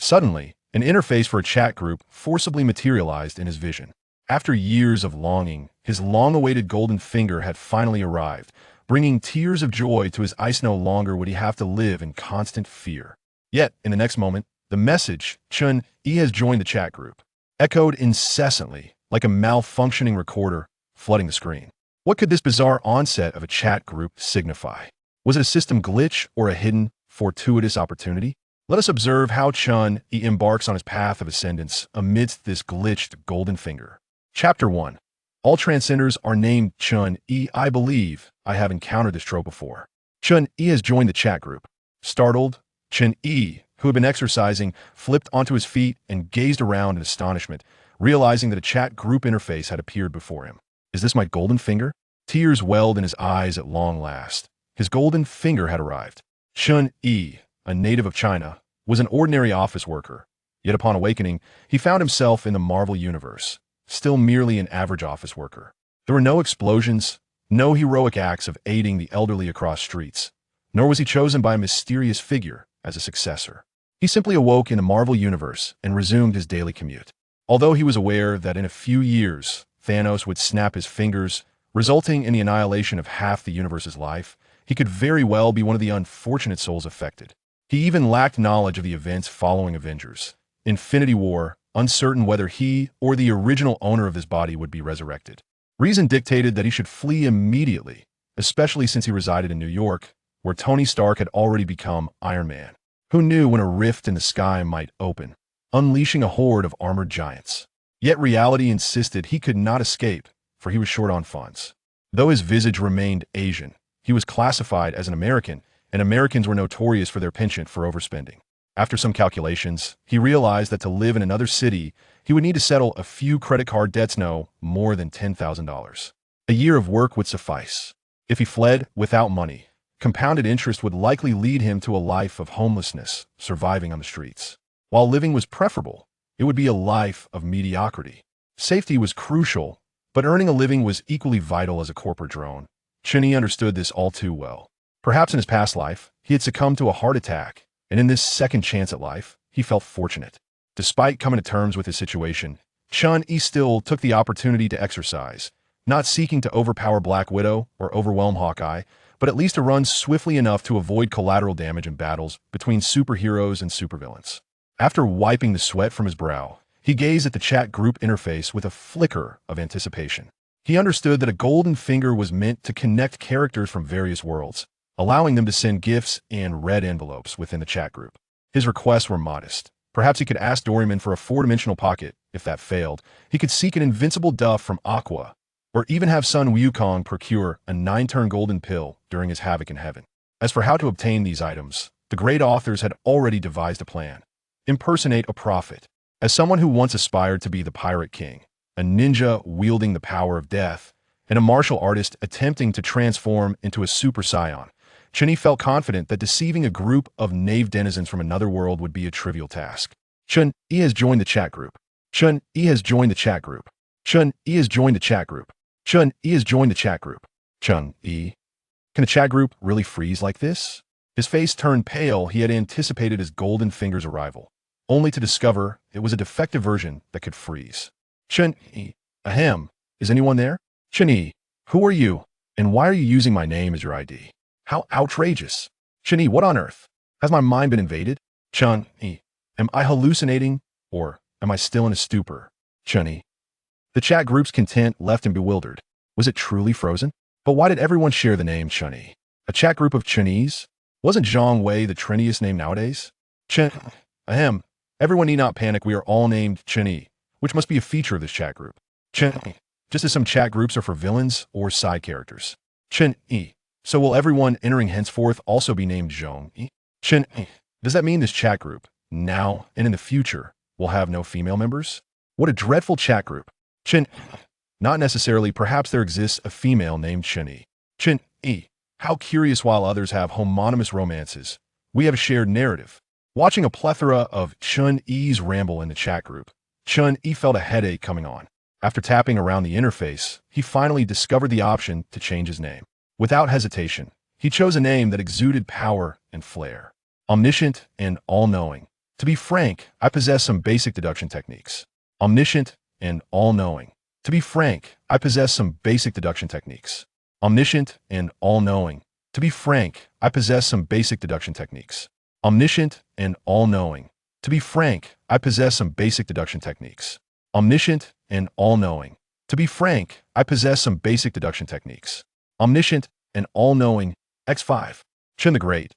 Suddenly, an interface for a chat group forcibly materialized in his vision. After years of longing, his long-awaited golden finger had finally arrived, bringing tears of joy to his eyes. No longer would he have to live in constant fear. Yet, in the next moment, the message, Chun-Yi has joined the chat group, echoed incessantly, like a malfunctioning recorder, flooding the screen. What could this bizarre onset of a chat group signify? Was it a system glitch or a hidden, fortuitous opportunity? Let us observe how Chun-Yi embarks on his path of ascendance amidst this glitched golden finger. Chapter 1. All transcenders are named Chun-Yi. I believe I have encountered this trope before. Chun-Yi has joined the chat group. Startled, Chun-Yi, who had been exercising, flipped onto his feet and gazed around in astonishment, realizing that a chat group interface had appeared before him. Is this my golden finger? Tears welled in his eyes at long last. His golden finger had arrived. Chun-Yi, a native of China, was an ordinary office worker. Yet upon awakening, he found himself in the Marvel Universe, still merely an average office worker. There were no explosions, no heroic acts of aiding the elderly across streets, nor was he chosen by a mysterious figure as a successor. He simply awoke in the Marvel Universe and resumed his daily commute. Although he was aware that in a few years, Thanos would snap his fingers, resulting in the annihilation of half the universe's life, he could very well be one of the unfortunate souls affected. He even lacked knowledge of the events following Avengers, Infinity War, uncertain whether he or the original owner of his body would be resurrected. Reason dictated that he should flee immediately, especially since he resided in New York, where Tony Stark had already become Iron Man. Who knew when a rift in the sky might open, unleashing a horde of armored giants? Yet reality insisted he could not escape, for he was short on funds. Though his visage remained Asian, he was classified as an American, and Americans were notorious for their penchant for overspending. After some calculations, he realized that to live in another city, he would need to settle a few credit card debts, no more than $10,000. A year of work would suffice. If he fled without money, compounded interest would likely lead him to a life of homelessness, surviving on the streets. While living was preferable, it would be a life of mediocrity. Safety was crucial, but earning a living was equally vital as a corporate drone. Chun-Yi understood this all too well. Perhaps in his past life, he had succumbed to a heart attack, and in this second chance at life, he felt fortunate. Despite coming to terms with his situation, Chun-Yi still took the opportunity to exercise, not seeking to overpower Black Widow or overwhelm Hawkeye, but at least to run swiftly enough to avoid collateral damage in battles between superheroes and supervillains. After wiping the sweat from his brow, he gazed at the chat group interface with a flicker of anticipation. He understood that a golden finger was meant to connect characters from various worlds, allowing them to send gifts and red envelopes within the chat group. His requests were modest. Perhaps he could ask Doryman for a 4-dimensional pocket. If that failed, he could seek an invincible duff from Aqua, or even have Sun Wukong procure a 9-turn golden pill during his havoc in heaven. As for how to obtain these items, the great authors had already devised a plan. Impersonate a prophet. As someone who once aspired to be the Pirate King, a ninja wielding the power of death, and a martial artist attempting to transform into a Super Saiyan, Chun-Yi felt confident that deceiving a group of knave denizens from another world would be a trivial task. Chun-Yi has joined the chat group. Chun-Yi has joined the chat group. Chun-Yi has joined the chat group. Chun-Yi has joined the chat group. Chun-Yi. Can the chat group really freeze like this? His face turned pale. He had anticipated his golden finger's arrival, only to discover it was a defective version that could freeze. Chun-Yi. Ahem. Is anyone there? Chun-Yi. Who are you? And why are you using my name as your ID? How outrageous. Chun-Yi, what on earth? Has my mind been invaded? Chun-Yi. Am I hallucinating? Or am I still in a stupor? Chun-Yi. The chat group's content left him bewildered. Was it truly frozen? But why did everyone share the name Chun-Yi? A chat group of Chun-Yis? Wasn't Zhang Wei the trendiest name nowadays? Ahem. Everyone need not panic. We are all named Chun-Yi, which must be a feature of this chat group. Chun-Yi. Just as some chat groups are for villains or side characters. Chun-Yi. So will everyone entering henceforth also be named Zhong-Yi? Chun-Yi. Does that mean this chat group, now and in the future, will have no female members? What a dreadful chat group. Chun-Yi. Not necessarily. Perhaps there exists a female named Chun-Yi. Chun-Yi. How curious. While others have homonymous romances, we have a shared narrative. Watching a plethora of Chun-Yis ramble in the chat group, Chun-Yi felt a headache coming on. After tapping around the interface, he finally discovered the option to change his name. Without hesitation, he chose a name that exuded power and flair. Omniscient and all-knowing, To be frank, I possess some basic deduction techniques. Omniscient and all-knowing. To be frank, I possess some basic deduction techniques. Omniscient and all-knowing. To be frank, I possess some basic deduction techniques. Omniscient and all-knowing. To be frank, I possess some basic deduction techniques. Omniscient and all-knowing. To be frank, I possess some basic deduction techniques. Omniscient and all-knowing. X5. Chen the Great.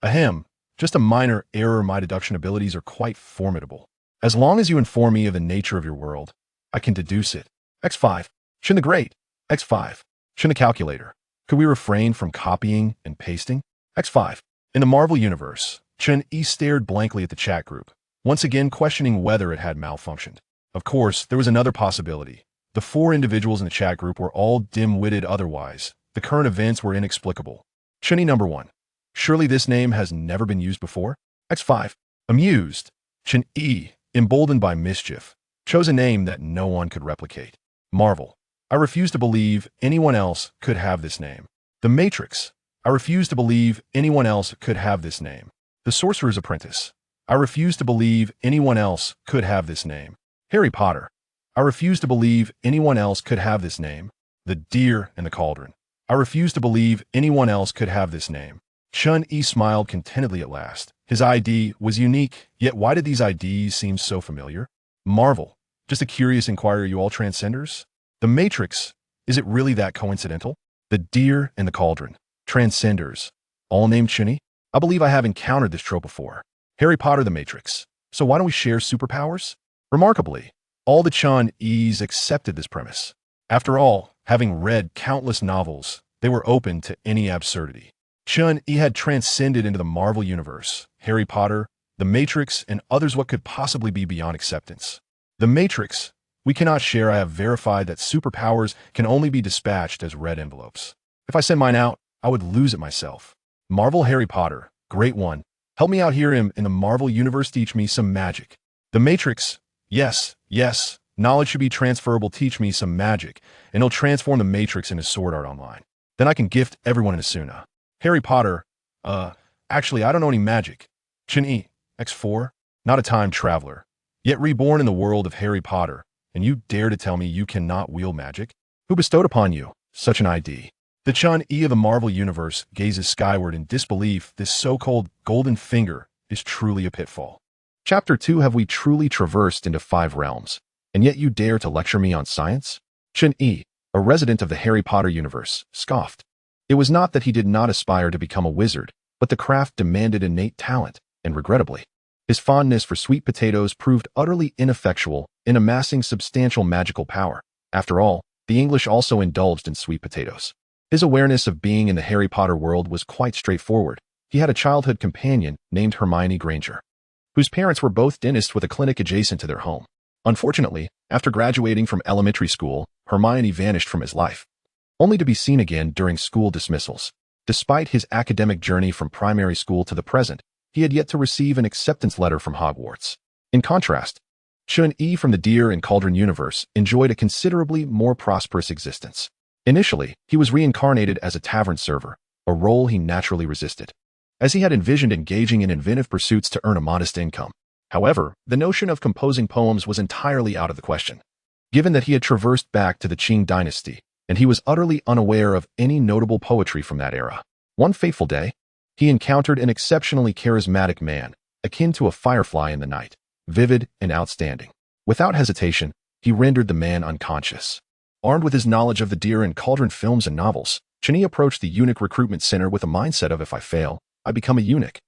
Ahem. Just a minor error. My deduction abilities are quite formidable. As long as you inform me of the nature of your world, I can deduce it. X5. Chen the Great. X5. Chen the Calculator. Could we refrain from copying and pasting? X5. In the Marvel Universe, Chen Yi stared blankly at the chat group, once again questioning whether it had malfunctioned. Of course, there was another possibility. The four individuals in the chat group were all dim-witted otherwise. The current events were inexplicable. Chen Yi number 1. Surely this name has never been used before? X5. Amused. Chen Yi, emboldened by mischief, chose a name that no one could replicate. Marvel. I refuse to believe anyone else could have this name. The Matrix. I refuse to believe anyone else could have this name. The Sorcerer's Apprentice. I refuse to believe anyone else could have this name. Harry Potter. I refuse to believe anyone else could have this name. The Deer and the Cauldron. I refuse to believe anyone else could have this name. Chen Yi smiled contentedly at last. His ID was unique, yet why did these IDs seem so familiar? Marvel. Just a curious inquiry, you all transcenders? The Matrix. Is it really that coincidental? The Deer and the Cauldron. Transcenders. All named Chen Yi? I believe I have encountered this trope before. Harry Potter, the Matrix. So why don't we share superpowers? Remarkably, all the Chen Yis accepted this premise. After all, having read countless novels, they were open to any absurdity. Chen Yi had transcended into the Marvel Universe, Harry Potter, the Matrix, and others. What could possibly be beyond acceptance? The Matrix. We cannot share. I have verified that superpowers can only be dispatched as red envelopes. If I send mine out, I would lose it myself. Marvel Harry Potter, great one. Help me out here in the Marvel Universe. Teach me some magic. The Matrix. Yes, yes. Knowledge should be transferable. Teach me some magic, and it'll transform the Matrix into Sword Art Online. Then I can gift everyone in Asuna. Harry Potter. Actually, I don't know any magic. Chen Yi. X4. Not a time traveler. Yet reborn in the world of Harry Potter. And you dare to tell me you cannot wield magic? Who bestowed upon you such an ID? The Chen Yi of the Marvel Universe gazes skyward in disbelief. This so-called golden finger is truly a pitfall. Chapter 2. Have we truly traversed into 5 realms? And yet you dare to lecture me on science? Chen Yi, a resident of the Harry Potter universe, scoffed. It was not that he did not aspire to become a wizard, but the craft demanded innate talent, and regrettably, his fondness for sweet potatoes proved utterly ineffectual in amassing substantial magical power. After all, the English also indulged in sweet potatoes. His awareness of being in the Harry Potter world was quite straightforward. He had a childhood companion named Hermione Granger, whose parents were both dentists with a clinic adjacent to their home. Unfortunately, after graduating from elementary school, Hermione vanished from his life, only to be seen again during school dismissals. Despite his academic journey from primary school to the present, he had yet to receive an acceptance letter from Hogwarts. In contrast, Chen Yi from the Deer and Cauldron universe enjoyed a considerably more prosperous existence. Initially, he was reincarnated as a tavern server, a role he naturally resisted, as he had envisioned engaging in inventive pursuits to earn a modest income. However, the notion of composing poems was entirely out of the question, given that he had traversed back to the Qing dynasty, and he was utterly unaware of any notable poetry from that era. One fateful day, he encountered an exceptionally charismatic man, akin to a firefly in the night, vivid and outstanding. Without hesitation, he rendered the man unconscious. Armed with his knowledge of the Deer and Cauldron films and novels, Chen Yi approached the eunuch recruitment center with a mindset of, if I fail, I become a eunuch.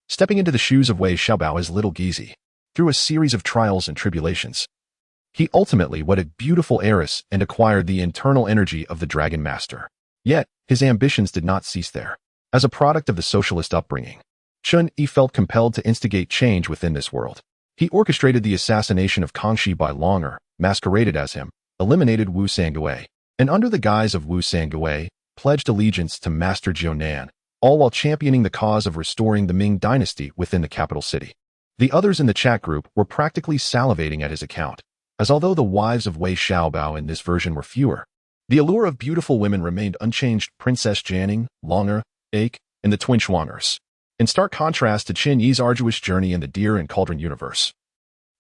Stepping into the shoes of Wei Xiaobao as little Gizi, through a series of trials and tribulations, he ultimately wedded a beautiful heiress and acquired the internal energy of the Dragon Master. Yet, his ambitions did not cease there. As a product of the socialist upbringing, Chen Yi felt compelled to instigate change within this world. He orchestrated the assassination of Kangxi by Longer, masqueraded as him, eliminated Wu Sangui, and under the guise of Wu Sangui, pledged allegiance to Master Jiunan, all while championing the cause of restoring the Ming dynasty within the capital city. The others in the chat group were practically salivating at his account, as although the wives of Wei Xiaobao in this version were fewer, the allure of beautiful women remained unchanged. Princess Janning, Longer, Ake, and the twin Schwangers. in stark contrast to Qin Yi's arduous journey in the Deer and Cauldron universe.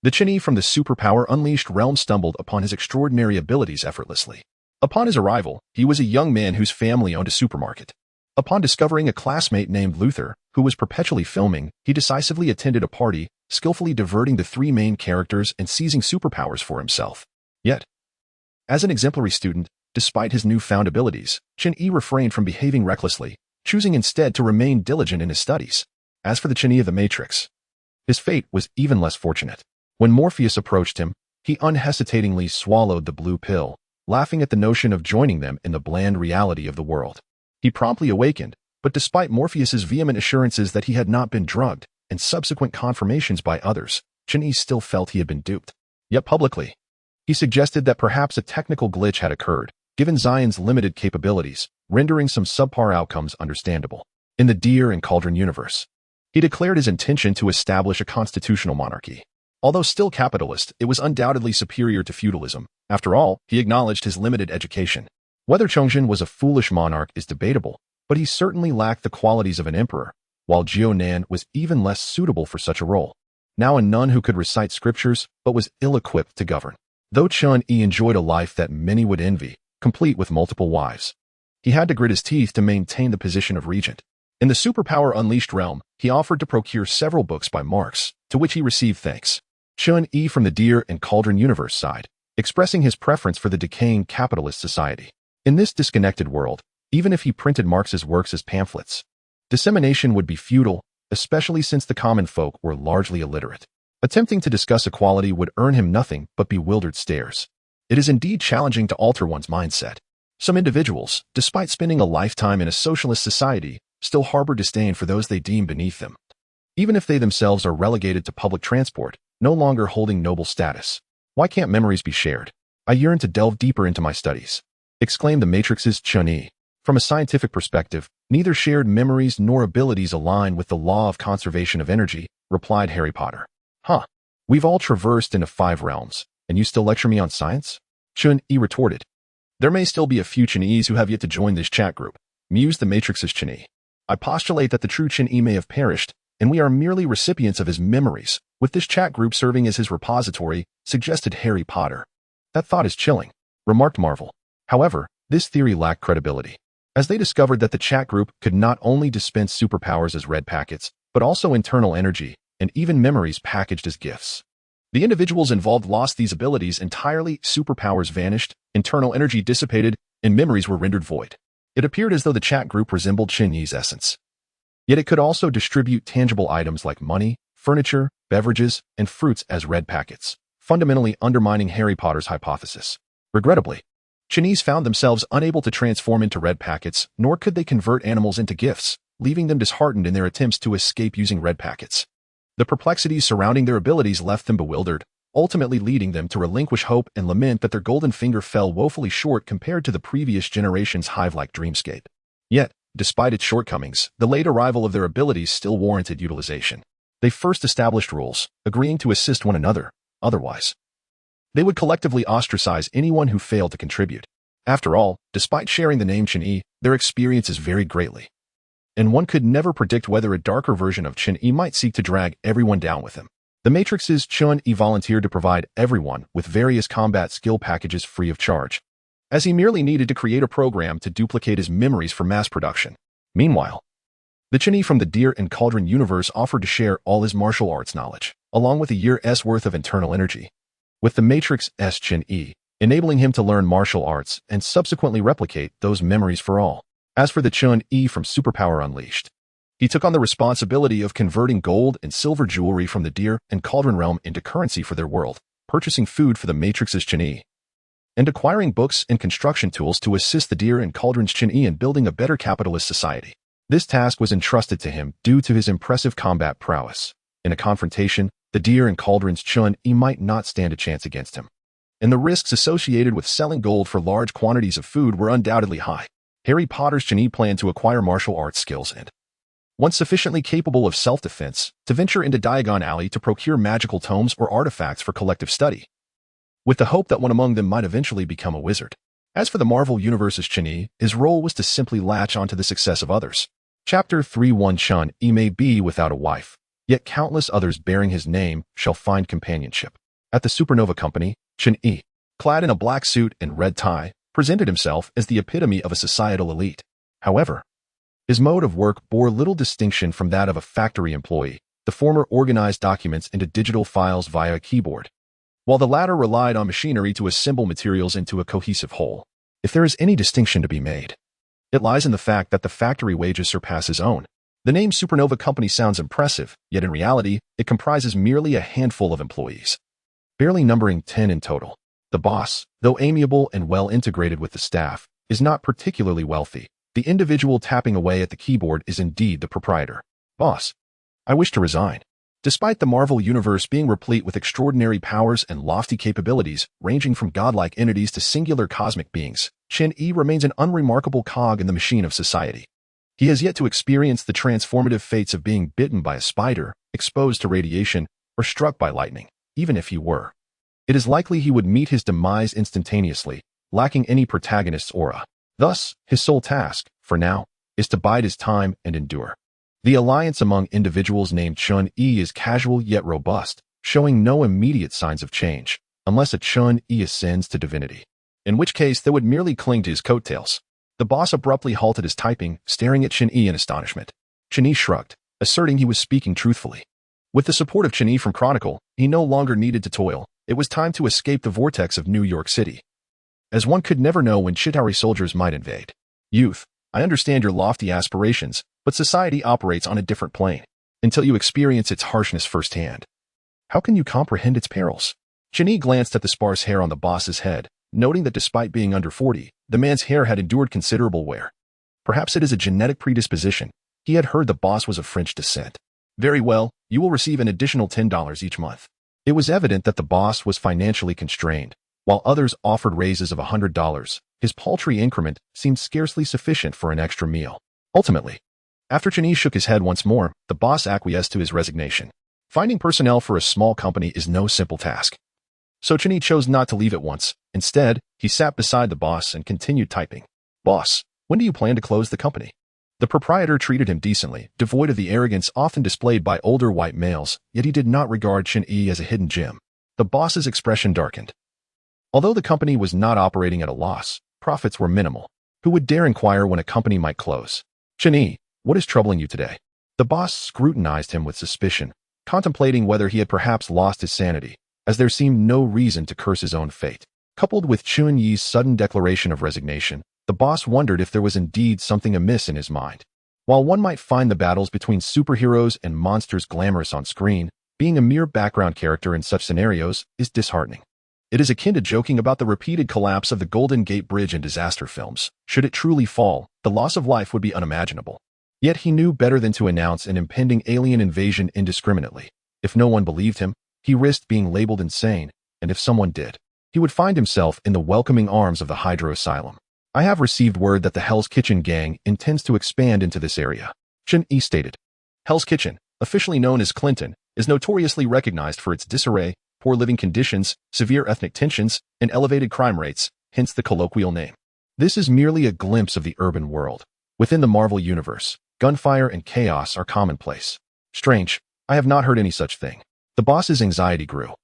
The Qin Yi from the superpower unleashed realm stumbled upon his extraordinary abilities effortlessly. Upon his arrival, he was a young man whose family owned a supermarket. Upon discovering a classmate named Luther, who was perpetually filming, he decisively attended a party, skillfully diverting the three main characters and seizing superpowers for himself. Yet, as an exemplary student, despite his newfound abilities, Qin Yi refrained from behaving recklessly, choosing instead to remain diligent in his studies. As for the Qin Yi of the Matrix, his fate was even less fortunate. When Morpheus approached him, he unhesitatingly swallowed the blue pill, laughing at the notion of joining them in the bland reality of the world. He promptly awakened, but despite Morpheus's vehement assurances that he had not been drugged, and subsequent confirmations by others, Qin Yi still felt he had been duped. Yet publicly, he suggested that perhaps a technical glitch had occurred, given Zion's limited capabilities, rendering some subpar outcomes understandable. In the Deer and Cauldron universe, he declared his intention to establish a constitutional monarchy. Although still capitalist, it was undoubtedly superior to feudalism. After all, he acknowledged his limited education. Whether Chongzhen was a foolish monarch is debatable, but he certainly lacked the qualities of an emperor, while Jiunan was even less suitable for such a role. Now a nun who could recite scriptures, but was ill-equipped to govern. Though Qin Yi enjoyed a life that many would envy, complete with multiple wives, he had to grit his teeth to maintain the position of regent. In the superpower unleashed realm, he offered to procure several books by Marx, to which he received thanks. Qin Yi from the Deer and Cauldron universe side, expressing his preference for the decaying capitalist society. In this disconnected world, even if he printed Marx's works as pamphlets, dissemination would be futile, especially since the common folk were largely illiterate. Attempting to discuss equality would earn him nothing but bewildered stares. It is indeed challenging to alter one's mindset. Some individuals, despite spending a lifetime in a socialist society, still harbor disdain for those they deem beneath them, even if they themselves are relegated to public transport, no longer holding noble status. Why can't memories be shared? I yearn to delve deeper into my studies, exclaimed the Matrix's Qin Yi. From a scientific perspective, neither shared memories nor abilities align with the law of conservation of energy, replied Harry Potter. Huh. We've all traversed into 5 realms, and you still lecture me on science? Qin Yi retorted. There may still be a few Qin Yis who have yet to join this chat group, mused the Matrix's Qin Yi. I postulate that the true Qin Yi may have perished, and we are merely recipients of his memories, with this chat group serving as his repository, suggested Harry Potter. That thought is chilling, remarked Marvel. However, this theory lacked credibility, as they discovered that the chat group could not only dispense superpowers as red packets, but also internal energy, and even memories packaged as gifts. The individuals involved lost these abilities entirely, superpowers vanished, internal energy dissipated, and memories were rendered void. It appeared as though the chat group resembled Qin Yi's essence. Yet it could also distribute tangible items like money, furniture, beverages, and fruits as red packets, fundamentally undermining Harry Potter's hypothesis. Regrettably, Qin Yis found themselves unable to transform into red packets, nor could they convert animals into gifts, leaving them disheartened in their attempts to escape using red packets. The perplexities surrounding their abilities left them bewildered, ultimately leading them to relinquish hope and lament that their golden finger fell woefully short compared to the previous generation's hive-like dreamscape. Yet, despite its shortcomings, the late arrival of their abilities still warranted utilization. They first established rules, agreeing to assist one another. Otherwise, they would collectively ostracize anyone who failed to contribute. After all, despite sharing the name Qin Yi, their experiences varied greatly, and one could never predict whether a darker version of Qin Yi might seek to drag everyone down with him. The Matrix's Qin Yi volunteered to provide everyone with various combat skill packages free of charge, as he merely needed to create a program to duplicate his memories for mass production. Meanwhile, the Qin Yi from the Deer and Cauldron universe offered to share all his martial arts knowledge, along with a year's worth of internal energy, with the Matrix's Qin Yi, enabling him to learn martial arts and subsequently replicate those memories for all. As for the Qin Yi from Superpower Unleashed, he took on the responsibility of converting gold and silver jewelry from the Deer and Cauldron realm into currency for their world, purchasing food for the Matrix's Qin Yi, and acquiring books and construction tools to assist the Deer and Cauldron's Qin Yi in building a better capitalist society. This task was entrusted to him due to his impressive combat prowess. In a confrontation, the Deer and Cauldron's Qin Yi might not stand a chance against him, and the risks associated with selling gold for large quantities of food were undoubtedly high. Harry Potter's Qin Yi planned to acquire martial arts skills and, once sufficiently capable of self-defense, to venture into Diagon Alley to procure magical tomes or artifacts for collective study, with the hope that one among them might eventually become a wizard. As for the Marvel Universe's Qin Yi, his role was to simply latch onto the success of others. Chapter 3:1 Chun-Yi may be without a wife, yet countless others bearing his name shall find companionship. At the Supernova Company, Chun-Yi, clad in a black suit and red tie, presented himself as the epitome of a societal elite. However, his mode of work bore little distinction from that of a factory employee. The former organized documents into digital files via a keyboard, while the latter relied on machinery to assemble materials into a cohesive whole. If there is any distinction to be made, it lies in the fact that the factory wages surpass his own. The name Supernova Company sounds impressive, yet in reality, it comprises merely a handful of employees, barely numbering 10 in total. The boss, though amiable and well integrated with the staff, is not particularly wealthy. The individual tapping away at the keyboard is indeed the proprietor. Boss, I wish to resign. Despite the Marvel Universe being replete with extraordinary powers and lofty capabilities, ranging from godlike entities to singular cosmic beings, Chun-Yi remains an unremarkable cog in the machine of society. He has yet to experience the transformative fates of being bitten by a spider, exposed to radiation, or struck by lightning. Even if he were, it is likely he would meet his demise instantaneously, lacking any protagonist's aura. Thus, his sole task, for now, is to bide his time and endure. The alliance among individuals named Chun-Yi is casual yet robust, showing no immediate signs of change, unless a Chun-Yi ascends to divinity, in which case they would merely cling to his coattails. The boss abruptly halted his typing, staring at Chun-Yi in astonishment. Chun-Yi shrugged, asserting he was speaking truthfully. With the support of Chun-Yi from Chronicle, he no longer needed to toil. It was time to escape the vortex of New York City, as one could never know when Chitauri soldiers might invade. Youth, I understand your lofty aspirations, but society operates on a different plane, until you experience its harshness firsthand. How can you comprehend its perils? Chun-Yi glanced at the sparse hair on the boss's head, noting that despite being under 40, the man's hair had endured considerable wear. Perhaps it is a genetic predisposition. He had heard the boss was of French descent. Very well, you will receive an additional $10 each month. It was evident that the boss was financially constrained. While others offered raises of $100, his paltry increment seemed scarcely sufficient for an extra meal. Ultimately, after Chun-Yi shook his head once more, the boss acquiesced to his resignation. Finding personnel for a small company is no simple task. So Chun-Yi chose not to leave at once. Instead, he sat beside the boss and continued typing. Boss, when do you plan to close the company? The proprietor treated him decently, devoid of the arrogance often displayed by older white males, yet he did not regard Chun-Yi as a hidden gem. The boss's expression darkened. Although the company was not operating at a loss, profits were minimal. Who would dare inquire when a company might close? Chun-Yi, what is troubling you today? The boss scrutinized him with suspicion, contemplating whether he had perhaps lost his sanity, as there seemed no reason to curse his own fate. Coupled with Chun-Yi's sudden declaration of resignation, the boss wondered if there was indeed something amiss in his mind. While one might find the battles between superheroes and monsters glamorous on screen, being a mere background character in such scenarios is disheartening. It is akin to joking about the repeated collapse of the Golden Gate Bridge in disaster films. Should it truly fall, the loss of life would be unimaginable. Yet he knew better than to announce an impending alien invasion indiscriminately. If no one believed him, he risked being labeled insane, and if someone did, he would find himself in the welcoming arms of the Hydro Asylum. I have received word that the Hell's Kitchen gang intends to expand into this area, Chun-Yi stated. Hell's Kitchen, officially known as Clinton, is notoriously recognized for its disarray, poor living conditions, severe ethnic tensions, and elevated crime rates, hence the colloquial name. This is merely a glimpse of the urban world. Within the Marvel Universe, gunfire and chaos are commonplace. Strange, I have not heard any such thing. The boss's anxiety grew.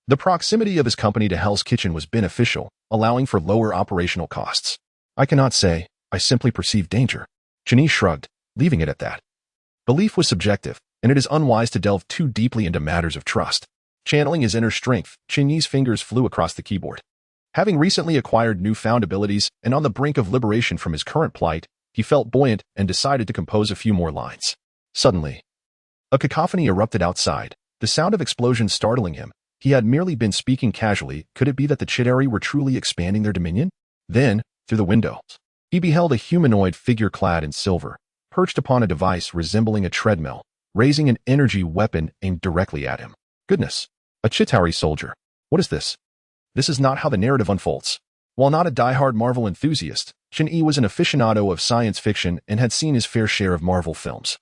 The proximity of his company to Hell's Kitchen was beneficial, allowing for lower operational costs. I cannot say, I simply perceive danger. Chun-Yi shrugged, leaving it at that. Belief was subjective, and it is unwise to delve too deeply into matters of trust. Channeling his inner strength, Chun-Yi's fingers flew across the keyboard. Having recently acquired newfound abilities and on the brink of liberation from his current plight, he felt buoyant and decided to compose a few more lines. Suddenly, a cacophony erupted outside, the sound of explosions startling him. He had merely been speaking casually. Could it be that the Chitauri were truly expanding their dominion? Then, through the windows, he beheld a humanoid figure clad in silver, perched upon a device resembling a treadmill, raising an energy weapon aimed directly at him. Goodness! A Chitauri soldier. What is this? This is not how the narrative unfolds. While not a die-hard Marvel enthusiast, Chun-Yi was an aficionado of science fiction and had seen his fair share of Marvel films.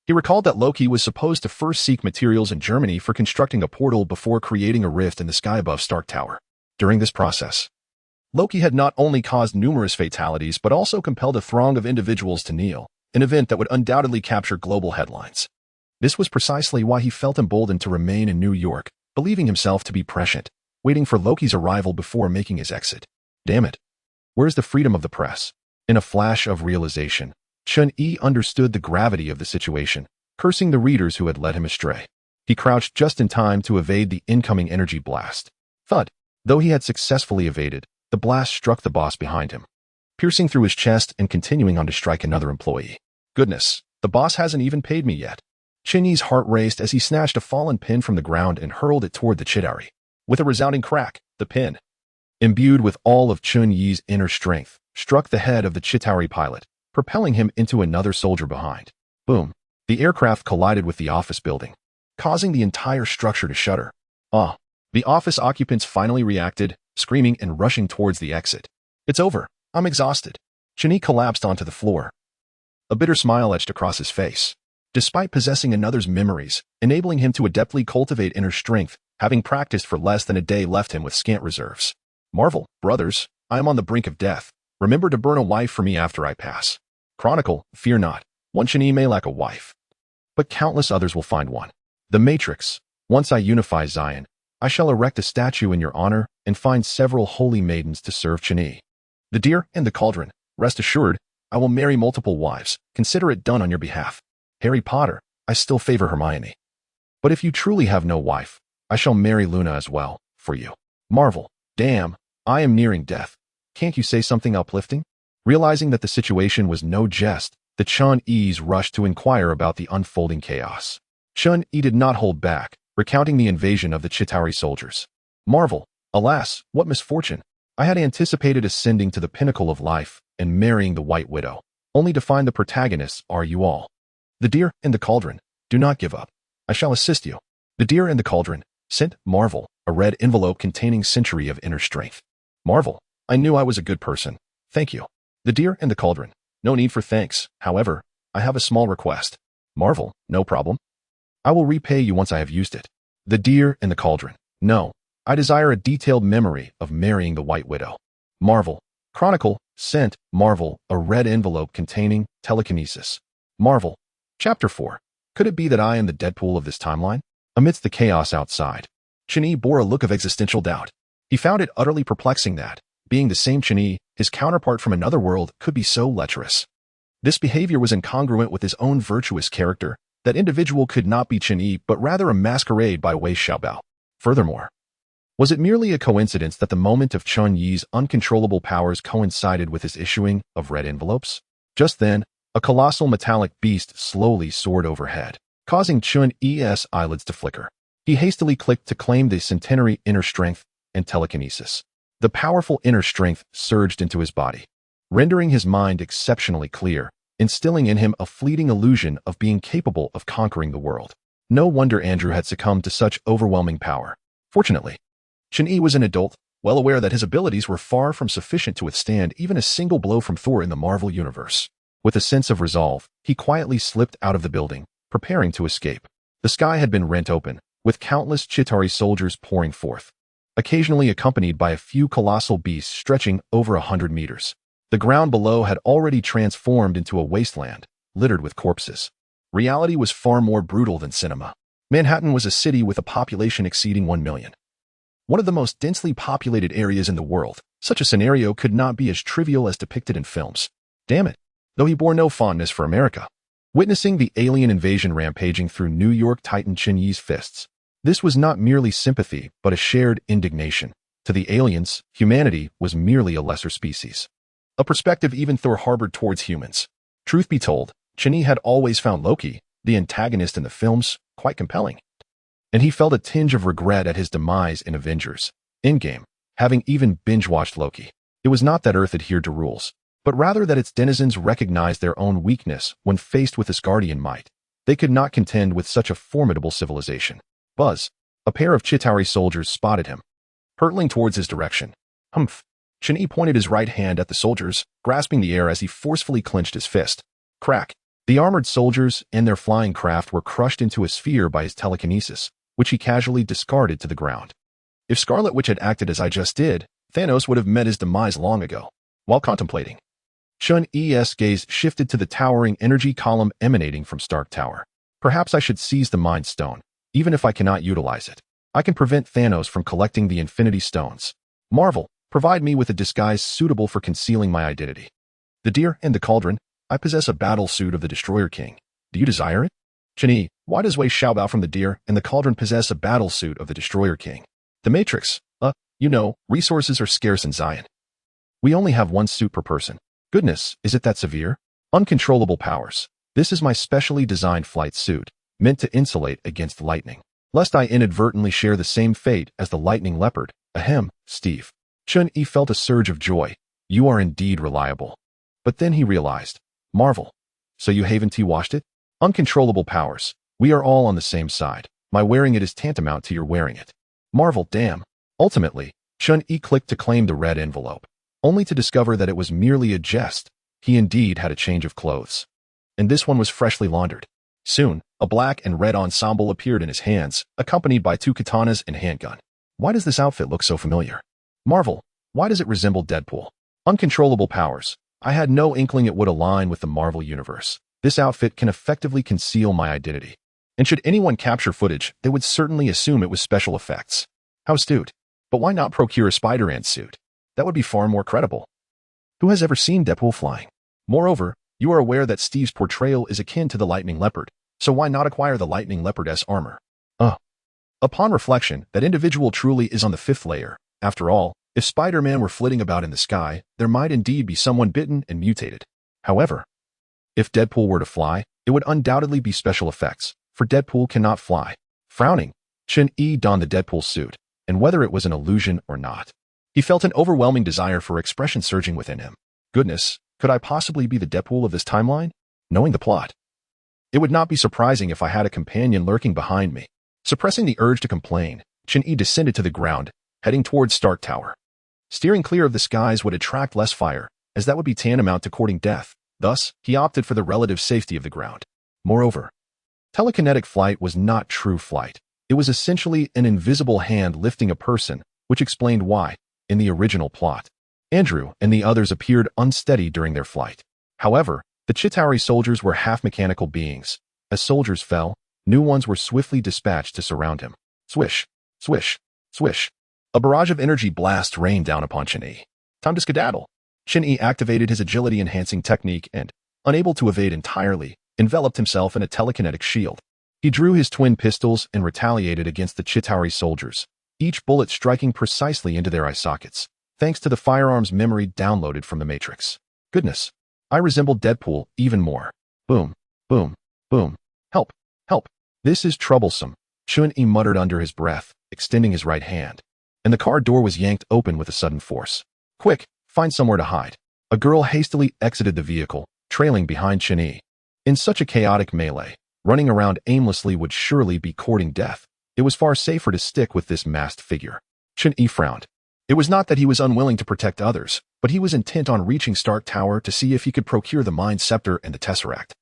He recalled that Loki was supposed to first seek materials in Germany for constructing a portal before creating a rift in the sky above Stark Tower. During this process, Loki had not only caused numerous fatalities but also compelled a throng of individuals to kneel, an event that would undoubtedly capture global headlines. This was precisely why he felt emboldened to remain in New York, believing himself to be prescient, waiting for Loki's arrival before making his exit. Damn it. Where's the freedom of the press? In a flash of realization, Chun-Yi understood the gravity of the situation, cursing the readers who had led him astray. He crouched just in time to evade the incoming energy blast. Thud. Though he had successfully evaded, the blast struck the boss behind him, piercing through his chest and continuing on to strike another employee. Goodness, the boss hasn't even paid me yet. Chun-Yi's heart raced as he snatched a fallen pin from the ground and hurled it toward the Chitauri. With a resounding crack, the pin, imbued with all of Chun-Yi's inner strength, struck the head of the Chitauri pilot, propelling him into another soldier behind. Boom. The aircraft collided with the office building, causing the entire structure to shudder. The office occupants finally reacted, screaming and rushing towards the exit. It's over. I'm exhausted. Chun-Yi collapsed onto the floor. A bitter smile etched across his face. Despite possessing another's memories, enabling him to adeptly cultivate inner strength, having practiced for less than a day left him with scant reserves. Marvel, brothers, I am on the brink of death. Remember to burn a wife for me after I pass. Chronicle, fear not. One Chun-Yi may lack a wife, but countless others will find one. The Matrix. Once I unify Zion, I shall erect a statue in your honor and find several holy maidens to serve Chun-Yi. The deer and the cauldron. Rest assured, I will marry multiple wives. Consider it done on your behalf. Harry Potter, I still favor Hermione. But if you truly have no wife, I shall marry Luna as well, for you. Marvel, damn, I am nearing death. Can't you say something uplifting? Realizing that the situation was no jest, the Chun-Yis rushed to inquire about the unfolding chaos. Chun-Yi did not hold back, recounting the invasion of the Chitauri soldiers. Marvel, alas, what misfortune. I had anticipated ascending to the pinnacle of life and marrying the White Widow, only to find the protagonists are you all. The deer and the cauldron, do not give up. I shall assist you. The deer and the cauldron, sent Marvel, a red envelope containing century of inner strength. Marvel, I knew I was a good person. Thank you. The deer and the cauldron, no need for thanks. However, I have a small request. Marvel, no problem. I will repay you once I have used it. The deer and the cauldron, no. I desire a detailed memory of marrying the White Widow. Marvel, Chronicle, sent Marvel, a red envelope containing telekinesis. Marvel, Chapter 4. Could it be that I am the Deadpool of this timeline? Amidst the chaos outside, Chun-Yi bore a look of existential doubt. He found it utterly perplexing that, being the same Chun-Yi, his counterpart from another world could be so lecherous. This behavior was incongruent with his own virtuous character. That individual could not be Chun-Yi, but rather a masquerade by Wei Xiaobao. Furthermore, was it merely a coincidence that the moment of Chun-Yi's uncontrollable powers coincided with his issuing of red envelopes? Just then, a colossal metallic beast slowly soared overhead, causing Chun-Yi's eyelids to flicker. He hastily clicked to claim the centenary inner strength and telekinesis. The powerful inner strength surged into his body, rendering his mind exceptionally clear, instilling in him a fleeting illusion of being capable of conquering the world. No wonder Andrew had succumbed to such overwhelming power. Fortunately, Chun-Yi was an adult, well aware that his abilities were far from sufficient to withstand even a single blow from Thor in the Marvel Universe. With a sense of resolve, he quietly slipped out of the building, preparing to escape. The sky had been rent open, with countless Chitauri soldiers pouring forth, occasionally accompanied by a few colossal beasts stretching over 100 meters. The ground below had already transformed into a wasteland, littered with corpses. Reality was far more brutal than cinema. Manhattan was a city with a population exceeding 1 million. One of the most densely populated areas in the world. Such a scenario could not be as trivial as depicted in films. Damn it. Though he bore no fondness for America. Witnessing the alien invasion rampaging through New York tightened Chun-Yi's fists. This was not merely sympathy, but a shared indignation. To the aliens, humanity was merely a lesser species. A perspective even Thor harbored towards humans. Truth be told, Chun-Yi had always found Loki, the antagonist in the films, quite compelling. And he felt a tinge of regret at his demise in Avengers Endgame, having even binge-watched Loki. It was not that Earth adhered to rules, but rather that its denizens recognized their own weakness when faced with Asgardian might. They could not contend with such a formidable civilization. Buzz, a pair of Chitauri soldiers spotted him, hurtling towards his direction. Humph. Chun-Yi pointed his right hand at the soldiers, grasping the air as he forcefully clenched his fist. Crack. The armored soldiers and their flying craft were crushed into a sphere by his telekinesis, which he casually discarded to the ground. If Scarlet Witch had acted as I just did, Thanos would have met his demise long ago. While contemplating Chun-E's gaze shifted to the towering energy column emanating from Stark Tower. Perhaps I should seize the Mind Stone, even if I cannot utilize it. I can prevent Thanos from collecting the Infinity Stones. Marvel, provide me with a disguise suitable for concealing my identity. The Deer and the Cauldron, I possess a battle suit of the Destroyer King. Do you desire it? Chun-Yi, why does Wei Xiaobao from the Deer and the Cauldron possess a battle suit of the Destroyer King? The Matrix, resources are scarce in Zion. We only have one suit per person. Goodness, is it that severe? Uncontrollable powers. This is my specially designed flight suit, meant to insulate against lightning, lest I inadvertently share the same fate as the lightning leopard. Ahem, Steve. Chun-Yi felt a surge of joy. You are indeed reliable. But then he realized. Marvel. So you haven't washed it? Uncontrollable powers. We are all on the same side. My wearing it is tantamount to your wearing it. Marvel, damn. Ultimately, Chun-Yi clicked to claim the red envelope, only to discover that it was merely a jest. He indeed had a change of clothes. And this one was freshly laundered. Soon, a black and red ensemble appeared in his hands, accompanied by 2 katanas and handgun. Why does this outfit look so familiar? Marvel, why does it resemble Deadpool? Uncontrollable powers. I had no inkling it would align with the Marvel Universe. This outfit can effectively conceal my identity. And should anyone capture footage, they would certainly assume it was special effects. How astute. But why not procure a Spider-Man suit? That would be far more credible. Who has ever seen Deadpool flying? Moreover, you are aware that Steve's portrayal is akin to the Lightning Leopard, so why not acquire the Lightning Leopardess armor? Upon reflection, that individual truly is on the 5th layer. After all, if Spider-Man were flitting about in the sky, there might indeed be someone bitten and mutated. However, if Deadpool were to fly, it would undoubtedly be special effects, for Deadpool cannot fly. Frowning, Chun-Yi donned the Deadpool suit, and whether it was an illusion or not, he felt an overwhelming desire for expression surging within him. Goodness, could I possibly be the Deadpool of this timeline? Knowing the plot, it would not be surprising if I had a companion lurking behind me. Suppressing the urge to complain, Chun-Yi descended to the ground, heading towards Stark Tower. Steering clear of the skies would attract less fire, as that would be tantamount to courting death. Thus, he opted for the relative safety of the ground. Moreover, telekinetic flight was not true flight. It was essentially an invisible hand lifting a person, which explained why, in the original plot, Andrew and the others appeared unsteady during their flight. However, the Chitauri soldiers were half-mechanical beings. As soldiers fell, new ones were swiftly dispatched to surround him. Swish, swish, swish. A barrage of energy blasts rained down upon Chun-Yi. Time to skedaddle. Chun-Yi activated his agility-enhancing technique and, unable to evade entirely, enveloped himself in a telekinetic shield. He drew his twin pistols and retaliated against the Chitauri soldiers, each bullet striking precisely into their eye sockets, thanks to the firearm's memory downloaded from the Matrix. Goodness, I resembled Deadpool even more. Boom, boom, boom. Help, help. This is troublesome, Chun-Yi muttered under his breath, extending his right hand. And the car door was yanked open with a sudden force. Quick, find somewhere to hide. A girl hastily exited the vehicle, trailing behind Chun-Yi. In such a chaotic melee, running around aimlessly would surely be courting death. It was far safer to stick with this masked figure. Chun-Yi frowned. It was not that he was unwilling to protect others, but he was intent on reaching Stark Tower to see if he could procure the Mind Scepter and the Tesseract,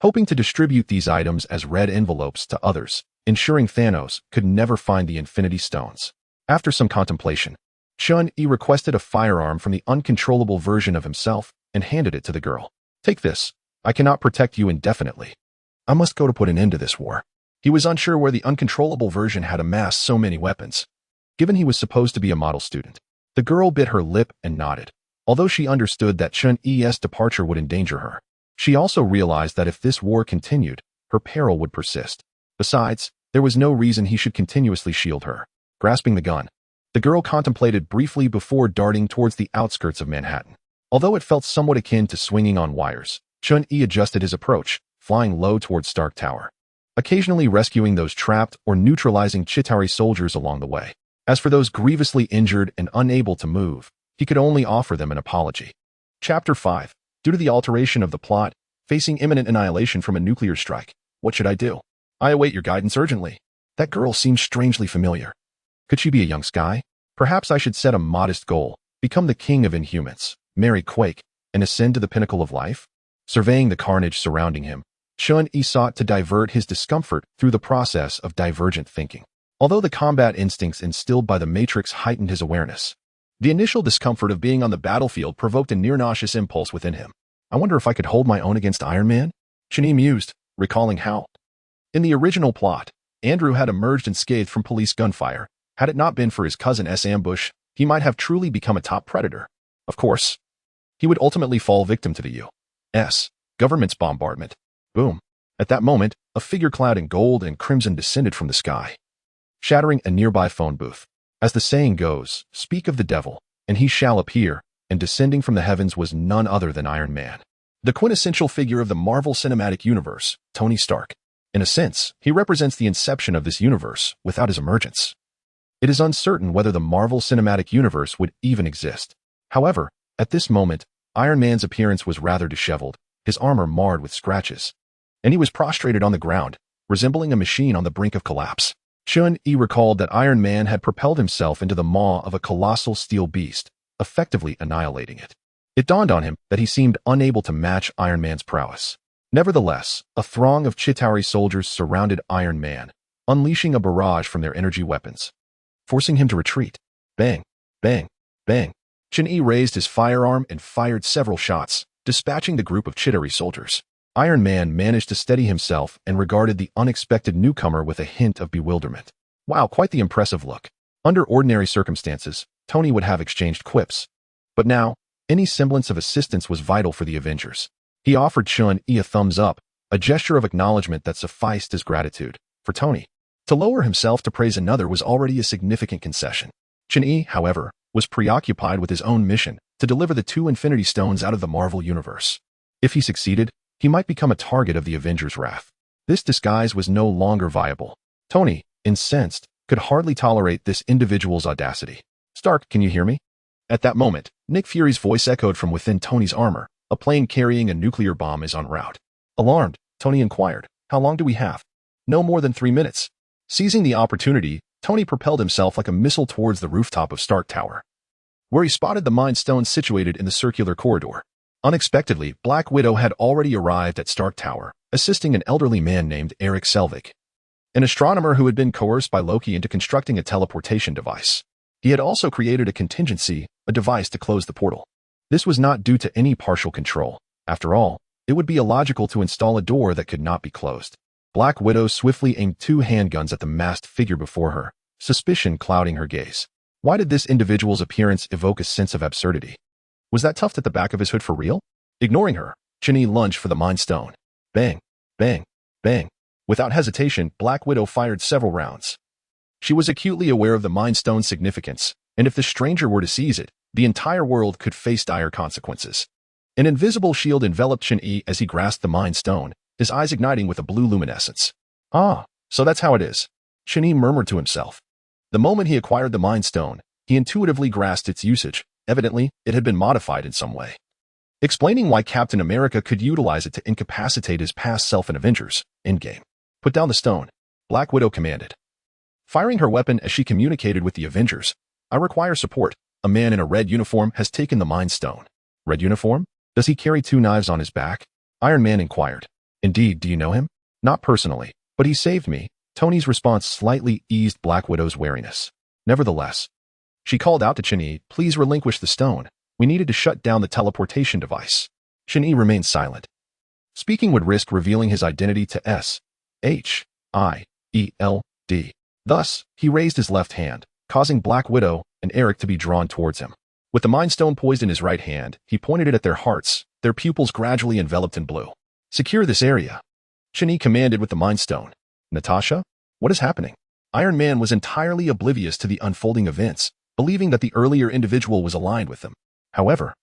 hoping to distribute these items as red envelopes to others, ensuring Thanos could never find the Infinity Stones. After some contemplation, Chun-Yi requested a firearm from the uncontrollable version of himself and handed it to the girl. Take this. I cannot protect you indefinitely. I must go to put an end to this war. He was unsure where the uncontrollable version had amassed so many weapons, given he was supposed to be a model student. The girl bit her lip and nodded. Although she understood that Chun-Yi's departure would endanger her, she also realized that if this war continued, her peril would persist. Besides, there was no reason he should continuously shield her. Grasping the gun, the girl contemplated briefly before darting towards the outskirts of Manhattan. Although it felt somewhat akin to swinging on wires, Chun-Yi adjusted his approach, flying low towards Stark Tower, occasionally rescuing those trapped or neutralizing Chitauri soldiers along the way. As for those grievously injured and unable to move, he could only offer them an apology. Chapter 5. Due to the alteration of the plot, facing imminent annihilation from a nuclear strike, what should I do? I await your guidance urgently. That girl seems strangely familiar. Could she be a young Sky? Perhaps I should set a modest goal, become the king of Inhumans, marry Quake, and ascend to the pinnacle of life? Surveying the carnage surrounding him, Chun-Yi sought to divert his discomfort through the process of divergent thinking. Although the combat instincts instilled by the Matrix heightened his awareness, The initial discomfort of being on the battlefield provoked a near-nauseous impulse within him. I wonder if I could hold my own against Iron Man? Chun-Yi mused, recalling how, in the original plot, Andrew had emerged unscathed from police gunfire. Had it not been for his cousin's ambush, he might have truly become a top predator. Of course, he would ultimately fall victim to the U.S. government's bombardment. Boom. At that moment, a figure clad in gold and crimson descended from the sky, shattering a nearby phone booth. As the saying goes, speak of the devil, and he shall appear, and descending from the heavens was none other than Iron Man, the quintessential figure of the Marvel Cinematic Universe, Tony Stark. In a sense, he represents the inception of this universe without his emergence. It is uncertain whether the Marvel Cinematic Universe would even exist. However, at this moment, Iron Man's appearance was rather disheveled, his armor marred with scratches, and he was prostrated on the ground, resembling a machine on the brink of collapse. Chun-Yi recalled that Iron Man had propelled himself into the maw of a colossal steel beast, effectively annihilating it. It dawned on him that he seemed unable to match Iron Man's prowess. Nevertheless, a throng of Chitauri soldiers surrounded Iron Man, unleashing a barrage from their energy weapons, forcing him to retreat. Bang, bang, bang. Chun-Yi raised his firearm and fired several shots, dispatching the group of Chitauri soldiers. Iron Man managed to steady himself and regarded the unexpected newcomer with a hint of bewilderment. Wow, quite the impressive look. Under ordinary circumstances, Tony would have exchanged quips. But now, any semblance of assistance was vital for the Avengers. He offered Chun-Yi a thumbs up, a gesture of acknowledgement that sufficed as gratitude. For Tony, to lower himself to praise another was already a significant concession. Chun-Yi, however, was preoccupied with his own mission to deliver the 2 Infinity Stones out of the Marvel Universe. If he succeeded, he might become a target of the Avengers' wrath. This disguise was no longer viable. Tony, incensed, could hardly tolerate this individual's audacity. Stark, can you hear me? At that moment, Nick Fury's voice echoed from within Tony's armor. A plane carrying a nuclear bomb is en route. Alarmed, Tony inquired, how long do we have? No more than 3 minutes. Seizing the opportunity, Tony propelled himself like a missile towards the rooftop of Stark Tower, where he spotted the Mind Stone situated in the circular corridor. Unexpectedly, Black Widow had already arrived at Stark Tower, assisting an elderly man named Eric Selvig, an astronomer who had been coerced by Loki into constructing a teleportation device. He had also created a contingency, a device to close the portal. This was not due to any partial control. After all, it would be illogical to install a door that could not be closed. Black Widow swiftly aimed 2 handguns at the masked figure before her, suspicion clouding her gaze. Why did this individual's appearance evoke a sense of absurdity? Was that tuft at the back of his hood for real? Ignoring her, Chun-Yi lunged for the Mind Stone. Bang, bang, bang. Without hesitation, Black Widow fired several rounds. She was acutely aware of the Mind Stone's significance, and if the stranger were to seize it, the entire world could face dire consequences. An invisible shield enveloped Chun-Yi as he grasped the Mind Stone, his eyes igniting with a blue luminescence. Ah, so that's how it is. Chun-Yi murmured to himself. The moment he acquired the Mind Stone, he intuitively grasped its usage. Evidently, it had been modified in some way, explaining why Captain America could utilize it to incapacitate his past self in Avengers Endgame. Put down the stone, Black Widow commanded, firing her weapon as she communicated with the Avengers. I require support. A man in a red uniform has taken the Mind Stone. Red uniform? Does he carry 2 knives on his back? Iron Man inquired. Indeed, do you know him? Not personally, but he saved me. Tony's response slightly eased Black Widow's wariness. Nevertheless, she called out to Chun-Yi, please relinquish the stone. We needed to shut down the teleportation device. Chun-Yi remained silent. Speaking would risk revealing his identity to S-H-I-E-L-D. Thus, he raised his left hand, causing Black Widow and Eric to be drawn towards him. With the Mind Stone poised in his right hand, he pointed it at their hearts, their pupils gradually enveloped in blue. Secure this area, Chun-Yi commanded with the Mind Stone. Natasha? What is happening? Iron Man was entirely oblivious to the unfolding events, believing that the earlier individual was aligned with them. However,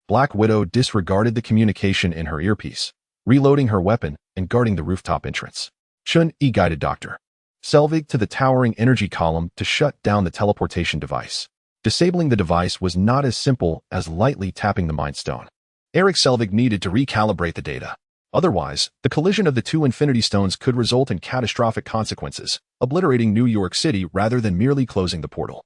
Black Widow disregarded the communication in her earpiece, reloading her weapon and guarding the rooftop entrance. Chun-Yi guided Dr. Selvig to the towering energy column to shut down the teleportation device. Disabling the device was not as simple as lightly tapping the Mind Stone. Eric Selvig needed to recalibrate the data. Otherwise, the collision of the 2 Infinity Stones could result in catastrophic consequences, obliterating New York City rather than merely closing the portal.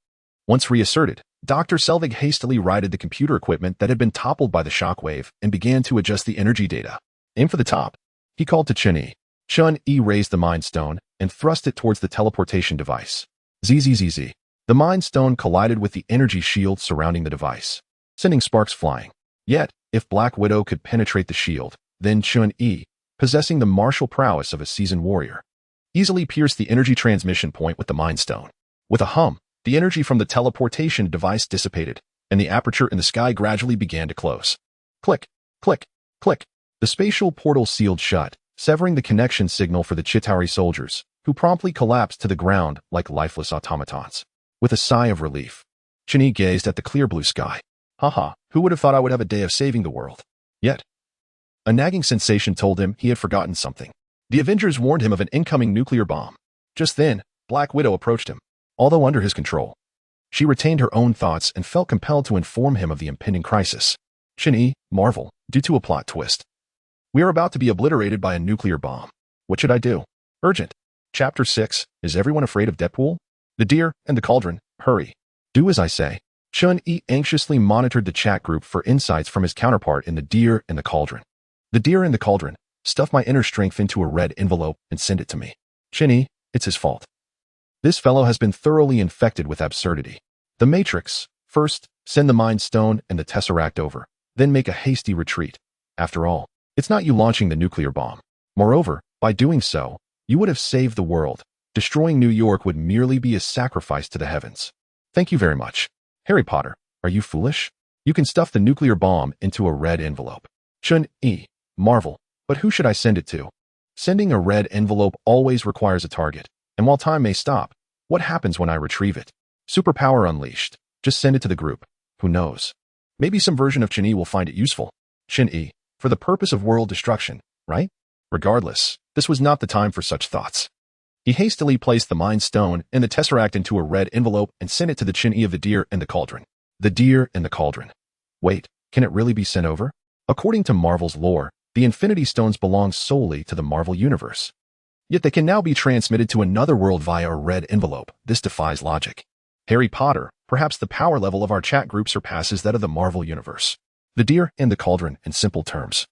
Once reasserted, Dr. Selvig hastily righted the computer equipment that had been toppled by the shockwave and began to adjust the energy data. Aim for the top, he called to Chun-Yi. Chun-Yi raised the Mind Stone and thrust it towards the teleportation device. ZZZZ. The Mind Stone collided with the energy shield surrounding the device, sending sparks flying. Yet, if Black Widow could penetrate the shield, then Chun-Yi, possessing the martial prowess of a seasoned warrior, easily pierced the energy transmission point with the Mind Stone. With a hum, the energy from the teleportation device dissipated, and the aperture in the sky gradually began to close. Click, click, click. The spatial portal sealed shut, severing the connection signal for the Chitauri soldiers, who promptly collapsed to the ground like lifeless automatons. With a sigh of relief, Chun-Yi gazed at the clear blue sky. Haha, who would have thought I would have a day of saving the world? Yet, a nagging sensation told him he had forgotten something. The Avengers warned him of an incoming nuclear bomb. Just then, Black Widow approached him, although under his control. She retained her own thoughts and felt compelled to inform him of the impending crisis. Chun-Yi, marvel, due to a plot twist. We are about to be obliterated by a nuclear bomb. What should I do? Urgent. Chapter 6, Is Everyone Afraid of Deadpool? The Deer and the Cauldron, hurry. Do as I say. Chun-Yi anxiously monitored the chat group for insights from his counterpart in The Deer and the Cauldron. The Deer and the Cauldron, stuff my inner strength into a red envelope and send it to me. Chun-Yi, it's his fault. This fellow has been thoroughly infected with absurdity. The Matrix, first, send the Mind Stone and the Tesseract over, then make a hasty retreat. After all, it's not you launching the nuclear bomb. Moreover, by doing so, you would have saved the world. Destroying New York would merely be a sacrifice to the heavens. Thank you very much. Harry Potter, are you foolish? You can stuff the nuclear bomb into a red envelope. Chun-Yi, marvel, but who should I send it to? Sending a red envelope always requires a target, and while time may stop, what happens when I retrieve it? Superpower unleashed. Just send it to the group. Who knows? Maybe some version of Chun-Yi will find it useful. Chun-Yi, for the purpose of world destruction, right? Regardless, this was not the time for such thoughts. He hastily placed the Mind Stone and the Tesseract into a red envelope and sent it to the Chun-Yi of the Deer and the Cauldron. The Deer and the Cauldron. Wait, can it really be sent over? According to Marvel's lore, the Infinity Stones belong solely to the Marvel Universe. Yet they can now be transmitted to another world via a red envelope. This defies logic. Harry Potter, perhaps the power level of our chat group surpasses that of the Marvel Universe. The Deer and the Cauldron, in simple terms.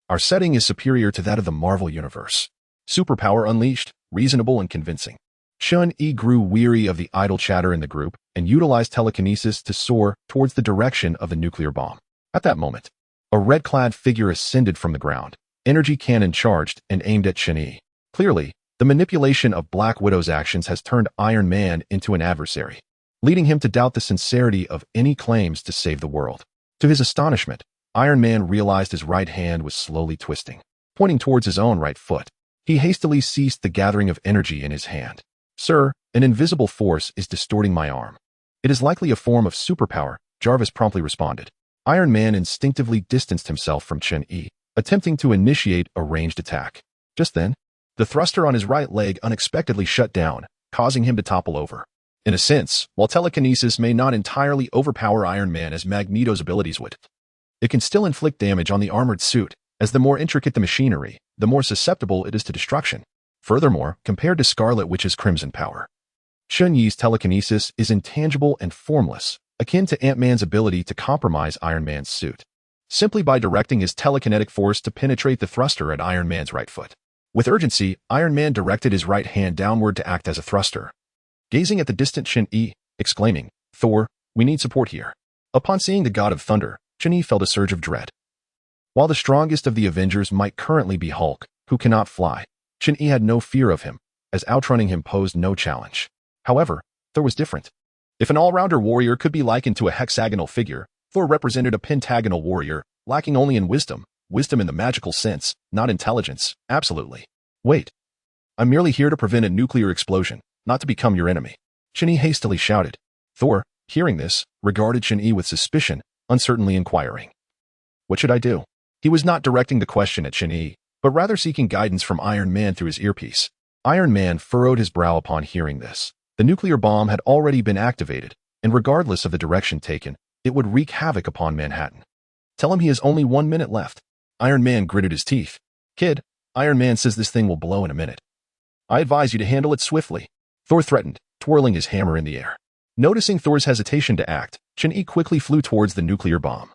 Our setting is superior to that of the Marvel Universe. Superpower unleashed, reasonable and convincing. Chun-Yi grew weary of the idle chatter in the group and utilized telekinesis to soar towards the direction of the nuclear bomb. At that moment, a red-clad figure ascended from the ground, energy cannon charged and aimed at Chun-Yi. Clearly, the manipulation of Black Widow's actions has turned Iron Man into an adversary, leading him to doubt the sincerity of any claims to save the world. To his astonishment, Iron Man realized his right hand was slowly twisting, pointing towards his own right foot. He hastily ceased the gathering of energy in his hand. Sir, an invisible force is distorting my arm. It is likely a form of superpower, Jarvis promptly responded. Iron Man instinctively distanced himself from Chun-Yi, attempting to initiate a ranged attack. Just then, the thruster on his right leg unexpectedly shut down, causing him to topple over. In a sense, while telekinesis may not entirely overpower Iron Man as Magneto's abilities would, it can still inflict damage on the armored suit. As the more intricate the machinery, the more susceptible it is to destruction. Furthermore, compared to Scarlet Witch's Crimson Power, Chun-Yi's telekinesis is intangible and formless, akin to Ant-Man's ability to compromise Iron Man's suit, simply by directing his telekinetic force to penetrate the thruster at Iron Man's right foot. With urgency, Iron Man directed his right hand downward to act as a thruster, gazing at the distant Chun-Yi, exclaiming, "Thor, we need support here." Upon seeing the God of Thunder, Chun-Yi felt a surge of dread. While the strongest of the Avengers might currently be Hulk, who cannot fly, Chun-Yi had no fear of him, as outrunning him posed no challenge. However, Thor was different. If an all-rounder warrior could be likened to a hexagonal figure, Thor represented a pentagonal warrior, lacking only in wisdom in the magical sense, not intelligence, absolutely. Wait. I'm merely here to prevent a nuclear explosion, not to become your enemy. Chun-Yi hastily shouted. Thor, hearing this, regarded Chun-Yi with suspicion, uncertainly inquiring. What should I do? He was not directing the question at Chun-Yi, but rather seeking guidance from Iron Man through his earpiece. Iron Man furrowed his brow upon hearing this. The nuclear bomb had already been activated, and regardless of the direction taken, it would wreak havoc upon Manhattan. Tell him he has only 1 minute left. Iron Man gritted his teeth. Kid, Iron Man says this thing will blow in a minute. I advise you to handle it swiftly. Thor threatened, twirling his hammer in the air. Noticing Thor's hesitation to act, Chun-Yi quickly flew towards the nuclear bomb,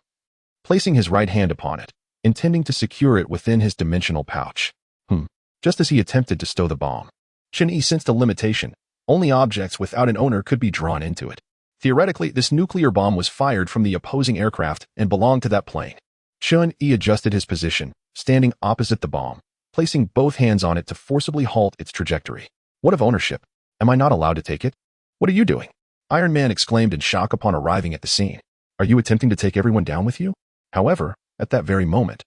placing his right hand upon it, intending to secure it within his dimensional pouch. Just as he attempted to stow the bomb, Chun-Yi sensed a limitation, Only objects without an owner could be drawn into it. Theoretically, this nuclear bomb was fired from the opposing aircraft and belonged to that plane. Chun-Yi adjusted his position, standing opposite the bomb, placing both hands on it to forcibly halt its trajectory. What of ownership? Am I not allowed to take it? What are you doing? Iron Man exclaimed in shock upon arriving at the scene. Are you attempting to take everyone down with you? However, at that very moment,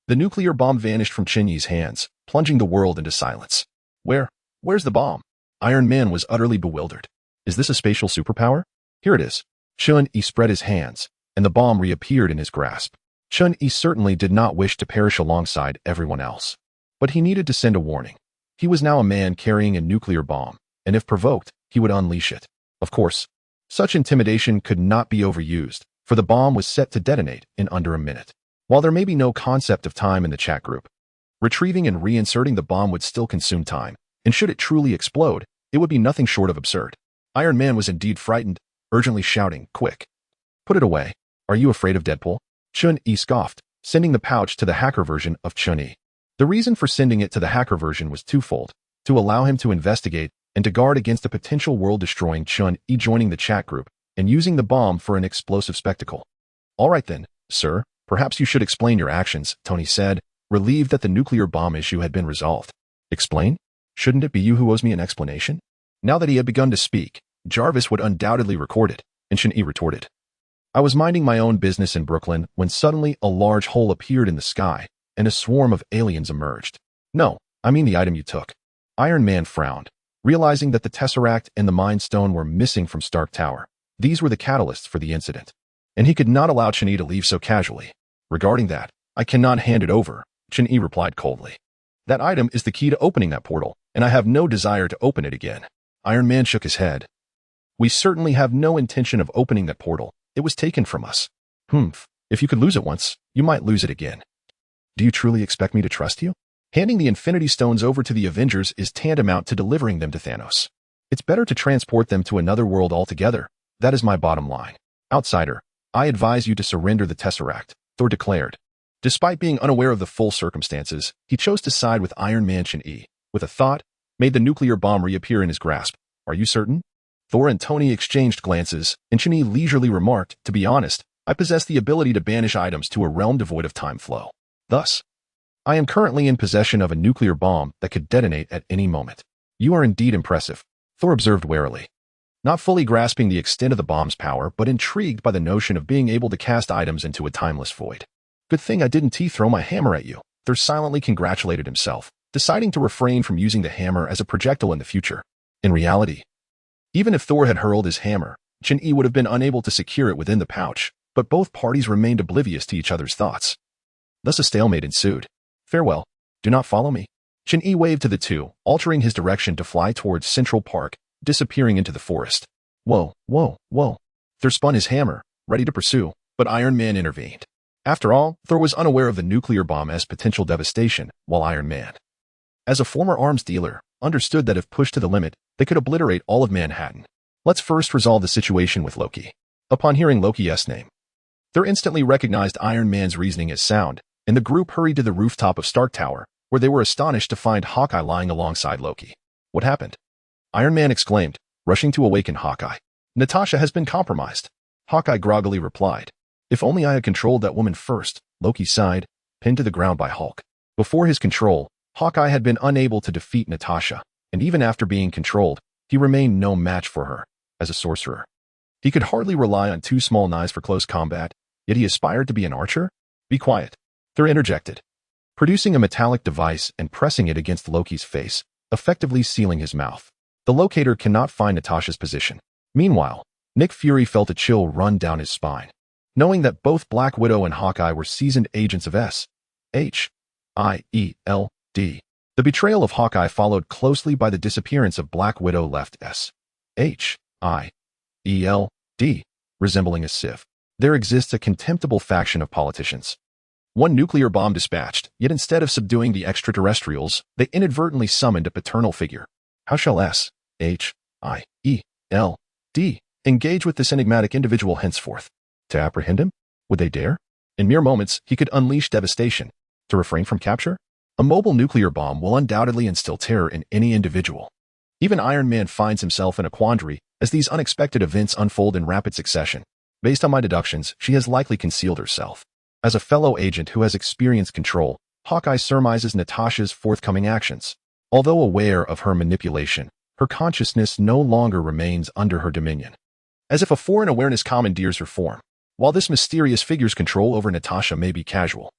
the nuclear bomb vanished from Chun-Yi's hands, plunging the world into silence. Where's the bomb? Iron Man was utterly bewildered. Is this a spatial superpower? Here it is. Chun-Yi spread his hands, and the bomb reappeared in his grasp. Chun-Yi certainly did not wish to perish alongside everyone else. But he needed to send a warning. He was now a man carrying a nuclear bomb, and if provoked, he would unleash it. Of course, such intimidation could not be overused, for the bomb was set to detonate in under a minute. While there may be no concept of time in the chat group, retrieving and reinserting the bomb would still consume time, and should it truly explode, it would be nothing short of absurd. Iron Man was indeed frightened, urgently shouting, "Quick! Put it away. Are you afraid of Deadpool?" Chun-Yi scoffed, sending the pouch to the hacker version of Chun-Yi. The reason for sending it to the hacker version was twofold: to allow him to investigate and to guard against a potential world-destroying Chun-Yi joining the chat group and using the bomb for an explosive spectacle. "All right then, sir, perhaps you should explain your actions," Tony said, relieved that the nuclear bomb issue had been resolved. "Explain? Shouldn't it be you who owes me an explanation?" Now that he had begun to speak, Jarvis would undoubtedly record it, and Chun-Yi retorted. "I was minding my own business in Brooklyn when suddenly a large hole appeared in the sky, and a swarm of aliens emerged. No, I mean the item you took." Iron Man frowned, realizing that the Tesseract and the Mind Stone were missing from Stark Tower. These were the catalysts for the incident, and he could not allow Chun-Yi to leave so casually. "Regarding that, I cannot hand it over," Chun-Yi replied coldly. "That item is the key to opening that portal, and I have no desire to open it again." Iron Man shook his head. "We certainly have no intention of opening that portal. It was taken from us." If you could lose it once, you might lose it again." "Do you truly expect me to trust you? Handing the Infinity Stones over to the Avengers is tantamount to delivering them to Thanos. It's better to transport them to another world altogether. That is my bottom line. Outsider, I advise you to surrender the Tesseract," Thor declared. Despite being unaware of the full circumstances, he chose to side with Iron Man. Chun-Yi, with a thought, made the nuclear bomb reappear in his grasp. "Are you certain?" Thor and Tony exchanged glances, and Chun-Yi leisurely remarked, "To be honest, I possess the ability to banish items to a realm devoid of time flow. Thus, I am currently in possession of a nuclear bomb that could detonate at any moment." "You are indeed impressive," Thor observed warily, not fully grasping the extent of the bomb's power, but intrigued by the notion of being able to cast items into a timeless void. "Good thing I didn't throw my hammer at you," Thor silently congratulated himself, deciding to refrain from using the hammer as a projectile in the future. In reality, even if Thor had hurled his hammer, Chun-Yi would have been unable to secure it within the pouch, but both parties remained oblivious to each other's thoughts. Thus a stalemate ensued. "Farewell. Do not follow me." Chun-Yi waved to the two, altering his direction to fly towards Central Park, disappearing into the forest. Whoa. Thor spun his hammer, ready to pursue, but Iron Man intervened. After all, Thor was unaware of the nuclear bomb's potential devastation, while Iron Man, as a former arms dealer, understood that if pushed to the limit, they could obliterate all of Manhattan. Let's first resolve the situation with Loki. Upon hearing Loki's name, Thor instantly recognized Iron Man's reasoning as sound, and the group hurried to the rooftop of Stark Tower, where they were astonished to find Hawkeye lying alongside Loki. "What happened?" Iron Man exclaimed, rushing to awaken Hawkeye. "Natasha has been compromised," Hawkeye groggily replied. "If only I had controlled that woman first," Loki sighed, pinned to the ground by Hulk. Before his control, Hawkeye had been unable to defeat Natasha, and even after being controlled, he remained no match for her. As a sorcerer, he could hardly rely on two small knives for close combat, yet he aspired to be an archer? "Be quiet," Thor interjected, producing a metallic device and pressing it against Loki's face, effectively sealing his mouth. The locator cannot find Natasha's position. Meanwhile, Nick Fury felt a chill run down his spine, knowing that both Black Widow and Hawkeye were seasoned agents of S.H.I.E.L.D. The betrayal of Hawkeye followed closely by the disappearance of Black Widow left S.H.I.E.L.D. resembling a sieve. There exists a contemptible faction of politicians. One nuclear bomb dispatched, yet instead of subduing the extraterrestrials, they inadvertently summoned a paternal figure. How shall S.H.I.E.L.D. engage with this enigmatic individual henceforth? To apprehend him? Would they dare? In mere moments, he could unleash devastation. To refrain from capture? A mobile nuclear bomb will undoubtedly instill terror in any individual. Even Iron Man finds himself in a quandary as these unexpected events unfold in rapid succession. Based on my deductions, she has likely concealed herself. As a fellow agent who has experienced control, Hawkeye surmises Natasha's forthcoming actions. Although aware of her manipulation, her consciousness no longer remains under her dominion. As if a foreign awareness commandeers her form. While this mysterious figure's control over Natasha may be casual,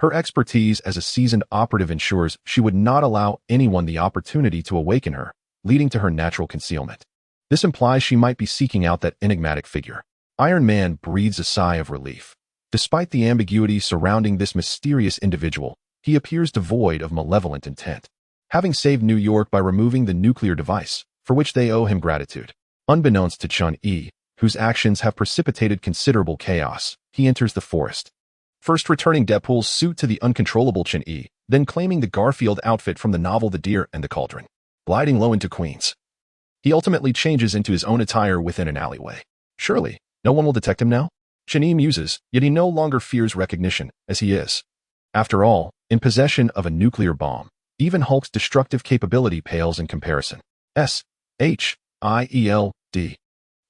her expertise as a seasoned operative ensures she would not allow anyone the opportunity to awaken her, leading to her natural concealment. This implies she might be seeking out that enigmatic figure. Iron Man breathes a sigh of relief. Despite the ambiguity surrounding this mysterious individual, he appears devoid of malevolent intent, having saved New York by removing the nuclear device, for which they owe him gratitude. Unbeknownst to Chun-Yi, whose actions have precipitated considerable chaos, he enters the forest. First returning Deadpool's suit to the uncontrollable Chun-Yi, then claiming the Garfield outfit from the novel The Deer and the Cauldron, gliding low into Queens. He ultimately changes into his own attire within an alleyway. Surely, no one will detect him now? Chun-Yi muses, yet he no longer fears recognition, as he is, after all, in possession of a nuclear bomb. Even Hulk's destructive capability pales in comparison. S.H.I.E.L.D.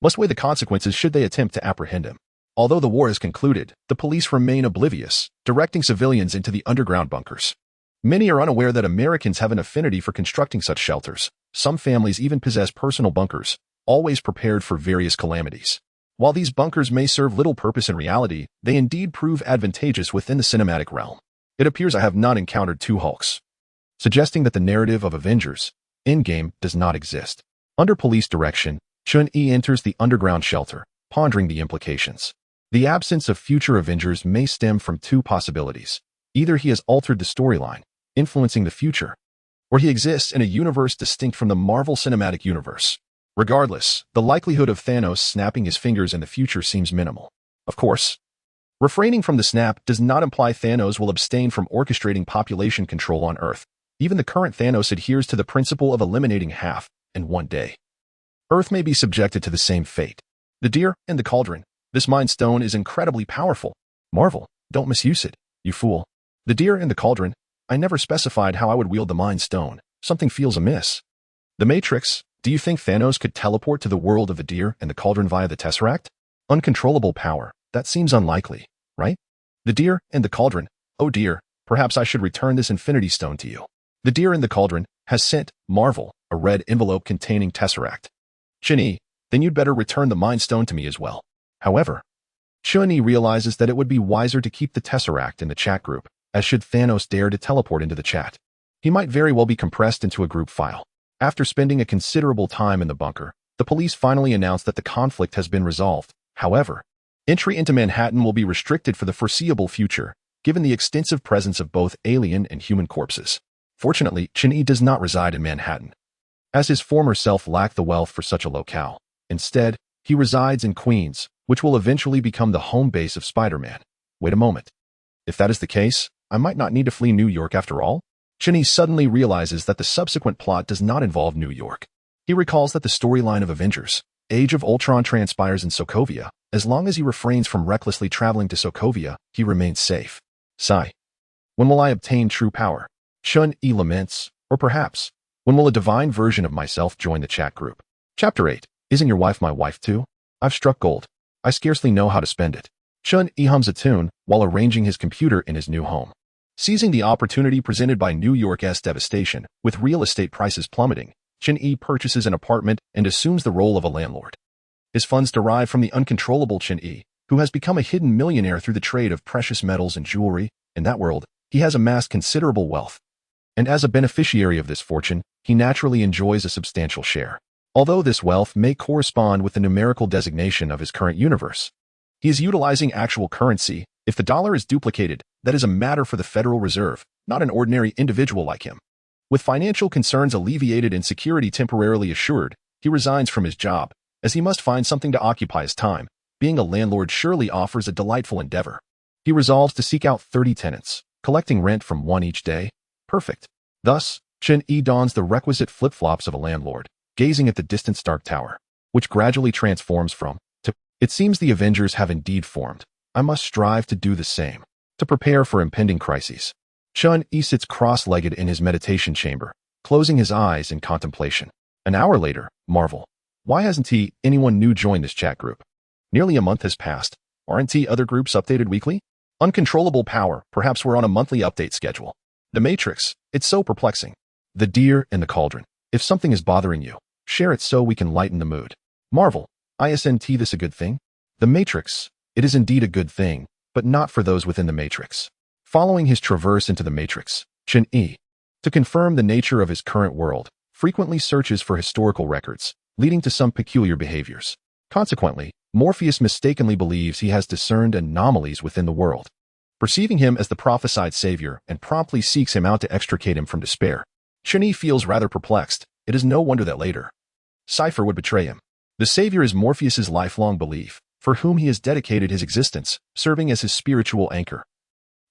must weigh the consequences should they attempt to apprehend him. Although the war is concluded, the police remain oblivious, directing civilians into the underground bunkers. Many are unaware that Americans have an affinity for constructing such shelters. Some families even possess personal bunkers, always prepared for various calamities. While these bunkers may serve little purpose in reality, they indeed prove advantageous within the cinematic realm. It appears I have not encountered two Hulks, suggesting that the narrative of Avengers Endgame does not exist. Under police direction, Chun-Yi enters the underground shelter, pondering the implications. The absence of future Avengers may stem from two possibilities. Either he has altered the storyline, influencing the future, or he exists in a universe distinct from the Marvel Cinematic Universe. Regardless, the likelihood of Thanos snapping his fingers in the future seems minimal. Of course, refraining from the snap does not imply Thanos will abstain from orchestrating population control on Earth. Even the current Thanos adheres to the principle of eliminating half in one day. Earth may be subjected to the same fate. The Deer and the Cauldron. This Mind Stone is incredibly powerful. Marvel, don't misuse it, you fool. The Deer and the Cauldron. I never specified how I would wield the Mind Stone. Something feels amiss. The Matrix. Do you think Thanos could teleport to the world of the Deer and the Cauldron via the Tesseract? Uncontrollable power. That seems unlikely, right? The Deer and the Cauldron. Oh dear, perhaps I should return this Infinity Stone to you. The Deer and the Cauldron has sent Marvel a red envelope containing Tesseract. Chun-Yi, then you'd better return the Mind Stone to me as well. However, Chun-Yi realizes that it would be wiser to keep the Tesseract in the chat group, as should Thanos dare to teleport into the chat, he might very well be compressed into a group file. After spending a considerable time in the bunker, the police finally announce that the conflict has been resolved. However, entry into Manhattan will be restricted for the foreseeable future, given the extensive presence of both alien and human corpses. Fortunately, Chun-Yi does not reside in Manhattan, as his former self lacked the wealth for such a locale. Instead, he resides in Queens, which will eventually become the home base of Spider-Man. Wait a moment. If that is the case, I might not need to flee New York after all? Chun-Yi suddenly realizes that the subsequent plot does not involve New York. He recalls that the storyline of Avengers Age of Ultron transpires in Sokovia. As long as he refrains from recklessly traveling to Sokovia, he remains safe. Sigh. When will I obtain true power? Chun-Yi laments. Or perhaps, when will a divine version of myself join the chat group? Chapter 8. Isn't your wife my wife too? I've struck gold. I scarcely know how to spend it. Chun-Yi hums a tune while arranging his computer in his new home. Seizing the opportunity presented by New York's devastation, with real estate prices plummeting, Chun-Yi purchases an apartment and assumes the role of a landlord. His funds derive from the uncontrollable Chun-Yi, who has become a hidden millionaire through the trade of precious metals and jewelry. In that world, he has amassed considerable wealth. And as a beneficiary of this fortune, he naturally enjoys a substantial share. Although this wealth may correspond with the numerical designation of his current universe, he is utilizing actual currency. If the dollar is duplicated, that is a matter for the Federal Reserve, not an ordinary individual like him. With financial concerns alleviated and security temporarily assured, he resigns from his job, as he must find something to occupy his time. Being a landlord surely offers a delightful endeavor. He resolves to seek out 30 tenants, collecting rent from one each day. Perfect. Thus, Chun-Yi dons the requisite flip-flops of a landlord, gazing at the distant Stark Tower, which gradually transforms from to. It seems the Avengers have indeed formed. I must strive to do the same, to prepare for impending crises. Chun-Yi sits cross-legged in his meditation chamber, closing his eyes in contemplation. An hour later, Marvel. Why hasn't anyone new joined this chat group? Nearly a month has passed. Aren't other groups updated weekly? Uncontrollable power, perhaps we're on a monthly update schedule. The Matrix, it's so perplexing. The deer in the cauldron. If something is bothering you, share it so we can lighten the mood. Marvel, isn't this a good thing? The Matrix, it is indeed a good thing, but not for those within the Matrix. Following his traverse into the Matrix, Chen-Yi, to confirm the nature of his current world, frequently searches for historical records, leading to some peculiar behaviors. Consequently, Morpheus mistakenly believes he has discerned anomalies within the world, perceiving him as the prophesied savior and promptly seeks him out to extricate him from despair. Chen-Yi feels rather perplexed. It is no wonder that later, Cypher would betray him. The savior is Morpheus's lifelong belief, for whom he has dedicated his existence, serving as his spiritual anchor.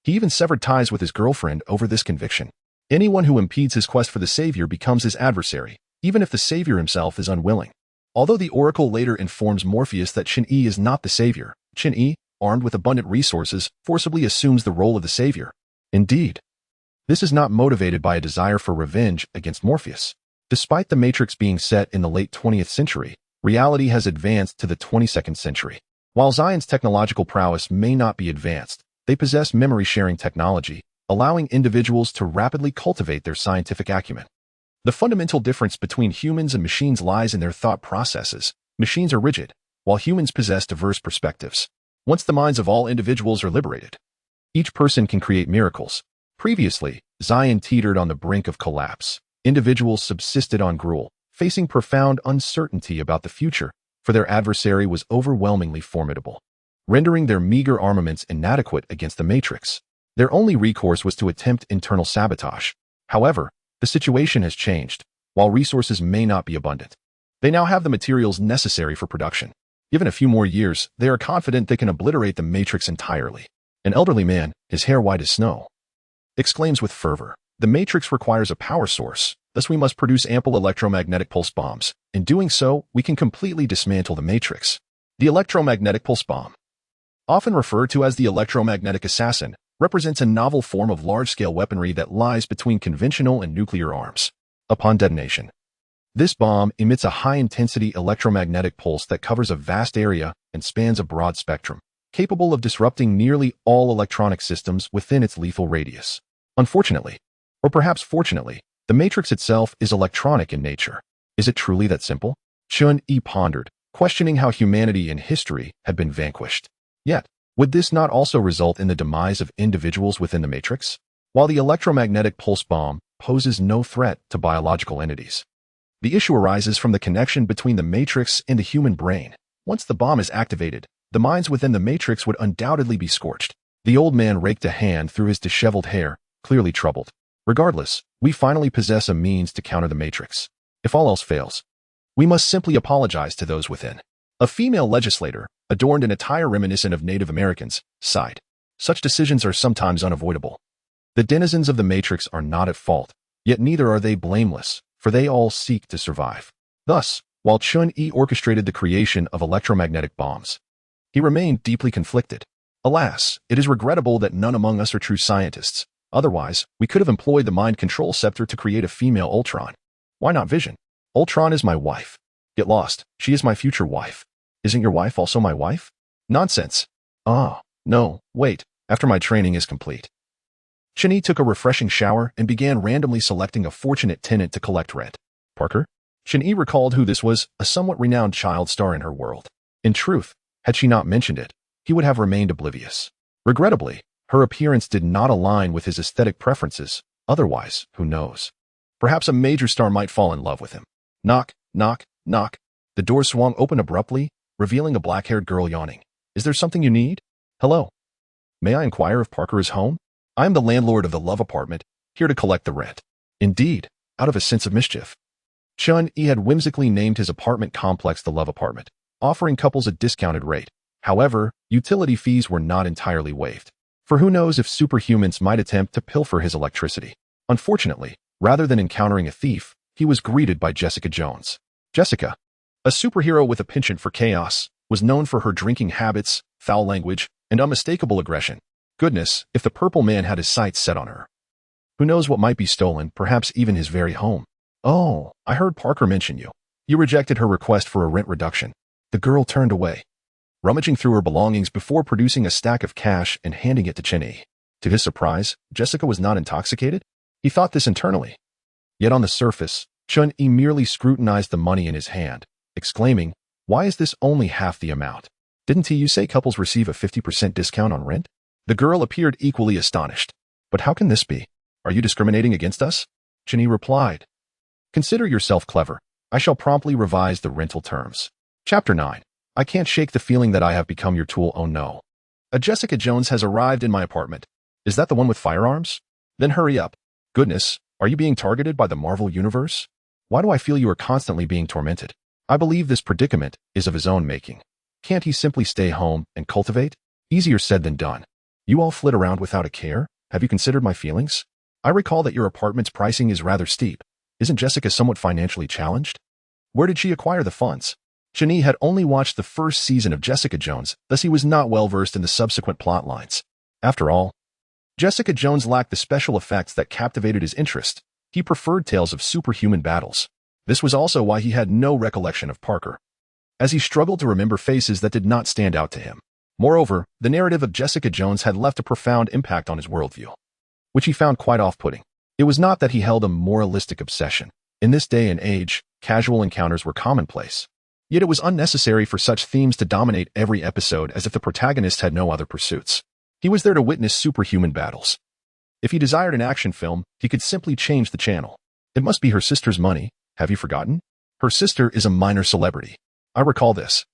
He even severed ties with his girlfriend over this conviction. Anyone who impedes his quest for the savior becomes his adversary, even if the savior himself is unwilling. Although the oracle later informs Morpheus that Chen-Yi is not the savior, Chen-Yi, armed with abundant resources, forcibly assumes the role of the savior. Indeed, this is not motivated by a desire for revenge against Morpheus. Despite the Matrix being set in the late 20th century, reality has advanced to the 22nd century. While Zion's technological prowess may not be advanced, they possess memory-sharing technology, allowing individuals to rapidly cultivate their scientific acumen. The fundamental difference between humans and machines lies in their thought processes. Machines are rigid, while humans possess diverse perspectives. Once the minds of all individuals are liberated, each person can create miracles. Previously, Zion teetered on the brink of collapse. Individuals subsisted on gruel, facing profound uncertainty about the future, for their adversary was overwhelmingly formidable, rendering their meager armaments inadequate against the Matrix. Their only recourse was to attempt internal sabotage. However, the situation has changed. While resources may not be abundant, they now have the materials necessary for production. Given a few more years, they are confident they can obliterate the Matrix entirely. An elderly man, his hair white as snow, exclaims with fervor, "The Matrix requires a power source, thus we must produce ample electromagnetic pulse bombs. In doing so, we can completely dismantle the Matrix." The electromagnetic pulse bomb, often referred to as the electromagnetic assassin, represents a novel form of large-scale weaponry that lies between conventional and nuclear arms. Upon detonation, this bomb emits a high-intensity electromagnetic pulse that covers a vast area and spans a broad spectrum, capable of disrupting nearly all electronic systems within its lethal radius. Unfortunately, or perhaps fortunately, the Matrix itself is electronic in nature. Is it truly that simple? Chen-Yi pondered, questioning how humanity and history had been vanquished. Yet, would this not also result in the demise of individuals within the Matrix? While the electromagnetic pulse bomb poses no threat to biological entities, the issue arises from the connection between the Matrix and the human brain. Once the bomb is activated, the minds within the Matrix would undoubtedly be scorched. The old man raked a hand through his disheveled hair, clearly troubled. Regardless, we finally possess a means to counter the Matrix. If all else fails, we must simply apologize to those within. A female legislator, adorned in attire reminiscent of Native Americans, sighed. Such decisions are sometimes unavoidable. The denizens of the Matrix are not at fault, yet neither are they blameless, for they all seek to survive. Thus, while Chen-Yi orchestrated the creation of electromagnetic bombs, he remained deeply conflicted. Alas, it is regrettable that none among us are true scientists. Otherwise, we could have employed the mind control scepter to create a female Ultron. Why not Vision? Ultron is my wife. Get lost. She is my future wife. Isn't your wife also my wife? Nonsense. Ah, no, wait. After my training is complete. Chen-Yi took a refreshing shower and began randomly selecting a fortunate tenant to collect rent. Parker? Chen-Yi recalled who this was, a somewhat renowned child star in her world. In truth, had she not mentioned it, he would have remained oblivious. Regrettably, her appearance did not align with his aesthetic preferences. Otherwise, who knows? Perhaps a major star might fall in love with him. Knock, knock, knock. The door swung open abruptly, revealing a black-haired girl yawning. Is there something you need? Hello. May I inquire if Parker is home? I am the landlord of the Love Apartment, here to collect the rent. Indeed, out of a sense of mischief. Chen-Yi had whimsically named his apartment complex the Love Apartment, offering couples a discounted rate. However, utility fees were not entirely waived. For who knows if superhumans might attempt to pilfer his electricity. Unfortunately, rather than encountering a thief, he was greeted by Jessica Jones. Jessica, a superhero with a penchant for chaos, was known for her drinking habits, foul language, and unmistakable aggression. Goodness, if the purple man had his sights set on her. Who knows what might be stolen, perhaps even his very home. Oh, I heard Parker mention you. You rejected her request for a rent reduction. The girl turned away, rummaging through her belongings before producing a stack of cash and handing it to Chin-Yi. To his surprise, Jessica was not intoxicated. He thought this internally. Yet on the surface, Chun-Yi merely scrutinized the money in his hand, exclaiming, "Why is this only half the amount? Didn't you say couples receive a 50% discount on rent?" The girl appeared equally astonished. "But how can this be? Are you discriminating against us?" Chin-Yi replied, "Consider yourself clever. I shall promptly revise the rental terms." Chapter 9. I can't shake the feeling that I have become your tool. Oh no. A Jessica Jones has arrived in my apartment. Is that the one with firearms? Then hurry up. Goodness, are you being targeted by the Marvel Universe? Why do I feel you are constantly being tormented? I believe this predicament is of his own making. Can't he simply stay home and cultivate? Easier said than done. You all flit around without a care? Have you considered my feelings? I recall that your apartment's pricing is rather steep. Isn't Jessica somewhat financially challenged? Where did she acquire the funds? Chin-Yi had only watched the first season of Jessica Jones, thus he was not well versed in the subsequent plot lines. After all, Jessica Jones lacked the special effects that captivated his interest. He preferred tales of superhuman battles. This was also why he had no recollection of Parker, as he struggled to remember faces that did not stand out to him. Moreover, the narrative of Jessica Jones had left a profound impact on his worldview, which he found quite off-putting. It was not that he held a moralistic obsession. In this day and age, casual encounters were commonplace. Yet it was unnecessary for such themes to dominate every episode as if the protagonist had no other pursuits. He was there to witness superhuman battles. If he desired an action film, he could simply change the channel. It must be her sister's money. Have you forgotten? Her sister is a minor celebrity. I recall this.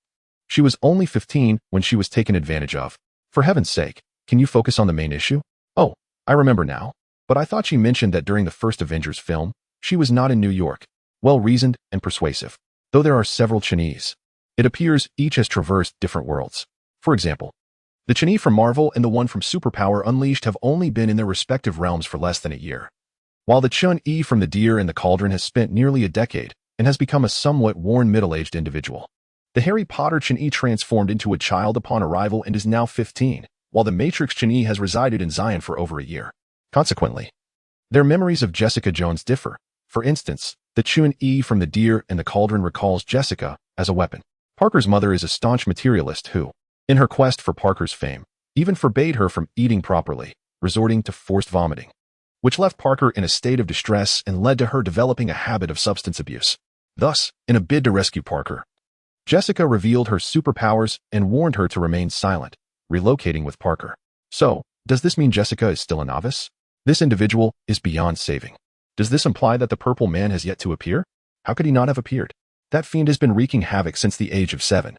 She was only 15 when she was taken advantage of. For heaven's sake, can you focus on the main issue? Oh, I remember now. But I thought she mentioned that during the first Avengers film, she was not in New York. Well-reasoned and persuasive. Though there are several Chin-Yis, it appears each has traversed different worlds. For example, the Chin-Yi from Marvel and the one from Superpower Unleashed have only been in their respective realms for less than a year, while the Chun-Yi from The Deer and the Cauldron has spent nearly a decade and has become a somewhat worn middle-aged individual. The Harry Potter Chin-Yi transformed into a child upon arrival and is now 15, while the Matrix Chin-Yi has resided in Zion for over a year. Consequently, their memories of Jessica Jones differ. For instance, the Chun-Yi from The Deer and the Cauldron recalls Jessica as a weapon. Parker's mother is a staunch materialist who, in her quest for Parker's fame, even forbade her from eating properly, resorting to forced vomiting, which left Parker in a state of distress and led to her developing a habit of substance abuse. Thus, in a bid to rescue Parker, Jessica revealed her superpowers and warned her to remain silent, relocating with Parker. So, does this mean Jessica is still a novice? This individual is beyond saving. Does this imply that the Purple Man has yet to appear? How could he not have appeared? That fiend has been wreaking havoc since the age of 7.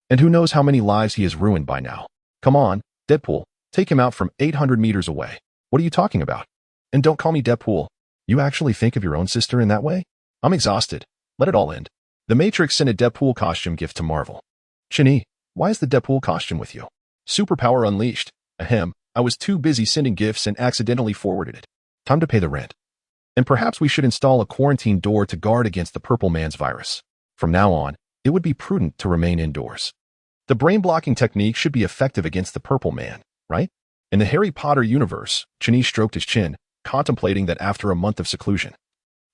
And who knows how many lives he has ruined by now. Come on, Deadpool, take him out from 800 meters away. What are you talking about? And don't call me Deadpool. You actually think of your own sister in that way? I'm exhausted. Let it all end. The Matrix sent a Deadpool costume gift to Marvel. Chin-Yi, why is the Deadpool costume with you? Superpower Unleashed. Ahem, I was too busy sending gifts and accidentally forwarded it. Time to pay the rent. And perhaps we should install a quarantine door to guard against the Purple Man's virus. From now on, it would be prudent to remain indoors. The brain-blocking technique should be effective against the Purple Man, right? In the Harry Potter universe, Chin-Yi stroked his chin, contemplating that after a month of seclusion,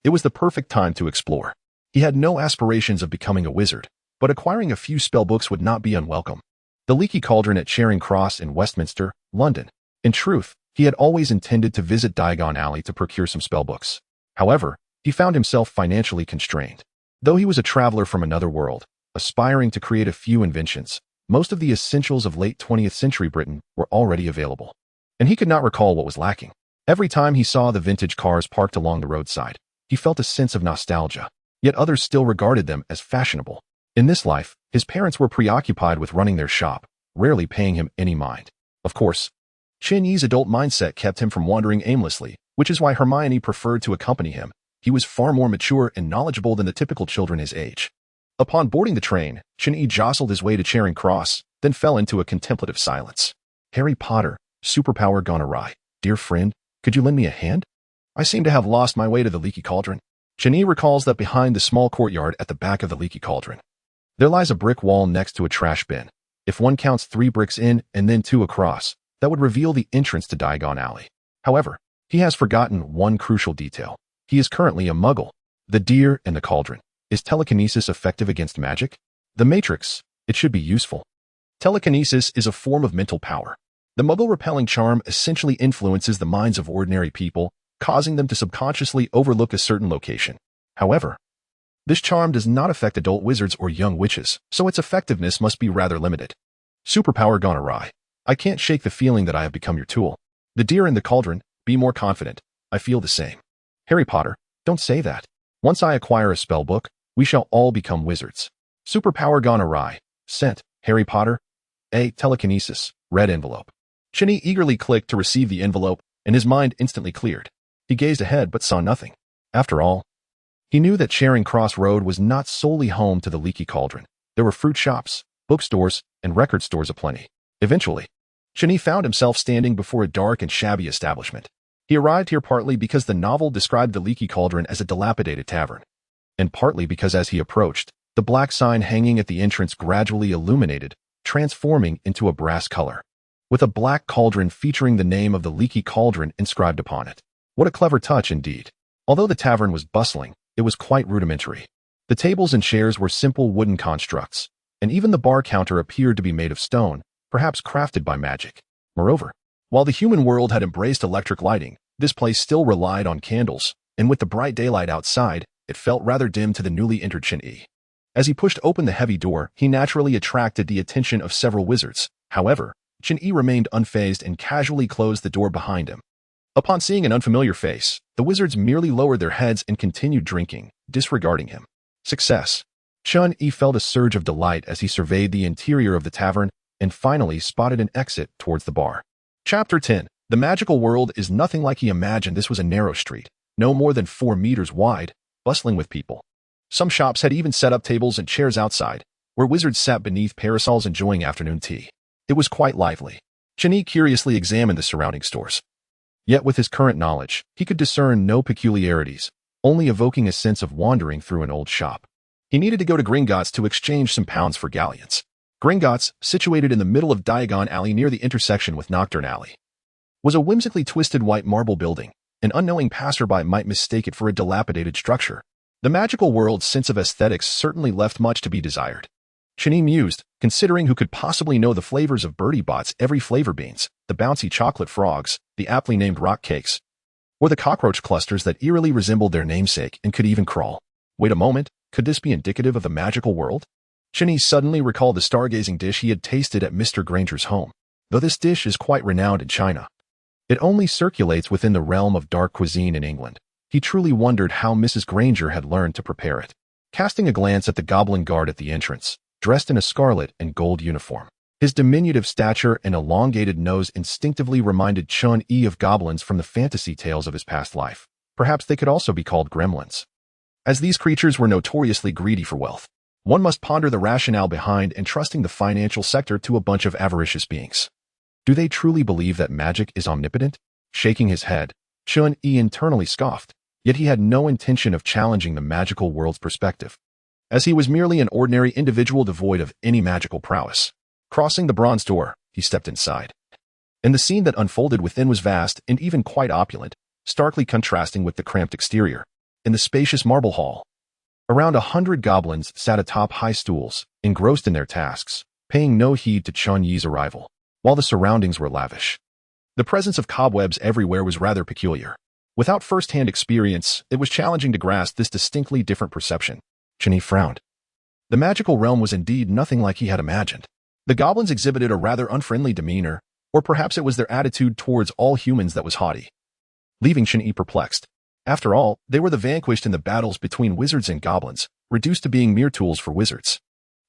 it was the perfect time to explore. He had no aspirations of becoming a wizard, but acquiring a few spellbooks would not be unwelcome. The Leaky Cauldron at Charing Cross in Westminster, London. In truth, he had always intended to visit Diagon Alley to procure some spellbooks. However, he found himself financially constrained. Though he was a traveler from another world, aspiring to create a few inventions, most of the essentials of late 20th century Britain were already available. And he could not recall what was lacking. Every time he saw the vintage cars parked along the roadside, he felt a sense of nostalgia. Yet others still regarded them as fashionable. In this life, his parents were preoccupied with running their shop, rarely paying him any mind. Of course, Chin-Yi's adult mindset kept him from wandering aimlessly, which is why Hermione preferred to accompany him. He was far more mature and knowledgeable than the typical children his age. Upon boarding the train, Chin-Yi jostled his way to Charing Cross, then fell into a contemplative silence. Harry Potter, superpower gone awry. Dear friend, could you lend me a hand? I seem to have lost my way to the Leaky Cauldron. Chin-Yi recalls that behind the small courtyard at the back of the Leaky Cauldron, there lies a brick wall next to a trash bin. If one counts 3 bricks in and then 2 across, that would reveal the entrance to Diagon Alley. However, he has forgotten one crucial detail. He is currently a muggle. The Deer and the Cauldron. Is telekinesis effective against magic? The Matrix. It should be useful. Telekinesis is a form of mental power. The Muggle-repelling charm essentially influences the minds of ordinary people, causing them to subconsciously overlook a certain location. However, this charm does not affect adult wizards or young witches, so its effectiveness must be rather limited. Superpower gone awry. I can't shake the feeling that I have become your tool. The Deer in the Cauldron. Be more confident. I feel the same. Harry Potter. Don't say that. Once I acquire a spellbook, we shall all become wizards. Superpower gone awry. Sent. Harry Potter. A. Telekinesis. Red envelope. Chinny eagerly clicked to receive the envelope, and his mind instantly cleared. He gazed ahead but saw nothing. After all, he knew that Charing Cross Road was not solely home to the Leaky Cauldron. There were fruit shops, bookstores, and record stores aplenty. Eventually, Chinny found himself standing before a dark and shabby establishment. He arrived here partly because the novel described the Leaky Cauldron as a dilapidated tavern, and partly because as he approached, the black sign hanging at the entrance gradually illuminated, transforming into a brass color, with a black cauldron featuring the name of the Leaky Cauldron inscribed upon it. What a clever touch indeed. Although the tavern was bustling, it was quite rudimentary. The tables and chairs were simple wooden constructs, and even the bar counter appeared to be made of stone, perhaps crafted by magic. Moreover, while the human world had embraced electric lighting, this place still relied on candles, and with the bright daylight outside, it felt rather dim to the newly entered Chin-Yi. As he pushed open the heavy door, he naturally attracted the attention of several wizards. However, Chin-Yi remained unfazed and casually closed the door behind him. Upon seeing an unfamiliar face, the wizards merely lowered their heads and continued drinking, disregarding him. Success. Chun-Yi felt a surge of delight as he surveyed the interior of the tavern and finally spotted an exit towards the bar. Chapter 10. The magical world is nothing like he imagined. This was a narrow street, no more than 4 meters wide, bustling with people. Some shops had even set up tables and chairs outside, where wizards sat beneath parasols enjoying afternoon tea. It was quite lively. Chin-Yi curiously examined the surrounding stores. Yet with his current knowledge, he could discern no peculiarities, only evoking a sense of wandering through an old shop. He needed to go to Gringotts to exchange some pounds for galleons. Gringotts, situated in the middle of Diagon Alley near the intersection with Nocturne Alley, was a whimsically twisted white marble building. An unknowing passerby might mistake it for a dilapidated structure. The magical world's sense of aesthetics certainly left much to be desired. Chin-Yi mused, considering who could possibly know the flavors of Bertie Bott's every flavor beans, the bouncy chocolate frogs, the aptly named rock cakes, or the cockroach clusters that eerily resembled their namesake and could even crawl. Wait a moment, could this be indicative of the magical world? Chin-Yi suddenly recalled the stargazing dish he had tasted at Mr. Granger's home. Though this dish is quite renowned in China, it only circulates within the realm of dark cuisine in England. He truly wondered how Mrs. Granger had learned to prepare it. Casting a glance at the goblin guard at the entrance, dressed in a scarlet and gold uniform, his diminutive stature and elongated nose instinctively reminded Chun-Yi of goblins from the fantasy tales of his past life. Perhaps they could also be called gremlins, as these creatures were notoriously greedy for wealth. One must ponder the rationale behind entrusting the financial sector to a bunch of avaricious beings. Do they truly believe that magic is omnipotent? Shaking his head, Chun-Yi internally scoffed, yet he had no intention of challenging the magical world's perspective, as he was merely an ordinary individual devoid of any magical prowess. Crossing the bronze door, he stepped inside, and the scene that unfolded within was vast and even quite opulent, starkly contrasting with the cramped exterior. In the spacious marble hall, around 100 goblins sat atop high stools, engrossed in their tasks, paying no heed to Chun-Yi's arrival, while the surroundings were lavish. The presence of cobwebs everywhere was rather peculiar. Without first-hand experience, it was challenging to grasp this distinctly different perception. Chin-Yi frowned. The magical realm was indeed nothing like he had imagined. The goblins exhibited a rather unfriendly demeanor, or perhaps it was their attitude towards all humans that was haughty, leaving Chin-Yi perplexed. After all, they were the vanquished in the battles between wizards and goblins, reduced to being mere tools for wizards.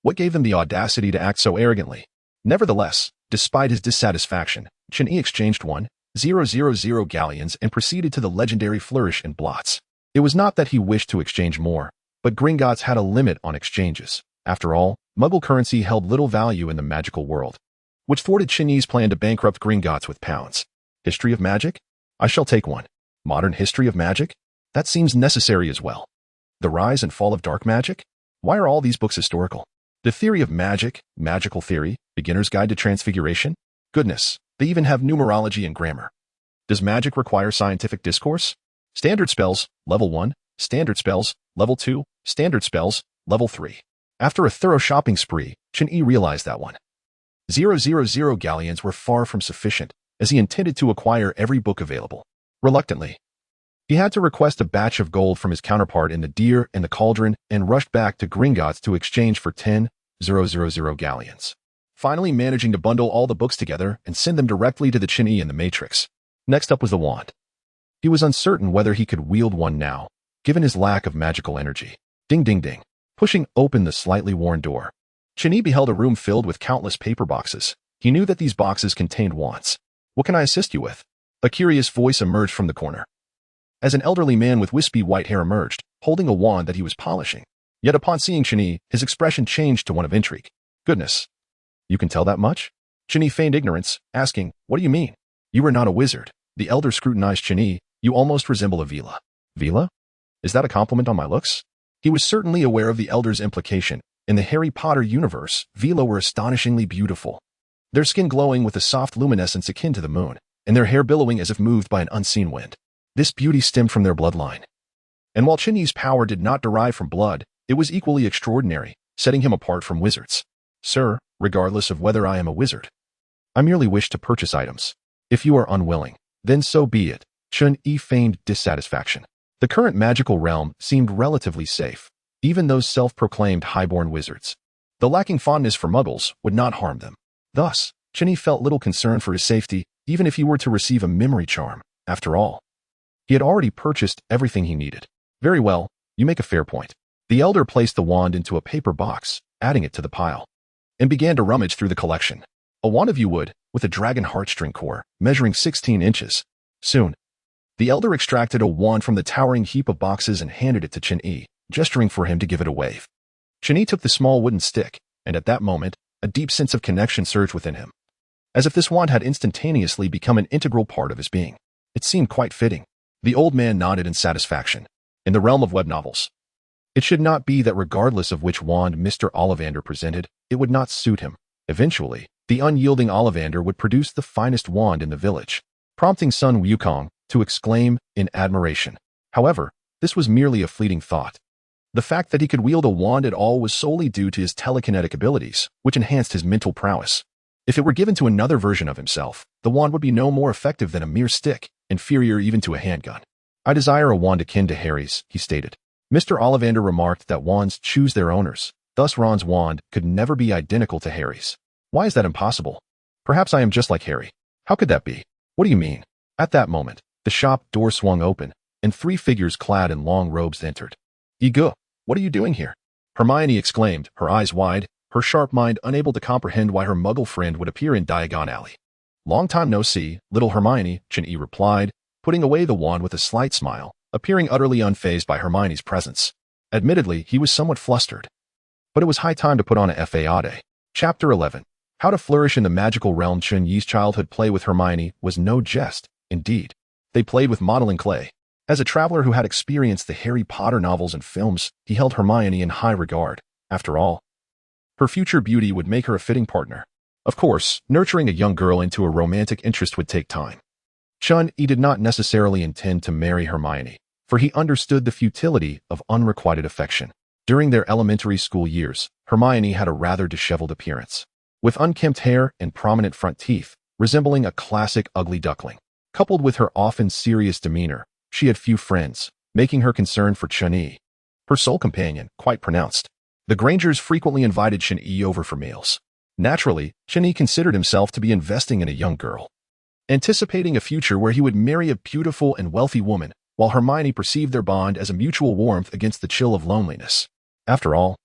What gave them the audacity to act so arrogantly? Nevertheless, despite his dissatisfaction, Chin-Yi exchanged 1,000 galleons and proceeded to the legendary flourish and blots. It was not that he wished to exchange more, but Gringotts had a limit on exchanges. After all, Muggle currency held little value in the magical world, which thwarted Chin-Yi's plan to bankrupt Gringotts with pounds. History of magic? I shall take one. Modern history of magic? That seems necessary as well. The rise and fall of dark magic? Why are all these books historical? The theory of magic, magical theory, beginner's guide to transfiguration? Goodness, they even have numerology and grammar. Does magic require scientific discourse? Standard spells, level 1, Standard spells, level 2, standard spells, level 3. After a thorough shopping spree, Chen-Yi realized that 1,000 galleons were far from sufficient, as he intended to acquire every book available. Reluctantly, he had to request a batch of gold from his counterpart in the Deer and the Cauldron and rushed back to Gringotts to exchange for 10,000 galleons. Finally managing to bundle all the books together and send them directly to the Chen-Yi in the Matrix. Next up was the wand. He was uncertain whether he could wield one now, given his lack of magical energy. Ding ding ding. Pushing open the slightly worn door, Chen-Yi beheld a room filled with countless paper boxes. He knew that these boxes contained wands. "What can I assist you with?" A curious voice emerged from the corner. As an elderly man with wispy white hair emerged, holding a wand that he was polishing. Yet upon seeing Chen-Yi, his expression changed to one of intrigue. "Goodness. You can tell that much?" Chen-Yi feigned ignorance, asking, "What do you mean? You are not a wizard." The elder scrutinized Chen-Yi. "You almost resemble a Vila." "Vila? Is that a compliment on my looks?" He was certainly aware of the elder's implication. In the Harry Potter universe, Vila were astonishingly beautiful. Their skin glowing with a soft luminescence akin to the moon, and their hair billowing as if moved by an unseen wind. This beauty stemmed from their bloodline. And while Chen-Yi's power did not derive from blood, it was equally extraordinary, setting him apart from wizards. "Sir, regardless of whether I am a wizard, I merely wish to purchase items. If you are unwilling, then so be it." Chen-Yi feigned dissatisfaction. The current magical realm seemed relatively safe, even those self-proclaimed highborn wizards. The lacking fondness for muggles would not harm them. Thus, Chen-Yi felt little concern for his safety, even if he were to receive a memory charm. After all, he had already purchased everything he needed. "Very well, you make a fair point." The elder placed the wand into a paper box, adding it to the pile, and began to rummage through the collection. A wand of yew wood, with a dragon heartstring core, measuring 16 inches. Soon, the elder extracted a wand from the towering heap of boxes and handed it to Chen-Yi, gesturing for him to give it a wave. Chen-Yi took the small wooden stick, and at that moment, a deep sense of connection surged within him, as if this wand had instantaneously become an integral part of his being. It seemed quite fitting. The old man nodded in satisfaction. In the realm of web novels, it should not be that regardless of which wand Mr. Ollivander presented, it would not suit him. Eventually, the unyielding Ollivander would produce the finest wand in the village, prompting Sun Wukong to exclaim in admiration. However, this was merely a fleeting thought. The fact that he could wield a wand at all was solely due to his telekinetic abilities, which enhanced his mental prowess. If it were given to another version of himself, the wand would be no more effective than a mere stick, inferior even to a handgun. "I desire a wand akin to Harry's," he stated. Mr. Ollivander remarked that wands choose their owners, thus Ron's wand could never be identical to Harry's. "Why is that impossible? Perhaps I am just like Harry." "How could that be? What do you mean?" At that moment, the shop door swung open, and 3 figures clad in long robes entered. "Ego, what are you doing here?" Hermione exclaimed, her eyes wide, her sharp mind unable to comprehend why her muggle friend would appear in Diagon Alley. "Long time no see, little Hermione," Chen-Yi replied, putting away the wand with a slight smile, appearing utterly unfazed by Hermione's presence. Admittedly, he was somewhat flustered. But it was high time to put on a fade. Chapter 11. How to flourish in the magical realm. Chen-Yi's childhood play with Hermione was no jest, indeed. They played with modeling clay. As a traveler who had experienced the Harry Potter novels and films, he held Hermione in high regard. After all, her future beauty would make her a fitting partner. Of course, nurturing a young girl into a romantic interest would take time. Chen-Yi did not necessarily intend to marry Hermione, for he understood the futility of unrequited affection. During their elementary school years, Hermione had a rather disheveled appearance, with unkempt hair and prominent front teeth, resembling a classic ugly duckling. Coupled with her often serious demeanor, she had few friends, making her concern for Chen-Yi, her sole companion, quite pronounced. The Grangers frequently invited Chen-Yi over for meals. Naturally, Chen-Yi considered himself to be investing in a young girl, anticipating a future where he would marry a beautiful and wealthy woman, while Hermione perceived their bond as a mutual warmth against the chill of loneliness. After all,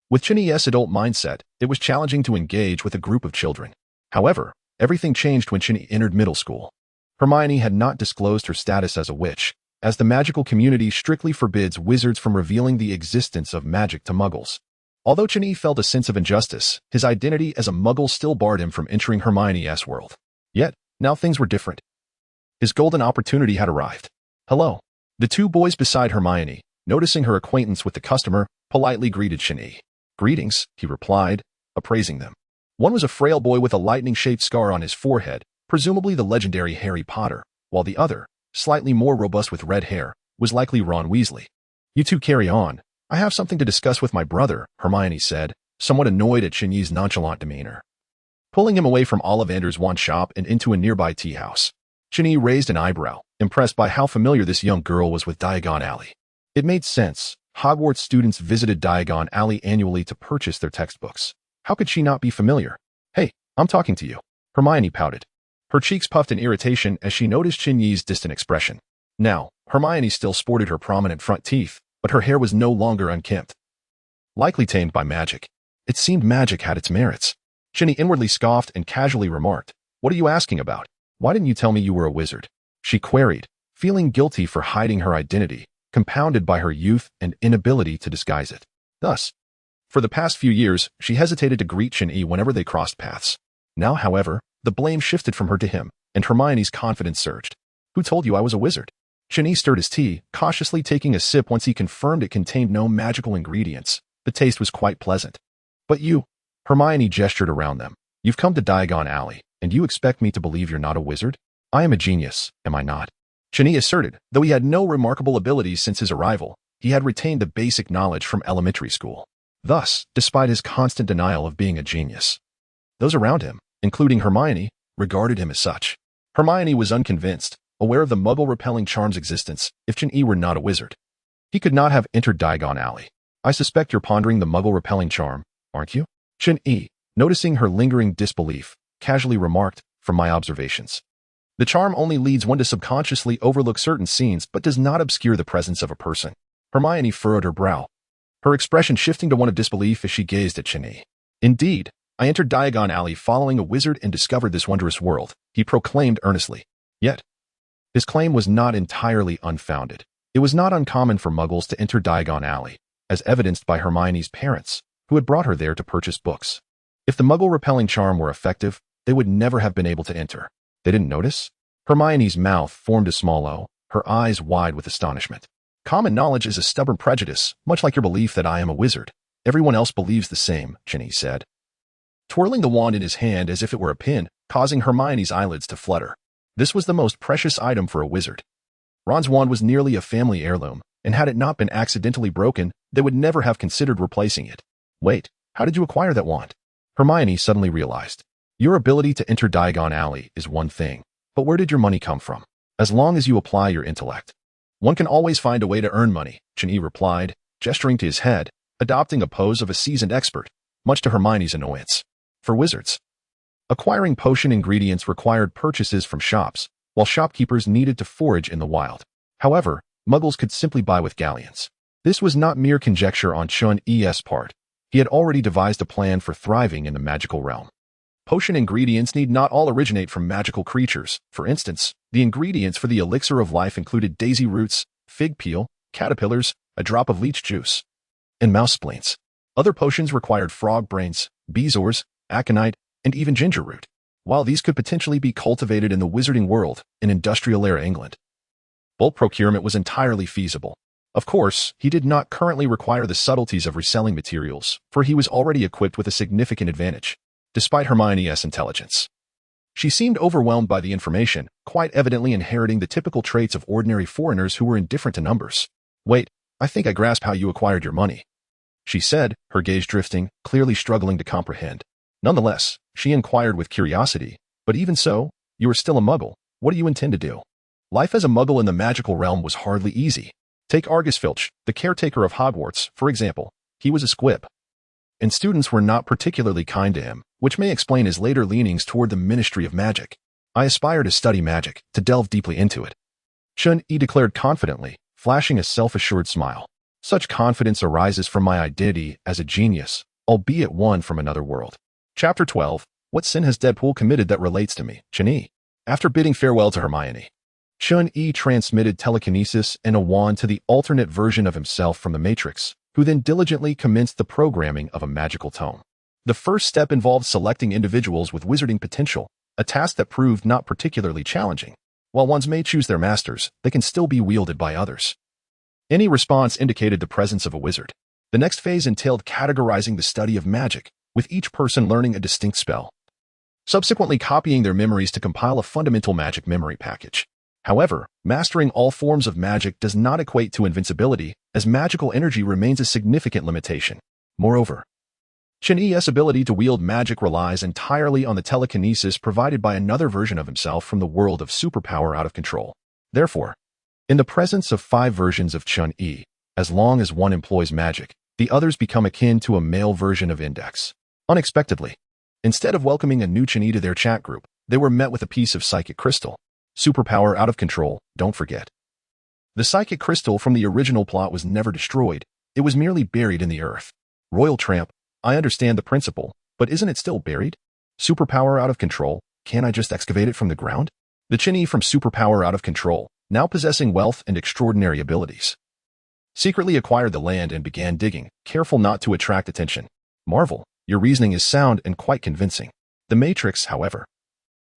with Chen-Yi's adult mindset, it was challenging to engage with a group of children. However, everything changed when Chen-Yi entered middle school. Hermione had not disclosed her status as a witch, as the magical community strictly forbids wizards from revealing the existence of magic to muggles. Although Chen-Yi felt a sense of injustice, his identity as a muggle still barred him from entering Hermione's world. Yet, now things were different. His golden opportunity had arrived. "Hello." The 2 boys beside Hermione, noticing her acquaintance with the customer, politely greeted Chen-Yi. "Greetings," he replied, appraising them. One was a frail boy with a lightning-shaped scar on his forehead, presumably the legendary Harry Potter, while the other, slightly more robust with red hair, was likely Ron Weasley. You two carry on. I have something to discuss with my brother, Hermione said, somewhat annoyed at Chinyi's nonchalant demeanor. Pulling him away from Ollivander's wand shop and into a nearby tea house, Chinyi raised an eyebrow, impressed by how familiar this young girl was with Diagon Alley. It made sense. Hogwarts students visited Diagon Alley annually to purchase their textbooks. How could she not be familiar? Hey, I'm talking to you. Hermione pouted. Her cheeks puffed in irritation as she noticed Chinyi's distant expression. Now, Hermione still sported her prominent front teeth, but her hair was no longer unkempt. Likely tamed by magic. It seemed magic had its merits. Chinyi inwardly scoffed and casually remarked, "What are you asking about? Why didn't you tell me you were a wizard?" She queried, feeling guilty for hiding her identity, compounded by her youth and inability to disguise it. Thus, for the past few years, she hesitated to greet Chinyi whenever they crossed paths. Now, however, the blame shifted from her to him, and Hermione's confidence surged. "Who told you I was a wizard?" Chinyi stirred his tea, cautiously taking a sip once he confirmed it contained no magical ingredients. The taste was quite pleasant. "But you," Hermione gestured around them, "you've come to Diagon Alley, and you expect me to believe you're not a wizard? I am a genius, am I not?" Chinyi asserted. Though he had no remarkable abilities since his arrival, he had retained the basic knowledge from elementary school. Thus, despite his constant denial of being a genius, those around him, including Hermione, regarded him as such. Hermione was unconvinced, aware of the muggle-repelling charm's existence. If Chinyi were not a wizard, he could not have entered Diagon Alley. "I suspect you're pondering the muggle-repelling charm, aren't you?" Chinyi, noticing her lingering disbelief, casually remarked, "From my observations, the charm only leads one to subconsciously overlook certain scenes but does not obscure the presence of a person." Hermione furrowed her brow, her expression shifting to one of disbelief as she gazed at Chinyi. "Indeed, I entered Diagon Alley following a wizard and discovered this wondrous world," he proclaimed earnestly. Yet, his claim was not entirely unfounded. It was not uncommon for muggles to enter Diagon Alley, as evidenced by Hermione's parents, who had brought her there to purchase books. If the muggle-repelling charm were effective, they would never have been able to enter. They didn't notice? Hermione's mouth formed a small O, her eyes wide with astonishment. "Common knowledge is a stubborn prejudice, much like your belief that I am a wizard. Everyone else believes the same," Chinyi said, twirling the wand in his hand as if it were a pin, causing Hermione's eyelids to flutter. This was the most precious item for a wizard. Ron's wand was nearly a family heirloom, and had it not been accidentally broken, they would never have considered replacing it. "Wait, how did you acquire that wand?" Hermione suddenly realized. "Your ability to enter Diagon Alley is one thing, but where did your money come from? As long as you apply your intellect, one can always find a way to earn money," Chinyi replied, gesturing to his head, adopting a pose of a seasoned expert, much to Hermione's annoyance. For wizards, acquiring potion ingredients required purchases from shops, while shopkeepers needed to forage in the wild. However, muggles could simply buy with galleons. This was not mere conjecture on Chun-Yi's part. He had already devised a plan for thriving in the magical realm. Potion ingredients need not all originate from magical creatures. For instance, the ingredients for the elixir of life included daisy roots, fig peel, caterpillars, a drop of leech juice, and mouse spleens. Other potions required frog brains, bezoars, aconite, and even ginger root. While these could potentially be cultivated in the wizarding world in industrial-era England, bulk procurement was entirely feasible. Of course, he did not currently require the subtleties of reselling materials, for he was already equipped with a significant advantage, despite Hermione's intelligence. She seemed overwhelmed by the information, quite evidently inheriting the typical traits of ordinary foreigners who were indifferent to numbers. "Wait, I think I grasp how you acquired your money," she said, her gaze drifting, clearly struggling to comprehend. Nonetheless, she inquired with curiosity, "But even so, you are still a muggle. What do you intend to do?" Life as a muggle in the magical realm was hardly easy. Take Argus Filch, the caretaker of Hogwarts, for example. He was a squib, and students were not particularly kind to him, which may explain his later leanings toward the Ministry of Magic. "I aspire to study magic, to delve deeply into it," Chun-Yi declared confidently, flashing a self-assured smile. "Such confidence arises from my identity as a genius, albeit one from another world." Chapter 12. What sin has Deadpool committed that relates to me? Chun-Yi. After bidding farewell to Hermione, Chun-Yi transmitted telekinesis and a wand to the alternate version of himself from the Matrix, who then diligently commenced the programming of a magical tome. The first step involved selecting individuals with wizarding potential, a task that proved not particularly challenging. While ones may choose their masters, they can still be wielded by others. Any response indicated the presence of a wizard. The next phase entailed categorizing the study of magic, with each person learning a distinct spell, subsequently copying their memories to compile a fundamental magic memory package. However, mastering all forms of magic does not equate to invincibility, as magical energy remains a significant limitation. Moreover, Chen-Yi's ability to wield magic relies entirely on the telekinesis provided by another version of himself from the world of superpower out of control. Therefore, in the presence of 5 versions of Chen-Yi, as long as one employs magic, the others become akin to a male version of Index. Unexpectedly, instead of welcoming a new Chen-Yi to their chat group, they were met with a piece of psychic crystal. Superpower out of control, don't forget. The psychic crystal from the original plot was never destroyed, it was merely buried in the earth. Royal Tramp, I understand the principle, but isn't it still buried? Superpower out of control, can't I just excavate it from the ground? The Chen-Yi from Superpower out of control, now possessing wealth and extraordinary abilities, secretly acquired the land and began digging, careful not to attract attention. Marvel, your reasoning is sound and quite convincing. The Matrix, however.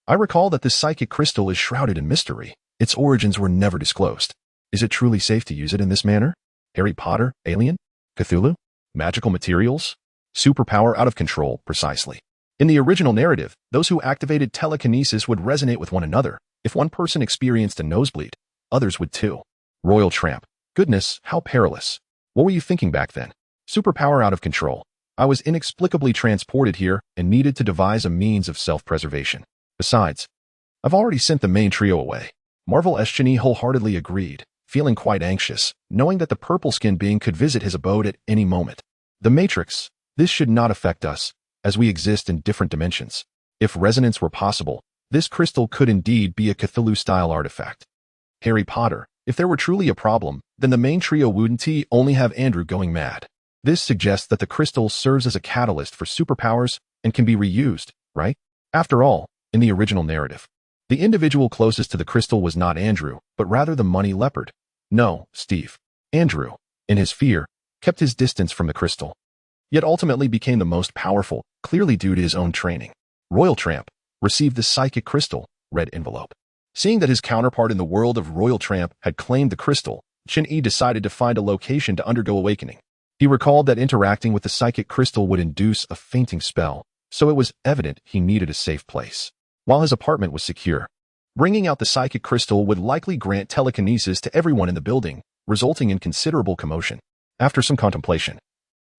I recall that this psychic crystal is shrouded in mystery. Its origins were never disclosed. Is it truly safe to use it in this manner? Harry Potter, Alien, Cthulhu, magical materials, superpower out of control, precisely. In the original narrative, those who activated telekinesis would resonate with one another. If one person experienced a nosebleed, others would too. Royal Tramp. Goodness, how perilous. What were you thinking back then? Superpower out of control. I was inexplicably transported here and needed to devise a means of self-preservation. Besides, I've already sent the main trio away. Marvel Chen-Yi wholeheartedly agreed, feeling quite anxious, knowing that the purple-skinned being could visit his abode at any moment. The Matrix. This should not affect us, as we exist in different dimensions. If resonance were possible, this crystal could indeed be a Cthulhu-style artifact. Harry Potter. If there were truly a problem, then the main trio wouldn't only have Andrew going mad. This suggests that the crystal serves as a catalyst for superpowers and can be reused, right? After all, in the original narrative, the individual closest to the crystal was not Andrew, but rather the money leopard. No, Steve. Andrew, in his fear, kept his distance from the crystal, yet ultimately became the most powerful, clearly due to his own training. Royal Tramp received the psychic crystal, red envelope. Seeing that his counterpart in the world of Royal Tramp had claimed the crystal, Chen-Yi decided to find a location to undergo awakening. He recalled that interacting with the psychic crystal would induce a fainting spell, so it was evident he needed a safe place. While his apartment was secure, bringing out the psychic crystal would likely grant telekinesis to everyone in the building, resulting in considerable commotion. After some contemplation,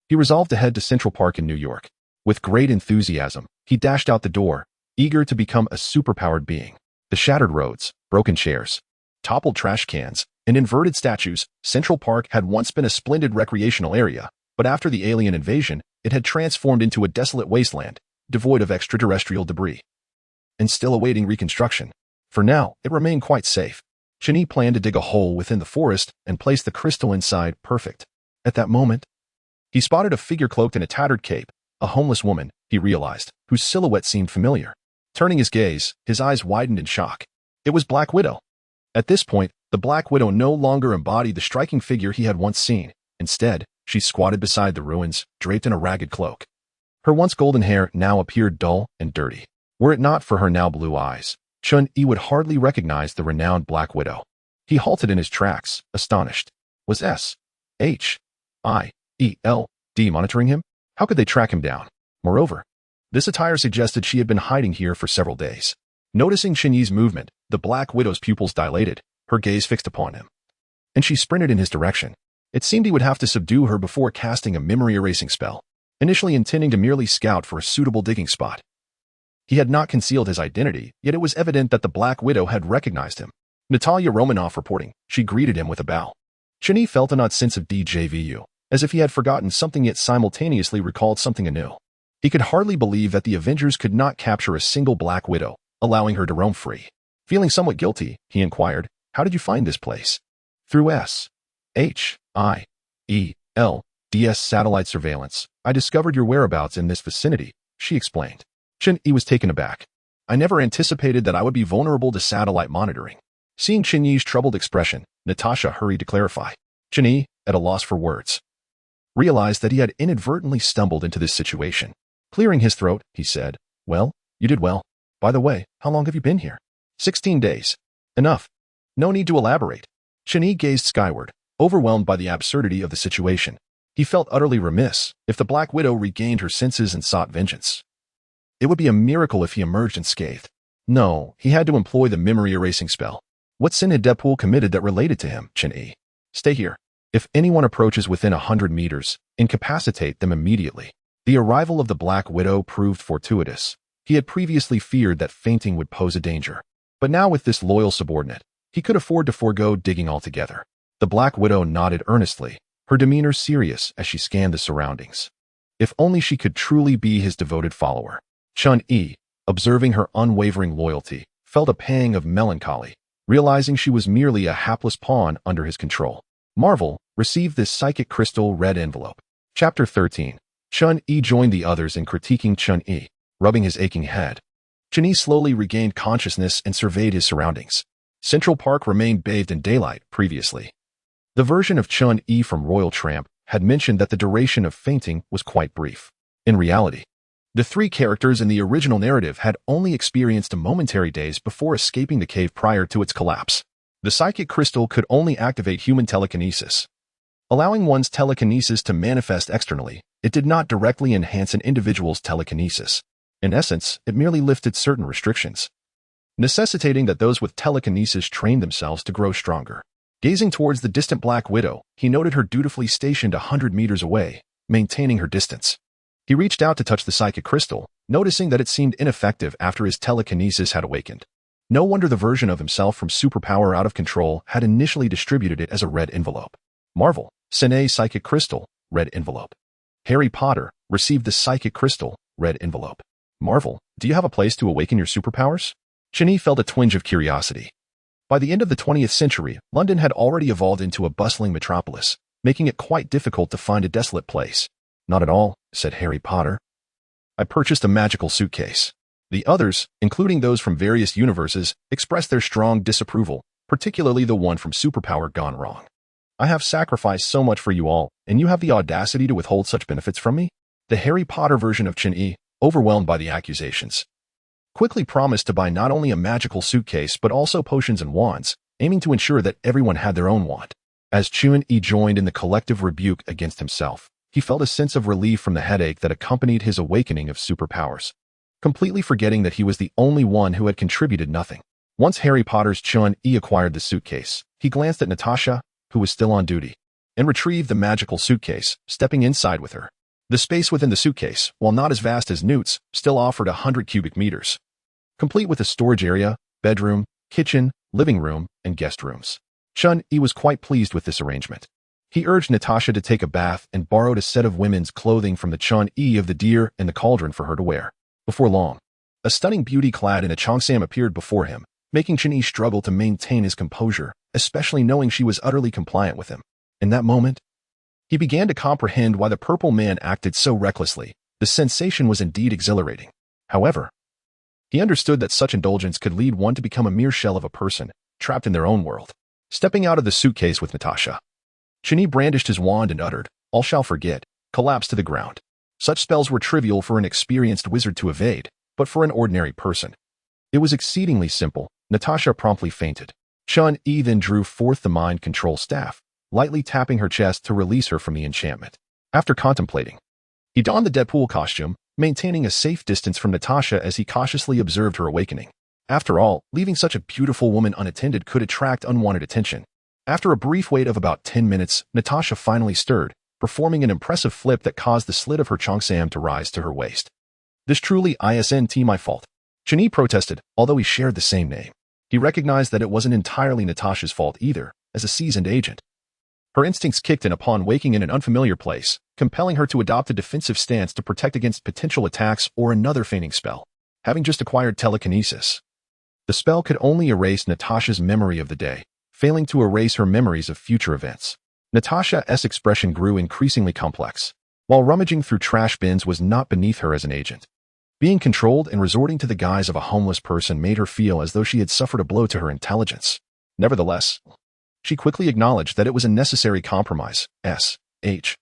he resolved to head to Central Park in New York. With great enthusiasm, he dashed out the door, eager to become a superpowered being. The shattered roads, broken chairs, toppled trash cans, and inverted statues, Central Park had once been a splendid recreational area, but after the alien invasion, it had transformed into a desolate wasteland, devoid of extraterrestrial debris, and still awaiting reconstruction. For now, it remained quite safe. Chen-Yi planned to dig a hole within the forest and place the crystal inside. Perfect. At that moment, he spotted a figure cloaked in a tattered cape, a homeless woman, he realized, whose silhouette seemed familiar. Turning his gaze, his eyes widened in shock. It was Black Widow. At this point, the Black Widow no longer embodied the striking figure he had once seen. Instead, she squatted beside the ruins, draped in a ragged cloak. Her once golden hair now appeared dull and dirty. Were it not for her now blue eyes, Chen-Yi would hardly recognize the renowned Black Widow. He halted in his tracks, astonished. Was S-H-I-E-L-D monitoring him? How could they track him down? Moreover, this attire suggested she had been hiding here for several days. Noticing Chen-Yi's movement, the Black Widow's pupils dilated, her gaze fixed upon him, and she sprinted in his direction. It seemed he would have to subdue her before casting a memory-erasing spell, initially intending to merely scout for a suitable digging spot. He had not concealed his identity, yet it was evident that the Black Widow had recognized him. Natalia Romanoff reporting, she greeted him with a bow. Chen-Yi felt an odd sense of déjà vu, as if he had forgotten something yet simultaneously recalled something anew. He could hardly believe that the Avengers could not capture a single Black Widow, allowing her to roam free. Feeling somewhat guilty, he inquired, "How did you find this place?" "Through S-H-I-E-L-D-S satellite surveillance. I discovered your whereabouts in this vicinity," she explained. Chen-Yi was taken aback. "I never anticipated that I would be vulnerable to satellite monitoring." Seeing Chen-Yi's troubled expression, Natasha hurried to clarify. Chen-Yi, at a loss for words, realized that he had inadvertently stumbled into this situation. Clearing his throat, he said, "Well, you did well. By the way, how long have you been here?" 16 days. Enough. No need to elaborate." Chen-Yi gazed skyward, overwhelmed by the absurdity of the situation. He felt utterly remiss if the Black Widow regained her senses and sought vengeance. It would be a miracle if he emerged unscathed. No, he had to employ the memory-erasing spell. What sin had Deadpool committed that related to him, Chen-Yi? Stay here. If anyone approaches within 100 meters, incapacitate them immediately. The arrival of the Black Widow proved fortuitous. He had previously feared that fainting would pose a danger. But now with this loyal subordinate, he could afford to forego digging altogether. The Black Widow nodded earnestly, her demeanor serious as she scanned the surroundings. If only she could truly be his devoted follower. Chen-Yi, observing her unwavering loyalty, felt a pang of melancholy, realizing she was merely a hapless pawn under his control. Marvel received this psychic crystal red envelope. Chapter 13. Chen-Yi joined the others in critiquing Chen-Yi, rubbing his aching head. Chen-Yi slowly regained consciousness and surveyed his surroundings. Central Park remained bathed in daylight previously. The version of Chen-Yi from Royal Tramp had mentioned that the duration of fainting was quite brief. In reality, the three characters in the original narrative had only experienced a momentary daze before escaping the cave prior to its collapse. The psychic crystal could only activate human telekinesis. Allowing one's telekinesis to manifest externally, it did not directly enhance an individual's telekinesis. In essence, it merely lifted certain restrictions, necessitating that those with telekinesis train themselves to grow stronger. Gazing towards the distant Black Widow, he noted her dutifully stationed 100 meters away, maintaining her distance. He reached out to touch the psychic crystal, noticing that it seemed ineffective after his telekinesis had awakened. No wonder the version of himself from Superpower Out of Control had initially distributed it as a red envelope. Marvel, Sine Psychic Crystal, red envelope. Harry Potter received the Psychic Crystal, red envelope. Marvel, do you have a place to awaken your superpowers? Chen-Yi felt a twinge of curiosity. By the end of the 20th century, London had already evolved into a bustling metropolis, making it quite difficult to find a desolate place. Not at all, said Harry Potter. I purchased a magical suitcase. The others, including those from various universes, expressed their strong disapproval, particularly the one from Superpower Gone Wrong. I have sacrificed so much for you all, and you have the audacity to withhold such benefits from me? The Harry Potter version of Chen-Yi, overwhelmed by the accusations, quickly promised to buy not only a magical suitcase but also potions and wands, aiming to ensure that everyone had their own wand. As Chen-Yi joined in the collective rebuke against himself, he felt a sense of relief from the headache that accompanied his awakening of superpowers, completely forgetting that he was the only one who had contributed nothing. Once Harry Potter's Chen-Yi acquired the suitcase, he glanced at Natasha, who was still on duty, and retrieved the magical suitcase, stepping inside with her. The space within the suitcase, while not as vast as Newt's, still offered 100 cubic meters, complete with a storage area, bedroom, kitchen, living room, and guest rooms. Chen-Yi was quite pleased with this arrangement. He urged Natasha to take a bath and borrowed a set of women's clothing from the Chen-Yi of the Deer and the Cauldron for her to wear. Before long, a stunning beauty clad in a cheongsam appeared before him, making Chen-Yi struggle to maintain his composure, especially knowing she was utterly compliant with him. In that moment, he began to comprehend why the purple man acted so recklessly. The sensation was indeed exhilarating. However, he understood that such indulgence could lead one to become a mere shell of a person, trapped in their own world. Stepping out of the suitcase with Natasha, Chen-Yi brandished his wand and uttered, "All shall forget," collapsed to the ground. Such spells were trivial for an experienced wizard to evade, but for an ordinary person, it was exceedingly simple. Natasha promptly fainted. Chen-Yi then drew forth the mind control staff, lightly tapping her chest to release her from the enchantment. After contemplating, he donned the Deadpool costume, maintaining a safe distance from Natasha as he cautiously observed her awakening. After all, leaving such a beautiful woman unattended could attract unwanted attention. After a brief wait of about 10 minutes, Natasha finally stirred, performing an impressive flip that caused the slit of her cheongsam to rise to her waist. This truly isn't my fault, Chen-Yi protested, although he shared the same name. He recognized that it wasn't entirely Natasha's fault either, as a seasoned agent. Her instincts kicked in upon waking in an unfamiliar place, compelling her to adopt a defensive stance to protect against potential attacks or another fainting spell. Having just acquired telekinesis, the spell could only erase Natasha's memory of the day, failing to erase her memories of future events. Natasha's expression grew increasingly complex. While rummaging through trash bins was not beneath her as an agent, being controlled and resorting to the guise of a homeless person made her feel as though she had suffered a blow to her intelligence. Nevertheless, she quickly acknowledged that it was a necessary compromise. SHIELD.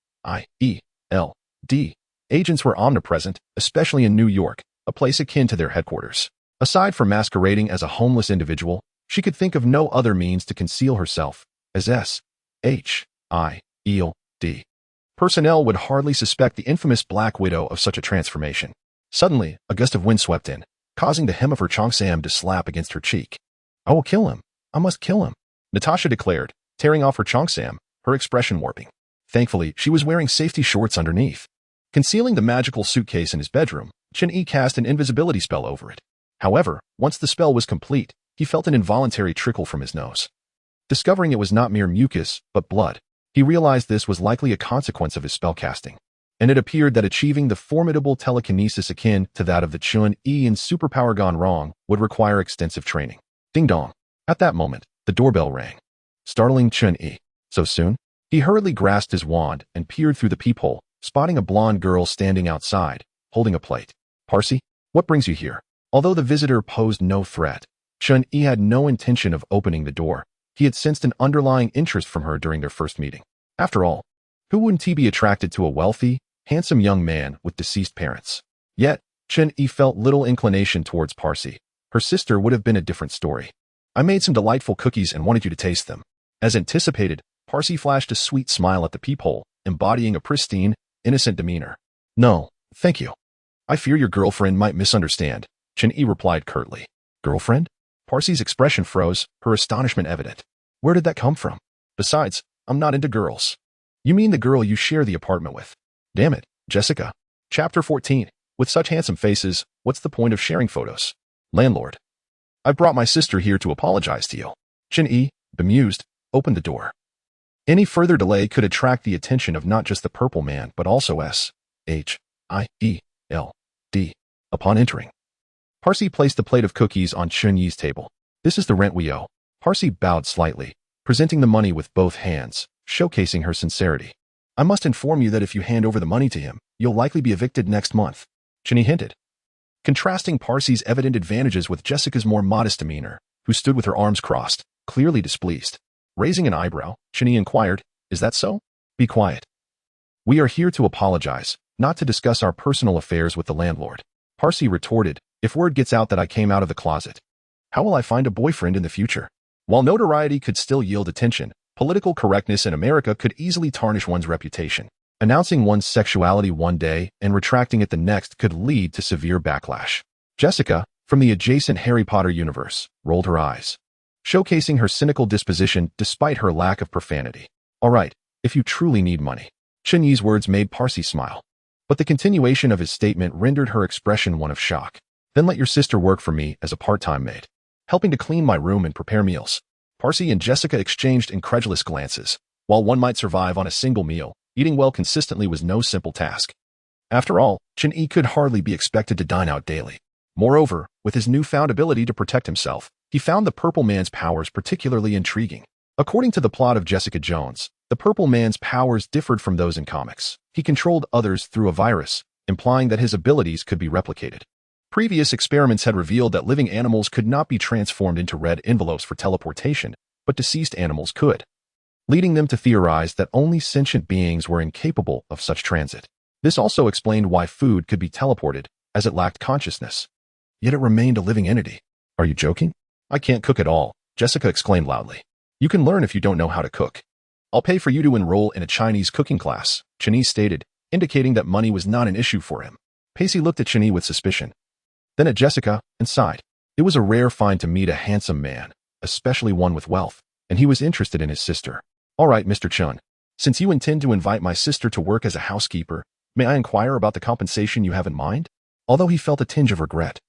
Agents were omnipresent, especially in New York, a place akin to their headquarters. Aside from masquerading as a homeless individual, she could think of no other means to conceal herself as SHIELD. Personnel would hardly suspect the infamous Black Widow of such a transformation. Suddenly, a gust of wind swept in, causing the hem of her cheongsam to slap against her cheek. "I will kill him," I must kill him, Natasha declared, tearing off her cheongsam, her expression warping. Thankfully, she was wearing safety shorts underneath. Concealing the magical suitcase in his bedroom, Chen-Yi cast an invisibility spell over it. However, once the spell was complete, he felt an involuntary trickle from his nose. Discovering it was not mere mucus, but blood, he realized this was likely a consequence of his spellcasting. And it appeared that achieving the formidable telekinesis akin to that of the Chen-Yi in Superpower Gone Wrong would require extensive training. Ding dong. At that moment, the doorbell rang, startling Chen-Yi. So soon? He hurriedly grasped his wand and peered through the peephole, spotting a blonde girl standing outside, holding a plate. Parsi, what brings you here? Although the visitor posed no threat, Chen-Yi had no intention of opening the door. He had sensed an underlying interest from her during their first meeting. After all, who wouldn't he be attracted to a wealthy, handsome young man with deceased parents? Yet, Chen-Yi felt little inclination towards Parsi. Her sister would have been a different story. I made some delightful cookies and wanted you to taste them. As anticipated, Parsi flashed a sweet smile at the peephole, embodying a pristine, innocent demeanor. No, thank you. I fear your girlfriend might misunderstand, Chen-Yi replied curtly. Girlfriend? Parsi's expression froze, her astonishment evident. Where did that come from? Besides, I'm not into girls. You mean the girl you share the apartment with? Damn it, Jessica. Chapter 14. With such handsome faces, what's the point of sharing photos? Landlord. I brought my sister here to apologize to you. Chen-Yi, bemused, opened the door. Any further delay could attract the attention of not just the purple man, but also S-H-I-E-L-D. Upon entering, Parsi placed the plate of cookies on Chen-Yi's table. This is the rent we owe. Parsi bowed slightly, presenting the money with both hands, showcasing her sincerity. I must inform you that if you hand over the money to him, you'll likely be evicted next month, Chen-Yi hinted. Contrasting Parsi's evident advantages with Jessica's more modest demeanor, who stood with her arms crossed, clearly displeased. Raising an eyebrow, Chen-Yi inquired, Is that so? Be quiet. We are here to apologize, not to discuss our personal affairs with the landlord. Parsi retorted, If word gets out that I came out of the closet, how will I find a boyfriend in the future? While notoriety could still yield attention, political correctness in America could easily tarnish one's reputation. Announcing one's sexuality one day and retracting it the next could lead to severe backlash. Jessica, from the adjacent Harry Potter universe, rolled her eyes, showcasing her cynical disposition despite her lack of profanity. All right, if you truly need money. Chen-Yi's words made Parsi smile, but the continuation of his statement rendered her expression one of shock. Then let your sister work for me as a part-time maid, helping to clean my room and prepare meals. Parsi and Jessica exchanged incredulous glances. While one might survive on a single meal, eating well consistently was no simple task. After all, Chen-Yi could hardly be expected to dine out daily. Moreover, with his newfound ability to protect himself, he found the Purple Man's powers particularly intriguing. According to the plot of Jessica Jones, the Purple Man's powers differed from those in comics. He controlled others through a virus, implying that his abilities could be replicated. Previous experiments had revealed that living animals could not be transformed into red envelopes for teleportation, but deceased animals could, leading them to theorize that only sentient beings were incapable of such transit. This also explained why food could be teleported, as it lacked consciousness. Yet it remained a living entity. Are you joking? I can't cook at all, Jessica exclaimed loudly. You can learn if you don't know how to cook. I'll pay for you to enroll in a Chinese cooking class, Chen-Yi stated, indicating that money was not an issue for him. Pacey looked at Chen-Yi with suspicion, then at Jessica, and sighed. It was a rare find to meet a handsome man, especially one with wealth, and he was interested in his sister. All right, Mr. Chun, since you intend to invite my sister to work as a housekeeper, may I inquire about the compensation you have in mind? Although he felt a tinge of regret.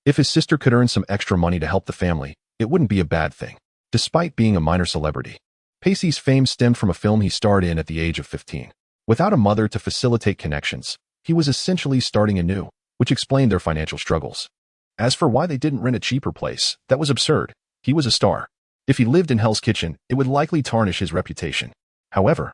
If his sister could earn some extra money to help the family, it wouldn't be a bad thing. Despite being a minor celebrity, Pacey's fame stemmed from a film he starred in at the age of 15. Without a mother to facilitate connections, he was essentially starting anew, which explained their financial struggles. As for why they didn't rent a cheaper place, that was absurd. He was a star. If he lived in Hell's Kitchen, it would likely tarnish his reputation. However,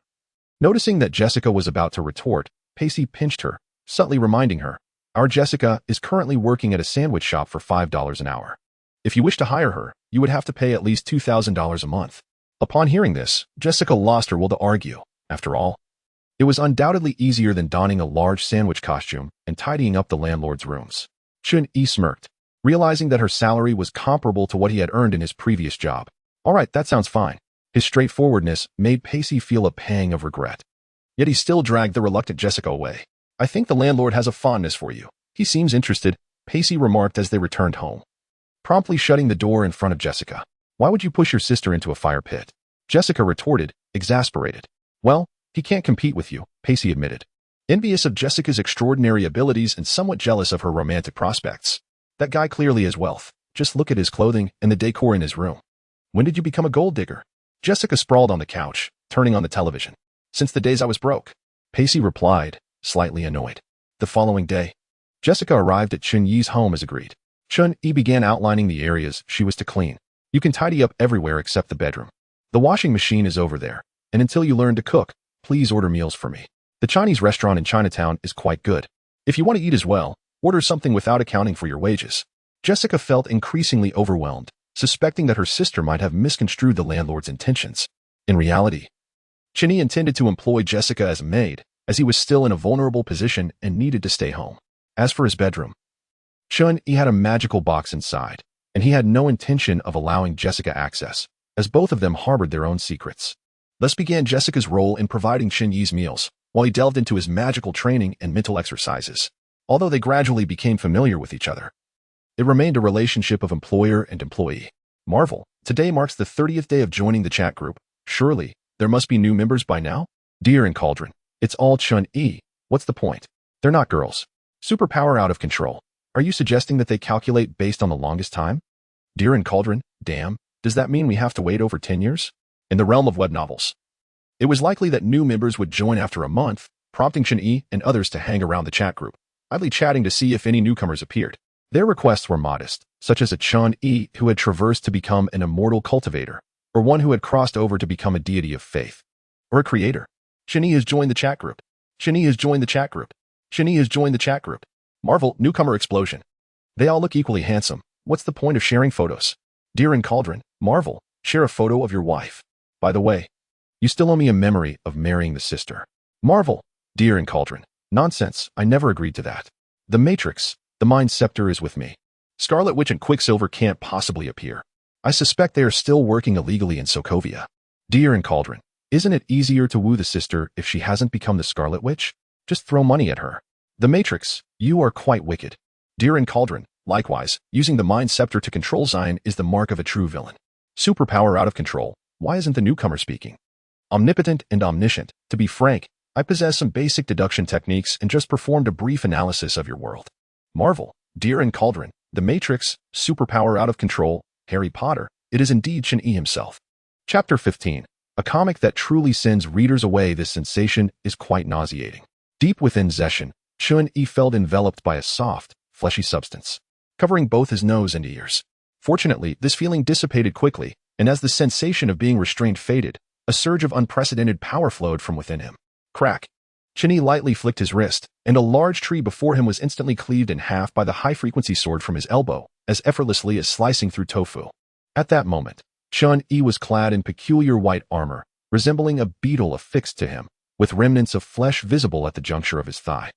noticing that Jessica was about to retort, Pacey pinched her, subtly reminding her, Our Jessica is currently working at a sandwich shop for $5 an hour. If you wish to hire her, you would have to pay at least $2,000 a month. Upon hearing this, Jessica lost her will to argue. After all, it was undoubtedly easier than donning a large sandwich costume and tidying up the landlord's rooms. Chen-Yi smirked, realizing that her salary was comparable to what he had earned in his previous job. All right, that sounds fine. His straightforwardness made Pacey feel a pang of regret. Yet he still dragged the reluctant Jessica away. I think the landlord has a fondness for you. He seems interested, Pacey remarked as they returned home, promptly shutting the door in front of Jessica. Why would you push your sister into a fire pit? Jessica retorted, exasperated. Well, he can't compete with you, Pacey admitted. Envious of Jessica's extraordinary abilities and somewhat jealous of her romantic prospects. That guy clearly has wealth. Just look at his clothing and the decor in his room. When did you become a gold digger? Jessica sprawled on the couch, turning on the television. Since the days I was broke. Pacey replied, slightly annoyed. The following day, Jessica arrived at Chun-Yi's home as agreed. Chun-Yi began outlining the areas she was to clean. You can tidy up everywhere except the bedroom. The washing machine is over there, and until you learn to cook, please order meals for me. The Chinese restaurant in Chinatown is quite good. If you want to eat as well, order something without accounting for your wages. Jessica felt increasingly overwhelmed, suspecting that her sister might have misconstrued the landlord's intentions. In reality, Chun-Yi intended to employ Jessica as a maid, as he was still in a vulnerable position and needed to stay home. As for his bedroom, Chun-Yi had a magical box inside, and he had no intention of allowing Jessica access, as both of them harbored their own secrets. Thus began Jessica's role in providing Chun-Yi's meals, while he delved into his magical training and mental exercises. Although they gradually became familiar with each other, it remained a relationship of employer and employee. Marvel, today marks the 30th day of joining the chat group. Surely, there must be new members by now? Deer and Cauldron. It's all Chun-Yi. What's the point? They're not girls. Superpower out of control. Are you suggesting that they calculate based on the longest time? Deer and Cauldron? Damn. Does that mean we have to wait over 10 years? In the realm of web novels, it was likely that new members would join after a month, prompting Chun-Yi and others to hang around the chat group, idly chatting to see if any newcomers appeared. Their requests were modest, such as a Chun-Yi who had traversed to become an immortal cultivator, or one who had crossed over to become a deity of faith, or a creator. Chun-Yi has joined the chat group. Chun-Yi has joined the chat group. Chun-Yi has joined the chat group. Marvel, newcomer explosion. They all look equally handsome. What's the point of sharing photos? Deer and Cauldron. Marvel, share a photo of your wife. By the way, you still owe me a memory of marrying the sister. Marvel, Deer and Cauldron. Nonsense, I never agreed to that. The Matrix, the Mind Scepter is with me. Scarlet Witch and Quicksilver can't possibly appear. I suspect they are still working illegally in Sokovia. Deer and Cauldron. Isn't it easier to woo the sister if she hasn't become the Scarlet Witch? Just throw money at her. The Matrix, you are quite wicked. Deer and Cauldron. Likewise, using the Mind Scepter to control Zion is the mark of a true villain. Superpower out of control. Why isn't the newcomer speaking? Omnipotent and omniscient. To be frank, I possess some basic deduction techniques and just performed a brief analysis of your world. Marvel, Deer and Cauldron, The Matrix, Superpower out of control, Harry Potter. It is indeed Chun-Yi himself. Chapter 15. A comic that truly sends readers away. This sensation is quite nauseating. Deep within Zeshan, Chun-Yi felt enveloped by a soft, fleshy substance, covering both his nose and ears. Fortunately, this feeling dissipated quickly, and as the sensation of being restrained faded, a surge of unprecedented power flowed from within him. Crack. Chun-Yi lightly flicked his wrist, and a large tree before him was instantly cleaved in half by the high-frequency sword from his elbow, as effortlessly as slicing through tofu. At that moment, Chun-Yi was clad in peculiar white armor, resembling a beetle affixed to him, with remnants of flesh visible at the juncture of his thigh.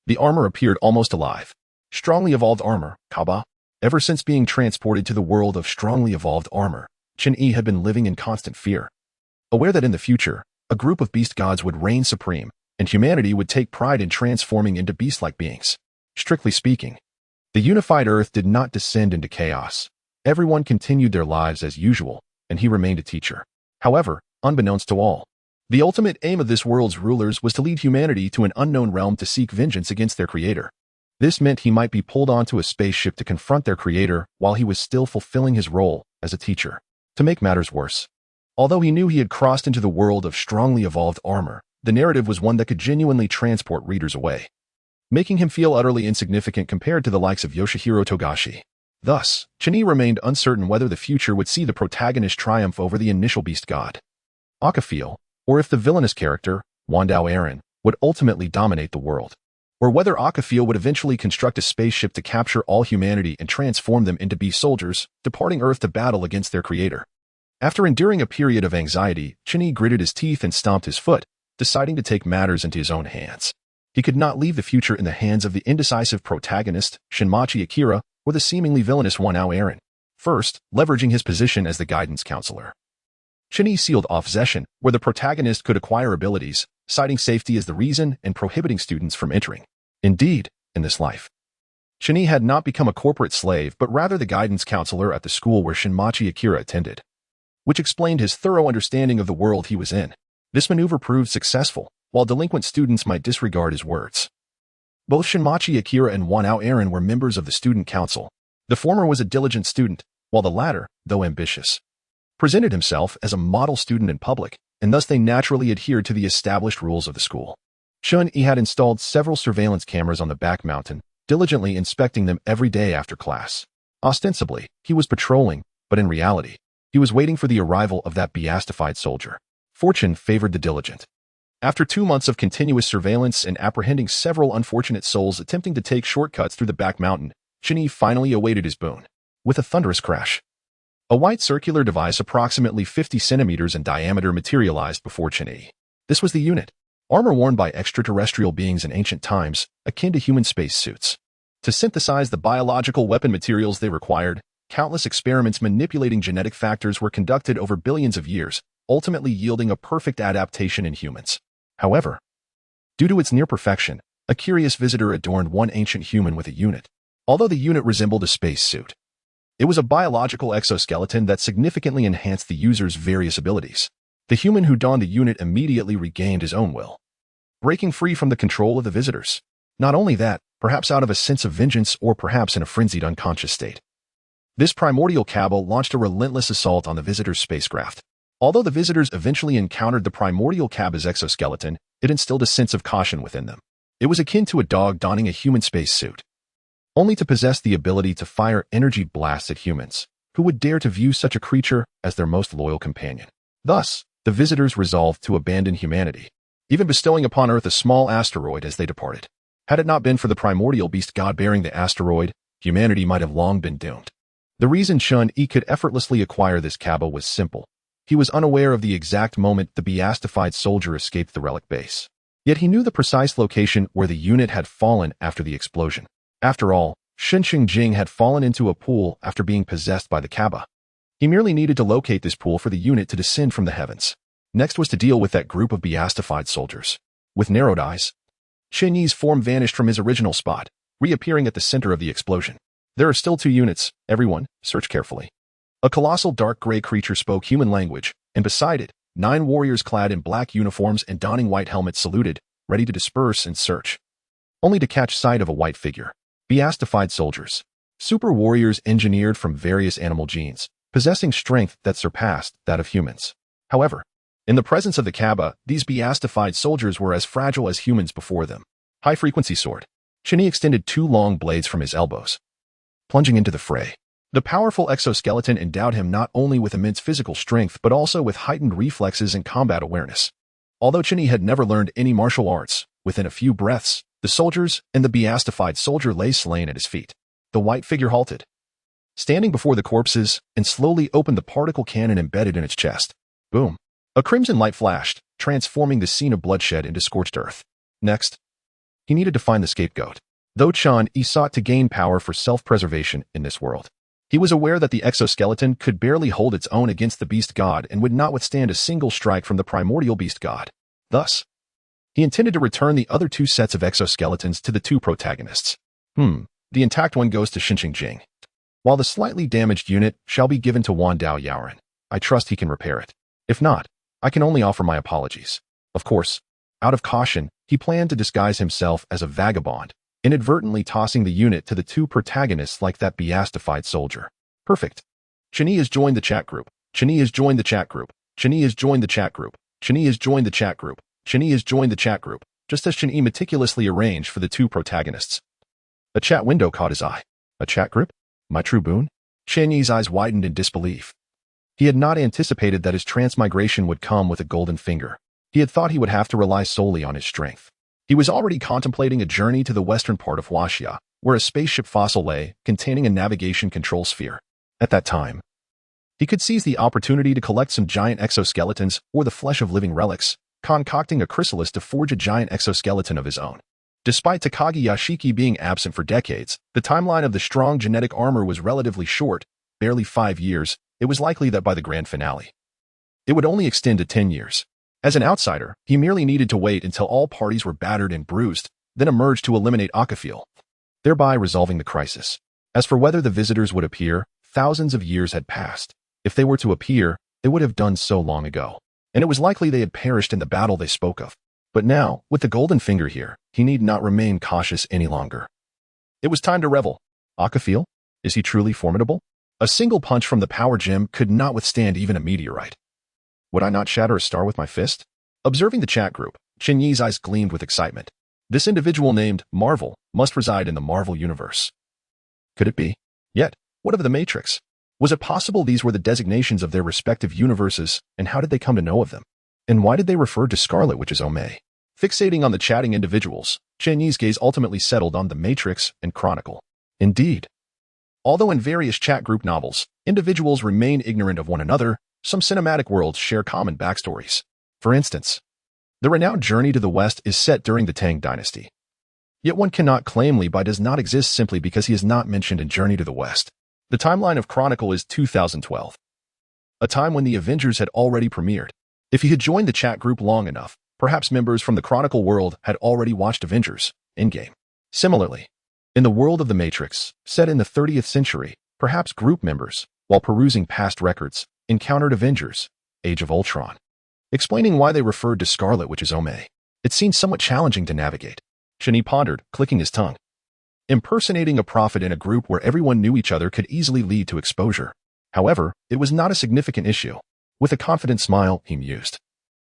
The armor appeared almost alive. Strongly evolved armor, Kaba. Ever since being transported to the world of strongly evolved armor, Chun-Yi had been living in constant fear. Aware that in the future, a group of beast gods would reign supreme, and humanity would take pride in transforming into beast-like beings. Strictly speaking, the unified Earth did not descend into chaos. Everyone continued their lives as usual, and he remained a teacher. However, unbeknownst to all, the ultimate aim of this world's rulers was to lead humanity to an unknown realm to seek vengeance against their creator. This meant he might be pulled onto a spaceship to confront their creator while he was still fulfilling his role as a teacher. To make matters worse, although he knew he had crossed into the world of strongly evolved armor, the narrative was one that could genuinely transport readers away, making him feel utterly insignificant compared to the likes of Yoshihiro Togashi. Thus, Chun-Yi remained uncertain whether the future would see the protagonist triumph over the initial beast god, Akafeel, or if the villainous character, Wandao Aaron, would ultimately dominate the world, or whether Akafeel would eventually construct a spaceship to capture all humanity and transform them into beast soldiers, departing Earth to battle against their creator. After enduring a period of anxiety, Chun-Yi gritted his teeth and stomped his foot, deciding to take matters into his own hands. He could not leave the future in the hands of the indecisive protagonist, Shinmachi Akira, or the seemingly villainous Wanao Aaron. First, leveraging his position as the guidance counselor, Chun-Yi sealed off Zeshan, where the protagonist could acquire abilities, citing safety as the reason and prohibiting students from entering. Indeed, in this life, Chun-Yi had not become a corporate slave but rather the guidance counselor at the school where Shinmachi Akira attended. which explained his thorough understanding of the world he was in. This maneuver proved successful, while delinquent students might disregard his words. Both Shinmachi Akira and Wanao Aaron were members of the student council. The former was a diligent student, while the latter, though ambitious, presented himself as a model student in public, and thus they naturally adhered to the established rules of the school. Chun-Yi had installed several surveillance cameras on the back mountain, diligently inspecting them every day after class. Ostensibly, he was patrolling, but in reality, he was waiting for the arrival of that beastified soldier. Fortune favored the diligent. After 2 months of continuous surveillance and apprehending several unfortunate souls attempting to take shortcuts through the back mountain, Chun-Yi finally awaited his boon. With a thunderous crash, a white circular device approximately 50 centimeters in diameter materialized before Chun-Yi. This was the unit. Armor worn by extraterrestrial beings in ancient times, akin to human space suits. To synthesize the biological weapon materials they required, countless experiments manipulating genetic factors were conducted over billions of years, ultimately yielding a perfect adaptation in humans. However, due to its near perfection, a curious visitor adorned one ancient human with a unit. Although the unit resembled a space suit, it was a biological exoskeleton that significantly enhanced the user's various abilities. The human who donned the unit immediately regained his own will, breaking free from the control of the visitors. Not only that, perhaps out of a sense of vengeance or perhaps in a frenzied unconscious state, this primordial cabal launched a relentless assault on the visitors' spacecraft. Although the visitors eventually encountered the primordial cab's exoskeleton, it instilled a sense of caution within them. It was akin to a dog donning a human space suit, only to possess the ability to fire energy blasts at humans, who would dare to view such a creature as their most loyal companion. Thus, the visitors resolved to abandon humanity, even bestowing upon Earth a small asteroid as they departed. Had it not been for the primordial beast god bearing the asteroid, humanity might have long been doomed. The reason Chun-Yi could effortlessly acquire this cabal was simple. He was unaware of the exact moment the beastified soldier escaped the relic base. Yet he knew the precise location where the unit had fallen after the explosion. After all, Shenxing Jing had fallen into a pool after being possessed by the Kaba. He merely needed to locate this pool for the unit to descend from the heavens. Next was to deal with that group of beastified soldiers. With narrowed eyes, Chen-Yi's form vanished from his original spot, reappearing at the center of the explosion. There are still 2 units, everyone, search carefully. A colossal dark gray creature spoke human language, and beside it, 9 warriors clad in black uniforms and donning white helmets saluted, ready to disperse and search, only to catch sight of a white figure. Beastified soldiers. Super warriors engineered from various animal genes, possessing strength that surpassed that of humans. However, in the presence of the Kaba, these beastified soldiers were as fragile as humans before them. High-frequency sword. Chen-Yi extended 2 long blades from his elbows, plunging into the fray. The powerful exoskeleton endowed him not only with immense physical strength but also with heightened reflexes and combat awareness. Although Chen-Yi had never learned any martial arts, within a few breaths, the soldiers and the beastified soldier lay slain at his feet. The white figure halted, standing before the corpses, and slowly opened the particle cannon embedded in its chest. Boom. A crimson light flashed, transforming the scene of bloodshed into scorched earth. Next, he needed to find the scapegoat. Though Chun-Yi sought to gain power for self-preservation in this world, he was aware that the exoskeleton could barely hold its own against the beast god and would not withstand a single strike from the primordial beast god. Thus, he intended to return the other 2 sets of exoskeletons to the 2 protagonists. The intact one goes to Shenxing Jing, while the slightly damaged unit shall be given to Wan Dao Yaoren. I trust he can repair it. If not, I can only offer my apologies. Of course, out of caution, he planned to disguise himself as a vagabond, inadvertently tossing the unit to the 2 protagonists like that beastified soldier. Perfect. Chen-Yi has joined the chat group. Chen-Yi has joined the chat group. Chen-Yi has joined the chat group. Chen-Yi has joined the chat group. Chen-Yi has joined the chat group, just as Chen-Yi meticulously arranged for the 2 protagonists. A chat window caught his eye. A chat group? My true boon? Chen-Yi's eyes widened in disbelief. He had not anticipated that his transmigration would come with a golden finger. He had thought he would have to rely solely on his strength. He was already contemplating a journey to the western part of Huaxia, where a spaceship fossil lay, containing a navigation control sphere. At that time, he could seize the opportunity to collect some giant exoskeletons or the flesh of living relics, concocting a chrysalis to forge a giant exoskeleton of his own. Despite Takagi Yashiki being absent for decades, the timeline of the strong genetic armor was relatively short, barely 5 years. It was likely that by the grand finale, it would only extend to 10 years. As an outsider, he merely needed to wait until all parties were battered and bruised, then emerge to eliminate Akafil, thereby resolving the crisis. As for whether the visitors would appear, thousands of years had passed. If they were to appear, they would have done so long ago, and it was likely they had perished in the battle they spoke of. But now, with the golden finger here, he need not remain cautious any longer. It was time to revel. Akafil? Is he truly formidable? A single punch from the power gem could not withstand even a meteorite. Would I not shatter a star with my fist? Observing the chat group, Chen Yi's eyes gleamed with excitement. This individual named Marvel must reside in the Marvel universe. Could it be? Yet, what of the Matrix? Was it possible these were the designations of their respective universes, and how did they come to know of them? And why did they refer to Scarlet Witch's Omei? Fixating on the chatting individuals, Chen Yi's gaze ultimately settled on the Matrix and Chronicle. Indeed. Although in various chat group novels, individuals remain ignorant of one another, some cinematic worlds share common backstories. For instance, the renowned Journey to the West is set during the Tang Dynasty. Yet one cannot claim Li Bai does not exist simply because he is not mentioned in Journey to the West. The timeline of Chronicle is 2012, a time when the Avengers had already premiered. If he had joined the chat group long enough, perhaps members from the Chronicle world had already watched Avengers in-game. Similarly, in the world of the Matrix, set in the 30th century, perhaps group members, while perusing past records, encountered Avengers, Age of Ultron. Explaining why they referred to Scarlet Witch's Omei, it seemed somewhat challenging to navigate. Chen Yi pondered, clicking his tongue. Impersonating a prophet in a group where everyone knew each other could easily lead to exposure. However, it was not a significant issue. With a confident smile, he mused.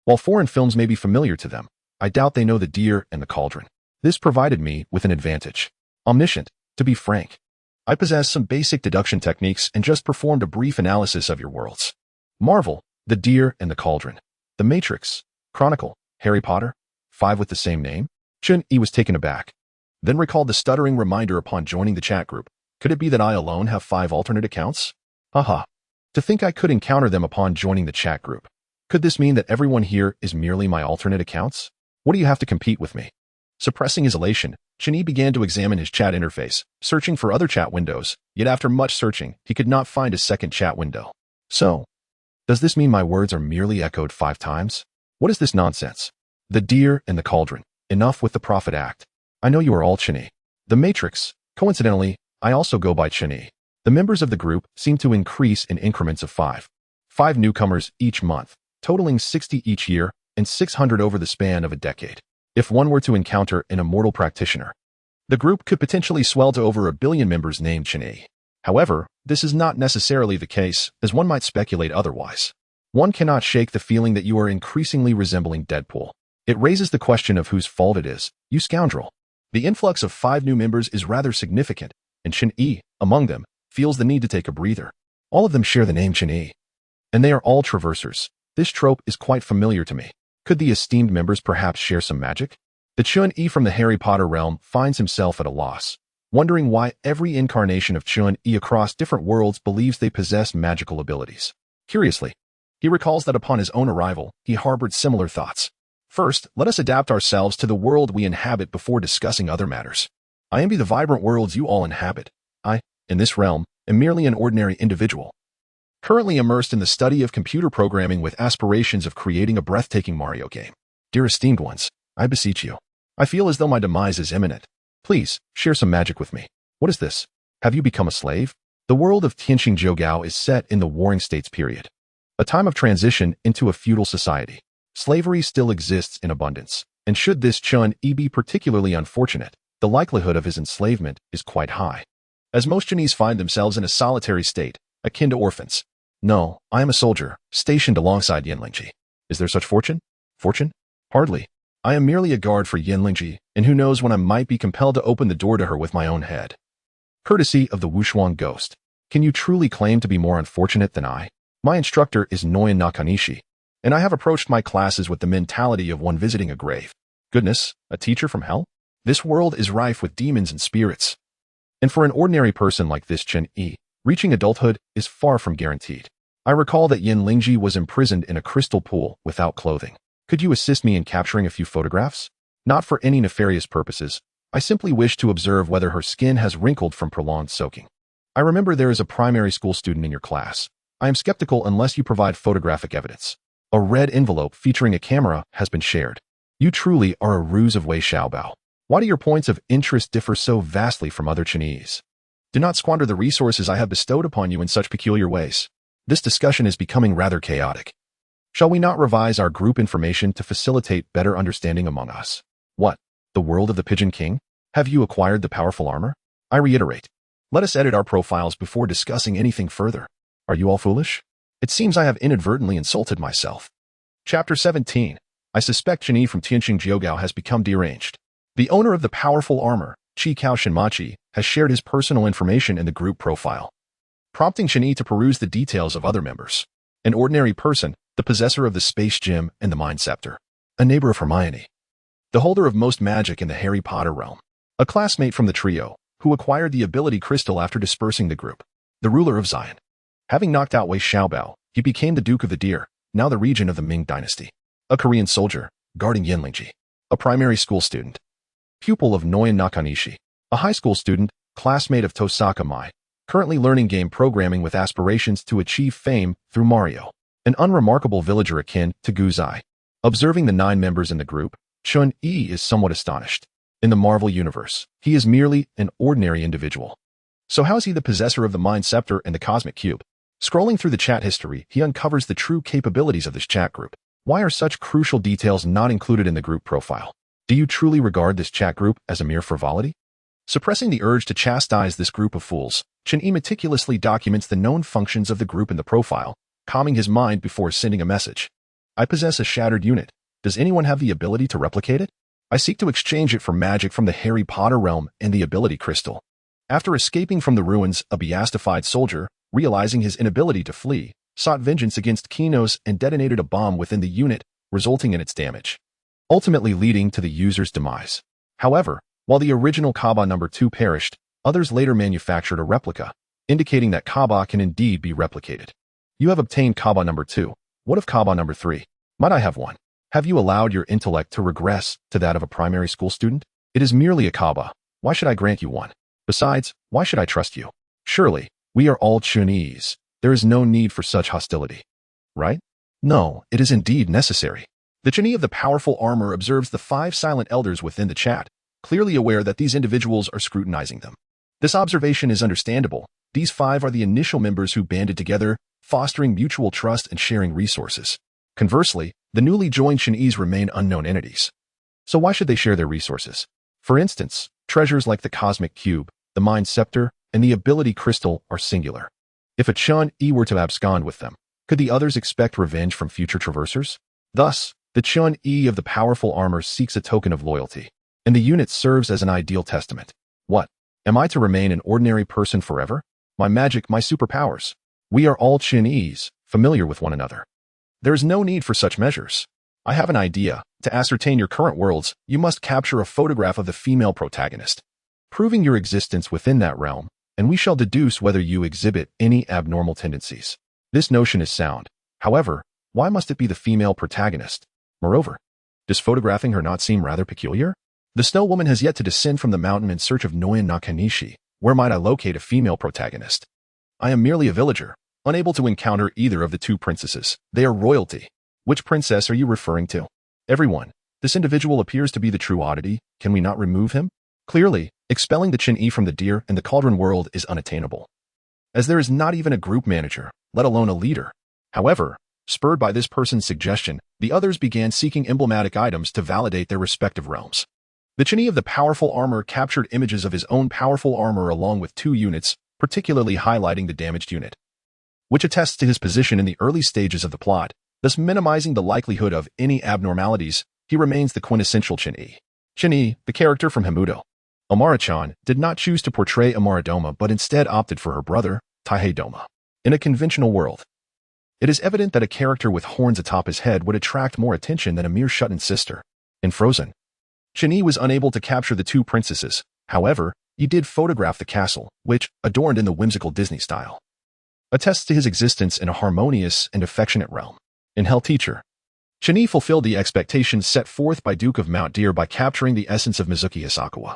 While foreign films may be familiar to them, I doubt they know the deer and the cauldron. This provided me with an advantage. Omniscient, to be frank. I possess some basic deduction techniques and just performed a brief analysis of your worlds. Marvel, the deer and the cauldron. The Matrix, Chronicle, Harry Potter, 5 with the same name? Chen Yi was taken aback, then recalled the stuttering reminder upon joining the chat group. Could it be that I alone have 5 alternate accounts? Haha. To think I could encounter them upon joining the chat group. Could this mean that everyone here is merely my alternate accounts? What do you have to compete with me? Suppressing his elation, Chen Yi began to examine his chat interface, searching for other chat windows, yet after much searching, he could not find a second chat window. So, does this mean my words are merely echoed 5 times? What is this nonsense? The deer and the cauldron. Enough with the Prophet Act. I know you are all Chen Yi. The Matrix. Coincidentally, I also go by Chen Yi. The members of the group seem to increase in increments of 5. 5 newcomers each month, totaling 60 each year, and 600 over the span of a decade. If one were to encounter an immortal practitioner, the group could potentially swell to over 1 billion members named Chen Yi. However, this is not necessarily the case, as one might speculate otherwise. One cannot shake the feeling that you are increasingly resembling Deadpool. It raises the question of whose fault it is, you scoundrel. The influx of 5 new members is rather significant, and Chen Yi, among them, feels the need to take a breather. All of them share the name Chen Yi, and they are all traversers. This trope is quite familiar to me. Could the esteemed members perhaps share some magic? The Chen Yi from the Harry Potter realm finds himself at a loss, wondering why every incarnation of Chen Yi across different worlds believes they possess magical abilities. Curiously, he recalls that upon his own arrival, he harbored similar thoughts. First, let us adapt ourselves to the world we inhabit before discussing other matters. I envy the vibrant worlds you all inhabit. I, in this realm, am merely an ordinary individual, currently immersed in the study of computer programming with aspirations of creating a breathtaking Mario game. Dear esteemed ones, I beseech you. I feel as though my demise is imminent. Please, share some magic with me. What is this? Have you become a slave? The world of Tianxing Zhougao is set in the Warring States period, a time of transition into a feudal society. Slavery still exists in abundance, and should this Chen Yi be particularly unfortunate, the likelihood of his enslavement is quite high, as most Chinese find themselves in a solitary state, akin to orphans. No, I am a soldier, stationed alongside Yanlingji. Is there such fortune? Fortune? Hardly. I am merely a guard for Yanlingji, and who knows when I might be compelled to open the door to her with my own head. Courtesy of the Wushuang ghost. Can you truly claim to be more unfortunate than I? My instructor is Noyan Nakanishi, and I have approached my classes with the mentality of one visiting a grave. Goodness, a teacher from hell? This world is rife with demons and spirits. And for an ordinary person like this Chen Yi, reaching adulthood is far from guaranteed. I recall that Yin Lingji was imprisoned in a crystal pool without clothing. Could you assist me in capturing a few photographs? Not for any nefarious purposes. I simply wish to observe whether her skin has wrinkled from prolonged soaking. I remember there is a primary school student in your class. I am skeptical unless you provide photographic evidence. A red envelope featuring a camera has been shared. You truly are a ruse of Wei Xiaobao. Why do your points of interest differ so vastly from other Chinese? Do not squander the resources I have bestowed upon you in such peculiar ways. This discussion is becoming rather chaotic. Shall we not revise our group information to facilitate better understanding among us? What? The world of the Pigeon King? Have you acquired the powerful armor? I reiterate. Let us edit our profiles before discussing anything further. Are you all foolish? It seems I have inadvertently insulted myself. Chapter 17. I suspect Chenyi from Tianqing Jiugao has become deranged. The owner of the powerful armor, Chi Kao Shinmachi, has shared his personal information in the group profile, prompting Chenyi to peruse the details of other members. An ordinary person, the possessor of the Space Gem and the Mind Scepter, a neighbor of Hermione, the holder of most magic in the Harry Potter realm, a classmate from the trio, who acquired the ability crystal after dispersing the group, the ruler of Zion. Having knocked out Wei Xiaobao, he became the Duke of the Deer, now the regent of the Ming dynasty, a Korean soldier, guarding Yanlingji, a primary school student, pupil of Noyan Nakanishi, a high school student, classmate of Tosaka Mai, currently learning game programming with aspirations to achieve fame through Mario, an unremarkable villager akin to Guzai. Observing the 9 members in the group, Chun-Yi is somewhat astonished. In the Marvel universe, he is merely an ordinary individual. So how is he the possessor of the Mind Scepter and the Cosmic Cube? Scrolling through the chat history, he uncovers the true capabilities of this chat group. Why are such crucial details not included in the group profile? Do you truly regard this chat group as a mere frivolity? Suppressing the urge to chastise this group of fools, Chun-Yi meticulously documents the known functions of the group in the profile, calming his mind before sending a message. I possess a shattered unit. Does anyone have the ability to replicate it? I seek to exchange it for magic from the Harry Potter realm and the ability crystal. After escaping from the ruins, a beastified soldier, realizing his inability to flee, sought vengeance against Kinos and detonated a bomb within the unit, resulting in its damage, ultimately leading to the user's demise. However, while the original Kaba No. 2 perished, others later manufactured a replica, indicating that Kaba can indeed be replicated. You have obtained Kaba No. 2. What of Kaba No. 3? Might I have one? Have you allowed your intellect to regress to that of a primary school student? It is merely a Kaba. Why should I grant you one? Besides, why should I trust you? Surely, we are all Chunese. There is no need for such hostility. Right? No, it is indeed necessary. The Chunyi of the powerful armor observes the 5 silent elders within the chat, clearly aware that these individuals are scrutinizing them. This observation is understandable. These 5 are the initial members who banded together, fostering mutual trust and sharing resources. Conversely, the newly joined Chunyis remain unknown entities. So why should they share their resources? For instance, treasures like the Cosmic Cube, the Mind Scepter, and the Ability Crystal are singular. If a Chun-Yi were to abscond with them, could the others expect revenge from future traversers? Thus, the Chun-Yi of the powerful armor seeks a token of loyalty, and the unit serves as an ideal testament. What? Am I to remain an ordinary person forever? My magic, my superpowers. We are all Chun-Yis, familiar with one another. There is no need for such measures. I have an idea. To ascertain your current worlds, you must capture a photograph of the female protagonist, proving your existence within that realm, and we shall deduce whether you exhibit any abnormal tendencies. This notion is sound. However, why must it be the female protagonist? Moreover, does photographing her not seem rather peculiar? The Snow Woman has yet to descend from the mountain in search of Noyan Nakanishi. Where might I locate a female protagonist? I am merely a villager, unable to encounter either of the 2 princesses. They are royalty. Which princess are you referring to? Everyone. This individual appears to be the true oddity. Can we not remove him? Clearly, expelling the Chun-Yi from the Deer and the Cauldron world is unattainable, as there is not even a group manager, let alone a leader. However, spurred by this person's suggestion, the others began seeking emblematic items to validate their respective realms. The Chun-Yi of the powerful armor captured images of his own powerful armor along with 2 units, particularly highlighting the damaged unit, which attests to his position in the early stages of the plot, thus minimizing the likelihood of any abnormalities. He remains the quintessential Chun-Yi. Chun-Yi, the character from Himudo. Amara-chan did not choose to portray Amara-doma but instead opted for her brother, Taihei-doma. In a conventional world, it is evident that a character with horns atop his head would attract more attention than a mere shut-in sister. In Frozen, Chun-Yi was unable to capture the 2 princesses. However, he did photograph the castle, which, adorned in the whimsical Disney style, attests to his existence in a harmonious and affectionate realm. In Hell Teacher, Chun-Yi fulfilled the expectations set forth by Duke of Mount Deer by capturing the essence of Mizuki Hisakawa.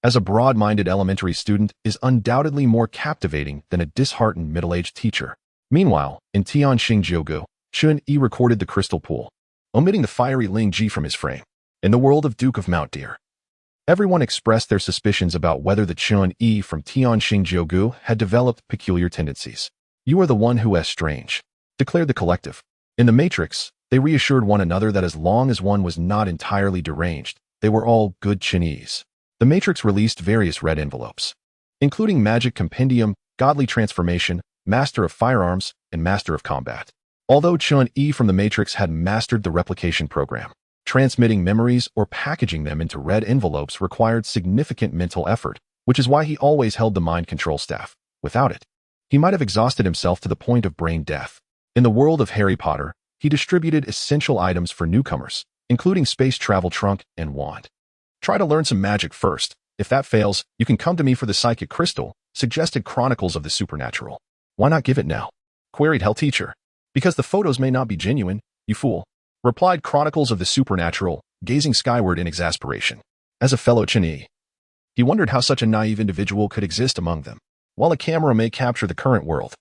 As a broad-minded elementary student is undoubtedly more captivating than a disheartened middle-aged teacher. Meanwhile, in Tianqing Jiugao, Chun-Yi recorded the crystal pool, omitting the fiery Ling Ji from his frame. In the world of Duke of Mount Deer, everyone expressed their suspicions about whether the Chun-Yi from Tianqing Jiugao had developed peculiar tendencies. You are the one who is strange, declared the collective. In the Matrix, they reassured one another that as long as one was not entirely deranged, they were all good Chinese. The Matrix released various red envelopes, including Magic Compendium, Godly Transformation, Master of Firearms, and Master of Combat. Although Chun-Yi from the Matrix had mastered the replication program, transmitting memories or packaging them into red envelopes required significant mental effort, which is why he always held the mind control staff. Without it, he might have exhausted himself to the point of brain death. In the world of Harry Potter, he distributed essential items for newcomers, including space travel trunk and wand. Try to learn some magic first. If that fails, you can come to me for the psychic crystal, suggested Chronicles of the Supernatural. Why not give it now? Queried Hell Teacher. Because the photos may not be genuine, you fool, replied Chronicles of the Supernatural, gazing skyward in exasperation. As a fellow Chinese, he wondered how such a naive individual could exist among them. While a camera may capture the current world,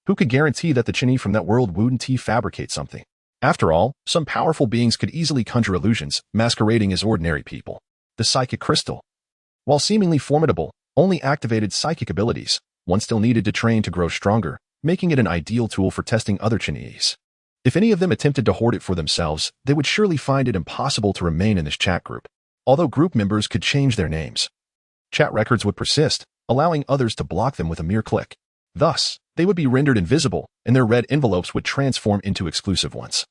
who could guarantee that the Chinese from that world wouldn't fabricate something? After all, some powerful beings could easily conjure illusions, masquerading as ordinary people. The psychic crystal, while seemingly formidable, only activated psychic abilities. One still needed to train to grow stronger, making it an ideal tool for testing other Chinese. If any of them attempted to hoard it for themselves, they would surely find it impossible to remain in this chat group. Although group members could change their names, chat records would persist, allowing others to block them with a mere click. Thus, they would be rendered invisible, and their red envelopes would transform into exclusive ones,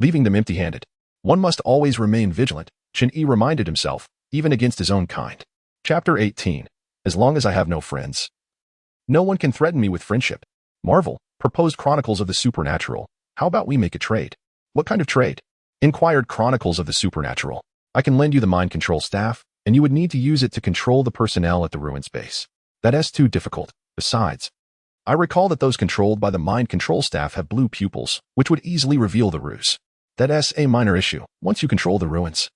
leaving them empty-handed. One must always remain vigilant, Chen-Yi reminded himself, even against his own kind. Chapter 18. As long as I have no friends, no one can threaten me with friendship. Marvel, proposed Chronicles of the Supernatural. How about we make a trade? What kind of trade? Inquired Chronicles of the Supernatural. I can lend you the mind control staff, and you would need to use it to control the personnel at the ruins base. That's too difficult. Besides, I recall that those controlled by the mind control staff have blue pupils, which would easily reveal the ruse. That's a minor issue. Once you control the ruins,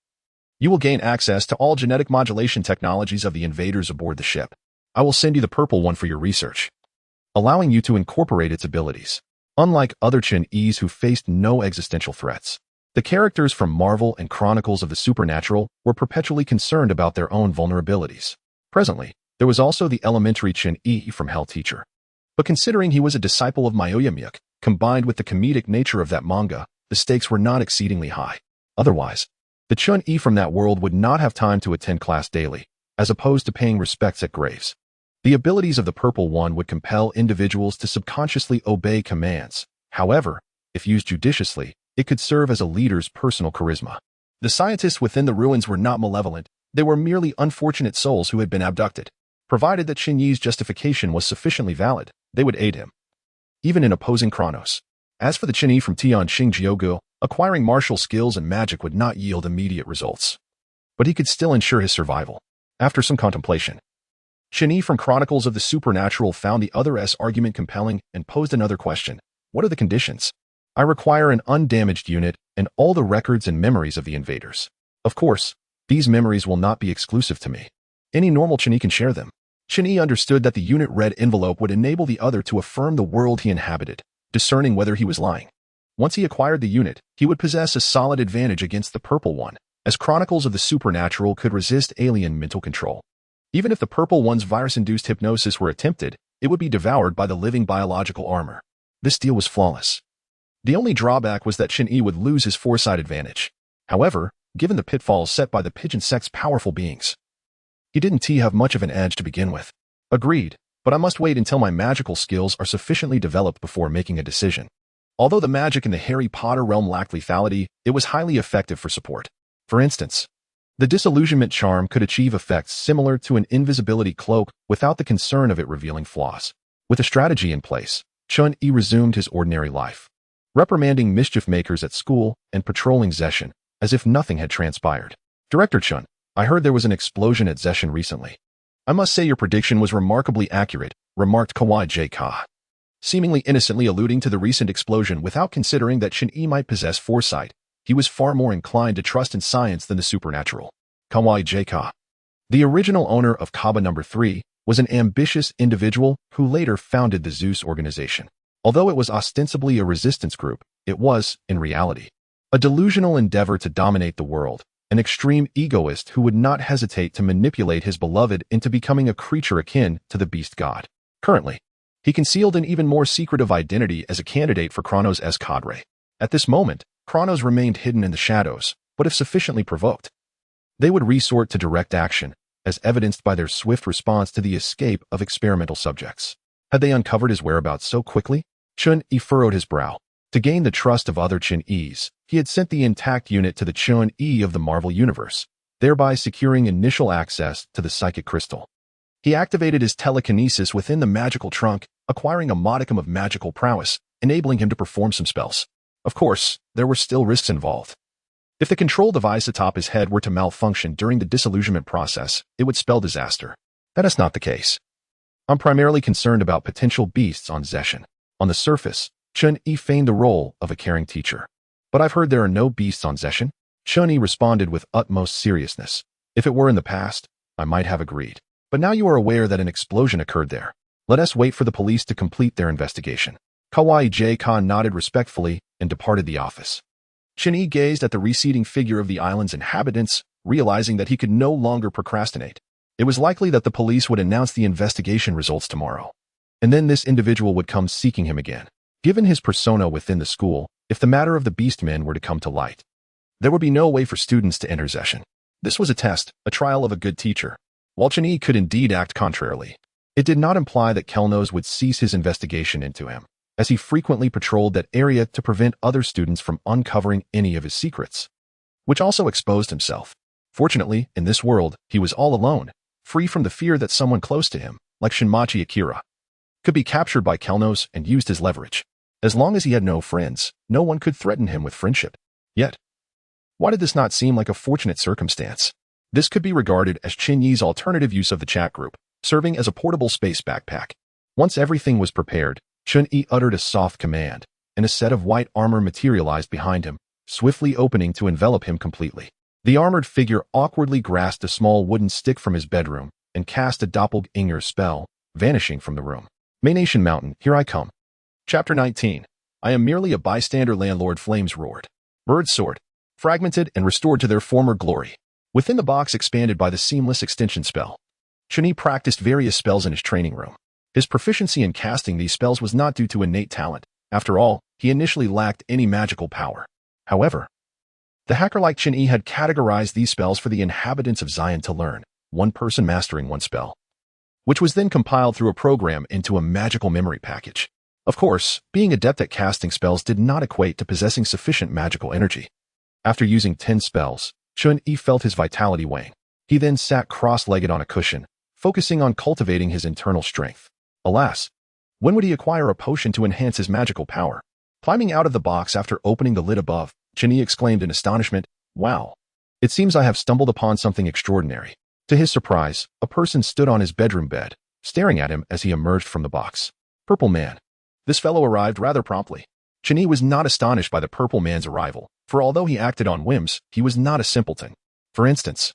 you will gain access to all genetic modulation technologies of the invaders aboard the ship. I will send you the purple one for your research, allowing you to incorporate its abilities. Unlike other Chinese who faced no existential threats, the characters from Marvel and Chronicles of the Supernatural were perpetually concerned about their own vulnerabilities. Presently, there was also the elementary Chen-Yi from Hell Teacher. But considering he was a disciple of Myoyamyuk, combined with the comedic nature of that manga, the stakes were not exceedingly high. Otherwise, the Chun-Yi from that world would not have time to attend class daily, as opposed to paying respects at graves. The abilities of the Purple One would compel individuals to subconsciously obey commands. However, if used judiciously, it could serve as a leader's personal charisma. The scientists within the ruins were not malevolent, they were merely unfortunate souls who had been abducted. Provided that Chen-Yi's justification was sufficiently valid, they would aid him, even in opposing Kronos. As for the Chen-Yi from Tianqing Jiugu, acquiring martial skills and magic would not yield immediate results, but he could still ensure his survival. After some contemplation, Chen-Yi from Chronicles of the Supernatural found the other's argument compelling and posed another question. What are the conditions? I require an undamaged unit and all the records and memories of the invaders. Of course, these memories will not be exclusive to me. Any normal Chen-Yi can share them. Chen-Yi understood that the unit red envelope would enable the other to affirm the world he inhabited, discerning whether he was lying. Once he acquired the unit, he would possess a solid advantage against the Purple One, as Chronicles of the Supernatural could resist alien mental control. Even if the Purple One's virus-induced hypnosis were attempted, it would be devoured by the living biological armor. This deal was flawless. The only drawback was that Chen-Yi would lose his foresight advantage. However, given the pitfalls set by the pigeon sect's powerful beings, he didn't have much of an edge to begin with. Agreed, but I must wait until my magical skills are sufficiently developed before making a decision. Although the magic in the Harry Potter realm lacked lethality, it was highly effective for support. For instance, the disillusionment charm could achieve effects similar to an invisibility cloak without the concern of it revealing flaws. With a strategy in place, Chun-Yi resumed his ordinary life, reprimanding mischief makers at school and patrolling Zeshan, as if nothing had transpired. Director Chun, I heard there was an explosion at Zeshan recently. I must say your prediction was remarkably accurate, remarked Kawaii J-Ka, seemingly innocently alluding to the recent explosion without considering that Chen-Yi might possess foresight. He was far more inclined to trust in science than the supernatural. Kawaii J-Ka, the original owner of Kaba No. 3, was an ambitious individual who later founded the Zeus organization. Although it was ostensibly a resistance group, it was, in reality, a delusional endeavor to dominate the world, an extreme egoist who would not hesitate to manipulate his beloved into becoming a creature akin to the beast god. Currently, He concealed an even more secretive identity as a candidate for Kronos' cadre. At this moment, Kronos remained hidden in the shadows, but if sufficiently provoked, they would resort to direct action, as evidenced by their swift response to the escape of experimental subjects. Had they uncovered his whereabouts so quickly? Chun-Yi furrowed his brow. To gain the trust of other Chun-Yis, he had sent the intact unit to the Chun-Yi of the Marvel Universe, thereby securing initial access to the psychic crystal. He activated his telekinesis within the magical trunk, acquiring a modicum of magical prowess, enabling him to perform some spells. Of course, there were still risks involved. If the control device atop his head were to malfunction during the disillusionment process, it would spell disaster. That is not the case. I'm primarily concerned about potential beasts on Zeshan. On the surface, Chun-Yi feigned the role of a caring teacher. But I've heard there are no beasts on Zeshan. Chun-Yi responded with utmost seriousness. If it were in the past, I might have agreed. But now you are aware that an explosion occurred there. Let us wait for the police to complete their investigation. Kawaii J. Khan nodded respectfully and departed the office. Chun-Yi gazed at the receding figure of the island's inhabitants, realizing that he could no longer procrastinate. It was likely that the police would announce the investigation results tomorrow. And then this individual would come seeking him again. Given his persona within the school, if the matter of the Beastmen were to come to light, there would be no way for students to enter Zeshan. This was a test, a trial of a good teacher. While Chun-Yi could indeed act contrarily, it did not imply that Kelnos would cease his investigation into him, as he frequently patrolled that area to prevent other students from uncovering any of his secrets, which also exposed himself. Fortunately, in this world, he was all alone, free from the fear that someone close to him, like Shinmachi Akira, could be captured by Kelnos and used as leverage. As long as he had no friends, no one could threaten him with friendship. Yet, why did this not seem like a fortunate circumstance? This could be regarded as Chun-Yi's alternative use of the chat group, serving as a portable space backpack. Once everything was prepared, Chun-Yi uttered a soft command, and a set of white armor materialized behind him, swiftly opening to envelop him completely. The armored figure awkwardly grasped a small wooden stick from his bedroom and cast a doppelganger spell, vanishing from the room. May Nation Mountain, here I come. Chapter 19. I am merely a bystander. Landlord Flames roared. Birds soared, fragmented and restored to their former glory. Within the box expanded by the seamless extension spell, Chun-Yi practiced various spells in his training room. His proficiency in casting these spells was not due to innate talent. After all, he initially lacked any magical power. However, the hacker like Chun-Yi had categorized these spells for the inhabitants of Zion to learn, one person mastering one spell, which was then compiled through a program into a magical memory package. Of course, being adept at casting spells did not equate to possessing sufficient magical energy. After using 10 spells, Chun-Yi felt his vitality wane. He then sat cross-legged on a cushion, focusing on cultivating his internal strength. Alas, when would he acquire a potion to enhance his magical power? Climbing out of the box after opening the lid above, Chun-Yi exclaimed in astonishment, "Wow! It seems I have stumbled upon something extraordinary." To his surprise, a person stood on his bedroom bed, staring at him as he emerged from the box. Purple Man. This fellow arrived rather promptly. Chun-Yi was not astonished by the Purple Man's arrival, for although he acted on whims, he was not a simpleton. For instance,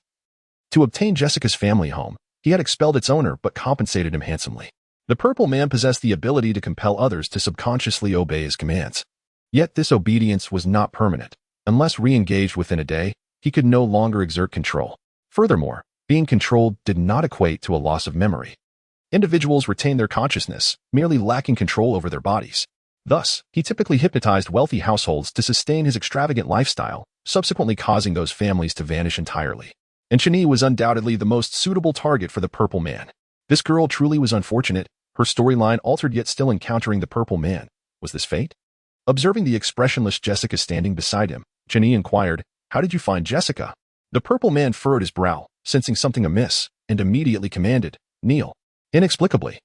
to obtain Jessica's family home, he had expelled its owner but compensated him handsomely. The Purple Man possessed the ability to compel others to subconsciously obey his commands. Yet this obedience was not permanent. Unless re-engaged within a day, he could no longer exert control. Furthermore, being controlled did not equate to a loss of memory. Individuals retain their consciousness, merely lacking control over their bodies. Thus, he typically hypnotized wealthy households to sustain his extravagant lifestyle, subsequently causing those families to vanish entirely. And Chun-Yi was undoubtedly the most suitable target for the Purple Man. This girl truly was unfortunate. Her storyline altered yet still encountering the Purple Man. Was this fate? Observing the expressionless Jessica standing beside him, Chun-Yi inquired, "How did you find Jessica?" The Purple Man furrowed his brow, sensing something amiss, and immediately commanded, "Kneel." Inexplicably,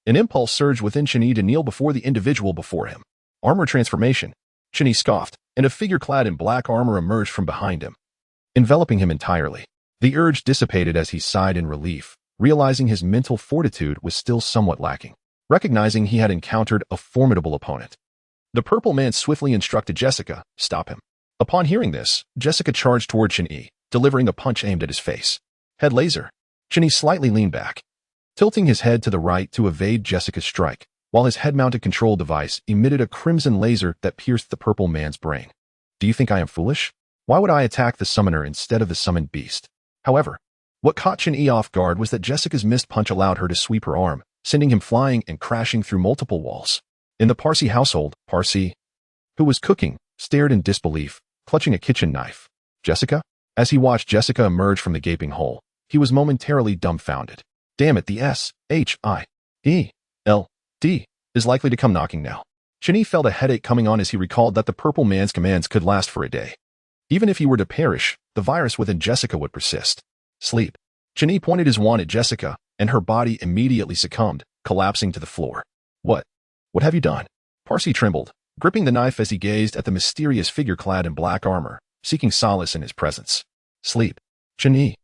an impulse surged within Chun-Yi to kneel before the individual before him. Armor transformation. Chun-Yi scoffed, and a figure clad in black armor emerged from behind him, enveloping him entirely. The urge dissipated as he sighed in relief, realizing his mental fortitude was still somewhat lacking. Recognizing he had encountered a formidable opponent, the Purple Man swiftly instructed Jessica, "Stop him." Upon hearing this, Jessica charged toward Chun-Yi, delivering a punch aimed at his face. Head laser. Chun-Yi slightly leaned back, tilting his head to the right to evade Jessica's strike, while his head-mounted control device emitted a crimson laser that pierced the Purple Man's brain. "Do you think I am foolish? Why would I attack the summoner instead of the summoned beast?" However, what caught Chun-Yi off guard was that Jessica's missed punch allowed her to sweep her arm, sending him flying and crashing through multiple walls. In the Parsi household, Parsi, who was cooking, stared in disbelief, clutching a kitchen knife. Jessica? As he watched Jessica emerge from the gaping hole, he was momentarily dumbfounded. Damn it, the S-H-I-E-L-D is likely to come knocking now. Chini felt a headache coming on as he recalled that the Purple Man's commands could last for a day. Even if he were to perish, the virus within Jessica would persist. Sleep. Chini pointed his wand at Jessica, and her body immediately succumbed, collapsing to the floor. What have you done? Parsi trembled, gripping the knife as he gazed at the mysterious figure clad in black armor, seeking solace in his presence. Sleep. Chini,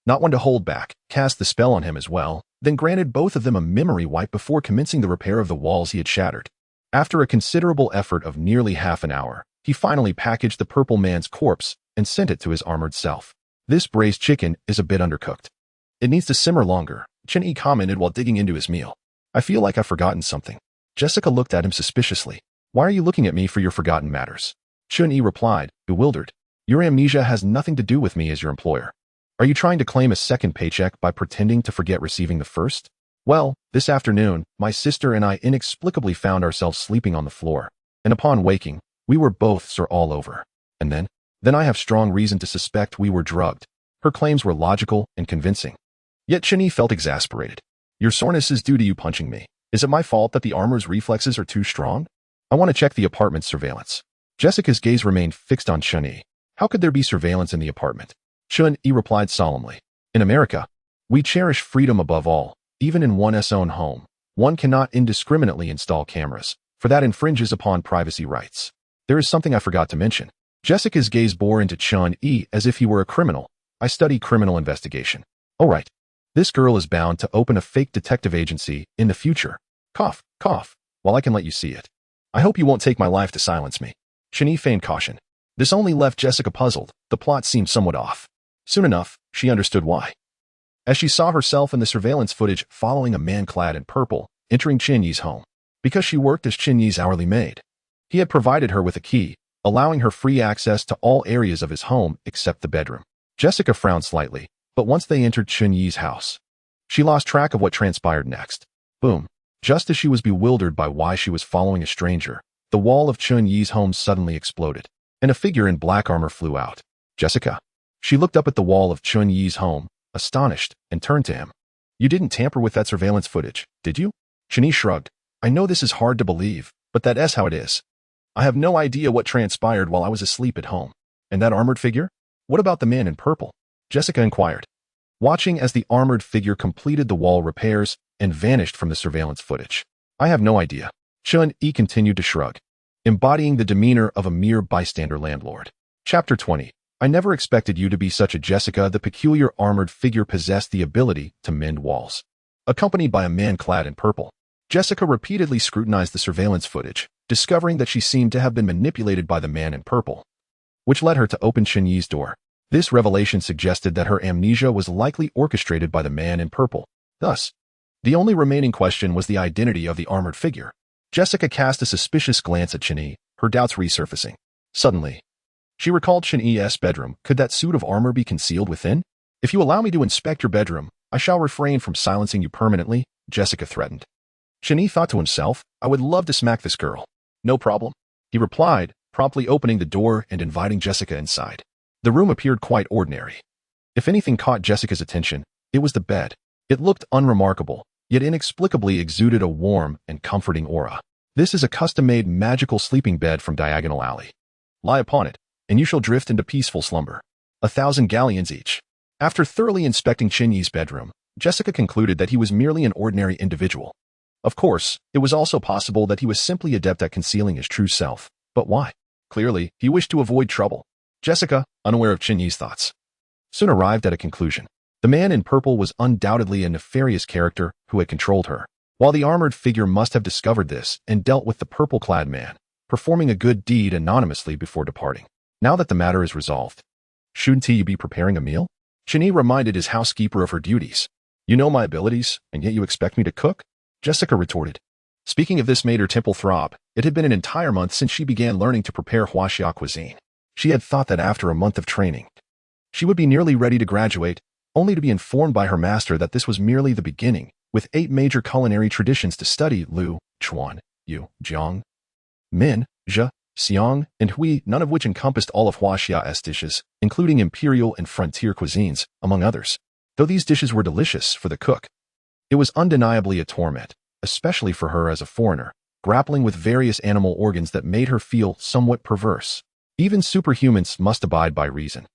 not one to hold back, cast the spell on him as well, then granted both of them a memory wipe before commencing the repair of the walls he had shattered. After a considerable effort of nearly half an hour, he finally packaged the Purple Man's corpse and sent it to his armored self. This braised chicken is a bit undercooked. It needs to simmer longer, Chini commented while digging into his meal. I feel like I've forgotten something. Jessica looked at him suspiciously. Why are you looking at me for your forgotten matters? Chun-Yi replied, bewildered. Your amnesia has nothing to do with me as your employer. Are you trying to claim a second paycheck by pretending to forget receiving the first? Well, this afternoon, my sister and I inexplicably found ourselves sleeping on the floor, and upon waking, we were both sore all over. And then I have strong reason to suspect we were drugged. Her claims were logical and convincing. Yet Chun-Yi felt exasperated. Your soreness is due to you punching me. Is it my fault that the armor's reflexes are too strong? I want to check the apartment's surveillance. Jessica's gaze remained fixed on Chun-Yi. How could there be surveillance in the apartment? Chun-Yi replied solemnly. In America, we cherish freedom above all. Even in one's own home, one cannot indiscriminately install cameras, for that infringes upon privacy rights. There is something I forgot to mention. Jessica's gaze bore into Chun-Yi as if he were a criminal. I study criminal investigation. All right. This girl is bound to open a fake detective agency in the future. Cough, cough, while I can let you see it. I hope you won't take my life to silence me. Chun-Yi feigned caution. This only left Jessica puzzled. The plot seemed somewhat off. Soon enough, she understood why. As she saw herself in the surveillance footage following a man clad in purple, entering Chun-Yi's home. Because she worked as Chun-Yi's hourly maid, he had provided her with a key, allowing her free access to all areas of his home except the bedroom. Jessica frowned slightly, but once they entered Chun-Yi's house, she lost track of what transpired next. Boom. Just as she was bewildered by why she was following a stranger, the wall of Chun-Yi's home suddenly exploded, and a figure in black armor flew out. Jessica. She looked up at the wall of Chun-Yi's home, astonished, and turned to him. You didn't tamper with that surveillance footage, did you? Chun-Yi shrugged. I know this is hard to believe, but that is how it is. I have no idea what transpired while I was asleep at home. And that armored figure? What about the man in purple? Jessica inquired, watching as the armored figure completed the wall repairs and vanished from the surveillance footage. I have no idea. Chun-Yi continued to shrug, embodying the demeanor of a mere bystander landlord. Chapter 20. I never expected you to be such a Jessica. The peculiar armored figure possessed the ability to mend walls. Accompanied by a man clad in purple, Jessica repeatedly scrutinized the surveillance footage, discovering that she seemed to have been manipulated by the man in purple, which led her to open Chun-Yi's door. This revelation suggested that her amnesia was likely orchestrated by the man in purple. Thus, the only remaining question was the identity of the armored figure. Jessica cast a suspicious glance at Chun-Yi, her doubts resurfacing. Suddenly, she recalled Chun-Yi's bedroom. Could that suit of armor be concealed within? If you allow me to inspect your bedroom, I shall refrain from silencing you permanently, Jessica threatened. Chun-Yi thought to himself, I would love to smack this girl. No problem, he replied, promptly opening the door and inviting Jessica inside. The room appeared quite ordinary. If anything caught Jessica's attention, it was the bed. It looked unremarkable, yet inexplicably exuded a warm and comforting aura. This is a custom-made magical sleeping bed from Diagonal Alley. Lie upon it, and you shall drift into peaceful slumber. 1,000 galleons each. After thoroughly inspecting Chun-Yi's bedroom, Jessica concluded that he was merely an ordinary individual. Of course, it was also possible that he was simply adept at concealing his true self. But why? Clearly, he wished to avoid trouble. Jessica, unaware of Chun-Yi's thoughts, soon arrived at a conclusion. The man in purple was undoubtedly a nefarious character who had controlled her, while the armored figure must have discovered this and dealt with the purple-clad man, performing a good deed anonymously before departing. Now that the matter is resolved, shouldn't you be preparing a meal? Chun-Yi reminded his housekeeper of her duties. You know my abilities, and yet you expect me to cook? Jessica retorted. Speaking of this made her temple throb. It had been an entire month since she began learning to prepare Huaxia cuisine. She had thought that after a month of training, she would be nearly ready to graduate, only to be informed by her master that this was merely the beginning, with 8 major culinary traditions to study: Lu, Chuan, Yu, Jiang, Min, Zhe, Xiang, and Hui, none of which encompassed all of Huaxia's dishes, including imperial and frontier cuisines, among others. Though these dishes were delicious for the cook, it was undeniably a torment, especially for her as a foreigner, grappling with various animal organs that made her feel somewhat perverse. Even superhumans must abide by reason.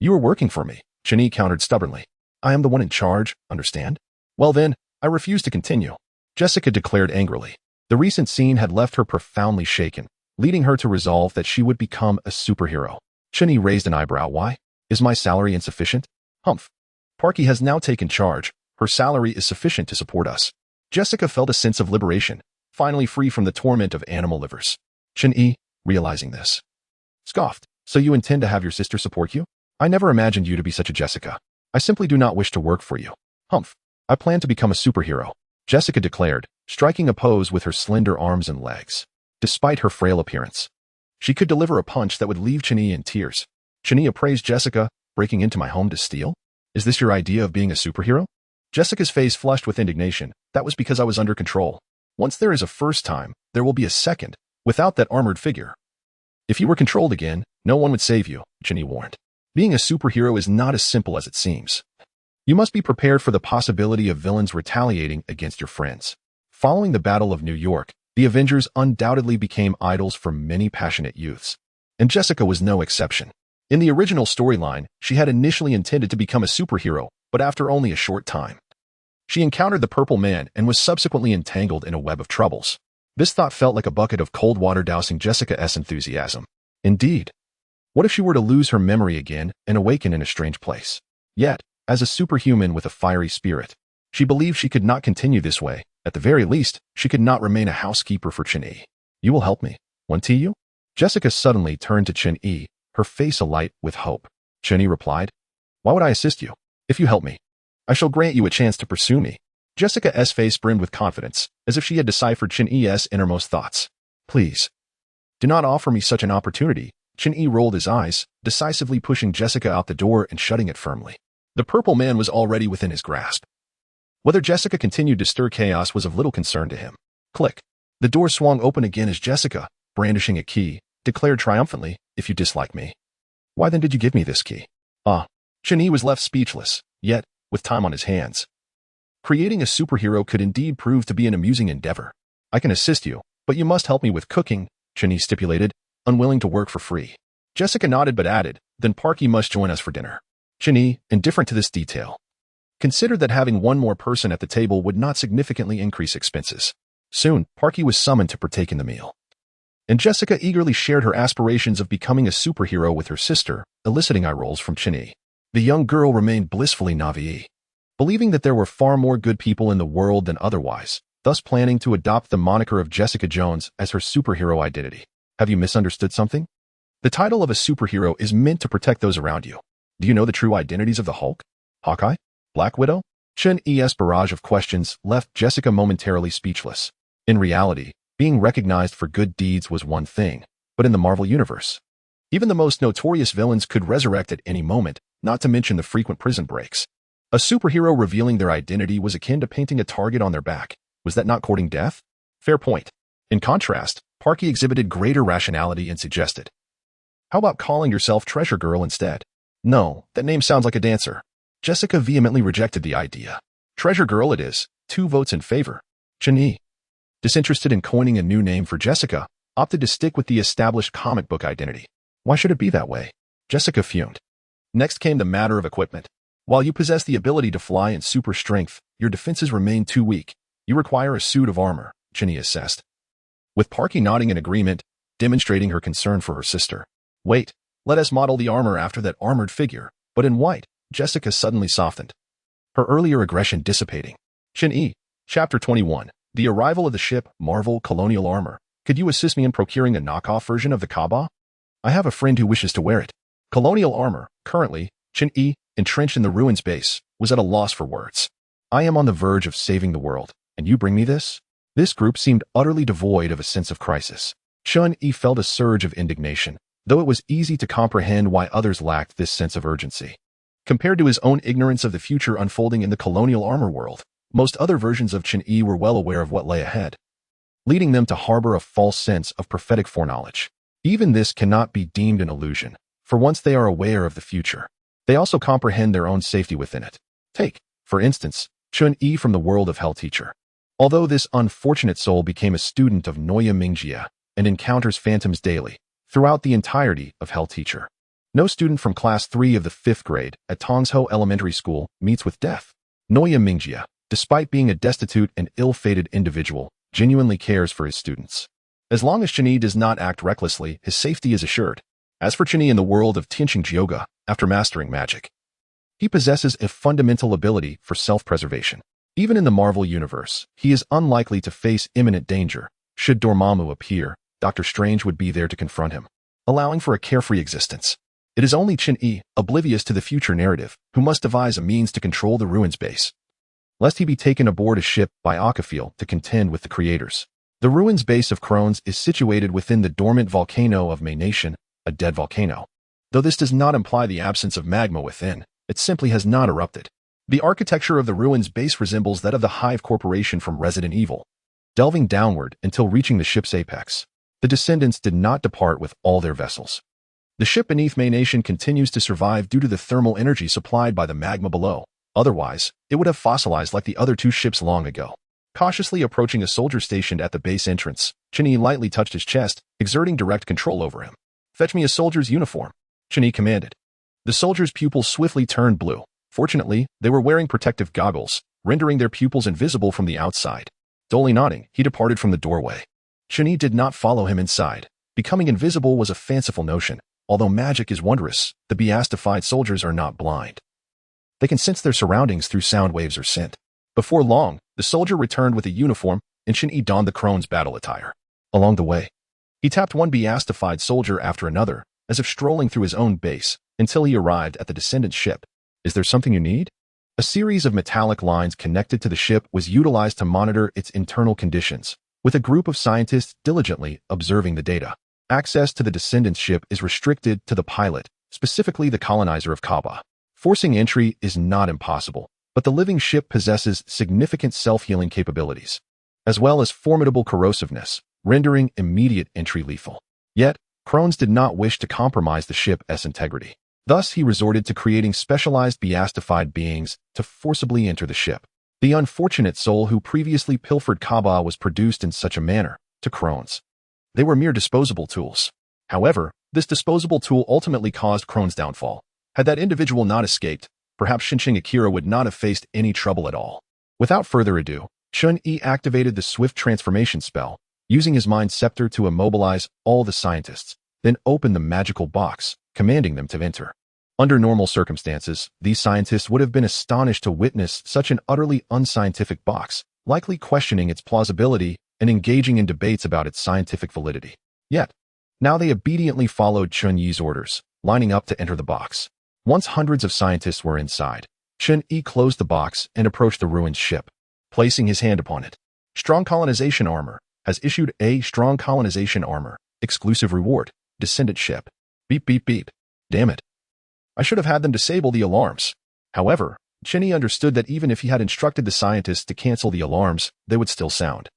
You are working for me, Chenyi countered stubbornly. I am the one in charge, understand? Well then, I refuse to continue, Jessica declared angrily. The recent scene had left her profoundly shaken, leading her to resolve that she would become a superhero. Chenyi raised an eyebrow. Why? Is my salary insufficient? Humph. Parky has now taken charge. Her salary is sufficient to support us. Jessica felt a sense of liberation, finally free from the torment of animal livers. Chenyi, realizing this, scoffed. So you intend to have your sister support you? I never imagined you to be such a Jessica. I simply do not wish to work for you. Humph. I plan to become a superhero, Jessica declared, striking a pose with her slender arms and legs. Despite her frail appearance, she could deliver a punch that would leave Chenyi in tears. Chenyi appraised Jessica, breaking into my home to steal? Is this your idea of being a superhero? Jessica's face flushed with indignation. That was because I was under control. Once there is a first time, there will be a second, without that armored figure. If you were controlled again, no one would save you, Chenyi warned. Being a superhero is not as simple as it seems. You must be prepared for the possibility of villains retaliating against your friends. Following the Battle of New York, the Avengers undoubtedly became idols for many passionate youths. And Jessica was no exception. In the original storyline, she had initially intended to become a superhero, but after only a short time, she encountered the Purple Man and was subsequently entangled in a web of troubles. This thought felt like a bucket of cold water dousing Jessica's enthusiasm. Indeed. What if she were to lose her memory again and awaken in a strange place? Yet, as a superhuman with a fiery spirit, she believed she could not continue this way. At the very least, she could not remain a housekeeper for Chenyi. You will help me, won't you? Jessica suddenly turned to Chenyi, her face alight with hope. Chenyi replied, Why would I assist you? If you help me, I shall grant you a chance to pursue me. Jessica's face brimmed with confidence, as if she had deciphered Chenyi's innermost thoughts. Please, do not offer me such an opportunity. Chenyi rolled his eyes, decisively pushing Jessica out the door and shutting it firmly. The Purple Man was already within his grasp. Whether Jessica continued to stir chaos was of little concern to him. Click. The door swung open again as Jessica, brandishing a key, declared triumphantly, If you dislike me, why then did you give me this key? Chenyi was left speechless, yet, with time on his hands, creating a superhero could indeed prove to be an amusing endeavor. I can assist you, but you must help me with cooking, Chenyi stipulated, unwilling to work for free. Jessica nodded but added, Then Parky must join us for dinner. Chenyi, indifferent to this detail, considered that having one more person at the table would not significantly increase expenses. Soon, Parky was summoned to partake in the meal. And Jessica eagerly shared her aspirations of becoming a superhero with her sister, eliciting eye rolls from Chenyi. The young girl remained blissfully naive, believing that there were far more good people in the world than otherwise, thus planning to adopt the moniker of Jessica Jones as her superhero identity. Have you misunderstood something? The title of a superhero is meant to protect those around you. Do you know the true identities of the Hulk, Hawkeye, Black Widow? Chenyi's barrage of questions left Jessica momentarily speechless. In reality, being recognized for good deeds was one thing, but in the Marvel Universe, even the most notorious villains could resurrect at any moment, not to mention the frequent prison breaks. A superhero revealing their identity was akin to painting a target on their back. Was that not courting death? Fair point. In contrast, Parky exhibited greater rationality and suggested, How about calling yourself Treasure Girl instead? No, that name sounds like a dancer. Jessica vehemently rejected the idea. Treasure Girl it is, 2 votes in favor. Chenyi, disinterested in coining a new name for Jessica, opted to stick with the established comic book identity. Why should it be that way? Jessica fumed. Next came the matter of equipment. While you possess the ability to fly in super strength, your defenses remain too weak. You require a suit of armor, Chenyi assessed. With Parky nodding in agreement, demonstrating her concern for her sister. Wait, let us model the armor after that armored figure, but in white. Jessica suddenly softened, her earlier aggression dissipating. Chenyi, Chapter 21. The arrival of the ship, Marvel Colonial Armor. Could you assist me in procuring a knockoff version of the Kaaba? I have a friend who wishes to wear it. Colonial Armor, currently, Chenyi, entrenched in the ruins base, was at a loss for words. I am on the verge of saving the world, and you bring me this? This group seemed utterly devoid of a sense of crisis. Chenyi felt a surge of indignation, though it was easy to comprehend why others lacked this sense of urgency. Compared to his own ignorance of the future unfolding in the colonial armor world, Most other versions of Chen-Yi were well aware of what lay ahead, leading them to harbor a false sense of prophetic foreknowledge. Even this cannot be deemed an illusion, for once they are aware of the future, they also comprehend their own safety within it. Take, for instance, Chen-Yi from the world of Hell Teacher. Although this unfortunate soul became a student of Noya Mingjia and encounters phantoms daily throughout the entirety of Hell Teacher, no student from Class 3 of the 5th grade at Tongzhou Elementary School meets with death. Noya Mingjia, despite being a destitute and ill-fated individual, genuinely cares for his students. As long as Chen-Yi does not act recklessly, his safety is assured. As for Chen-Yi in the world of Tianqing Jyoga, after mastering magic, he possesses a fundamental ability for self-preservation. Even in the Marvel Universe, he is unlikely to face imminent danger. Should Dormammu appear, Doctor Strange would be there to confront him, allowing for a carefree existence. It is only Chen-Yi, oblivious to the future narrative, who must devise a means to control the ruins base, lest he be taken aboard a ship by Akafiel to contend with the creators. The ruins base of Crones is situated within the dormant volcano of Mei Nation, a dead volcano. Though this does not imply the absence of magma within, it simply has not erupted. The architecture of the ruins base resembles that of the Hive Corporation from Resident Evil, delving downward until reaching the ship's apex. The descendants did not depart with all their vessels. The ship beneath Mei Nation continues to survive due to the thermal energy supplied by the magma below. Otherwise, it would have fossilized like the other two ships long ago. Cautiously approaching a soldier stationed at the base entrance, Chen-Yi lightly touched his chest, exerting direct control over him. "Fetch me a soldier's uniform," Chen-Yi commanded. The soldier's pupils swiftly turned blue. Fortunately, they were wearing protective goggles, rendering their pupils invisible from the outside. Dully nodding, he departed from the doorway. Chen-Yi did not follow him inside. Becoming invisible was a fanciful notion. Although magic is wondrous, the beastified soldiers are not blind. They can sense their surroundings through sound waves or scent. Before long, the soldier returned with a uniform, and Chen-Yi donned the Crone's battle attire. Along the way, he tapped one beastified soldier after another, as if strolling through his own base, until he arrived at the descendant ship. "Is there something you need?" A series of metallic lines connected to the ship was utilized to monitor its internal conditions, with a group of scientists diligently observing the data. Access to the descendant's ship is restricted to the pilot, specifically the colonizer of Kaaba. Forcing entry is not impossible, but the living ship possesses significant self-healing capabilities, as well as formidable corrosiveness, rendering immediate entry lethal. Yet, Crones did not wish to compromise the ship's integrity. Thus, he resorted to creating specialized beastified beings to forcibly enter the ship. The unfortunate soul who previously pilfered Kaaba was produced in such a manner, to Crones. They were mere disposable tools. However, this disposable tool ultimately caused Crone's downfall. Had that individual not escaped, perhaps Shinshing Akira would not have faced any trouble at all. Without further ado, Chen-Yi activated the swift transformation spell, using his mind scepter to immobilize all the scientists, then opened the magical box, commanding them to enter. Under normal circumstances, these scientists would have been astonished to witness such an utterly unscientific box, likely questioning its plausibility and engaging in debates about its scientific validity. Yet, now they obediently followed Chen-Yi's orders, lining up to enter the box. Once hundreds of scientists were inside, Chen-Yi closed the box and approached the ruined ship, placing his hand upon it. Strong Colonization Armor has issued a Strong Colonization Armor exclusive reward. Descendant ship. Beep beep beep. Damn it. I should have had them disable the alarms. However, Chen-Yi understood that even if he had instructed the scientists to cancel the alarms, they would still sound.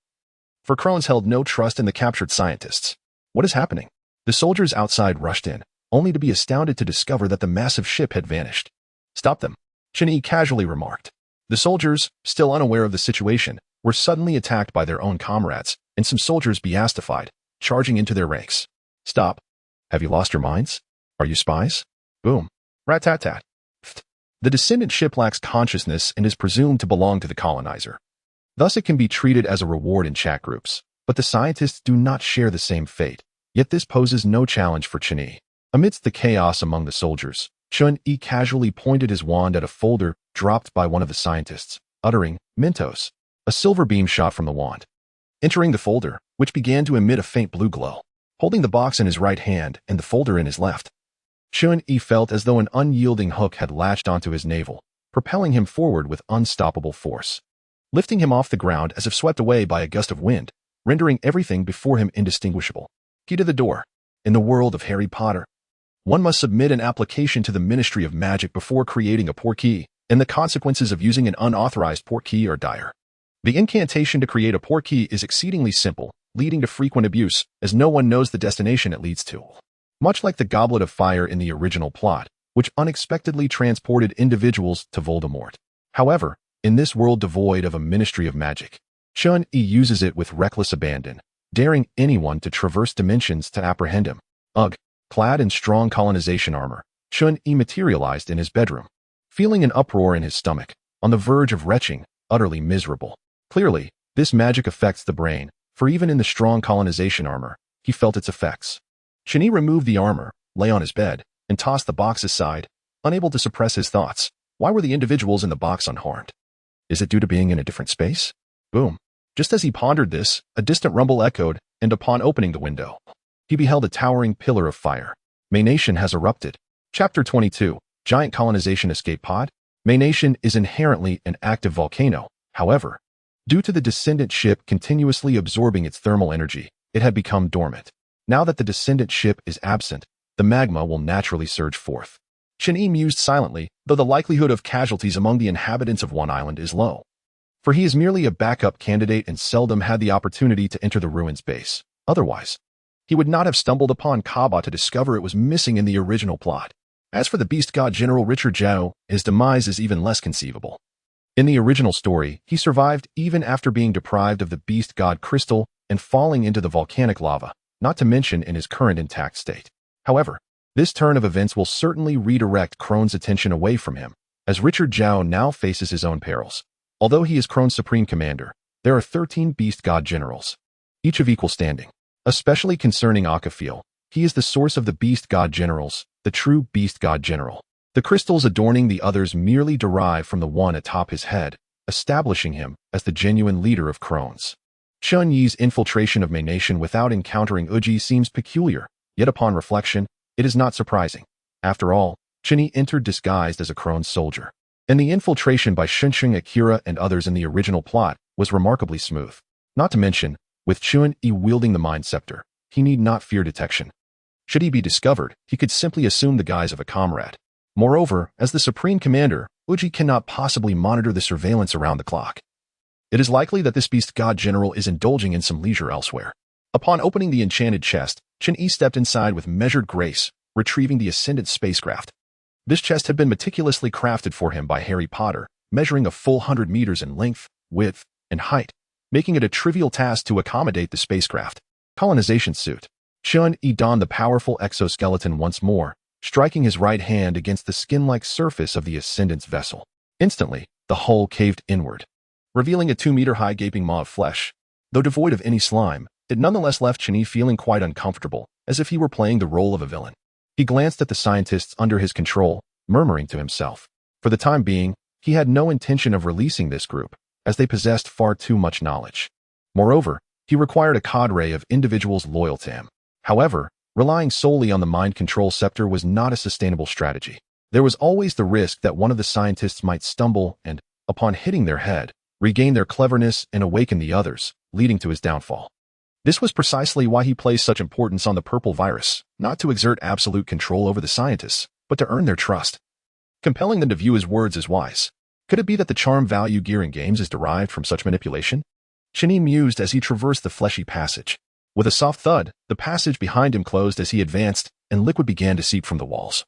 For Crones held no trust in the captured scientists. What is happening? The soldiers outside rushed in, only to be astounded to discover that the massive ship had vanished. Stop them, Chen-Yi casually remarked. The soldiers, still unaware of the situation, were suddenly attacked by their own comrades, and some soldiers beastified, charging into their ranks. Stop. Have you lost your minds? Are you spies? Boom. Rat-tat-tat. The descendant ship lacks consciousness and is presumed to belong to the colonizer. Thus it can be treated as a reward in chat groups, but the scientists do not share the same fate. Yet this poses no challenge for Chen-Yi. Amidst the chaos among the soldiers, Chen-Yi casually pointed his wand at a folder dropped by one of the scientists, uttering, "Mentos." A silver beam shot from the wand, entering the folder, which began to emit a faint blue glow. Holding the box in his right hand and the folder in his left, Chen-Yi felt as though an unyielding hook had latched onto his navel, propelling him forward with unstoppable force, lifting him off the ground as if swept away by a gust of wind, rendering everything before him indistinguishable. Key to the door. In the world of Harry Potter, one must submit an application to the Ministry of Magic before creating a portkey. and the consequences of using an unauthorized portkey are dire. The incantation to create a portkey is exceedingly simple, leading to frequent abuse, as no one knows the destination it leads to. Much like the Goblet of Fire in the original plot, which unexpectedly transported individuals to Voldemort. However, in this world devoid of a ministry of magic, Chun-Yi uses it with reckless abandon, daring anyone to traverse dimensions to apprehend him. Ugh, clad in strong colonization armor, Chun-Yi materialized in his bedroom, feeling an uproar in his stomach, on the verge of retching, utterly miserable. Clearly, this magic affects the brain, for even in the strong colonization armor, he felt its effects. Chun-Yi removed the armor, lay on his bed, and tossed the box aside, unable to suppress his thoughts. Why were the individuals in the box unharmed? Is it due to being in a different space? Boom. Just as he pondered this, a distant rumble echoed, and upon opening the window, he beheld a towering pillar of fire. May Nation has erupted. Chapter 22, Giant Colonization Escape Pod. May Nation is inherently an active volcano. However, due to the descendant ship continuously absorbing its thermal energy, it had become dormant. Now that the descendant ship is absent, the magma will naturally surge forth. Chun-Yi mused silently, though the likelihood of casualties among the inhabitants of one island is low. For he is merely a backup candidate and seldom had the opportunity to enter the ruins base. Otherwise, he would not have stumbled upon Kaba to discover it was missing in the original plot. As for the beast god General Richard Zhao, his demise is even less conceivable. In the original story, he survived even after being deprived of the beast god crystal and falling into the volcanic lava, not to mention in his current intact state. However, this turn of events will certainly redirect Crone's attention away from him, as Richard Zhao now faces his own perils. Although he is Crone's supreme commander, there are 13 beast god generals, each of equal standing. Especially concerning Akafil, he is the source of the beast god generals, the true beast god general. The crystals adorning the others merely derive from the one atop his head, establishing him as the genuine leader of Crones. Chun-Yi's infiltration of May Nation without encountering Uji seems peculiar, yet upon reflection, it is not surprising. After all, Chun-Yi entered disguised as a Crone soldier, and the infiltration by Shunsheng Akira and others in the original plot was remarkably smooth. Not to mention, with Chun-Yi wielding the Mind Scepter, he need not fear detection. Should he be discovered, he could simply assume the guise of a comrade. Moreover, as the Supreme Commander, Uji cannot possibly monitor the surveillance around the clock. It is likely that this beast god general is indulging in some leisure elsewhere. Upon opening the enchanted chest, Chun-Yi stepped inside with measured grace, retrieving the Ascendant spacecraft. This chest had been meticulously crafted for him by Harry Potter, measuring a full 100 meters in length, width, and height, making it a trivial task to accommodate the spacecraft. Colonization suit. Chun-Yi donned the powerful exoskeleton once more, striking his right hand against the skin-like surface of the Ascendant's vessel. Instantly, the hull caved inward, revealing a 2-meter-high gaping maw of flesh. Though devoid of any slime, it nonetheless left Chun-Yi feeling quite uncomfortable, as if he were playing the role of a villain. He glanced at the scientists under his control, murmuring to himself. For the time being, he had no intention of releasing this group, as they possessed far too much knowledge. Moreover, he required a cadre of individuals loyal to him. However, relying solely on the mind control scepter was not a sustainable strategy. There was always the risk that one of the scientists might stumble and, upon hitting their head, regain their cleverness and awaken the others, leading to his downfall. This was precisely why he placed such importance on the purple virus, not to exert absolute control over the scientists, but to earn their trust. Compelling them to view his words as wise. Could it be that the charm value gearing games is derived from such manipulation? Chun-Yi mused as he traversed the fleshy passage. With a soft thud, the passage behind him closed as he advanced, and liquid began to seep from the walls,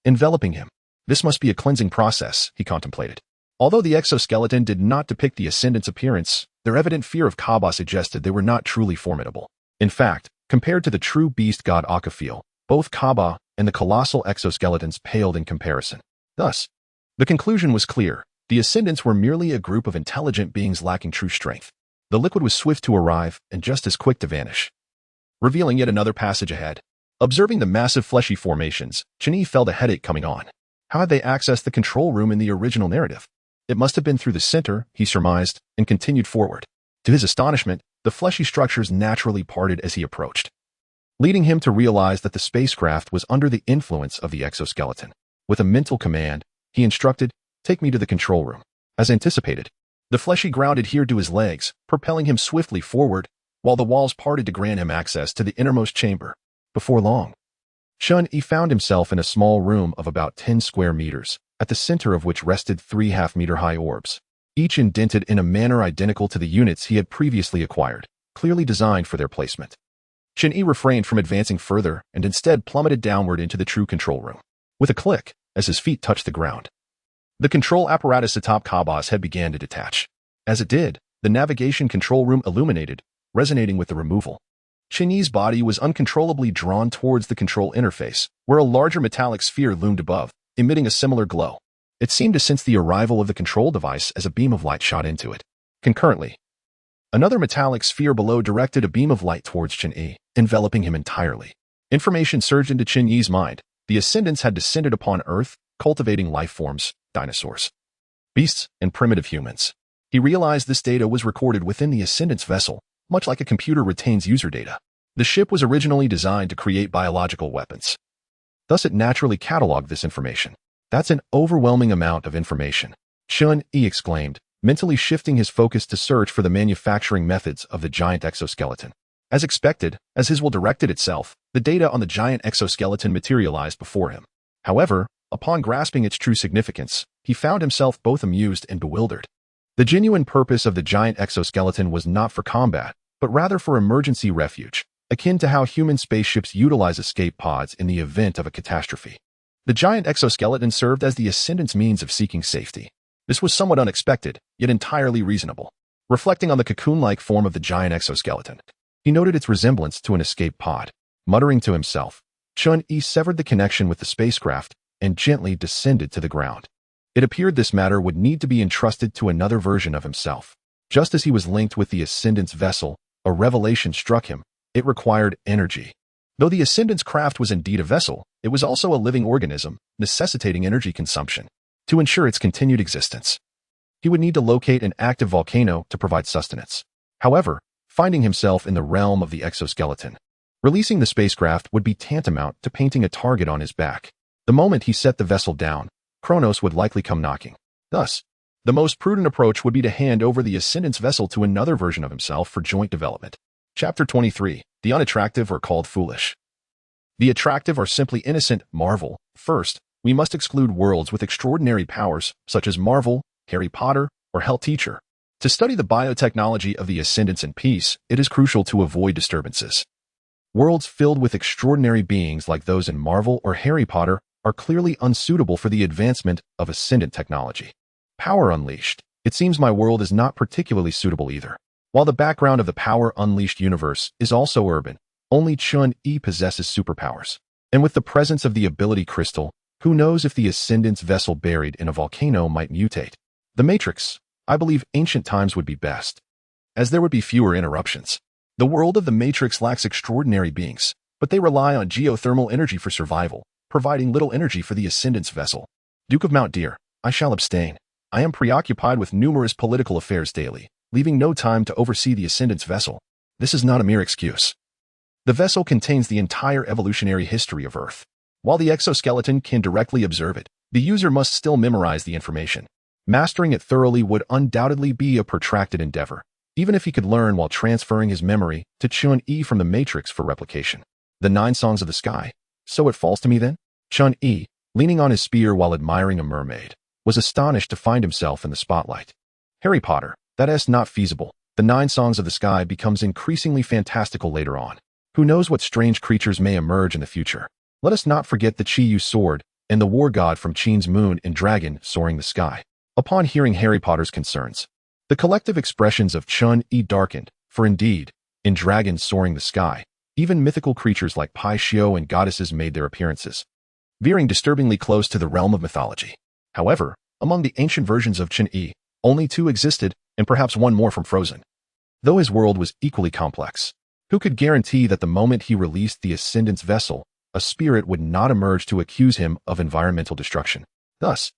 enveloping him. This must be a cleansing process, he contemplated. Although the exoskeleton did not depict the Ascendant's appearance, their evident fear of Kaba suggested they were not truly formidable. In fact, compared to the true beast god Akafil, both Kaba and the colossal exoskeletons paled in comparison. Thus, the conclusion was clear. The Ascendants were merely a group of intelligent beings lacking true strength. The liquid was swift to arrive and just as quick to vanish, revealing yet another passage ahead. Observing the massive fleshy formations, Chun-Yi felt a headache coming on. How had they accessed the control room in the original narrative? It must have been through the center, he surmised, and continued forward. To his astonishment, the fleshy structures naturally parted as he approached, leading him to realize that the spacecraft was under the influence of the exoskeleton. With a mental command, he instructed, "Take me to the control room." As anticipated, the fleshy ground adhered to his legs, propelling him swiftly forward, while the walls parted to grant him access to the innermost chamber. Before long, Chun-Yi found himself in a small room of about 10 square meters, at the center of which rested 3 half-meter-high orbs, each indented in a manner identical to the units he had previously acquired, clearly designed for their placement. Chen-Yi refrained from advancing further and instead plummeted downward into the true control room. With a click, as his feet touched the ground, the control apparatus atop Kaba's head began to detach. As it did, the navigation control room illuminated, resonating with the removal. Chen-Yi's body was uncontrollably drawn towards the control interface, where a larger metallic sphere loomed above, emitting a similar glow. It seemed to sense the arrival of the control device as a beam of light shot into it. Concurrently, another metallic sphere below directed a beam of light towards Chen-Yi, enveloping him entirely. Information surged into Chen-Yi's mind. The Ascendants had descended upon Earth, cultivating life forms, dinosaurs, beasts, and primitive humans. He realized this data was recorded within the Ascendant's vessel, much like a computer retains user data. The ship was originally designed to create biological weapons. Thus, it naturally cataloged this information. That's an overwhelming amount of information, Chen-Yi exclaimed, mentally shifting his focus to search for the manufacturing methods of the giant exoskeleton. As expected, as his will directed itself, the data on the giant exoskeleton materialized before him. However, upon grasping its true significance, he found himself both amused and bewildered. The genuine purpose of the giant exoskeleton was not for combat, but rather for emergency refuge, akin to how human spaceships utilize escape pods in the event of a catastrophe. The giant exoskeleton served as the Ascendant's means of seeking safety. This was somewhat unexpected, yet entirely reasonable. Reflecting on the cocoon-like form of the giant exoskeleton, he noted its resemblance to an escape pod. Muttering to himself, Chen-Yi severed the connection with the spacecraft and gently descended to the ground. It appeared this matter would need to be entrusted to another version of himself. Just as he was linked with the Ascendant's vessel, a revelation struck him. It required energy. Though the Ascendant's craft was indeed a vessel, it was also a living organism, necessitating energy consumption to ensure its continued existence. He would need to locate an active volcano to provide sustenance. However, finding himself in the realm of the exoskeleton, releasing the spacecraft would be tantamount to painting a target on his back. The moment he set the vessel down, Kronos would likely come knocking. Thus, the most prudent approach would be to hand over the Ascendant's vessel to another version of himself for joint development. Chapter 23. The unattractive are called foolish. The attractive are simply innocent. Marvel. First, we must exclude worlds with extraordinary powers, such as Marvel, Harry Potter, or Hell Teacher. To study the biotechnology of the Ascendants in peace, it is crucial to avoid disturbances. Worlds filled with extraordinary beings like those in Marvel or Harry Potter are clearly unsuitable for the advancement of Ascendant technology. Power Unleashed. It seems my world is not particularly suitable either. While the background of the Power Unleashed universe is also urban, only Chen-Yi possesses superpowers. And with the presence of the ability crystal, who knows if the Ascendant's vessel buried in a volcano might mutate. The Matrix. I believe ancient times would be best, as there would be fewer interruptions. The world of the Matrix lacks extraordinary beings, but they rely on geothermal energy for survival, providing little energy for the Ascendant's vessel. Duke of Mount Deer, I shall abstain. I am preoccupied with numerous political affairs daily, leaving no time to oversee the Ascendant's vessel. This is not a mere excuse. The vessel contains the entire evolutionary history of Earth. While the exoskeleton can directly observe it, the user must still memorize the information. Mastering it thoroughly would undoubtedly be a protracted endeavor, even if he could learn while transferring his memory to Chen-Yi from the Matrix for replication. The 9 songs of the sky. So it falls to me then? Chen-Yi, leaning on his spear while admiring a mermaid, was astonished to find himself in the spotlight. Harry Potter, that is not feasible. The 9 songs of the sky becomes increasingly fantastical later on. Who knows what strange creatures may emerge in the future? Let us not forget the Chi-Yu sword and the war god from Qin's moon and dragon soaring the sky. Upon hearing Harry Potter's concerns, the collective expressions of Chen-Yi darkened, for indeed, in dragons soaring the sky, even mythical creatures like Pai Xiao and goddesses made their appearances, veering disturbingly close to the realm of mythology. However, among the ancient versions of Chen-Yi, only 2 existed, and perhaps 1 more from Frozen. Though his world was equally complex, who could guarantee that the moment he released the Ascendant's vessel, a spirit would not emerge to accuse him of environmental destruction? Thus,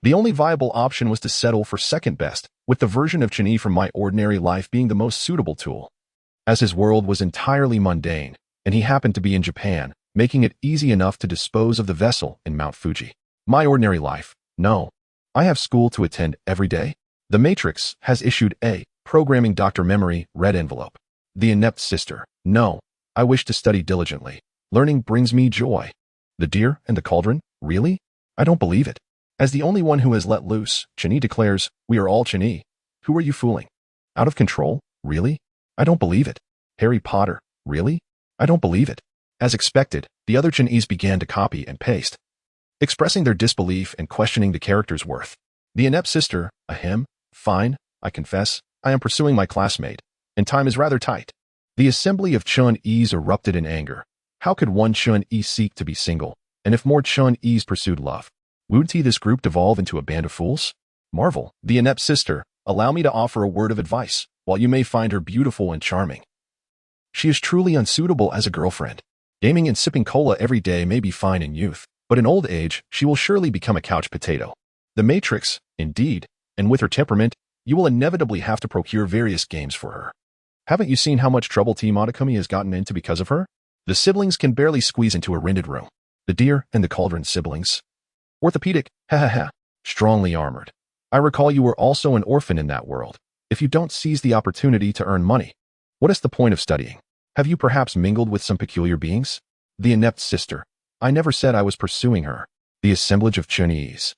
the only viable option was to settle for second best, with the version of Chen-Yi from my ordinary life being the most suitable tool. As his world was entirely mundane, and he happened to be in Japan, making it easy enough to dispose of the vessel in Mount Fuji. My ordinary life. No. I have school to attend every day. The Matrix has issued a programming Dr. Memory red envelope. The inept sister. No. I wish to study diligently. Learning brings me joy. The deer and the cauldron? Really? I don't believe it. As the only one who has let loose, Chen Yi declares, "We are all Chen Yi. Who are you fooling? Out of control? Really? I don't believe it. Harry Potter? Really? I don't believe it." As expected, the other Chen Yis began to copy and paste, expressing their disbelief and questioning the character's worth. The inept sister, ahem, fine, I confess, I am pursuing my classmate, and time is rather tight. The assembly of Chen Yis erupted in anger. How could one Chen Yi seek to be single, and if more Chen Yis pursued love? Would this group devolve into a band of fools? Marvel, the inept sister, allow me to offer a word of advice. While you may find her beautiful and charming, she is truly unsuitable as a girlfriend. Gaming and sipping cola every day may be fine in youth, but in old age, she will surely become a couch potato. The Matrix, indeed, and with her temperament, you will inevitably have to procure various games for her. Haven't you seen how much trouble Team Otakumi has gotten into because of her? The siblings can barely squeeze into a rented room. The deer and the cauldron siblings. Orthopedic, ha ha ha, strongly armored. I recall you were also an orphan in that world. If you don't seize the opportunity to earn money, what is the point of studying? Have you perhaps mingled with some peculiar beings? The inept sister. I never said I was pursuing her. The assemblage of Chinese.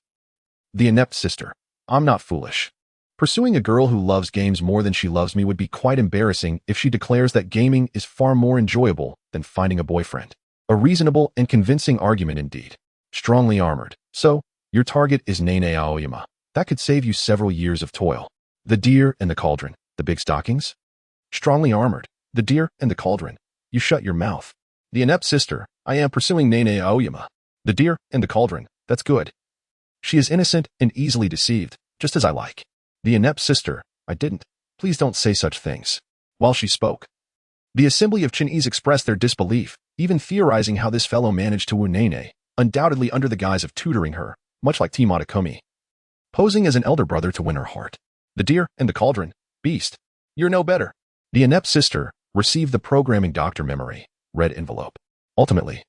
The inept sister. I'm not foolish. Pursuing a girl who loves games more than she loves me would be quite embarrassing if she declares that gaming is far more enjoyable than finding a boyfriend. A reasonable and convincing argument indeed. Strongly armored. So, your target is Nene Aoyama. That could save you several years of toil. The deer and the cauldron. The big stockings? Strongly armored. The deer and the cauldron. You shut your mouth. The inept sister. I am pursuing Nene Aoyama. The deer and the cauldron. That's good. She is innocent and easily deceived, just as I like. The inept sister. I didn't. Please don't say such things. While she spoke, the assembly of Chinese expressed their disbelief, even theorizing how this fellow managed to woo Nene, undoubtedly under the guise of tutoring her, much like Team Otakumi, posing as an elder brother to win her heart. The deer and the cauldron. Beast. You're no better. The inept sister received the programming doctor memory, red envelope. Ultimately,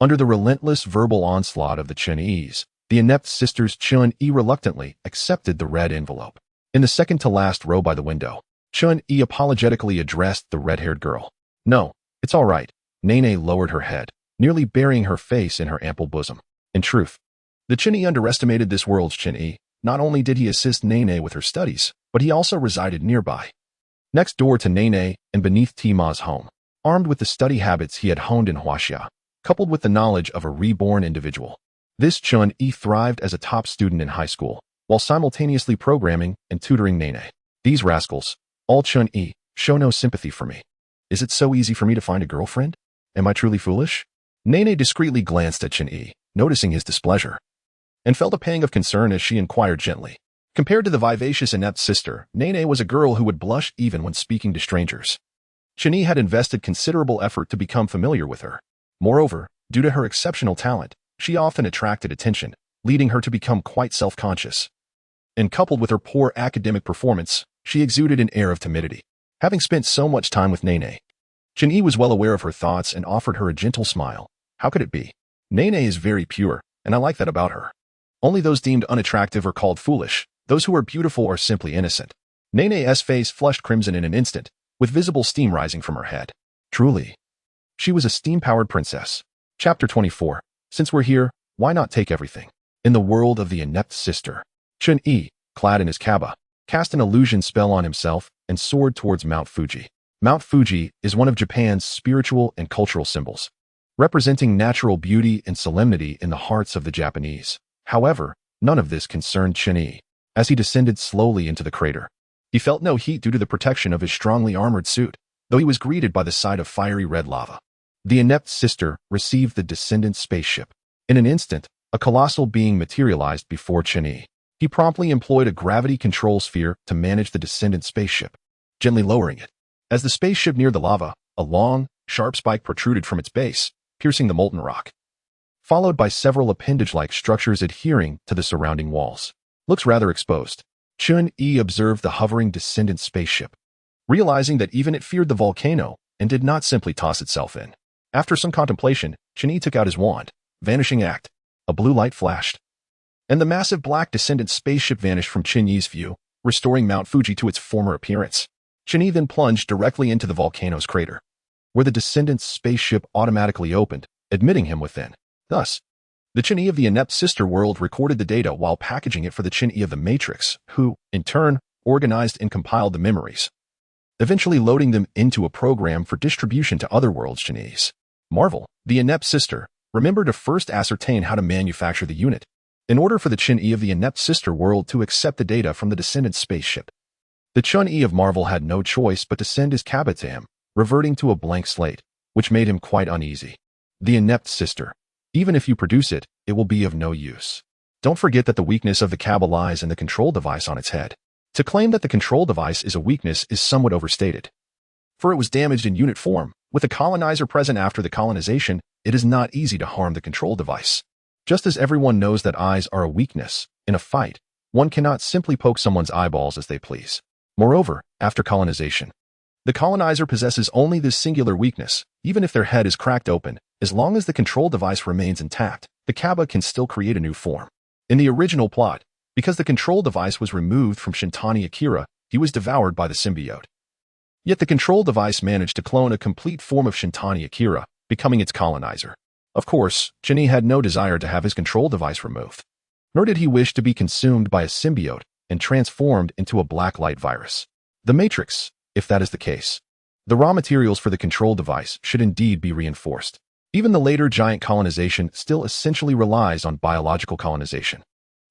under the relentless verbal onslaught of the Chinese, the inept sisters Chun-Yi reluctantly accepted the red envelope. In the second-to-last row by the window, Chun-Yi apologetically addressed the red-haired girl. No, it's all right. Nene lowered her head, nearly burying her face in her ample bosom. In truth, the Chin-Yi underestimated this world's Chin-Yi. Not only did he assist Nene with her studies, but he also resided nearby, next door to Nene and beneath Tima's home. Armed with the study habits he had honed in Huaxia, coupled with the knowledge of a reborn individual, this Chun-Yi thrived as a top student in high school, while simultaneously programming and tutoring Nene. These rascals, all Chun-Yi, show no sympathy for me. Is it so easy for me to find a girlfriend? Am I truly foolish? Nene discreetly glanced at Chun-Yi, noticing his displeasure, and felt a pang of concern as she inquired gently. Compared to the vivacious inept sister, Nene was a girl who would blush even when speaking to strangers. Chun-Yi had invested considerable effort to become familiar with her. Moreover, due to her exceptional talent, she often attracted attention, leading her to become quite self-conscious. And coupled with her poor academic performance, she exuded an air of timidity. Having spent so much time with Nene, Chun-Yi was well aware of her thoughts and offered her a gentle smile. How could it be? Nene is very pure, and I like that about her. Only those deemed unattractive are called foolish. Those who are beautiful are simply innocent. Nene's face flushed crimson in an instant, with visible steam rising from her head. Truly, she was a steam-powered princess. Chapter 24. Since we're here, why not take everything? In the world of the inept sister, Chun-Yi, clad in his kaba, cast an illusion spell on himself and soared towards Mount Fuji. Mount Fuji is one of Japan's spiritual and cultural symbols, representing natural beauty and solemnity in the hearts of the Japanese. However, none of this concerned Chun-Yi. As he descended slowly into the crater, he felt no heat due to the protection of his strongly armored suit, though he was greeted by the sight of fiery red lava. The inept sister received the descendant spaceship. In an instant, a colossal being materialized before Chun-Yi. He promptly employed a gravity control sphere to manage the descendant spaceship, gently lowering it. As the spaceship neared the lava, a long, sharp spike protruded from its base, piercing the molten rock, followed by several appendage-like structures adhering to the surrounding walls. Looks rather exposed. Chun-Yi observed the hovering descendant spaceship, realizing that even it feared the volcano and did not simply toss itself in. After some contemplation, Chun-Yi took out his wand. Vanishing act. A blue light flashed, and the massive black descendant spaceship vanished from Chun-Yi's view, restoring Mount Fuji to its former appearance. Chun-Yi then plunged directly into the volcano's crater, where the descendant's spaceship automatically opened, admitting him within. Thus, The Chin-E of the inept sister world recorded the data while packaging it for the Chin-E of the Matrix, who, in turn, organized and compiled the memories, eventually loading them into a program for distribution to other worlds' Chin-Es. Marvel, the inept sister, remembered to first ascertain how to manufacture the unit, in order for the Chin-E of the inept sister world to accept the data from the descendant spaceship. The Chin-E of Marvel had no choice but to send his Kaba to him, reverting to a blank slate, which made him quite uneasy. The inept sister. Even if you produce it, it will be of no use. Don't forget that the weakness of the Kaba lies in the control device on its head. To claim that the control device is a weakness is somewhat overstated, for it was damaged in unit form. With a colonizer present after the colonization, it is not easy to harm the control device. Just as everyone knows that eyes are a weakness, in a fight, one cannot simply poke someone's eyeballs as they please. Moreover, after colonization, the colonizer possesses only this singular weakness. Even if their head is cracked open, as long as the control device remains intact, the Kaba can still create a new form. In the original plot, because the control device was removed from Shintani Akira, he was devoured by the symbiote. Yet the control device managed to clone a complete form of Shintani Akira, becoming its colonizer. Of course, Chin-E had no desire to have his control device removed, nor did he wish to be consumed by a symbiote and transformed into a black light virus. The Matrix, if that is the case. The raw materials for the control device should indeed be reinforced. Even the later giant colonization still essentially relies on biological colonization.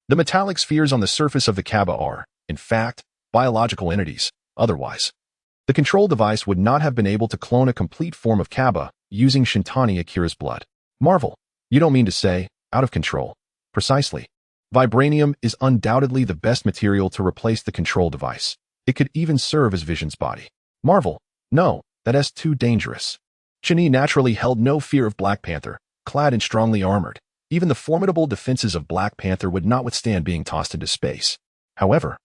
The metallic spheres on the surface of the Kaba are, in fact, biological entities. Otherwise, the control device would not have been able to clone a complete form of Kaba using Shintani Akira's blood. Marvel, you don't mean to say, out of control. Precisely. Vibranium is undoubtedly the best material to replace the control device. It could even serve as Vision's body. Marvel, no, that is too dangerous. Chin-E naturally held no fear of Black Panther, clad and strongly armored. Even the formidable defenses of Black Panther would not withstand being tossed into space. However,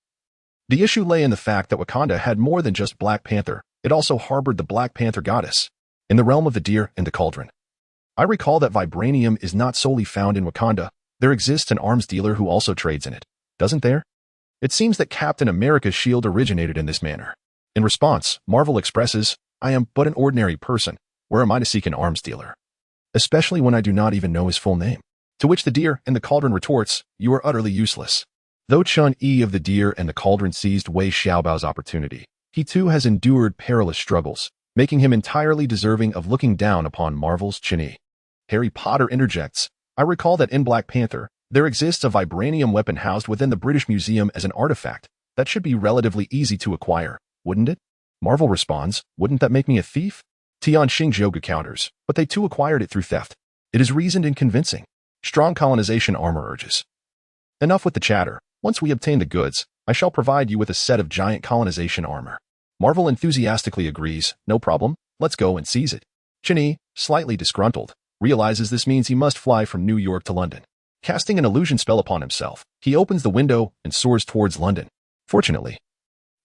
the issue lay in the fact that Wakanda had more than just Black Panther. It also harbored the Black Panther goddess, in the realm of the deer and the cauldron. I recall that vibranium is not solely found in Wakanda. There exists an arms dealer who also trades in it, doesn't there? It seems that Captain America's shield originated in this manner. In response, Marvel expresses, I am but an ordinary person. Where am I to seek an arms dealer? Especially when I do not even know his full name. To which the deer and the cauldron retorts, you are utterly useless. Though Chun-E of the deer and the cauldron seized Wei Xiaobao's opportunity, he too has endured perilous struggles, making him entirely deserving of looking down upon Marvel's Chin-E. Harry Potter interjects, I recall that in Black Panther, there exists a vibranium weapon housed within the British Museum as an artifact. That should be relatively easy to acquire, wouldn't it? Marvel responds, wouldn't that make me a thief? Tian Xingzhouge counters, but they too acquired it through theft. It is reasoned and convincing. Strong colonization armor urges. Enough with the chatter. Once we obtain the goods, I shall provide you with a set of giant colonization armor. Marvel enthusiastically agrees, no problem, let's go and seize it. Chin-E, slightly disgruntled, realizes this means he must fly from New York to London. Casting an illusion spell upon himself, he opens the window and soars towards London. Fortunately,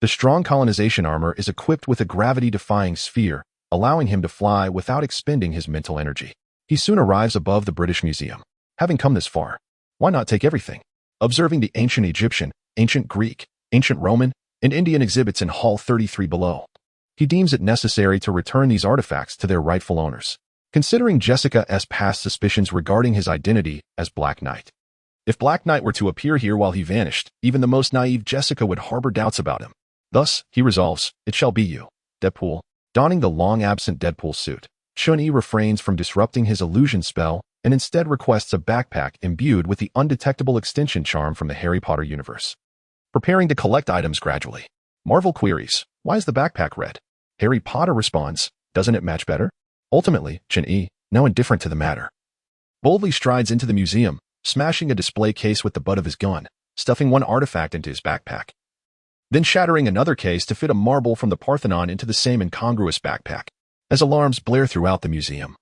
the strong colonization armor is equipped with a gravity-defying sphere, allowing him to fly without expending his mental energy. He soon arrives above the British Museum. Having come this far, why not take everything? Observing the ancient Egyptian, ancient Greek, ancient Roman, and Indian exhibits in Hall 33 below, he deems it necessary to return these artifacts to their rightful owners. Considering Jessica's past suspicions regarding his identity as Black Knight. If Black Knight were to appear here while he vanished, even the most naive Jessica would harbor doubts about him. Thus, he resolves, it shall be you, Deadpool. Donning the long-absent Deadpool suit, Chun-E refrains from disrupting his illusion spell and instead requests a backpack imbued with the undetectable extension charm from the Harry Potter universe. Preparing to collect items gradually, Marvel queries, why is the backpack red? Harry Potter responds, doesn't it match better? Ultimately, Chin-E, now indifferent to the matter, boldly strides into the museum, smashing a display case with the butt of his gun, stuffing one artifact into his backpack, then shattering another case to fit a marble from the Parthenon into the same incongruous backpack. As alarms blare throughout the museum,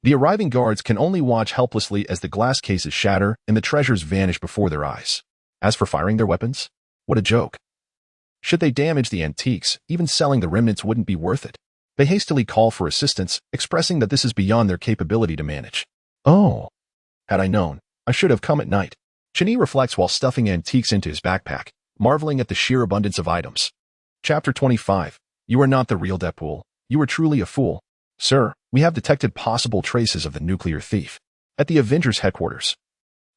the arriving guards can only watch helplessly as the glass cases shatter and the treasures vanish before their eyes. As for firing their weapons, what a joke. Should they damage the antiques, even selling the remnants wouldn't be worth it. They hastily call for assistance, expressing that this is beyond their capability to manage. Oh, had I known, I should have come at night. Chin-E reflects while stuffing antiques into his backpack, marveling at the sheer abundance of items. Chapter 25. You are not the real Deadpool. You are truly a fool. Sir, we have detected possible traces of the nuclear thief at the Avengers headquarters.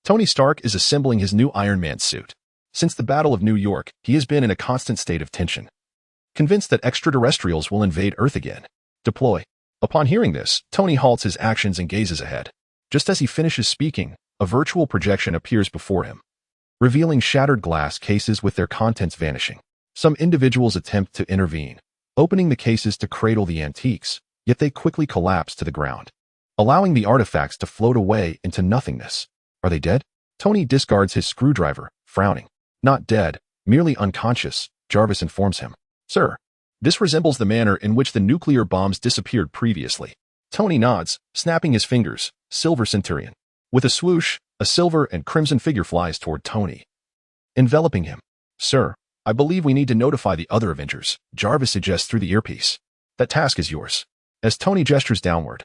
Tony Stark is assembling his new Iron Man suit. Since the Battle of New York, he has been in a constant state of tension. Convinced that extraterrestrials will invade Earth again. Deploy. Upon hearing this, Tony halts his actions and gazes ahead. Just as he finishes speaking, a virtual projection appears before him, revealing shattered glass cases with their contents vanishing. Some individuals attempt to intervene, opening the cases to cradle the antiques, yet they quickly collapse to the ground, allowing the artifacts to float away into nothingness. Are they dead? Tony discards his screwdriver, frowning. Not dead, merely unconscious, Jarvis informs him. Sir, this resembles the manner in which the nuclear bombs disappeared previously. Tony nods, snapping his fingers. Silver Centurion. With a swoosh, a silver and crimson figure flies toward Tony, enveloping him. Sir, I believe we need to notify the other Avengers, Jarvis suggests through the earpiece. That task is yours. As Tony gestures downward,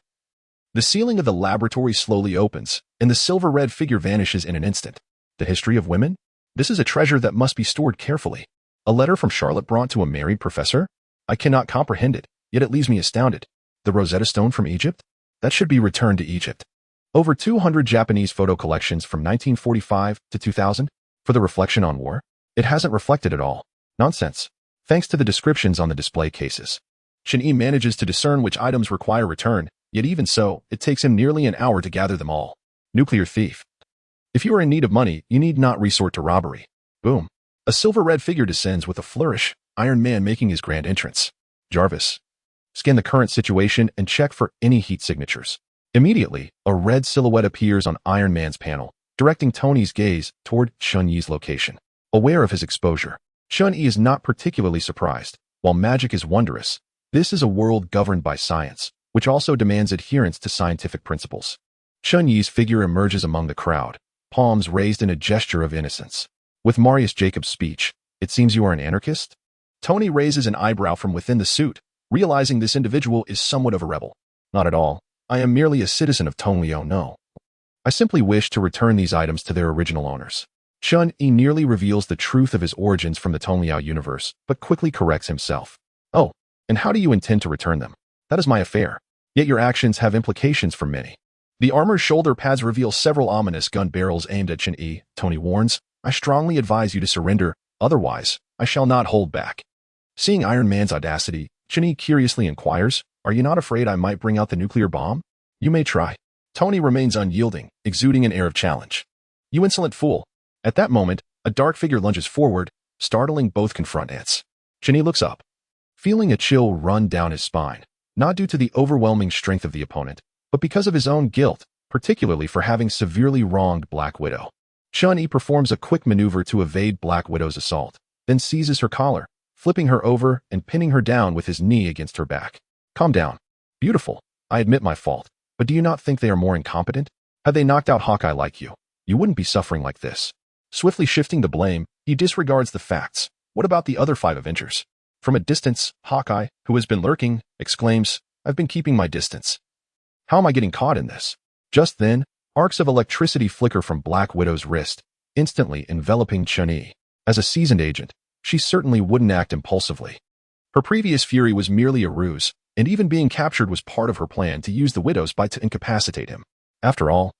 the ceiling of the laboratory slowly opens, and the silver-red figure vanishes in an instant. The history of women? This is a treasure that must be stored carefully. A letter from Charlotte brought to a married professor? I cannot comprehend it, yet it leaves me astounded. The Rosetta Stone from Egypt? That should be returned to Egypt. Over 200 Japanese photo collections from 1945 to 2000 for the reflection on war? It hasn't reflected at all. Nonsense. Thanks to the descriptions on the display cases, Shin-Yi manages to discern which items require return, yet even so, it takes him nearly an hour to gather them all. Nuclear thief. If you are in need of money, you need not resort to robbery. Boom. A silver-red figure descends with a flourish, Iron Man making his grand entrance. Jarvis. Scan the current situation and check for any heat signatures. Immediately, a red silhouette appears on Iron Man's panel, directing Tony's gaze toward Shun-Yi's location. Aware of his exposure, Shun-Yi is not particularly surprised. While magic is wondrous, this is a world governed by science, which also demands adherence to scientific principles. Shun-Yi's figure emerges among the crowd, palms raised in a gesture of innocence. With Marius Jacobs' speech, "It seems you are an anarchist?" Tony raises an eyebrow from within the suit, realizing this individual is somewhat of a rebel. Not at all. I am merely a citizen of Tonglio, no. I simply wish to return these items to their original owners. Shun-Yi nearly reveals the truth of his origins from the Tongliao universe, but quickly corrects himself. Oh, and how do you intend to return them? That is my affair. Yet your actions have implications for many. The armor's shoulder pads reveal several ominous gun barrels aimed at Shin-Yi. Tony warns, I strongly advise you to surrender, otherwise, I shall not hold back. Seeing Iron Man's audacity, Shin-Yi curiously inquires, are you not afraid I might bring out the nuclear bomb? You may try. Tony remains unyielding, exuding an air of challenge. You insolent fool. At that moment, a dark figure lunges forward, startling both confrontants. Shin-Yi looks up, feeling a chill run down his spine, not due to the overwhelming strength of the opponent, but because of his own guilt, particularly for having severely wronged Black Widow. Shun-Yi performs a quick maneuver to evade Black Widow's assault, then seizes her collar, flipping her over and pinning her down with his knee against her back. Calm down. Beautiful. I admit my fault, but do you not think they are more incompetent? Had they knocked out Hawkeye like you, you wouldn't be suffering like this. Swiftly shifting the blame, he disregards the facts. What about the other 5 Avengers? From a distance, Hawkeye, who has been lurking, exclaims, I've been keeping my distance. How am I getting caught in this? Just then, arcs of electricity flicker from Black Widow's wrist, instantly enveloping Shun-Yi. As a seasoned agent, she certainly wouldn't act impulsively. Her previous fury was merely a ruse, and even being captured was part of her plan to use the Widow's bite to incapacitate him. After all,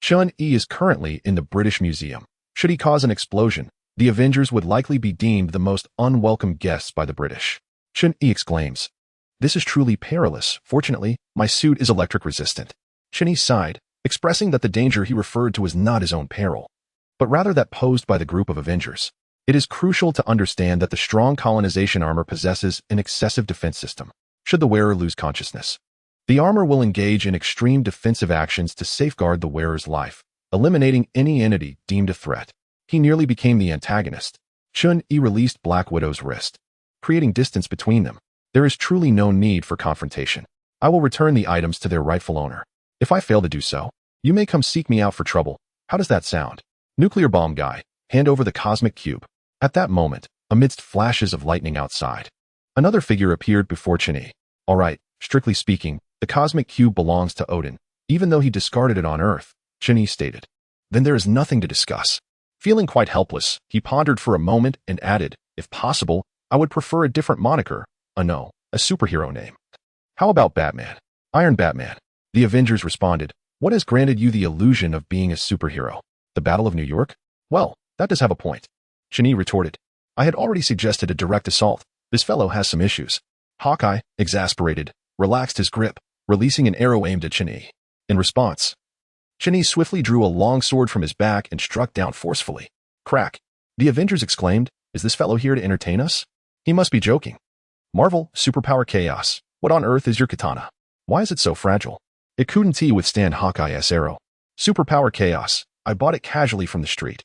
Shun-Yi is currently in the British Museum. Should he cause an explosion, the Avengers would likely be deemed the most unwelcome guests by the British. Shun-Yi exclaims, This is truly perilous. Fortunately, my suit is electric resistant. Shin-Yi sighed, expressing that the danger he referred to was not his own peril, but rather that posed by the group of Avengers. It is crucial to understand that the strong colonization armor possesses an excessive defense system. Should the wearer lose consciousness, the armor will engage in extreme defensive actions to safeguard the wearer's life, eliminating any entity deemed a threat. He nearly became the antagonist. Shun-Yi released Black Widow's wrist, creating distance between them. There is truly no need for confrontation. I will return the items to their rightful owner. If I fail to do so, you may come seek me out for trouble. How does that sound? Nuclear bomb guy, hand over the cosmic cube. At that moment, amidst flashes of lightning outside, another figure appeared before Shin-Yi. All right, strictly speaking, the cosmic cube belongs to Odin, even though he discarded it on Earth, Shin-Yi stated. Then there is nothing to discuss. Feeling quite helpless, he pondered for a moment and added, if possible, I would prefer a different moniker, a superhero name. How about Batman? Iron Batman. The Avengers responded, what has granted you the illusion of being a superhero? The Battle of New York? Well, that does have a point. Chani retorted. I had already suggested a direct assault. This fellow has some issues. Hawkeye, exasperated, relaxed his grip, releasing an arrow aimed at Chani. In response, Chani swiftly drew a long sword from his back and struck down forcefully. Crack. The Avengers exclaimed, is this fellow here to entertain us? He must be joking. Marvel, superpower chaos. What on earth is your katana? Why is it so fragile? It couldn't withstand Hawkeye's arrow. Superpower chaos. I bought it casually from the street.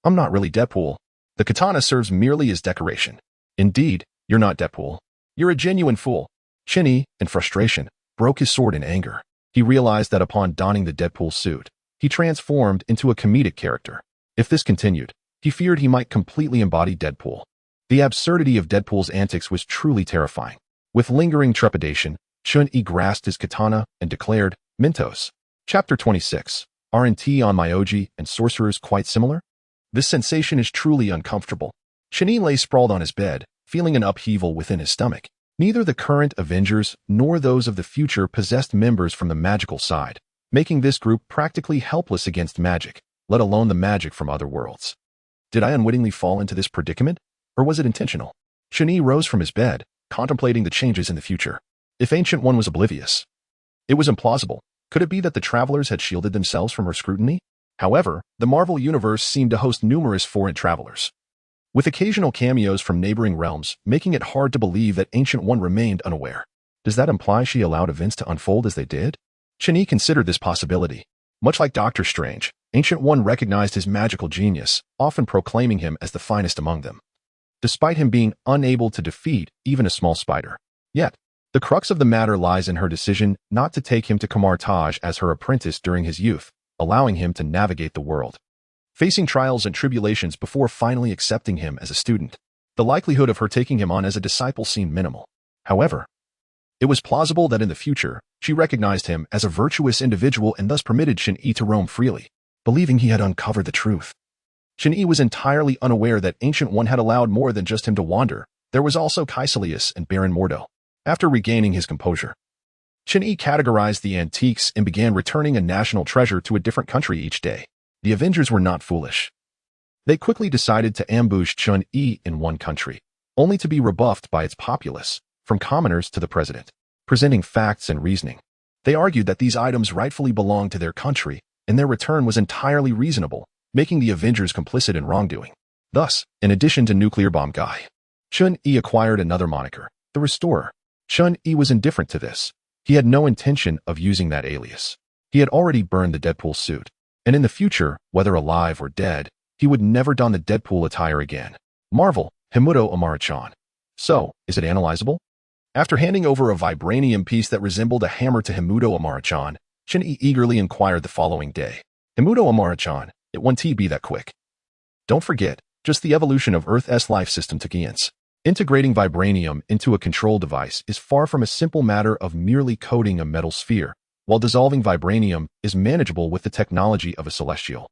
I'm not really Deadpool. The katana serves merely as decoration. Indeed, you're not Deadpool. You're a genuine fool. Chani, in frustration, broke his sword in anger. He realized that upon donning the Deadpool suit, he transformed into a comedic character. If this continued, he feared he might completely embody Deadpool. The absurdity of Deadpool's antics was truly terrifying. With lingering trepidation, Chun-Yi grasped his katana and declared, Mentos. Chapter 26. Aren't on my OG and sorcerers quite similar? This sensation is truly uncomfortable. Chani lay sprawled on his bed, feeling an upheaval within his stomach. Neither the current Avengers nor those of the future possessed members from the magical side, making this group practically helpless against magic, let alone the magic from other worlds. Did I unwittingly fall into this predicament? Or was it intentional? Chani rose from his bed, contemplating the changes in the future. If Ancient One was oblivious, it was implausible. Could it be that the travelers had shielded themselves from her scrutiny? However, the Marvel Universe seemed to host numerous foreign travelers, with occasional cameos from neighboring realms, making it hard to believe that Ancient One remained unaware. Does that imply she allowed events to unfold as they did? Chani considered this possibility. Much like Doctor Strange, Ancient One recognized his magical genius, often proclaiming him as the finest among them, despite him being unable to defeat even a small spider. Yet, the crux of the matter lies in her decision not to take him to Kamar Taj as her apprentice during his youth, allowing him to navigate the world, facing trials and tribulations before finally accepting him as a student. The likelihood of her taking him on as a disciple seemed minimal. However, it was plausible that in the future, she recognized him as a virtuous individual and thus permitted Chun-Yi to roam freely, believing he had uncovered the truth. Chun-Yi was entirely unaware that Ancient One had allowed more than just him to wander. There was also Kaecilius and Baron Mordo. After regaining his composure, Chun-Yi categorized the antiques and began returning a national treasure to a different country each day. The Avengers were not foolish. They quickly decided to ambush Chun-Yi in one country, only to be rebuffed by its populace, from commoners to the president. Presenting facts and reasoning, they argued that these items rightfully belonged to their country, and their return was entirely reasonable, making the Avengers complicit in wrongdoing. Thus, in addition to Nuclear Bomb Guy, Chun-Yi acquired another moniker, the Restorer. Chun-Yi was indifferent to this. He had no intention of using that alias. He had already burned the Deadpool suit, and in the future, whether alive or dead, he would never don the Deadpool attire again. Marvel, Himuto Amara-chan. So, is it analyzable? After handing over a vibranium piece that resembled a hammer to Himuto Amara-chan, Chun-Yi eagerly inquired the following day. Himuto Amara-chan, it won't be that quick. Don't forget, just the evolution of Earth's life system took eons. Integrating vibranium into a control device is far from a simple matter of merely coating a metal sphere, while dissolving vibranium is manageable with the technology of a celestial.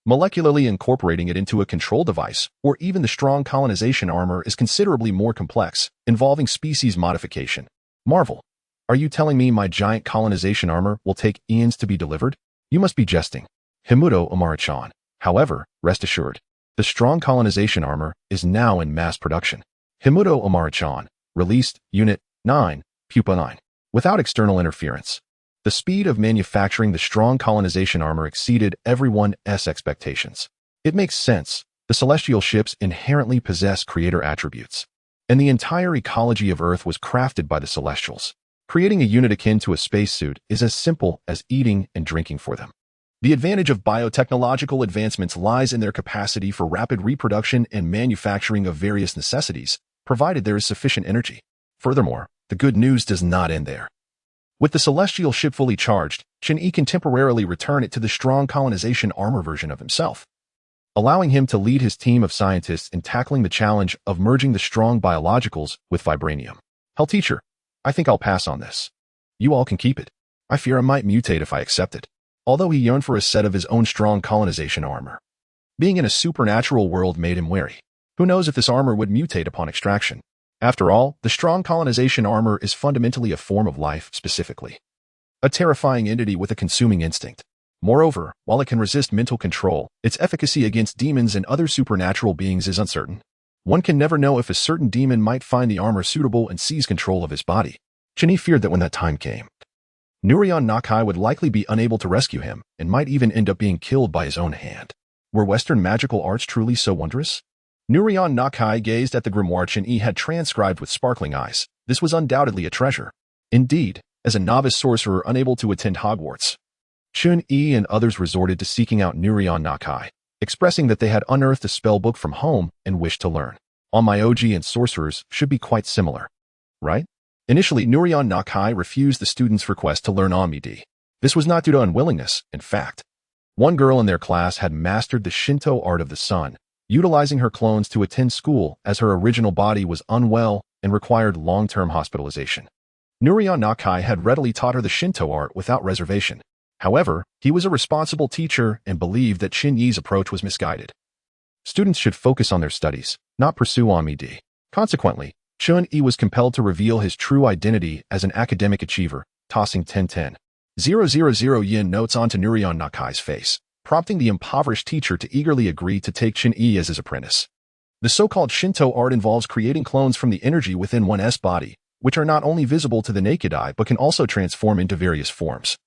Molecularly incorporating it into a control device, or even the strong colonization armor, is considerably more complex, involving species modification. Marvel, are you telling me my giant colonization armor will take eons to be delivered? You must be jesting. Himuto Amara-chan. However, rest assured, the strong colonization armor is now in mass production. Himuto Amara-chan, released, Unit 9, Pupa 9. Without external interference, the speed of manufacturing the strong colonization armor exceeded everyone's expectations. It makes sense. The celestial ships inherently possess creator attributes, and the entire ecology of Earth was crafted by the Celestials. Creating a unit akin to a spacesuit is as simple as eating and drinking for them. The advantage of biotechnological advancements lies in their capacity for rapid reproduction and manufacturing of various necessities, provided there is sufficient energy. Furthermore, the good news does not end there. With the celestial ship fully charged, Chun-Yi can temporarily return it to the strong colonization armor version of himself, allowing him to lead his team of scientists in tackling the challenge of merging the strong biologicals with vibranium. Hell, teacher, I think I'll pass on this. You all can keep it. I fear I might mutate if I accept it. Although he yearned for a set of his own strong colonization armor, being in a supernatural world made him wary. Who knows if this armor would mutate upon extraction? After all, the strong colonization armor is fundamentally a form of life specifically, a terrifying entity with a consuming instinct. Moreover, while it can resist mental control, its efficacy against demons and other supernatural beings is uncertain. One can never know if a certain demon might find the armor suitable and seize control of his body. Chun-Yi feared that when that time came, Nurion Nakai would likely be unable to rescue him and might even end up being killed by his own hand. Were Western magical arts truly so wondrous? Nurion Nakai gazed at the grimoire Chun-Yi had transcribed with sparkling eyes. This was undoubtedly a treasure. Indeed, as a novice sorcerer unable to attend Hogwarts, Chun-Yi and others resorted to seeking out Nurion Nakai, expressing that they had unearthed a spell book from home and wished to learn. Onmyoji and sorcerers should be quite similar, right? Initially, Nurion Nakai refused the students' request to learn Onmyoji. This was not due to unwillingness, in fact. One girl in their class had mastered the Shinto art of the sun, utilizing her clones to attend school as her original body was unwell and required long-term hospitalization. Nurion Nakai had readily taught her the Shinto art without reservation. However, he was a responsible teacher and believed that Chun-Yi's approach was misguided. Students should focus on their studies, not pursue Onmyoji. Consequently, Chun-Yi was compelled to reveal his true identity as an academic achiever, tossing 10,000 yen notes onto Nurion Nakai's face, prompting the impoverished teacher to eagerly agree to take Chun-Yi as his apprentice. The so-called Shinto art involves creating clones from the energy within one's body, which are not only visible to the naked eye but can also transform into various forms,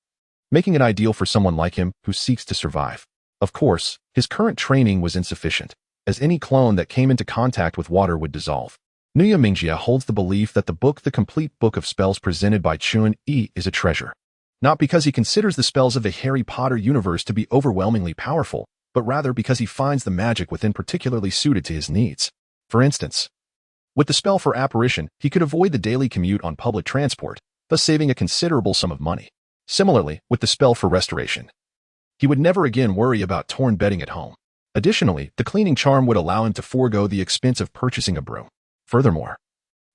making it ideal for someone like him who seeks to survive. Of course, his current training was insufficient, as any clone that came into contact with water would dissolve. Nuya Mingjia holds the belief that the complete book of spells presented by Chun-Yi is a treasure. Not because he considers the spells of the Harry Potter universe to be overwhelmingly powerful, but rather because he finds the magic within particularly suited to his needs. For instance, with the spell for apparition, he could avoid the daily commute on public transport, thus saving a considerable sum of money. Similarly, with the spell for restoration, he would never again worry about torn bedding at home. Additionally, the cleaning charm would allow him to forego the expense of purchasing a broom. Furthermore,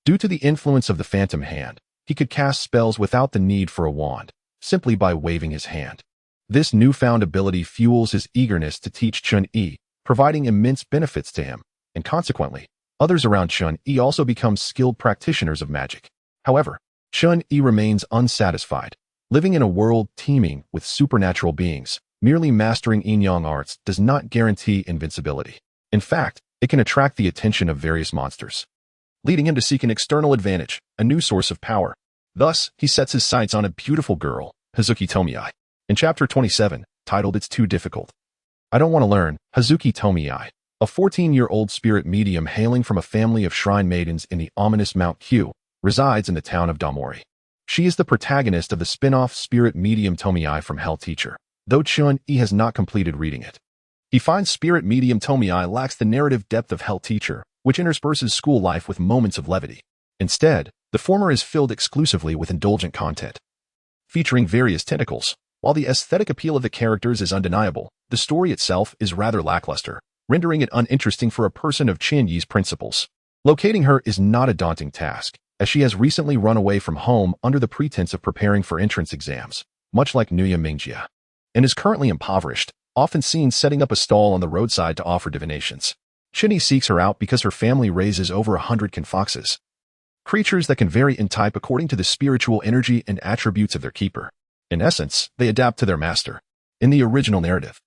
due to the influence of the phantom hand, he could cast spells without the need for a wand, simply by waving his hand. This newfound ability fuels his eagerness to teach Chun-Yi, providing immense benefits to him, and consequently, others around Chun-Yi also become skilled practitioners of magic. However, Chun-Yi remains unsatisfied. Living in a world teeming with supernatural beings, merely mastering yin-yang arts does not guarantee invincibility. In fact, it can attract the attention of various monsters, leading him to seek an external advantage, a new source of power. Thus, he sets his sights on a beautiful girl, Hazuki Tomiai. In Chapter 27, titled It's Too Difficult, I Don't Want to Learn, Hazuki Tomiai, a 14-year-old spirit medium hailing from a family of shrine maidens in the ominous Mount Q, resides in the town of Damori. She is the protagonist of the spin-off Spirit Medium Tomiai from Hell Teacher, though Chun-Yi has not completed reading it. He finds Spirit Medium Tomiai lacks the narrative depth of Hell Teacher, which intersperses school life with moments of levity. Instead, the former is filled exclusively with indulgent content, featuring various tentacles. While the aesthetic appeal of the characters is undeniable, the story itself is rather lackluster, rendering it uninteresting for a person of Chun-Yi's principles. Locating her is not a daunting task, as she has recently run away from home under the pretense of preparing for entrance exams, much like Nuya Mingjia, and is currently impoverished, often seen setting up a stall on the roadside to offer divinations. Chun-Yi seeks her out because her family raises over 100 confoxes, creatures that can vary in type according to the spiritual energy and attributes of their keeper. In essence, they adapt to their master. In the original narrative,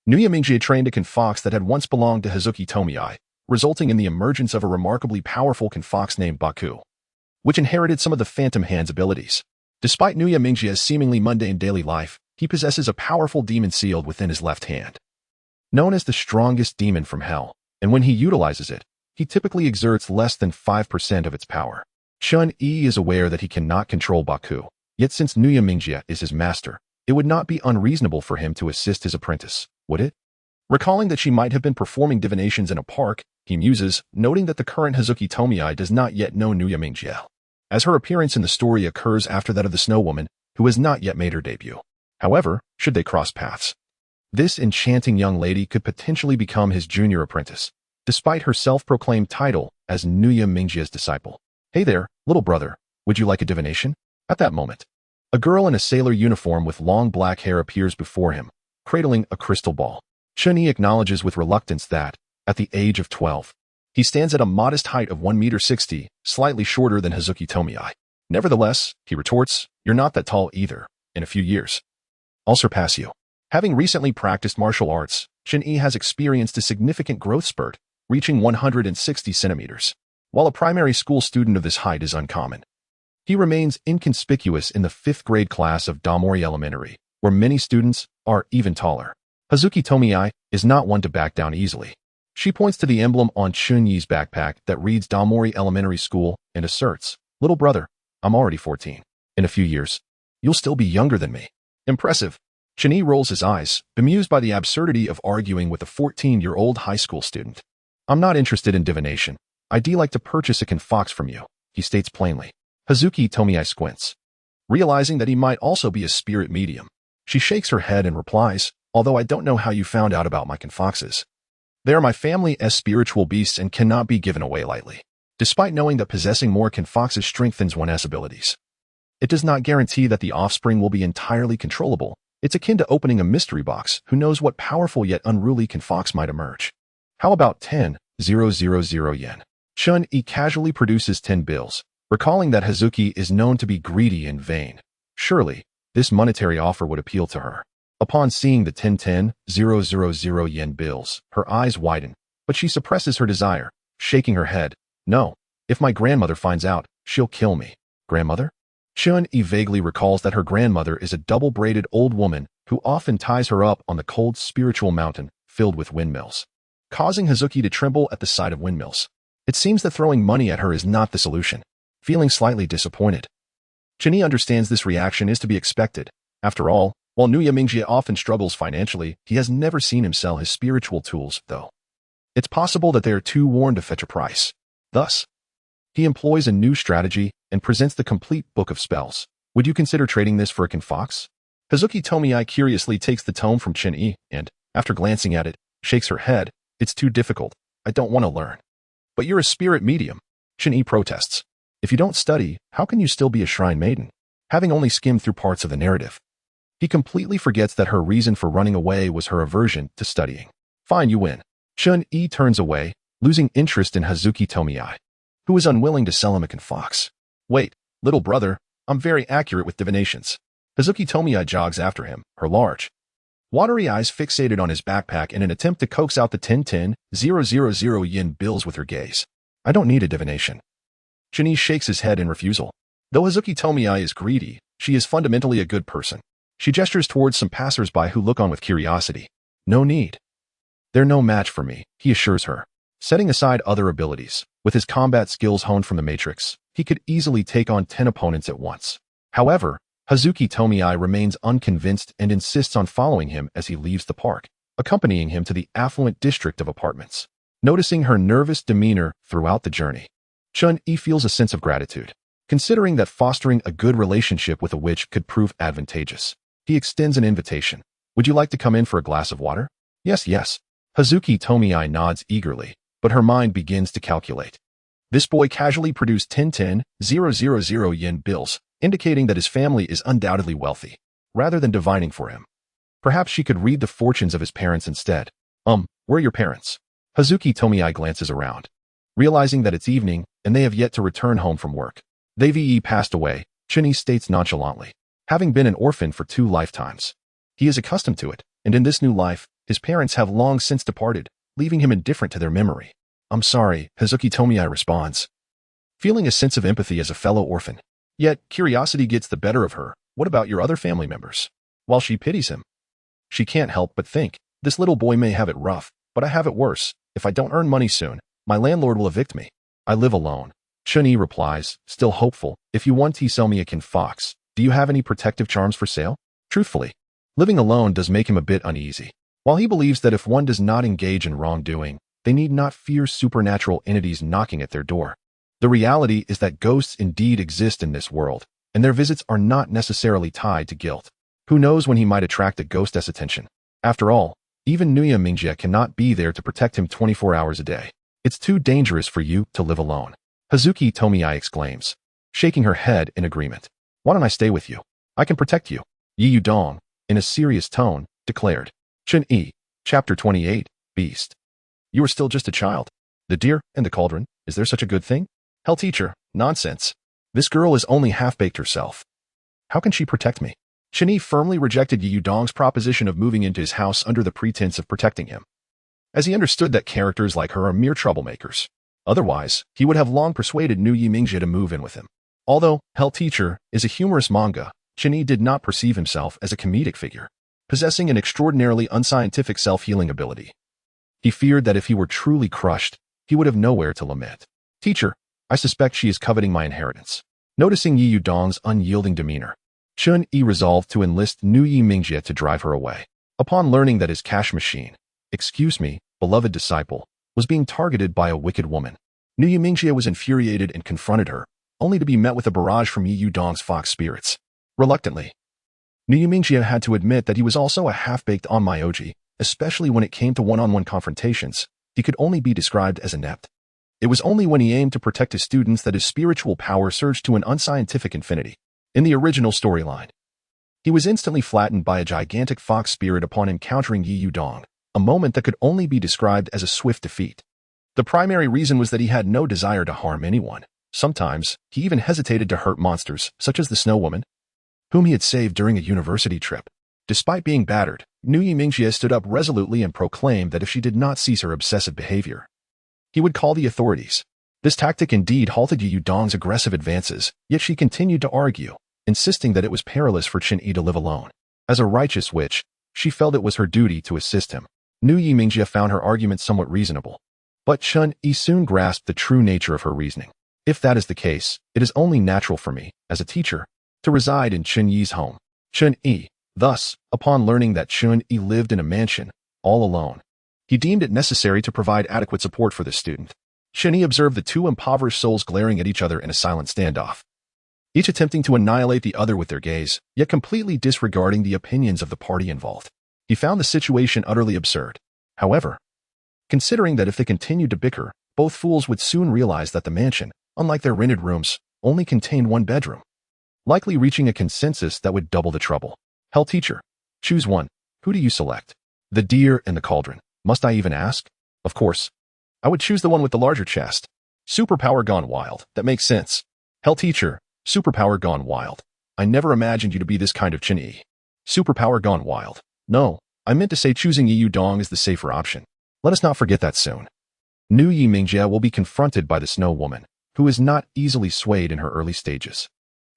Nuya Mingjia trained a confox that had once belonged to Hazuki Tomiai, resulting in the emergence of a remarkably powerful confox named Baku, which inherited some of the Phantom Hand's abilities. Despite Nuya Mingjia's seemingly mundane daily life, he possesses a powerful demon sealed within his left hand, known as the strongest demon from hell, and when he utilizes it, he typically exerts less than 5% of its power. Chun-Yi is aware that he cannot control Baku, yet since Nuya Mingjia is his master, it would not be unreasonable for him to assist his apprentice, would it? Recalling that she might have been performing divinations in a park, he muses, noting that the current Hazuki Tomiai does not yet know Nuya Mingjia, as her appearance in the story occurs after that of the Snow Woman, who has not yet made her debut. However, should they cross paths, this enchanting young lady could potentially become his junior apprentice, despite her self-proclaimed title as Nuya Mingjia's disciple. Hey there, little brother, would you like a divination? At that moment, a girl in a sailor uniform with long black hair appears before him, cradling a crystal ball. Chun-Yi acknowledges with reluctance that, at the age of 12, he stands at a modest height of 1.60 meters, slightly shorter than Hazuki Tomiai. Nevertheless, he retorts, you're not that tall either. In a few years, I'll surpass you. Having recently practiced martial arts, Chen-Yi has experienced a significant growth spurt, reaching 160 centimeters. While a primary school student of this height is uncommon, he remains inconspicuous in the 5th grade class of Damori Elementary, where many students are even taller. Hazuki Tomiai is not one to back down easily. She points to the emblem on Chun-Yi's backpack that reads Damori Elementary School and asserts, "Little brother, I'm already 14. In a few years, you'll still be younger than me." Impressive. Chen-Yi rolls his eyes, bemused by the absurdity of arguing with a 14-year-old high school student. "I'm not interested in divination. I'd like to purchase a confox from you," he states plainly. Hazuki Tomiai squints, realizing that he might also be a spirit medium. She shakes her head and replies, "Although I don't know how you found out about my confoxes. They are my family's spiritual beasts and cannot be given away lightly." Despite knowing that possessing more confoxes strengthens one's abilities, it does not guarantee that the offspring will be entirely controllable. It's akin to opening a mystery box. Who knows what powerful yet unruly confox might emerge? How about 10,000 yen? Chun-Yi casually produces 10 bills, recalling that Hazuki is known to be greedy and vain. Surely, this monetary offer would appeal to her. Upon seeing the 10,000 yen bills, her eyes widen, but she suppresses her desire, shaking her head. "No, if my grandmother finds out, she'll kill me." Grandmother? Chun-Yi vaguely recalls that her grandmother is a double-braided old woman who often ties her up on the cold spiritual mountain filled with windmills, causing Hazuki to tremble at the sight of windmills. It seems that throwing money at her is not the solution. Feeling slightly disappointed, Chen-Yi understands this reaction is to be expected. After all, while Nuya Mingjie often struggles financially, he has never seen him sell his spiritual tools, though. It's possible that they are too worn to fetch a price. Thus, he employs a new strategy and presents the complete book of spells. "Would you consider trading this for a confox?" Hazuki Tomiai curiously takes the tome from Chen-Yi and, after glancing at it, shakes her head. "It's too difficult. I don't want to learn." "But you're a spirit medium," Chen-Yi protests. "If you don't study, how can you still be a shrine maiden?" Having only skimmed through parts of the narrative, he completely forgets that her reason for running away was her aversion to studying. "Fine, you win." Chun-Yi turns away, losing interest in Hazuki Tomiai, who is unwilling to sell him a confox. "Wait, little brother, I'm very accurate with divinations." Hazuki Tomiai jogs after him, her large, watery eyes fixated on his backpack in an attempt to coax out the 10,000 yen bills with her gaze. "I don't need a divination." Chen-Yi shakes his head in refusal. Though Hazuki Tomiai is greedy, she is fundamentally a good person. She gestures towards some passers-by who look on with curiosity. "No need. They're no match for me," he assures her. Setting aside other abilities, with his combat skills honed from the Matrix, he could easily take on 10 opponents at once. However, Hazuki Tomiai remains unconvinced and insists on following him as he leaves the park, accompanying him to the affluent district of apartments. Noticing her nervous demeanor throughout the journey, Chun-Yi feels a sense of gratitude. Considering that fostering a good relationship with a witch could prove advantageous, he extends an invitation. "Would you like to come in for a glass of water?" Yes. Hazuki Tomiai nods eagerly, but her mind begins to calculate. This boy casually produced 10,000 yen bills, indicating that his family is undoubtedly wealthy, rather than divining for him. Perhaps she could read the fortunes of his parents instead. Where are your parents?" Hazuki Tomiai glances around, realizing that it's evening and they have yet to return home from work. "They've passed away," Chen-Yi states nonchalantly. Having been an orphan for 2 lifetimes, he is accustomed to it, and in this new life, his parents have long since departed, leaving him indifferent to their memory. "I'm sorry," Hazuki Tomiai responds, feeling a sense of empathy as a fellow orphan. Yet, curiosity gets the better of her. "What about your other family members?" While she pities him, she can't help but think, this little boy may have it rough, but I have it worse. If I don't earn money soon, my landlord will evict me. I live alone. Chun-Yi replies, still hopeful. "If you want to sell me a confox, do you have any protective charms for sale?" Truthfully, living alone does make him a bit uneasy. While he believes that if one does not engage in wrongdoing, they need not fear supernatural entities knocking at their door. The reality is that ghosts indeed exist in this world, and their visits are not necessarily tied to guilt. Who knows when he might attract a ghost's attention? After all, even Nuya Mingjie cannot be there to protect him 24 hours a day. "It's too dangerous for you to live alone," Hazuki Tomiai exclaims, shaking her head in agreement. "Why don't I stay with you? I can protect you," Yi Yudong, in a serious tone, declared. Chun-Yi, Chapter 28, Beast. "You are still just a child. The deer and the cauldron, is there such a good thing?" Hell teacher, nonsense. This girl is only half-baked herself. How can she protect me? Chen firmly rejected Yu Dong's proposition of moving into his house under the pretense of protecting him, as he understood that characters like her are mere troublemakers. Otherwise, he would have long persuaded Nu Yimingji to move in with him. Although Hell Teacher is a humorous manga, Chen did not perceive himself as a comedic figure, possessing an extraordinarily unscientific self-healing ability. He feared that if he were truly crushed, he would have nowhere to lament. Teacher, I suspect she is coveting my inheritance. Noticing Yu Dong's unyielding demeanor, Chen resolved to enlist Nu Yimingji to drive her away. Upon learning that his cash machine, excuse me, beloved disciple, was being targeted by a wicked woman, Nu Yimingji was infuriated and confronted her, only to be met with a barrage from Yu Dong's fox spirits. Reluctantly, Nu Yimingji had to admit that he was also a half-baked onmyoji, especially when it came to one-on-one confrontations. He could only be described as inept. It was only when he aimed to protect his students that his spiritual power surged to an unscientific infinity. In the original storyline, he was instantly flattened by a gigantic fox spirit upon encountering Yu Dong, a moment that could only be described as a swift defeat. The primary reason was that he had no desire to harm anyone. Sometimes, he even hesitated to hurt monsters, such as the Snow Woman, whom he had saved during a university trip. Despite being battered, Nu Yimingji stood up resolutely and proclaimed that if she did not cease her obsessive behavior, he would call the authorities. This tactic indeed halted Yu Dong's aggressive advances, yet she continued to argue, insisting that it was perilous for Chen to live alone. As a righteous witch, she felt it was her duty to assist him. Nu Yimingji found her argument somewhat reasonable, but Chen soon grasped the true nature of her reasoning. If that is the case, it is only natural for me, as a teacher, to reside in Chen Yi's home. Chen thus, upon learning that Chen lived in a mansion, all alone, he deemed it necessary to provide adequate support for the student. Chen observed the two impoverished souls glaring at each other in a silent standoff, each attempting to annihilate the other with their gaze, yet completely disregarding the opinions of the party involved. He found the situation utterly absurd. However, considering that if they continued to bicker, both fools would soon realize that the mansion, unlike their rented rooms, only contained one bedroom, likely reaching a consensus that would double the trouble. Hell Teacher, choose one. Who do you select? The deer and the cauldron. Must I even ask? Of course. I would choose the one with the larger chest. Superpower gone wild. That makes sense. Hell Teacher, superpower gone wild. I never imagined you to be this kind of Chen. Superpower gone wild. No, I meant to say choosing Yu Dong is the safer option. Let us not forget that soon. Nu Yimingji will be confronted by the Snow Woman, who is not easily swayed in her early stages,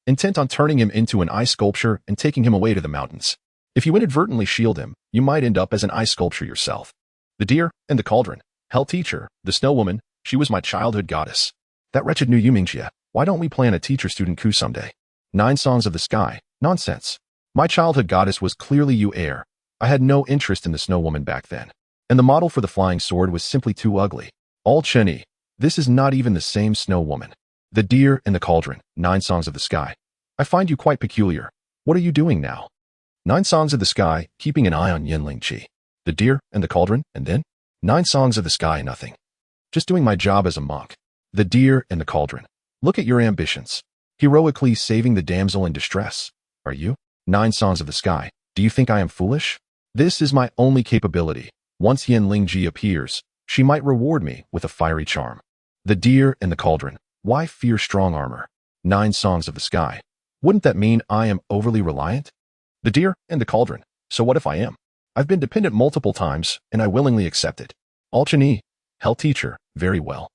intent on turning him into an ice sculpture and taking him away to the mountains. If you inadvertently shield him, you might end up as an ice sculpture yourself. The deer and the cauldron. Hell Teacher, the Snow Woman, she was my childhood goddess. That wretched Nu Yimingji, why don't we plan a teacher-student coup someday? 9 Songs of the Sky. Nonsense. My childhood goddess was clearly Yu Air. I had no interest in the Snow Woman back then, and the model for the flying sword was simply too ugly. All Chen this is not even the same Snow Woman. The deer and the cauldron. 9 Songs of the Sky. I find you quite peculiar. What are you doing now? 9 Songs of the Sky, keeping an eye on Yanling Qi. The deer and the cauldron, and then? 9 Songs of the Sky, nothing. Just doing my job as a monk. The deer and the cauldron. Look at your ambitions. Heroically saving the damsel in distress. Are you? 9 Songs of the Sky. Do you think I am foolish? This is my only capability. Once Yanling Qi appears, she might reward me with a fiery charm. The deer and the cauldron. Why fear strong armor? 9 Songs of the Sky. Wouldn't that mean I am overly reliant? The deer and the cauldron. So what if I am? I've been dependent multiple times, and I willingly accept it. All Chen Hell Teacher, very well.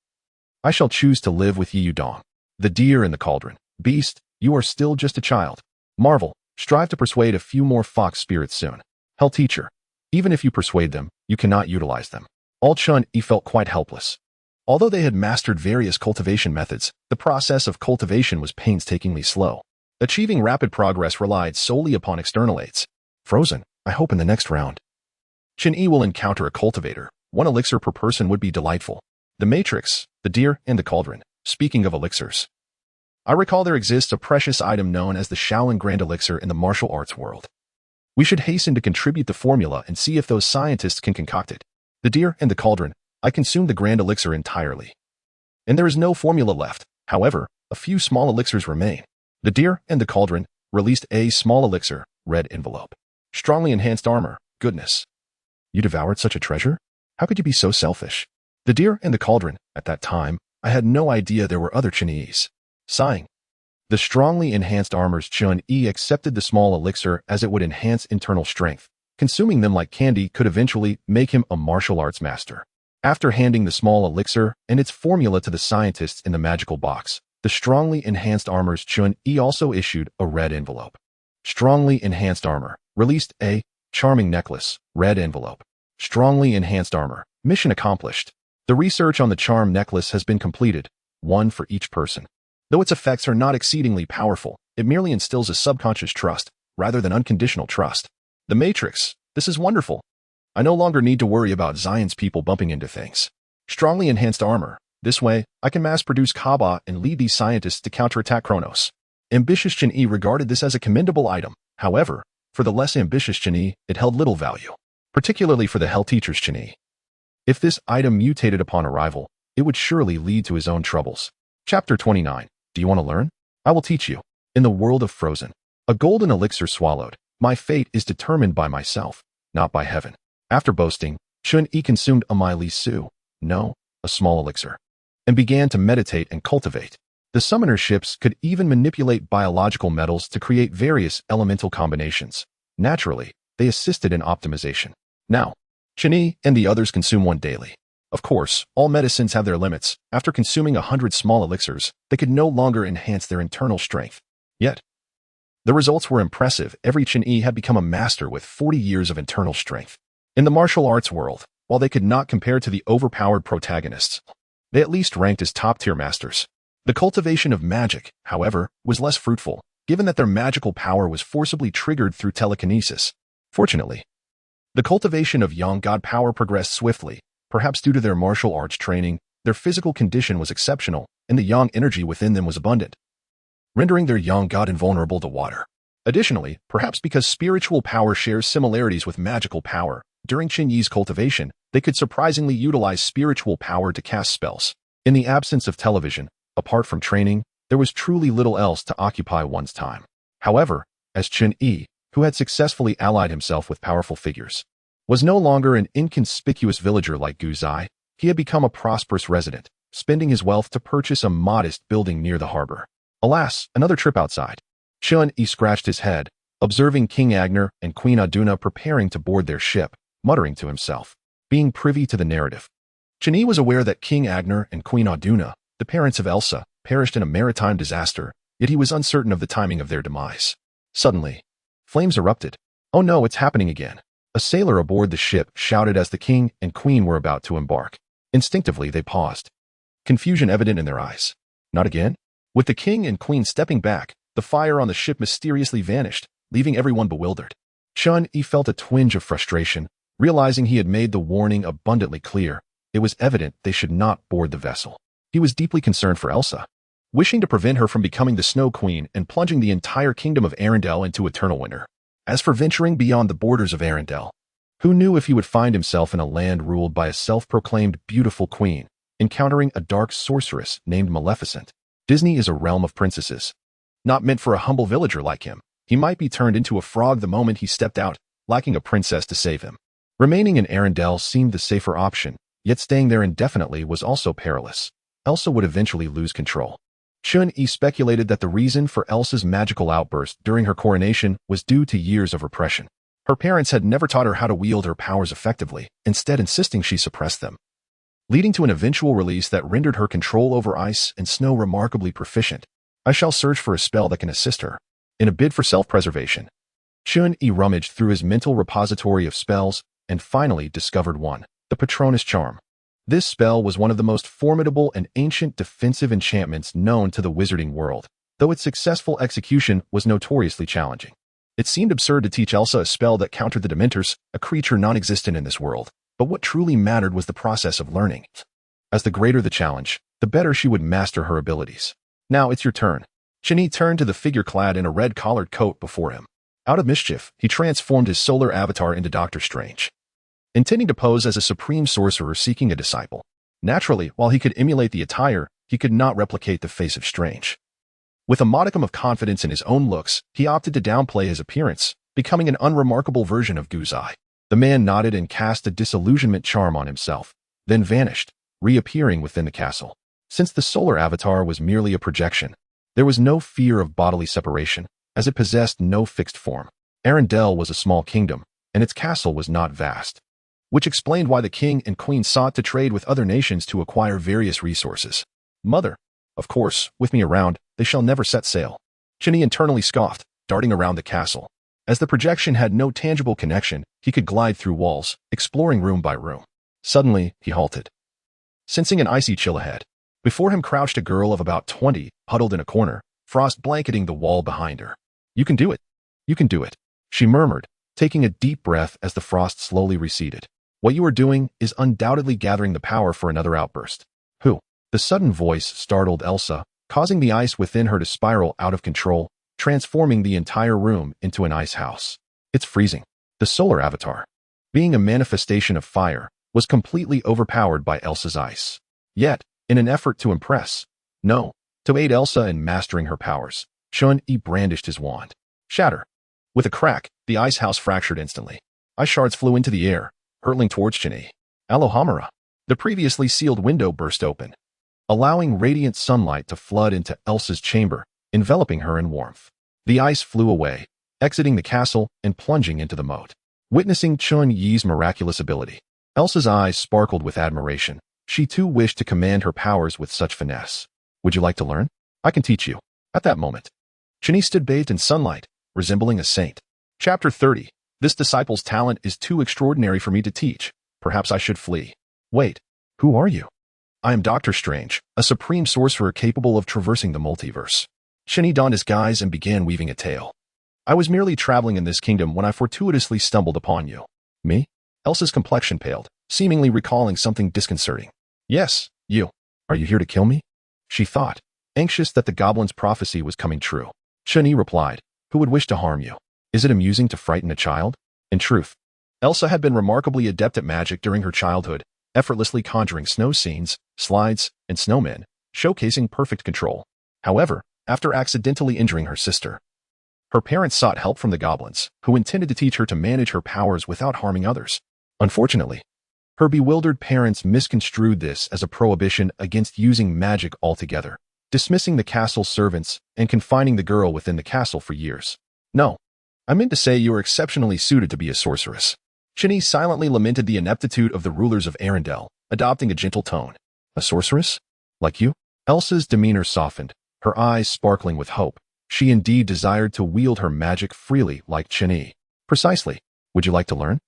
I shall choose to live with Yu Dong. The deer and the cauldron. Beast, you are still just a child. Marvel, strive to persuade a few more fox spirits soon. Hell Teacher, even if you persuade them, you cannot utilize them. All Chen felt quite helpless. Although they had mastered various cultivation methods, the process of cultivation was painstakingly slow. Achieving rapid progress relied solely upon external aids. Frozen, I hope in the next round Chen will encounter a cultivator. 1 elixir per person would be delightful. The Matrix, the deer, and the cauldron. Speaking of elixirs, I recall there exists a precious item known as the Shaolin Grand Elixir in the martial arts world. We should hasten to contribute the formula and see if those scientists can concoct it. The deer and the cauldron. I consumed the Grand Elixir entirely, and there is no formula left. However, a few small elixirs remain. The deer and the cauldron released a small elixir, red envelope. Strongly enhanced armor. Goodness. You devoured such a treasure? How could you be so selfish? The deer and the cauldron. At that time, I had no idea there were other Chinese. Sighing. The strongly enhanced armor's Chun-Yi accepted the small elixir as it would enhance internal strength. Consuming them like candy could eventually make him a martial arts master. After handing the small elixir and its formula to the scientists in the magical box, the strongly enhanced armor's Chun-Yi also issued a red envelope. Strongly enhanced armor. Released a charming necklace. Red envelope. Strongly enhanced armor. Mission accomplished. The research on the charm necklace has been completed, one for each person. Though its effects are not exceedingly powerful, it merely instills a subconscious trust, rather than unconditional trust. The Matrix. This is wonderful. I no longer need to worry about Zion's people bumping into things. Strongly enhanced armor. This way, I can mass-produce Kaaba and lead these scientists to counterattack Kronos. Ambitious Chun-Yi regarded this as a commendable item. However, for the less ambitious Chun-Yi, it held little value, particularly for the Hell Teacher's Chun-Yi. If this item mutated upon arrival, it would surely lead to his own troubles. Chapter 29. Do you want to learn? I will teach you. In the world of Frozen, a golden elixir swallowed, my fate is determined by myself, not by heaven. After boasting, Chun-Yi consumed a Mai Su, no, a small elixir, and began to meditate and cultivate. The summoner ships could even manipulate biological metals to create various elemental combinations. Naturally, they assisted in optimization. Now, Chun-Yi and the others consume one daily. Of course, all medicines have their limits. After consuming 100 small elixirs, they could no longer enhance their internal strength. Yet, the results were impressive. Every Chun-Yi had become a master with 40 years of internal strength. In the martial arts world, while they could not compare to the overpowered protagonists, they at least ranked as top-tier masters. The cultivation of magic, however, was less fruitful, given that their magical power was forcibly triggered through telekinesis. Fortunately, the cultivation of Yang God power progressed swiftly. Perhaps due to their martial arts training, their physical condition was exceptional, and the Yang energy within them was abundant, rendering their Yang God invulnerable to water. Additionally, perhaps because spiritual power shares similarities with magical power, during Chun-Yi's cultivation, they could surprisingly utilize spiritual power to cast spells. In the absence of television, apart from training, there was truly little else to occupy one's time. However, as Chun-Yi, who had successfully allied himself with powerful figures, was no longer an inconspicuous villager like Gu Zai, he had become a prosperous resident, spending his wealth to purchase a modest building near the harbor. Alas, another trip outside. Chun-Yi scratched his head, observing King Agner and Queen Aduna preparing to board their ship, muttering to himself. Being privy to the narrative, Chun-Yi was aware that King Agner and Queen Aduna, the parents of Elsa, perished in a maritime disaster, yet he was uncertain of the timing of their demise. Suddenly, flames erupted. Oh no, it's happening again. A sailor aboard the ship shouted as the king and queen were about to embark. Instinctively, they paused, confusion evident in their eyes. Not again? With the king and queen stepping back, the fire on the ship mysteriously vanished, leaving everyone bewildered. Chun-Yi felt a twinge of frustration, realizing he had made the warning abundantly clear. It was evident they should not board the vessel. He was deeply concerned for Elsa, wishing to prevent her from becoming the Snow Queen and plunging the entire kingdom of Arendelle into eternal winter. As for venturing beyond the borders of Arendelle, who knew if he would find himself in a land ruled by a self-proclaimed beautiful queen, encountering a dark sorceress named Maleficent? Disney is a realm of princesses, not meant for a humble villager like him. He might be turned into a frog the moment he stepped out, lacking a princess to save him. Remaining in Arendelle seemed the safer option, yet staying there indefinitely was also perilous. Elsa would eventually lose control. Chun-Yi speculated that the reason for Elsa's magical outburst during her coronation was due to years of repression. Her parents had never taught her how to wield her powers effectively, instead insisting she suppress them, leading to an eventual release that rendered her control over ice and snow remarkably proficient. I shall search for a spell that can assist her. In a bid for self-preservation, Chun-Yi rummaged through his mental repository of spells and finally discovered one, the Patronus Charm. This spell was one of the most formidable and ancient defensive enchantments known to the wizarding world, though its successful execution was notoriously challenging. It seemed absurd to teach Elsa a spell that countered the Dementors, a creature non-existent in this world, but what truly mattered was the process of learning. As the greater the challenge, the better she would master her abilities. Now it's your turn. Chun-Yi turned to the figure clad in a red collared coat before him. Out of mischief, he transformed his solar avatar into Doctor Strange, intending to pose as a supreme sorcerer seeking a disciple. Naturally, while he could emulate the attire, he could not replicate the face of Strange. With a modicum of confidence in his own looks, he opted to downplay his appearance, becoming an unremarkable version of Gu Zai. The man nodded and cast a disillusionment charm on himself, then vanished, reappearing within the castle. Since the solar avatar was merely a projection, There was no fear of bodily separation, as it possessed no fixed form. Arendelle was a small kingdom, and its castle was not vast, which explained why the king and queen sought to trade with other nations to acquire various resources. Mother, of course, with me around, they shall never set sail. Chini internally scoffed, darting around the castle. As the projection had no tangible connection, he could glide through walls, exploring room by room. Suddenly, he halted, sensing an icy chill ahead. Before him crouched a girl of about 20, huddled in a corner, frost blanketing the wall behind her. "You can do it. You can do it," she murmured, taking a deep breath as the frost slowly receded. "What you are doing is undoubtedly gathering the power for another outburst." "Who?" The sudden voice startled Elsa, causing the ice within her to spiral out of control, transforming the entire room into an ice house. "It's freezing." The solar avatar, being a manifestation of fire, was completely overpowered by Elsa's ice. Yet, in an effort to impress, no, to aid Elsa in mastering her powers, Chun-Yi brandished his wand. Shatter. With a crack, the ice house fractured instantly. Ice shards flew into the air, hurtling towards Chun-Yi. Alohamara. The previously sealed window burst open, allowing radiant sunlight to flood into Elsa's chamber, enveloping her in warmth. The ice flew away, exiting the castle and plunging into the moat. Witnessing Chun-Yi's miraculous ability, Elsa's eyes sparkled with admiration. She too wished to command her powers with such finesse. "Would you like to learn? I can teach you." At that moment, Chun-Yi stood bathed in sunlight, resembling a saint. Chapter 30. This disciple's talent is too extraordinary for me to teach. Perhaps I should flee. Wait, who are you? I am Dr. Strange, a supreme sorcerer capable of traversing the multiverse. Chun-Yi donned his guise and began weaving a tale. I was merely traveling in this kingdom when I fortuitously stumbled upon you. Me? Elsa's complexion paled, seemingly recalling something disconcerting. Yes, you. Are you here to kill me? She thought, anxious that the goblin's prophecy was coming true. Chun-Yi replied, who would wish to harm you? Is it amusing to frighten a child? In truth, Elsa had been remarkably adept at magic during her childhood, effortlessly conjuring snow scenes, slides, and snowmen, showcasing perfect control. However, after accidentally injuring her sister, her parents sought help from the goblins, who intended to teach her to manage her powers without harming others. Unfortunately, her bewildered parents misconstrued this as a prohibition against using magic altogether, dismissing the castle's servants and confining the girl within the castle for years. No, I meant to say you are exceptionally suited to be a sorceress. Chun-Yi silently lamented the ineptitude of the rulers of Arendelle, adopting a gentle tone. A sorceress? Like you? Elsa's demeanor softened, her eyes sparkling with hope. She indeed desired to wield her magic freely like Chun-Yi. Precisely. Would you like to learn?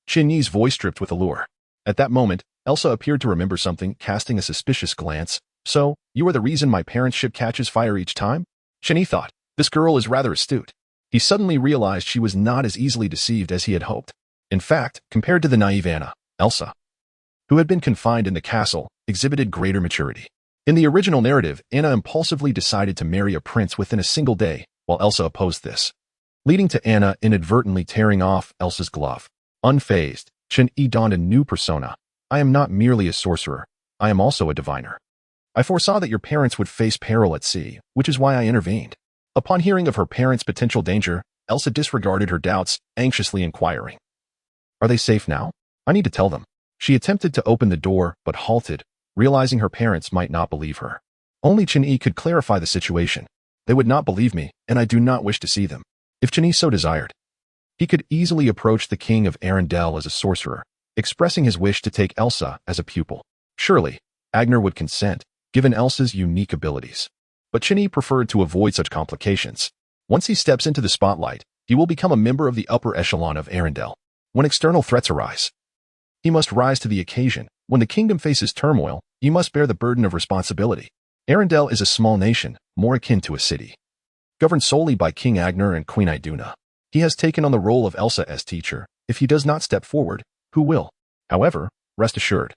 Chun-Yi's voice dripped with allure. At that moment, Elsa appeared to remember something, casting a suspicious glance. So, you are the reason my parents' ship catches fire each time? Chun-Yi thought, this girl is rather astute. He suddenly realized she was not as easily deceived as he had hoped. In fact, compared to the naive Anna, Elsa, who had been confined in the castle, exhibited greater maturity. In the original narrative, Anna impulsively decided to marry a prince within a single day, while Elsa opposed this, leading to Anna inadvertently tearing off Elsa's glove. Unfazed, Chun-Yi donned a new persona. I am not merely a sorcerer, I am also a diviner. I foresaw that your parents would face peril at sea, which is why I intervened. Upon hearing of her parents' potential danger, Elsa disregarded her doubts, anxiously inquiring. Are they safe now? I need to tell them. She attempted to open the door, but halted, realizing her parents might not believe her. Only Chun-Yi could clarify the situation. They would not believe me, and I do not wish to see them. If Chun-Yi so desired, he could easily approach the king of Arendelle as a sorcerer, expressing his wish to take Elsa as a pupil. Surely, Agner would consent, given Elsa's unique abilities. But Chun-Yi preferred to avoid such complications. Once he steps into the spotlight, he will become a member of the upper echelon of Arendelle. When external threats arise, he must rise to the occasion. When the kingdom faces turmoil, he must bear the burden of responsibility. Arendelle is a small nation, more akin to a city, governed solely by King Agner and Queen Iduna. He has taken on the role of Elsa as teacher. If he does not step forward, who will? However, rest assured,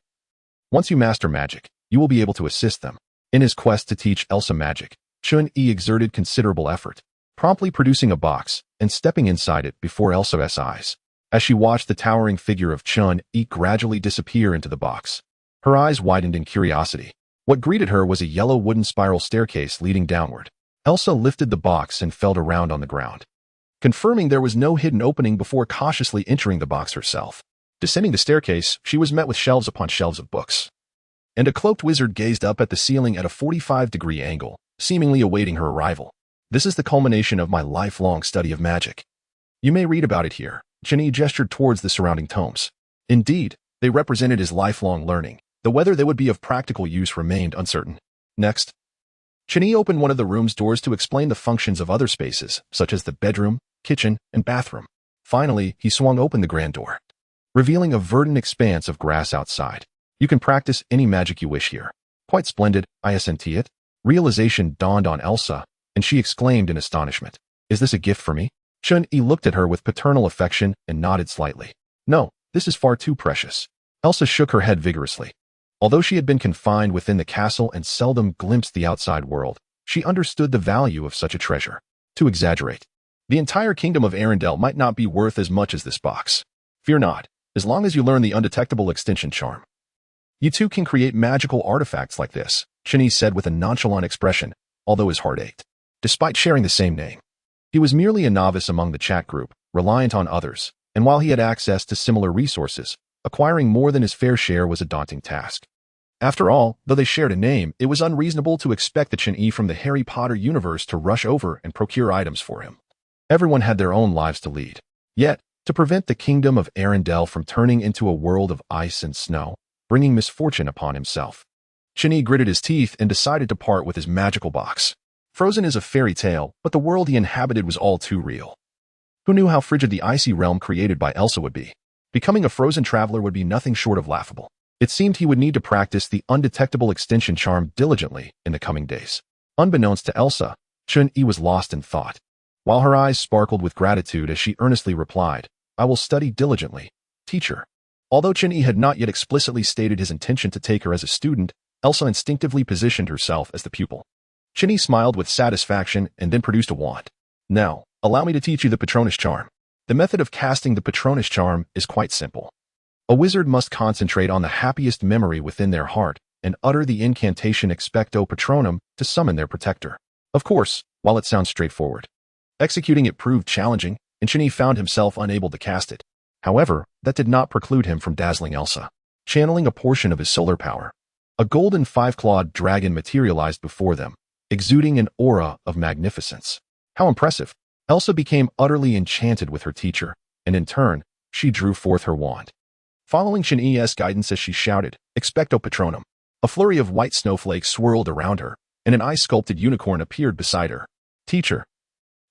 once you master magic, you will be able to assist them. In his quest to teach Elsa magic, Chun-Yi exerted considerable effort, promptly producing a box and stepping inside it before Elsa's eyes. As she watched the towering figure of Chun-Yi gradually disappear into the box, her eyes widened in curiosity. What greeted her was a yellow wooden spiral staircase leading downward. Elsa lifted the box and felt around on the ground, confirming there was no hidden opening before cautiously entering the box herself. Descending the staircase, she was met with shelves upon shelves of books, and a cloaked wizard gazed up at the ceiling at a 45-degree angle, seemingly awaiting her arrival. This is the culmination of my lifelong study of magic. You may read about it here. Chenyi gestured towards the surrounding tomes. Indeed, they represented his lifelong learning, though whether they would be of practical use remained uncertain. Next, Chenyi opened one of the room's doors to explain the functions of other spaces, such as the bedroom, kitchen, and bathroom. Finally, he swung open the grand door, revealing a verdant expanse of grass outside. You can practice any magic you wish here. Quite splendid, I assent to it. Realization dawned on Elsa, and she exclaimed in astonishment. Is this a gift for me? Chun-Yi looked at her with paternal affection and nodded slightly. No, this is far too precious. Elsa shook her head vigorously. Although she had been confined within the castle and seldom glimpsed the outside world, she understood the value of such a treasure. To exaggerate, the entire kingdom of Arendelle might not be worth as much as this box. Fear not, as long as you learn the undetectable extinction charm. You too can create magical artifacts like this, Chenyi said with a nonchalant expression, although his heart ached. Despite sharing the same name, he was merely a novice among the chat group, reliant on others, and while he had access to similar resources, acquiring more than his fair share was a daunting task. After all, though they shared a name, it was unreasonable to expect the Chenyi from the Harry Potter universe to rush over and procure items for him. Everyone had their own lives to lead. Yet, to prevent the kingdom of Arendelle from turning into a world of ice and snow, bringing misfortune upon himself, Chenyi gritted his teeth and decided to part with his magical box. Frozen is a fairy tale, but the world he inhabited was all too real. Who knew how frigid the icy realm created by Elsa would be? Becoming a frozen traveler would be nothing short of laughable. It seemed he would need to practice the undetectable extinction charm diligently in the coming days. Unbeknownst to Elsa, Chun-Yi was lost in thought, while her eyes sparkled with gratitude as she earnestly replied, I will study diligently, teacher. Although Chun-Yi had not yet explicitly stated his intention to take her as a student, Elsa instinctively positioned herself as the pupil. Chun-Yi smiled with satisfaction and then produced a wand. Now, allow me to teach you the Patronus charm. The method of casting the Patronus charm is quite simple. A wizard must concentrate on the happiest memory within their heart and utter the incantation Expecto Patronum to summon their protector. Of course, while it sounds straightforward, executing it proved challenging, and Chun-Yi found himself unable to cast it. However, that did not preclude him from dazzling Elsa. Channeling a portion of his solar power, a golden five-clawed dragon materialized before them, exuding an aura of magnificence. How impressive! Elsa became utterly enchanted with her teacher, and in turn, she drew forth her wand. Following Chun-Yi's guidance as she shouted, Expecto Patronum, a flurry of white snowflakes swirled around her, and an ice-sculpted unicorn appeared beside her. Teacher,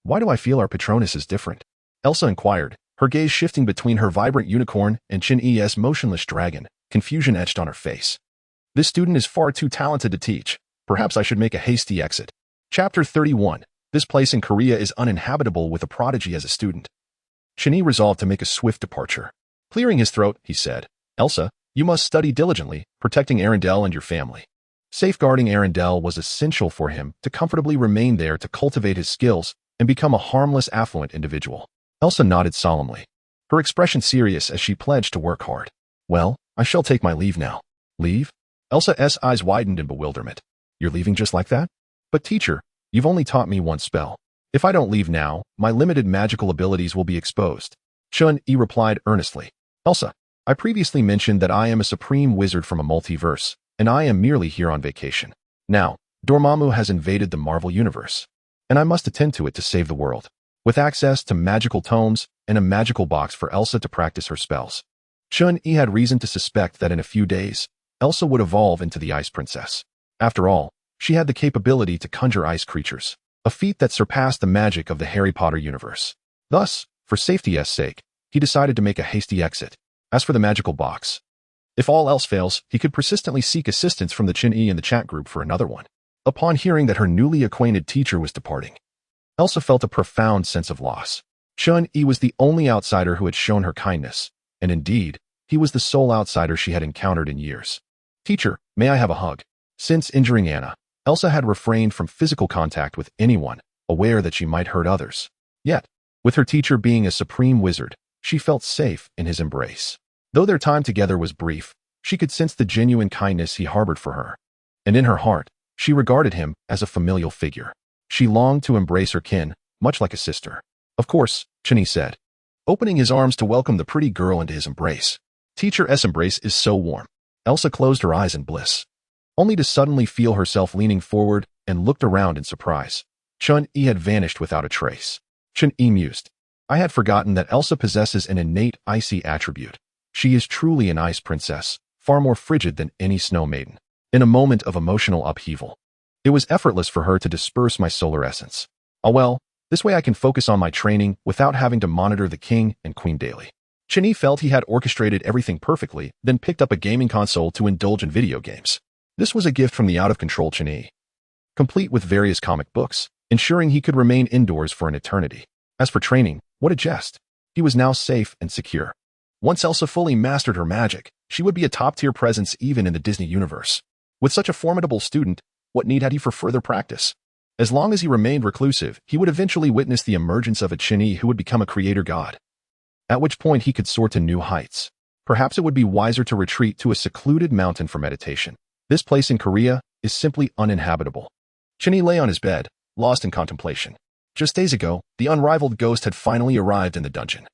why do I feel our Patronus is different? Elsa inquired, her gaze shifting between her vibrant unicorn and Chun-Yi's motionless dragon, confusion etched on her face. This student is far too talented to teach. Perhaps I should make a hasty exit. Chapter 31. This place in Korea is uninhabitable with a prodigy as a student. Chun-Yi resolved to make a swift departure. Clearing his throat, he said, Elsa, you must study diligently, protecting Arendelle and your family. Safeguarding Arendelle was essential for him to comfortably remain there to cultivate his skills and become a harmless, affluent individual. Elsa nodded solemnly, her expression serious as she pledged to work hard. Well, I shall take my leave now. Leave? Elsa's eyes widened in bewilderment. You're leaving just like that? But teacher, you've only taught me one spell. If I don't leave now, my limited magical abilities will be exposed. Chun-Yi replied earnestly. Elsa, I previously mentioned that I am a supreme wizard from a multiverse, and I am merely here on vacation. Now, Dormammu has invaded the Marvel Universe, and I must attend to it to save the world. With access to magical tomes and a magical box for Elsa to practice her spells, Chun-Yi had reason to suspect that in a few days, Elsa would evolve into the Ice Princess. After all, she had the capability to conjure ice creatures, a feat that surpassed the magic of the Harry Potter universe. Thus, for safety's sake, he decided to make a hasty exit. As for the magical box, if all else fails, he could persistently seek assistance from the Chun-Yi in the chat group for another one. Upon hearing that her newly acquainted teacher was departing, Elsa felt a profound sense of loss. Chun-Yi was the only outsider who had shown her kindness, and indeed, he was the sole outsider she had encountered in years. Teacher, may I have a hug? Since injuring Anna, Elsa had refrained from physical contact with anyone, aware that she might hurt others. Yet, with her teacher being a supreme wizard, she felt safe in his embrace. Though their time together was brief, she could sense the genuine kindness he harbored for her. And in her heart, she regarded him as a familial figure. She longed to embrace her kin, much like a sister. Of course, Chun-Yi said, opening his arms to welcome the pretty girl into his embrace. Teacher's embrace is so warm. Elsa closed her eyes in bliss. only to suddenly feel herself leaning forward and looked around in surprise. Chun-Yi had vanished without a trace. Chun-Yi mused. I had forgotten that Elsa possesses an innate icy attribute. She is truly an ice princess, far more frigid than any snow maiden. In a moment of emotional upheaval, it was effortless for her to disperse my solar essence. Oh well, this way I can focus on my training without having to monitor the king and queen daily. Chun-Yi felt he had orchestrated everything perfectly, then picked up a gaming console to indulge in video games. This was a gift from the out-of-control Chun-Yi, complete with various comic books, ensuring he could remain indoors for an eternity. As for training, what a jest. He was now safe and secure. Once Elsa fully mastered her magic, she would be a top-tier presence even in the Disney universe. With such a formidable student, what need had he for further practice? As long as he remained reclusive, he would eventually witness the emergence of a Chun-Yi who would become a creator god, at which point he could soar to new heights. Perhaps it would be wiser to retreat to a secluded mountain for meditation. This place in Korea is simply uninhabitable. Chun-Yi lay on his bed, lost in contemplation. Just days ago, the unrivaled ghost had finally arrived in the dungeon,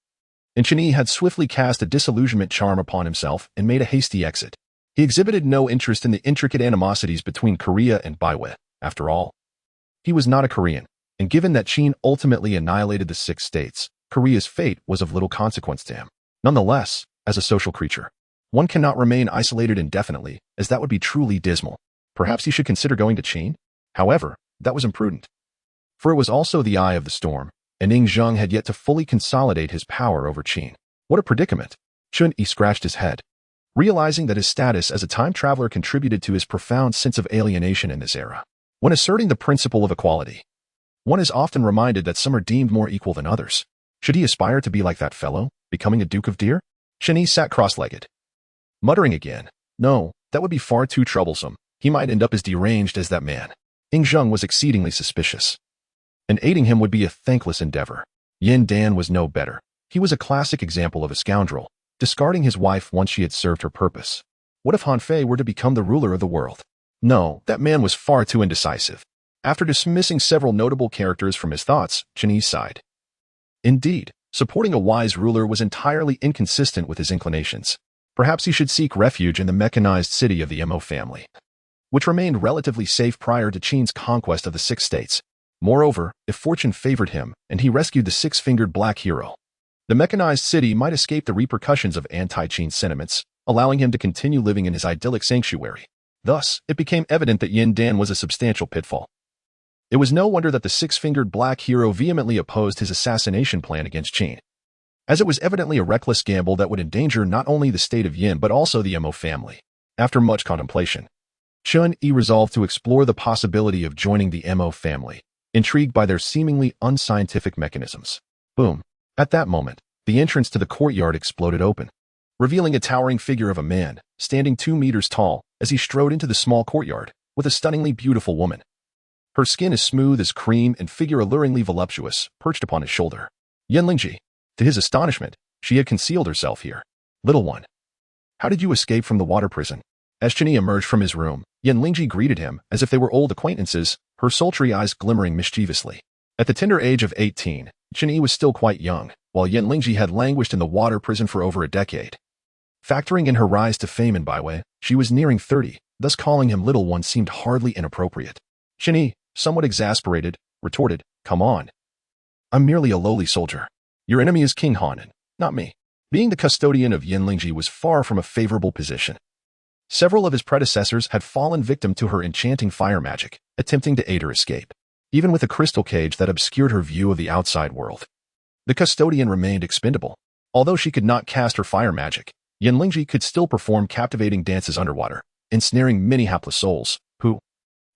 and Chun-Yi had swiftly cast a disillusionment charm upon himself and made a hasty exit. He exhibited no interest in the intricate animosities between Korea and Baiwei. After all, he was not a Korean, and given that Qin ultimately annihilated the 6 states, Korea's fate was of little consequence to him. Nonetheless, as a social creature, one cannot remain isolated indefinitely, as that would be truly dismal. Perhaps he should consider going to Qin? However, that was imprudent, for it was also the eye of the storm, and Ning Zheng had yet to fully consolidate his power over Qin. What a predicament! Chun-Yi scratched his head, realizing that his status as a time traveler contributed to his profound sense of alienation in this era. When asserting the principle of equality, one is often reminded that some are deemed more equal than others. Should he aspire to be like that fellow, becoming a Duke of Deer? Chun-Yi sat cross-legged, muttering again, no, that would be far too troublesome. He might end up as deranged as that man. Ning Zheng was exceedingly suspicious, and aiding him would be a thankless endeavor. Yin Dan was no better. He was a classic example of a scoundrel, discarding his wife once she had served her purpose. What if Han Fei were to become the ruler of the world? No, that man was far too indecisive. After dismissing several notable characters from his thoughts, Chun-Yi sighed. Indeed, supporting a wise ruler was entirely inconsistent with his inclinations. Perhaps he should seek refuge in the mechanized city of the Mo family, which remained relatively safe prior to Qin's conquest of the 6 states. Moreover, if fortune favored him and he rescued the 6-fingered black hero, the mechanized city might escape the repercussions of anti-Qin sentiments, allowing him to continue living in his idyllic sanctuary. Thus, it became evident that Yin Dan was a substantial pitfall. It was no wonder that the 6-fingered black hero vehemently opposed his assassination plan against Qin, as it was evidently a reckless gamble that would endanger not only the state of Yin but also the Mo family. After much contemplation, Chun-Yi resolved to explore the possibility of joining the Mo family, intrigued by their seemingly unscientific mechanisms. Boom. At that moment, the entrance to the courtyard exploded open, revealing a towering figure of a man, standing 2 meters tall, as he strode into the small courtyard, with a stunningly beautiful woman. Her skin as smooth as cream and figure alluringly voluptuous, perched upon his shoulder. Yin Lingji. To his astonishment, she had concealed herself here. Little one, how did you escape from the water prison? As Chun-Yi emerged from his room, Yin Lingji greeted him as if they were old acquaintances, her sultry eyes glimmering mischievously. At the tender age of 18, Chun-Yi was still quite young, while Yin Lingji had languished in the water prison for over a decade. Factoring in her rise to fame in Baiwei, she was nearing 30, thus calling him little one seemed hardly inappropriate. Chun-Yi, somewhat exasperated, retorted, come on. I'm merely a lowly soldier. Your enemy is King Hanan, not me. Being the custodian of Yin Lingji was far from a favorable position. Several of his predecessors had fallen victim to her enchanting fire magic, attempting to aid her escape. Even with a crystal cage that obscured her view of the outside world, the custodian remained expendable. Although she could not cast her fire magic, Yin Lingji could still perform captivating dances underwater, ensnaring many hapless souls, who,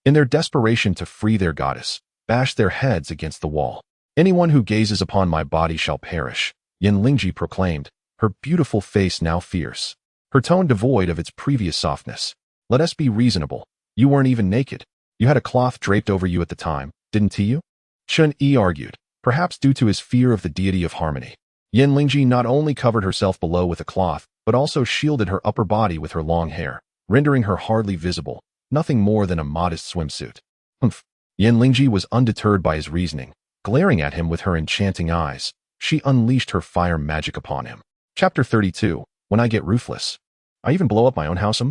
in their desperation to free their goddess, bashed their heads against the wall. Anyone who gazes upon my body shall perish, Yin Lingji proclaimed, her beautiful face now fierce, her tone devoid of its previous softness. Let us be reasonable. You weren't even naked. You had a cloth draped over you at the time, didn't you? Chun-Yi argued, perhaps due to his fear of the deity of harmony. Yin Lingji not only covered herself below with a cloth, but also shielded her upper body with her long hair, rendering her hardly visible, nothing more than a modest swimsuit. Humph. Yin Lingji was undeterred by his reasoning. Glaring at him with her enchanting eyes, she unleashed her fire magic upon him. Chapter 32. When I get ruthless. I even blow up my own house.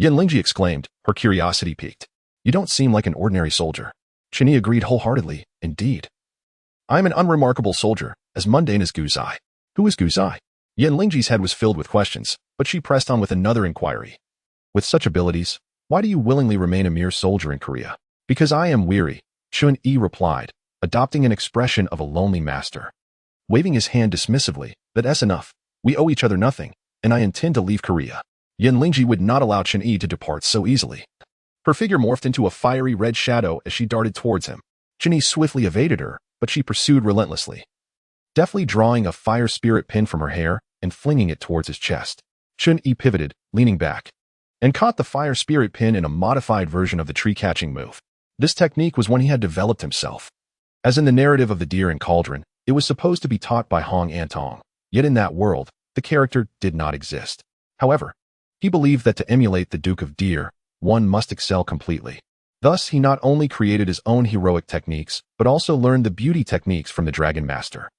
Yin Lingji exclaimed, her curiosity piqued. You don't seem like an ordinary soldier. Chen agreed wholeheartedly. Indeed. I am an unremarkable soldier, as mundane as Guzai. Who is Guzai? Yin Lingji's head was filled with questions, but she pressed on with another inquiry. With such abilities, why do you willingly remain a mere soldier in Korea? Because I am weary, Chun Yi replied, adopting an expression of a lonely master. Waving his hand dismissively, that's enough. We owe each other nothing, and I intend to leave Korea. Yin Lingji would not allow Chun Yi to depart so easily. Her figure morphed into a fiery red shadow as she darted towards him. Chun Yi swiftly evaded her, but she pursued relentlessly. Deftly drawing a fire spirit pin from her hair and flinging it towards his chest, Chun Yi pivoted, leaning back, and caught the fire spirit pin in a modified version of the tree-catching move. This technique was one he had developed himself. As in the narrative of the Deer and Cauldron, it was supposed to be taught by Hong Antong, yet in that world, the character did not exist. However, he believed that to emulate the Duke of Deer, one must excel completely. Thus, he not only created his own heroic techniques, but also learned the beauty techniques from the Dragon Master.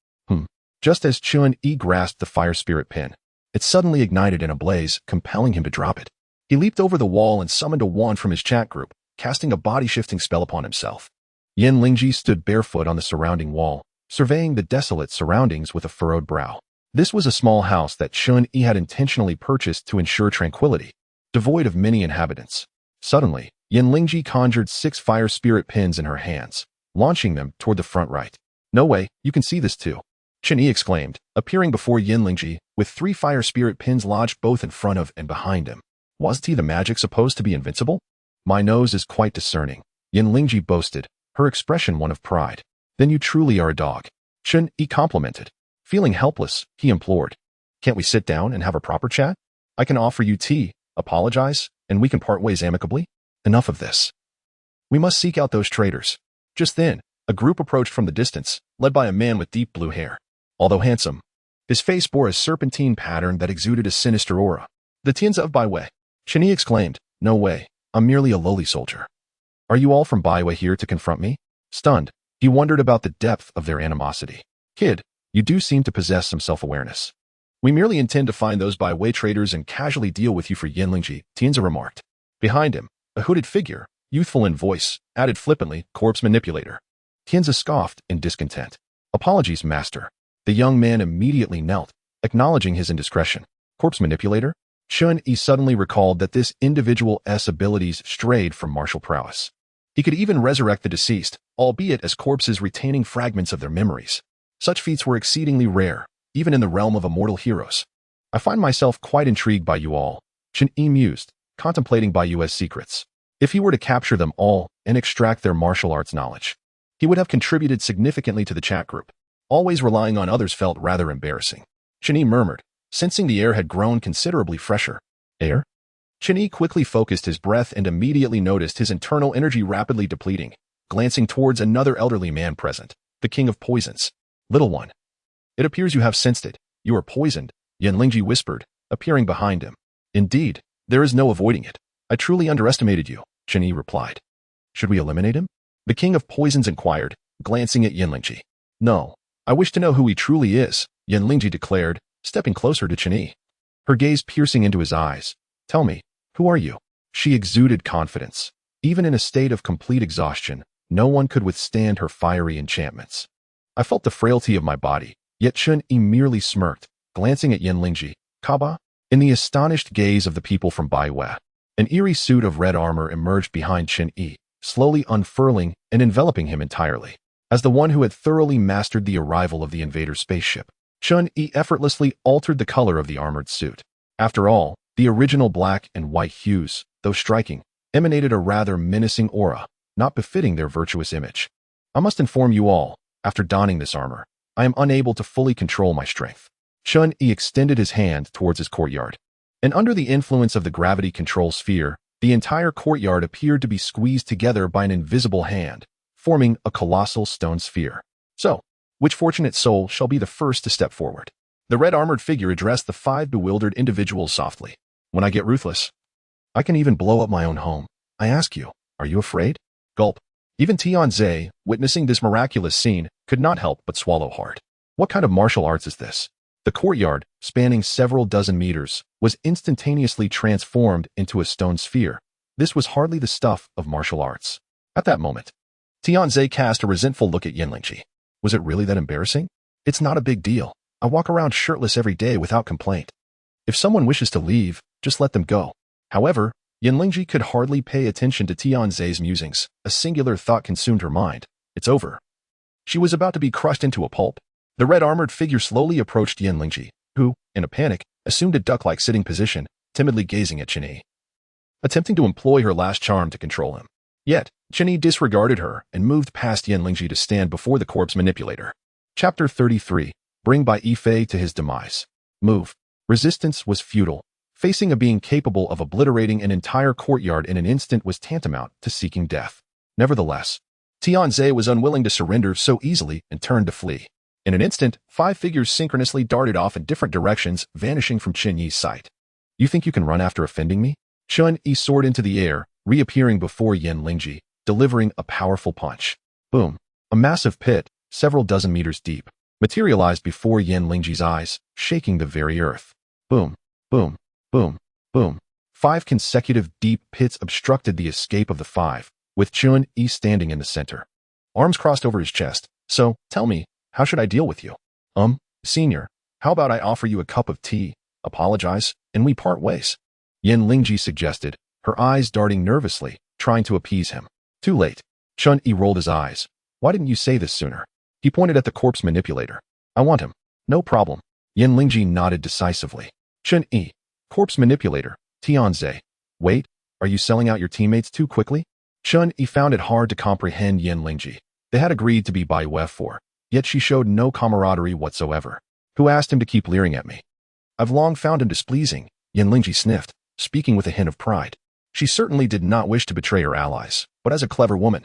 Just as Chun Yi grasped the fire spirit pin, it suddenly ignited in a blaze, compelling him to drop it. He leaped over the wall and summoned a wand from his chat group, casting a body-shifting spell upon himself. Yin Lingji stood barefoot on the surrounding wall, surveying the desolate surroundings with a furrowed brow. This was a small house that Chun Yi had intentionally purchased to ensure tranquility, devoid of many inhabitants. Suddenly, Yin Lingji conjured 6 fire spirit pins in her hands, launching them toward the front right. No way, you can see this too, Chun Yi exclaimed, appearing before Yin Lingji, with 3 fire spirit pins lodged both in front of and behind him. Wasn't the magic supposed to be invincible? My nose is quite discerning, Yin Lingji boasted, her expression one of pride. Then you truly are a dog, Chun Yi complimented. Feeling helpless, he implored. Can't we sit down and have a proper chat? I can offer you tea, apologize, and we can part ways amicably? Enough of this. We must seek out those traitors. Just then, a group approached from the distance, led by a man with deep blue hair. Although handsome, his face bore a serpentine pattern that exuded a sinister aura. The Tianzi of Baiwei, Chun Yi exclaimed. No way, I'm merely a lowly soldier. Are you all from Baiwei here to confront me? Stunned, he wondered about the depth of their animosity. Kid, you do seem to possess some self-awareness. We merely intend to find those Baiwei traitors and casually deal with you for Yin Lingji, Tianzi remarked. Behind him, a hooded figure, youthful in voice, added flippantly, corpse manipulator. Tianzi scoffed in discontent. Apologies, master. The young man immediately knelt, acknowledging his indiscretion. Corpse manipulator? Chun Yi suddenly recalled that this individual's abilities strayed from martial prowess. He could even resurrect the deceased, albeit as corpses retaining fragments of their memories. Such feats were exceedingly rare, even in the realm of immortal heroes. I find myself quite intrigued by you all, Chun Yi mused, contemplating Baiwei's secrets. If he were to capture them all and extract their martial arts knowledge, he would have contributed significantly to the chat group. Always relying on others felt rather embarrassing. Chun Yi murmured, sensing the air had grown considerably fresher. Air? Chun Yi quickly focused his breath and immediately noticed his internal energy rapidly depleting, glancing towards another elderly man present, the king of poisons. Little one. It appears you have sensed it. You are poisoned, Yin Lingji whispered, appearing behind him. Indeed, there is no avoiding it. I truly underestimated you, Chun Yi replied. Should we eliminate him? The king of poisons inquired, glancing at Yin Lingji. No. I wish to know who he truly is, Yin Lingji declared, stepping closer to Chun Yi. Her gaze piercing into his eyes. Tell me, who are you? She exuded confidence. Even in a state of complete exhaustion, no one could withstand her fiery enchantments. I felt the frailty of my body, yet Chun Yi merely smirked, glancing at Yin Lingji. Kaba? In the astonished gaze of the people from Baiwei, an eerie suit of red armor emerged behind Chun Yi, slowly unfurling and enveloping him entirely. As the one who had thoroughly mastered the arrival of the invader spaceship, Chun Yi effortlessly altered the color of the armored suit. After all, the original black and white hues, though striking, emanated a rather menacing aura, not befitting their virtuous image. I must inform you all, after donning this armor, I am unable to fully control my strength. Chun Yi extended his hand towards his courtyard, and under the influence of the gravity control sphere, the entire courtyard appeared to be squeezed together by an invisible hand, forming a colossal stone sphere. So, which fortunate soul shall be the first to step forward? The red-armored figure addressed the 5 bewildered individuals softly. When I get ruthless, I can even blow up my own home. I ask you, are you afraid? Gulp. Even Tianzi, witnessing this miraculous scene, could not help but swallow hard. What kind of martial arts is this? The courtyard, spanning several dozen meters, was instantaneously transformed into a stone sphere. This was hardly the stuff of martial arts. At that moment, Tianze cast a resentful look at Yanlingji. Was it really that embarrassing? It's not a big deal. I walk around shirtless every day without complaint. If someone wishes to leave, just let them go. However, Yanlingji could hardly pay attention to Tianze's musings. A singular thought consumed her mind. It's over. She was about to be crushed into a pulp. The red-armored figure slowly approached Yanlingji, who, in a panic, assumed a duck-like sitting position, timidly gazing at Chen-Yi, attempting to employ her last charm to control him. Yet, Chen-Yi disregarded her and moved past Yanlingji to stand before the corpse manipulator. Chapter 33. Bring Bai Yifei to his demise. Move. Resistance was futile. Facing a being capable of obliterating an entire courtyard in an instant was tantamount to seeking death. Nevertheless, Tianze was unwilling to surrender so easily and turned to flee. In an instant, 5 figures synchronously darted off in different directions, vanishing from Chen-Yi's sight. You think you can run after offending me? Chen-Yi soared into the air, reappearing before Yanlingji, delivering a powerful punch. Boom. A massive pit, several dozen meters deep, materialized before Yanlingji's eyes, shaking the very earth. Boom, boom, boom, boom. 5 consecutive deep pits obstructed the escape of the 5, with Chen-Yi standing in the center. Arms crossed over his chest. So, tell me, how should I deal with you? Senior, how about I offer you a cup of tea, apologize, and we part ways? Yanlingji suggested, her eyes darting nervously, trying to appease him. Too late. Chen-Yi rolled his eyes. Why didn't you say this sooner? He pointed at the corpse manipulator. I want him. No problem. Yanlingji nodded decisively. Chen-Yi, corpse manipulator, Tianze. Wait, are you selling out your teammates too quickly? Chen-Yi found it hard to comprehend Yanlingji. They had agreed to be Bai Yifei, yet she showed no camaraderie whatsoever. Who asked him to keep leering at me? I've long found him displeasing, Yanlingji sniffed, speaking with a hint of pride. She certainly did not wish to betray her allies, but as a clever woman,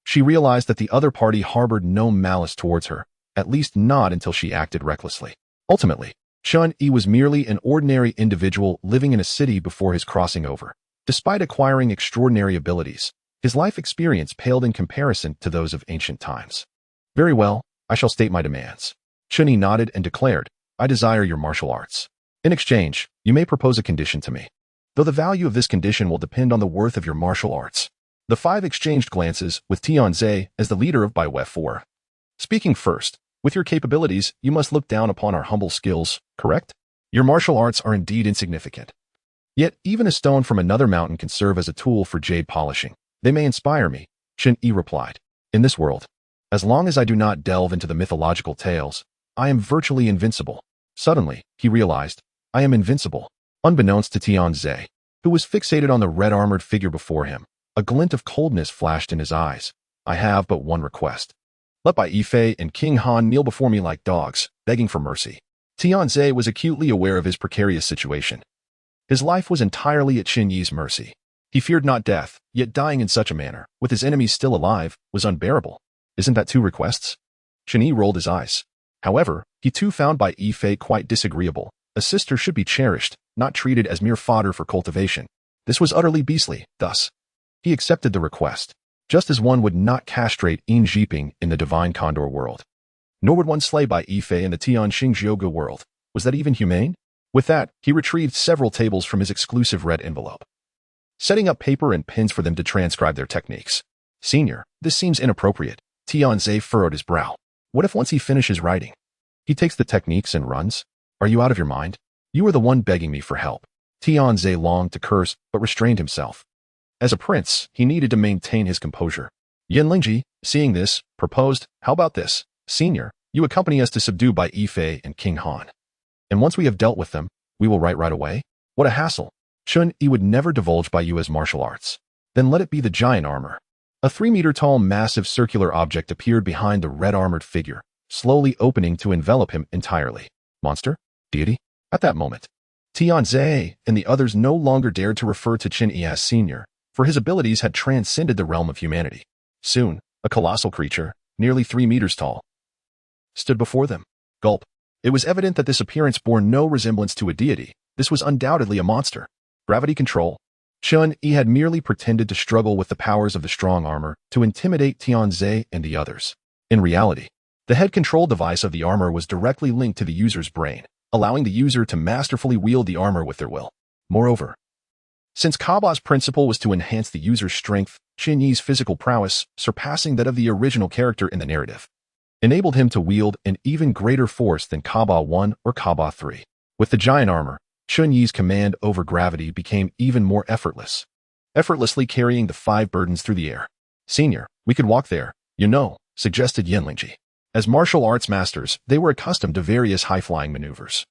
she realized that the other party harbored no malice towards her, at least not until she acted recklessly. Ultimately, Chen-Yi was merely an ordinary individual living in a city before his crossing over. Despite acquiring extraordinary abilities, his life experience paled in comparison to those of ancient times. Very well, I shall state my demands. Chen-Yi nodded and declared, I desire your martial arts. In exchange, you may propose a condition to me, though the value of this condition will depend on the worth of your martial arts. The 5 exchanged glances, with Tianze as the leader of Bai Yifei. Speaking first, with your capabilities, you must look down upon our humble skills, correct? Your martial arts are indeed insignificant. Yet, even a stone from another mountain can serve as a tool for jade polishing. They may inspire me, Chen-Yi replied. In this world, as long as I do not delve into the mythological tales, I am virtually invincible. Suddenly, he realized, I am invincible. Unbeknownst to Tianze, who was fixated on the red-armored figure before him, a glint of coldness flashed in his eyes. I have but one request. Let Bai Yifei and King Han kneel before me like dogs, begging for mercy. Tianze was acutely aware of his precarious situation. His life was entirely at Chen-Yi's mercy. He feared not death, yet dying in such a manner, with his enemies still alive, was unbearable. Isn't that 2 requests? Chen-Yi rolled his eyes. However, he too found Bai Yifei quite disagreeable. A sister should be cherished, not treated as mere fodder for cultivation. This was utterly beastly, thus. He accepted the request, just as one would not castrate Yin Jiping in the Divine Condor world. Nor would one slay Bai Yifei in the Tianxing Zhouge world. Was that even humane? With that, he retrieved several tables from his exclusive red envelope, setting up paper and pens for them to transcribe their techniques. Senior, this seems inappropriate. Tianze furrowed his brow. What if once he finishes writing, he takes the techniques and runs? Are you out of your mind? You are the one begging me for help. Tianze longed to curse, but restrained himself. As a prince, he needed to maintain his composure. Yanlingji, seeing this, proposed, how about this? Senior, you accompany us to subdue Bai Yifei and King Han. And once we have dealt with them, we will write right away? What a hassle. Chen-Yi would never divulge Bai Yu's martial arts. Then let it be the giant armor. A 3-meter-tall massive circular object appeared behind the red-armored figure, slowly opening to envelop him entirely. Monster? Deity? At that moment, Tianze and the others no longer dared to refer to Chen-Yi as senior, for his abilities had transcended the realm of humanity. Soon, a colossal creature, nearly 3 meters tall, stood before them. Gulp. It was evident that this appearance bore no resemblance to a deity. This was undoubtedly a monster. Gravity control. Chen-Yi had merely pretended to struggle with the powers of the strong armor to intimidate Tianze and the others. In reality, The head control device of the armor was directly linked to the user's brain, allowing the user to masterfully wield the armor with their will. Moreover, since Kaba's principle was to enhance the user's strength, Qin Yi's physical prowess, surpassing that of the original character in the narrative, enabled him to wield an even greater force than Kaba 1 or Kaba 3. With the giant armor, Qin Yi's command over gravity became even more effortlessly carrying the 5 burdens through the air. "Senior, we could walk there, suggested Yanlingji. As martial arts masters, they were accustomed to various high-flying maneuvers.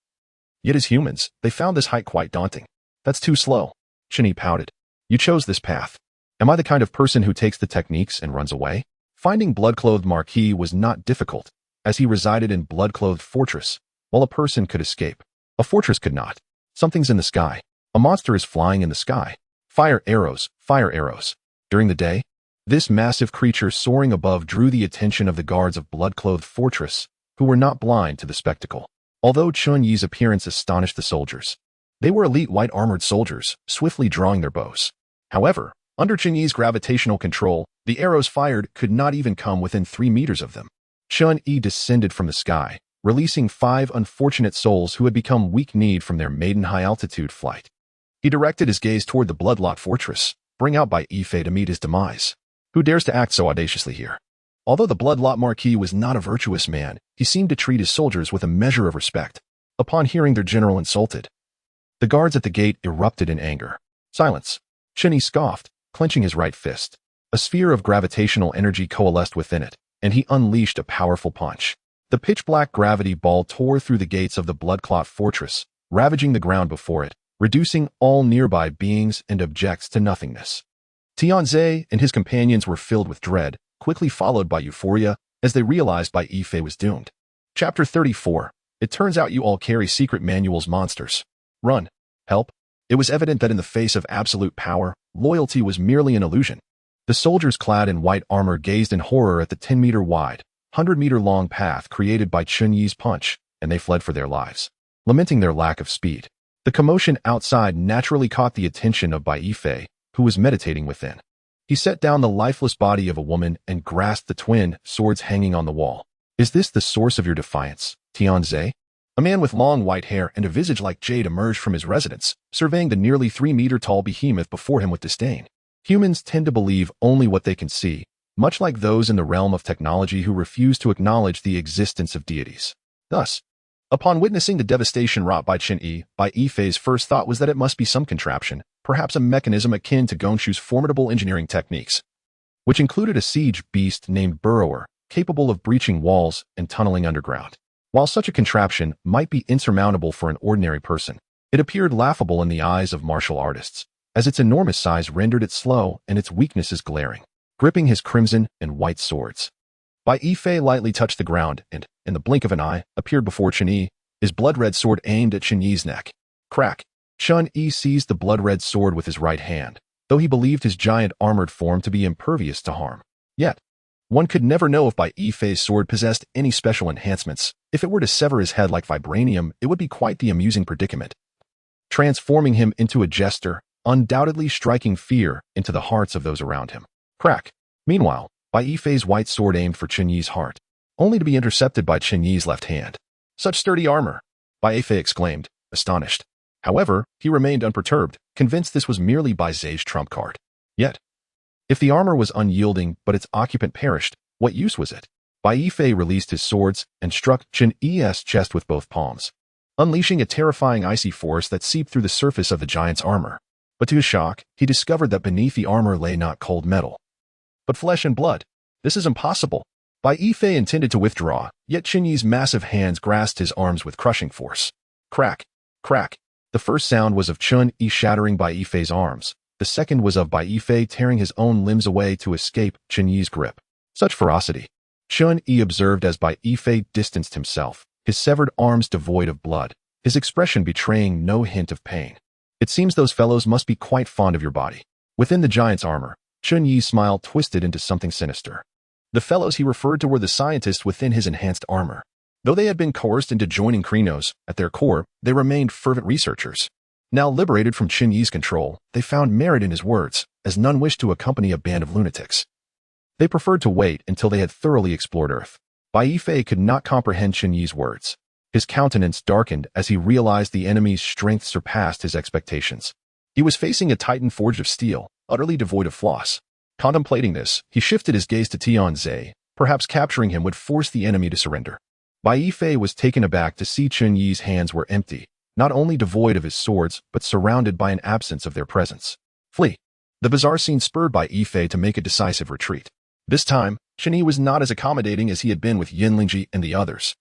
Yet as humans, they found this height quite daunting. "That's too slow," Qin Yi pouted. "You chose this path. Am I the kind of person who takes the techniques and runs away?" Finding blood-clothed Marquis was not difficult, as he resided in blood-clothed fortress. While a person could escape, a fortress could not. Something's in the sky. A monster is flying in the sky. Fire arrows, fire arrows. During the day, this massive creature soaring above drew the attention of the guards of blood-clothed fortress, who were not blind to the spectacle. Although Qin Yi's appearance astonished the soldiers, they were elite white-armored soldiers, swiftly drawing their bows. However, under Qin Yi's gravitational control, the arrows fired could not even come within 3 meters of them. Qin Yi descended from the sky, releasing 5 unfortunate souls who had become weak-kneed from their maiden high-altitude flight. He directed his gaze toward the blood-locked fortress, bring out by Ife to meet his demise. Who dares to act so audaciously here? Although the blood-locked Marquis was not a virtuous man, he seemed to treat his soldiers with a measure of respect. Upon hearing their general insulted, the guards at the gate erupted in anger. "Silence," Qin Yi scoffed, clenching his right fist. A sphere of gravitational energy coalesced within it, and he unleashed a powerful punch. The pitch-black gravity ball tore through the gates of the blood-clot fortress, ravaging the ground before it, reducing all nearby beings and objects to nothingness. Tianze and his companions were filled with dread, quickly followed by euphoria, as they realized Bai Yifei was doomed. Chapter 34. It turns out you all carry secret manuals, monsters. Run. Help. It was evident that in the face of absolute power, loyalty was merely an illusion. The soldiers clad in white armor gazed in horror at the 10-meter wide, 100-meter long path created by Qin Yi's punch, and they fled for their lives, lamenting their lack of speed. The commotion outside naturally caught the attention of Bai Yifei, who was meditating within. He set down the lifeless body of a woman and grasped the twin swords hanging on the wall. "Is this the source of your defiance, Tianze?" A man with long white hair and a visage like jade emerged from his residence, surveying the nearly 3-meter-tall behemoth before him with disdain. Humans tend to believe only what they can see, much like those in the realm of technology who refuse to acknowledge the existence of deities. Thus, upon witnessing the devastation wrought by Qin Yi, Bai Yifei's first thought was that it must be some contraption, perhaps a mechanism akin to Gonshu's formidable engineering techniques, which included a siege beast named Burrower, capable of breaching walls and tunneling underground. While such a contraption might be insurmountable for an ordinary person, it appeared laughable in the eyes of martial artists, as its enormous size rendered it slow and its weaknesses glaring. Gripping his crimson and white swords, Bai Yifei lightly touched the ground and, in the blink of an eye, appeared before Qin Yi, his blood-red sword aimed at Qin Yi's neck. Crack! Qin Yi seized the blood-red sword with his right hand, though he believed his giant armored form to be impervious to harm. Yet, one could never know if Bai Yifei's sword possessed any special enhancements. If it were to sever his head like vibranium, it would be quite the amusing predicament, transforming him into a jester, undoubtedly striking fear into the hearts of those around him. Crack! Meanwhile, Bai Yifei's white sword aimed for Qin Yi's heart, only to be intercepted by Qin Yi's left hand. "Such sturdy armor!" Bai Yifei exclaimed, astonished. However, he remained unperturbed, convinced this was merely Bai Zai's trump card. Yet, if the armor was unyielding but its occupant perished, what use was it? Bai Yifei released his swords and struck Qin Yi's chest with both palms, unleashing a terrifying icy force that seeped through the surface of the giant's armor. But to his shock, he discovered that beneath the armor lay not cold metal, but flesh and blood. "This is impossible." Bai Yifei intended to withdraw, yet Qin Yi's massive hands grasped his arms with crushing force. Crack! Crack! The first sound was of Qin Yi shattering Bai Yifei's arms. The second was of Bai Yifei tearing his own limbs away to escape Qin Yi's grip. Such ferocity! Qin Yi observed as Bai Yifei distanced himself, his severed arms devoid of blood, his expression betraying no hint of pain. "It seems those fellows must be quite fond of your body." Within the giant's armor, Qin Yi's smile twisted into something sinister. The fellows he referred to were the scientists within his enhanced armor. Though they had been coerced into joining Krynos, at their core, they remained fervent researchers. Now liberated from Qin Yi's control, they found merit in his words, as none wished to accompany a band of lunatics. They preferred to wait until they had thoroughly explored Earth. Bai Yifei could not comprehend Chen Yi's words. His countenance darkened as he realized the enemy's strength surpassed his expectations. He was facing a titan forged of steel, utterly devoid of flaws. Contemplating this, he shifted his gaze to Tianze. Perhaps capturing him would force the enemy to surrender. Bai Yifei was taken aback to see Chen Yi's hands were empty, not only devoid of his swords, but surrounded by an absence of their presence. Flee. The bizarre scene spurred Bai Yifei to make a decisive retreat. This time, Chen Yi was not as accommodating as he had been with Yin Lingji and the others.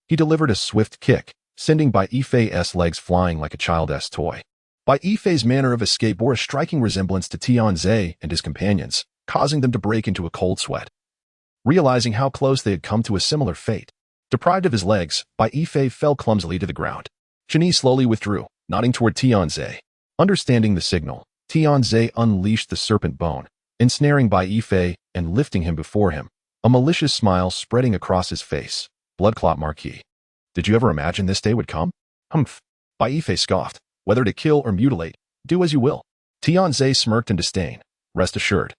He delivered a swift kick, sending Bai Yifei's legs flying like a child's toy. Bai Yifei's manner of escape bore a striking resemblance to Tianze and his companions, causing them to break into a cold sweat. Realizing how close they had come to a similar fate, deprived of his legs, Bai Yifei fell clumsily to the ground. Chen Yi slowly withdrew, nodding toward Tianze. Understanding the signal, Tianze unleashed the serpent bone, ensnaring Bai Yifei and lifting him before him, a malicious smile spreading across his face. Bloodclot Marquis. Did you ever imagine this day would come? Humph. Bai Yifei scoffed. Whether to kill or mutilate, do as you will. Tianze smirked in disdain. Rest assured.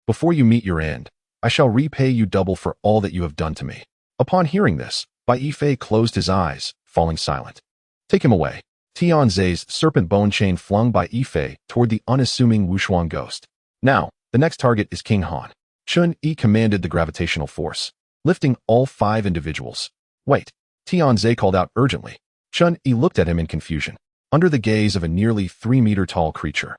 Before you meet your end, I shall repay you double for all that you have done to me. Upon hearing this, Bai Yifei closed his eyes, falling silent. Take him away. Tianze's serpent bone chain flung Bai Yifei toward the unassuming Wushuang ghost. Now, the next target is King Han. Chen Yi commanded the gravitational force, lifting all 5 individuals. Wait. Tianze called out urgently. Chen Yi looked at him in confusion, under the gaze of a nearly 3-meter-tall creature.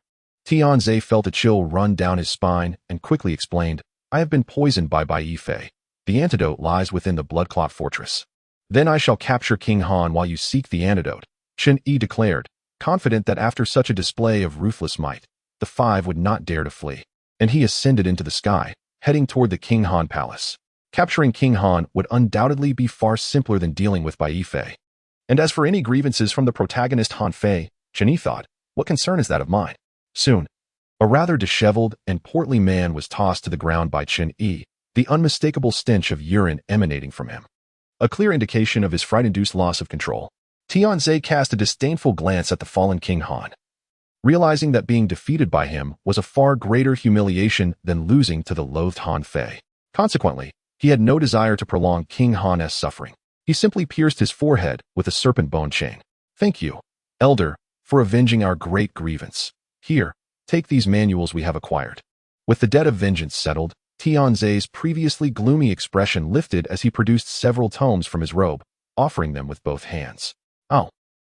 Tianze felt a chill run down his spine and quickly explained, I have been poisoned by Bai Yifei. The antidote lies within the Bloodclot Fortress. Then I shall capture King Han while you seek the antidote, Chen Yi declared, confident that after such a display of ruthless might, the 5 would not dare to flee. And he ascended into the sky, heading toward the King Han Palace. Capturing King Han would undoubtedly be far simpler than dealing with Bai Yifei. And as for any grievances from the protagonist Han Fei, Chen Yi thought, what concern is that of mine? Soon, a rather disheveled and portly man was tossed to the ground by Chen Yi, the unmistakable stench of urine emanating from him. A clear indication of his fright-induced loss of control. Tianze cast a disdainful glance at the fallen King Han. Realizing that being defeated by him was a far greater humiliation than losing to the loathed Han Fei. Consequently, he had no desire to prolong King Han's suffering. He simply pierced his forehead with a serpent bone chain. Thank you, Elder, for avenging our great grievance. Here, take these manuals we have acquired. With the debt of vengeance settled, Tianze's previously gloomy expression lifted as he produced several tomes from his robe, offering them with both hands. Oh,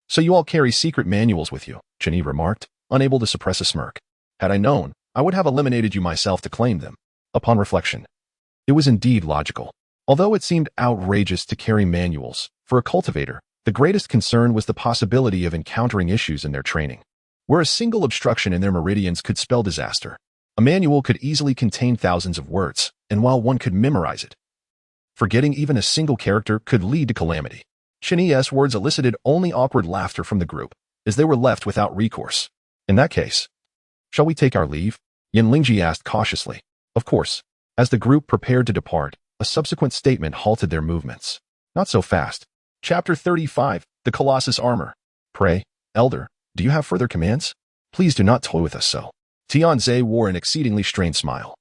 so you all carry secret manuals with you, Chen Yi remarked, unable to suppress a smirk. Had I known, I would have eliminated you myself to claim them. Upon reflection, it was indeed logical. Although it seemed outrageous to carry manuals, for a cultivator, the greatest concern was the possibility of encountering issues in their training, where a single obstruction in their meridians could spell disaster. A manual could easily contain thousands of words, and while one could memorize it, forgetting even a single character could lead to calamity. Chen Yi's words elicited only awkward laughter from the group, as they were left without recourse. In that case, shall we take our leave? Yin Lingji asked cautiously. Of course. As the group prepared to depart, a subsequent statement halted their movements. Not so fast. Chapter 35, The Colossus Armor. Pray, Elder, do you have further commands? Please do not toy with us so. Tianze wore an exceedingly strained smile,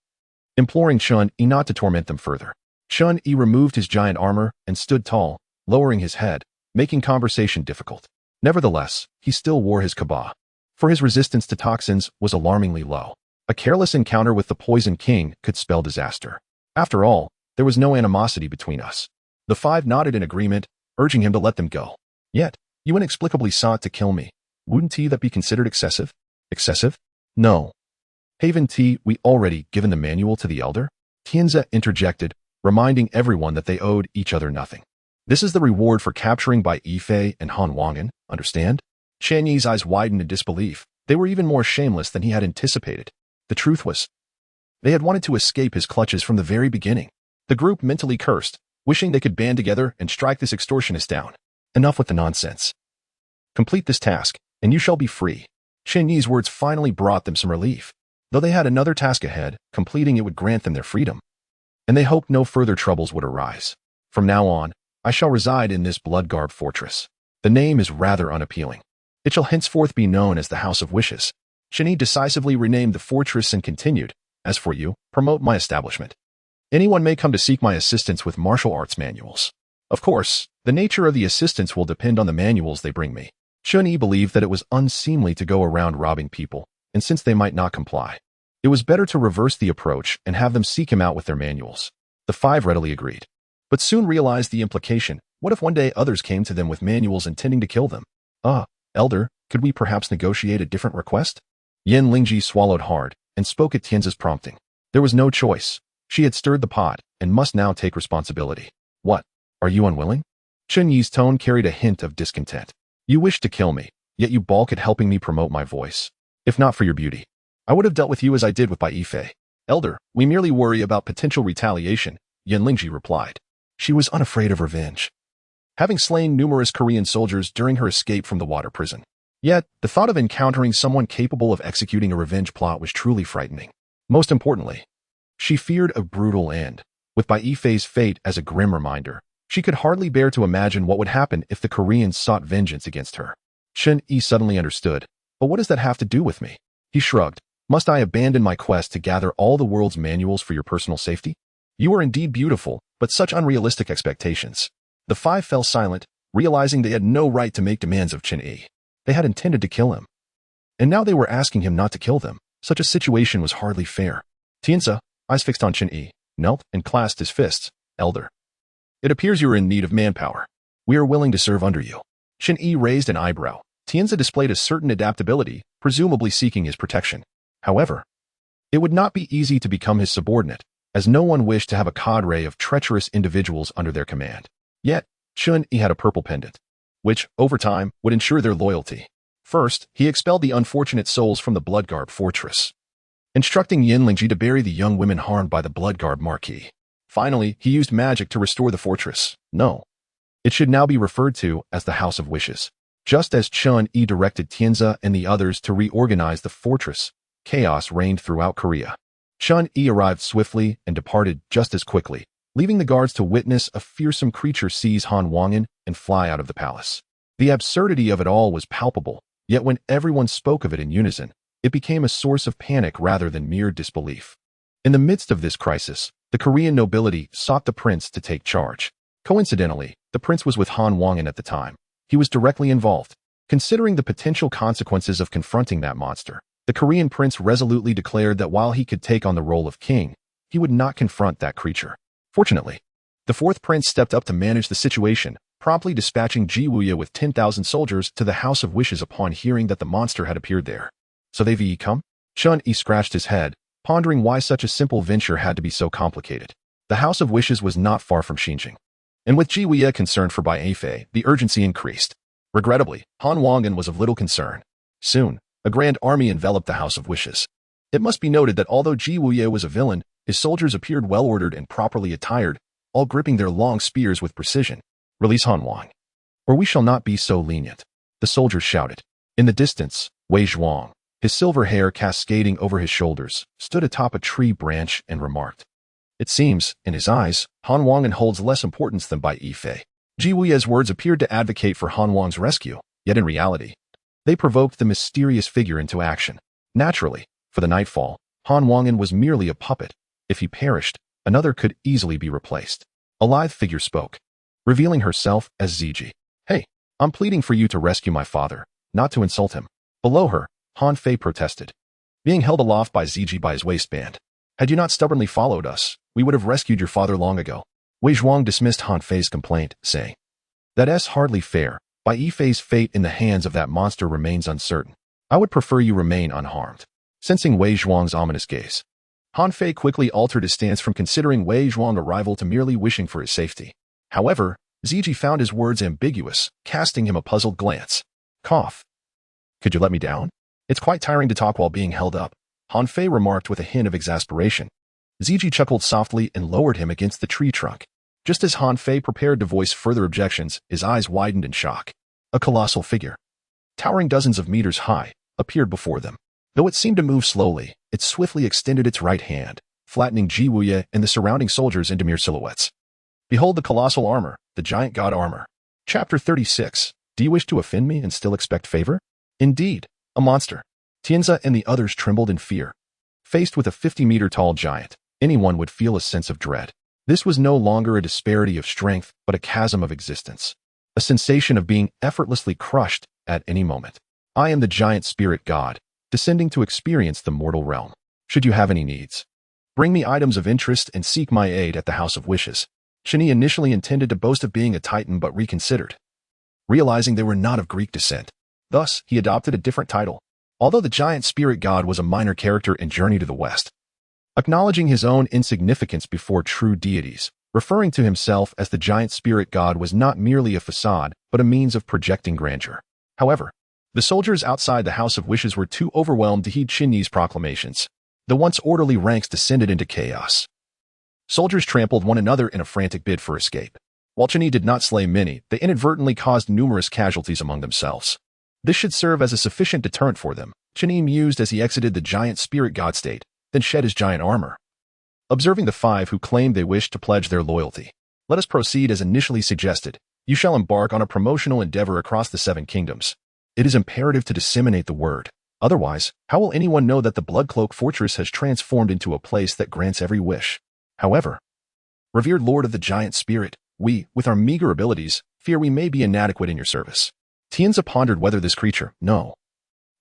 imploring Chen Yi not to torment them further. Chen Yi removed his giant armor and stood tall, lowering his head, making conversation difficult. Nevertheless, he still wore his kaba, for his resistance to toxins was alarmingly low. A careless encounter with the Poison King could spell disaster. After all, there was no animosity between us. The 5 nodded in agreement, urging him to let them go. Yet, you inexplicably sought to kill me. Wouldn't that be considered excessive? Excessive? No. Haven't we already given the manual to the Elder? Tianze interjected, reminding everyone that they owed each other nothing. This is the reward for capturing Bai Yifei and Han Wangen, understand? Chen Yi's eyes widened in disbelief. They were even more shameless than he had anticipated. The truth was, they had wanted to escape his clutches from the very beginning. The group mentally cursed, wishing they could band together and strike this extortionist down. Enough with the nonsense. Complete this task, and you shall be free. Chen Yi's words finally brought them some relief. Though they had another task ahead, completing it would grant them their freedom. And they hoped no further troubles would arise. From now on, I shall reside in this blood-garbed fortress. The name is rather unappealing. It shall henceforth be known as the House of Wishes. Chen Yi decisively renamed the fortress and continued, as for you, promote my establishment. Anyone may come to seek my assistance with martial arts manuals. Of course, the nature of the assistance will depend on the manuals they bring me. Chun-Yi believed that it was unseemly to go around robbing people, and since they might not comply, it was better to reverse the approach and have them seek him out with their manuals. The five readily agreed, but soon realized the implication. What if one day others came to them with manuals intending to kill them? Elder, could we perhaps negotiate a different request? Yin Lingji swallowed hard and spoke at Tianzi's prompting. There was no choice. She had stirred the pot and must now take responsibility. What? Are you unwilling? Chun-Yi's tone carried a hint of discontent. You wish to kill me, yet you balk at helping me promote my voice. If not for your beauty, I would have dealt with you as I did with Bai Yifei. Elder, we merely worry about potential retaliation, Yin Lingji replied. She was unafraid of revenge, having slain numerous Korean soldiers during her escape from the water prison. Yet, the thought of encountering someone capable of executing a revenge plot was truly frightening. Most importantly, she feared a brutal end. With Bai Yifei's fate as a grim reminder, she could hardly bear to imagine what would happen if the Koreans sought vengeance against her. Chun-Yi suddenly understood. But what does that have to do with me? He shrugged. Must I abandon my quest to gather all the world's manuals for your personal safety? You are indeed beautiful, but such unrealistic expectations. The five fell silent, realizing they had no right to make demands of Chun-Yi. They had intended to kill him, and now they were asking him not to kill them. Such a situation was hardly fair. Tianzi, eyes fixed on Chun-Yi, knelt and clasped his fists. Elder, it appears you are in need of manpower. We are willing to serve under you. Chun-Yi raised an eyebrow. Tianzi displayed a certain adaptability, presumably seeking his protection. However, it would not be easy to become his subordinate, as no one wished to have a cadre of treacherous individuals under their command. Yet, Chun-Yi had a purple pendant, which, over time, would ensure their loyalty. First, he expelled the unfortunate souls from the Bloodgarb fortress, instructing Yin Lingji to bury the young women harmed by the Bloodgarb Marquis. Finally, he used magic to restore the fortress. No, it should now be referred to as the House of Wishes. Just as Chun-Yi directed Tianzi and the others to reorganize the fortress, chaos reigned throughout Korea. Chun-Yi arrived swiftly and departed just as quickly, leaving the guards to witness a fearsome creature seize Han Wangin and fly out of the palace. The absurdity of it all was palpable, yet when everyone spoke of it in unison, it became a source of panic rather than mere disbelief. In the midst of this crisis, the Korean nobility sought the prince to take charge. Coincidentally, the prince was with Han Wangin at the time. He was directly involved. Considering the potential consequences of confronting that monster, the Korean prince resolutely declared that while he could take on the role of king, he would not confront that creature. Fortunately, the fourth prince stepped up to manage the situation, promptly dispatching Ji Wuye with 10,000 soldiers to the House of Wishes upon hearing that the monster had appeared there. So they've come? Chun-Yi scratched his head, pondering why such a simple venture had to be so complicated. The House of Wishes was not far from Xinjiang, and with Ji Wuye concerned for Bai Yifei, the urgency increased. Regrettably, Han Wangin was of little concern. Soon, a grand army enveloped the House of Wishes. It must be noted that although Ji Wuye was a villain, his soldiers appeared well-ordered and properly attired, all gripping their long spears with precision. Release Han Wang, or we shall not be so lenient, the soldiers shouted. In the distance, Wei Zhuang, his silver hair cascading over his shoulders, stood atop a tree branch and remarked. It seems, in his eyes, Han Wangin holds less importance than Bai Yifei. Ji Wuye's words appeared to advocate for Han Wang's rescue, yet in reality, they provoked the mysterious figure into action. Naturally, for the nightfall, Han Wangin was merely a puppet. If he perished, another could easily be replaced. A lithe figure spoke, revealing herself as Ziji. Hey, I'm pleading for you to rescue my father, not to insult him. Below her, Han Fei protested, being held aloft by Ziji by his waistband. Had you not stubbornly followed us, we would have rescued your father long ago. Wei Zhuang dismissed Han Fei's complaint, saying, That's hardly fair. Bai Yifei's fate in the hands of that monster remains uncertain. I would prefer you remain unharmed. Sensing Wei Zhuang's ominous gaze, Han Fei quickly altered his stance from considering Wei Zhuang's arrival to merely wishing for his safety. However, Ziji found his words ambiguous, casting him a puzzled glance. Cough. Could you let me down? It's quite tiring to talk while being held up, Han Fei remarked with a hint of exasperation. Ziji chuckled softly and lowered him against the tree trunk. Just as Han Fei prepared to voice further objections, his eyes widened in shock. A colossal figure, towering dozens of meters high, appeared before them. Though it seemed to move slowly, it swiftly extended its right hand, flattening Ji Wuye and the surrounding soldiers into mere silhouettes. Behold the colossal armor, the giant god armor. Chapter 36. Do you wish to offend me and still expect favor? Indeed, a monster. Tianzi and the others trembled in fear. Faced with a 50-meter tall giant, anyone would feel a sense of dread. This was no longer a disparity of strength, but a chasm of existence. A sensation of being effortlessly crushed at any moment. I am the giant spirit god, descending to experience the mortal realm. Should you have any needs, bring me items of interest and seek my aid at the House of Wishes. Chani initially intended to boast of being a titan but reconsidered, realizing they were not of Greek descent. Thus, he adopted a different title, although the giant spirit god was a minor character in Journey to the West, acknowledging his own insignificance before true deities. Referring to himself as the giant spirit god was not merely a facade, but a means of projecting grandeur. However, the soldiers outside the House of Wishes were too overwhelmed to heed Chani's proclamations. The once orderly ranks descended into chaos. Soldiers trampled one another in a frantic bid for escape. While Chani did not slay many, they inadvertently caused numerous casualties among themselves. This should serve as a sufficient deterrent for them, Chani mused as he exited the giant spirit god state, then shed his giant armor. Observing the 5 who claimed they wished to pledge their loyalty, let us proceed as initially suggested. You shall embark on a promotional endeavor across the 7 kingdoms. It is imperative to disseminate the word. Otherwise, how will anyone know that the Bloodcloak Fortress has transformed into a place that grants every wish? However, revered Lord of the Giant Spirit, we, with our meager abilities, fear we may be inadequate in your service. Tianzi pondered whether this creature, no,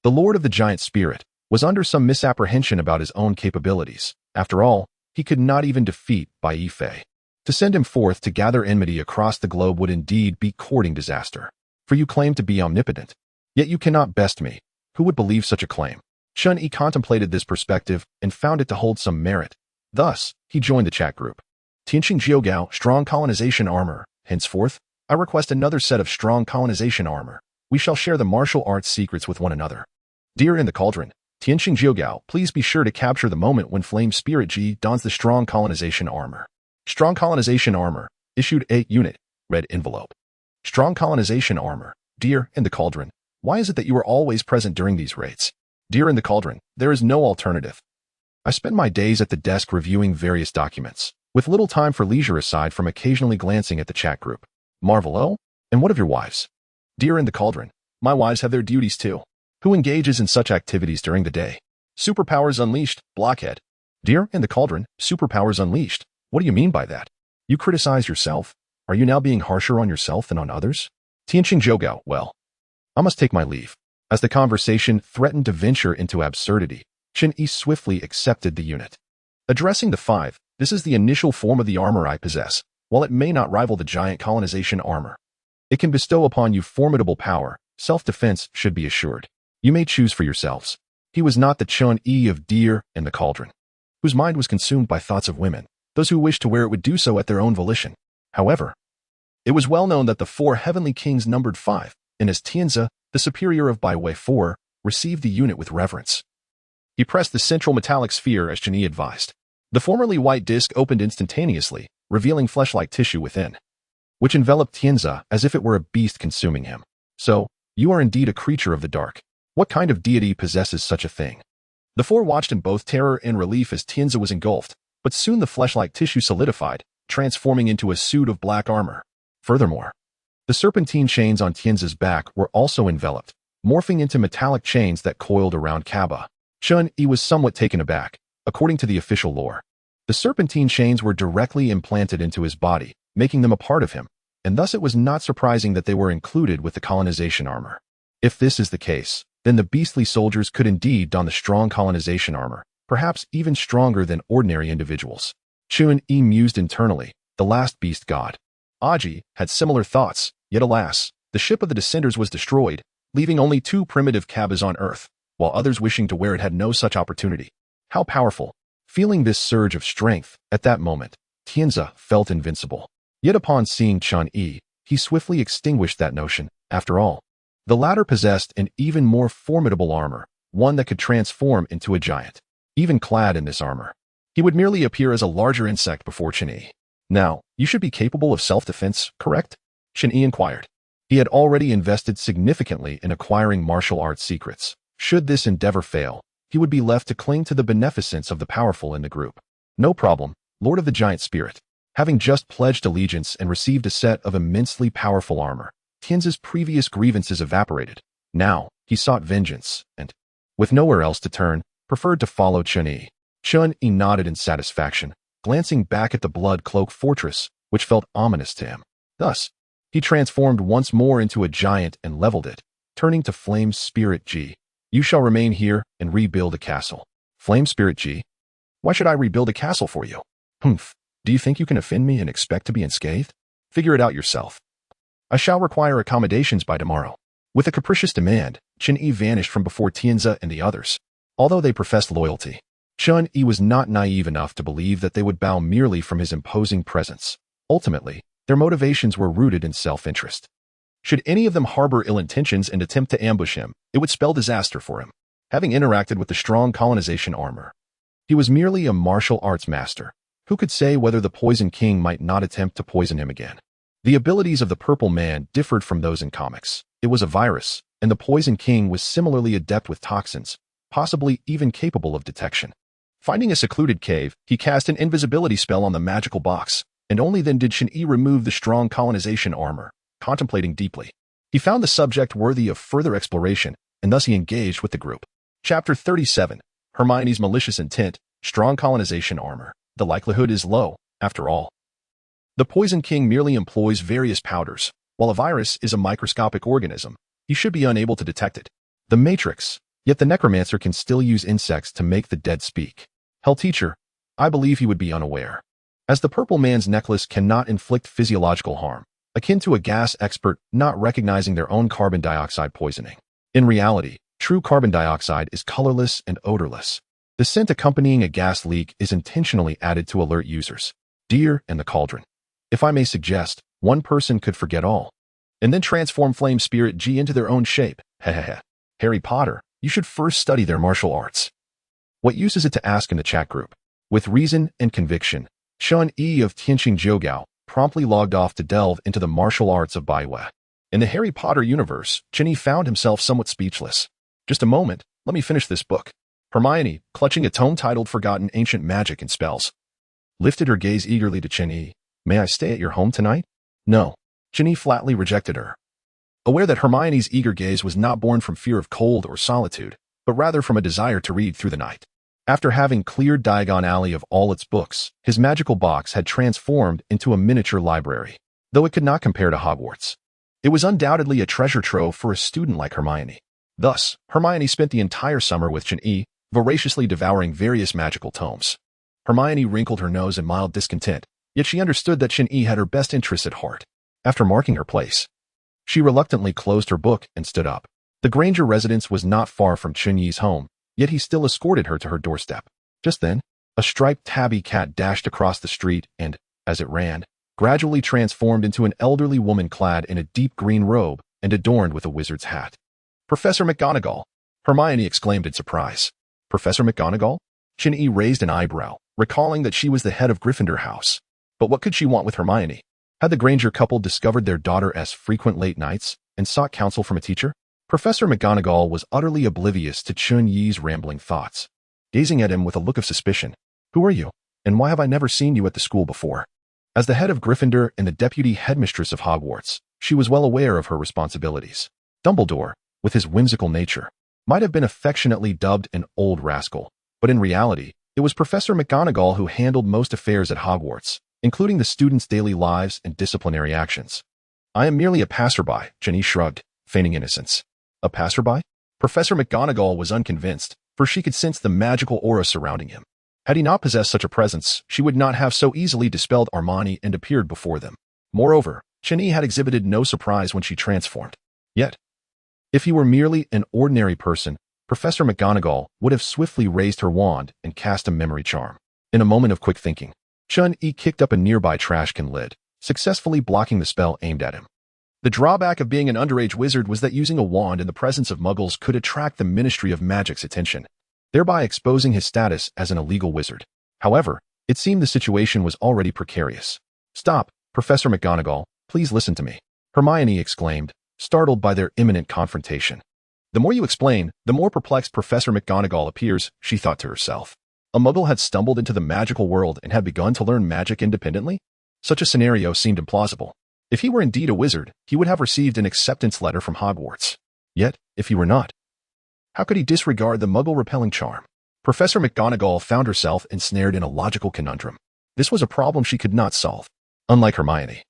the Lord of the Giant Spirit, was under some misapprehension about his own capabilities. After all, he could not even defeat Bai Yifei. To send him forth to gather enmity across the globe would indeed be courting disaster. For you claim to be omnipotent, yet you cannot best me. Who would believe such a claim? Chun Yi contemplated this perspective and found it to hold some merit. Thus, he joined the chat group. Tianqing Jiugao, strong colonization armor. Henceforth, I request another set of strong colonization armor. We shall share the martial arts secrets with one another. Deer in the Cauldron. Tianqing Jiugao, please be sure to capture the moment when Flame Spirit Ji dons the strong colonization armor. Strong colonization armor. Issued A unit. Red envelope. Strong colonization armor. Deer in the Cauldron. Why is it that you are always present during these raids? Deer in the Cauldron. There is no alternative. I spend my days at the desk reviewing various documents, with little time for leisure aside from occasionally glancing at the chat group. Marvel, oh? And what of your wives? Deer in the Cauldron. My wives have their duties too. Who engages in such activities during the day? Superpowers unleashed, Blockhead. Deer in the Cauldron, superpowers unleashed. What do you mean by that? You criticize yourself? Are you now being harsher on yourself than on others? Tianqing Jiugao, well, I must take my leave. As the conversation threatened to venture into absurdity, Chen Yi swiftly accepted the unit. Addressing the 5, this is the initial form of the armor I possess. While it may not rival the giant colonization armor, it can bestow upon you formidable power. Self-defense should be assured. You may choose for yourselves. He was not the Chun Yi of Deer in the Cauldron, whose mind was consumed by thoughts of women. Those who wished to wear it would do so at their own volition. However, it was well known that the 4 heavenly kings numbered 5, and as Tianzi, the superior of Bai Wei 4, received the unit with reverence. He pressed the central metallic sphere as Chen Yi advised. The formerly white disc opened instantaneously, revealing flesh-like tissue within, which enveloped Tianzi as if it were a beast consuming him. So, you are indeed a creature of the dark. What kind of deity possesses such a thing? The 4 watched in both terror and relief as Tianzi was engulfed, but soon the flesh-like tissue solidified, transforming into a suit of black armor. Furthermore, the serpentine chains on Tianzi's back were also enveloped, morphing into metallic chains that coiled around Kaba. Chun Yi was somewhat taken aback. According to the official lore, the serpentine chains were directly implanted into his body, making them a part of him, and thus it was not surprising that they were included with the colonization armor. If this is the case, then the beastly soldiers could indeed don the strong colonization armor, perhaps even stronger than ordinary individuals. Chun Yi mused internally. The last beast god, Aji, had similar thoughts, yet alas, the ship of the Descenders was destroyed, leaving only 2 primitive Kabas on Earth, while others wishing to wear it had no such opportunity. How powerful! Feeling this surge of strength, at that moment, Tianzi felt invincible. Yet upon seeing Chun Yi, he swiftly extinguished that notion. After all, the latter possessed an even more formidable armor, one that could transform into a giant. Even clad in this armor, he would merely appear as a larger insect before Chen Yi. Now, you should be capable of self-defense, correct? Chen Yi inquired. He had already invested significantly in acquiring martial arts secrets. Should this endeavor fail, he would be left to cling to the beneficence of the powerful in the group. No problem, Lord of the Giant Spirit. Having just pledged allegiance and received a set of immensely powerful armor, Tianzi's previous grievances evaporated. Now, he sought vengeance, and, with nowhere else to turn, preferred to follow Chen Yi. Chun-Yi nodded in satisfaction, glancing back at the blood-cloaked fortress, which felt ominous to him. Thus, he transformed once more into a giant and leveled it, turning to Flame Spirit G. You shall remain here and rebuild a castle. Flame Spirit G? Why should I rebuild a castle for you? Humph. Do you think you can offend me and expect to be unscathed? Figure it out yourself. I shall require accommodations by tomorrow. With a capricious demand, Chun-Yi vanished from before Tianzi and the others. Although they professed loyalty, Chun-Yi was not naive enough to believe that they would bow merely from his imposing presence. Ultimately, their motivations were rooted in self-interest. Should any of them harbor ill intentions and attempt to ambush him, it would spell disaster for him. Having interacted with the strong colonization armor, he was merely a martial arts master. Who could say whether the Poison King might not attempt to poison him again? The abilities of the Purple Man differed from those in comics. It was a virus, and the Poison King was similarly adept with toxins, possibly even capable of detection. Finding a secluded cave, he cast an invisibility spell on the magical box, and only then did Chun-Yi remove the strong colonization armor, contemplating deeply. He found the subject worthy of further exploration, and thus he engaged with the group. Chapter 37. Hermione's Malicious Intent, Strong Colonization Armor. The likelihood is low, after all. The Poison King merely employs various powders. While a virus is a microscopic organism, he should be unable to detect it. The Matrix. Yet the necromancer can still use insects to make the dead speak. Hell Teacher, I believe he would be unaware. As the Purple Man's necklace cannot inflict physiological harm, akin to a gas expert not recognizing their own carbon dioxide poisoning. In reality, true carbon dioxide is colorless and odorless. The scent accompanying a gas leak is intentionally added to alert users. Deer and the Cauldron. If I may suggest, one person could forget all, and then transform Flame Spirit G into their own shape. Hehehe. Harry Potter, you should first study their martial arts. What use is it to ask in the chat group? With reason and conviction, Chun-Yi of Tianqing Jiugao promptly logged off to delve into the martial arts of Baiwei. In the Harry Potter universe, Chun-Yi found himself somewhat speechless. Just a moment, let me finish this book. Hermione, clutching a tome titled Forgotten Ancient Magic and Spells, lifted her gaze eagerly to Chun-Yi. May I stay at your home tonight? No. Chun-Yi flatly rejected her. Aware that Hermione's eager gaze was not born from fear of cold or solitude, but rather from a desire to read through the night. After having cleared Diagon Alley of all its books, his magical box had transformed into a miniature library. Though it could not compare to Hogwarts, it was undoubtedly a treasure trove for a student like Hermione. Thus, Hermione spent the entire summer with Chun-Yi, voraciously devouring various magical tomes. Hermione wrinkled her nose in mild discontent, yet she understood that Chun-Yi had her best interests at heart. After marking her place, she reluctantly closed her book and stood up. The Granger residence was not far from Chun-Yi's home, yet he still escorted her to her doorstep. Just then, a striped tabby cat dashed across the street and, as it ran, gradually transformed into an elderly woman clad in a deep green robe and adorned with a wizard's hat. Professor McGonagall! Hermione exclaimed in surprise. Professor McGonagall? Chun-Yi raised an eyebrow, recalling that she was the head of Gryffindor House. But what could she want with Hermione? Had the Granger couple discovered their daughter's frequent late nights and sought counsel from a teacher? Professor McGonagall was utterly oblivious to Chun-Yi's rambling thoughts, gazing at him with a look of suspicion. Who are you, and why have I never seen you at the school before? As the head of Gryffindor and the deputy headmistress of Hogwarts, she was well aware of her responsibilities. Dumbledore, with his whimsical nature, might have been affectionately dubbed an old rascal, but in reality, it was Professor McGonagall who handled most affairs at Hogwarts, including the students' daily lives and disciplinary actions. I am merely a passerby, Chun-Yi shrugged, feigning innocence. A passerby? Professor McGonagall was unconvinced, for she could sense the magical aura surrounding him. Had he not possessed such a presence, she would not have so easily dispelled Armani and appeared before them. Moreover, Chun-Yi had exhibited no surprise when she transformed. Yet, if he were merely an ordinary person, Professor McGonagall would have swiftly raised her wand and cast a memory charm. In a moment of quick thinking, Chun-Yi kicked up a nearby trash can lid, successfully blocking the spell aimed at him. The drawback of being an underage wizard was that using a wand in the presence of muggles could attract the Ministry of Magic's attention, thereby exposing his status as an illegal wizard. However, it seemed the situation was already precarious. Stop, Professor McGonagall, please listen to me, Hermione exclaimed, startled by their imminent confrontation. The more you explain, the more perplexed Professor McGonagall appears, she thought to herself. A muggle had stumbled into the magical world and had begun to learn magic independently? Such a scenario seemed implausible. If he were indeed a wizard, he would have received an acceptance letter from Hogwarts. Yet, if he were not, how could he disregard the muggle-repelling charm? Professor McGonagall found herself ensnared in a logical conundrum. This was a problem she could not solve. Unlike Hermione,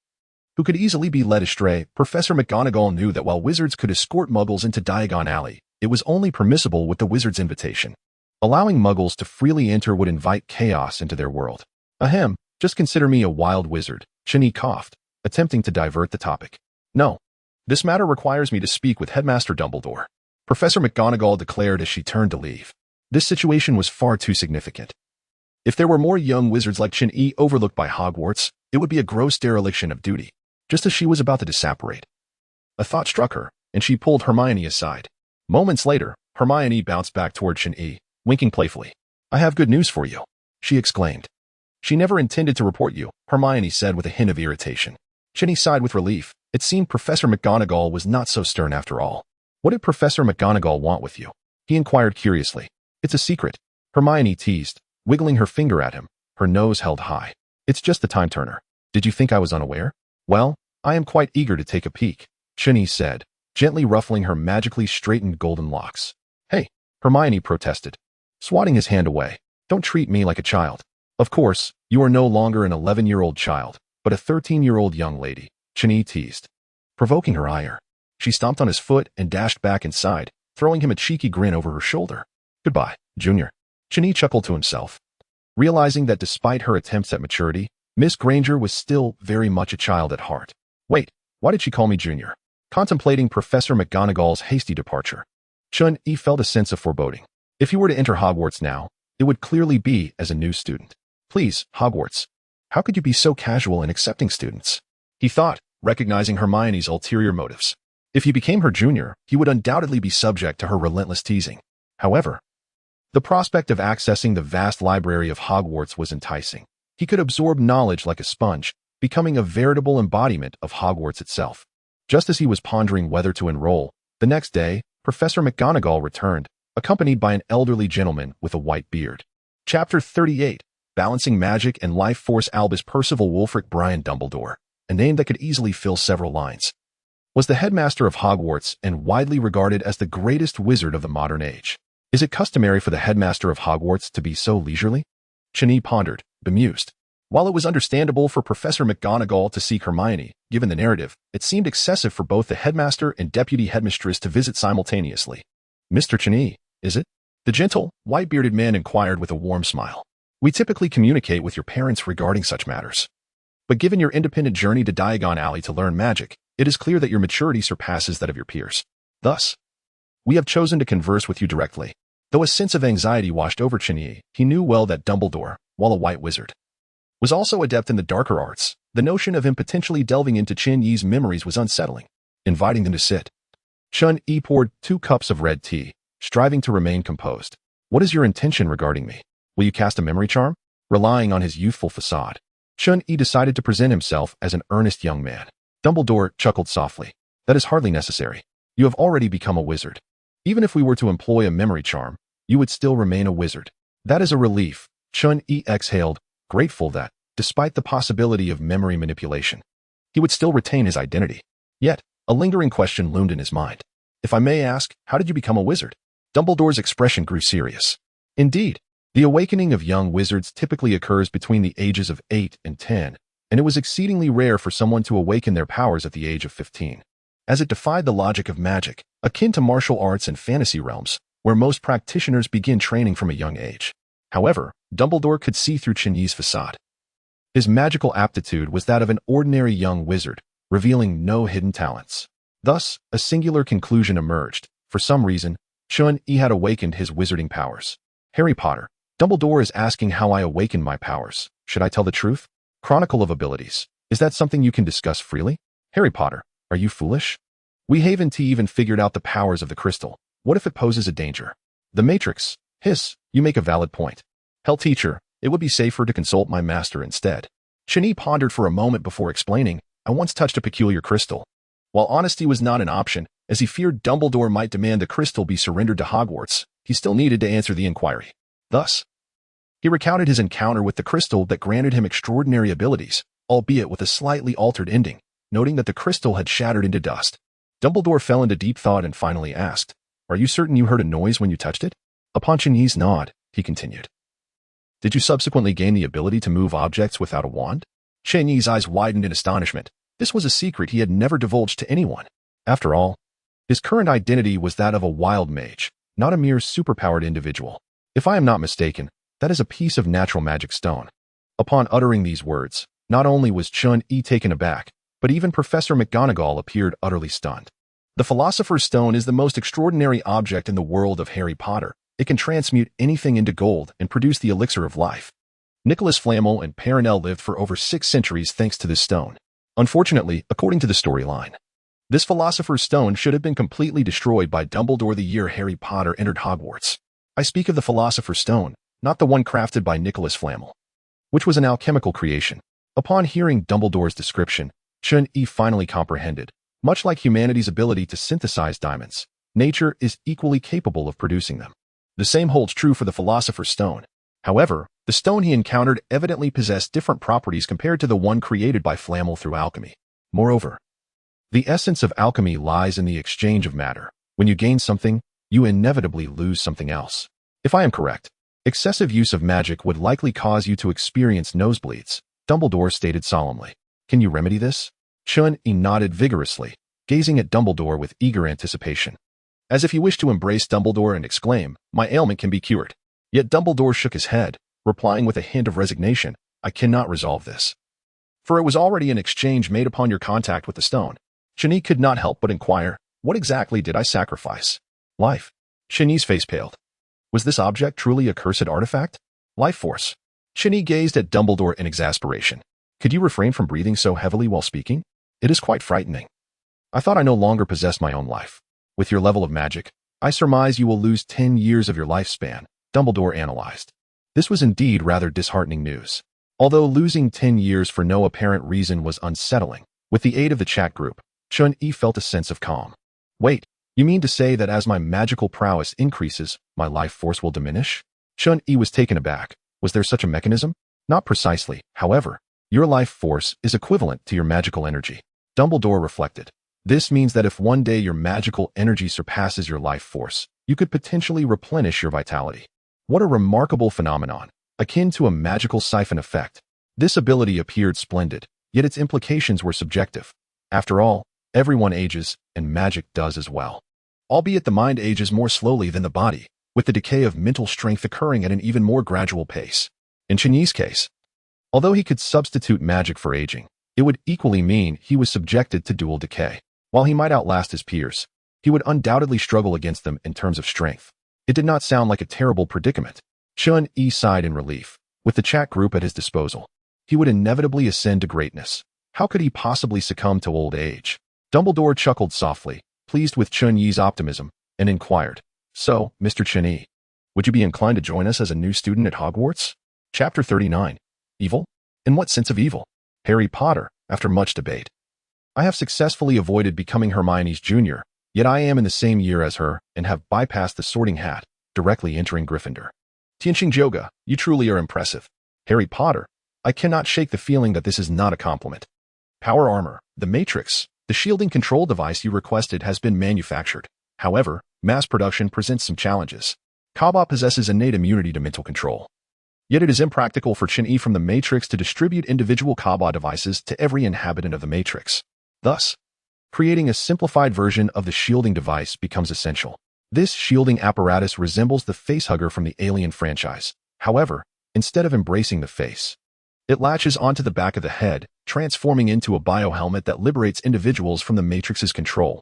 who could easily be led astray, Professor McGonagall knew that while wizards could escort muggles into Diagon Alley, it was only permissible with the wizard's invitation. Allowing muggles to freely enter would invite chaos into their world. Ahem, just consider me a wild wizard, Ginny coughed, attempting to divert the topic. No. This matter requires me to speak with Headmaster Dumbledore, Professor McGonagall declared as she turned to leave. This situation was far too significant. If there were more young wizards like Chin-Yi overlooked by Hogwarts, it would be a gross dereliction of duty. Just as she was about to disapparate, a thought struck her, and she pulled Hermione aside. Moments later, Hermione bounced back toward Chin-Yi, winking playfully. I have good news for you, she exclaimed. She never intended to report you, Hermione said with a hint of irritation. Chin-Yi sighed with relief. It seemed Professor McGonagall was not so stern after all. What did Professor McGonagall want with you? He inquired curiously. It's a secret, Hermione teased, wiggling her finger at him, her nose held high. It's just the time turner. Did you think I was unaware? Well, I am quite eager to take a peek, Chin-Yi said, gently ruffling her magically straightened golden locks. Hey, Hermione protested, swatting his hand away. Don't treat me like a child. Of course, you are no longer an 11-year-old child, but a 13-year-old young lady, Chin-Yi teased, provoking her ire. She stomped on his foot and dashed back inside, throwing him a cheeky grin over her shoulder. Goodbye, Junior. Chin-Yi chuckled to himself, realizing that despite her attempts at maturity, Miss Granger was still very much a child at heart. Wait, why did she call me Junior? Contemplating Professor McGonagall's hasty departure, Chin-Yi felt a sense of foreboding. If he were to enter Hogwarts now, it would clearly be as a new student. Please, Hogwarts, how could you be so casual in accepting students? He thought, recognizing Hermione's ulterior motives. If he became her junior, he would undoubtedly be subject to her relentless teasing. However, the prospect of accessing the vast library of Hogwarts was enticing. He could absorb knowledge like a sponge, becoming a veritable embodiment of Hogwarts itself. Just as he was pondering whether to enroll, the next day, Professor McGonagall returned, accompanied by an elderly gentleman with a white beard. Chapter 38, Balancing Magic and Life Force. Albus Percival Wulfric Brian Dumbledore, a name that could easily fill several lines, was the headmaster of Hogwarts and widely regarded as the greatest wizard of the modern age. Is it customary for the headmaster of Hogwarts to be so leisurely? Chin-Yi pondered, bemused. While it was understandable for Professor McGonagall to seek Hermione, given the narrative, it seemed excessive for both the headmaster and deputy headmistress to visit simultaneously. Mr. Chin-Yi, is it? The gentle, white-bearded man inquired with a warm smile. We typically communicate with your parents regarding such matters. But given your independent journey to Diagon Alley to learn magic, it is clear that your maturity surpasses that of your peers. Thus, we have chosen to converse with you directly. Though a sense of anxiety washed over Chin-Yi, he knew well that Dumbledore, while a white wizard, was also adept in the darker arts. The notion of him potentially delving into Chin-Yi's memories was unsettling. Inviting them to sit, Chin-Yi poured 2 cups of red tea, striving to remain composed. What is your intention regarding me? Will you cast a memory charm? Relying on his youthful facade, Chin-Yi decided to present himself as an earnest young man. Dumbledore chuckled softly. That is hardly necessary. You have already become a wizard. Even if we were to employ a memory charm, you would still remain a wizard. That is a relief, Chin-Yi exhaled, grateful that, despite the possibility of memory manipulation, he would still retain his identity. Yet, a lingering question loomed in his mind. If I may ask, how did you become a wizard? Dumbledore's expression grew serious. Indeed, the awakening of young wizards typically occurs between the ages of 8 and 10, and it was exceedingly rare for someone to awaken their powers at the age of 15. As it defied the logic of magic, akin to martial arts and fantasy realms, where most practitioners begin training from a young age. However, Dumbledore could see through Chin-Yi's facade. His magical aptitude was that of an ordinary young wizard, revealing no hidden talents. Thus, a singular conclusion emerged. For some reason, Chin-Yi had awakened his wizarding powers. Harry Potter, Dumbledore is asking how I awakened my powers. Should I tell the truth? Chronicle of abilities. Is that something you can discuss freely? Harry Potter, are you foolish? We haven't even figured out the powers of the crystal. What if it poses a danger? The Matrix. Hiss, you make a valid point. Hell, teacher, it would be safer to consult my master instead. Chin-Yi pondered for a moment before explaining, I once touched a peculiar crystal. While honesty was not an option, as he feared Dumbledore might demand the crystal be surrendered to Hogwarts, he still needed to answer the inquiry. Thus, he recounted his encounter with the crystal that granted him extraordinary abilities, albeit with a slightly altered ending, noting that the crystal had shattered into dust. Dumbledore fell into deep thought and finally asked, Are you certain you heard a noise when you touched it? Upon Chin-Yi's nod, he continued. Did you subsequently gain the ability to move objects without a wand? Chen Yi's eyes widened in astonishment. This was a secret he had never divulged to anyone. After all, his current identity was that of a wild mage, not a mere superpowered individual. If I am not mistaken, that is a piece of natural magic stone. Upon uttering these words, not only was Chen Yi taken aback, but even Professor McGonagall appeared utterly stunned. The Philosopher's Stone is the most extraordinary object in the world of Harry Potter. It can transmute anything into gold and produce the elixir of life. Nicholas Flamel and Perronel lived for over 6 centuries thanks to this stone. Unfortunately, according to the storyline, this Philosopher's Stone should have been completely destroyed by Dumbledore the year Harry Potter entered Hogwarts. I speak of the Philosopher's Stone, not the one crafted by Nicholas Flamel, which was an alchemical creation. Upon hearing Dumbledore's description, Chen Yi finally comprehended. Much like humanity's ability to synthesize diamonds, nature is equally capable of producing them. The same holds true for the Philosopher's Stone. However, the stone he encountered evidently possessed different properties compared to the one created by Flamel through alchemy. Moreover, the essence of alchemy lies in the exchange of matter. When you gain something, you inevitably lose something else. If I am correct, excessive use of magic would likely cause you to experience nosebleeds, Dumbledore stated solemnly. Can you remedy this? Chen Yi nodded vigorously, gazing at Dumbledore with eager anticipation, as if he wished to embrace Dumbledore and exclaim, my ailment can be cured. Yet Dumbledore shook his head, replying with a hint of resignation, I cannot resolve this. For it was already an exchange made upon your contact with the stone. Chen Yi could not help but inquire, what exactly did I sacrifice? Life. Chen Yi's face paled. Was this object truly a cursed artifact? Life force. Chen Yi gazed at Dumbledore in exasperation. Could you refrain from breathing so heavily while speaking? It is quite frightening. I thought I no longer possessed my own life. With your level of magic, I surmise you will lose 10 years of your lifespan, Dumbledore analyzed. This was indeed rather disheartening news. Although losing 10 years for no apparent reason was unsettling, with the aid of the chat group, Chen Yi felt a sense of calm. Wait, you mean to say that as my magical prowess increases, my life force will diminish? Chen Yi was taken aback. Was there such a mechanism? Not precisely, however. Your life force is equivalent to your magical energy. Dumbledore reflected. This means that if one day your magical energy surpasses your life force, you could potentially replenish your vitality. What a remarkable phenomenon, akin to a magical siphon effect. This ability appeared splendid, yet its implications were subjective. After all, everyone ages, and magic does as well. Albeit the mind ages more slowly than the body, with the decay of mental strength occurring at an even more gradual pace. In Chen Yi's case, although he could substitute magic for aging, it would equally mean he was subjected to dual decay. While he might outlast his peers, he would undoubtedly struggle against them in terms of strength. It did not sound like a terrible predicament. Chen Yi sighed in relief. With the chat group at his disposal, he would inevitably ascend to greatness. How could he possibly succumb to old age? Dumbledore chuckled softly, pleased with Chen Yi's optimism, and inquired, So, Mr. Chen Yi, would you be inclined to join us as a new student at Hogwarts? Chapter 39. Evil? In what sense of evil? Harry Potter, after much debate. I have successfully avoided becoming Hermione's junior, yet I am in the same year as her and have bypassed the sorting hat, directly entering Gryffindor. Tianqing Joga, you truly are impressive. Harry Potter, I cannot shake the feeling that this is not a compliment. Power armor, the Matrix, the shielding control device you requested has been manufactured. However, mass production presents some challenges. Kaba possesses innate immunity to mental control. Yet it is impractical for Chen Yi from the Matrix to distribute individual Kaba devices to every inhabitant of the Matrix. Thus, creating a simplified version of the shielding device becomes essential. This shielding apparatus resembles the facehugger from the Alien franchise. However, instead of embracing the face, it latches onto the back of the head, transforming into a biohelmet that liberates individuals from the Matrix's control,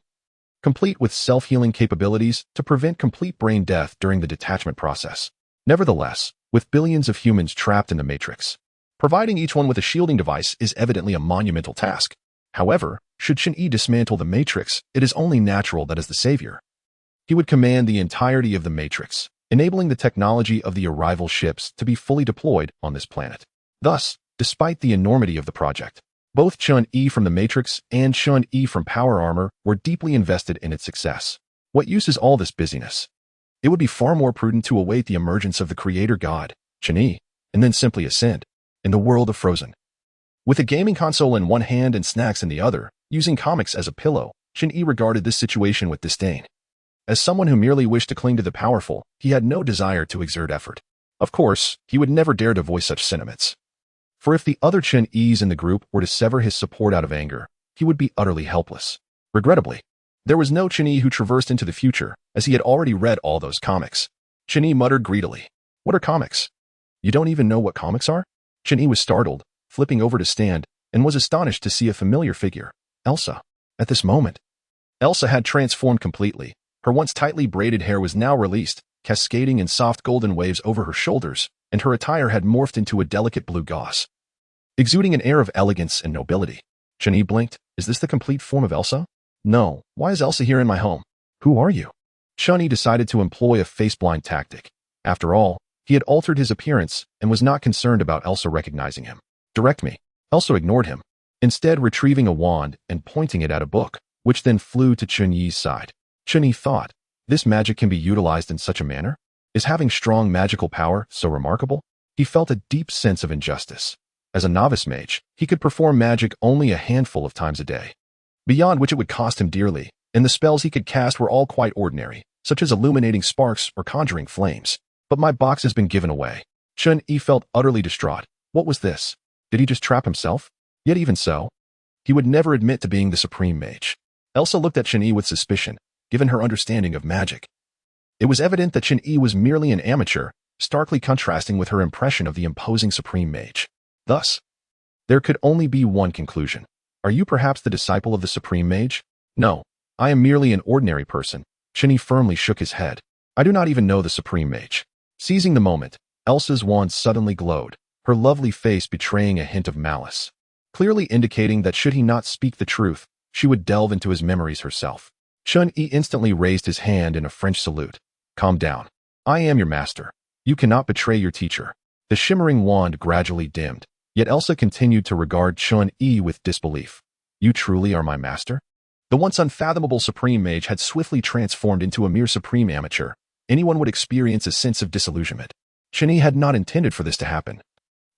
complete with self-healing capabilities to prevent complete brain death during the detachment process. Nevertheless, with billions of humans trapped in the Matrix, providing each one with a shielding device is evidently a monumental task. However, should Chen Yi dismantle the Matrix, it is only natural that as the savior, he would command the entirety of the Matrix, enabling the technology of the arrival ships to be fully deployed on this planet. Thus, despite the enormity of the project, both Chen Yi from the Matrix and Chen Yi from Power Armor were deeply invested in its success. What use is all this busyness? It would be far more prudent to await the emergence of the creator god, Chen Yi, and then simply ascend. In the world of Frozen, with a gaming console in one hand and snacks in the other, using comics as a pillow, Chen Yi regarded this situation with disdain. As someone who merely wished to cling to the powerful, he had no desire to exert effort. Of course, he would never dare to voice such sentiments. For if the other Chen-Yis in the group were to sever his support out of anger, he would be utterly helpless. Regrettably, there was no Chen-Yi who traversed into the future, as he had already read all those comics. Chen-Yi muttered greedily, "What are comics? You don't even know what comics are?" Chen-Yi was startled, flipping over to stand, and was astonished to see a familiar figure, Elsa. At this moment, Elsa had transformed completely. Her once tightly braided hair was now released, cascading in soft golden waves over her shoulders, and her attire had morphed into a delicate blue gauze, exuding an air of elegance and nobility. Chen-Yi blinked. Is this the complete form of Elsa? No. Why is Elsa here in my home? Who are you? Chen-Yi decided to employ a face-blind tactic. After all, he had altered his appearance and was not concerned about Elsa recognizing him. Direct me. Elsa ignored him, instead retrieving a wand and pointing it at a book, which then flew to Chen-Yi's side. Chen-Yi thought, this magic can be utilized in such a manner? Is having strong magical power so remarkable? He felt a deep sense of injustice. As a novice mage, he could perform magic only a handful of times a day, beyond which it would cost him dearly, and the spells he could cast were all quite ordinary, such as illuminating sparks or conjuring flames. But my box has been given away. Chen-Yi felt utterly distraught. What was this? Did he just trap himself? Yet even so, he would never admit to being the supreme mage. Elsa looked at Chen-Yi with suspicion, given her understanding of magic. It was evident that Chen-Yi was merely an amateur, starkly contrasting with her impression of the imposing supreme mage. Thus, there could only be one conclusion. Are you perhaps the disciple of the supreme mage? No, I am merely an ordinary person. Chen-Yi firmly shook his head. I do not even know the supreme mage. Seizing the moment, Elsa's wand suddenly glowed, her lovely face betraying a hint of malice, clearly indicating that should he not speak the truth, she would delve into his memories herself. Chen-Yi instantly raised his hand in a French salute. Calm down. I am your master. You cannot betray your teacher. The shimmering wand gradually dimmed, yet Elsa continued to regard Chen-Yi with disbelief. You truly are my master? The once unfathomable supreme mage had swiftly transformed into a mere supreme amateur. Anyone would experience a sense of disillusionment. Chen-Yi had not intended for this to happen.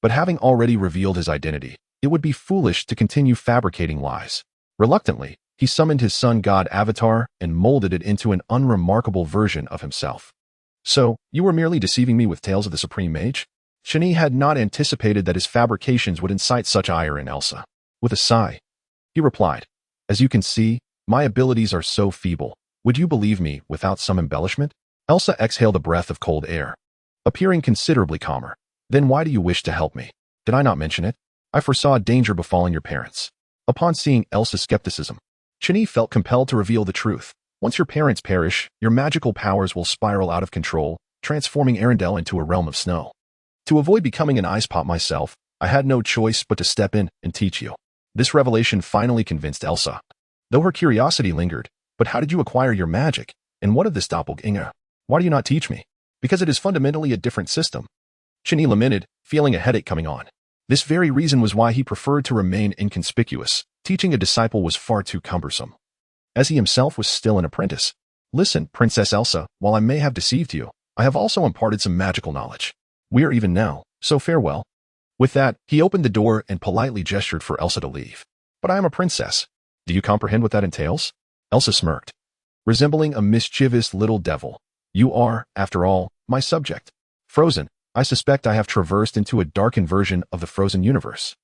But having already revealed his identity, it would be foolish to continue fabricating lies. Reluctantly, he summoned his sun god avatar and molded it into an unremarkable version of himself. So, you were merely deceiving me with tales of the supreme mage? Chen-Yi had not anticipated that his fabrications would incite such ire in Elsa. With a sigh, he replied, as you can see, my abilities are so feeble. Would you believe me without some embellishment? Elsa exhaled a breath of cold air, appearing considerably calmer. Then why do you wish to help me? Did I not mention it? I foresaw danger befalling your parents. Upon seeing Elsa's skepticism, Chen-Yi felt compelled to reveal the truth. Once your parents perish, your magical powers will spiral out of control, transforming Arendelle into a realm of snow. To avoid becoming an ice pop myself, I had no choice but to step in and teach you. This revelation finally convinced Elsa, though her curiosity lingered. But how did you acquire your magic? And what of this doppelganger? Why do you not teach me? Because it is fundamentally a different system. Chen-Yi lamented, feeling a headache coming on. This very reason was why he preferred to remain inconspicuous. Teaching a disciple was far too cumbersome, as he himself was still an apprentice. Listen, Princess Elsa, while I may have deceived you, I have also imparted some magical knowledge. We are even now, so farewell. With that, he opened the door and politely gestured for Elsa to leave. But I am a princess. Do you comprehend what that entails? Elsa smirked, resembling a mischievous little devil. You are, after all, my subject. Frozen, I suspect I have traversed into a darkened version of the frozen universe.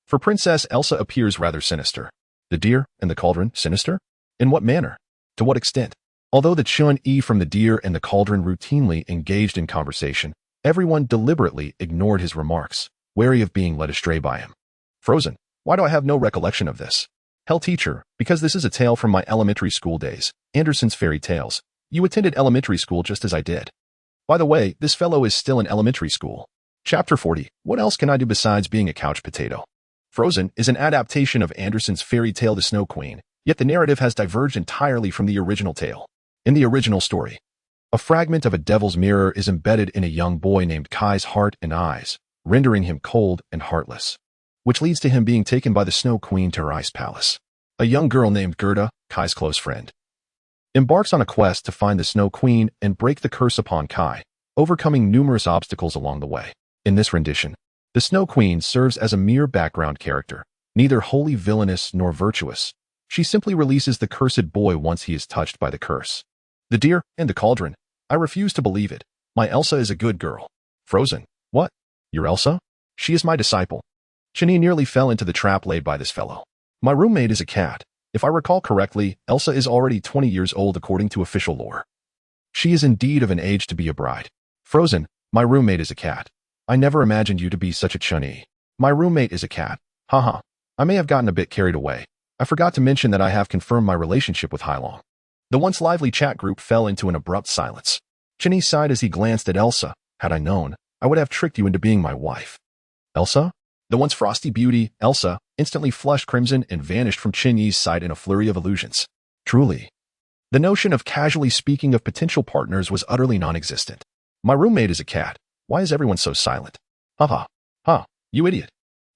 For Princess Elsa appears rather sinister. The deer and the cauldron sinister? In what manner? To what extent? Although the Chen-Yi from the deer and the cauldron routinely engaged in conversation, everyone deliberately ignored his remarks, wary of being led astray by him. Frozen, why do I have no recollection of this? Hell teacher, because this is a tale from my elementary school days, Andersen's fairy tales. You attended elementary school just as I did. By the way, this fellow is still in elementary school. Chapter 40. What else can I do besides being a couch potato? Frozen is an adaptation of Andersen's fairy tale The Snow Queen, yet the narrative has diverged entirely from the original tale. In the original story, a fragment of a devil's mirror is embedded in a young boy named Kai's heart and eyes, rendering him cold and heartless, which leads to him being taken by the Snow Queen to her ice palace. A young girl named Gerda, Kai's close friend, embarks on a quest to find the Snow Queen and break the curse upon Kai, overcoming numerous obstacles along the way. In this rendition, the Snow Queen serves as a mere background character, neither wholly villainous nor virtuous. She simply releases the cursed boy once he is touched by the curse. The deer and the cauldron. I refuse to believe it. My Elsa is a good girl. Frozen. What? You're Elsa? She is my disciple. Chen-Yi nearly fell into the trap laid by this fellow. My roommate is a cat. If I recall correctly, Elsa is already 20 years old according to official lore. She is indeed of an age to be a bride. Frozen. My roommate is a cat. I never imagined you to be such a Chen-Yi. My roommate is a cat. Haha. I may have gotten a bit carried away. I forgot to mention that I have confirmed my relationship with Hailong. The once lively chat group fell into an abrupt silence. Chen-Yi sighed as he glanced at Elsa. Had I known, I would have tricked you into being my wife. Elsa? The once frosty beauty, Elsa, instantly flushed crimson and vanished from Chen-Yi's sight in a flurry of illusions. Truly. The notion of casually speaking of potential partners was utterly non-existent. My roommate is a cat. Why is everyone so silent? Haha. Ha, you idiot.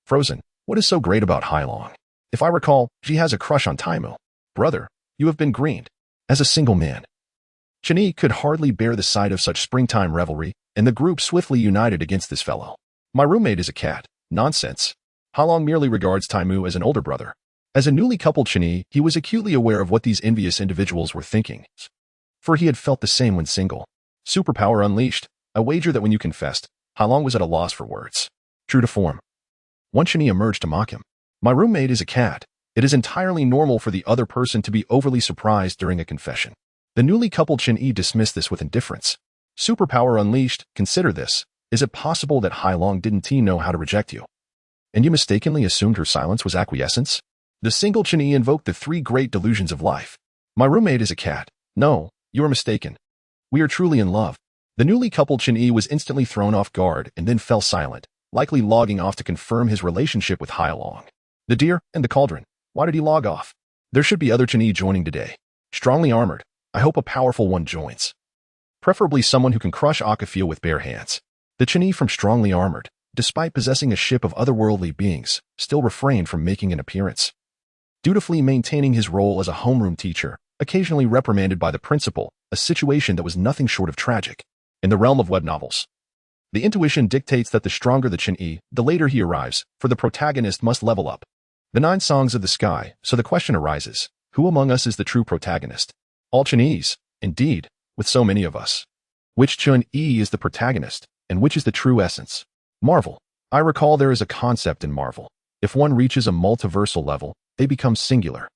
Frozen. What is so great about Hailong? If I recall, she has a crush on Taimu. Brother, you have been greened. As a single man. Chen-Yi could hardly bear the sight of such springtime revelry, and the group swiftly united against this fellow. My roommate is a cat. Nonsense. Hailong merely regards Taimu as an older brother. As a newly coupled Chen-Yi, he was acutely aware of what these envious individuals were thinking, for he had felt the same when single. Superpower unleashed. I wager that when you confessed, Hailong was at a loss for words. True to form. One Chen-Yi emerged to mock him. My roommate is a cat. It is entirely normal for the other person to be overly surprised during a confession. The newly coupled Chen-Yi dismissed this with indifference. Superpower unleashed. Consider this. Is it possible that Hailong didn't know how to reject you? And you mistakenly assumed her silence was acquiescence? The single Chen-Yi invoked the three great delusions of life. My roommate is a cat. No, you are mistaken. We are truly in love. The newly coupled Chen-Yi was instantly thrown off guard and then fell silent, likely logging off to confirm his relationship with Hailong. The deer and the cauldron. Why did he log off? There should be other Chen-Yi joining today. Strongly armored. I hope a powerful one joins. Preferably someone who can crush Akafio with bare hands. The Chen-Yi from Strongly Armored, despite possessing a ship of otherworldly beings, still refrained from making an appearance. Dutifully maintaining his role as a homeroom teacher, occasionally reprimanded by the principal, a situation that was nothing short of tragic. In the realm of web novels, the intuition dictates that the stronger the Chen-Yi, the later he arrives, for the protagonist must level up. The 9 songs of the sky, so the question arises, who among us is the true protagonist? All Chen-Yis, indeed, with so many of us. Which Chen-Yi is the protagonist, and which is the true essence? Marvel. I recall there is a concept in Marvel. If one reaches a multiversal level, they become singular.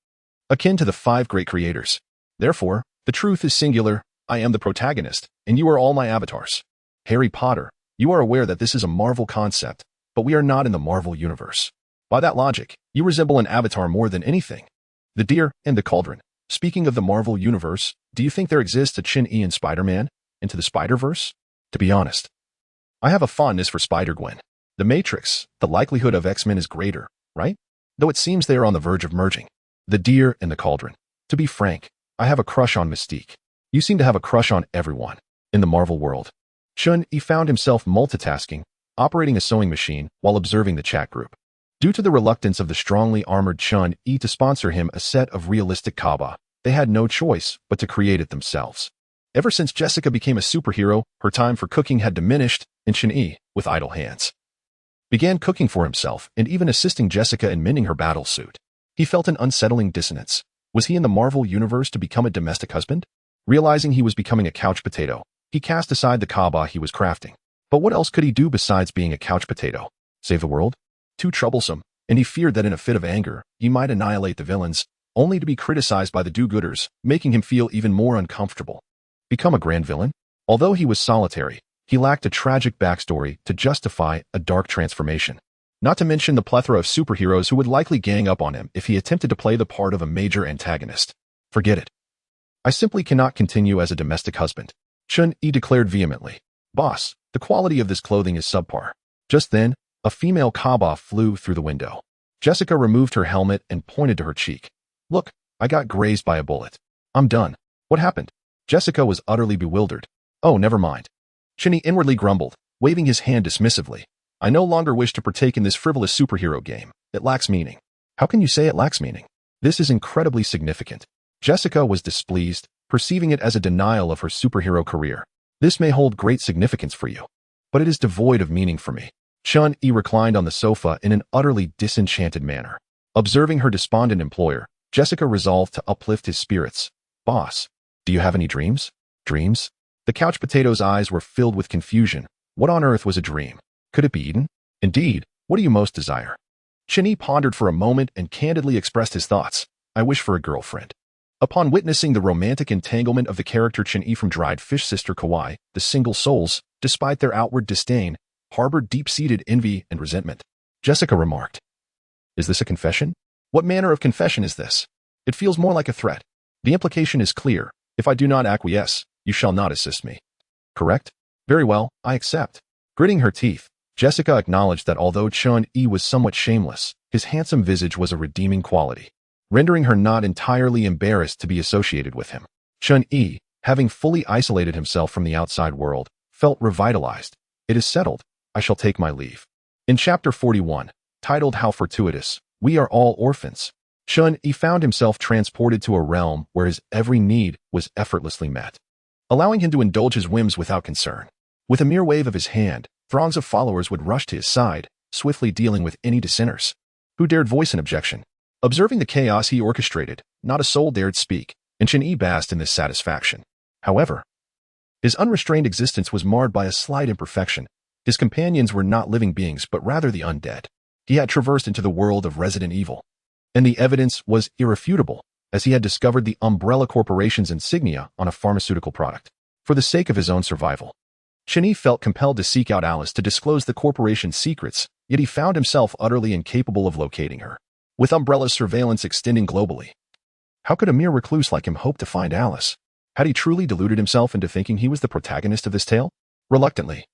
Akin to the 5 great creators. Therefore, the truth is singular. I am the protagonist, and you are all my avatars. Harry Potter, you are aware that this is a Marvel concept, but we are not in the Marvel universe. By that logic, you resemble an avatar more than anything. The deer and the cauldron. Speaking of the Marvel universe, do you think there exists a Chen-Yi in Spider-Man? Into the Spider-Verse? To be honest, I have a fondness for Spider-Gwen. The Matrix, the likelihood of X-Men is greater, right? Though it seems they are on the verge of merging. The deer and the cauldron. To be frank, I have a crush on Mystique. You seem to have a crush on everyone in the Marvel world. Chen-Yi found himself multitasking, operating a sewing machine while observing the chat group. Due to the reluctance of the strongly armored Chen-Yi to sponsor him a set of realistic kaba, they had no choice but to create it themselves. Ever since Jessica became a superhero, her time for cooking had diminished, and Chen-Yi, with idle hands, began cooking for himself and even assisting Jessica in mending her battle suit. He felt an unsettling dissonance. Was he in the Marvel universe to become a domestic husband? Realizing he was becoming a couch potato, he cast aside the kaba he was crafting. But what else could he do besides being a couch potato? Save the world? Too troublesome, and he feared that in a fit of anger, he might annihilate the villains, only to be criticized by the do-gooders, making him feel even more uncomfortable. Become a grand villain? Although he was solitary, he lacked a tragic backstory to justify a dark transformation. Not to mention the plethora of superheroes who would likely gang up on him if he attempted to play the part of a major antagonist. Forget it. I simply cannot continue as a domestic husband. Chen-Yi declared vehemently. Boss, the quality of this clothing is subpar. Just then, a female kaba flew through the window. Jessica removed her helmet and pointed to her cheek. Look, I got grazed by a bullet. I'm done. What happened? Jessica was utterly bewildered. Oh, never mind. Chen-Yi inwardly grumbled, waving his hand dismissively. I no longer wish to partake in this frivolous superhero game. It lacks meaning. How can you say it lacks meaning? This is incredibly significant. Jessica was displeased, perceiving it as a denial of her superhero career. This may hold great significance for you, but it is devoid of meaning for me. Chen-Yi reclined on the sofa in an utterly disenchanted manner. Observing her despondent employer, Jessica resolved to uplift his spirits. Boss, do you have any dreams? Dreams? The couch potato's eyes were filled with confusion, What on earth was a dream? Could it be Eden? Indeed, what do you most desire? Chen pondered for a moment and candidly expressed his thoughts. I wish for a girlfriend. Upon witnessing the romantic entanglement of the character Chen from Dried Fish Sister Kawaii, the single souls, despite their outward disdain, harbored deep-seated envy and resentment. Jessica remarked, "Is this a confession? What manner of confession is this? It feels more like a threat. The implication is clear. If I do not acquiesce, you shall not assist me. Correct? Very well, I accept." Gritting her teeth, Jessica acknowledged that although Chun-Yi was somewhat shameless, his handsome visage was a redeeming quality, rendering her not entirely embarrassed to be associated with him. Chun-Yi, having fully isolated himself from the outside world, felt revitalized. It is settled. I shall take my leave. In Chapter 41, titled How Fortuitous, We Are All Orphans, Chun-Yi found himself transported to a realm where his every need was effortlessly met, allowing him to indulge his whims without concern. With a mere wave of his hand, throngs of followers would rush to his side, swiftly dealing with any dissenters who dared voice an objection. Observing the chaos he orchestrated, not a soul dared speak, and Chen basked in this satisfaction. However, his unrestrained existence was marred by a slight imperfection. His companions were not living beings but rather the undead. He had traversed into the world of Resident Evil, and the evidence was irrefutable, as he had discovered the Umbrella Corporation's insignia on a pharmaceutical product. For the sake of his own survival, Chen felt compelled to seek out Alice to disclose the corporation's secrets, yet he found himself utterly incapable of locating her. With Umbrella's surveillance extending globally, how could a mere recluse like him hope to find Alice? Had he truly deluded himself into thinking he was the protagonist of this tale? Reluctantly,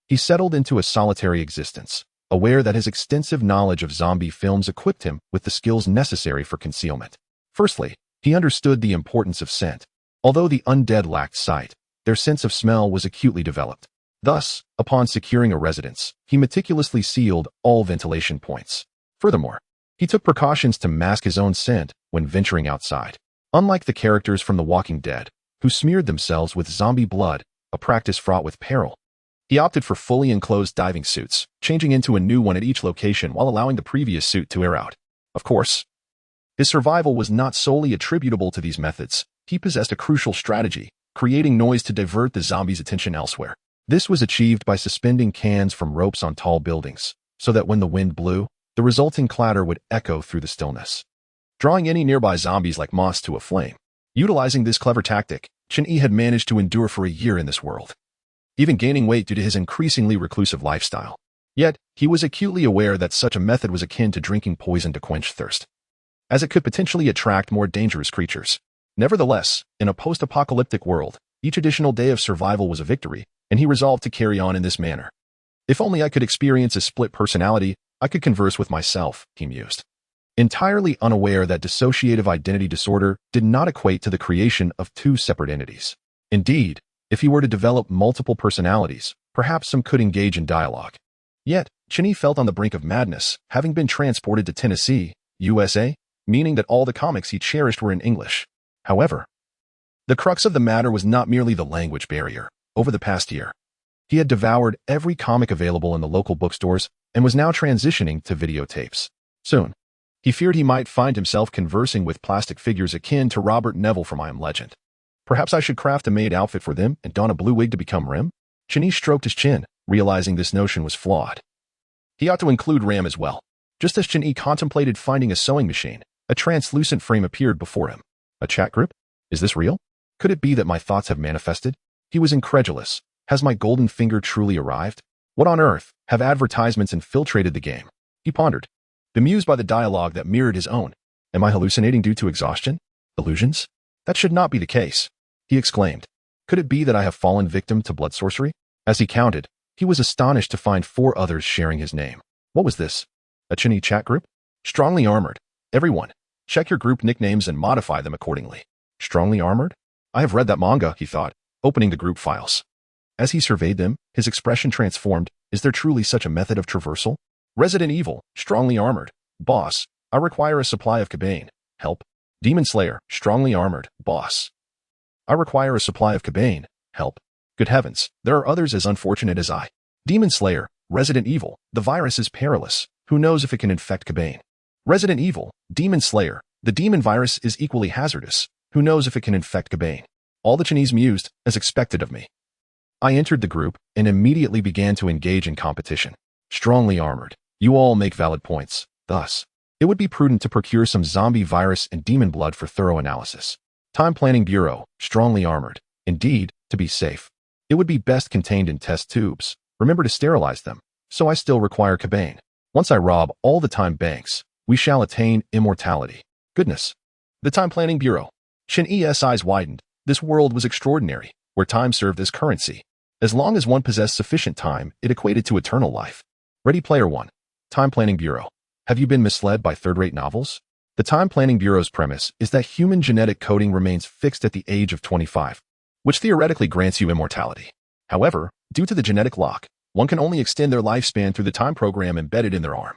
he settled into a solitary existence, aware that his extensive knowledge of zombie films equipped him with the skills necessary for concealment. Firstly, he understood the importance of scent. Although the undead lacked sight, their sense of smell was acutely developed. Thus, upon securing a residence, he meticulously sealed all ventilation points. Furthermore, he took precautions to mask his own scent when venturing outside. Unlike the characters from The Walking Dead, who smeared themselves with zombie blood, a practice fraught with peril, he opted for fully enclosed diving suits, changing into a new one at each location while allowing the previous suit to air out. Of course, his survival was not solely attributable to these methods. He possessed a crucial strategy, creating noise to divert the zombies' attention elsewhere. This was achieved by suspending cans from ropes on tall buildings, so that when the wind blew, the resulting clatter would echo through the stillness, drawing any nearby zombies like moths to a flame. Utilizing this clever tactic, Chen-Yi had managed to endure for a year in this world, even gaining weight due to his increasingly reclusive lifestyle. Yet, he was acutely aware that such a method was akin to drinking poison to quench thirst, as it could potentially attract more dangerous creatures. Nevertheless, in a post-apocalyptic world, each additional day of survival was a victory, and he resolved to carry on in this manner. If only I could experience a split personality, I could converse with myself, he mused, entirely unaware that dissociative identity disorder did not equate to the creation of two separate entities. Indeed, if he were to develop multiple personalities, perhaps some could engage in dialogue. Yet, Chen felt on the brink of madness, having been transported to Tennessee, USA, meaning that all the comics he cherished were in English. However, the crux of the matter was not merely the language barrier. Over the past year, he had devoured every comic available in the local bookstores and was now transitioning to videotapes. Soon, he feared he might find himself conversing with plastic figures akin to Robert Neville from I Am Legend. Perhaps I should craft a maid outfit for them and don a blue wig to become Rem? Chen stroked his chin, realizing this notion was flawed. He ought to include Ram as well. Just as Chen contemplated finding a sewing machine, a translucent frame appeared before him. A chat group? Is this real? Could it be that my thoughts have manifested? He was incredulous. Has my golden finger truly arrived? What on earth have advertisements infiltrated the game? He pondered, bemused by the dialogue that mirrored his own. Am I hallucinating due to exhaustion? Illusions? That should not be the case, he exclaimed. Could it be that I have fallen victim to blood sorcery? As he counted, he was astonished to find 4 others sharing his name. What was this? A Chen chat group? Strongly armored. Everyone, check your group nicknames and modify them accordingly. Strongly armored? I have read that manga, he thought, opening the group files. As he surveyed them, his expression transformed. Is there truly such a method of traversal? Resident Evil, strongly armored. Boss, I require a supply of Cabane. Help. Demon Slayer, strongly armored. Boss, I require a supply of Cabane. Help. Good heavens, there are others as unfortunate as I. Demon Slayer, Resident Evil, the virus is perilous. Who knows if it can infect Cabane? Resident Evil, Demon Slayer, the demon virus is equally hazardous. Who knows if it can infect Cabane? All the Chinese mused, as expected of me. I entered the group and immediately began to engage in competition. Strongly armored. You all make valid points. Thus, it would be prudent to procure some zombie virus and demon blood for thorough analysis. Time Planning Bureau. Strongly armored. Indeed, to be safe. It would be best contained in test tubes. Remember to sterilize them. So I still require cabane. Once I rob all the time banks, we shall attain immortality. Goodness. The Time Planning Bureau. Shin E's eyes widened. This world was extraordinary, where time served as currency. As long as one possessed sufficient time, it equated to eternal life. Ready Player One. Time Planning Bureau. Have you been misled by third-rate novels? The Time Planning Bureau's premise is that human genetic coding remains fixed at the age of 25, which theoretically grants you immortality. However, due to the genetic lock, one can only extend their lifespan through the time program embedded in their arm.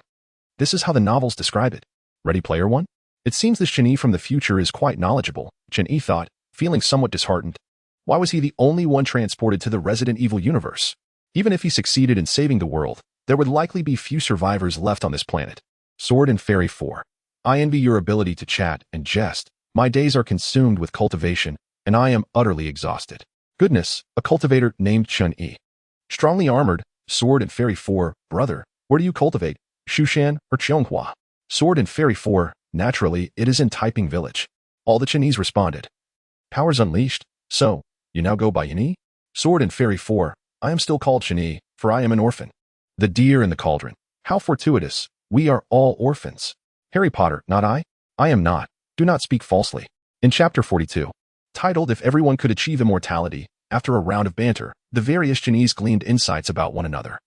This is how the novels describe it. Ready Player One? It seems the Shin-E from the future is quite knowledgeable, Shin-E thought, feeling somewhat disheartened. Why was he the only one transported to the Resident Evil universe? Even if he succeeded in saving the world, there would likely be few survivors left on this planet. Sword and Fairy 4. I envy your ability to chat and jest. My days are consumed with cultivation, and I am utterly exhausted. Goodness, a cultivator named Chun-E. Strongly armored, Sword and Fairy 4, brother, where do you cultivate? Shushan or Cheonghua? Sword and Fairy 4, naturally, it is in Taiping Village. All the Chinese responded. Powers unleashed. So, you now go by Yin-E? Sword and Fairy 4, I am still called Shin-E, for I am an orphan. The Deer in the Cauldron. How fortuitous. We are all orphans. Harry Potter, not I? I am not. Do not speak falsely. In Chapter 42, titled If Everyone Could Achieve Immortality, after a round of banter, the various Chinese gleaned insights about one another.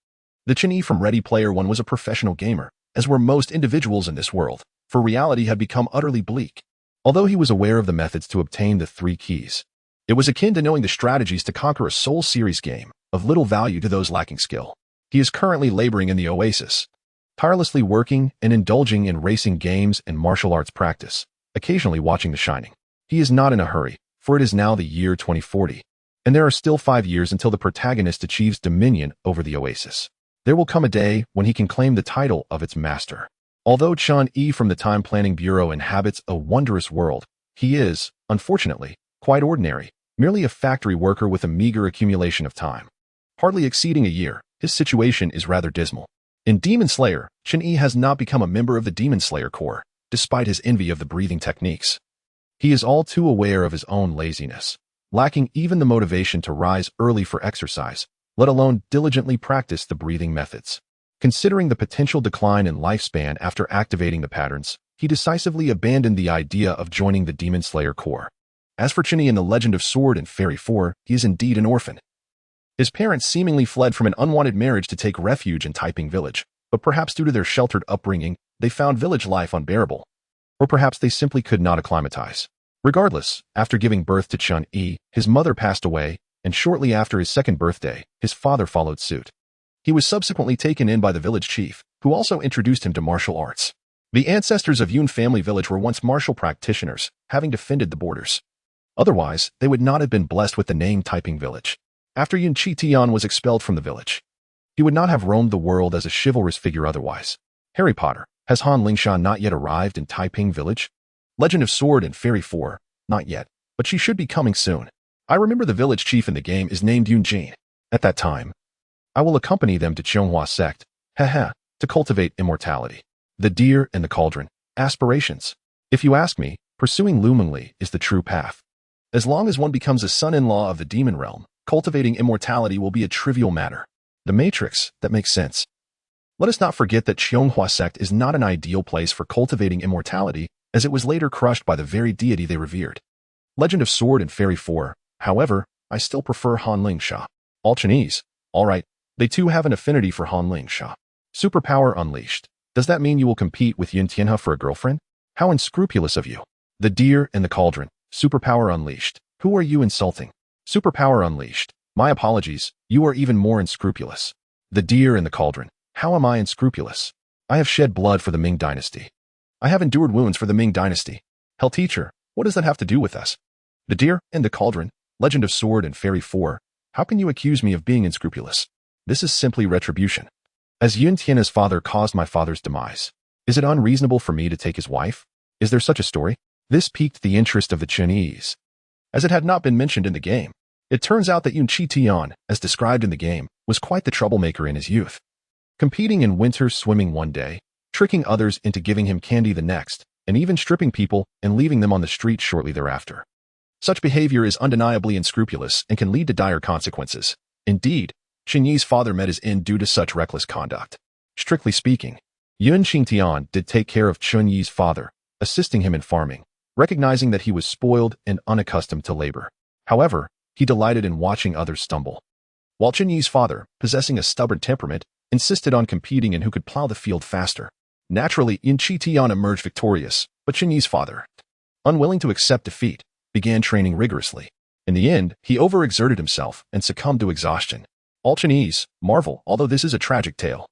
The Chin-E from Ready Player One was a professional gamer, as were most individuals in this world, for reality had become utterly bleak. Although he was aware of the methods to obtain the 3 keys, it was akin to knowing the strategies to conquer a Soul Series game, of little value to those lacking skill. He is currently laboring in the Oasis, tirelessly working and indulging in racing games and martial arts practice, occasionally watching The Shining. He is not in a hurry, for it is now the year 2040, and there are still 5 years until the protagonist achieves dominion over the Oasis. There will come a day when he can claim the title of its master. Although Chun-E from the Time Planning Bureau inhabits a wondrous world, he is, unfortunately, quite ordinary, merely a factory worker with a meager accumulation of time. Hardly exceeding a year, his situation is rather dismal. In Demon Slayer, Chun-E has not become a member of the Demon Slayer Corps, despite his envy of the breathing techniques. He is all too aware of his own laziness, lacking even the motivation to rise early for exercise, let alone diligently practice the breathing methods. Considering the potential decline in lifespan after activating the patterns, he decisively abandoned the idea of joining the Demon Slayer Corps. As for Chun-E in The Legend of Sword and Fairy 4, he is indeed an orphan. His parents seemingly fled from an unwanted marriage to take refuge in Taiping Village, but perhaps due to their sheltered upbringing, they found village life unbearable. Or perhaps they simply could not acclimatize. Regardless, after giving birth to Chun-E, his mother passed away, and shortly after his 2nd birthday, his father followed suit. He was subsequently taken in by the village chief, who also introduced him to martial arts. The ancestors of Yun family village were once martial practitioners, having defended the borders. Otherwise, they would not have been blessed with the name Taiping Village. After Yun Chi-Tian was expelled from the village, he would not have roamed the world as a chivalrous figure otherwise. Harry Potter, has Han Lingsha not yet arrived in Taiping Village? Legend of Sword and Fairy 4, not yet, but she should be coming soon. I remember the village chief in the game is named Yun Jin. At that time, I will accompany them to Cheonghua sect, to cultivate immortality. The Deer in the Cauldron. Aspirations. If you ask me, pursuing Lumingli is the true path. As long as one becomes a son-in-law of the demon realm, cultivating immortality will be a trivial matter. The Matrix, that makes sense. Let us not forget that Cheonghua sect is not an ideal place for cultivating immortality, as it was later crushed by the very deity they revered. Legend of Sword and Fairy 4, however, I still prefer Han Lingsha. All Chinese. Alright, they too have an affinity for Han Lingsha. Superpower unleashed. Does that mean you will compete with Yun Tianhe for a girlfriend? How unscrupulous of you. The Deer in the Cauldron. Superpower unleashed. Who are you insulting? Superpower unleashed. My apologies, you are even more unscrupulous. The Deer in the Cauldron. How am I unscrupulous? I have shed blood for the Ming Dynasty. I have endured wounds for the Ming Dynasty. Hell teacher, what does that have to do with us? The Deer in the Cauldron. Legend of Sword and Fairy 4. How can you accuse me of being unscrupulous? This is simply retribution. As Yun Tianhe's father caused my father's demise, is it unreasonable for me to take his wife? Is there such a story? This piqued the interest of the Chinese, as it had not been mentioned in the game. It turns out that Yun Chi Tian, as described in the game, was quite the troublemaker in his youth. Competing in winter swimming one day, tricking others into giving him candy the next, and even stripping people and leaving them on the street shortly thereafter. Such behavior is undeniably unscrupulous and can lead to dire consequences. Indeed, Chen Yi's father met his end due to such reckless conduct. Strictly speaking, Yun Qingtian did take care of Chen Yi's father, assisting him in farming, recognizing that he was spoiled and unaccustomed to labor. However, he delighted in watching others stumble. While Chen Yi's father, possessing a stubborn temperament, insisted on competing in who could plow the field faster. Naturally, Yun Qingtian emerged victorious, but Chen Yi's father, unwilling to accept defeat, began training rigorously. In the end, he overexerted himself and succumbed to exhaustion. All Chinese marvel, although this is a tragic tale.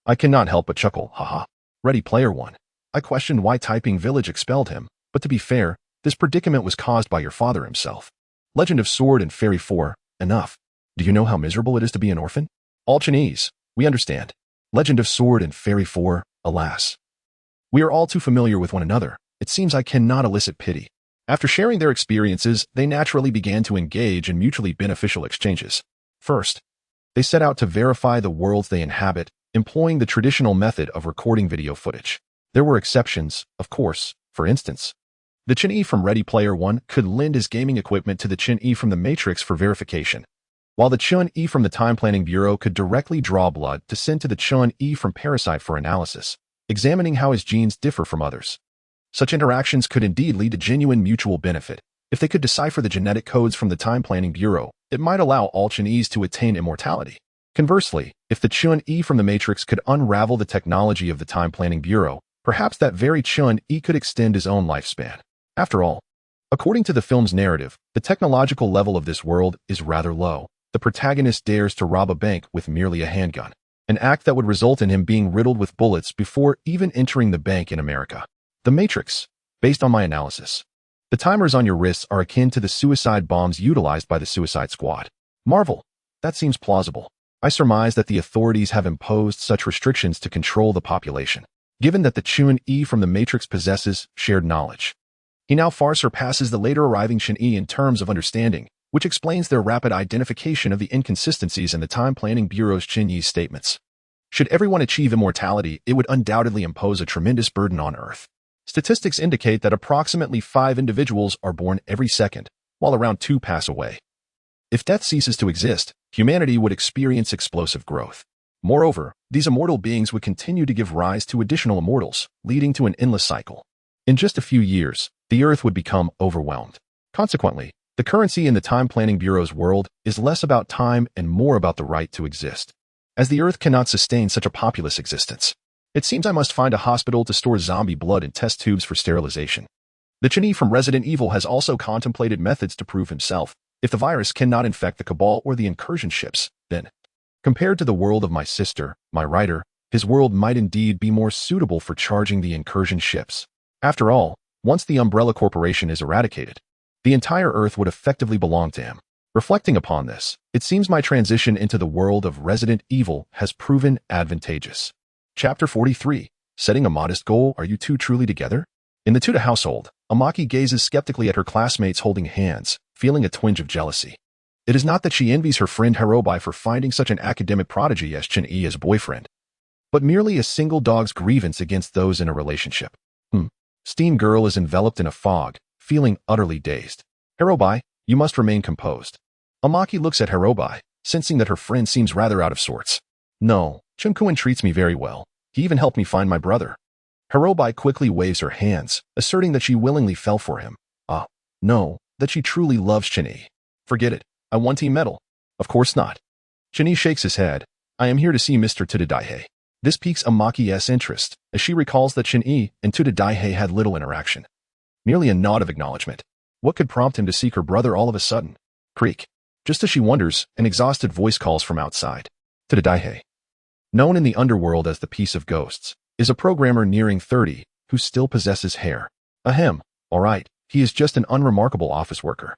I cannot help but chuckle, haha. Ready Player One. I questioned why Typing Village expelled him, but to be fair, this predicament was caused by your father himself. Legend of Sword and Fairy 4, enough. Do you know how miserable it is to be an orphan? All Chinese, we understand. Legend of Sword and Fairy 4, alas. We are all too familiar with one another. It seems I cannot elicit pity. After sharing their experiences, they naturally began to engage in mutually beneficial exchanges. First, they set out to verify the worlds they inhabit, employing the traditional method of recording video footage. There were exceptions, of course. For instance, the Chen Yi from Ready Player One could lend his gaming equipment to the Chen Yi from the Matrix for verification, while the Chen Yi from the Time Planning Bureau could directly draw blood to send to the Chen Yi from Parasite for analysis, examining how his genes differ from others. Such interactions could indeed lead to genuine mutual benefit. If they could decipher the genetic codes from the Time Planning Bureau, it might allow all Chen Yis to attain immortality. Conversely, if the Chen Yi from the Matrix could unravel the technology of the Time Planning Bureau, perhaps that very Chen Yi could extend his own lifespan. After all, according to the film's narrative, the technological level of this world is rather low. The protagonist dares to rob a bank with merely a handgun, an act that would result in him being riddled with bullets before even entering the bank in America. The Matrix, based on my analysis. The timers on your wrists are akin to the suicide bombs utilized by the Suicide Squad. Marvel. That seems plausible. I surmise that the authorities have imposed such restrictions to control the population, given that the Chen Yi from the Matrix possesses shared knowledge. He now far surpasses the later arriving Chen Yi in terms of understanding, which explains their rapid identification of the inconsistencies in the Time Planning Bureau's Chen Yi's statements. Should everyone achieve immortality, it would undoubtedly impose a tremendous burden on Earth. Statistics indicate that approximately 5 individuals are born every second, while around 2 pass away. If death ceases to exist, humanity would experience explosive growth. Moreover, these immortal beings would continue to give rise to additional immortals, leading to an endless cycle. In just a few years, the Earth would become overwhelmed. Consequently, the currency in the Time Planning Bureau's world is less about time and more about the right to exist. As the Earth cannot sustain such a populous existence, it seems I must find a hospital to store zombie blood in test tubes for sterilization. The Chen Yi from Resident Evil has also contemplated methods to prove himself. If the virus cannot infect the Cabal or the incursion ships, then, compared to the world of my sister, my writer, his world might indeed be more suitable for charging the incursion ships. After all, once the Umbrella Corporation is eradicated, the entire Earth would effectively belong to him. Reflecting upon this, it seems my transition into the world of Resident Evil has proven advantageous. Chapter 43. Setting a modest goal. Are you two truly together? In the Tuda household, Amaki gazes skeptically at her classmates holding hands, feeling a twinge of jealousy. It is not that she envies her friend Hirobi for finding such an academic prodigy as Chen Yi as a boyfriend, but merely a single dog's grievance against those in a relationship. Steam Girl is enveloped in a fog, feeling utterly dazed. Hirobi, you must remain composed. Amaki looks at Hirobi, sensing that her friend seems rather out of sorts. No, Chunkuin treats me very well. He even helped me find my brother. Hirobi quickly waves her hands, asserting that she willingly fell for him. No, that she truly loves Chen Yi. Forget it. I want team medal. Of course not. Chen Yi shakes his head. I am here to see Mr. Tadadaihe. This piques Amaki's interest, as she recalls that Chen Yi and Tadadaihe had little interaction. Nearly a nod of acknowledgement. What could prompt him to seek her brother all of a sudden? Creak. Just as she wonders, an exhausted voice calls from outside. Tadadaihe, known in the underworld as the Piece of Ghosts, is a programmer nearing 30 who still possesses hair. Ahem. All right, he is just an unremarkable office worker.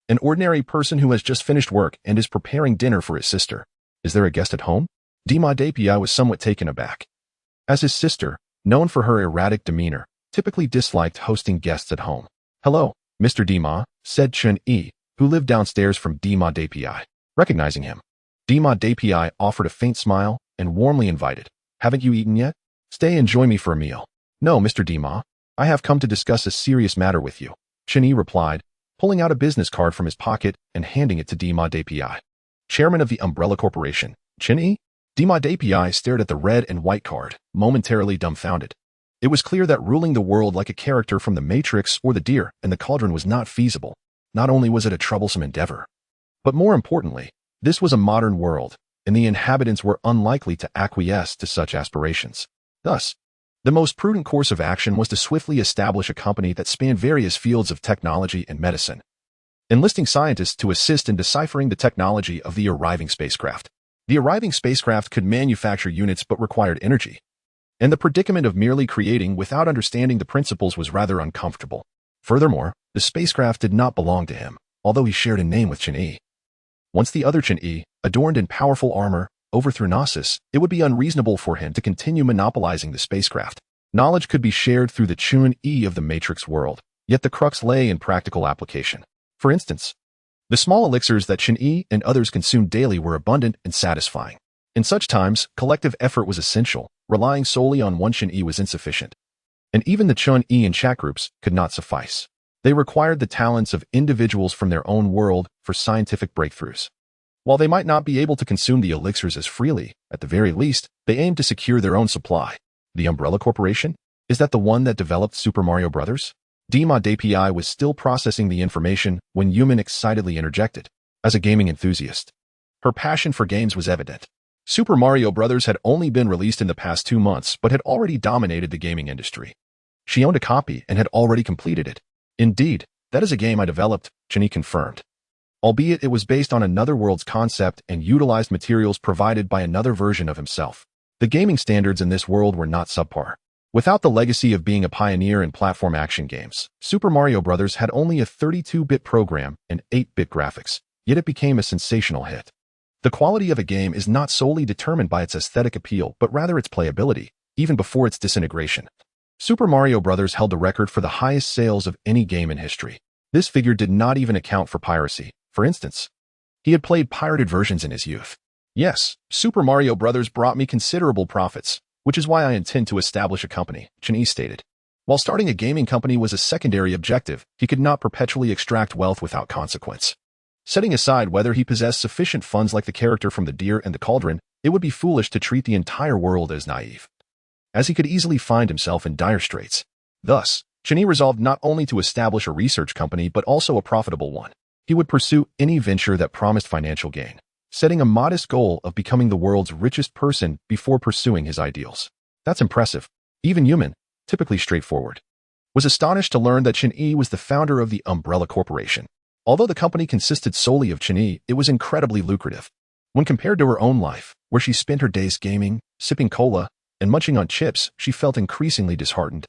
An ordinary person who has just finished work and is preparing dinner for his sister. Is there a guest at home? Dima Dapia was somewhat taken aback. As his sister, known for her erratic demeanor, typically disliked hosting guests at home. Hello, Mr. Dima, said Chen Yi, who lived downstairs from D-Mod API. Recognizing him, D-Mod API offered a faint smile and warmly invited, "Haven't you eaten yet? Stay and join me for a meal." "No, Mr. D-Mod. I have come to discuss a serious matter with you," Chen-Yi replied, pulling out a business card from his pocket and handing it to D-Mod API. Chairman of the Umbrella Corporation, Chen-Yi? D-Mod API stared at the red and white card, momentarily dumbfounded. It was clear that ruling the world like a character from The Matrix or The Deer and the Cauldron was not feasible. Not only was it a troublesome endeavor, but more importantly, this was a modern world, and the inhabitants were unlikely to acquiesce to such aspirations. Thus, the most prudent course of action was to swiftly establish a company that spanned various fields of technology and medicine, enlisting scientists to assist in deciphering the technology of the arriving spacecraft. The arriving spacecraft could manufacture units but required energy, and the predicament of merely creating without understanding the principles was rather uncomfortable. Furthermore, the spacecraft did not belong to him, although he shared a name with Chen-Yi. Once the other Chen-Yi, adorned in powerful armor, overthrew Gnosis, it would be unreasonable for him to continue monopolizing the spacecraft. Knowledge could be shared through the Chen-Yi of the Matrix world, yet the crux lay in practical application. For instance, the small elixirs that Chen-Yi and others consumed daily were abundant and satisfying. In such times, collective effort was essential. Relying solely on one Chen-Yi was insufficient. And even the Chen-Yi in chat groups could not suffice. They required the talents of individuals from their own world for scientific breakthroughs. While they might not be able to consume the elixirs as freely, at the very least, they aimed to secure their own supply. The Umbrella Corporation? Is that the one that developed Super Mario Bros.? D-Mod API was still processing the information when Yuman excitedly interjected. As a gaming enthusiast, her passion for games was evident. Super Mario Bros. Had only been released in the past 2 months but had already dominated the gaming industry. She owned a copy and had already completed it. "Indeed, that is a game I developed," Chen-Yi confirmed. Albeit it was based on another world's concept and utilized materials provided by another version of himself. The gaming standards in this world were not subpar. Without the legacy of being a pioneer in platform action games, Super Mario Bros. Had only a 32-bit program and 8-bit graphics, yet it became a sensational hit. The quality of a game is not solely determined by its aesthetic appeal, but rather its playability, even before its disintegration. Super Mario Bros. Held the record for the highest sales of any game in history. This figure did not even account for piracy. For instance, he had played pirated versions in his youth. "Yes, Super Mario Bros. Brought me considerable profits, which is why I intend to establish a company," Chen-Yi stated. While starting a gaming company was a secondary objective, he could not perpetually extract wealth without consequence. Setting aside whether he possessed sufficient funds like the character from The Deer and the Cauldron, it would be foolish to treat the entire world as naive, as he could easily find himself in dire straits. Thus, Chen-Yi resolved not only to establish a research company but also a profitable one. He would pursue any venture that promised financial gain, setting a modest goal of becoming the world's richest person before pursuing his ideals. That's impressive. Even Yuman, typically straightforward, was astonished to learn that Chen-Yi was the founder of the Umbrella Corporation. Although the company consisted solely of Chen-Yi, it was incredibly lucrative. When compared to her own life, where she spent her days gaming, sipping cola, and munching on chips, she felt increasingly disheartened.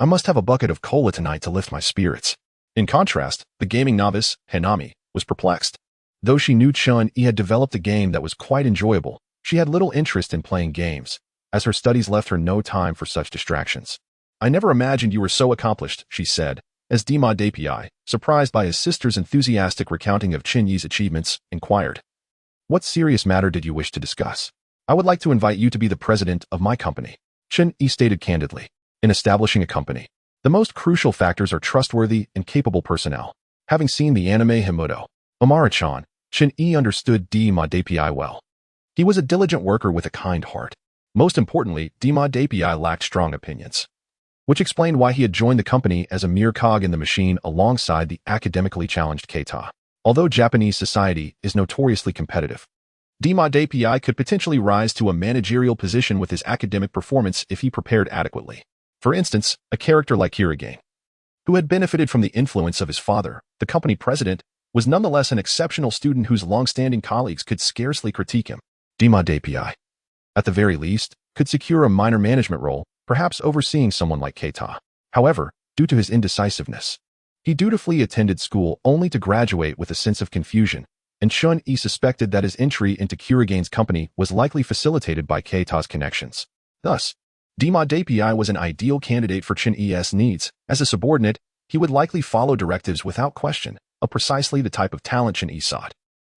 "I must have a bucket of cola tonight to lift my spirits." In contrast, the gaming novice, Hanami, was perplexed. Though she knew Chun-Yi had developed a game that was quite enjoyable, she had little interest in playing games, as her studies left her no time for such distractions. "I never imagined you were so accomplished," she said, as D-Mod API, surprised by his sister's enthusiastic recounting of Chen-Yi's achievements, inquired. "What serious matter did you wish to discuss?" "I would like to invite you to be the president of my company," Chen-Yi stated candidly. In establishing a company, the most crucial factors are trustworthy and capable personnel. Having seen the anime Himoto, Omara-chan, Chen-Yi understood D-Mod API well. He was a diligent worker with a kind heart. Most importantly, D-Mod API lacked strong opinions, which explained why he had joined the company as a mere cog in the machine alongside the academically challenged Keita. Although Japanese society is notoriously competitive, D-Mod API could potentially rise to a managerial position with his academic performance if he prepared adequately. For instance, a character like Hiragane, who had benefited from the influence of his father, the company president, was nonetheless an exceptional student whose long-standing colleagues could scarcely critique him. D-Mod API, at the very least, could secure a minor management role, perhaps overseeing someone like Keita. However, due to his indecisiveness, he dutifully attended school only to graduate with a sense of confusion, and Chun-Yi suspected that his entry into Kuragane's company was likely facilitated by Keita's connections. Thus, D-Mod API was an ideal candidate for Chen-Yi's needs. As a subordinate, he would likely follow directives without question, precisely the type of talent Chen-Yi sought.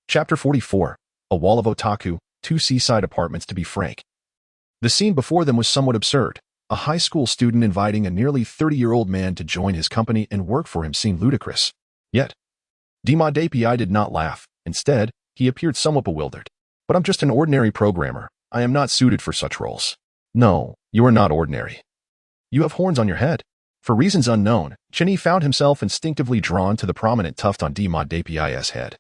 Chapter 44. A wall of otaku, 2 seaside apartments to be frank. The scene before them was somewhat absurd. A high school student inviting a nearly 30-year-old man to join his company and work for him seemed ludicrous. Yet, Dima Dapi did not laugh. Instead, he appeared somewhat bewildered. But I'm just an ordinary programmer. I am not suited for such roles. No, you are not ordinary. You have horns on your head. For reasons unknown, Chen-Yi found himself instinctively drawn to the prominent tuft on Dima Dapi's head.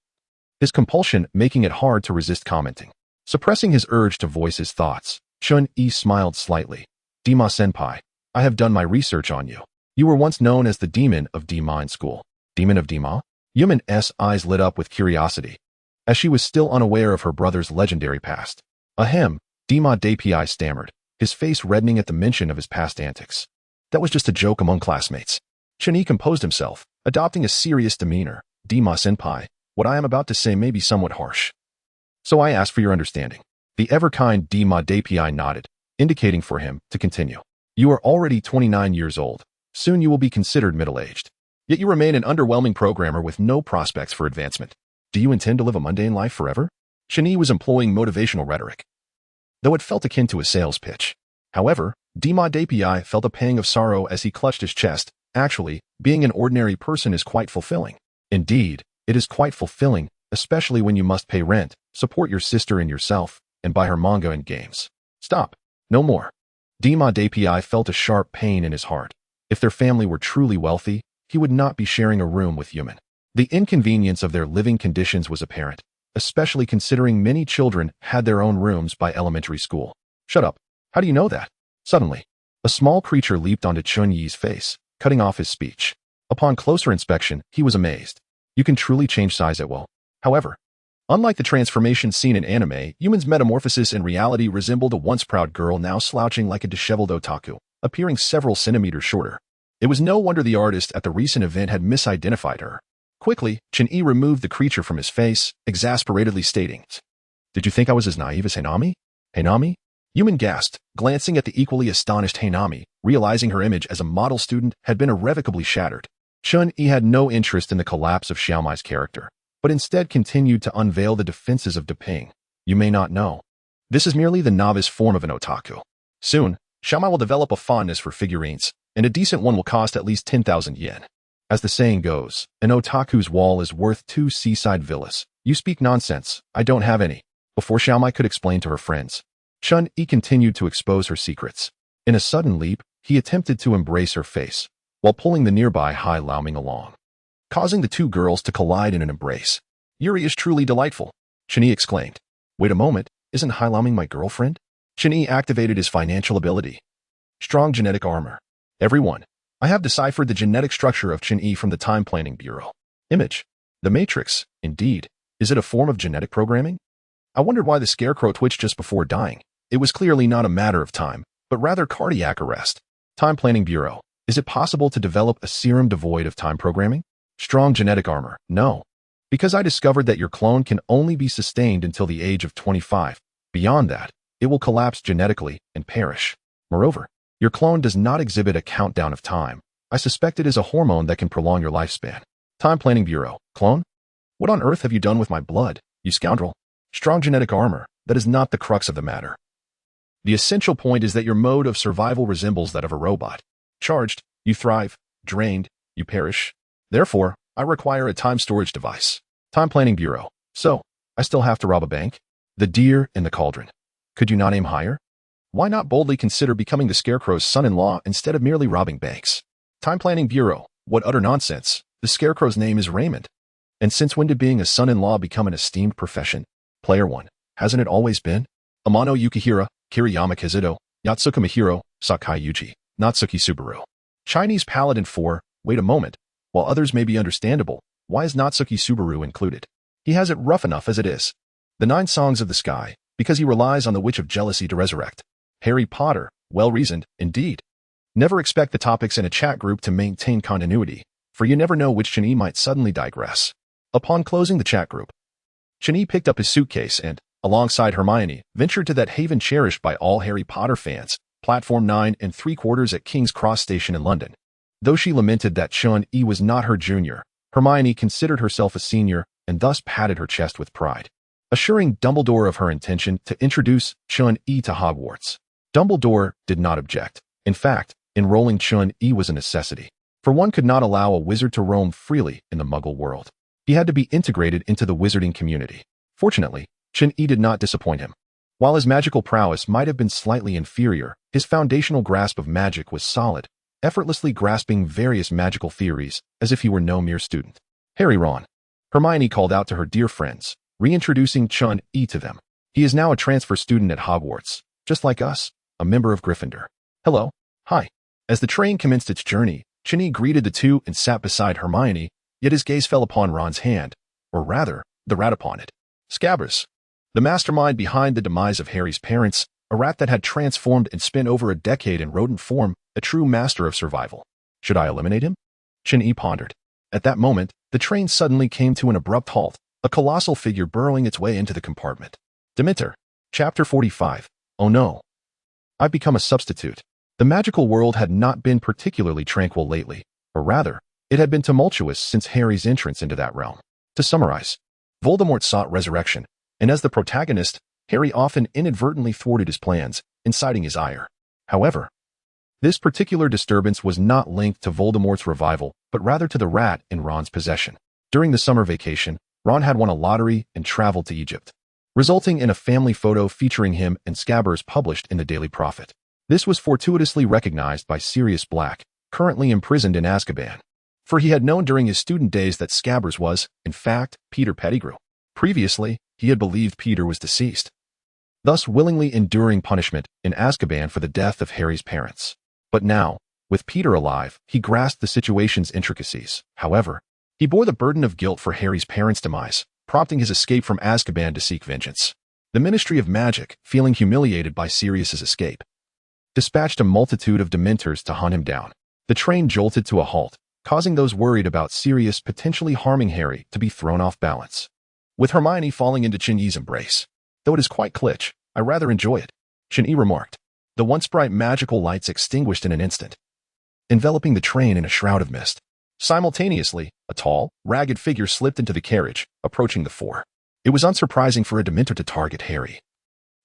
His compulsion making it hard to resist commenting. Suppressing his urge to voice his thoughts, Chen-Yi smiled slightly. Dima-senpai, I have done my research on you. You were once known as the demon of Dima in school. Demon of Dima? Yuman's eyes lit up with curiosity, as she was still unaware of her brother's legendary past. Ahem, Dima Dapi stammered, his face reddening at the mention of his past antics. That was just a joke among classmates. Chen-Yi composed himself, adopting a serious demeanor. Dima-senpai, what I am about to say may be somewhat harsh. So I ask for your understanding. The ever-kind Dima Dapi nodded, indicating for him to continue. You are already 29 years old. Soon you will be considered middle-aged. Yet you remain an underwhelming programmer with no prospects for advancement. Do you intend to live a mundane life forever? Chen-Yi was employing motivational rhetoric, though it felt akin to a sales pitch. However, Dima Dapi felt a pang of sorrow as he clutched his chest. Actually, being an ordinary person is quite fulfilling. Indeed, it is quite fulfilling, especially when you must pay rent, support your sister and yourself, and buy her manga and games. Stop. No more. Dima Dapi felt a sharp pain in his heart. If their family were truly wealthy, he would not be sharing a room with Yuman. The inconvenience of their living conditions was apparent, especially considering many children had their own rooms by elementary school. Shut up. How do you know that? Suddenly, a small creature leaped onto Chen-Yi's face, cutting off his speech. Upon closer inspection, he was amazed. You can truly change size at will. However, unlike the transformation seen in anime, Yuman's metamorphosis in reality resembled a once proud girl now slouching like a disheveled otaku, appearing several centimeters shorter. It was no wonder the artist at the recent event had misidentified her. Quickly, Chen-Yi removed the creature from his face, exasperatedly stating, Did you think I was as naive as Hanami? Hanami? Yuman gasped, glancing at the equally astonished Hanami, realizing her image as a model student had been irrevocably shattered. Chen-Yi had no interest in the collapse of Xiaomai's character, but instead continued to unveil the defenses of Deping. You may not know. This is merely the novice form of an otaku. Soon, Xiaomai will develop a fondness for figurines, and a decent one will cost at least 10,000 yen. As the saying goes, an otaku's wall is worth 2 seaside villas. You speak nonsense. I don't have any. Before Xiaomai could explain to her friends, Chen-Yi continued to expose her secrets. In a sudden leap, he attempted to embrace her face, while pulling the nearby Hai Laoming along, causing the two girls to collide in an embrace. Yuri is truly delightful, Chen-Yi exclaimed. Wait a moment, isn't Hai Laoming my girlfriend? Chen-Yi activated his financial ability. Strong genetic armor. Everyone, I have deciphered the genetic structure of Chen-Yi from the Time Planning Bureau. Image. The Matrix, indeed. Is it a form of genetic programming? I wondered why the scarecrow twitched just before dying. It was clearly not a matter of time, but rather cardiac arrest. Time Planning Bureau. Is it possible to develop a serum devoid of time programming? Strong genetic armor. No. Because I discovered that your clone can only be sustained until the age of 25. Beyond that, it will collapse genetically and perish. Moreover, your clone does not exhibit a countdown of time. I suspect it is a hormone that can prolong your lifespan. Time Planning Bureau. Clone? What on earth have you done with my blood, you scoundrel? Strong genetic armor. That is not the crux of the matter. The essential point is that your mode of survival resembles that of a robot. Charged, you thrive. Drained, you perish. Therefore, I require a time storage device. Time Planning Bureau. So, I still have to rob a bank? The deer in the cauldron. Could you not aim higher? Why not boldly consider becoming the Scarecrow's son-in-law instead of merely robbing banks? Time Planning Bureau. What utter nonsense. The Scarecrow's name is Raymond. And since when did being a son-in-law become an esteemed profession? Player 1. Hasn't it always been? Amano Yukihira, Kiriyama Kizuto, Yatsuka Mihiro, Sakai Yuji, Natsuki Subaru. Chinese Paladin 4. Wait a moment. While others may be understandable, why is Natsuki Subaru included? He has it rough enough as it is. The 9 Songs of the Sky, because he relies on the Witch of Jealousy to resurrect. Harry Potter, well-reasoned, indeed. Never expect the topics in a chat group to maintain continuity, for you never know which Chen-Yi might suddenly digress. Upon closing the chat group, Chen-Yi picked up his suitcase and, alongside Hermione, ventured to that haven cherished by all Harry Potter fans, Platform 9 3/4 at King's Cross Station in London. Though she lamented that Chen-Yi was not her junior, Hermione considered herself a senior and thus patted her chest with pride, assuring Dumbledore of her intention to introduce Chun-Yi to Hogwarts. Dumbledore did not object. In fact, enrolling Chun-Yi was a necessity, for one could not allow a wizard to roam freely in the Muggle world. He had to be integrated into the wizarding community. Fortunately, Chun-Yi did not disappoint him. While his magical prowess might have been slightly inferior, his foundational grasp of magic was solid, effortlessly grasping various magical theories as if he were no mere student. Harry, Ron. Hermione called out to her dear friends, reintroducing Chun-Yi to them. He is now a transfer student at Hogwarts, just like us, a member of Gryffindor. Hello. Hi. As the train commenced its journey, Chun-Yi greeted the two and sat beside Hermione, yet his gaze fell upon Ron's hand, or rather, the rat upon it. Scabbers. The mastermind behind the demise of Harry's parents, a rat that had transformed and spent over a decade in rodent form, a true master of survival. Should I eliminate him? Chun-Yi pondered. At that moment, the train suddenly came to an abrupt halt, a colossal figure burrowing its way into the compartment. Dementor. Chapter 45. Oh no. I've become a substitute. The magical world had not been particularly tranquil lately, or rather, it had been tumultuous since Harry's entrance into that realm. To summarize, Voldemort sought resurrection, and as the protagonist, Harry often inadvertently thwarted his plans, inciting his ire. However, this particular disturbance was not linked to Voldemort's revival, but rather to the rat in Ron's possession. During the summer vacation, Ron had won a lottery and traveled to Egypt, resulting in a family photo featuring him and Scabbers published in the Daily Prophet. This was fortuitously recognized by Sirius Black, currently imprisoned in Azkaban, for he had known during his student days that Scabbers was, in fact, Peter Pettigrew. Previously, he had believed Peter was deceased, thus willingly enduring punishment in Azkaban for the death of Harry's parents. But now, with Peter alive, he grasped the situation's intricacies. However, he bore the burden of guilt for Harry's parents' demise, prompting his escape from Azkaban to seek vengeance. The Ministry of Magic, feeling humiliated by Sirius's escape, dispatched a multitude of Dementors to hunt him down. The train jolted to a halt, causing those worried about Sirius potentially harming Harry to be thrown off balance. With Hermione falling into Chun-Yi's embrace. Though it is quite kitsch, I rather enjoy it, Chun-Yi remarked. The once bright magical lights extinguished in an instant, enveloping the train in a shroud of mist. Simultaneously, a tall, ragged figure slipped into the carriage, approaching the four. It was unsurprising for a Dementor to target Harry,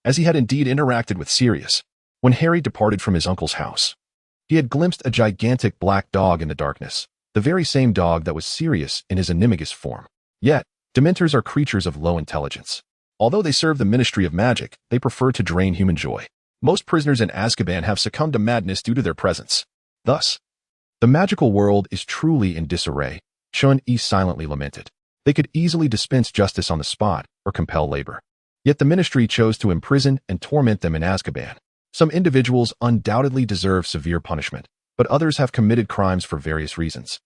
as he had indeed interacted with Sirius. When Harry departed from his uncle's house, he had glimpsed a gigantic black dog in the darkness, the very same dog that was Sirius in his animagus form. Yet, Dementors are creatures of low intelligence. Although they serve the Ministry of Magic, they prefer to drain human joy. Most prisoners in Azkaban have succumbed to madness due to their presence. Thus, the magical world is truly in disarray, Chun-Yi silently lamented. They could easily dispense justice on the spot or compel labor. Yet the Ministry chose to imprison and torment them in Azkaban. Some individuals undoubtedly deserve severe punishment, but others have committed crimes for various reasons,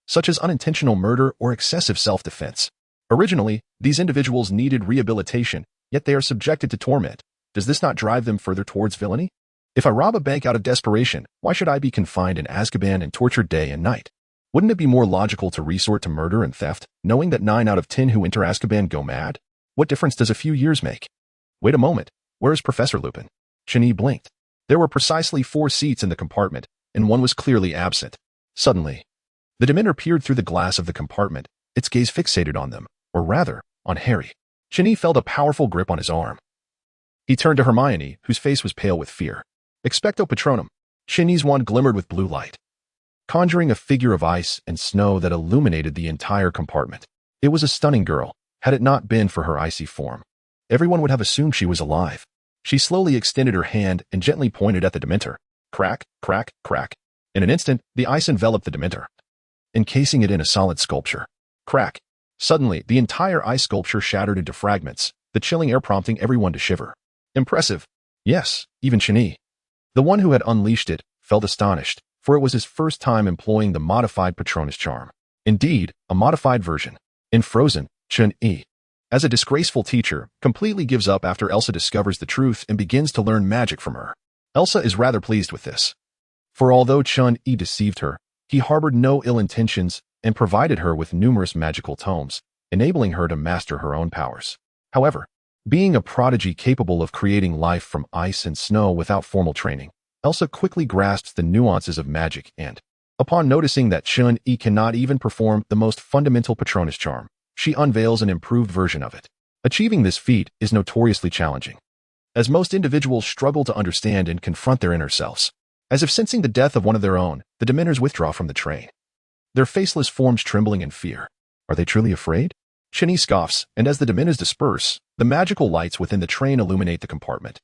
such as unintentional murder or excessive self-defense. Originally, these individuals needed rehabilitation, yet they are subjected to torment. Does this not drive them further towards villainy? If I rob a bank out of desperation, why should I be confined in Azkaban and tortured day and night? Wouldn't it be more logical to resort to murder and theft, knowing that 9 out of 10 who enter Azkaban go mad? What difference does a few years make? Wait a moment, where is Professor Lupin? Chun-Yi blinked. There were precisely 4 seats in the compartment, and one was clearly absent. Suddenly, the Dementor peered through the glass of the compartment, its gaze fixated on them, or rather, on Harry. Chun-Yi felt a powerful grip on his arm. He turned to Hermione, whose face was pale with fear. Expecto Patronum. Chun-Yi's wand glimmered with blue light, conjuring a figure of ice and snow that illuminated the entire compartment. It was a stunning girl, had it not been for her icy form. Everyone would have assumed she was alive. She slowly extended her hand and gently pointed at the Dementor. Crack, crack, crack. In an instant, the ice enveloped the Dementor, encasing it in a solid sculpture. Crack. Suddenly, the entire ice sculpture shattered into fragments, the chilling air prompting everyone to shiver. Impressive. Yes, even Chun-Yi, the one who had unleashed it, felt astonished, for it was his first time employing the modified Patronus charm. Indeed, a modified version. In Frozen, Chun-Yi, as a disgraceful teacher, completely gives up after Elsa discovers the truth and begins to learn magic from her. Elsa is rather pleased with this, for although Chun-Yi deceived her, he harbored no ill intentions and provided her with numerous magical tomes, enabling her to master her own powers. However, being a prodigy capable of creating life from ice and snow without formal training, Elsa quickly grasps the nuances of magic and Upon noticing that Chun-Yi cannot even perform the most fundamental Patronus charm, she unveils an improved version of it. Achieving this feat is notoriously challenging, as most individuals struggle to understand and confront their inner selves. As if sensing the death of one of their own, the Dementors withdraw from the train, their faceless forms trembling in fear. Are they truly afraid? Chun-Yi scoffs, and as the Dementors disperse, the magical lights within the train illuminate the compartment,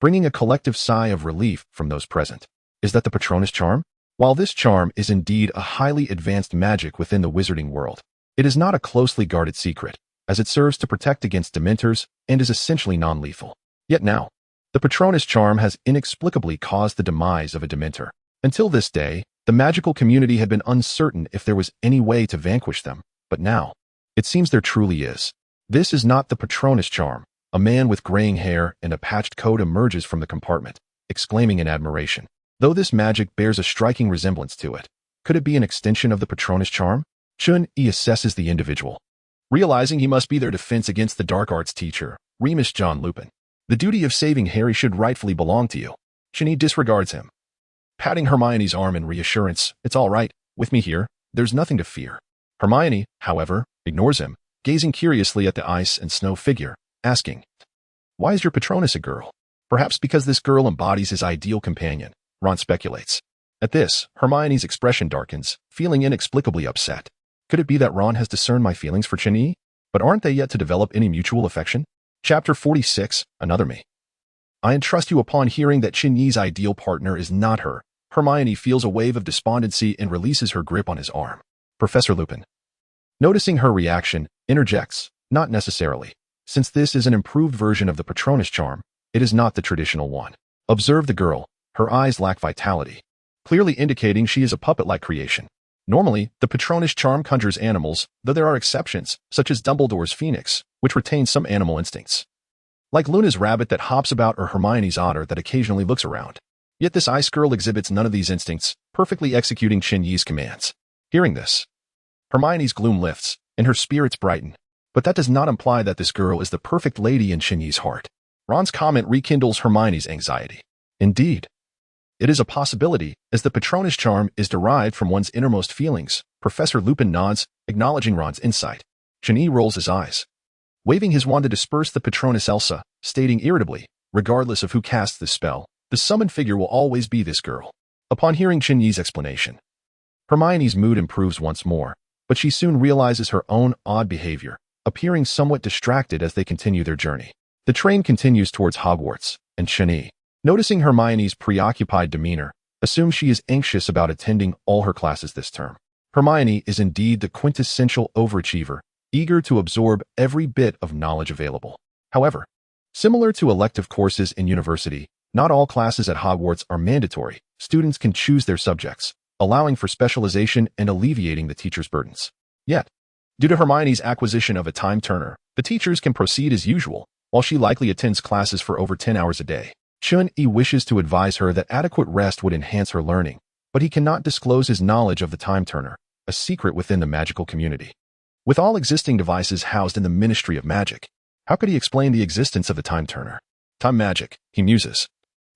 bringing a collective sigh of relief from those present. Is that the Patronus charm? While this charm is indeed a highly advanced magic within the wizarding world, it is not a closely guarded secret, as it serves to protect against Dementors and is essentially non-lethal. Yet now, the Patronus charm has inexplicably caused the demise of a Dementor. Until this day, the magical community had been uncertain if there was any way to vanquish them, but now, it seems there truly is. This is not the Patronus charm. A man with graying hair and a patched coat emerges from the compartment, exclaiming in admiration. Though this magic bears a striking resemblance to it, could it be an extension of the Patronus charm? Chun-Yi assesses the individual, realizing he must be their defense against the dark arts teacher, Remus John Lupin. The duty of saving Harry should rightfully belong to you. Chun-Yi disregards him, patting Hermione's arm in reassurance. It's all right, with me here, there's nothing to fear. Hermione, however, ignores him, gazing curiously at the ice and snow figure, asking, why is your Patronus a girl? Perhaps because this girl embodies his ideal companion, Ron speculates. At this, Hermione's expression darkens, feeling inexplicably upset. Could it be that Ron has discerned my feelings for Chun-Yi? But aren't they yet to develop any mutual affection? Chapter 46, Another Me. I entrust you upon hearing that Chun-Yi's ideal partner is not her. Hermione feels a wave of despondency and releases her grip on his arm. Professor Lupin, noticing her reaction, interjects, not necessarily. Since this is an improved version of the Patronus charm, it is not the traditional one. Observe the girl. Her eyes lack vitality, clearly indicating she is a puppet-like creation. Normally, the Patronus charm conjures animals, though there are exceptions, such as Dumbledore's phoenix, which retains some animal instincts, like Luna's rabbit that hops about or Hermione's otter that occasionally looks around. Yet this ice girl exhibits none of these instincts, perfectly executing Chun-Yi's commands. Hearing this, Hermione's gloom lifts, and her spirits brighten. But that does not imply that this girl is the perfect lady in Chun-Yi's heart. Ron's comment rekindles Hermione's anxiety. Indeed, it is a possibility, as the Patronus charm is derived from one's innermost feelings. Professor Lupin nods, acknowledging Ron's insight. Chun-Yi rolls his eyes, waving his wand to disperse the Patronus Elsa, stating irritably, regardless of who casts this spell, the summoned figure will always be this girl. Upon hearing Chun-Yi's explanation, Hermione's mood improves once more, but she soon realizes her own odd behavior, appearing somewhat distracted as they continue their journey. The train continues towards Hogwarts, and Chun-Yi, noticing Hermione's preoccupied demeanor, assumes she is anxious about attending all her classes this term. Hermione is indeed the quintessential overachiever, eager to absorb every bit of knowledge available. However, similar to elective courses in university, not all classes at Hogwarts are mandatory. Students can choose their subjects, allowing for specialization and alleviating the teacher's burdens. Yet, due to Hermione's acquisition of a time turner, the teachers can proceed as usual, while she likely attends classes for over 10 hours a day. Chun-Yi wishes to advise her that adequate rest would enhance her learning, but he cannot disclose his knowledge of the time turner, a secret within the magical community. With all existing devices housed in the Ministry of Magic, how could he explain the existence of the time turner? Time magic, he muses.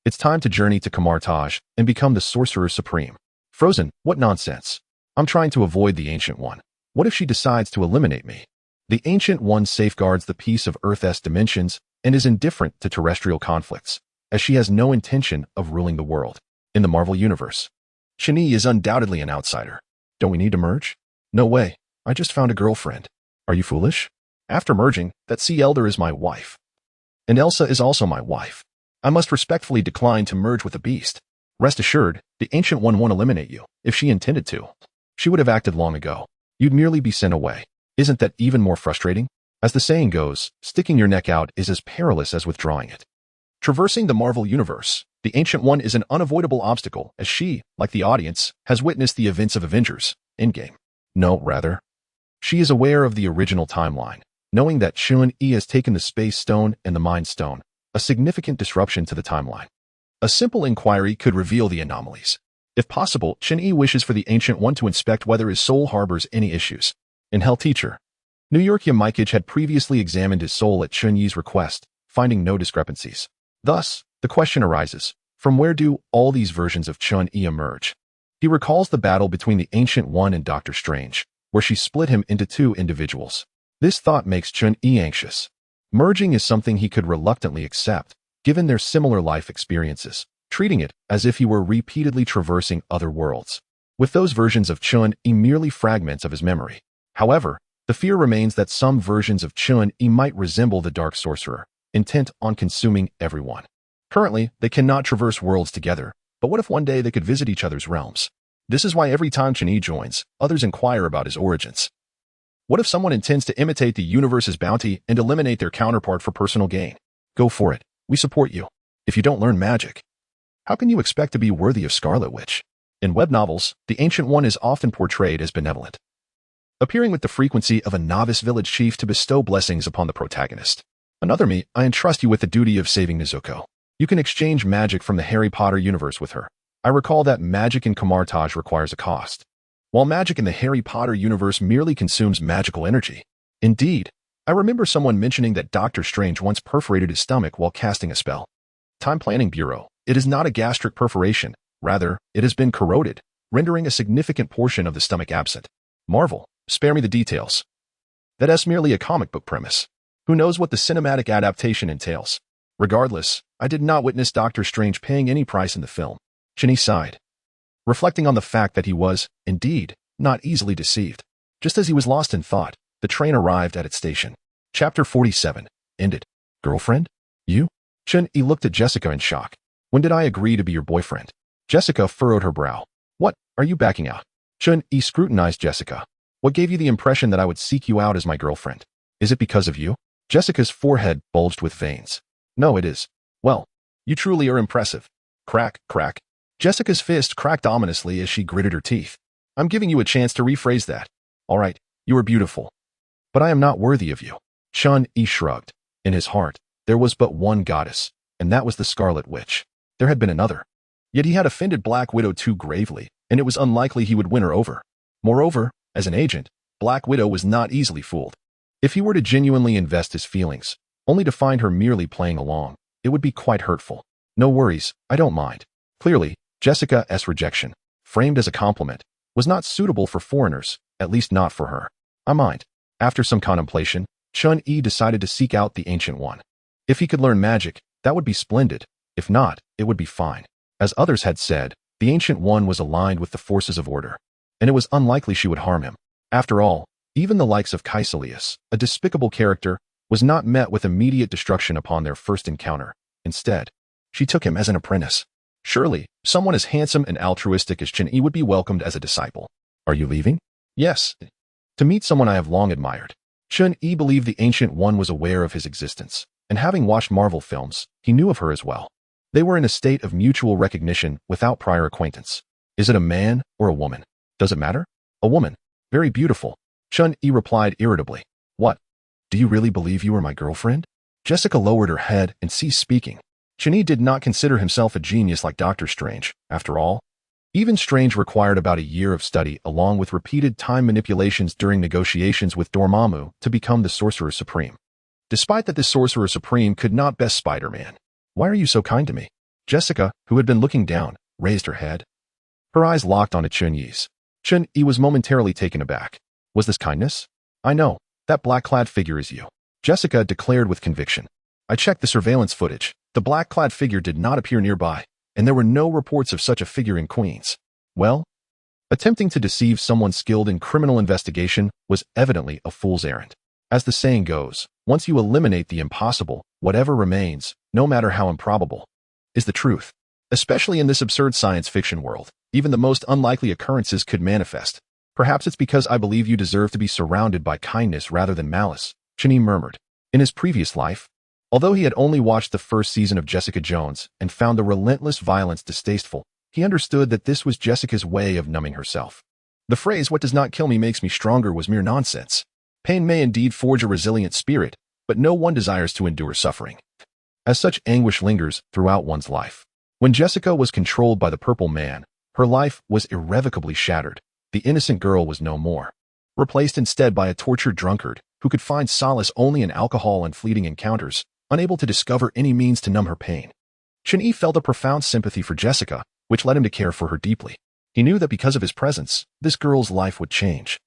It's time to journey to Camartage and become the Sorcerer Supreme. Frozen, what nonsense. I'm trying to avoid the Ancient One. What if she decides to eliminate me? The Ancient One safeguards the peace of Earth's dimensions and is indifferent to terrestrial conflicts, as she has no intention of ruling the world. In the Marvel Universe, Chun-Yi is undoubtedly an outsider. Don't we need to merge? No way. I just found a girlfriend. Are you foolish? After merging, that Sea Elder is my wife. And Elsa is also my wife. I must respectfully decline to merge with a beast. Rest assured, the Ancient One won't eliminate you. If she intended to, she would have acted long ago. You'd merely be sent away. Isn't that even more frustrating? As the saying goes, sticking your neck out is as perilous as withdrawing it. Traversing the Marvel Universe, the Ancient One is an unavoidable obstacle, as she, like the audience, has witnessed the events of Avengers Endgame. No, rather, she is aware of the original timeline, knowing that Chun-Yi has taken the Space Stone and the Mind Stone, a significant disruption to the timeline. A simple inquiry could reveal the anomalies. If possible, Chun-Yi wishes for the Ancient One to inspect whether his soul harbors any issues. In Hell Teacher, New York Yamikage had previously examined his soul at Chun-Yi's request, finding no discrepancies. Thus, the question arises, from where do all these versions of Chun-Yi emerge? He recalls the battle between the Ancient One and Doctor Strange, where she split him into two individuals. This thought makes Chun-Yi anxious. Merging is something he could reluctantly accept, given their similar life experiences, treating it as if he were repeatedly traversing other worlds. With those versions of Chun-Yi merely fragments of his memory. However, the fear remains that some versions of Chun-Yi might resemble the Dark Sorcerer, intent on consuming everyone. Currently, they cannot traverse worlds together, but what if one day they could visit each other's realms? This is why every time Chun-Yi joins, others inquire about his origins. What if someone intends to imitate the universe's bounty and eliminate their counterpart for personal gain? Go for it. We support you. If you don't learn magic, how can you expect to be worthy of Scarlet Witch? In web novels, the Ancient One is often portrayed as benevolent, appearing with the frequency of a novice village chief to bestow blessings upon the protagonist. Another me, I entrust you with the duty of saving Nezuko. You can exchange magic from the Harry Potter universe with her. I recall that magic in Camartage requires a cost, while magic in the Harry Potter universe merely consumes magical energy. Indeed, I remember someone mentioning that Doctor Strange once perforated his stomach while casting a spell. Time Planning Bureau. It is not a gastric perforation. Rather, it has been corroded, rendering a significant portion of the stomach absent. Marvel, spare me the details. That's merely a comic book premise. Who knows what the cinematic adaptation entails? Regardless, I did not witness Doctor Strange paying any price in the film. Chun-Yi sighed, reflecting on the fact that he was, indeed, not easily deceived. Just as he was lost in thought, the train arrived at its station. Chapter 47 ended. Girlfriend? You? Chun-Yi looked at Jessica in shock. When did I agree to be your boyfriend? Jessica furrowed her brow. What, are you backing out? Chun-Yi scrutinized Jessica. What gave you the impression that I would seek you out as my girlfriend? Is it because of you? Jessica's forehead bulged with veins. No, it is. Well, you truly are impressive. Crack, crack. Jessica's fist cracked ominously as she gritted her teeth. I'm giving you a chance to rephrase that. All right, you are beautiful. But I am not worthy of you. Chun-Yi shrugged. In his heart, there was but one goddess, and that was the Scarlet Witch. There had been another. Yet he had offended Black Widow too gravely, and it was unlikely he would win her over. Moreover, as an agent, Black Widow was not easily fooled. If he were to genuinely invest his feelings, only to find her merely playing along, it would be quite hurtful. No worries, I don't mind. Clearly, Jessica's rejection, framed as a compliment, was not suitable for foreigners, at least not for her. I mind. After some contemplation, Chun-Yi decided to seek out the Ancient One. If he could learn magic, that would be splendid. If not, it would be fine. As others had said, the Ancient One was aligned with the forces of order, and it was unlikely she would harm him. After all, even the likes of Caecilius, a despicable character, was not met with immediate destruction upon their first encounter. Instead, she took him as an apprentice. Surely, someone as handsome and altruistic as Chun-Yi would be welcomed as a disciple. Are you leaving? Yes. To meet someone I have long admired. Chun-Yi believed the Ancient One was aware of his existence, and having watched Marvel films, he knew of her as well. They were in a state of mutual recognition without prior acquaintance. Is it a man or a woman? Does it matter? A woman. Very beautiful. Chun-Yi replied irritably. What? Do you really believe you are my girlfriend? Jessica lowered her head and ceased speaking. Chun-Yi did not consider himself a genius like Doctor Strange, after all. Even Strange required about a year of study along with repeated time manipulations during negotiations with Dormammu to become the Sorcerer Supreme. Despite that the Sorcerer Supreme could not best Spider-Man. Why are you so kind to me? Jessica, who had been looking down, raised her head. Her eyes locked onto Chun-Yi's. Chun-Yi was momentarily taken aback. Was this kindness? I know, that black-clad figure is you. Jessica declared with conviction. I checked the surveillance footage. The black-clad figure did not appear nearby, and there were no reports of such a figure in Queens. Well, attempting to deceive someone skilled in criminal investigation was evidently a fool's errand. As the saying goes, once you eliminate the impossible, whatever remains, no matter how improbable, is the truth. Especially in this absurd science fiction world, even the most unlikely occurrences could manifest. Perhaps it's because I believe you deserve to be surrounded by kindness rather than malice, Chun-Yi murmured. In his previous life, although he had only watched the first season of Jessica Jones and found the relentless violence distasteful, he understood that this was Jessica's way of numbing herself. The phrase, what does not kill me makes me stronger, was mere nonsense. Pain may indeed forge a resilient spirit, but no one desires to endure suffering. As such, anguish lingers throughout one's life. When Jessica was controlled by the Purple Man, her life was irrevocably shattered. The innocent girl was no more, replaced instead by a tortured drunkard who could find solace only in alcohol and fleeting encounters, unable to discover any means to numb her pain. Chun-Yi felt a profound sympathy for Jessica, which led him to care for her deeply. He knew that because of his presence, this girl's life would change,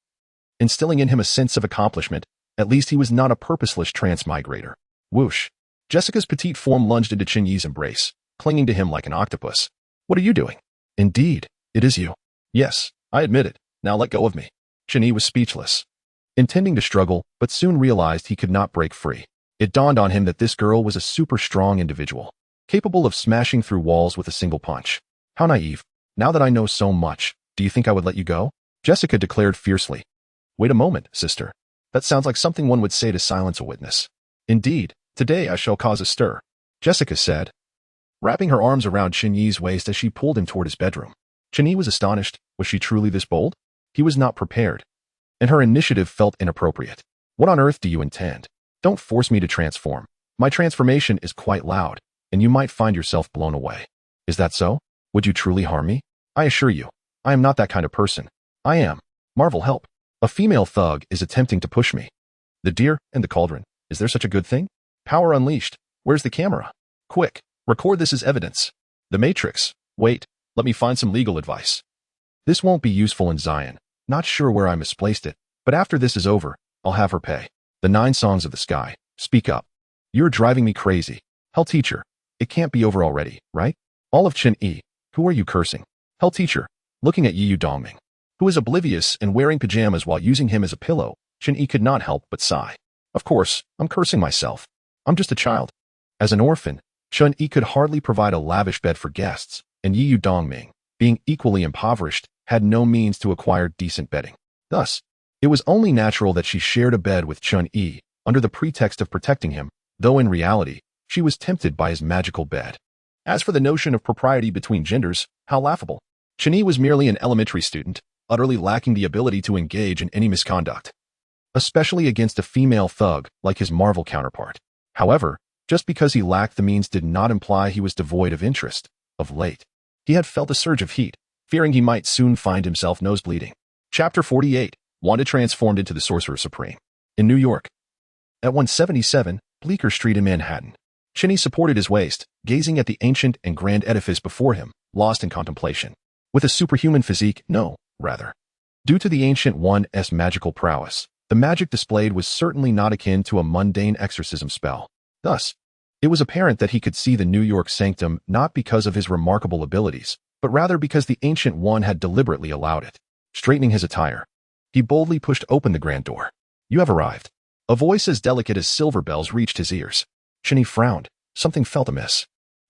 instilling in him a sense of accomplishment. At least he was not a purposeless transmigrator. Whoosh. Jessica's petite form lunged into Chen Yi's embrace, clinging to him like an octopus. What are you doing? Indeed, it is you. Yes, I admit it. Now let go of me. Chen Yi was speechless, intending to struggle, but soon realized he could not break free. It dawned on him that this girl was a super strong individual, capable of smashing through walls with a single punch. How naive. Now that I know so much, do you think I would let you go? Jessica declared fiercely. Wait a moment, sister. That sounds like something one would say to silence a witness. Indeed, today I shall cause a stir, Jessica said, wrapping her arms around Chen Yi's waist as she pulled him toward his bedroom. Chen Yi was astonished. Was she truly this bold? He was not prepared, and her initiative felt inappropriate. What on earth do you intend? Don't force me to transform. My transformation is quite loud, and you might find yourself blown away. Is that so? Would you truly harm me? I assure you, I am not that kind of person. I am. Marvel, help. A female thug is attempting to push me. The deer and the cauldron. Is there such a good thing? Power unleashed. Where's the camera? Quick, record this as evidence. The Matrix. Wait, let me find some legal advice. This won't be useful in Zion. Not sure where I misplaced it, but after this is over, I'll have her pay. The 9 songs of the sky. Speak up. You're driving me crazy. Hell teacher, it can't be over already, right? All of Chen Yi. Who are you cursing? Hell teacher, looking at Yu Dongming, who is oblivious and wearing pajamas while using him as a pillow. Chen Yi could not help but sigh. Of course, I'm cursing myself. I'm just a child. As an orphan, Chen Yi could hardly provide a lavish bed for guests, and Yu Dongming, being equally impoverished, had no means to acquire decent bedding. Thus, it was only natural that she shared a bed with Chen Yi under the pretext of protecting him, though in reality, she was tempted by his magical bed. As for the notion of propriety between genders, how laughable. Chen Yi was merely an elementary student, utterly lacking the ability to engage in any misconduct, especially against a female thug like his Marvel counterpart. However, just because he lacked the means did not imply he was devoid of interest. Of late, he had felt a surge of heat, fearing he might soon find himself nosebleeding. Chapter 48. Wanda transformed into the Sorcerer Supreme. In New York. At 177 Bleecker Street in Manhattan, Chen Yi supported his waist, gazing at the ancient and grand edifice before him, lost in contemplation. With a superhuman physique, no, rather. Due to the Ancient One's magical prowess, the magic displayed was certainly not akin to a mundane exorcism spell. Thus, it was apparent that he could see the New York sanctum not because of his remarkable abilities, but rather because the Ancient One had deliberately allowed it. Straightening his attire, he boldly pushed open the grand door. You have arrived. A voice as delicate as silver bells reached his ears. Chen Yi frowned. Something felt amiss.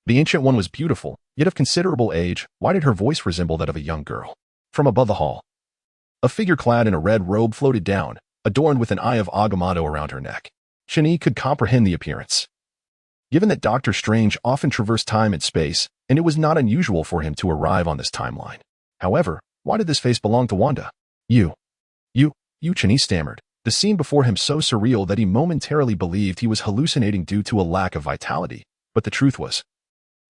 The Ancient One was beautiful, yet of considerable age. Why did her voice resemble that of a young girl? From above the hall, a figure clad in a red robe floated down, adorned with an eye of Agamotto around her neck. Chen Yi could comprehend the appearance, given that Doctor Strange often traversed time and space, and it was not unusual for him to arrive on this timeline. However, why did this face belong to Wanda? You, Chen Yi stammered, the scene before him so surreal that he momentarily believed he was hallucinating due to a lack of vitality, but the truth was,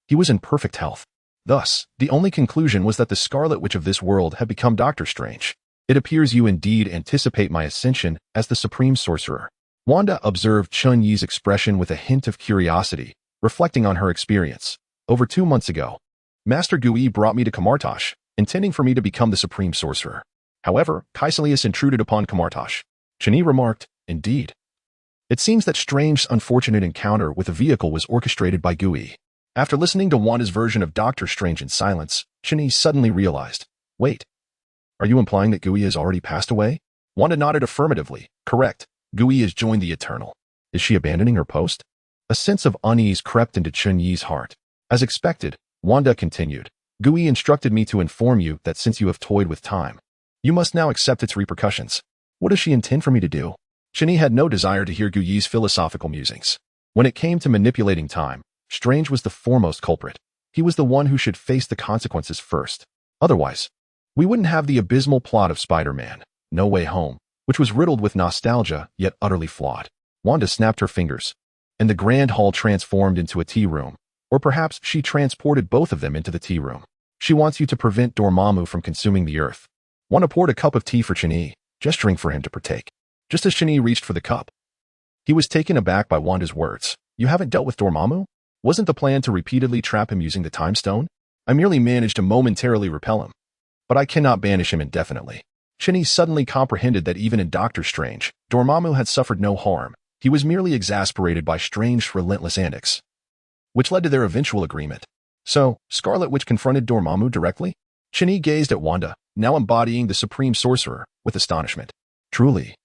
he was in perfect health. Thus, the only conclusion was that the Scarlet Witch of this world had become Doctor Strange. It appears you indeed anticipate my ascension as the Supreme Sorcerer. Wanda observed Chen Yi's expression with a hint of curiosity, reflecting on her experience. Over 2 months ago, Master Gui brought me to Kamartosh, intending for me to become the Supreme Sorcerer. However, Kaecilius intruded upon Kamartosh. Chen Yi remarked, indeed. It seems that Strange's unfortunate encounter with a vehicle was orchestrated by Gui. After listening to Wanda's version of Doctor Strange in silence, Chen Yi suddenly realized, wait, are you implying that Gui has already passed away? Wanda nodded affirmatively. Correct. Gui has joined the Eternal. Is she abandoning her post? A sense of unease crept into Chen Yi's heart. As expected, Wanda continued, Gui instructed me to inform you that since you have toyed with time, you must now accept its repercussions. What does she intend for me to do? Chen Yi had no desire to hear Gui's philosophical musings. When it came to manipulating time, Strange was the foremost culprit. He was the one who should face the consequences first. Otherwise, we wouldn't have the abysmal plot of Spider-Man, No Way Home, which was riddled with nostalgia, yet utterly flawed. Wanda snapped her fingers, and the grand hall transformed into a tea room. Or perhaps she transported both of them into the tea room. She wants you to prevent Dormammu from consuming the earth. Wanda poured a cup of tea for Chen Yi, gesturing for him to partake. Just as Chen Yi reached for the cup, he was taken aback by Wanda's words. You haven't dealt with Dormammu? Wasn't the plan to repeatedly trap him using the time stone? I merely managed to momentarily repel him. but I cannot banish him indefinitely. Chinny suddenly comprehended that even in Doctor Strange, Dormammu had suffered no harm. He was merely exasperated by Strange's relentless antics, which led to their eventual agreement. So, Scarlet Witch confronted Dormammu directly? Chinny gazed at Wanda, now embodying the Supreme Sorcerer, with astonishment. Truly,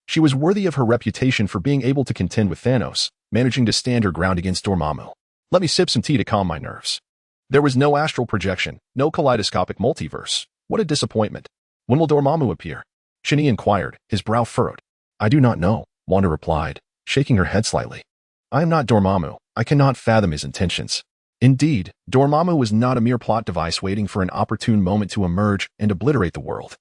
she was worthy of her reputation for being able to contend with Thanos, managing to stand her ground against Dormammu. Let me sip some tea to calm my nerves. There was no astral projection, no kaleidoscopic multiverse. What a disappointment. When will Dormammu appear? Chinny inquired, his brow furrowed. I do not know, Wanda replied, shaking her head slightly. I am not Dormammu. I cannot fathom his intentions. Indeed, Dormammu was not a mere plot device waiting for an opportune moment to emerge and obliterate the world.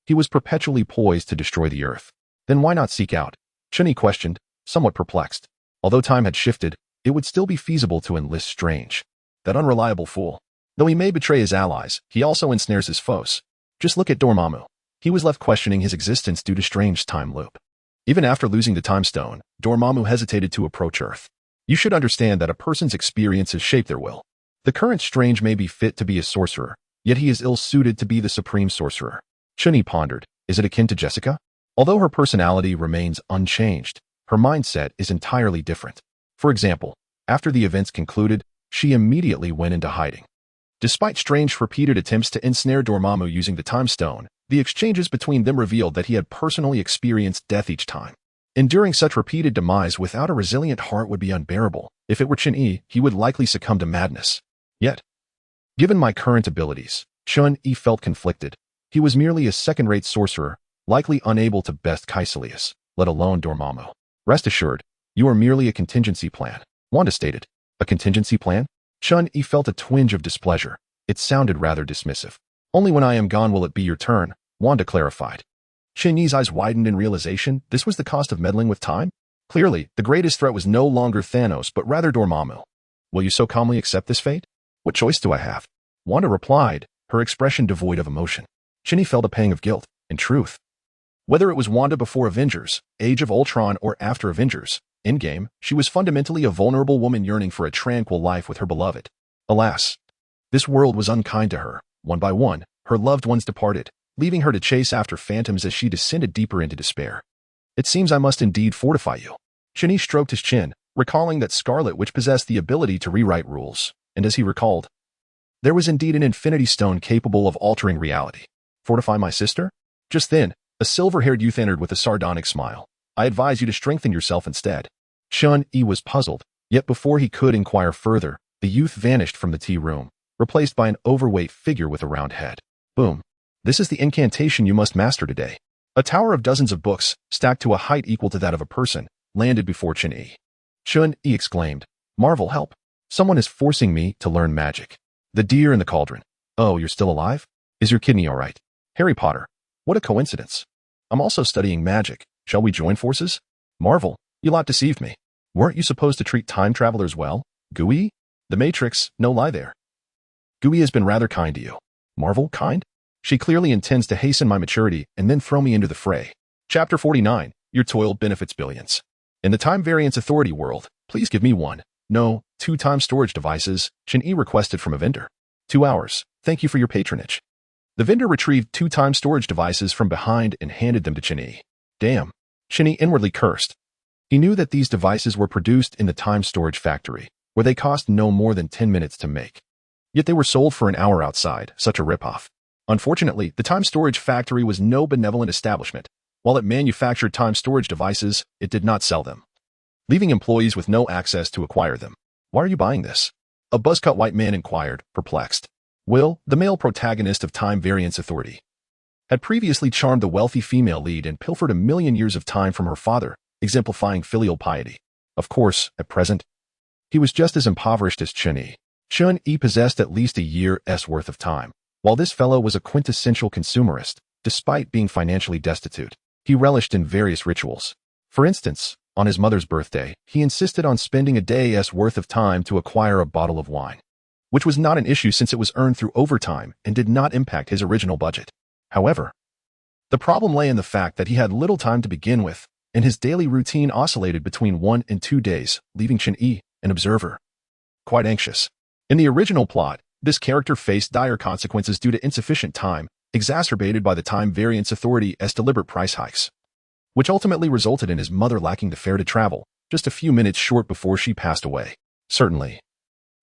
He was perpetually poised to destroy the Earth. Then why not seek out? Chinny questioned, somewhat perplexed. Although time had shifted, it would still be feasible to enlist Strange. That unreliable fool. Though he may betray his allies, he also ensnares his foes. Just look at Dormammu. He was left questioning his existence due to Strange's time loop. Even after losing the Time Stone, Dormammu hesitated to approach Earth. You should understand that a person's experiences shape their will. The current Strange may be fit to be a sorcerer, yet he is ill-suited to be the Supreme Sorcerer. Chinny pondered, is it akin to Jessica? Although her personality remains unchanged, her mindset is entirely different. For example, after the events concluded, she immediately went into hiding. Despite Strange's repeated attempts to ensnare Dormammu using the Time Stone, the exchanges between them revealed that he had personally experienced death each time. Enduring such repeated demise without a resilient heart would be unbearable. If it were Chun-Yi, he would likely succumb to madness. Yet, given my current abilities, Chun-Yi felt conflicted. He was merely a second-rate sorcerer, likely unable to best Kaecilius, let alone Dormammu. Rest assured, you are merely a contingency plan, Wanda stated. A contingency plan? Chun-Yi felt a twinge of displeasure. It sounded rather dismissive. Only when I am gone will it be your turn, Wanda clarified. Chun-Yi's eyes widened in realization this was the cost of meddling with time. Clearly, the greatest threat was no longer Thanos but rather Dormammu. Will you so calmly accept this fate? What choice do I have? Wanda replied, her expression devoid of emotion. Chinny felt a pang of guilt. In truth, whether it was Wanda before Avengers, Age of Ultron, or after Avengers, Endgame, she was fundamentally a vulnerable woman yearning for a tranquil life with her beloved. Alas, this world was unkind to her. One by one, her loved ones departed, leaving her to chase after phantoms as she descended deeper into despair. It seems I must indeed fortify you. Chinny stroked his chin, recalling that Scarlet Witch possessed the ability to rewrite rules, and as he recalled, there was indeed an Infinity Stone capable of altering reality. Fortify my sister? Just then, a silver-haired youth entered with a sardonic smile. I advise you to strengthen yourself instead. Chun-Yi was puzzled, yet before he could inquire further, the youth vanished from the tea room, replaced by an overweight figure with a round head. Boom. This is the incantation you must master today. A tower of dozens of books, stacked to a height equal to that of a person, landed before Chun-Yi. Chun-Yi exclaimed, Marvel, help. Someone is forcing me to learn magic. The deer in the cauldron. Oh, you're still alive? Is your kidney all right? Harry Potter. What a coincidence. I'm also studying magic. Shall we join forces? Marvel, you lot deceived me. Weren't you supposed to treat time travelers well? Gooey? The Matrix, no lie there. Gooey has been rather kind to you. Marvel, kind? She clearly intends to hasten my maturity and then throw me into the fray. Chapter 49, Your Toil Benefits Billions. In the Time Variance Authority world, please give me 2 time storage devices, Chun-Yi requested from a vendor. 2 hours. Thank you for your patronage. The vendor retrieved 2 time storage devices from behind and handed them to Chun-Yi. Damn. Chun-Yi inwardly cursed. He knew that these devices were produced in the time storage factory, where they cost no more than 10 minutes to make. Yet they were sold for an hour outside, such a ripoff. Unfortunately, the time storage factory was no benevolent establishment. While it manufactured time storage devices, it did not sell them, leaving employees with no access to acquire them. Why are you buying this? A buzz-cut white man inquired, perplexed. Will, the male protagonist of Time Variance Authority, had previously charmed the wealthy female lead and pilfered 1,000,000 years of time from her father, exemplifying filial piety. Of course, at present, he was just as impoverished as Chun-Yi. Chun-Yi possessed at least a year's worth of time. While this fellow was a quintessential consumerist, despite being financially destitute, he relished in various rituals. For instance, on his mother's birthday, he insisted on spending a day's worth of time to acquire a bottle of wine, which was not an issue since it was earned through overtime and did not impact his original budget. However, the problem lay in the fact that he had little time to begin with, and his daily routine oscillated between 1 and 2 days, leaving Chun-Yi, an observer, quite anxious. In the original plot, This character faced dire consequences due to insufficient time, exacerbated by the Time Variance Authority's deliberate price hikes, which ultimately resulted in his mother lacking the fare to travel, just a few minutes short before she passed away. Certainly,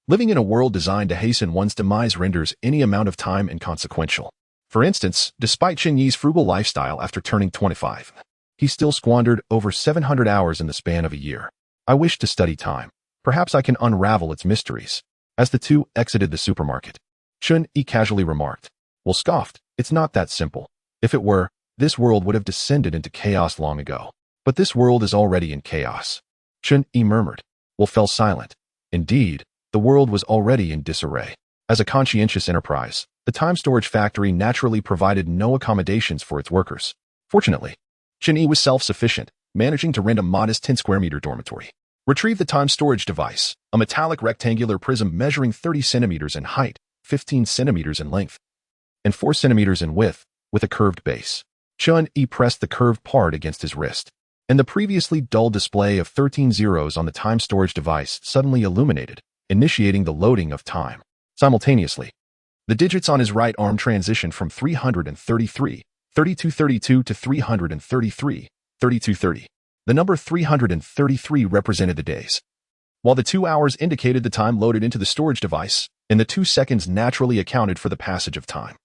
living in a world designed to hasten one's demise renders any amount of time inconsequential. For instance, despite Chen Yi's frugal lifestyle after turning 25, he still squandered over 700 hours in the span of a year. I wish to study time. Perhaps I can unravel its mysteries. As the two exited the supermarket, Chen Yi casually remarked, "Well, scoffed, it's not that simple. If it were, this world would have descended into chaos long ago. But this world is already in chaos." Chen Yi murmured. Well, fell silent. Indeed, the world was already in disarray. As a conscientious enterprise, the time storage factory naturally provided no accommodations for its workers. Fortunately, Chen Yi was self-sufficient, managing to rent a modest 10-square-meter dormitory. Retrieve the time storage device, a metallic rectangular prism measuring 30 centimeters in height, 15 centimeters in length, and 4 centimeters in width, with a curved base. Chen Yi pressed the curved part against his wrist, and the previously dull display of 13 zeros on the time storage device suddenly illuminated, initiating the loading of time. Simultaneously, the digits on his right arm transitioned from 333, 3232 to 333, 3230. The number 333 represented the days, while the 2 hours indicated the time loaded into the storage device, and the 2 seconds naturally accounted for the passage of time.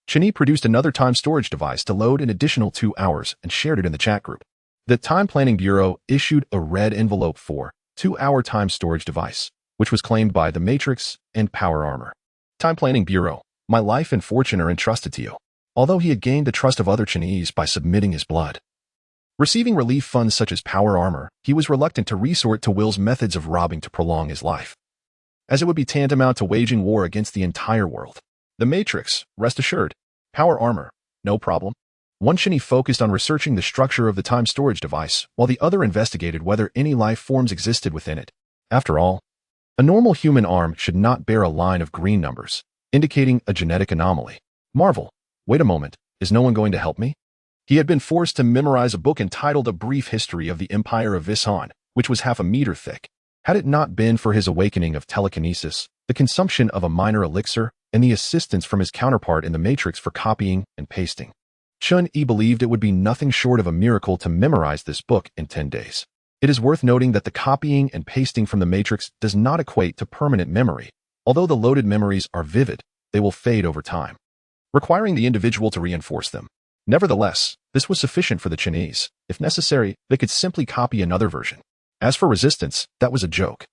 Chen Yi produced another time storage device to load an additional 2 hours and shared it in the chat group. The Time Planning Bureau issued a red envelope for 2-hour time storage device, which was claimed by the Matrix and Power Armor. Time Planning Bureau, my life and fortune are entrusted to you. Although he had gained the trust of other Chinese by submitting his blood, receiving relief funds such as Power Armor, he was reluctant to resort to Will's methods of robbing to prolong his life, as it would be tantamount to waging war against the entire world. The Matrix, rest assured. Power Armor, no problem. One Chen Yi focused on researching the structure of the time storage device, while the other investigated whether any life forms existed within it. After all, a normal human arm should not bear a line of green numbers, indicating a genetic anomaly. Marvel, wait a moment, is no one going to help me? He had been forced to memorize a book entitled A Brief History of the Empire of Visan, which was half a meter thick. Had it not been for his awakening of telekinesis, the consumption of a minor elixir, and the assistance from his counterpart in the Matrix for copying and pasting, Chen Yi believed it would be nothing short of a miracle to memorize this book in 10 days. It is worth noting that the copying and pasting from the Matrix does not equate to permanent memory. Although the loaded memories are vivid, they will fade over time, requiring the individual to reinforce them. Nevertheless, this was sufficient for the Chinese. If necessary, they could simply copy another version. As for resistance, that was a joke.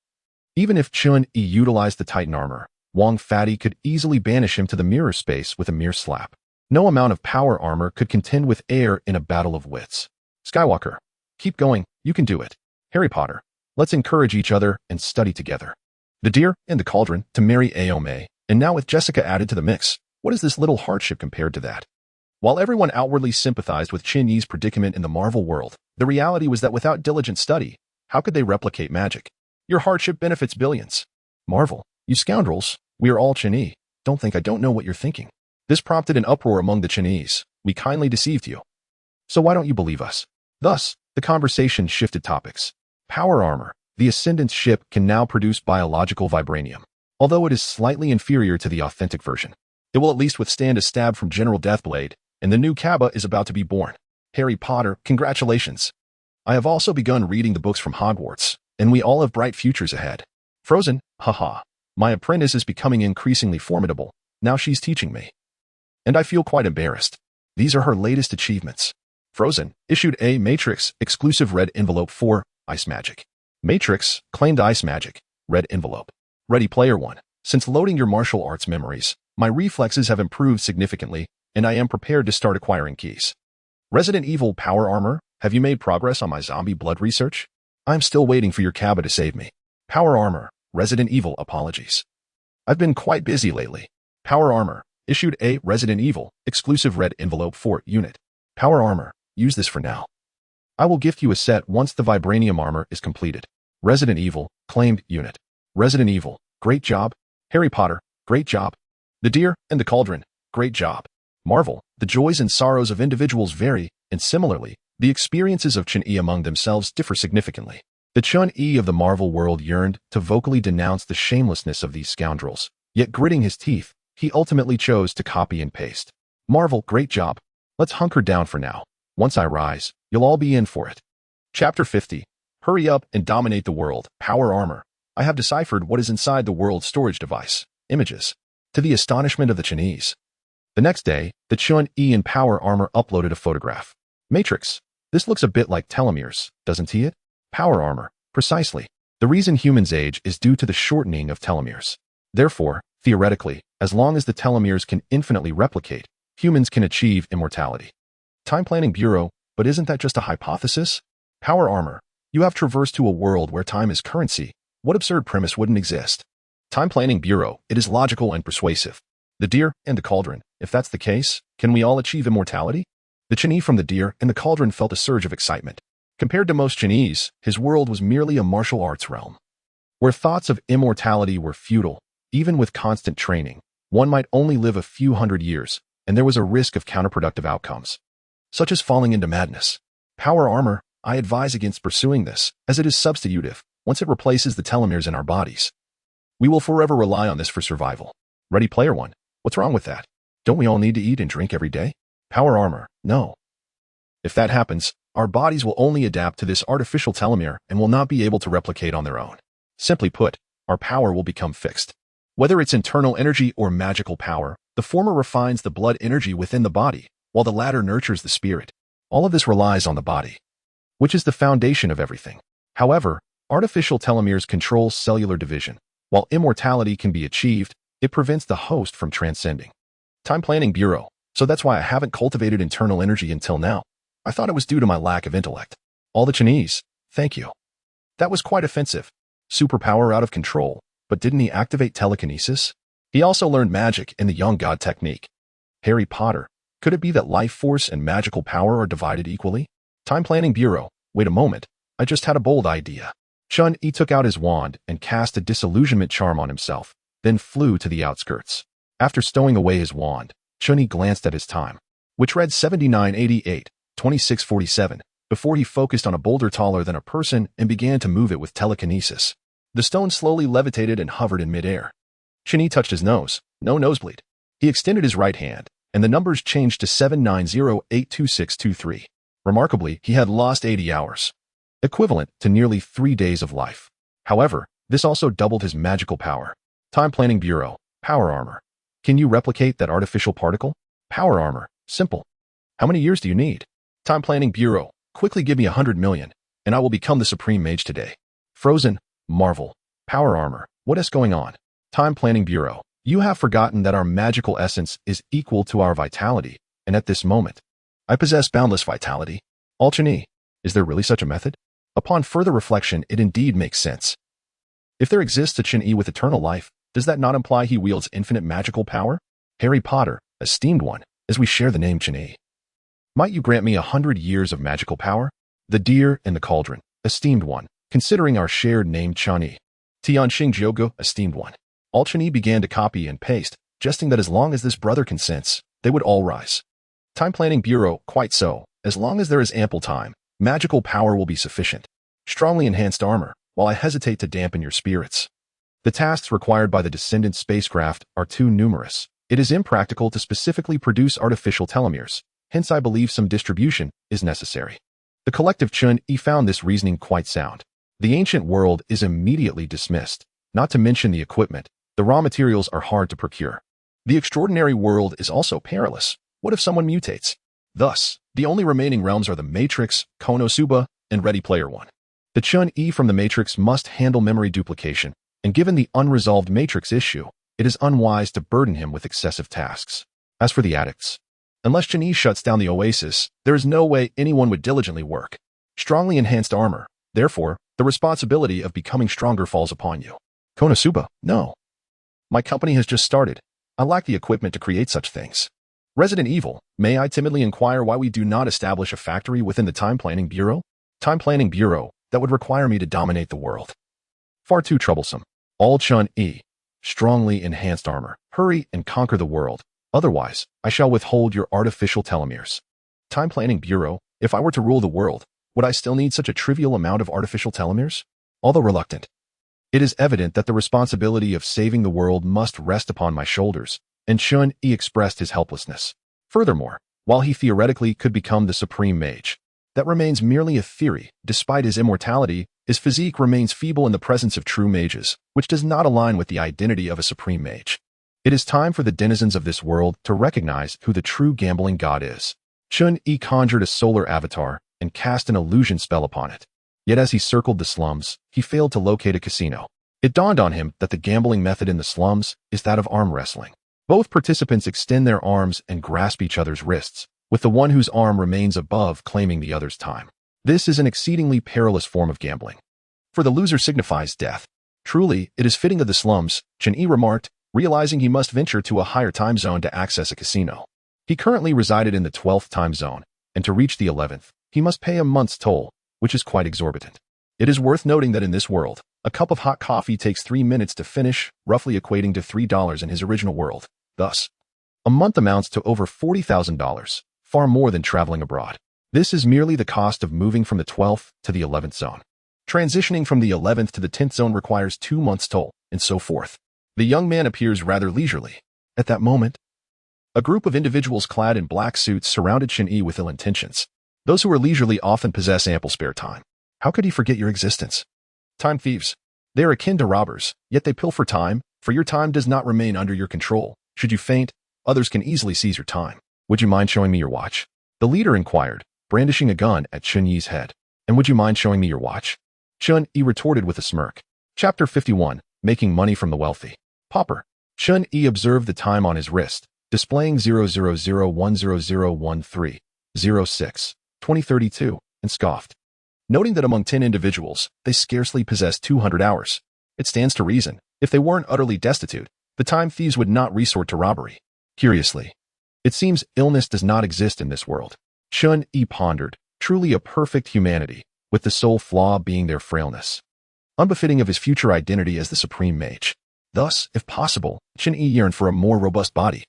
Even if Chen Yi utilized the Titan armor, Wang Fatty could easily banish him to the mirror space with a mere slap. No amount of power armor could contend with air in a battle of wits. Skywalker, keep going, you can do it. Harry Potter, let's encourage each other and study together. The Deer and the Cauldron to marry Aome, and now with Jessica added to the mix, what is this little hardship compared to that? While everyone outwardly sympathized with Chen Yi's predicament in the Marvel world, the reality was that without diligent study, how could they replicate magic? Your hardship benefits billions. Marvel, you scoundrels, we are all Chen Yi. Don't think I don't know what you're thinking. This prompted an uproar among the Chinese. We kindly deceived you. So why don't you believe us? Thus, the conversation shifted topics. Power Armor, the Ascendant's ship, can now produce biological vibranium. Although it is slightly inferior to the authentic version, it will at least withstand a stab from General Deathblade, and the new Kaaba is about to be born. Harry Potter, congratulations. I have also begun reading the books from Hogwarts, and we all have bright futures ahead. Frozen, haha. My apprentice is becoming increasingly formidable. Now she's teaching me, and I feel quite embarrassed. These are her latest achievements. Frozen issued a Matrix exclusive red envelope for Ice Magic. Matrix claimed Ice Magic, red envelope. Ready Player One. Since loading your martial arts memories, my reflexes have improved significantly, and I am prepared to start acquiring keys. Resident Evil Power Armor, have you made progress on my zombie blood research? I'm still waiting for your Kaaba to save me. Power Armor, Resident Evil apologies. I've been quite busy lately. Power Armor issued a Resident Evil exclusive red envelope for Unit. Power Armor, use this for now. I will gift you a set once the Vibranium armor is completed. Resident Evil claimed Unit. Resident Evil, great job. Harry Potter, great job. The Deer and the Cauldron, great job. Marvel, the joys and sorrows of individuals vary, and similarly, the experiences of Chen Yi among themselves differ significantly. The Chen Yi of the Marvel world yearned to vocally denounce the shamelessness of these scoundrels, Yet gritting his teeth, he ultimately chose to copy and paste. Marvel, great job. Let's hunker down for now. Once I rise, you'll all be in for it. Chapter 50. Hurry up and dominate the world. Power armor. I have deciphered what is inside the world's storage device. Images. To the astonishment of the Chinese. The next day, the Chun-Yi in power armor uploaded a photograph. Matrix. This looks a bit like telomeres, doesn't it? Power armor. Precisely. The reason humans age is due to the shortening of telomeres. Therefore, theoretically, as long as the telomeres can infinitely replicate, humans can achieve immortality. Time Planning Bureau, but isn't that just a hypothesis? Power armor. You have traversed to a world where time is currency. What absurd premise wouldn't exist? Time Planning Bureau, it is logical and persuasive. The deer and the cauldron. If that's the case, can we all achieve immortality? The Chinese from the deer and the cauldron felt a surge of excitement. Compared to most Chinese, his world was merely a martial arts realm, where thoughts of immortality were futile. Even with constant training, one might only live a few hundred years, and there was a risk of counterproductive outcomes, such as falling into madness. Power armor, I advise against pursuing this, as it is substitutive. Once it replaces the telomeres in our bodies, we will forever rely on this for survival. Ready Player One. What's wrong with that? Don't we all need to eat and drink every day? Power armor, no. If that happens, our bodies will only adapt to this artificial telomere and will not be able to replicate on their own. Simply put, our power will become fixed. Whether it's internal energy or magical power, the former refines the blood energy within the body, while the latter nurtures the spirit. All of this relies on the body, which is the foundation of everything. However, artificial telomeres control cellular division. While immortality can be achieved, it prevents the host from transcending. Time Planning Bureau. So that's why I haven't cultivated internal energy until now. I thought it was due to my lack of intellect. All the Chinese. Thank you. That was quite offensive. Superpower out of control. But didn't he activate telekinesis? He also learned magic in the young god technique. Harry Potter. Could it be that life force and magical power are divided equally? Time Planning Bureau. Wait a moment. I just had a bold idea. Chun-Yi took out his wand and cast a disillusionment charm on himself, then flew to the outskirts. After stowing away his wand, Chun-Yi glanced at his time, which read 79:88, 26:47, before he focused on a boulder taller than a person and began to move it with telekinesis. The stone slowly levitated and hovered in midair. Chun-Yi touched his nose. No nosebleed. He extended his right hand, and the numbers changed to 790-82623. Remarkably, he had lost 80 hours, equivalent to nearly 3 days of life. However, this also doubled his magical power. Time Planning Bureau. Power armor. Can you replicate that artificial particle? Power armor. Simple. How many years do you need? Time Planning Bureau. Quickly give me 100 million, and I will become the supreme mage today. Frozen. Marvel. Power armor. What is going on? Time Planning Bureau. You have forgotten that our magical essence is equal to our vitality, and at this moment, I possess boundless vitality. All Chun-Yi. Is there really such a method? Upon further reflection, it indeed makes sense. If there exists a Chun-Yi with eternal life, does that not imply he wields infinite magical power? Harry Potter, esteemed one, as we share the name Chun-Yi. Might you grant me 100 years of magical power? The deer and the cauldron, esteemed one, considering our shared name Chun-Yi. Tianxing Jiogu, esteemed one. All Chun-Yi began to copy and paste, jesting that as long as this brother consents, they would all rise. Time Planning Bureau, quite so. As long as there is ample time, magical power will be sufficient. Strongly enhanced armor, while I hesitate to dampen your spirits. The tasks required by the descendant spacecraft are too numerous. It is impractical to specifically produce artificial telomeres, hence I believe some distribution is necessary. The collective Chun-Yi found this reasoning quite sound. The ancient world is immediately dismissed, not to mention the equipment. The raw materials are hard to procure. The extraordinary world is also perilous. What if someone mutates? Thus, the only remaining realms are the Matrix, Konosuba, and Ready Player One. The Chun-Yi from the Matrix must handle memory duplication, and given the unresolved Matrix issue, it is unwise to burden him with excessive tasks. As for the addicts, unless Chun-Yi shuts down the oasis, there is no way anyone would diligently work. Strongly enhanced armor. Therefore, the responsibility of becoming stronger falls upon you. Konosuba, no. My company has just started. I lack the equipment to create such things. Resident Evil, may I timidly inquire why we do not establish a factory within the Time Planning Bureau? Time Planning Bureau, that would require me to dominate the world. Far too troublesome. All Chun-Yi. Strongly enhanced armor. Hurry and conquer the world. Otherwise, I shall withhold your artificial telomeres. Time Planning Bureau, if I were to rule the world, would I still need such a trivial amount of artificial telomeres? Although reluctant, It is evident that the responsibility of saving the world must rest upon my shoulders, and Chun-Yi expressed his helplessness. Furthermore, while he theoretically could become the supreme mage, that remains merely a theory. Despite his immortality, his physique remains feeble in the presence of true mages, which does not align with the identity of a supreme mage. It is time for the denizens of this world to recognize who the true gambling god is. Chun-Yi conjured a solar avatar and cast an illusion spell upon it. Yet as he circled the slums, he failed to locate a casino. It dawned on him that the gambling method in the slums is that of arm wrestling. Both participants extend their arms and grasp each other's wrists, with the one whose arm remains above claiming the other's time. This is an exceedingly perilous form of gambling, for the loser signifies death. Truly, it is fitting of the slums, Chun-Yi remarked, realizing he must venture to a higher time zone to access a casino. He currently resided in the 12th time zone, and to reach the 11th, he must pay a month's toll, which is quite exorbitant. It is worth noting that in this world, a cup of hot coffee takes 3 minutes to finish, roughly equating to $3 in his original world. Thus, a month amounts to over $40,000, far more than traveling abroad. This is merely the cost of moving from the 12th to the 11th zone. Transitioning from the 11th to the 10th zone requires 2 months' toll, and so forth. The young man appears rather leisurely. At that moment, a group of individuals clad in black suits surrounded Chun-Yi with ill intentions. Those who are leisurely often possess ample spare time. How could he forget your existence? Time thieves. They are akin to robbers, yet they pilfer time, for your time does not remain under your control. Should you faint, others can easily seize your time. Would you mind showing me your watch? The leader inquired, brandishing a gun at Chun-Yi's head. And would you mind showing me your watch? Chun-Yi retorted with a smirk. Chapter 51, Making Money from the Wealthy. Pauper. Chun-Yi observed the time on his wrist, displaying 0001001306. 2032, and scoffed. Noting that among 10 individuals, they scarcely possessed 200 hours. It stands to reason, if they weren't utterly destitute, the time thieves would not resort to robbery. Curiously, it seems illness does not exist in this world. Chun-Yi pondered, truly a perfect humanity, with the sole flaw being their frailness, unbefitting of his future identity as the supreme mage. Thus, if possible, Chun-Yi yearned for a more robust body.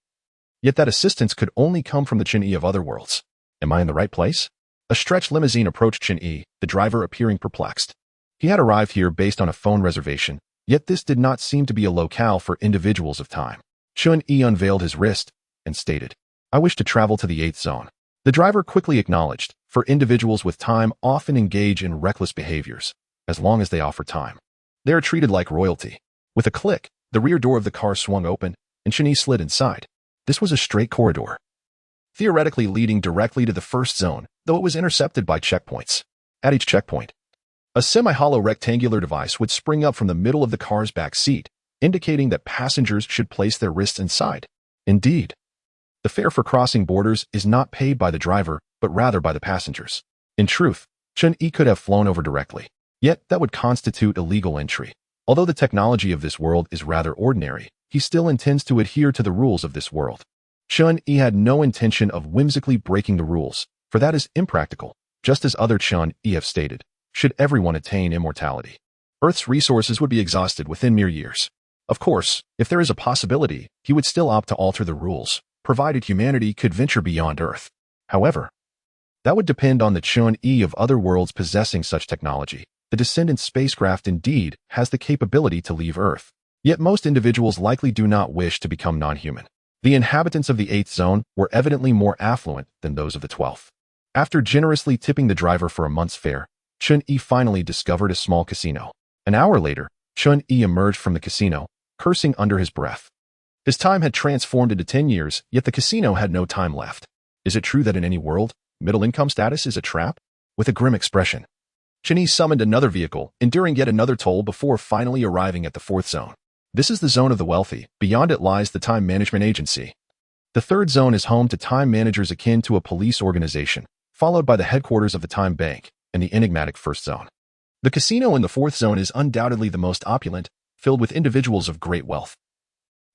Yet that assistance could only come from the Chun-Yi of other worlds. Am I in the right place? A stretched limousine approached Chun-Yi, the driver appearing perplexed. He had arrived here based on a phone reservation, yet this did not seem to be a locale for individuals of time. Chun-Yi unveiled his wrist and stated, I wish to travel to the 8th zone. The driver quickly acknowledged, for individuals with time often engage in reckless behaviors, as long as they offer time. They are treated like royalty. With a click, the rear door of the car swung open, and Chun-Yi slid inside. This was a straight corridor, theoretically leading directly to the 1st zone, though it was intercepted by checkpoints. At each checkpoint, a semi-hollow rectangular device would spring up from the middle of the car's back seat, indicating that passengers should place their wrists inside. Indeed, the fare for crossing borders is not paid by the driver, but rather by the passengers. In truth, Chun-Yi could have flown over directly, yet that would constitute illegal entry. Although the technology of this world is rather ordinary, he still intends to adhere to the rules of this world. Chun-Yi had no intention of whimsically breaking the rules, for that is impractical, just as other Chun-Yi have stated. Should everyone attain immortality, Earth's resources would be exhausted within mere years. Of course, if there is a possibility, he would still opt to alter the rules, provided humanity could venture beyond Earth. However, that would depend on the Chun-Yi of other worlds possessing such technology. The Descendant spacecraft indeed has the capability to leave Earth, yet most individuals likely do not wish to become non-human. The inhabitants of the 8th zone were evidently more affluent than those of the 12th. After generously tipping the driver for a month's fare, Chun-Yi finally discovered a small casino. An hour later, Chun-Yi emerged from the casino, cursing under his breath. His time had transformed into 10 years, yet the casino had no time left. Is it true that in any world, middle income status is a trap? With a grim expression, Chun-Yi summoned another vehicle, enduring yet another toll before finally arriving at the 4th zone. This is the zone of the wealthy. Beyond it lies the Time Management Agency. The 3rd zone is home to time managers akin to a police organization, followed by the headquarters of the Time Bank and the enigmatic 1st zone. The casino in the 4th zone is undoubtedly the most opulent, filled with individuals of great wealth.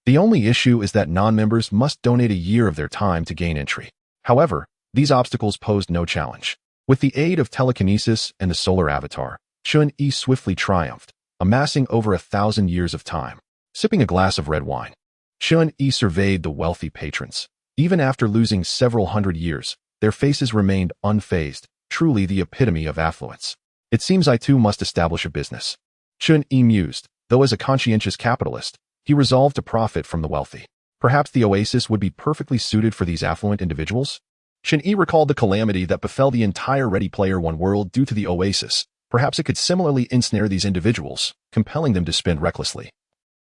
The only issue is that non-members must donate a year of their time to gain entry. However, these obstacles posed no challenge. With the aid of telekinesis and the solar avatar, Chun-Yi swiftly triumphed, amassing over 1,000 years of time. Sipping a glass of red wine, Chun-Yi surveyed the wealthy patrons. Even after losing several hundred years, their faces remained unfazed, truly the epitome of affluence. It seems I too must establish a business. Chun-Yi mused, Though as a conscientious capitalist, he resolved to profit from the wealthy. Perhaps the oasis would be perfectly suited for these affluent individuals? Shin-Yi recalled the calamity that befell the entire Ready Player One world due to the oasis. Perhaps it could similarly ensnare these individuals, compelling them to spend recklessly.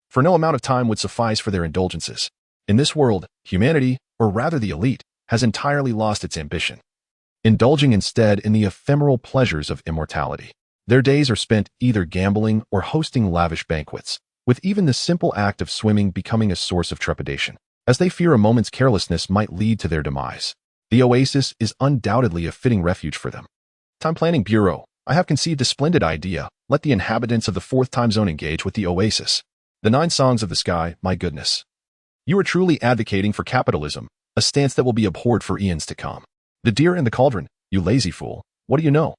For no amount of time would suffice for their indulgences. In this world, humanity, or rather the elite, has entirely lost its ambition, indulging instead in the ephemeral pleasures of immortality. Their days are spent either gambling or hosting lavish banquets, with even the simple act of swimming becoming a source of trepidation, as they fear a moment's carelessness might lead to their demise. The oasis is undoubtedly a fitting refuge for them. Time Planning Bureau, I have conceived a splendid idea. Let the inhabitants of the fourth time zone engage with the oasis. The 9 songs of the sky, my goodness. You are truly advocating for capitalism, a stance that will be abhorred for eons to come. The deer in the cauldron, you lazy fool, what do you know?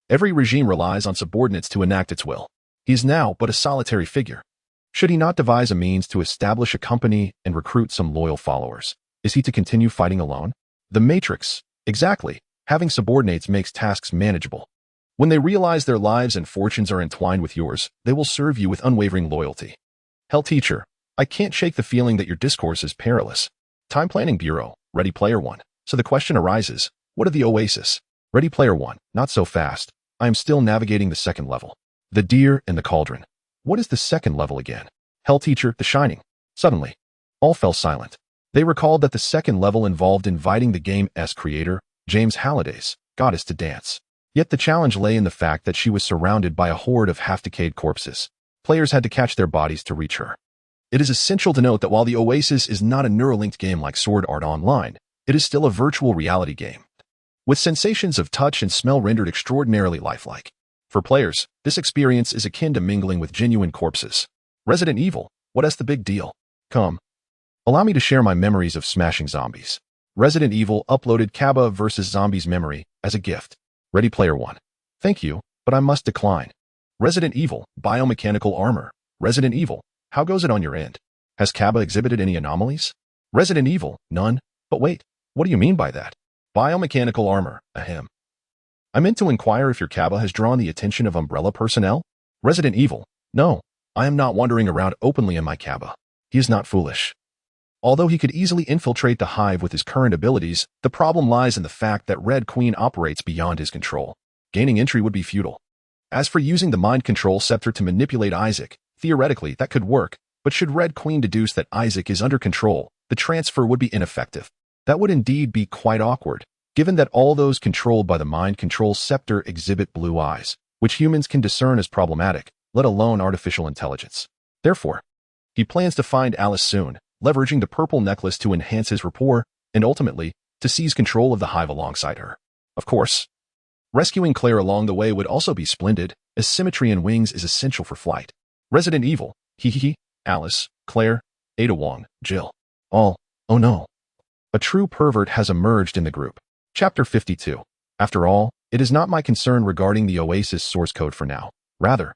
Every regime relies on subordinates to enact its will. He is now but a solitary figure. Should he not devise a means to establish a company and recruit some loyal followers? Is he to continue fighting alone? The Matrix, exactly. Having subordinates makes tasks manageable. When they realize their lives and fortunes are entwined with yours, they will serve you with unwavering loyalty. Hell teacher, I can't shake the feeling that your discourse is perilous. Time Planning Bureau, Ready Player One. So the question arises, what of the oasis? Ready Player One, not so fast. I am still navigating the second level. The deer in the cauldron. What is the second level again? Hell teacher, The Shining. Suddenly, all fell silent. They recalled that the second level involved inviting the game's creator, James Halliday's goddess, to dance. Yet the challenge lay in the fact that she was surrounded by a horde of half-decayed corpses. Players had to catch their bodies to reach her. It is essential to note that while the Oasis is not a neuralinked game like Sword Art Online, it is still a virtual reality game, with sensations of touch and smell rendered extraordinarily lifelike. For players, this experience is akin to mingling with genuine corpses. Resident Evil, what's the big deal? Come. Allow me to share my memories of smashing zombies. Resident Evil uploaded Kaba vs. Zombies memory as a gift. Ready Player One. Thank you, but I must decline. Resident Evil, biomechanical armor. Resident Evil, how goes it on your end? Has Kaba exhibited any anomalies? Resident Evil, none. But wait, what do you mean by that? Biomechanical armor, ahem. I meant to inquire if your Kaba has drawn the attention of Umbrella personnel? Resident Evil, no. I am not wandering around openly in my Kaba. He is not foolish. Although he could easily infiltrate the hive with his current abilities, the problem lies in the fact that Red Queen operates beyond his control. Gaining entry would be futile. As for using the mind control scepter to manipulate Isaac, theoretically that could work, but should Red Queen deduce that Isaac is under control, the transfer would be ineffective. That would indeed be quite awkward, given that all those controlled by the mind control scepter exhibit blue eyes, which humans can discern as problematic, let alone artificial intelligence. Therefore, he plans to find Alice soon, leveraging the purple necklace to enhance his rapport, and ultimately, to seize control of the hive alongside her. Of course, rescuing Claire along the way would also be splendid, as symmetry in wings is essential for flight. Resident Evil, Alice, Claire, Ada Wong, Jill. All, oh no. A true pervert has emerged in the group. Chapter 52. After all, it is not my concern regarding the Oasis source code for now. Rather,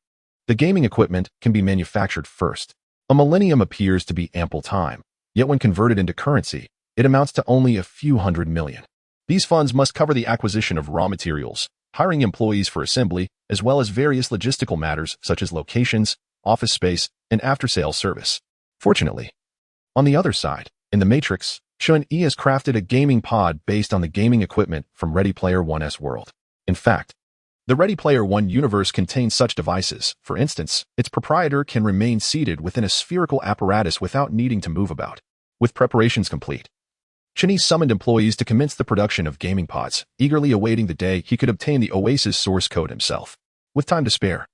the gaming equipment can be manufactured first. A millennium appears to be ample time, yet when converted into currency, it amounts to only a few $100 million. These funds must cover the acquisition of raw materials, hiring employees for assembly, as well as various logistical matters such as locations, office space, and after-sales service. Fortunately, on the other side, in the Matrix, Chun-Yi has crafted a gaming pod based on the gaming equipment from Ready Player One's world. In fact, the Ready Player One universe contains such devices. For instance, its proprietor can remain seated within a spherical apparatus without needing to move about. With preparations complete, Chun-Yi summoned employees to commence the production of gaming pods, eagerly awaiting the day he could obtain the Oasis source code himself. With time to spare,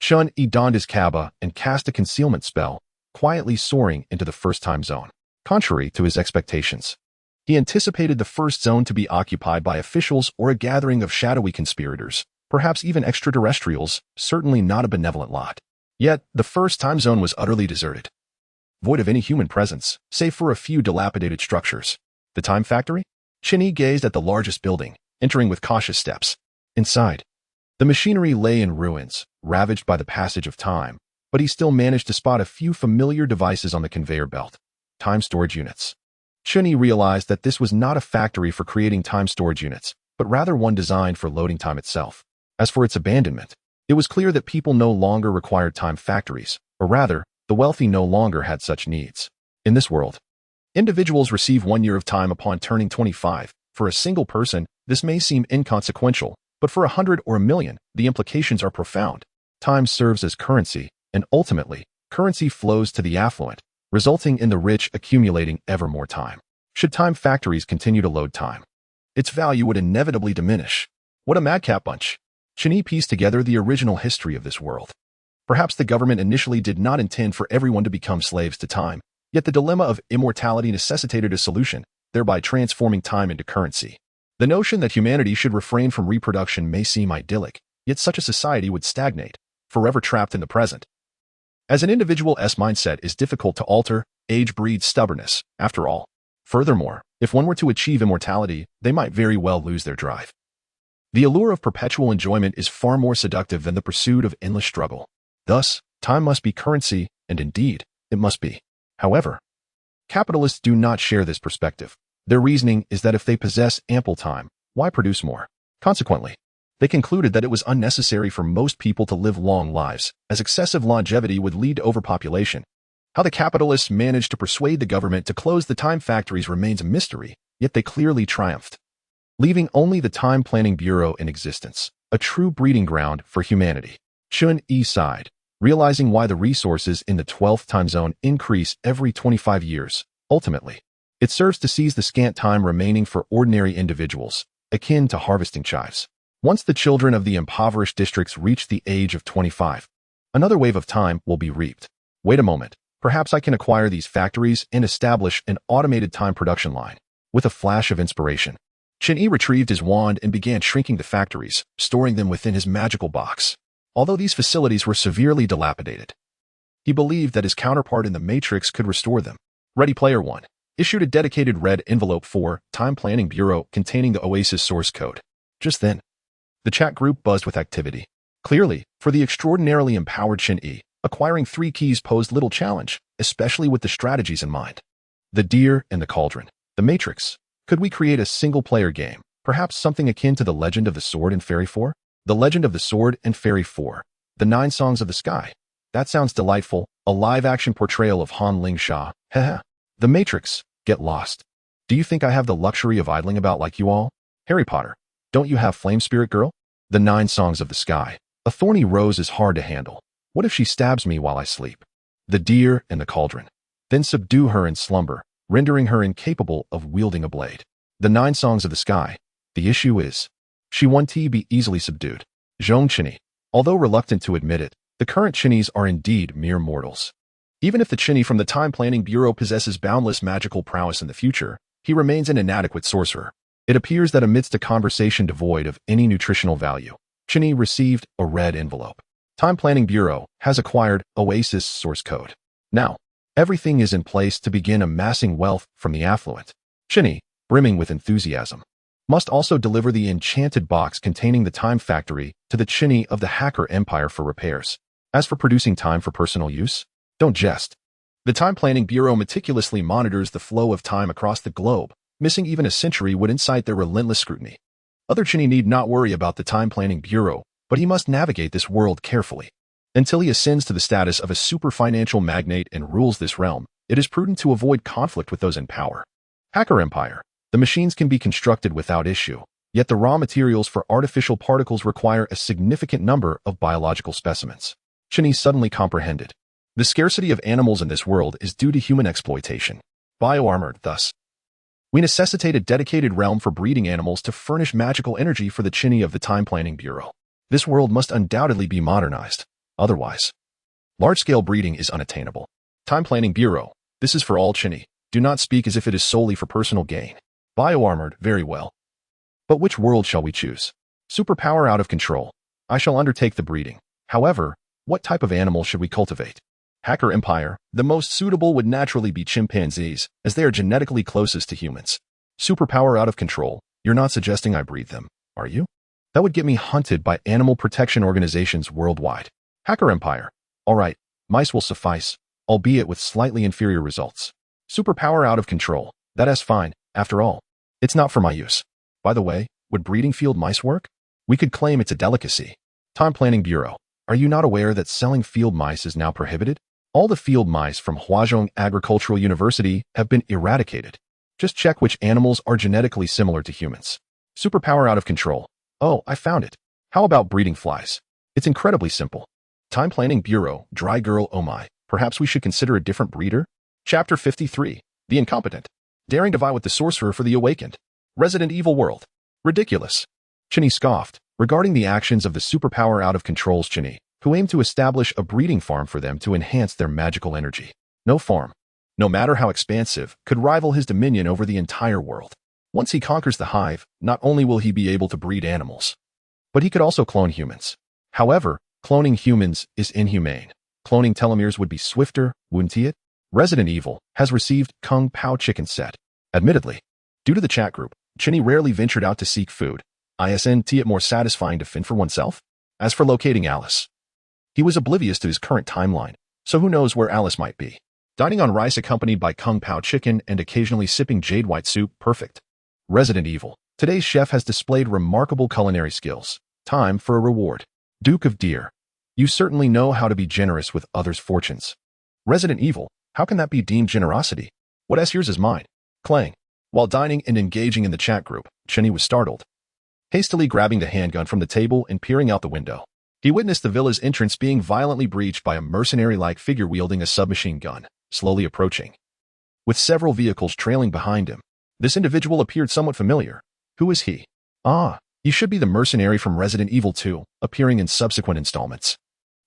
Chun-Yi donned his Kaba and cast a concealment spell, quietly soaring into the first time zone. Contrary to his expectations, he anticipated the first zone to be occupied by officials or a gathering of shadowy conspirators, perhaps even extraterrestrials, certainly not a benevolent lot. Yet, the first time zone was utterly deserted, void of any human presence, save for a few dilapidated structures. The Time Factory? Chun-Yi gazed at the largest building, entering with cautious steps. Inside, the machinery lay in ruins, ravaged by the passage of time, but he still managed to spot a few familiar devices on the conveyor belt. Time storage units. Chun-Yi realized that this was not a factory for creating time storage units, but rather one designed for loading time itself. As for its abandonment, it was clear that people no longer required time factories, Or rather, the wealthy no longer had such needs. In this world, individuals receive 1 year of time upon turning 25. For a single person, this may seem inconsequential, but for 100 or 1,000,000, the implications are profound. Time serves as currency, and ultimately, currency flows to the affluent, resulting in the rich accumulating ever more time. Should time factories continue to load time, its value would inevitably diminish. What a madcap bunch. Cheney pieced together the original history of this world. Perhaps the government initially did not intend for everyone to become slaves to time, yet the dilemma of immortality necessitated a solution, thereby transforming time into currency. The notion that humanity should refrain from reproduction may seem idyllic, yet such a society would stagnate, forever trapped in the present. As an individual's mindset is difficult to alter, age breeds stubbornness, after all. Furthermore, if one were to achieve immortality, they might very well lose their drive. The allure of perpetual enjoyment is far more seductive than the pursuit of endless struggle. Thus, time must be currency, and indeed, it must be. However, capitalists do not share this perspective. Their reasoning is that if they possess ample time, why produce more? Consequently, they concluded that it was unnecessary for most people to live long lives, as excessive longevity would lead to overpopulation. How the capitalists managed to persuade the government to close the time factories remains a mystery, yet they clearly triumphed, leaving only the Time Planning Bureau in existence, a true breeding ground for humanity. Chun-Yi sighed, realizing why the resources in the 12th time zone increase every 25 years. Ultimately, it serves to seize the scant time remaining for ordinary individuals, akin to harvesting chives. Once the children of the impoverished districts reach the age of 25, another wave of time will be reaped. Wait a moment. Perhaps I can acquire these factories and establish an automated time production line. With a flash of inspiration, Chin-Yi retrieved his wand and began shrinking the factories, storing them within his magical box. Although these facilities were severely dilapidated, he believed that his counterpart in the Matrix could restore them. Ready Player One issued a dedicated red envelope for Time Planning Bureau containing the Oasis source code. Just then, the chat group buzzed with activity. Clearly, for the extraordinarily empowered Chin-Yi, acquiring 3 keys posed little challenge, especially with the strategies in mind. The Deer and the Cauldron. The Matrix. Could we create a single-player game, perhaps something akin to The Legend of the Sword and Fairy 4? The Legend of the Sword and Fairy 4. The 9 Songs of the Sky. That sounds delightful, a live-action portrayal of Han Ling Sha. Heh. The Matrix. Get lost. Do you think I have the luxury of idling about like you all? Harry Potter. Don't you have Flame Spirit Girl? The 9 Songs of the Sky. A thorny rose is hard to handle. What if she stabs me while I sleep? The Deer and the Cauldron. Then subdue her in slumber, rendering her incapable of wielding a blade. The 9 Songs of the Sky. The issue is, she won't be easily subdued. Zhong Chinny. Although reluctant to admit it, the current Chinnies are indeed mere mortals. Even if the Chinny from the Time Planning Bureau possesses boundless magical prowess in the future, he remains an inadequate sorcerer. It appears that amidst a conversation devoid of any nutritional value, Chinny received a red envelope. Time Planning Bureau has acquired Oasis source code. Now, everything is in place to begin amassing wealth from the affluent. Chinny, brimming with enthusiasm, must also deliver the enchanted box containing the time factory to the Chinny of the hacker empire for repairs. As for producing time for personal use, don't jest. The Time Planning Bureau meticulously monitors the flow of time across the globe. Missing even a century would incite their relentless scrutiny. Other Chinny need not worry about the Time Planning Bureau, but he must navigate this world carefully. Until he ascends to the status of a super financial magnate and rules this realm, it is prudent to avoid conflict with those in power. Hacker Empire. The machines can be constructed without issue, yet the raw materials for artificial particles require a significant number of biological specimens. Chinny suddenly comprehended. The scarcity of animals in this world is due to human exploitation. Bioarmored, thus. We necessitate a dedicated realm for breeding animals to furnish magical energy for the Chinny of the Time Planning Bureau. This world must undoubtedly be modernized. Otherwise, large-scale breeding is unattainable. Time Planning Bureau. This is for all Chinny. Do not speak as if it is solely for personal gain. Bioarmored, very well. But which world shall we choose? Superpower out of control. I shall undertake the breeding. However, what type of animal should we cultivate? Hacker Empire. The most suitable would naturally be chimpanzees, as they are genetically closest to humans. Superpower out of control. You're not suggesting I breed them, are you? That would get me hunted by animal protection organizations worldwide. Hacker Empire. All right, mice will suffice, albeit with slightly inferior results. Superpower out of control. That is fine, after all. It's not for my use. By the way, would breeding field mice work? We could claim it's a delicacy. Time Planning Bureau. Are you not aware that selling field mice is now prohibited? All the field mice from Huazhong Agricultural University have been eradicated. Just check which animals are genetically similar to humans. Superpower out of control. Oh, I found it. How about breeding flies? It's incredibly simple. Time Planning Bureau, Dry Girl, oh my. Perhaps we should consider a different breeder? Chapter 53. The Incompetent. Daring to vie with the Sorcerer for the Awakened. Resident Evil World. Ridiculous. Chinny scoffed, regarding the actions of the superpower out of control's Chinny, who aimed to establish a breeding farm for them to enhance their magical energy. No farm, no matter how expansive, could rival his dominion over the entire world. Once he conquers the hive, not only will he be able to breed animals, but he could also clone humans. However, cloning humans is inhumane. Cloning telomeres would be swifter, wouldn't it? Resident Evil has received Kung Pao chicken set. Admittedly, due to the chat group, Chinny rarely ventured out to seek food. Isn't it more satisfying to fend for oneself? As for locating Alice, he was oblivious to his current timeline, so who knows where Alice might be. Dining on rice accompanied by Kung Pao chicken and occasionally sipping jade white soup, perfect. Resident Evil. Today's chef has displayed remarkable culinary skills. Time for a reward. Duke of Deer. You certainly know how to be generous with others' fortunes. Resident Evil. How can that be deemed generosity? What else yours is mine? Clang. While dining and engaging in the chat group, Chinny was startled. Hastily grabbing the handgun from the table and peering out the window, he witnessed the villa's entrance being violently breached by a mercenary-like figure wielding a submachine gun, slowly approaching. With several vehicles trailing behind him, this individual appeared somewhat familiar. Who is he? Ah, he should be the mercenary from Resident Evil 2, appearing in subsequent installments.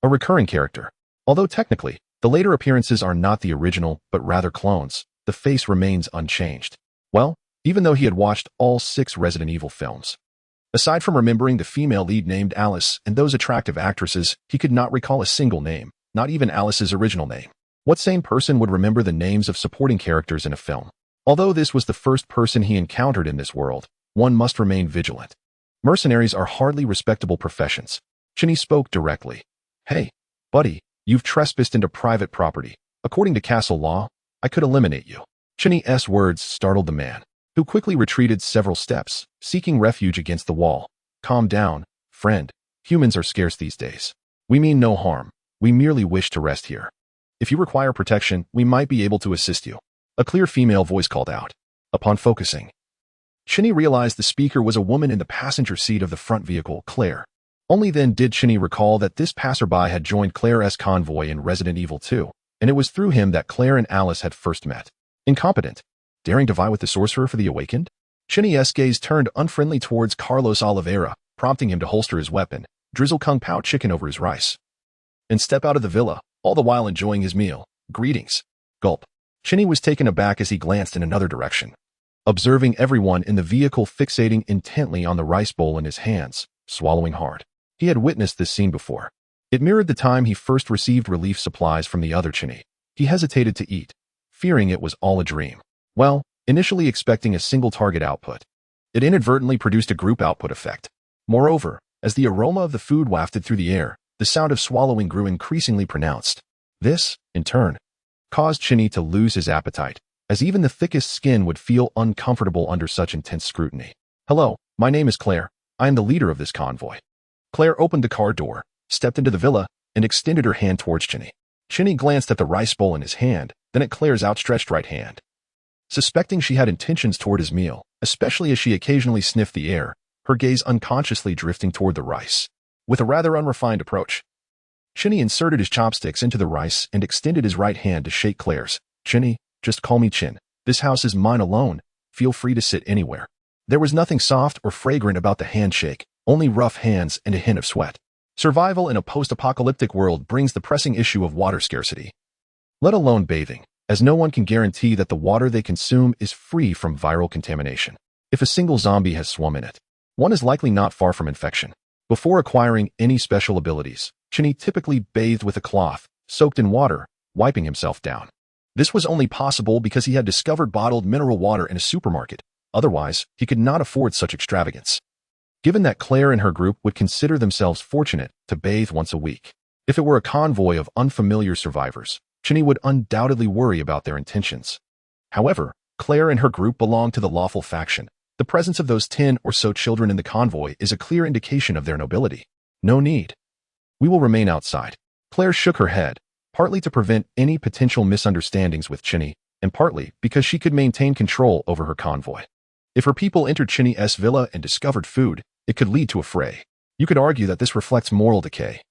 A recurring character. Although technically, the later appearances are not the original, but rather clones, the face remains unchanged. Well, even though he had watched all 6 Resident Evil films, aside from remembering the female lead named Alice and those attractive actresses, he could not recall a single name, not even Alice's original name. What sane person would remember the names of supporting characters in a film? Although this was the first person he encountered in this world, one must remain vigilant. Mercenaries are hardly respectable professions. Chinny spoke directly. Hey, buddy, you've trespassed into private property. According to castle law, I could eliminate you. Chinny's words startled the man, who quickly retreated several steps, seeking refuge against the wall. Calm down, friend. Humans are scarce these days. We mean no harm. We merely wish to rest here. If you require protection, we might be able to assist you. A clear female voice called out. Upon focusing, Chinny realized the speaker was a woman in the passenger seat of the front vehicle, Claire. Only then did Chinny recall that this passerby had joined Claire's convoy in Resident Evil 2, and it was through him that Claire and Alice had first met. Incompetent. Daring to vie with the Sorcerer for the Awakened? Chinny's gaze turned unfriendly towards Carlos Oliveira, prompting him to holster his weapon, drizzle Kung Pao chicken over his rice, and step out of the villa, all the while enjoying his meal. Greetings. Gulp. Chinny was taken aback as he glanced in another direction, observing everyone in the vehicle fixating intently on the rice bowl in his hands, swallowing hard. He had witnessed this scene before. It mirrored the time he first received relief supplies from the other Chinny. He hesitated to eat, fearing it was all a dream. Well, initially expecting a single target output, it inadvertently produced a group output effect. Moreover, as the aroma of the food wafted through the air, the sound of swallowing grew increasingly pronounced. This, in turn, caused Chinny to lose his appetite, as even the thickest skin would feel uncomfortable under such intense scrutiny. Hello, my name is Claire. I am the leader of this convoy. Claire opened the car door, stepped into the villa, and extended her hand towards Chinny. Chinny glanced at the rice bowl in his hand, then at Claire's outstretched right hand. Suspecting she had intentions toward his meal, especially as she occasionally sniffed the air, her gaze unconsciously drifting toward the rice. With a rather unrefined approach, Chinny inserted his chopsticks into the rice and extended his right hand to shake Claire's. Chinny, just call me Chin. This house is mine alone. Feel free to sit anywhere. There was nothing soft or fragrant about the handshake, only rough hands and a hint of sweat. Survival in a post-apocalyptic world brings the pressing issue of water scarcity, let alone bathing, as no one can guarantee that the water they consume is free from viral contamination. If a single zombie has swum in it, one is likely not far from infection. Before acquiring any special abilities, Chinny typically bathed with a cloth, soaked in water, wiping himself down. This was only possible because he had discovered bottled mineral water in a supermarket. Otherwise, he could not afford such extravagance. Given that Claire and her group would consider themselves fortunate to bathe once a week, if it were a convoy of unfamiliar survivors, Chinny would undoubtedly worry about their intentions. However, Claire and her group belonged to the lawful faction. The presence of those 10 or so children in the convoy is a clear indication of their nobility. No need We will remain outside. Claire shook her head, partly to prevent any potential misunderstandings with Chinny, and partly because she could maintain control over her convoy. If her people entered Chinny's villa and discovered food, it could lead to a fray. You could argue that this reflects moral decay.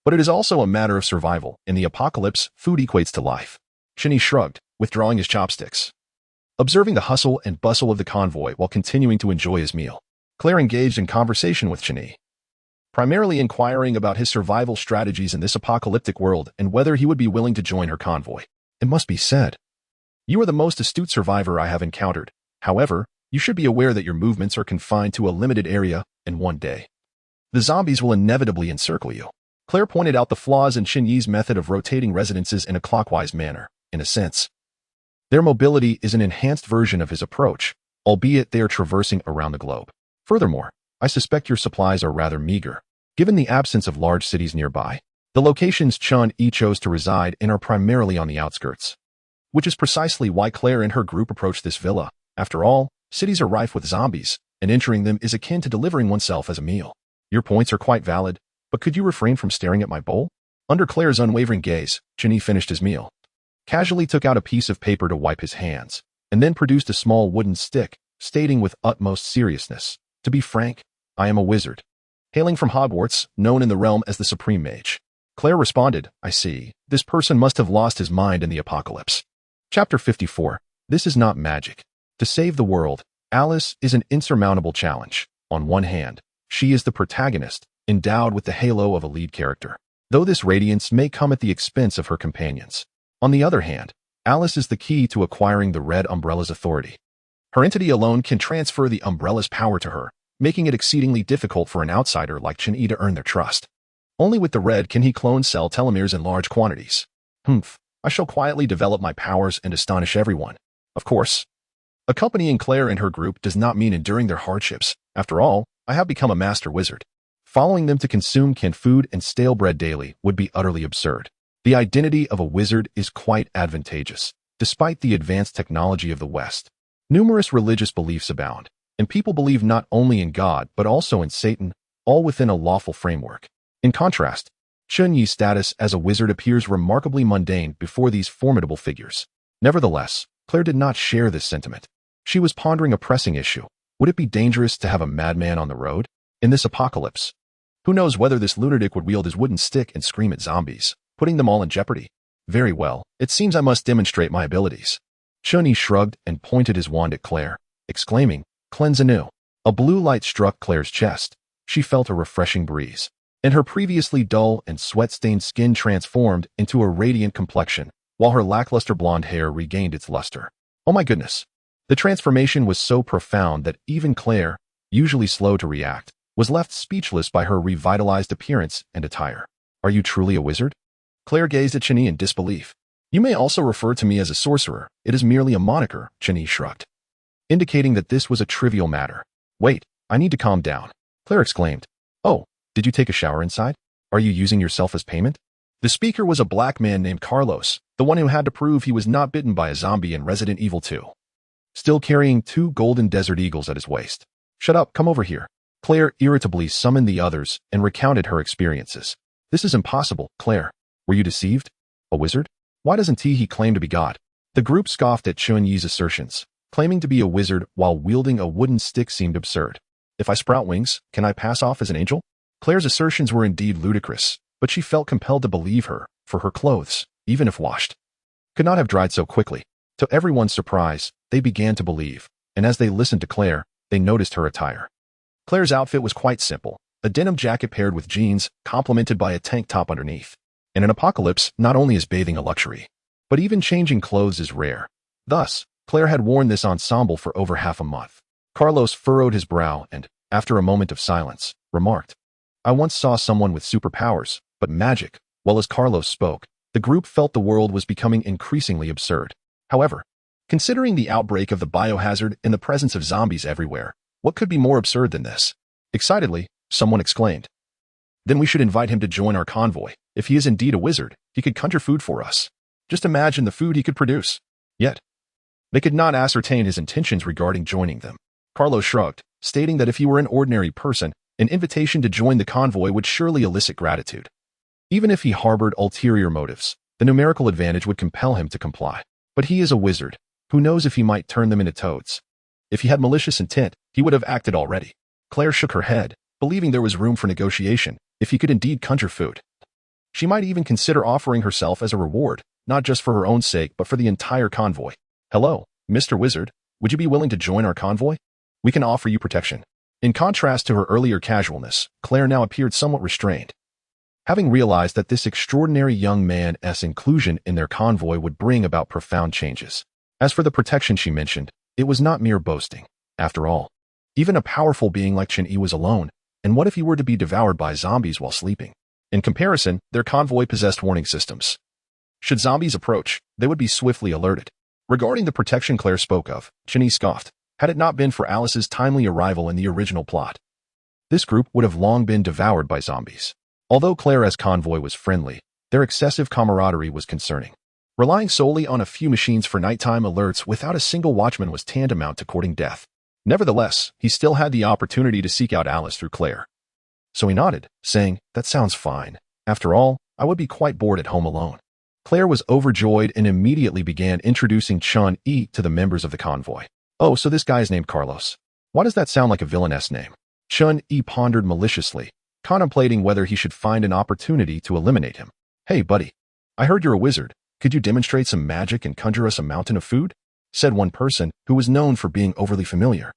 But it is also a matter of survival. In the apocalypse, food equates to life. Chinny shrugged, withdrawing his chopsticks. Observing the hustle and bustle of the convoy while continuing to enjoy his meal, Claire engaged in conversation with Chinny, primarily inquiring about his survival strategies in this apocalyptic world and whether he would be willing to join her convoy. It must be said, you are the most astute survivor I have encountered. However, you should be aware that your movements are confined to a limited area, and one day, the zombies will inevitably encircle you. Claire pointed out the flaws in Chinny's method of rotating residences in a clockwise manner. In a sense, their mobility is an enhanced version of his approach, albeit they are traversing around the globe. Furthermore, I suspect your supplies are rather meager, given the absence of large cities nearby. The locations Chun-Yi chose to reside in are primarily on the outskirts, which is precisely why Claire and her group approached this villa. After all, cities are rife with zombies, and entering them is akin to delivering oneself as a meal. Your points are quite valid, but could you refrain from staring at my bowl? Under Claire's unwavering gaze, Chinny finished his meal, casually took out a piece of paper to wipe his hands, and then produced a small wooden stick, stating with utmost seriousness, "To be frank, I am a wizard, hailing from Hogwarts, known in the realm as the Supreme Mage." Claire responded, "I see. This person must have lost his mind in the apocalypse." Chapter 54. This is not magic. To save the world, Alice is an insurmountable challenge. On one hand, she is the protagonist, endowed with the halo of a lead character, though this radiance may come at the expense of her companions. On the other hand, Alice is the key to acquiring the Red Umbrella's authority. Her entity alone can transfer the Umbrella's power to her, making it exceedingly difficult for an outsider like Chin-Yi to earn their trust. Only with the Red can he clone cell telomeres in large quantities. I shall quietly develop my powers and astonish everyone. Of course, accompanying Claire and her group does not mean enduring their hardships. After all, I have become a master wizard. Following them to consume canned food and stale bread daily would be utterly absurd. The identity of a wizard is quite advantageous, despite the advanced technology of the West. Numerous religious beliefs abound, and people believe not only in God but also in Satan, all within a lawful framework. In contrast, Chun-Yi's status as a wizard appears remarkably mundane before these formidable figures. Nevertheless, Claire did not share this sentiment. She was pondering a pressing issue. Would it be dangerous to have a madman on the road? In this apocalypse, who knows whether this lunatic would wield his wooden stick and scream at zombies, putting them all in jeopardy? Very well, it seems I must demonstrate my abilities. Chun-Yi shrugged and pointed his wand at Claire, exclaiming, "Cleanse anew." A blue light struck Claire's chest. She felt a refreshing breeze, and her previously dull and sweat-stained skin transformed into a radiant complexion, while her lackluster blonde hair regained its luster. Oh my goodness! The transformation was so profound that even Claire, usually slow to react, was left speechless by her revitalized appearance and attire. "Are you truly a wizard?" Claire gazed at Chin-Yi in disbelief. "You may also refer to me as a sorcerer. It is merely a moniker," Chin-Yi shrugged, indicating that this was a trivial matter. "Wait, I need to calm down," Claire exclaimed. "Oh, did you take a shower inside? Are you using yourself as payment?" The speaker was a black man named Carlos, the one who had to prove he was not bitten by a zombie in Resident Evil 2. Still carrying 2 golden desert eagles at his waist. "Shut up, come over here." Claire irritably summoned the others and recounted her experiences. "This is impossible, Claire. Were you deceived? A wizard? Why doesn't he claim to be God?" The group scoffed at Chun-Yi's assertions. Claiming to be a wizard while wielding a wooden stick seemed absurd. "If I sprout wings, can I pass off as an angel?" Claire's assertions were indeed ludicrous, but she felt compelled to believe her, for her clothes, even if washed, could not have dried so quickly. To everyone's surprise, they began to believe, and as they listened to Claire, they noticed her attire. Claire's outfit was quite simple, a denim jacket paired with jeans, complemented by a tank top underneath. In an apocalypse, not only is bathing a luxury, but even changing clothes is rare. Thus, Claire had worn this ensemble for over half a month. Carlos furrowed his brow and, after a moment of silence, remarked, "I once saw someone with superpowers, but magic." While as Carlos spoke, the group felt the world was becoming increasingly absurd. However, considering the outbreak of the biohazard and the presence of zombies everywhere, what could be more absurd than this? Excitedly, someone exclaimed, "Then we should invite him to join our convoy. If he is indeed a wizard, he could conjure food for us. Just imagine the food he could produce." Yet, they could not ascertain his intentions regarding joining them. Carlos shrugged, stating that if he were an ordinary person, an invitation to join the convoy would surely elicit gratitude. Even if he harbored ulterior motives, the numerical advantage would compel him to comply. But he is a wizard. Who knows if he might turn them into toads? If he had malicious intent, he would have acted already. Claire shook her head, believing there was room for negotiation if he could indeed conjure food. She might even consider offering herself as a reward, not just for her own sake but for the entire convoy. Hello, Mr. Wizard, would you be willing to join our convoy? We can offer you protection. In contrast to her earlier casualness, Claire now appeared somewhat restrained. Having realized that this extraordinary young man's inclusion in their convoy would bring about profound changes. As for the protection she mentioned, it was not mere boasting. After all, even a powerful being like Chen Yi was alone, and what if he were to be devoured by zombies while sleeping? In comparison, their convoy possessed warning systems. Should zombies approach, they would be swiftly alerted. Regarding the protection Claire spoke of, Chen Yi scoffed. Had it not been for Alice's timely arrival in the original plot, this group would have long been devoured by zombies. Although Claire's convoy was friendly, their excessive camaraderie was concerning. Relying solely on a few machines for nighttime alerts without a single watchman was tantamount to courting death. Nevertheless, he still had the opportunity to seek out Alice through Claire. So he nodded, saying, "That sounds fine. After all, I would be quite bored at home alone." Claire was overjoyed and immediately began introducing Chen Yi to the members of the convoy. "Oh, so this guy is named Carlos. Why does that sound like a villainous name?" Chen Yi pondered maliciously, contemplating whether he should find an opportunity to eliminate him. "Hey, buddy, I heard you're a wizard. Could you demonstrate some magic and conjure us a mountain of food?" said one person who was known for being overly familiar.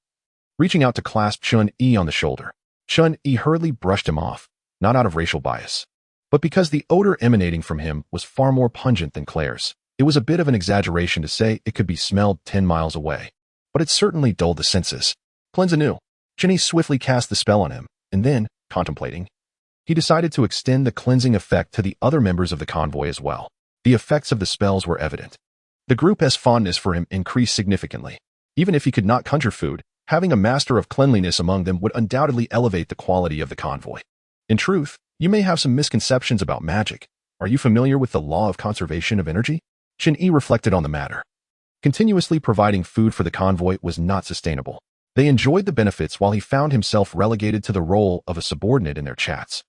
Reaching out to clasp Chen Yi on the shoulder, Chen Yi hurriedly brushed him off, not out of racial bias, but because the odor emanating from him was far more pungent than Claire's. It was a bit of an exaggeration to say it could be smelled 10 miles away, but it certainly dulled the senses. Cleanse anew. Chen Yi swiftly cast the spell on him, and then, contemplating, he decided to extend the cleansing effect to the other members of the convoy as well. The effects of the spells were evident. The group's fondness for him increased significantly. Even if he could not conjure food, having a master of cleanliness among them would undoubtedly elevate the quality of the convoy. In truth, you may have some misconceptions about magic. Are you familiar with the law of conservation of energy? Chen Yi reflected on the matter. Continuously providing food for the convoy was not sustainable. They enjoyed the benefits while he found himself relegated to the role of a subordinate in their chats,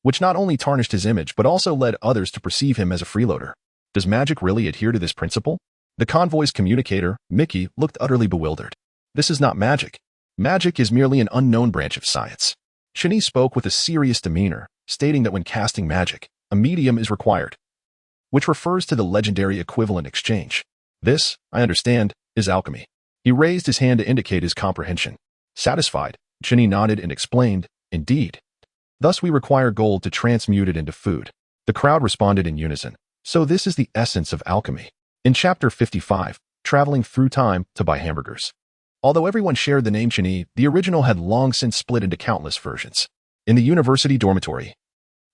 which not only tarnished his image but also led others to perceive him as a freeloader. Does magic really adhere to this principle? The convoy's communicator, Mickey, looked utterly bewildered. This is not magic. Magic is merely an unknown branch of science. Chen Yi spoke with a serious demeanor, stating that when casting magic, a medium is required, which refers to the legendary equivalent exchange. This, I understand, is alchemy. He raised his hand to indicate his comprehension. Satisfied, Chen Yi nodded and explained, "Indeed. Thus we require gold to transmute it into food." The crowd responded in unison. So this is the essence of alchemy. In Chapter 55, Traveling Through Time to Buy Hamburgers. Although everyone shared the name Chen Yi, the original had long since split into countless versions. In the university dormitory,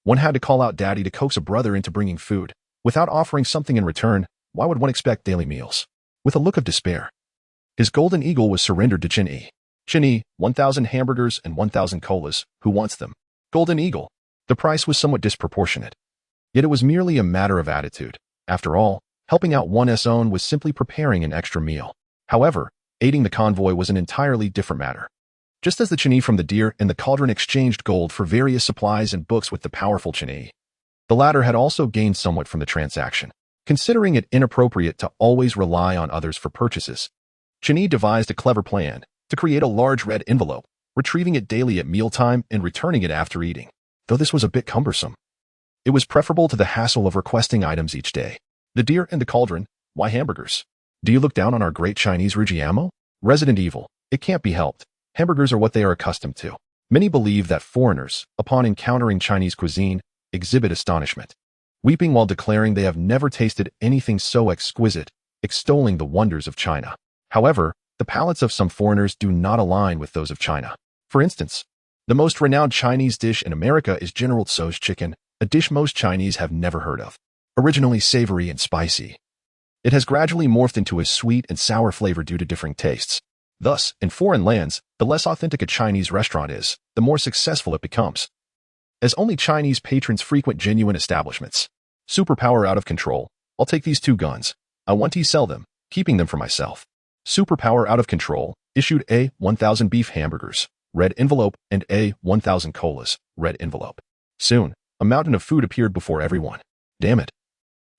one had to call out Daddy to coax a brother into bringing food. Without offering something in return, why would one expect daily meals? With a look of despair, his golden eagle was surrendered to Chen Yi. "Chen Yi, 1,000 hamburgers and 1,000 colas. Who wants them?" Golden eagle. The price was somewhat disproportionate. Yet it was merely a matter of attitude. After all, helping out one's own was simply preparing an extra meal. However, aiding the convoy was an entirely different matter. Just as the Chen Yi from the Deer and the Cauldron exchanged gold for various supplies and books with the powerful Chen Yi, the latter had also gained somewhat from the transaction. Considering it inappropriate to always rely on others for purchases, Chen Yi devised a clever plan to create a large red envelope, retrieving it daily at mealtime and returning it after eating. Though this was a bit cumbersome, it was preferable to the hassle of requesting items each day. The Deer and the Cauldron. Why hamburgers? Do you look down on our great Chinese Rujiamo? Resident Evil. It can't be helped. Hamburgers are what they are accustomed to. Many believe that foreigners, upon encountering Chinese cuisine, exhibit astonishment, weeping while declaring they have never tasted anything so exquisite, extolling the wonders of China. However, the palates of some foreigners do not align with those of China. For instance, the most renowned Chinese dish in America is General Tso's chicken, a dish most Chinese have never heard of. Originally savory and spicy, it has gradually morphed into a sweet and sour flavor due to differing tastes. Thus, in foreign lands, the less authentic a Chinese restaurant is, the more successful it becomes, as only Chinese patrons frequent genuine establishments. Superpower out of control. I'll take these 2 guns. I want to sell them, keeping them for myself. Superpower out of control. Issued A, 1,000 beef hamburgers, red envelope, and A, 1,000 colas, red envelope. Soon, A mountain of food appeared before everyone. Damn it.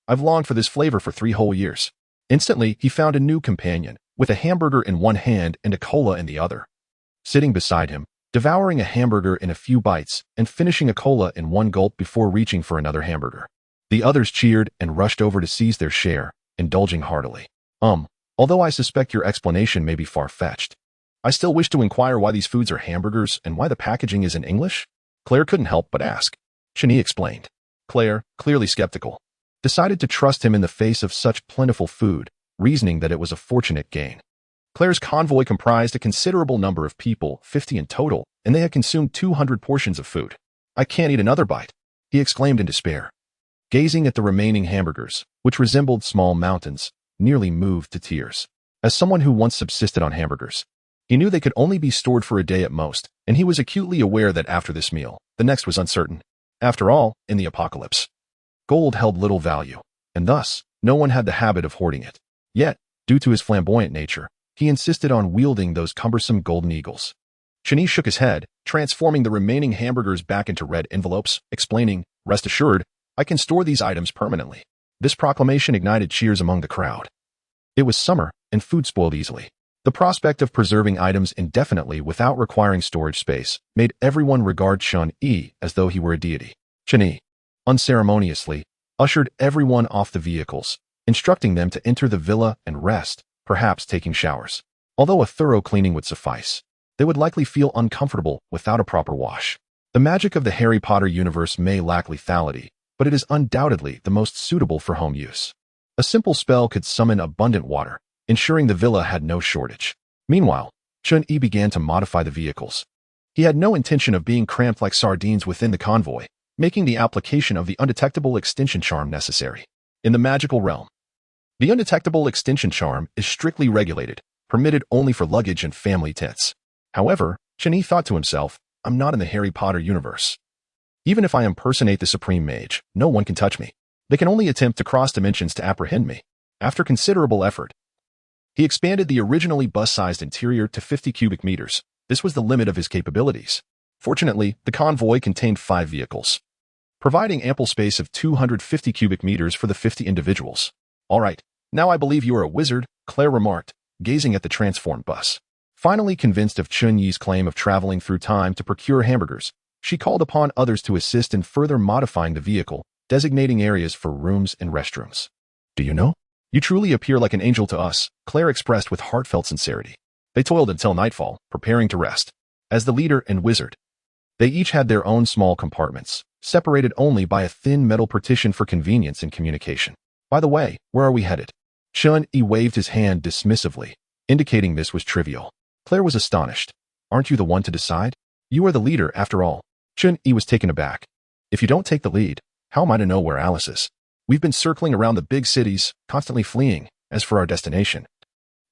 I've longed for this flavor for 3 whole years. Instantly, he found a new companion, with a hamburger in one hand and a cola in the other. Sitting beside him, devouring a hamburger in a few bites and finishing a cola in one gulp before reaching for another hamburger. The others cheered and rushed over to seize their share, indulging heartily. Although I suspect your explanation may be far-fetched, I still wish to inquire why these foods are hamburgers and why the packaging is in English? Claire couldn't help but ask. Chani explained. Claire, clearly skeptical, decided to trust him in the face of such plentiful food, reasoning that it was a fortunate gain. Claire's convoy comprised a considerable number of people, 50 in total, and they had consumed 200 portions of food. I can't eat another bite, he exclaimed in despair. Gazing at the remaining hamburgers, which resembled small mountains, nearly moved to tears. As someone who once subsisted on hamburgers, he knew they could only be stored for a day at most, and he was acutely aware that after this meal, the next was uncertain. After all, in the apocalypse, gold held little value, and thus, no one had the habit of hoarding it. Yet, due to his flamboyant nature, he insisted on wielding those cumbersome golden eagles. Chani shook his head, transforming the remaining hamburgers back into red envelopes, explaining, "Rest assured, I can store these items permanently." This proclamation ignited cheers among the crowd. It was summer, and food spoiled easily. The prospect of preserving items indefinitely without requiring storage space made everyone regard Chun-Yi as though he were a deity. Chun-Yi, unceremoniously, ushered everyone off the vehicles, instructing them to enter the villa and rest, perhaps taking showers. Although a thorough cleaning would suffice, they would likely feel uncomfortable without a proper wash. The magic of the Harry Potter universe may lack lethality, but it is undoubtedly the most suitable for home use. A simple spell could summon abundant water, ensuring the villa had no shortage. Meanwhile, Chun-Yi began to modify the vehicles. He had no intention of being cramped like sardines within the convoy, making the application of the undetectable extinction charm necessary. In the magical realm, the undetectable extinction charm is strictly regulated, permitted only for luggage and family tents. However, Chun-Yi thought to himself, I'm not in the Harry Potter universe. Even if I impersonate the Supreme Mage, no one can touch me. They can only attempt to cross dimensions to apprehend me. After considerable effort, he expanded the originally bus-sized interior to 50 cubic meters. This was the limit of his capabilities. Fortunately, the convoy contained 5 vehicles, providing ample space of 250 cubic meters for the 50 individuals. All right, now I believe you are a wizard, Claire remarked, gazing at the transformed bus. Finally convinced of Chun-Yi's claim of traveling through time to procure hamburgers, she called upon others to assist in further modifying the vehicle, designating areas for rooms and restrooms. Do you know? You truly appear like an angel to us, Claire expressed with heartfelt sincerity. They toiled until nightfall, preparing to rest. As the leader and wizard, they each had their own small compartments, separated only by a thin metal partition for convenience and communication. By the way, where are we headed? Chun-Yi waved his hand dismissively, indicating this was trivial. Claire was astonished. Aren't you the one to decide? You are the leader, after all. Chun-Yi was taken aback. If you don't take the lead, how am I to know where Alice is? We've been circling around the big cities, constantly fleeing. As for our destination,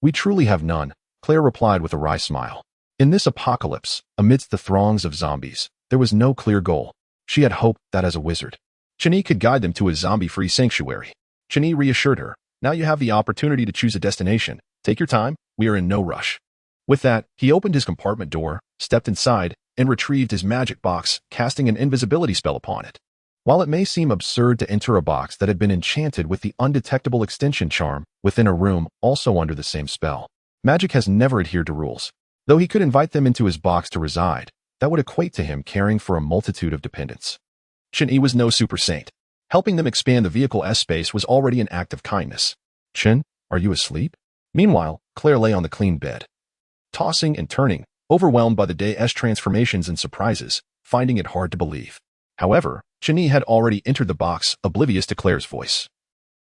we truly have none, Claire replied with a wry smile. In this apocalypse, amidst the throngs of zombies, there was no clear goal. She had hoped that as a wizard, Chun-Yi could guide them to a zombie-free sanctuary. Chun-Yi reassured her, now you have the opportunity to choose a destination. Take your time, we are in no rush. With that, he opened his compartment door, stepped inside, and retrieved his magic box, casting an invisibility spell upon it. While it may seem absurd to enter a box that had been enchanted with the undetectable extinction charm within a room also under the same spell, magic has never adhered to rules. Though he could invite them into his box to reside, that would equate to him caring for a multitude of dependents. Chun-Yi was no super saint. Helping them expand the vehicle's space was already an act of kindness. Chun, are you asleep? Meanwhile, Claire lay on the clean bed, tossing and turning, overwhelmed by the day's transformations and surprises, finding it hard to believe. However, Chun-Yi had already entered the box, oblivious to Claire's voice,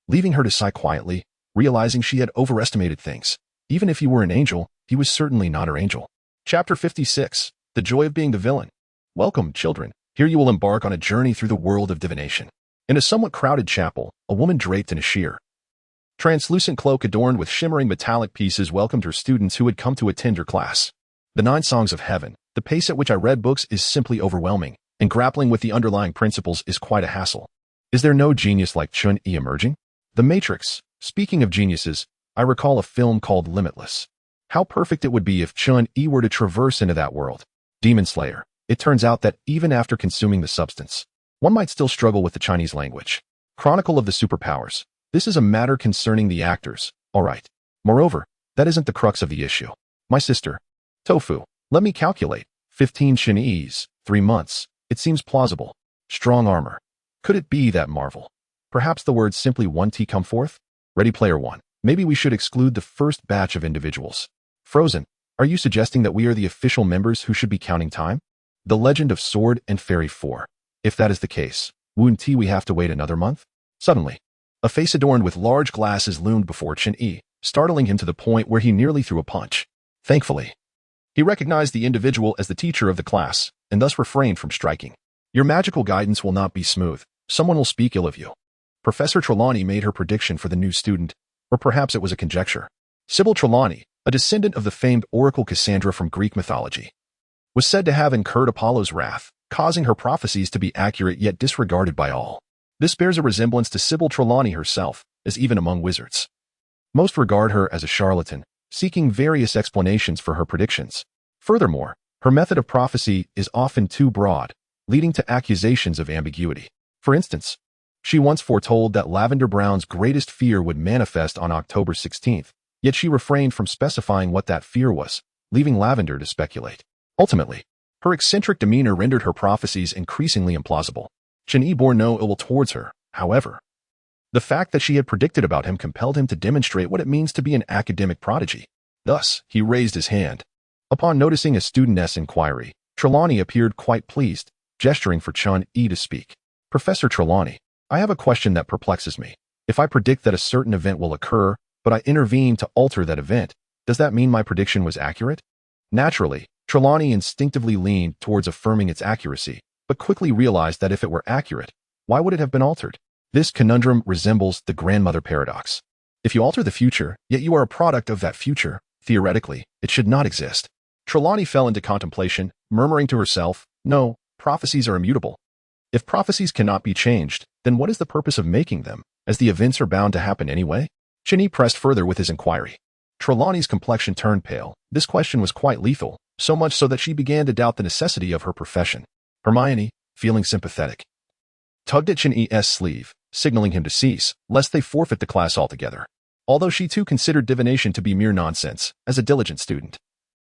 leaving her to sigh quietly, realizing she had overestimated things. Even if he were an angel, he was certainly not her angel. Chapter 56. The Joy of Being the Villain. Welcome, children. Here you will embark on a journey through the world of divination. In a somewhat crowded chapel, a woman draped in a sheer, translucent cloak adorned with shimmering metallic pieces welcomed her students who had come to attend her class. The 9 songs of heaven. The pace at which I read books is simply overwhelming, and grappling with the underlying principles is quite a hassle. Is there no genius like Chun-Yi emerging? The Matrix. Speaking of geniuses, I recall a film called Limitless. How perfect it would be if Chun-Yi were to traverse into that world. Demon Slayer. It turns out that even after consuming the substance, One might still struggle with the Chinese language. Chronicle of the Superpowers. This is a matter concerning the actors, all right. Moreover, that isn't the crux of the issue. My sister. Tofu. Let me calculate. 15 Chinese, 3 months. It seems plausible. Strong armor. Could it be that marvel? Perhaps the words simply 1T come forth? Ready Player One. Maybe we should exclude the first batch of individuals. Frozen. Are you suggesting that we are the official members who should be counting time? The Legend of Sword and Fairy 4. If that is the case, wouldn't we have to wait another month? Suddenly, a face adorned with large glasses loomed before Chen-Yi, startling him to the point where he nearly threw a punch. Thankfully, he recognized the individual as the teacher of the class, and thus refrained from striking. Your magical guidance will not be smooth. Someone will speak ill of you. Professor Trelawney made her prediction for the new student, or perhaps it was a conjecture. Sybil Trelawney, a descendant of the famed oracle Cassandra from Greek mythology, was said to have incurred Apollo's wrath, causing her prophecies to be accurate yet disregarded by all. This bears a resemblance to Sybil Trelawney herself, as even among wizards, most regard her as a charlatan, seeking various explanations for her predictions. Furthermore, her method of prophecy is often too broad, leading to accusations of ambiguity. For instance, she once foretold that Lavender Brown's greatest fear would manifest on October 16th, yet she refrained from specifying what that fear was, leaving Lavender to speculate. Ultimately, her eccentric demeanor rendered her prophecies increasingly implausible. Chen-Yi bore no ill will towards her, however. The fact that she had predicted about him compelled him to demonstrate what it means to be an academic prodigy. Thus, he raised his hand. Upon noticing a studentess' inquiry, Trelawney appeared quite pleased, gesturing for Chen-Yi to speak. Professor Trelawney, I have a question that perplexes me. If I predict that a certain event will occur, but I intervene to alter that event, does that mean my prediction was accurate? Naturally, Trelawney instinctively leaned towards affirming its accuracy, but quickly realized that if it were accurate, why would it have been altered? This conundrum resembles the grandmother paradox. If you alter the future, yet you are a product of that future, theoretically, it should not exist. Trelawney fell into contemplation, murmuring to herself, no, prophecies are immutable. If prophecies cannot be changed, then what is the purpose of making them, as the events are bound to happen anyway? Chen-Yi pressed further with his inquiry. Trelawney's complexion turned pale. This question was quite lethal, so much so that she began to doubt the necessity of her profession. Hermione, feeling sympathetic, tugged at Chen-Yi's sleeve, signaling him to cease, lest they forfeit the class altogether. Although she too considered divination to be mere nonsense, as a diligent student,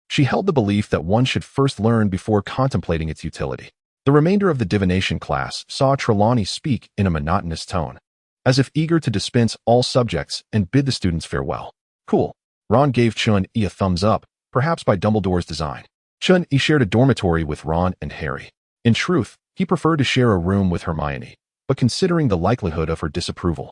she held the belief that one should first learn before contemplating its utility. The remainder of the divination class saw Trelawney speak in a monotonous tone, as if eager to dispense all subjects and bid the students farewell. Cool. Ron gave Chen-Yi a thumbs up, perhaps by Dumbledore's design. Chen-Yi shared a dormitory with Ron and Harry. In truth, he preferred to share a room with Hermione, but considering the likelihood of her disapproval,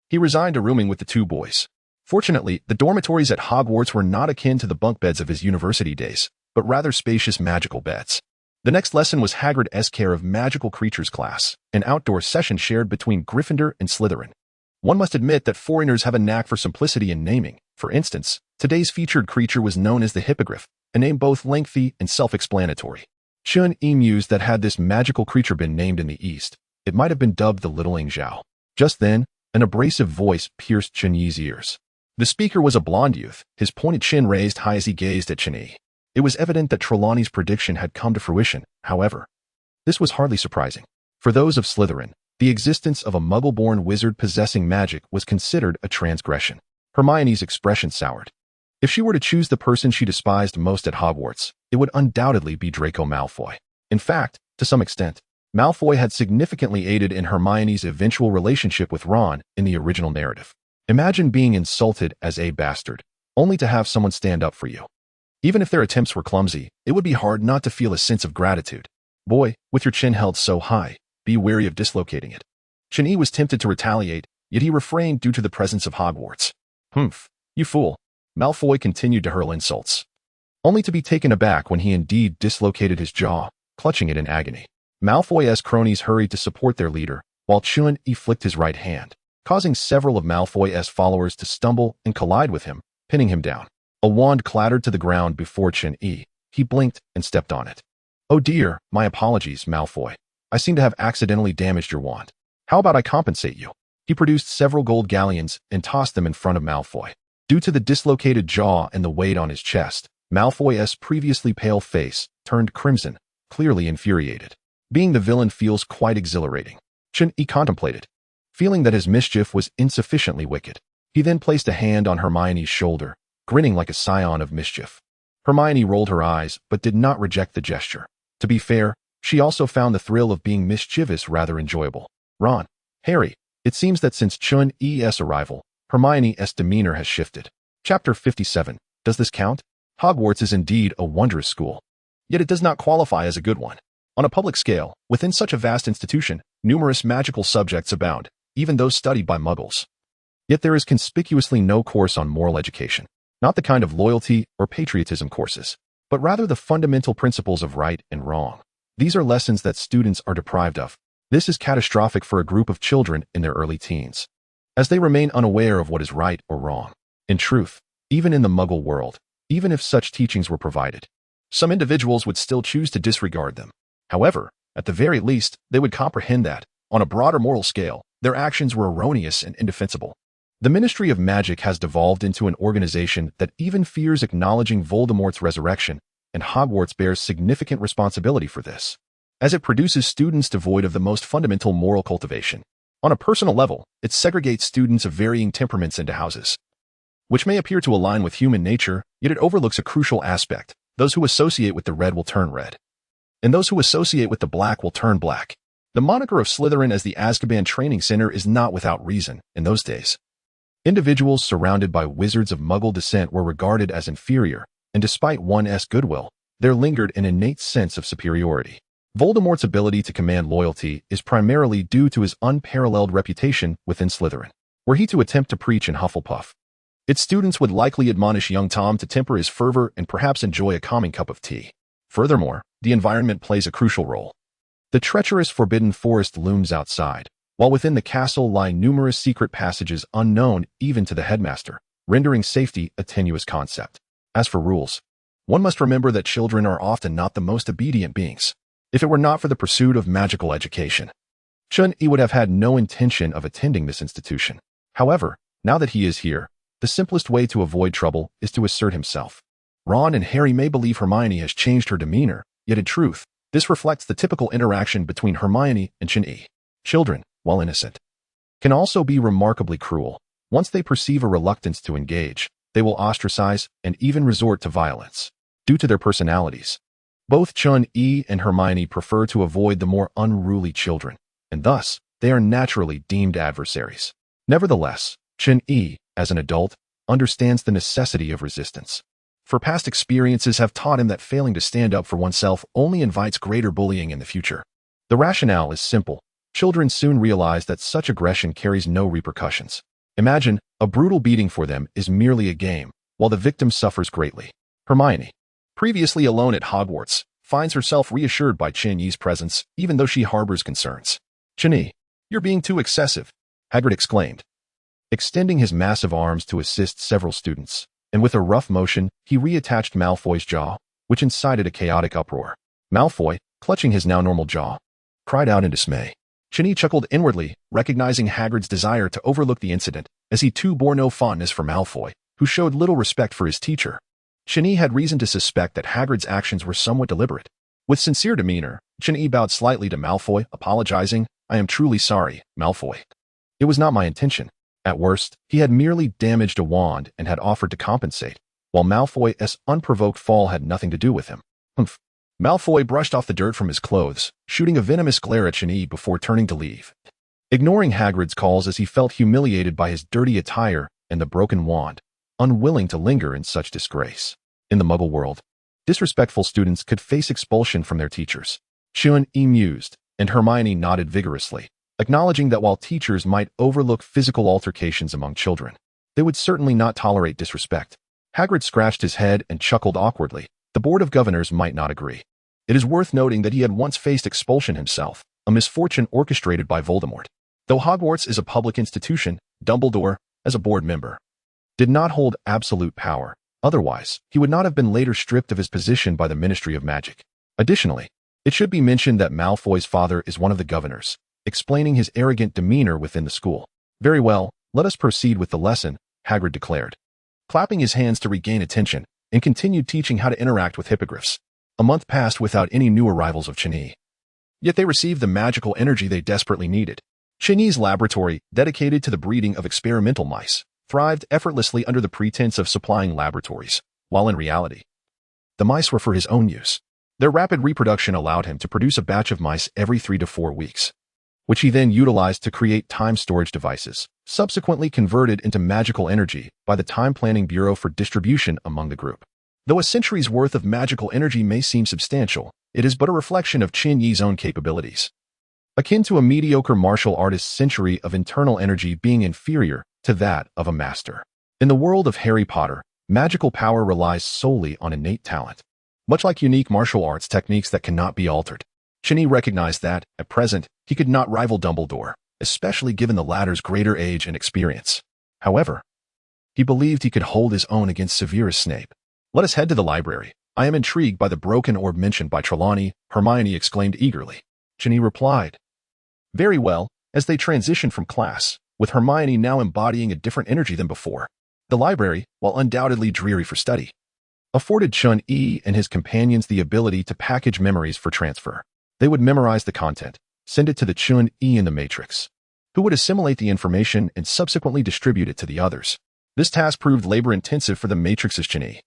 he resigned to rooming with the two boys. Fortunately, the dormitories at Hogwarts were not akin to the bunk beds of his university days, but rather spacious magical beds. The next lesson was Hagrid's care of magical creatures class, an outdoor session shared between Gryffindor and Slytherin. One must admit that foreigners have a knack for simplicity in naming. For instance, today's featured creature was known as the Hippogriff, a name both lengthy and self-explanatory. Chen-Yi mused that had this magical creature been named in the East, it might have been dubbed the Little Ingzhao. Just then, an abrasive voice pierced Chen-Yi's ears. The speaker was a blond youth, his pointed chin raised high as he gazed at Chen-Yi. It was evident that Trelawney's prediction had come to fruition, however. This was hardly surprising. For those of Slytherin, the existence of a muggle-born wizard possessing magic was considered a transgression. Hermione's expression soured. If she were to choose the person she despised most at Hogwarts, it would undoubtedly be Draco Malfoy. In fact, to some extent, Malfoy had significantly aided in Hermione's eventual relationship with Ron in the original narrative. Imagine being insulted as a bastard, only to have someone stand up for you. Even if their attempts were clumsy, it would be hard not to feel a sense of gratitude. Boy, with your chin held so high, be wary of dislocating it. Chen-Yi was tempted to retaliate, yet he refrained due to the presence of Hogwarts. Humph, you fool. Malfoy continued to hurl insults, only to be taken aback when he indeed dislocated his jaw, clutching it in agony. Malfoy's cronies hurried to support their leader, while Chen-Yi flicked his right hand, causing several of Malfoy's followers to stumble and collide with him, pinning him down. A wand clattered to the ground before Chen-Yi. He blinked and stepped on it. Oh dear, my apologies, Malfoy. I seem to have accidentally damaged your wand. How about I compensate you? He produced several gold galleons and tossed them in front of Malfoy. Due to the dislocated jaw and the weight on his chest, Malfoy's previously pale face turned crimson, clearly infuriated. Being the villain feels quite exhilarating. Chun-Yi contemplated, feeling that his mischief was insufficiently wicked. He then placed a hand on Hermione's shoulder, grinning like a scion of mischief. Hermione rolled her eyes, but did not reject the gesture. To be fair, she also found the thrill of being mischievous rather enjoyable. Ron, Harry, it seems that since Chun-Yi's arrival, Hermione's demeanor has shifted. Chapter 57. Does this count? Hogwarts is indeed a wondrous school. Yet it does not qualify as a good one. On a public scale, within such a vast institution, numerous magical subjects abound, even those studied by muggles. Yet there is conspicuously no course on moral education. Not the kind of loyalty or patriotism courses, but rather the fundamental principles of right and wrong. These are lessons that students are deprived of. This is catastrophic for a group of children in their early teens, as they remain unaware of what is right or wrong. In truth, even in the Muggle world, even if such teachings were provided, some individuals would still choose to disregard them. However, at the very least, they would comprehend that, on a broader moral scale, their actions were erroneous and indefensible. The Ministry of Magic has devolved into an organization that even fears acknowledging Voldemort's resurrection, and Hogwarts bears significant responsibility for this, as it produces students devoid of the most fundamental moral cultivation. On a personal level, it segregates students of varying temperaments into houses, which may appear to align with human nature, yet it overlooks a crucial aspect. Those who associate with the red will turn red, and those who associate with the black will turn black. The moniker of Slytherin as the Azkaban Training Center is not without reason. In those days, individuals surrounded by wizards of Muggle descent were regarded as inferior, and despite one's goodwill, there lingered an innate sense of superiority. Voldemort's ability to command loyalty is primarily due to his unparalleled reputation within Slytherin. Were he to attempt to preach in Hufflepuff, its students would likely admonish young Tom to temper his fervor and perhaps enjoy a calming cup of tea. Furthermore, the environment plays a crucial role. The treacherous Forbidden Forest looms outside, while within the castle lie numerous secret passages unknown even to the headmaster, rendering safety a tenuous concept. As for rules, one must remember that children are often not the most obedient beings. If it were not for the pursuit of magical education, Chun-Yi would have had no intention of attending this institution. However, now that he is here, the simplest way to avoid trouble is to assert himself. Ron and Harry may believe Hermione has changed her demeanor, yet in truth, this reflects the typical interaction between Hermione and Chun-Yi. Children, while innocent, can also be remarkably cruel. Once they perceive a reluctance to engage, they will ostracize and even resort to violence. Due to their personalities, both Chun-Yi and Hermione prefer to avoid the more unruly children, and thus, they are naturally deemed adversaries. Nevertheless, Chun-Yi, as an adult, understands the necessity of resistance. For past experiences have taught him that failing to stand up for oneself only invites greater bullying in the future. The rationale is simple. Children soon realize that such aggression carries no repercussions. Imagine, a brutal beating for them is merely a game, while the victim suffers greatly. Hermione, previously alone at Hogwarts, finds herself reassured by Chun-Yi's presence, even though she harbors concerns. Chun-Yi, you're being too excessive, Hagrid exclaimed, extending his massive arms to assist several students, and with a rough motion, he reattached Malfoy's jaw, which incited a chaotic uproar. Malfoy, clutching his now normal jaw, cried out in dismay. Chun-Yi chuckled inwardly, recognizing Hagrid's desire to overlook the incident, as he too bore no fondness for Malfoy, who showed little respect for his teacher. Chun-Yi had reason to suspect that Hagrid's actions were somewhat deliberate. With sincere demeanor, Chun-Yi bowed slightly to Malfoy, apologizing, "I am truly sorry, Malfoy. It was not my intention." At worst, he had merely damaged a wand and had offered to compensate, while Malfoy's unprovoked fall had nothing to do with him. Humph. Malfoy brushed off the dirt from his clothes, shooting a venomous glare at Chun-Yi before turning to leave, ignoring Hagrid's calls as he felt humiliated by his dirty attire and the broken wand, unwilling to linger in such disgrace. In the Muggle world, disrespectful students could face expulsion from their teachers. Chun-Yi mused, and Hermione nodded vigorously, acknowledging that while teachers might overlook physical altercations among children, they would certainly not tolerate disrespect. Hagrid scratched his head and chuckled awkwardly. The Board of Governors might not agree. It is worth noting that he had once faced expulsion himself, a misfortune orchestrated by Voldemort. Though Hogwarts is a public institution, Dumbledore, as a board member, did not hold absolute power. Otherwise, he would not have been later stripped of his position by the Ministry of Magic. Additionally, it should be mentioned that Malfoy's father is one of the governors, explaining his arrogant demeanor within the school. "Very well, let us proceed with the lesson," Hagrid declared, clapping his hands to regain attention, and continued teaching how to interact with hippogriffs. A month passed without any new arrivals of Chun-Yi. Yet they received the magical energy they desperately needed. Qin laboratory, dedicated to the breeding of experimental mice, thrived effortlessly under the pretense of supplying laboratories, while in reality, the mice were for his own use. Their rapid reproduction allowed him to produce a batch of mice every 3 to 4 weeks, which he then utilized to create time storage devices, subsequently converted into magical energy by the Time Planning Bureau for distribution among the group. Though a century's worth of magical energy may seem substantial, it is but a reflection of Qin Yi's own capabilities. Akin to a mediocre martial artist's century of internal energy being inferior to that of a master. In the world of Harry Potter, magical power relies solely on innate talent. Much like unique martial arts techniques that cannot be altered, Qin Yi recognized that, at present, he could not rival Dumbledore, especially given the latter's greater age and experience. However, he believed he could hold his own against Severus Snape. "Let us head to the library. I am intrigued by the broken orb mentioned by Trelawney," Hermione exclaimed eagerly. Qin Yi replied, "Very well," as they transitioned from class, with Hermione now embodying a different energy than before. The library, while undoubtedly dreary for study, afforded Qin Yi and his companions the ability to package memories for transfer. They would memorize the content, send it to the Qin Yi in the Matrix, who would assimilate the information and subsequently distribute it to the others. This task proved labor-intensive for the Matrix's Qin Yi,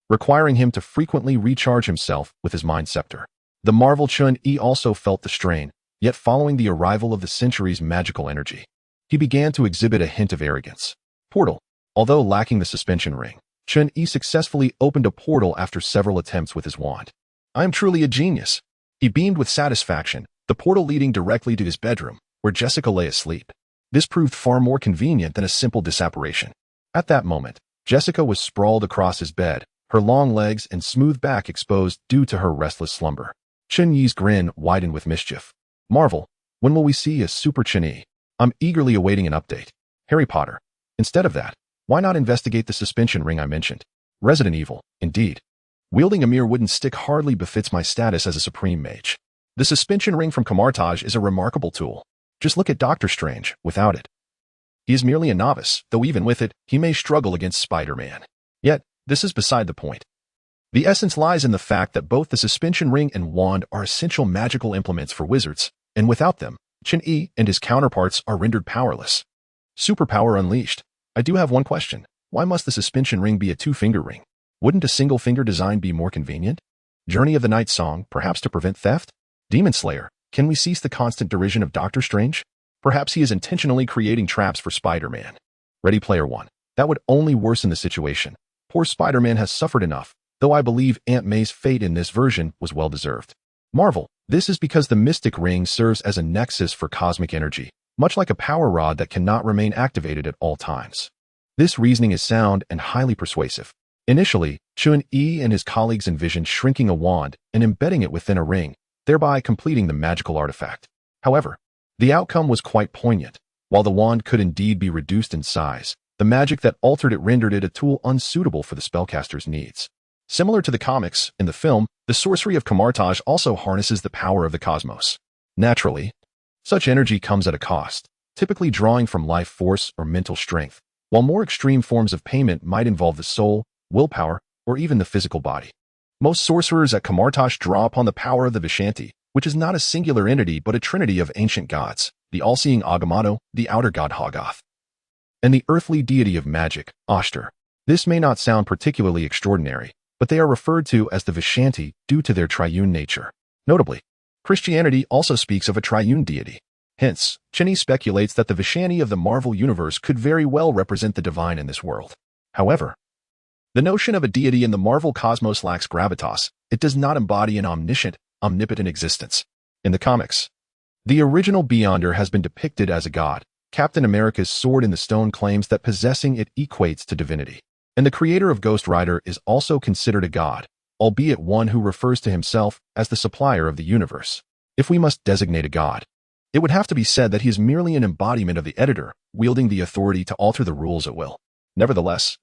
requiring him to frequently recharge himself with his mind scepter. The Marvel Qin Yi also felt the strain, yet following the arrival of the century's magical energy, he began to exhibit a hint of arrogance. Portal. Although lacking the suspension ring, Qin Yi successfully opened a portal after several attempts with his wand. "I am truly a genius." He beamed with satisfaction, the portal leading directly to his bedroom, where Jessica lay asleep. This proved far more convenient than a simple disapparition. At that moment, Jessica was sprawled across his bed, her long legs and smooth back exposed due to her restless slumber. Qin Yi's grin widened with mischief. "Marvel, when will we see a Super Qin Yi? I'm eagerly awaiting an update." Harry Potter. Instead of that, why not investigate the suspension ring I mentioned? Resident Evil, indeed. Wielding a mere wooden stick hardly befits my status as a supreme mage. The suspension ring from Camartage is a remarkable tool. Just look at Doctor Strange without it. He is merely a novice, though even with it, he may struggle against Spider-Man. Yet, this is beside the point. The essence lies in the fact that both the suspension ring and wand are essential magical implements for wizards, and without them, Qin Yi and his counterparts are rendered powerless. Superpower unleashed. I do have one question. Why must the suspension ring be a 2-finger ring? Wouldn't a single-finger design be more convenient? Journey of the Night Song, perhaps to prevent theft? Demon Slayer, can we cease the constant derision of Doctor Strange? Perhaps he is intentionally creating traps for Spider-Man. Ready Player One. That would only worsen the situation. Poor Spider-Man has suffered enough, though I believe Aunt May's fate in this version was well-deserved. Marvel. This is because the Mystic Ring serves as a nexus for cosmic energy, much like a power rod that cannot remain activated at all times. This reasoning is sound and highly persuasive. Initially, Qin Yi and his colleagues envisioned shrinking a wand and embedding it within a ring, thereby completing the magical artifact. However, the outcome was quite poignant. While the wand could indeed be reduced in size, the magic that altered it rendered it a tool unsuitable for the spellcaster's needs. Similar to the comics, in the film, the sorcery of Camartage also harnesses the power of the cosmos. Naturally, such energy comes at a cost, typically drawing from life force or mental strength, while more extreme forms of payment might involve the soul, willpower, or even the physical body. Most sorcerers at Camartage draw upon the power of the Vishanti, which is not a singular entity but a trinity of ancient gods, the all-seeing Agamotto, the outer god Hoggoth, and the earthly deity of magic, Oshter. This may not sound particularly extraordinary, but they are referred to as the Vishanti due to their triune nature. Notably, Christianity also speaks of a triune deity. Hence, Qin Yi speculates that the Vishanti of the Marvel Universe could very well represent the divine in this world. However, the notion of a deity in the Marvel cosmos lacks gravitas. It does not embody an omniscient, omnipotent existence. In the comics, the original Beyonder has been depicted as a god. Captain America's Sword in the Stone claims that possessing it equates to divinity. And the creator of Ghost Rider is also considered a god, albeit one who refers to himself as the supplier of the universe. If we must designate a god, it would have to be said that he is merely an embodiment of the editor, wielding the authority to alter the rules at will. Nevertheless,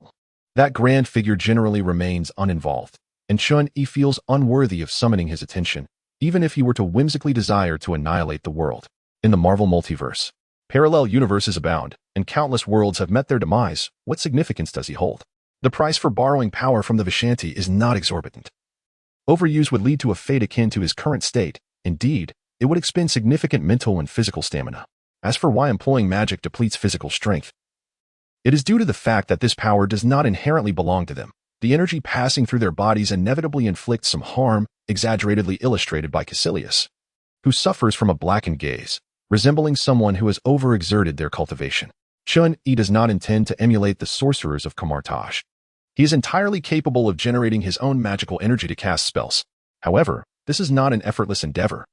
that grand figure generally remains uninvolved, and Qin Yi feels unworthy of summoning his attention, even if he were to whimsically desire to annihilate the world. In the Marvel multiverse, parallel universes abound, and countless worlds have met their demise. What significance does he hold? The price for borrowing power from the Vishanti is not exorbitant. Overuse would lead to a fate akin to his current state. Indeed, it would expend significant mental and physical stamina. As for why employing magic depletes physical strength, it is due to the fact that this power does not inherently belong to them. The energy passing through their bodies inevitably inflicts some harm, exaggeratedly illustrated by Caecilius, who suffers from a blackened gaze, resembling someone who has overexerted their cultivation. Chun-Yi does not intend to emulate the sorcerers of Kamartaj. He is entirely capable of generating his own magical energy to cast spells. However, this is not an effortless endeavor.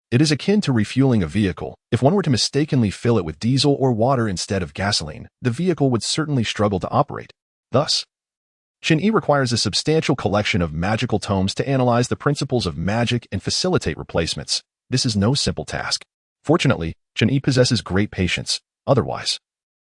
It is akin to refueling a vehicle. If one were to mistakenly fill it with diesel or water instead of gasoline, the vehicle would certainly struggle to operate. Thus, Chun-Yi requires a substantial collection of magical tomes to analyze the principles of magic and facilitate replacements. This is no simple task. Fortunately, Chun-Yi possesses great patience. Otherwise,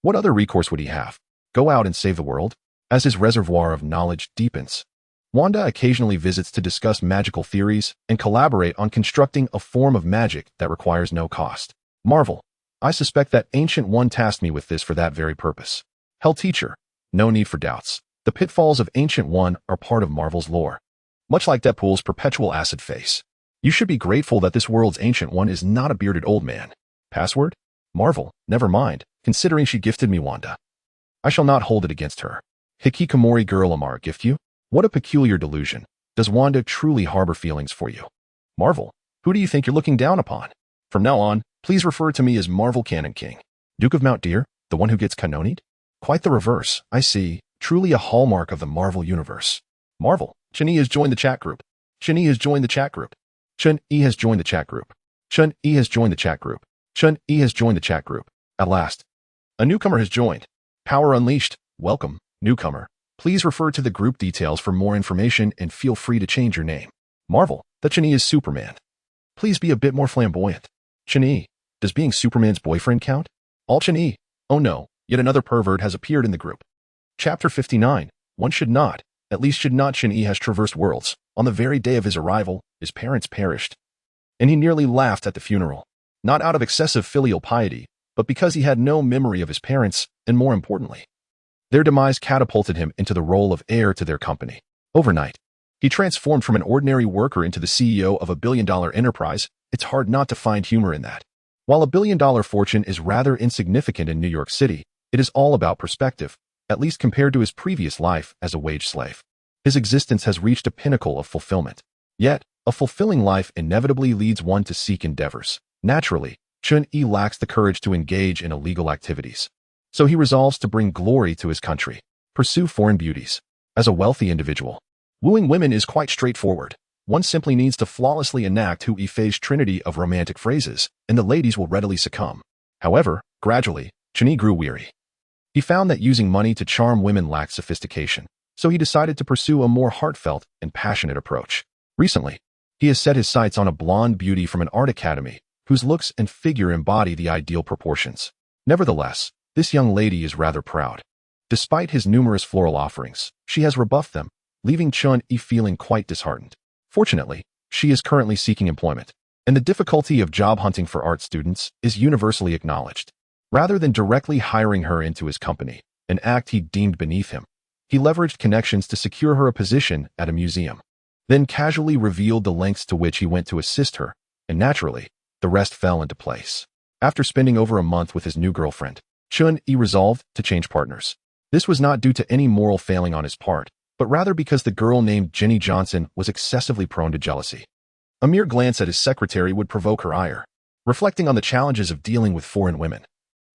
what other recourse would he have? Go out and save the world? As his reservoir of knowledge deepens, Wanda occasionally visits to discuss magical theories and collaborate on constructing a form of magic that requires no cost. Marvel. I suspect that Ancient One tasked me with this for that very purpose. Hell teacher. No need for doubts. The pitfalls of Ancient One are part of Marvel's lore. Much like Deadpool's perpetual acid face. You should be grateful that this world's Ancient One is not a bearded old man. Password? Marvel. Never mind, considering she gifted me Wanda. I shall not hold it against her. Hikikomori girl Amar gift you? What a peculiar delusion. Does Wanda truly harbor feelings for you? Marvel, who do you think you're looking down upon? From now on, please refer to me as Marvel Canon King. Duke of Mount Deer, the one who gets canonied? Quite the reverse, I see. Truly a hallmark of the Marvel Universe. Marvel, Chun-Yi has joined the chat group. Chun-Yi has joined the chat group. Chun-Yi has joined the chat group. Chun-Yi has joined the chat group. Chun-Yi has joined the chat group. At last, a newcomer has joined. Power unleashed. Welcome, newcomer. Please refer to the group details for more information and feel free to change your name. Marvel, that Chun-Yi is Superman. Please be a bit more flamboyant. Chun-Yi, does being Superman's boyfriend count? All Chun-Yi. Oh no, yet another pervert has appeared in the group. Chapter 59. One should not, at least should not. Chun-Yi has traversed worlds. On the very day of his arrival, his parents perished. And he nearly laughed at the funeral. Not out of excessive filial piety, but because he had no memory of his parents, and more importantly, their demise catapulted him into the role of heir to their company. Overnight, he transformed from an ordinary worker into the CEO of a billion-dollar enterprise. It's hard not to find humor in that. While a billion-dollar fortune is rather insignificant in New York City, it is all about perspective, at least compared to his previous life as a wage slave. His existence has reached a pinnacle of fulfillment. Yet, a fulfilling life inevitably leads one to seek endeavors. Naturally, Chun-Yi lacks the courage to engage in illegal activities. So he resolves to bring glory to his country, pursue foreign beauties. As a wealthy individual, wooing women is quite straightforward. One simply needs to flawlessly enact Hu-Yifei's trinity of romantic phrases, and the ladies will readily succumb. However, gradually, Chun-Yi grew weary. He found that using money to charm women lacked sophistication, so he decided to pursue a more heartfelt and passionate approach. Recently, he has set his sights on a blonde beauty from an art academy, whose looks and figure embody the ideal proportions. Nevertheless, this young lady is rather proud. Despite his numerous floral offerings, she has rebuffed them, leaving Chun-Yi feeling quite disheartened. Fortunately, she is currently seeking employment, and the difficulty of job hunting for art students is universally acknowledged. Rather than directly hiring her into his company, an act he deemed beneath him, he leveraged connections to secure her a position at a museum, then casually revealed the lengths to which he went to assist her, and naturally, the rest fell into place. After spending over a month with his new girlfriend, Chun-Yi resolved to change partners. This was not due to any moral failing on his part, but rather because the girl named Jenny Johnson was excessively prone to jealousy. A mere glance at his secretary would provoke her ire. Reflecting on the challenges of dealing with foreign women,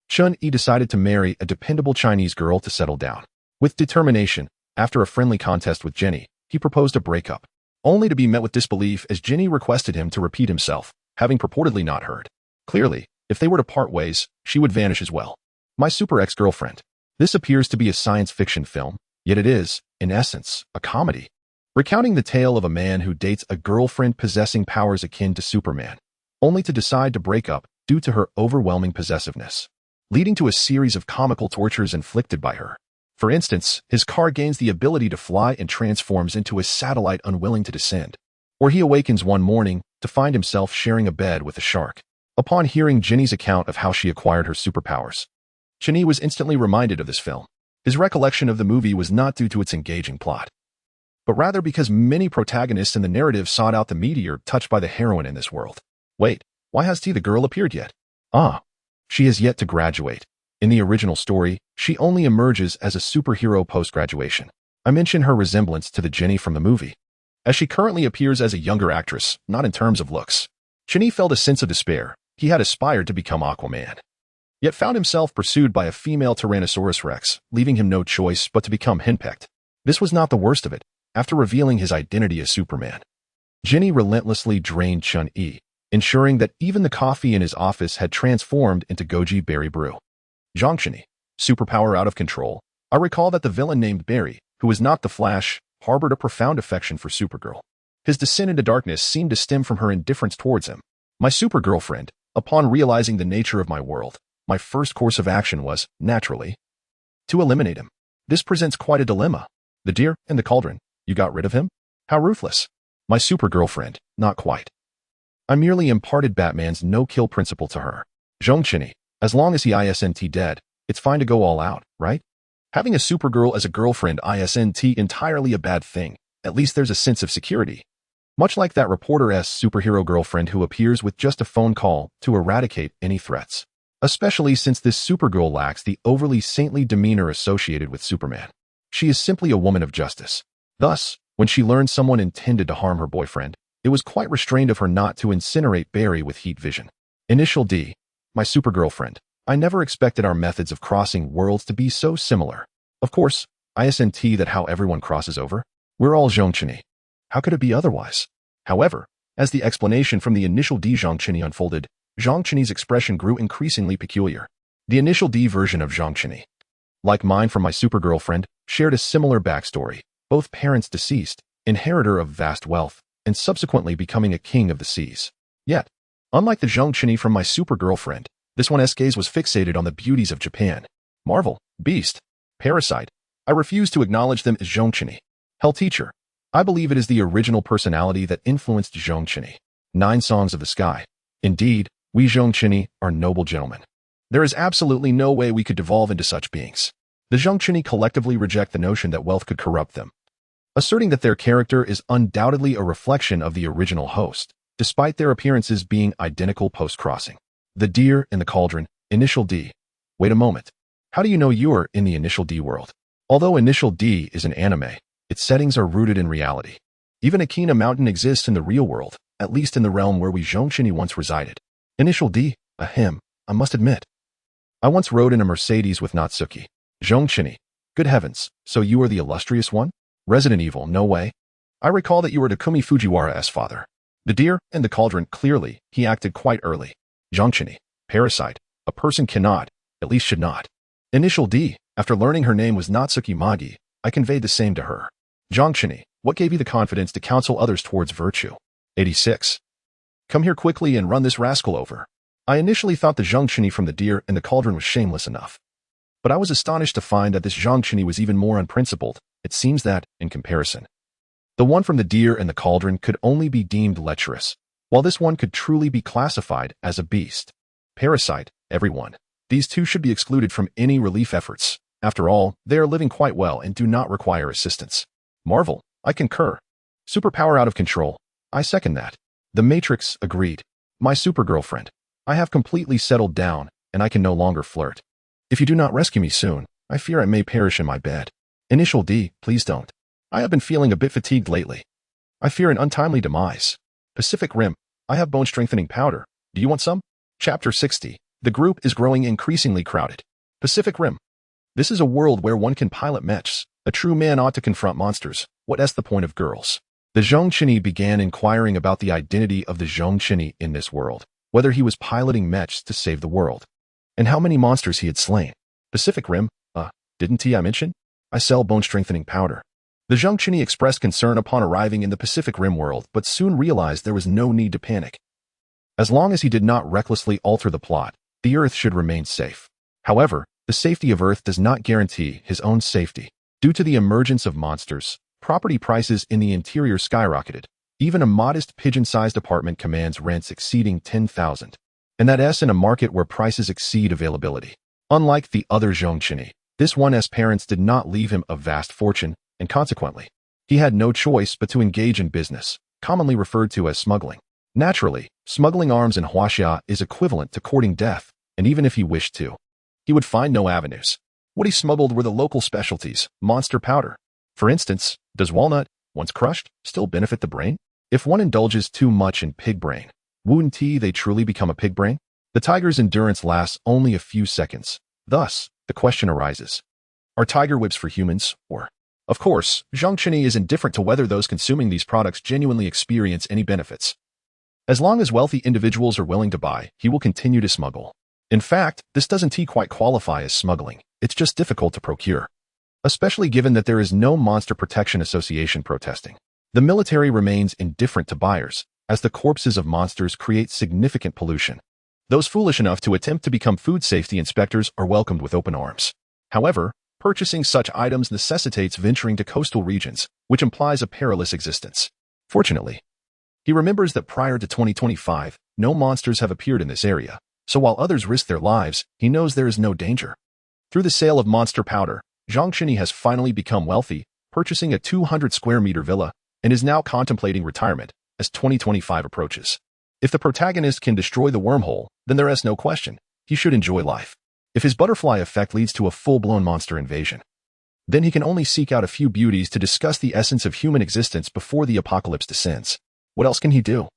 Chun-Yi decided to marry a dependable Chinese girl to settle down. With determination, after a friendly contest with Jenny, he proposed a breakup, only to be met with disbelief as Jenny requested him to repeat himself, having purportedly not heard. Clearly, if they were to part ways, she would vanish as well. My Super Ex-Girlfriend. This appears to be a science fiction film, yet it is, in essence, a comedy, recounting the tale of a man who dates a girlfriend possessing powers akin to Superman, only to decide to break up due to her overwhelming possessiveness, leading to a series of comical tortures inflicted by her. For instance, his car gains the ability to fly and transforms into a satellite unwilling to descend, or he awakens one morning to find himself sharing a bed with a shark. Upon hearing Jenny's account of how she acquired her superpowers, Chun-Yi was instantly reminded of this film. His recollection of the movie was not due to its engaging plot, but rather because many protagonists in the narrative sought out the meteor touched by the heroine in this world. Wait, Why has T the girl appeared yet? Ah, she has yet to graduate. In the original story, she only emerges as a superhero post-graduation. I mention her resemblance to the Jenny from the movie, as she currently appears as a younger actress, not in terms of looks. Jenny felt a sense of despair. He had aspired to become Aquaman, yet found himself pursued by a female Tyrannosaurus Rex, leaving him no choice but to become henpecked. This was not the worst of it. After revealing his identity as Superman, Jenny relentlessly drained Chun-Yi, ensuring that even the coffee in his office had transformed into goji berry brew. Zhang Chun-Yi, superpower out of control. I recall that the villain named Barry, who was not the Flash, harbored a profound affection for Supergirl. His descent into darkness seemed to stem from her indifference towards him. My Supergirlfriend, upon realizing the nature of my world, my first course of action was, naturally, to eliminate him. This presents quite a dilemma. The deer and the cauldron, you got rid of him? How ruthless. My Supergirlfriend, not quite. I merely imparted Batman's no-kill principle to her. Zhang Chun-Yi, as long as he isn't dead, it's fine to go all out, right? Having a Supergirl as a girlfriend isn't entirely a bad thing. At least there's a sense of security. Much like that reporter-esque superhero girlfriend who appears with just a phone call to eradicate any threats. Especially since this Supergirl lacks the overly saintly demeanor associated with Superman. She is simply a woman of justice. Thus, when she learned someone intended to harm her boyfriend, it was quite restrained of her not to incinerate Barry with heat vision. Initial D. My Supergirlfriend. I never expected our methods of crossing worlds to be so similar. Of course, isn't that how everyone crosses over? We're all Zhang Chun-Yi. How could it be otherwise? However, as the explanation from the Initial D Zhang Chun-Yi unfolded, Zhang Chun-Yi's expression grew increasingly peculiar. The Initial D version of Zhang Chun-Yi, like mine from my Supergirlfriend, shared a similar backstory. Both parents deceased, inheritor of vast wealth, and subsequently becoming a king of the seas. Yet, unlike the Zhang Chun-Yi from my Supergirlfriend, this one's gaze was fixated on the beauties of Japan. Marvel, Beast, Parasite. I refuse to acknowledge them as Zhang Chun-Yi. Hell Teacher. I believe it is the original personality that influenced Zhang Chun-Yi. 9 Songs of the Sky. Indeed, we Zhang Chun-Yi are noble gentlemen. There is absolutely no way we could devolve into such beings. The Zhang Chun-Yi collectively reject the notion that wealth could corrupt them, asserting that their character is undoubtedly a reflection of the original host, despite their appearances being identical post-crossing. The Deer in the Cauldron, Initial D. Wait a moment. How do you know you're in the Initial D world? Although Initial D is an anime, its settings are rooted in reality. Even Akina Mountain exists in the real world, at least in the realm where we Zhang Chun-Yi once resided. Initial D, ahem, I must admit. I once rode in a Mercedes with Natsuki. Zhang Chun-Yi. Good heavens, so you are the illustrious one? Resident Evil, no way. I recall that you were Takumi Fujiwara's father. The Deer and the Cauldron, clearly, he acted quite early. Zhang Chun-Yi. Parasite. A person cannot, at least should not. Initial D. After learning her name was Natsuki Magi, I conveyed the same to her. Zhang Chun-Yi. What gave you the confidence to counsel others towards virtue? 86. Come here quickly and run this rascal over. I initially thought the Zhang Chun-Yi from the Deer and the Cauldron was shameless enough. But I was astonished to find that this Zhang Chun-Yi was even more unprincipled. It seems that, in comparison, the one from the Deer and the Cauldron could only be deemed lecherous, while this one could truly be classified as a beast. Parasite, everyone. These two should be excluded from any relief efforts. After all, they are living quite well and do not require assistance. Marvel, I concur. Superpower out of control. I second that. The Matrix, agreed. My Supergirlfriend. I have completely settled down, and I can no longer flirt. If you do not rescue me soon, I fear I may perish in my bed. Initial D, please don't. I have been feeling a bit fatigued lately. I fear an untimely demise. Pacific Rim. I have bone-strengthening powder. Do you want some? Chapter 60. The group is growing increasingly crowded. Pacific Rim. This is a world where one can pilot mechs. A true man ought to confront monsters. What's the point of girls? The Zhang Chun-Yi began inquiring about the identity of the Zhang Chun-Yi in this world, whether he was piloting mechs to save the world, and how many monsters he had slain. Pacific Rim. Didn't I mention? I sell bone-strengthening powder. The Zhang Chun-Yi expressed concern upon arriving in the Pacific Rim world, but soon realized there was no need to panic. As long as he did not recklessly alter the plot, the Earth should remain safe. However, the safety of Earth does not guarantee his own safety. Due to the emergence of monsters, property prices in the interior skyrocketed. Even a modest pigeon-sized apartment commands rents exceeding $10,000. And that's in a market where prices exceed availability. Unlike the other Zhang Chun-Yi, this one's parents did not leave him a vast fortune, and consequently, he had no choice but to engage in business, commonly referred to as smuggling. Naturally, smuggling arms in Huaxia is equivalent to courting death, and even if he wished to, he would find no avenues. What he smuggled were the local specialties, monster powder. For instance, does walnut, once crushed, still benefit the brain? If one indulges too much in pig brain, wouldn't they truly become a pig brain? The tiger's endurance lasts only a few seconds. Thus, the question arises, are tiger whips for humans, or? Of course, Zhang Chini is indifferent to whether those consuming these products genuinely experience any benefits. As long as wealthy individuals are willing to buy, he will continue to smuggle. In fact, this doesn't quite qualify as smuggling, it's just difficult to procure. Especially given that there is no Monster Protection Association protesting. The military remains indifferent to buyers, as the corpses of monsters create significant pollution. Those foolish enough to attempt to become food safety inspectors are welcomed with open arms. However, purchasing such items necessitates venturing to coastal regions, which implies a perilous existence. Fortunately, he remembers that prior to 2025, no monsters have appeared in this area, so while others risk their lives, he knows there is no danger. Through the sale of monster powder, Zhang Chini has finally become wealthy, purchasing a 200-square-meter villa, and is now contemplating retirement as 2025 approaches. If the protagonist can destroy the wormhole, then there is no question, he should enjoy life. If his butterfly effect leads to a full-blown monster invasion, then he can only seek out a few beauties to discuss the essence of human existence before the apocalypse descends. What else can he do?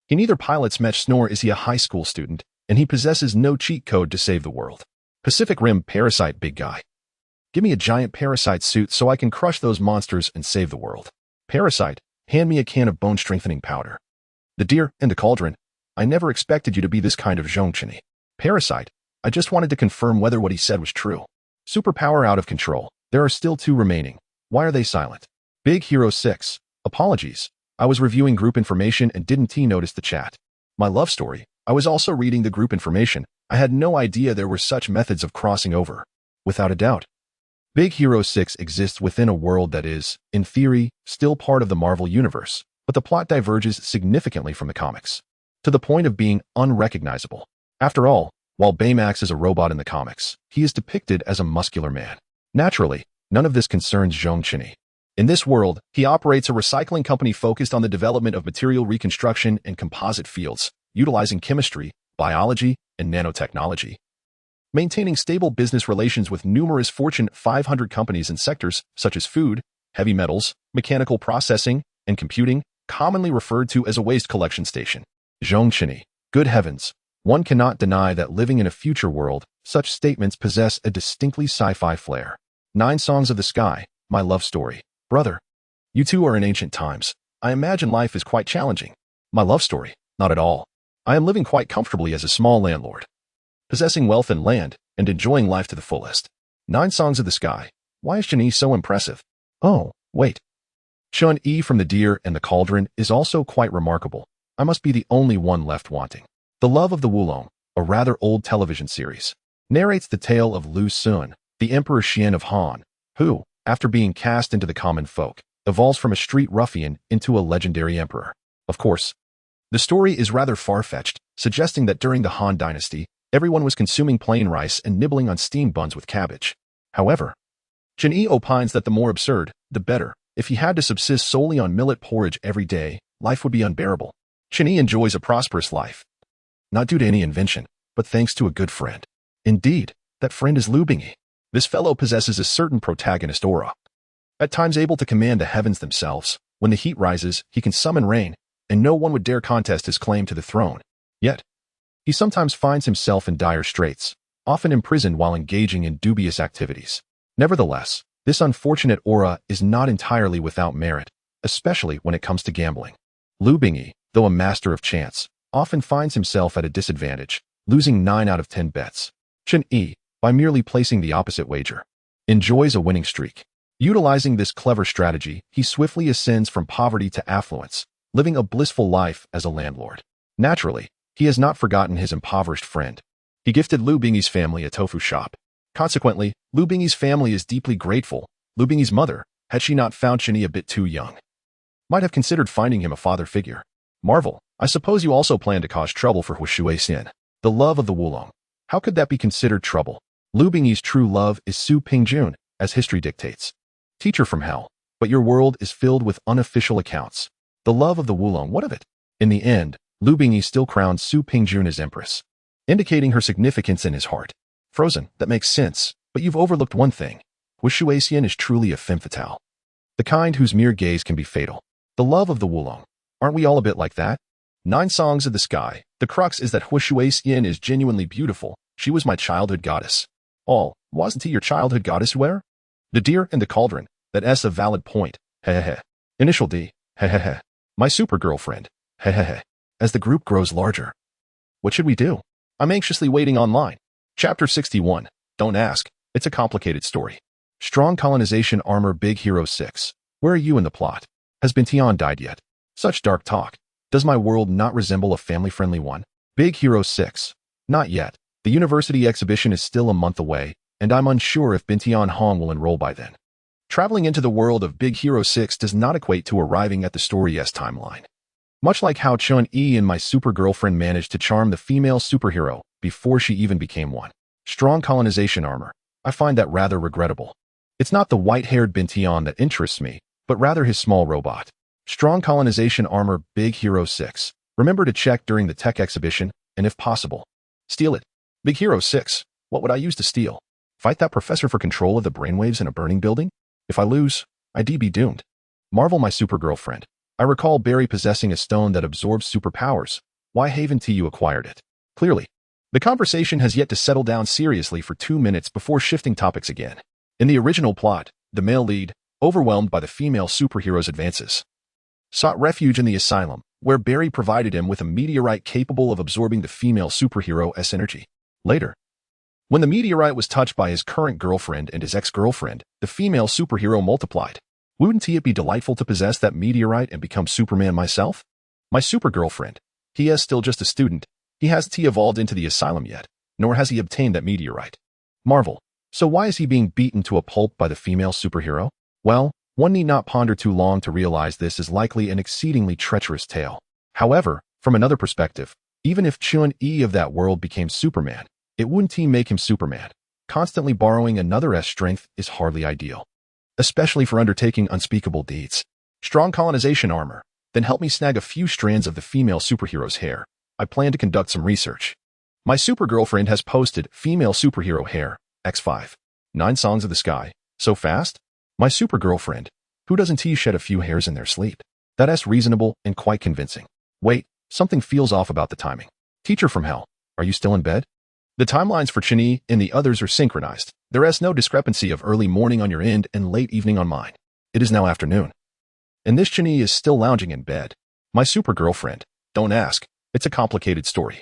He neither pilots mechs nor is he a high school student, and he possesses no cheat code to save the world. Pacific Rim Parasite Big Guy. Give me a giant parasite suit so I can crush those monsters and save the world. Parasite, hand me a can of bone-strengthening powder. The deer and the cauldron. I never expected you to be this kind of Zhang Chini. Parasite, I just wanted to confirm whether what he said was true. Superpower out of control. There are still 2 remaining. Why are they silent? Big Hero 6. Apologies. I was reviewing group information and didn't notice the chat. My love story. I was also reading the group information. I had no idea there were such methods of crossing over. Without a doubt, Big Hero 6 exists within a world that is, in theory, still part of the Marvel Universe, but the plot diverges significantly from the comics, to the point of being unrecognizable. After all, while Baymax is a robot in the comics, he is depicted as a muscular man. Naturally, none of this concerns Zhang Chini. In this world, he operates a recycling company focused on the development of material reconstruction and composite fields, utilizing chemistry, biology, and nanotechnology. Maintaining stable business relations with numerous Fortune 500 companies in sectors such as food, heavy metals, mechanical processing, and computing, commonly referred to as a waste collection station. Zhang Chini. Good heavens, one cannot deny that living in a future world, such statements possess a distinctly sci-fi flair. 9 Songs of the Sky, my love story. Brother, you two are in ancient times. I imagine life is quite challenging. My love story, not at all. I am living quite comfortably as a small landlord, possessing wealth and land, and enjoying life to the fullest. 9 Songs of the Sky. Why is Chani so impressive? Oh, wait. Chun-Yi from The Deer and the Cauldron is also quite remarkable. I must be the only one left wanting. The Love of the Wulong, a rather old television series, narrates the tale of Lu Sun, the Emperor Xian of Han, who, after being cast into the common folk, evolves from a street ruffian into a legendary emperor. Of course, the story is rather far-fetched, suggesting that during the Han dynasty, everyone was consuming plain rice and nibbling on steamed buns with cabbage. However, Chen-Yi opines that the more absurd, the better. If he had to subsist solely on millet porridge every day, life would be unbearable. Chen-Yi enjoys a prosperous life, not due to any invention, but thanks to a good friend. Indeed, that friend is Lu Bingyi. This fellow possesses a certain protagonist aura. At times able to command the heavens themselves, when the heat rises, he can summon rain, and no one would dare contest his claim to the throne. Yet, he sometimes finds himself in dire straits, often imprisoned while engaging in dubious activities. Nevertheless, this unfortunate aura is not entirely without merit, especially when it comes to gambling. Lu Bingyi, though a master of chance, often finds himself at a disadvantage, losing 9 out of 10 bets. Chen-Yi, by merely placing the opposite wager, enjoys a winning streak. Utilizing this clever strategy, he swiftly ascends from poverty to affluence, living a blissful life as a landlord. Naturally, he has not forgotten his impoverished friend. He gifted Lu Bingyi's family a tofu shop. Consequently, Lu Bingyi's family is deeply grateful. Lu Bingyi's mother, had she not found Chen-Yi a bit too young, might have considered finding him a father figure. Marvel, I suppose you also plan to cause trouble for Hushui Xin. The Love of the Wulong. How could that be considered trouble? Lu Bingyi's true love is Su Pingjun, as history dictates. Teacher from hell, but your world is filled with unofficial accounts. The Love of the Wulong, what of it? In the end, Lu Bingyi still crowned Su Pingjun as empress, indicating her significance in his heart. Frozen, that makes sense, but you've overlooked one thing. Wushuaxian is truly a femme fatale. The kind whose mere gaze can be fatal. The love of the Wulong. Aren't we all a bit like that? 9 Songs of the Sky. The crux is that Wushuaxian is genuinely beautiful. She was my childhood goddess. Wasn't he your childhood goddess where? The deer and the cauldron. That's a valid point. Hehehe. Initial D. Hehehe. My super girlfriend. Hehehe. As the group grows larger. What should we do? I'm anxiously waiting online. Chapter 61. Don't ask. It's a complicated story. Strong colonization armor Big Hero 6. Where are you in the plot? Has Bintian died yet? Such dark talk. Does my world not resemble a family-friendly one? Big Hero 6. Not yet. The university exhibition is still a month away, and I'm unsure if Bintian Hong will enroll by then. Traveling into the world of Big Hero 6 does not equate to arriving at the story's timeline. Much like how Chun-Yi and my super girlfriend managed to charm the female superhero before she even became one. Strong colonization armor. I find that rather regrettable. It's not the white-haired Bintian that interests me, but rather his small robot. Strong colonization armor Big Hero 6. Remember to check during the tech exhibition, and if possible, steal it. Big Hero 6. What would I use to steal? Fight that professor for control of the brainwaves in a burning building? If I lose, I'd be doomed. Marvel my super girlfriend. I recall Barry possessing a stone that absorbs superpowers. Why haven't you acquired it? Clearly. The conversation has yet to settle down seriously for 2 minutes before shifting topics again. In the original plot, the male lead, overwhelmed by the female superhero's advances, sought refuge in the asylum, where Barry provided him with a meteorite capable of absorbing the female superhero's energy. Later, when the meteorite was touched by his current girlfriend and his ex-girlfriend, the female superhero multiplied. Wouldn't it be delightful to possess that meteorite and become Superman myself? My super girlfriend. He is still just a student. He hasn't evolved into the asylum yet, nor has he obtained that meteorite. Marvel. So why is he being beaten to a pulp by the female superhero? Well, one need not ponder too long to realize this is likely an exceedingly treacherous tale. However, from another perspective, even if Chun-Yi of that world became Superman, it wouldn't make him Superman. Constantly borrowing another's strength is hardly ideal, especially for undertaking unspeakable deeds. Strong colonization armor. Then help me snag a few strands of the female superhero's hair. I plan to conduct some research. My super girlfriend has posted female superhero hair, X5. 9 Songs of the Sky. So fast? My super girlfriend. Who doesn't shed a few hairs in their sleep? That's reasonable and quite convincing. Wait, something feels off about the timing. Teacher from hell, are you still in bed? The timelines for Chun-Yi and the others are synchronized. There is no discrepancy of early morning on your end and late evening on mine. It is now afternoon. And this Chun-Yi is still lounging in bed. My super girlfriend. Don't ask. It's a complicated story.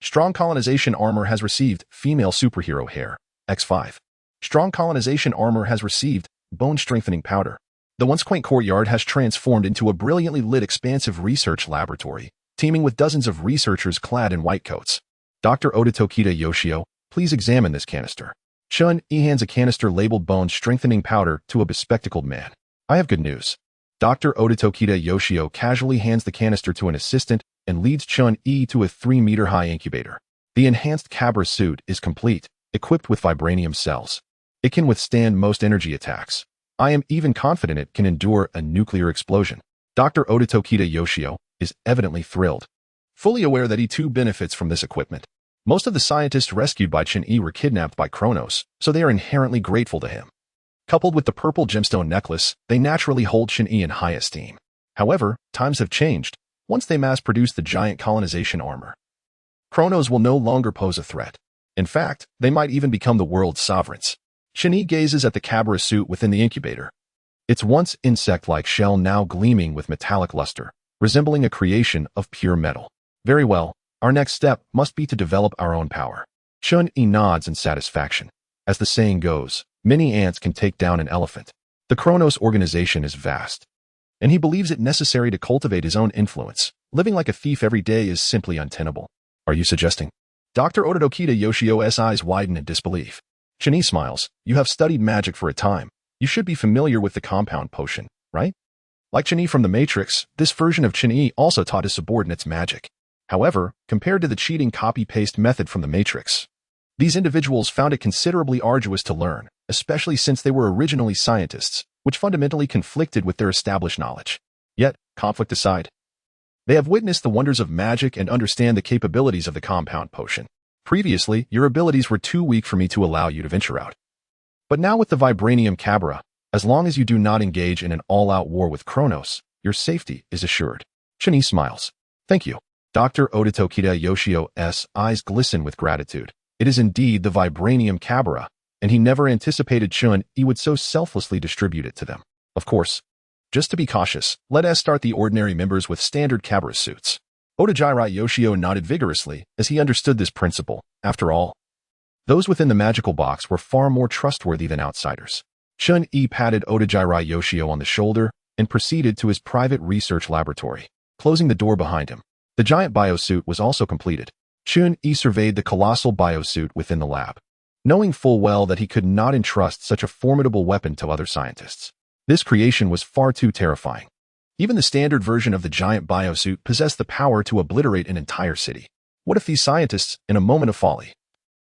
Strong colonization armor has received female superhero hair, X5. Strong colonization armor has received bone strengthening powder. The once quaint courtyard has transformed into a brilliantly lit expansive research laboratory, teeming with dozens of researchers clad in white coats. Dr. Odatokita Yoshio, please examine this canister. Chun-Yi hands a canister labeled bone strengthening powder to a bespectacled man. I have good news. Dr. Odatokita Yoshio casually hands the canister to an assistant and leads Chun-Yi to a 3-meter-high incubator. The enhanced Cabra suit is complete, equipped with vibranium cells. It can withstand most energy attacks. I am even confident it can endure a nuclear explosion. Dr. Odatokita Yoshio is evidently thrilled, fully aware that he too benefits from this equipment. Most of the scientists rescued by Chun-Yi were kidnapped by Kronos, so they are inherently grateful to him. Coupled with the purple gemstone necklace, they naturally hold Chun-Yi in high esteem. However, times have changed. Once they mass-produce the giant colonization armor, Kronos will no longer pose a threat. In fact, they might even become the world's sovereigns. Chun-Yi gazes at the Cabra suit within the incubator. Its once insect-like shell now gleaming with metallic luster, resembling a creation of pure metal. Very well, our next step must be to develop our own power. Chun-Yi nods in satisfaction. As the saying goes, many ants can take down an elephant. The Kronos organization is vast, and he believes it necessary to cultivate his own influence. Living like a thief every day is simply untenable. Are you suggesting? Dr. Odatokita Yoshio's eyes widen in disbelief. Chun-Yi smiles. You have studied magic for a time. You should be familiar with the compound potion, right? Like Chun-Yi from the Matrix, this version of Chun-Yi also taught his subordinates magic. However, compared to the cheating copy-paste method from the Matrix, these individuals found it considerably arduous to learn, especially since they were originally scientists, which fundamentally conflicted with their established knowledge. Yet, conflict aside, They have witnessed the wonders of magic and understand the capabilities of the compound potion. Previously, your abilities were too weak for me to allow you to venture out. But now with the Vibranium Cabra, as long as you do not engage in an all-out war with Kronos, your safety is assured. Chun-Yi smiles. Thank you. Dr. Odotokita Yoshio's eyes glisten with gratitude. It is indeed the Vibranium Cabra, and he never anticipated Chun-Yi would so selflessly distribute it to them. Of course, just to be cautious, let us start the ordinary members with standard Cabra suits. Otojira Yoshio nodded vigorously as he understood this principle. After all, those within the magical box were far more trustworthy than outsiders. Chun-Yi patted Otojira Yoshio on the shoulder and proceeded to his private research laboratory, closing the door behind him. The giant biosuit was also completed. Chun-Yi surveyed the colossal biosuit within the lab, knowing full well that he could not entrust such a formidable weapon to other scientists. This creation was far too terrifying. Even the standard version of the giant biosuit possessed the power to obliterate an entire city. What if these scientists, in a moment of folly,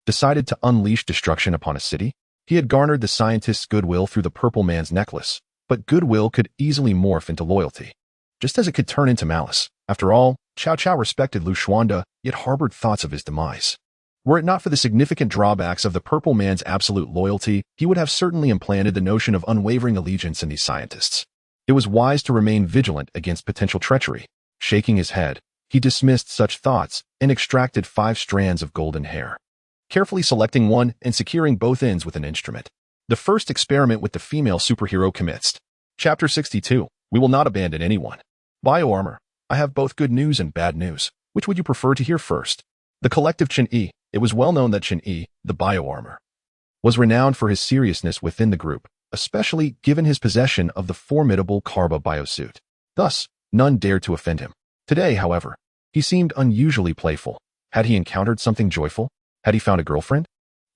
decided to unleash destruction upon a city? He had garnered the scientist's goodwill through the Purple Man's necklace, but goodwill could easily morph into loyalty, just as it could turn into malice. After all, Cao Cao respected Lu Xuanda, yet harbored thoughts of his demise. Were it not for the significant drawbacks of the Purple Man's absolute loyalty, he would have certainly implanted the notion of unwavering allegiance in these scientists. It was wise to remain vigilant against potential treachery. Shaking his head, he dismissed such thoughts and extracted 5 strands of golden hair, carefully selecting one and securing both ends with an instrument. The first experiment with the female superhero commenced. Chapter 62. We will not abandon anyone. Bioarmor. I have both good news and bad news. Which would you prefer to hear first? The collective Chun-Yi. It was well known that Chun-Yi, the bioarmor, was renowned for his seriousness within the group, especially given his possession of the formidable Karba biosuit. Thus, none dared to offend him. Today, however, he seemed unusually playful. Had he encountered something joyful? Had he found a girlfriend?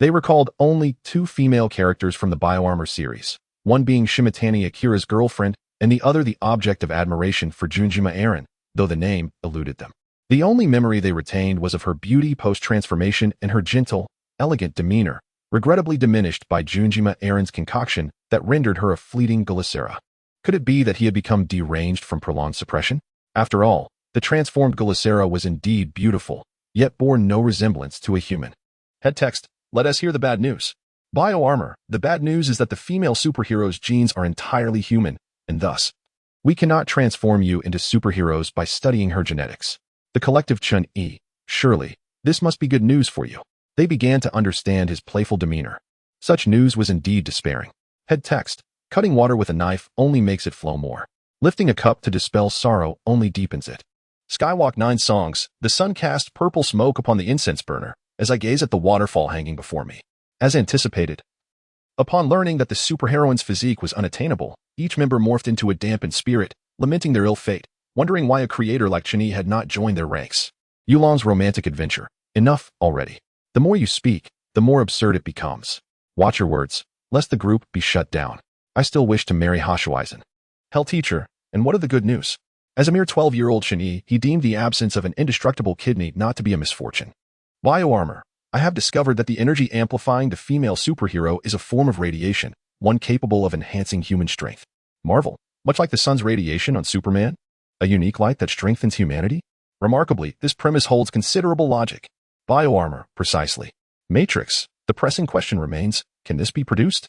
They recalled only 2 female characters from the bioarmor series, one being Shimatani Akira's girlfriend, and the other the object of admiration for Junjima Eren, though the name eluded them. The only memory they retained was of her beauty post-transformation and her gentle, elegant demeanor, regrettably diminished by Junjima Eren's concoction that rendered her a fleeting Glycera. Could it be that he had become deranged from prolonged suppression? After all, the transformed Glycera was indeed beautiful, yet bore no resemblance to a human. Head text, let us hear the bad news. Bioarmor. The bad news is that the female superhero's genes are entirely human, and thus, we cannot transform you into superheroes by studying her genetics. The collective Chun-Yi. Surely, this must be good news for you. They began to understand his playful demeanor. Such news was indeed despairing. Head text, cutting water with a knife only makes it flow more. Lifting a cup to dispel sorrow only deepens it. Skywalk 9 songs. The sun cast purple smoke upon the incense burner as I gaze at the waterfall hanging before me. As anticipated, upon learning that the superheroine's physique was unattainable, each member morphed into a dampened spirit, lamenting their ill fate, wondering why a creator like Chun-Yi had not joined their ranks. Yulong's romantic adventure. Enough already. The more you speak, the more absurd it becomes. Watch your words, lest the group be shut down. I still wish to marry Hashuizen. Hell teacher, and what of the good news? As a mere 12-year-old Chun-Yi, he deemed the absence of an indestructible kidney not to be a misfortune. Bioarmor. I have discovered that the energy amplifying the female superhero is a form of radiation, one capable of enhancing human strength. Marvel. Much like the sun's radiation on Superman? A unique light that strengthens humanity? Remarkably, this premise holds considerable logic. Bioarmor, precisely. Matrix. The pressing question remains, can this be produced?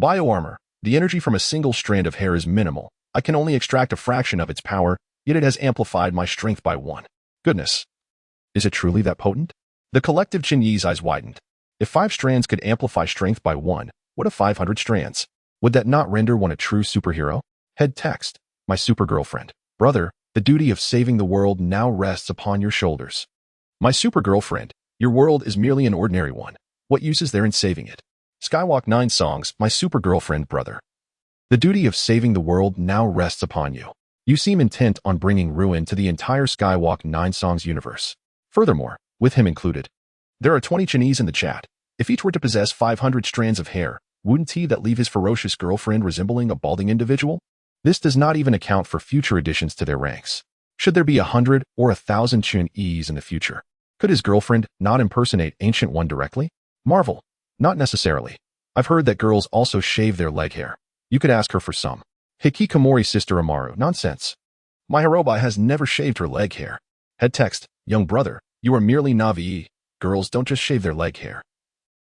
Bioarmor. The energy from a single strand of hair is minimal. I can only extract a fraction of its power, yet it has amplified my strength by 1. Goodness. Is it truly that potent? The collective Chun-Yi's eyes widened. If 5 strands could amplify strength by 1, what of 500 strands? Would that not render one a true superhero? Head text. My super girlfriend. Brother, the duty of saving the world now rests upon your shoulders. My super girlfriend, your world is merely an ordinary one. What use is there in saving it? Skywalk 9 songs, my super girlfriend brother. The duty of saving the world now rests upon you. You seem intent on bringing ruin to the entire Skywalk 9 songs universe. Furthermore, with him included, there are 20 Chinese in the chat. If each were to possess 500 strands of hair, wouldn't he that leave his ferocious girlfriend resembling a balding individual? This does not even account for future additions to their ranks. Should there be 100 or 1,000 Chun-Yis in the future? Could his girlfriend not impersonate Ancient One directly? Marvel. Not necessarily. I've heard that girls also shave their leg hair. You could ask her for some. Hikikomori's sister Amaru. Nonsense. My Hirobai has never shaved her leg hair. Head text, young brother, you are merely Navi. Girls don't just shave their leg hair.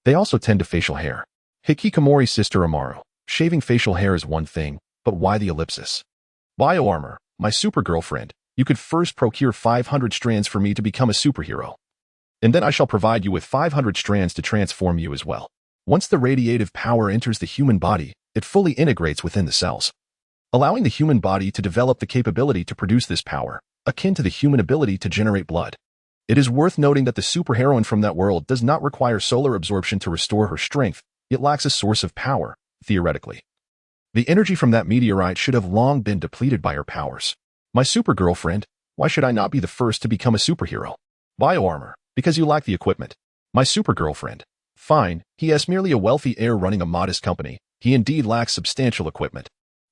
They also tend to facial hair. Hikikomori's sister Amaro, shaving facial hair is one thing, but why the ellipsis? Bioarmor, my super girlfriend, you could first procure 500 strands for me to become a superhero. And then I shall provide you with 500 strands to transform you as well. Once the radiative power enters the human body, it fully integrates within the cells, allowing the human body to develop the capability to produce this power, akin to the human ability to generate blood. It is worth noting that the superheroine from that world does not require solar absorption to restore her strength. It lacks a source of power, theoretically. The energy from that meteorite should have long been depleted by her powers. My super girlfriend, why should I not be the first to become a superhero? Bioarmor, because you lack the equipment. My super girlfriend, fine, he is merely a wealthy heir running a modest company. He indeed lacks substantial equipment.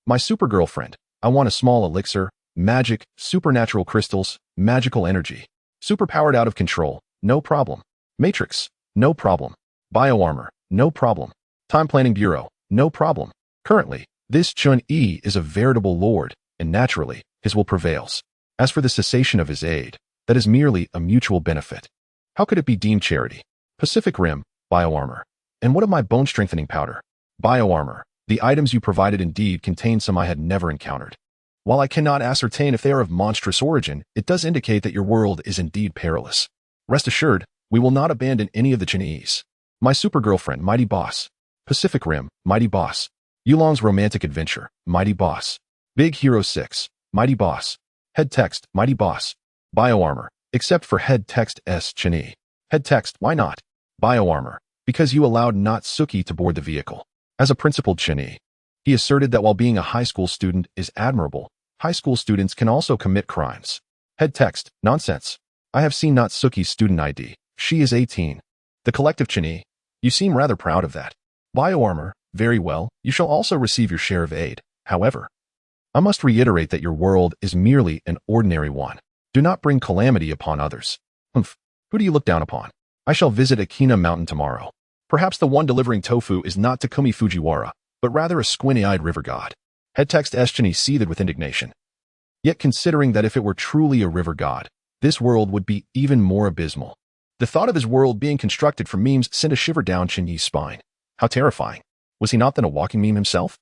My super girlfriend, I want a small elixir, magic, supernatural crystals, magical energy. Superpowered out of control, no problem. Matrix, no problem. Bioarmor, no problem. Time Planning Bureau, no problem. Currently, this Chun-Yi is a veritable lord, and naturally, his will prevails. As for the cessation of his aid, that is merely a mutual benefit. How could it be deemed charity? Pacific Rim, Bioarmor. And what of my bone-strengthening powder? Bioarmor, the items you provided indeed contain some I had never encountered. While I cannot ascertain if they are of monstrous origin, it does indicate that your world is indeed perilous. Rest assured, we will not abandon any of the Chinese. My super girlfriend, Mighty Boss. Pacific Rim, Mighty Boss. Yulong's romantic adventure, Mighty Boss. Big Hero 6, Mighty Boss. Head text, Mighty Boss. Bioarmor, except for head text S. Chini. Head text, why not? Bioarmor, because you allowed Natsuki to board the vehicle. As a principled Chini, he asserted that while being a high school student is admirable, high school students can also commit crimes. Head text, nonsense. I have seen Natsuki's student ID. She is 18. The collective Chini, you seem rather proud of that. Bioarmor, very well, you shall also receive your share of aid. However, I must reiterate that your world is merely an ordinary one. Do not bring calamity upon others. Humph, who do you look down upon? I shall visit Akina Mountain tomorrow. Perhaps the one delivering tofu is not Takumi Fujiwara, but rather a squinty-eyed river god. Head text Eschini seethed with indignation. Yet considering that if it were truly a river god, this world would be even more abysmal. The thought of his world being constructed from memes sent a shiver down Chin-Yi's spine. How terrifying. Was he not then a walking meme himself?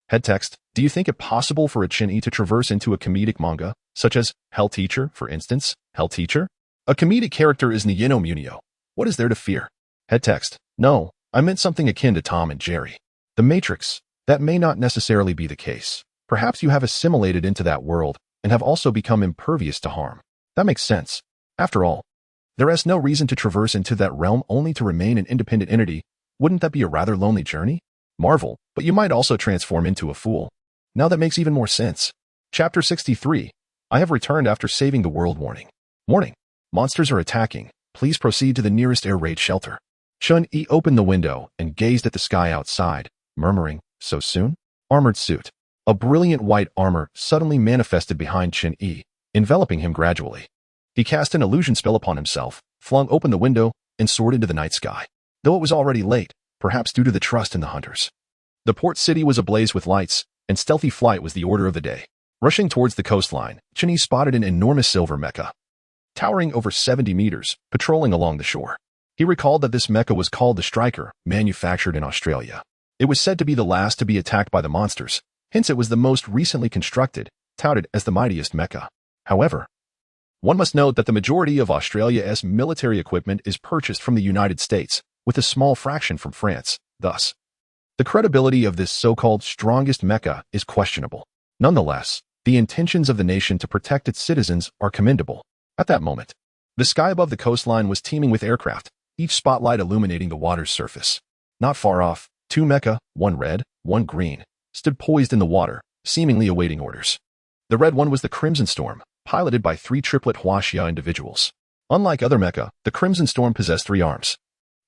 Head text, do you think it possible for a Chin-Yi to traverse into a comedic manga, such as Hell Teacher, for instance? Hell Teacher? A comedic character is Niyeno Munio. What is there to fear? Head text, no, I meant something akin to Tom and Jerry. The Matrix, that may not necessarily be the case. Perhaps you have assimilated into that world and have also become impervious to harm. That makes sense. After all, there is no reason to traverse into that realm only to remain an independent entity. Wouldn't that be a rather lonely journey? Marvel, but you might also transform into a fool. Now that makes even more sense. Chapter 63. I have returned after saving the world. Warning. Warning. Monsters are attacking. Please proceed to the nearest air raid shelter. Chun-Yi opened the window and gazed at the sky outside, murmuring, so soon? Armored suit. A brilliant white armor suddenly manifested behind Chin-Yi, enveloping him gradually. He cast an illusion spell upon himself, flung open the window, and soared into the night sky. Though it was already late, perhaps due to the trust in the hunters. The port city was ablaze with lights, and stealthy flight was the order of the day. Rushing towards the coastline, Chin-Yi spotted an enormous silver mecha, towering over 70 meters, patrolling along the shore. He recalled that this mecha was called the Striker, manufactured in Australia. It was said to be the last to be attacked by the monsters, hence it was the most recently constructed, touted as the mightiest mecha. However, one must note that the majority of Australia's military equipment is purchased from the United States, with a small fraction from France. Thus, the credibility of this so-called strongest mecha is questionable. Nonetheless, the intentions of the nation to protect its citizens are commendable. At that moment, the sky above the coastline was teeming with aircraft, each spotlight illuminating the water's surface. Not far off, two mecha, one red, one green, stood poised in the water, seemingly awaiting orders. The red one was the Crimson Storm, piloted by three triplet Huaxia individuals. Unlike other mecha, the Crimson Storm possessed 3 arms,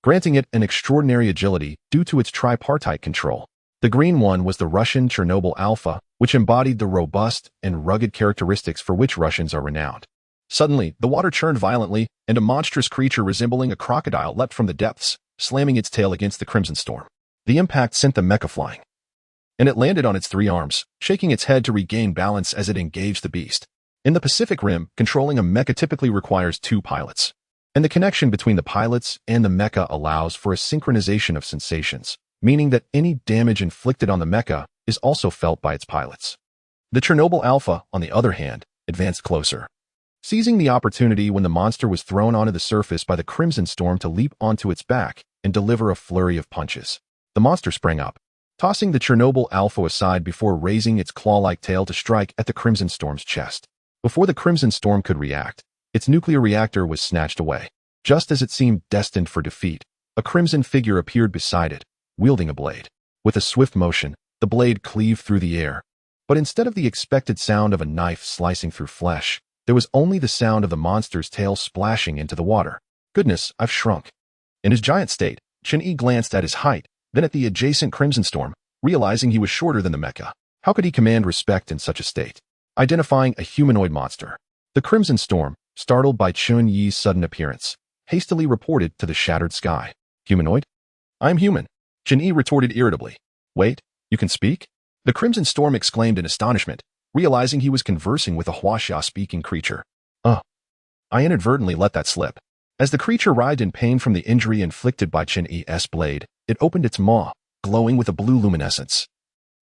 granting it an extraordinary agility due to its tripartite control. The green one was the Russian Chernobyl Alpha, which embodied the robust and rugged characteristics for which Russians are renowned. Suddenly, the water churned violently, and a monstrous creature resembling a crocodile leapt from the depths, slamming its tail against the Crimson Storm. The impact sent the mecha flying, and it landed on its 3 arms, shaking its head to regain balance as it engaged the beast. In the Pacific Rim, controlling a mecha typically requires two pilots, and the connection between the pilots and the mecha allows for a synchronization of sensations, meaning that any damage inflicted on the mecha is also felt by its pilots. The Chernobyl Alpha, on the other hand, advanced closer, seizing the opportunity when the monster was thrown onto the surface by the Crimson Storm to leap onto its back and deliver a flurry of punches. The monster sprang up, tossing the Chernobyl Alpha aside before raising its claw-like tail to strike at the Crimson Storm's chest. Before the Crimson Storm could react, its nuclear reactor was snatched away. Just as it seemed destined for defeat, a crimson figure appeared beside it, wielding a blade. With a swift motion, the blade cleaved through the air. But instead of the expected sound of a knife slicing through flesh, there was only the sound of the monster's tail splashing into the water. Goodness, I've shrunk. In his giant state, Chen-Yi glanced at his height, then at the adjacent Crimson Storm, realizing he was shorter than the mecha. How could he command respect in such a state? Identifying a humanoid monster, the Crimson Storm, startled by Chen-Yi's sudden appearance, hastily reported to the shattered sky. Humanoid? I am human, Chen-Yi retorted irritably. Wait, you can speak? The Crimson Storm exclaimed in astonishment, realizing he was conversing with a Huaxia-speaking creature. I inadvertently let that slip. As the creature writhed in pain from the injury inflicted by Chen-Yi's blade, it opened its maw, glowing with a blue luminescence,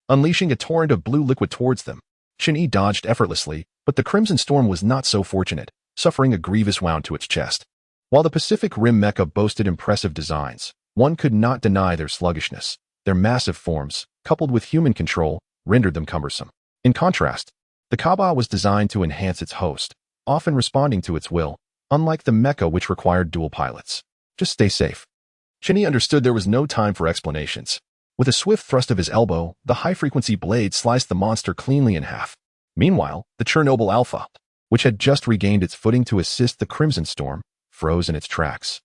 unleashing a torrent of blue liquid towards them. Chen-Yi dodged effortlessly, but the Crimson Storm was not so fortunate, suffering a grievous wound to its chest. While the Pacific Rim mecha boasted impressive designs, one could not deny their sluggishness. Their massive forms, coupled with human control, rendered them cumbersome. In contrast, the Kaaba was designed to enhance its host, often responding to its will, unlike the mecha which required dual pilots. Just stay safe. Chen-Yi understood there was no time for explanations. With a swift thrust of his elbow, the high-frequency blade sliced the monster cleanly in half. Meanwhile, the Chernobyl Alpha, which had just regained its footing to assist the Crimson Storm, froze in its tracks.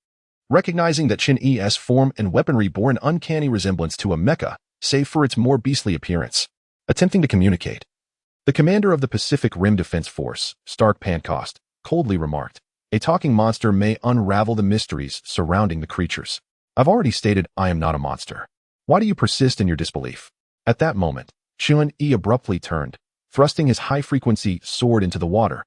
Recognizing that Chen-Yi's form and weaponry bore an uncanny resemblance to a mecha, save for its more beastly appearance. Attempting to communicate, the commander of the Pacific Rim Defense Force, Stark Pancost, coldly remarked, a talking monster may unravel the mysteries surrounding the creatures. I've already stated I am not a monster. Why do you persist in your disbelief? At that moment, Chen-Yi abruptly turned, thrusting his high-frequency sword into the water,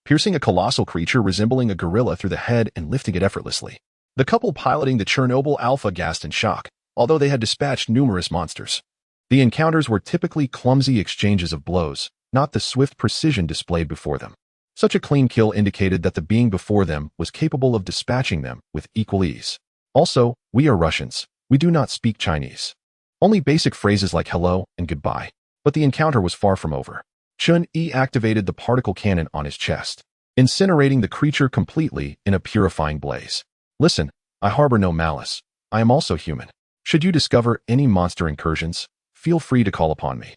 piercing a colossal creature resembling a gorilla through the head and lifting it effortlessly. The couple piloting the Chernobyl Alpha gasped in shock, although they had dispatched numerous monsters. The encounters were typically clumsy exchanges of blows, not the swift precision displayed before them. Such a clean kill indicated that the being before them was capable of dispatching them with equal ease. Also, we are Russians. We do not speak Chinese. Only basic phrases like hello and goodbye. But the encounter was far from over. Chen-Yi activated the particle cannon on his chest, incinerating the creature completely in a purifying blaze. Listen, I harbor no malice. I am also human. Should you discover any monster incursions, feel free to call upon me.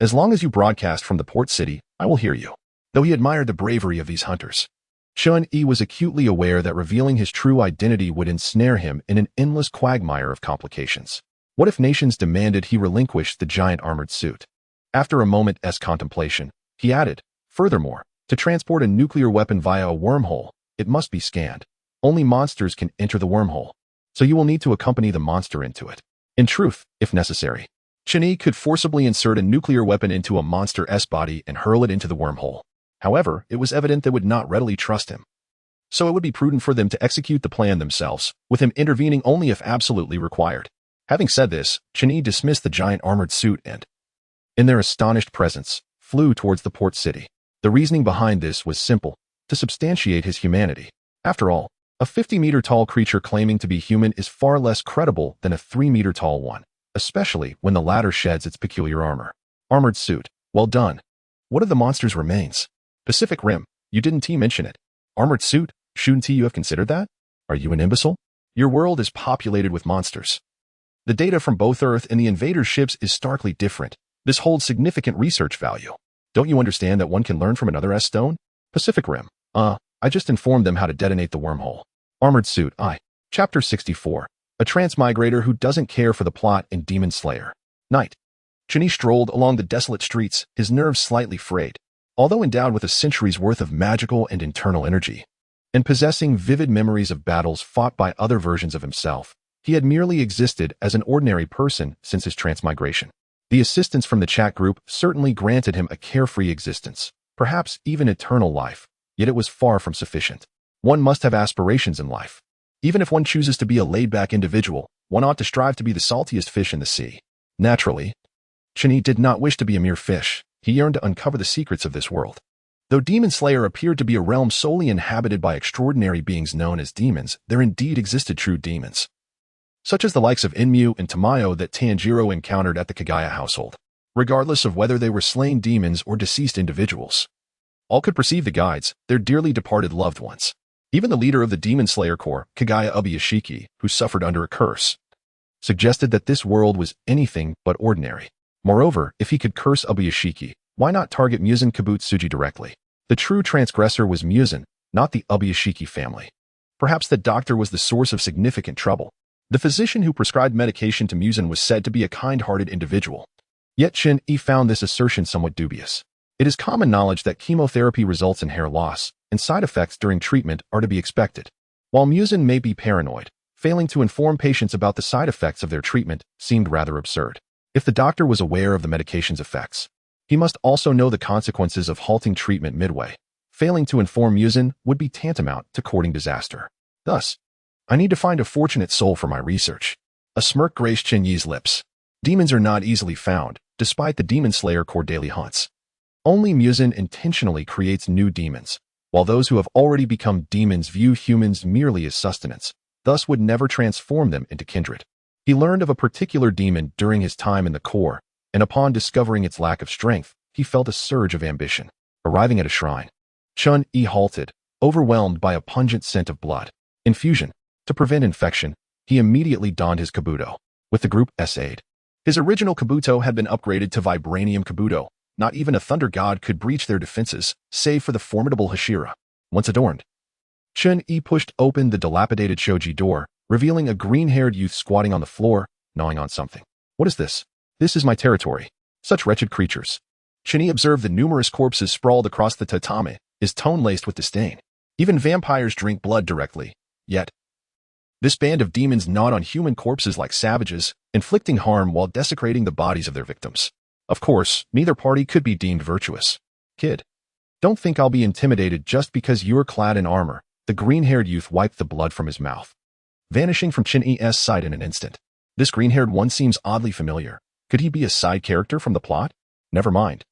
As long as you broadcast from the port city, I will hear you. Though he admired the bravery of these hunters, Chen-Yi was acutely aware that revealing his true identity would ensnare him in an endless quagmire of complications. What if nations demanded he relinquish the giant armored suit? After a moment's contemplation, he added, furthermore, to transport a nuclear weapon via a wormhole, it must be scanned. Only monsters can enter the wormhole, so you will need to accompany the monster into it. In truth, if necessary, Chen-Yi could forcibly insert a nuclear weapon into a monster's body and hurl it into the wormhole. However, it was evident they would not readily trust him. So it would be prudent for them to execute the plan themselves, with him intervening only if absolutely required. Having said this, Chen-Yi dismissed the giant armored suit and, in their astonished presence, flew towards the port city. The reasoning behind this was simple, to substantiate his humanity. After all, a 50-meter-tall creature claiming to be human is far less credible than a 3-meter-tall one, especially when the latter sheds its peculiar armor. Armored suit, well done. What of the monster's remains? Pacific Rim, you didn't mention it. Armored suit, shouldn't you have considered that? Are you an imbecile? Your world is populated with monsters. The data from both Earth and the invaders' ships is starkly different. This holds significant research value. Don't you understand that one can learn from another's stone? Pacific Rim, I just informed them how to detonate the wormhole. Armored suit, Chapter 64. A transmigrator who doesn't care for the plot in Demon Slayer. Night. Chen-Yi strolled along the desolate streets, his nerves slightly frayed. Although endowed with a century's worth of magical and internal energy, and possessing vivid memories of battles fought by other versions of himself, he had merely existed as an ordinary person since his transmigration. The assistance from the chat group certainly granted him a carefree existence, perhaps even eternal life, yet it was far from sufficient. One must have aspirations in life. Even if one chooses to be a laid-back individual, one ought to strive to be the saltiest fish in the sea. Naturally, Chen did not wish to be a mere fish. He yearned to uncover the secrets of this world. Though Demon Slayer appeared to be a realm solely inhabited by extraordinary beings known as demons, there indeed existed true demons, such as the likes of Inmyu and Tamayo that Tanjiro encountered at the Kagaya household. Regardless of whether they were slain demons or deceased individuals, all could perceive the guides, their dearly departed loved ones. Even the leader of the Demon Slayer Corps, Kagaya Ubuyashiki, who suffered under a curse, suggested that this world was anything but ordinary. Moreover, if he could curse Ubuyashiki, why not target Muzan Kibutsuji directly? The true transgressor was Muzan, not the Ubuyashiki family. Perhaps the doctor was the source of significant trouble. The physician who prescribed medication to Muzan was said to be a kind-hearted individual. Yet Chen found this assertion somewhat dubious. It is common knowledge that chemotherapy results in hair loss, and side effects during treatment are to be expected. While Muzan may be paranoid, failing to inform patients about the side effects of their treatment seemed rather absurd. If the doctor was aware of the medication's effects, he must also know the consequences of halting treatment midway. Failing to inform Muzan would be tantamount to courting disaster. Thus, I need to find a fortunate soul for my research. A smirk graced Chen Yi's lips. Demons are not easily found, despite the Demon Slayer Corps daily hunts. Only Muzan intentionally creates new demons, while those who have already become demons view humans merely as sustenance, thus would never transform them into kindred. He learned of a particular demon during his time in the Corps, and upon discovering its lack of strength, he felt a surge of ambition. Arriving at a shrine, Chen halted, overwhelmed by a pungent scent of blood infusion. To prevent infection, he immediately donned his kabuto. With the group's aid, his original kabuto had been upgraded to vibranium kabuto. Not even a thunder god could breach their defenses, save for the formidable Hashira. Once adorned, Chen pushed open the dilapidated shoji door, revealing a green-haired youth squatting on the floor, gnawing on something. What is this? This is my territory. Such wretched creatures. Chen observed the numerous corpses sprawled across the tatami, his tone laced with disdain. Even vampires drink blood directly. Yet, this band of demons gnawed on human corpses like savages, inflicting harm while desecrating the bodies of their victims. Of course, neither party could be deemed virtuous. Kid, don't think I'll be intimidated just because you're clad in armor. The green-haired youth wiped the blood from his mouth, vanishing from Chen-E's sight in an instant. This green-haired one seems oddly familiar. Could he be a side character from the plot? Never mind.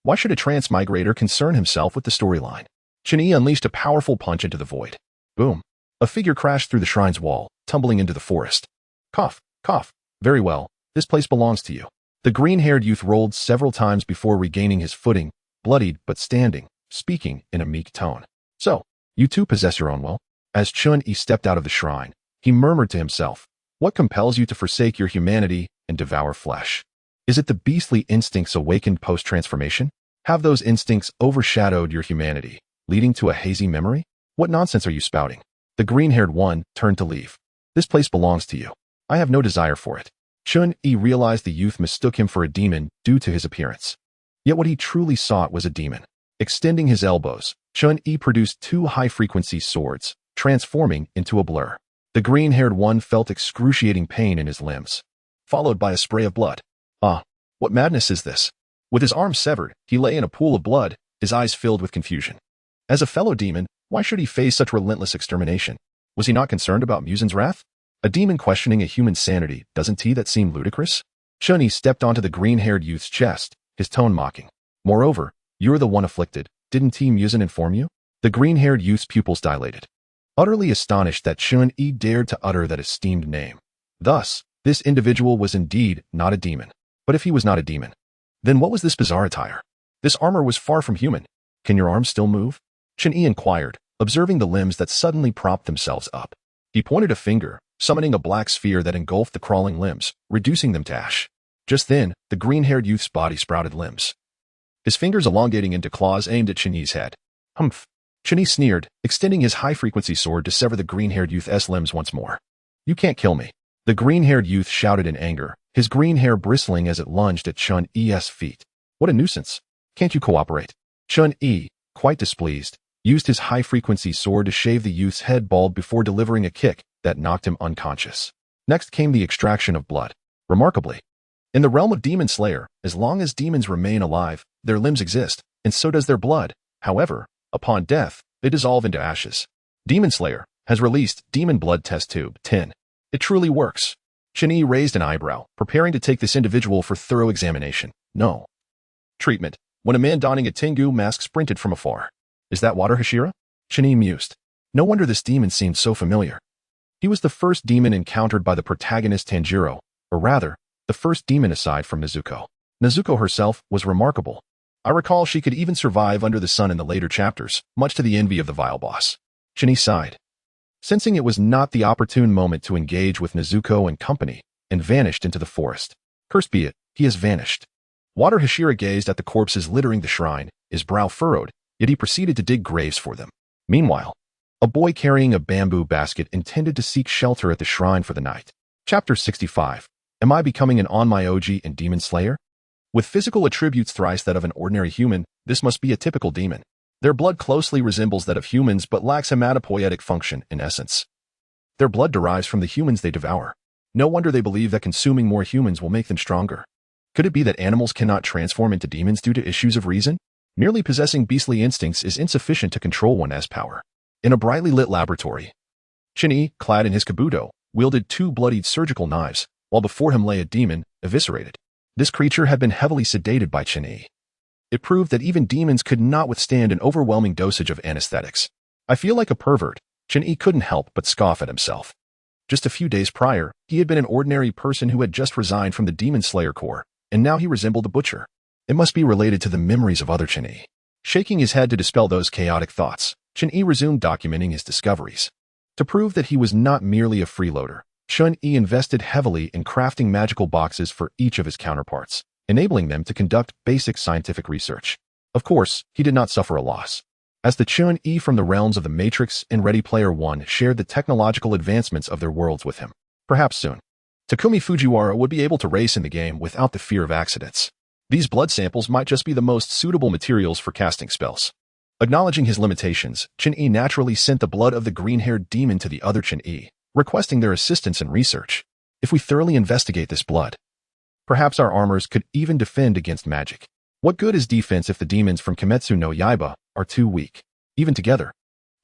Why should a transmigrator concern himself with the storyline? Chen-E unleashed a powerful punch into the void. Boom. A figure crashed through the shrine's wall, tumbling into the forest. Cough, cough. Very well. This place belongs to you. The green-haired youth rolled several times before regaining his footing, bloodied but standing, speaking in a meek tone. So, you too possess your own will? As Chen-E stepped out of the shrine, he murmured to himself, what compels you to forsake your humanity and devour flesh? Is it the beastly instincts awakened post-transformation? Have those instincts overshadowed your humanity, leading to a hazy memory? What nonsense are you spouting? The green-haired one turned to leave. This place belongs to you. I have no desire for it. Chen-E realized the youth mistook him for a demon due to his appearance. Yet what he truly sought was a demon. Extending his elbows, Chen-E produced two high-frequency swords, transforming into a blur. The green-haired one felt excruciating pain in his limbs, followed by a spray of blood. Ah, what madness is this? With his arms severed, he lay in a pool of blood, his eyes filled with confusion. As a fellow demon, why should he face such relentless extermination? Was he not concerned about Muzan's wrath? A demon questioning a human's sanity, doesn't that seem ludicrous? Chen-E stepped onto the green-haired youth's chest, his tone mocking. Moreover, you're the one afflicted. Didn't Muzan inform you? The green-haired youth's pupils dilated, utterly astonished that Chen-E dared to utter that esteemed name. Thus, this individual was indeed not a demon. But if he was not a demon, then what was this bizarre attire? This armor was far from human. Can your arms still move? Chen-E inquired, observing the limbs that suddenly propped themselves up. He pointed a finger, summoning a black sphere that engulfed the crawling limbs, reducing them to ash. Just then, the green-haired youth's body sprouted limbs, his fingers elongating into claws aimed at Chen-E's head. Humph. Chen-E sneered, extending his high-frequency sword to sever the green-haired youth's limbs once more. You can't kill me. The green-haired youth shouted in anger, his green hair bristling as it lunged at Chen-E's feet. What a nuisance. Can't you cooperate? Chen-E, quite displeased, used his high-frequency sword to shave the youth's head bald before delivering a kick that knocked him unconscious. Next came the extraction of blood. Remarkably, in the realm of Demon Slayer, as long as demons remain alive, their limbs exist. and so does their blood. However, upon death, they dissolve into ashes. Demon Slayer has released Demon Blood Test Tube 10. It truly works. Chen-Yi raised an eyebrow, preparing to take this individual for thorough examination. No. Treatment. When a man donning a Tengu mask sprinted from afar. Is that Water Hashira? Chen-Yi mused. No wonder this demon seemed so familiar. He was the first demon encountered by the protagonist Tanjiro, or rather, the first demon aside from Nezuko. Nezuko herself was remarkable. I recall she could even survive under the sun in the later chapters, much to the envy of the vile boss. Chen-Yi sighed, sensing it was not the opportune moment to engage with Nezuko and company, and vanished into the forest. Cursed be it, he has vanished. Water Hashira gazed at the corpses littering the shrine, his brow furrowed, yet he proceeded to dig graves for them. Meanwhile, a boy carrying a bamboo basket intended to seek shelter at the shrine for the night. Chapter 65. Am I becoming an onmyoji and demon slayer? With physical attributes thrice that of an ordinary human, this must be a typical demon. Their blood closely resembles that of humans but lacks hematopoietic function in essence. Their blood derives from the humans they devour. No wonder they believe that consuming more humans will make them stronger. Could it be that animals cannot transform into demons due to issues of reason? Merely possessing beastly instincts is insufficient to control one's power. In a brightly lit laboratory, Chen-Yi, clad in his kabuto, wielded 2 bloodied surgical knives, while before him lay a demon, eviscerated. This creature had been heavily sedated by Chen-Yi. It proved that even demons could not withstand an overwhelming dosage of anesthetics. I feel like a pervert. Chen-Yi couldn't help but scoff at himself. Just a few days prior, he had been an ordinary person who had just resigned from the Demon Slayer Corps, and now he resembled a butcher. It must be related to the memories of other Chen-Yi. Shaking his head to dispel those chaotic thoughts, Chen-Yi resumed documenting his discoveries. To prove that he was not merely a freeloader, Chen-Yi invested heavily in crafting magical boxes for each of his counterparts, enabling them to conduct basic scientific research. Of course, he did not suffer a loss, as the Chen-Yi from the realms of the Matrix and Ready Player One shared the technological advancements of their worlds with him. Perhaps soon, Takumi Fujiwara would be able to race in the game without the fear of accidents. These blood samples might just be the most suitable materials for casting spells. Acknowledging his limitations, Chen-Yi naturally sent the blood of the green-haired demon to the other Chen-Yi, requesting their assistance in research. If we thoroughly investigate this blood, perhaps our armors could even defend against magic. What good is defense if the demons from Kimetsu no Yaiba are too weak? Even together,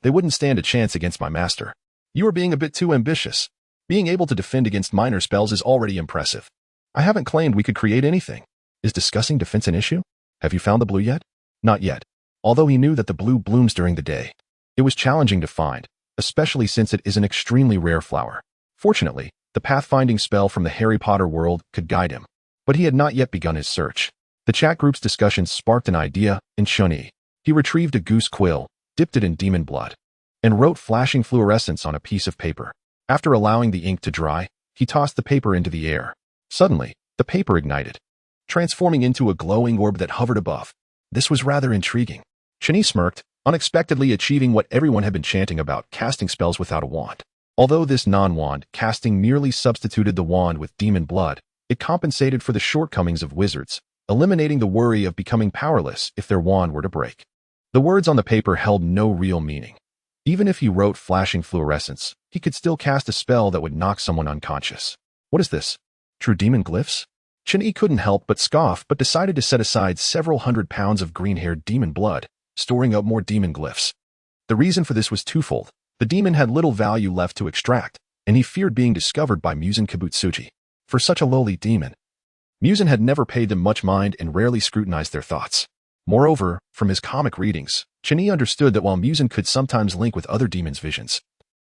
they wouldn't stand a chance against my master. You are being a bit too ambitious. Being able to defend against minor spells is already impressive. I haven't claimed we could create anything. Is discussing defense an issue? Have you found the blue yet? Not yet. Although he knew that the blue blooms during the day, it was challenging to find, especially since it is an extremely rare flower. Fortunately, the pathfinding spell from the Harry Potter world could guide him, but he had not yet begun his search. The chat group's discussions sparked an idea in Chen-Yi. He retrieved a goose quill, dipped it in demon blood, and wrote flashing fluorescence on a piece of paper. After allowing the ink to dry, he tossed the paper into the air. Suddenly, the paper ignited, transforming into a glowing orb that hovered above. This was rather intriguing. Chen-Yi smirked, unexpectedly achieving what everyone had been chanting about, casting spells without a wand. Although this non-wand casting merely substituted the wand with demon blood, it compensated for the shortcomings of wizards, eliminating the worry of becoming powerless if their wand were to break. The words on the paper held no real meaning. Even if he wrote flashing fluorescence, he could still cast a spell that would knock someone unconscious. What is this? True demon glyphs? Chen-Yi couldn't help but scoff, but decided to set aside several hundred pounds of green-haired demon blood, storing up more demon glyphs. The reason for this was twofold. The demon had little value left to extract, and he feared being discovered by Muzan Kibutsuji. For such a lowly demon, Muzan had never paid them much mind and rarely scrutinized their thoughts. Moreover, from his comic readings, Chen-Yi understood that while Muzan could sometimes link with other demons' visions,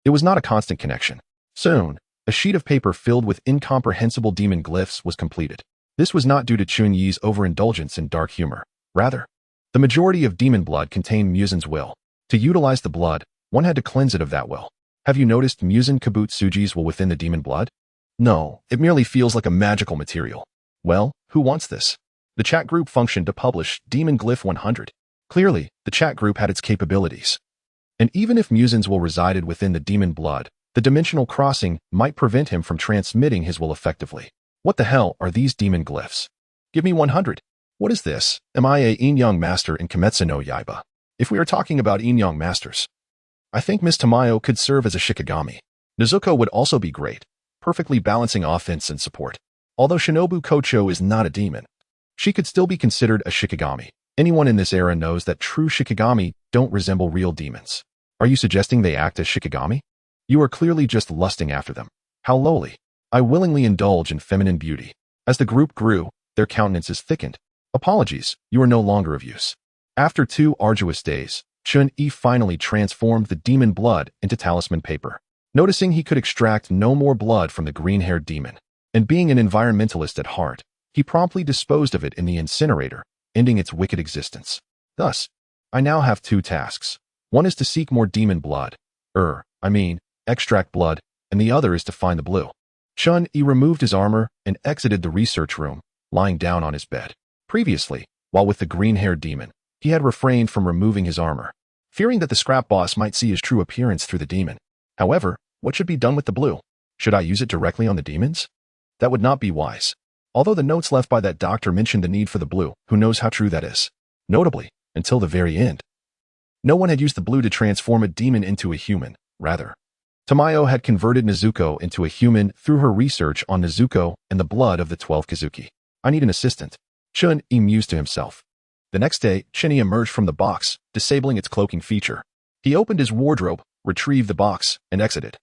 it was not a constant connection. Soon, a sheet of paper filled with incomprehensible demon glyphs was completed. This was not due to Chen-Yi's overindulgence in dark humor. Rather, the majority of demon blood contained Muzan's will. To utilize the blood, one had to cleanse it of that will. Have you noticed Muzan Kibutsuji's will within the demon blood? No, it merely feels like a magical material. Well, who wants this? The chat group functioned to publish Demon Glyph 100. Clearly, the chat group had its capabilities. And even if Muzan's will resided within the demon blood, the dimensional crossing might prevent him from transmitting his will effectively. What the hell are these demon glyphs? Give me 100. What is this? Am I a yin-yang master in Kimetsu no Yaiba? If we are talking about yin-yang masters, I think Miss Tamayo could serve as a Shikigami. Nezuko would also be great, perfectly balancing offense and support. Although Shinobu Kocho is not a demon, she could still be considered a Shikigami. Anyone in this era knows that true Shikigami don't resemble real demons. Are you suggesting they act as Shikigami? You are clearly just lusting after them. How lowly. I willingly indulge in feminine beauty. As the group grew, their countenances thickened. Apologies, you are no longer of use. After 2 arduous days, Chun-Yi finally transformed the demon blood into talisman paper. Noticing he could extract no more blood from the green-haired demon, and being an environmentalist at heart, he promptly disposed of it in the incinerator, ending its wicked existence. Thus, I now have 2 tasks. One is to seek more demon blood, extract blood, and the other is to find the blue. Chun-Yi removed his armor and exited the research room, lying down on his bed. Previously, while with the green-haired demon, he had refrained from removing his armor, fearing that the scrap boss might see his true appearance through the demon. However, what should be done with the blue? Should I use it directly on the demons? That would not be wise. Although the notes left by that doctor mentioned the need for the blue, who knows how true that is? Notably, until the very end, no one had used the blue to transform a demon into a human. Rather, Tamayo had converted Nezuko into a human through her research on Nezuko and the blood of the 12 Kazuki. I need an assistant. Chun-Yi mused to himself. The next day, Chun-Yi emerged from the box, disabling its cloaking feature. He opened his wardrobe, retrieved the box, and exited,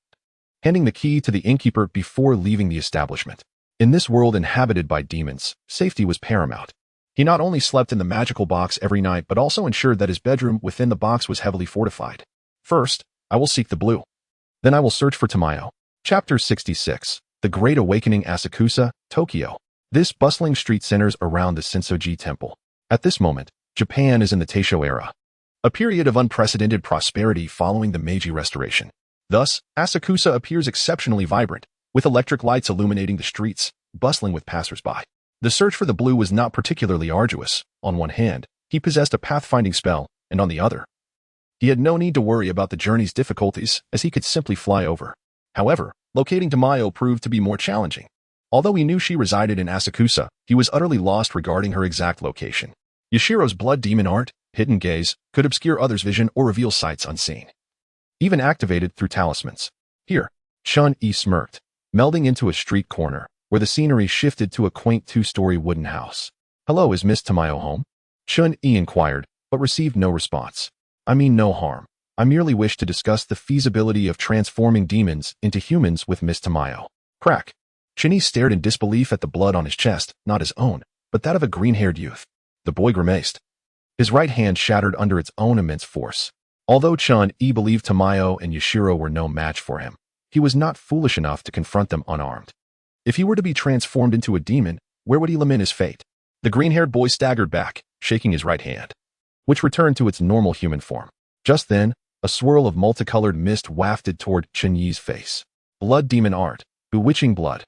handing the key to the innkeeper before leaving the establishment. In this world inhabited by demons, safety was paramount. He not only slept in the magical box every night but also ensured that his bedroom within the box was heavily fortified. First, I will seek the blue. Then I will search for Tamayo. Chapter 66. The Great Awakening, Asakusa, Tokyo. This bustling street centers around the Sensoji Temple. At this moment, Japan is in the Taisho era, a period of unprecedented prosperity following the Meiji Restoration. Thus, Asakusa appears exceptionally vibrant, with electric lights illuminating the streets, bustling with passers-by. The search for the blue was not particularly arduous. On one hand, he possessed a pathfinding spell, and on the other, he had no need to worry about the journey's difficulties, as he could simply fly over. However, locating Tamayo proved to be more challenging. Although he knew she resided in Asakusa, he was utterly lost regarding her exact location. Yashiro's blood demon art, hidden gaze, could obscure others' vision or reveal sights unseen, even activated through talismans. Here, Chun-Yi smirked, melding into a street corner, where the scenery shifted to a quaint 2-story wooden house. "Hello, is Miss Tamayo home?" Chun-Yi inquired, but received no response. "I mean no harm. I merely wish to discuss the feasibility of transforming demons into humans with Miss Tamayo." Crack. Chun-Yi stared in disbelief at the blood on his chest, not his own, but that of a green-haired youth. The boy grimaced. His right hand shattered under its own immense force. Although Chun-Yi believed Tamayo and Yashiro were no match for him, he was not foolish enough to confront them unarmed. If he were to be transformed into a demon, where would he lament his fate? The green-haired boy staggered back, shaking his right hand, which returned to its normal human form. Just then, a swirl of multicolored mist wafted toward Chun-Yi's face. Blood demon art. Bewitching blood.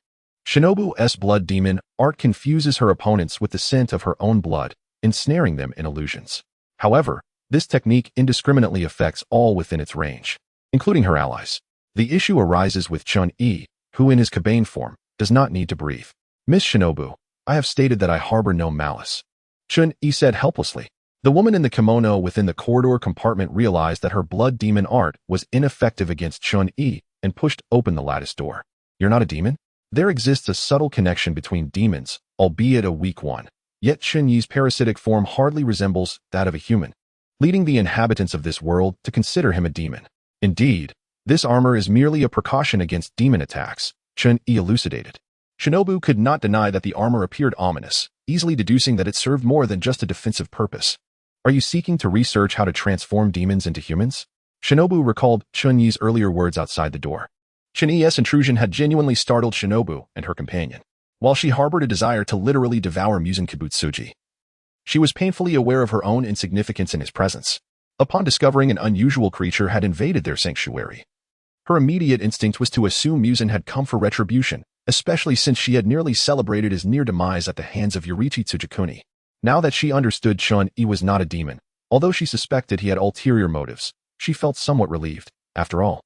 Shinobu's blood demon art confuses her opponents with the scent of her own blood, ensnaring them in illusions. However, this technique indiscriminately affects all within its range, including her allies. The issue arises with Chun-Yi, who in his Kabane form, does not need to breathe. "Miss Shinobu, I have stated that I harbor no malice," Chun-Yi said helplessly. The woman in the kimono within the corridor compartment realized that her blood demon art was ineffective against Chun-Yi and pushed open the lattice door. "You're not a demon?" There exists a subtle connection between demons, albeit a weak one. Yet Chun-Yi's parasitic form hardly resembles that of a human, leading the inhabitants of this world to consider him a demon. Indeed, this armor is merely a precaution against demon attacks, Chun-Yi elucidated. Shinobu could not deny that the armor appeared ominous, easily deducing that it served more than just a defensive purpose. "Are you seeking to research how to transform demons into humans?" Shinobu recalled Chun-Yi's earlier words outside the door. Chun-Yi's intrusion had genuinely startled Shinobu and her companion. While she harbored a desire to literally devour Muzan Kibutsuji, she was painfully aware of her own insignificance in his presence. Upon discovering an unusual creature had invaded their sanctuary, her immediate instinct was to assume Muzan had come for retribution, especially since she had nearly celebrated his near demise at the hands of Yurichi Tsujikuni. Now that she understood Chun-Yi was not a demon, although she suspected he had ulterior motives, she felt somewhat relieved. After all,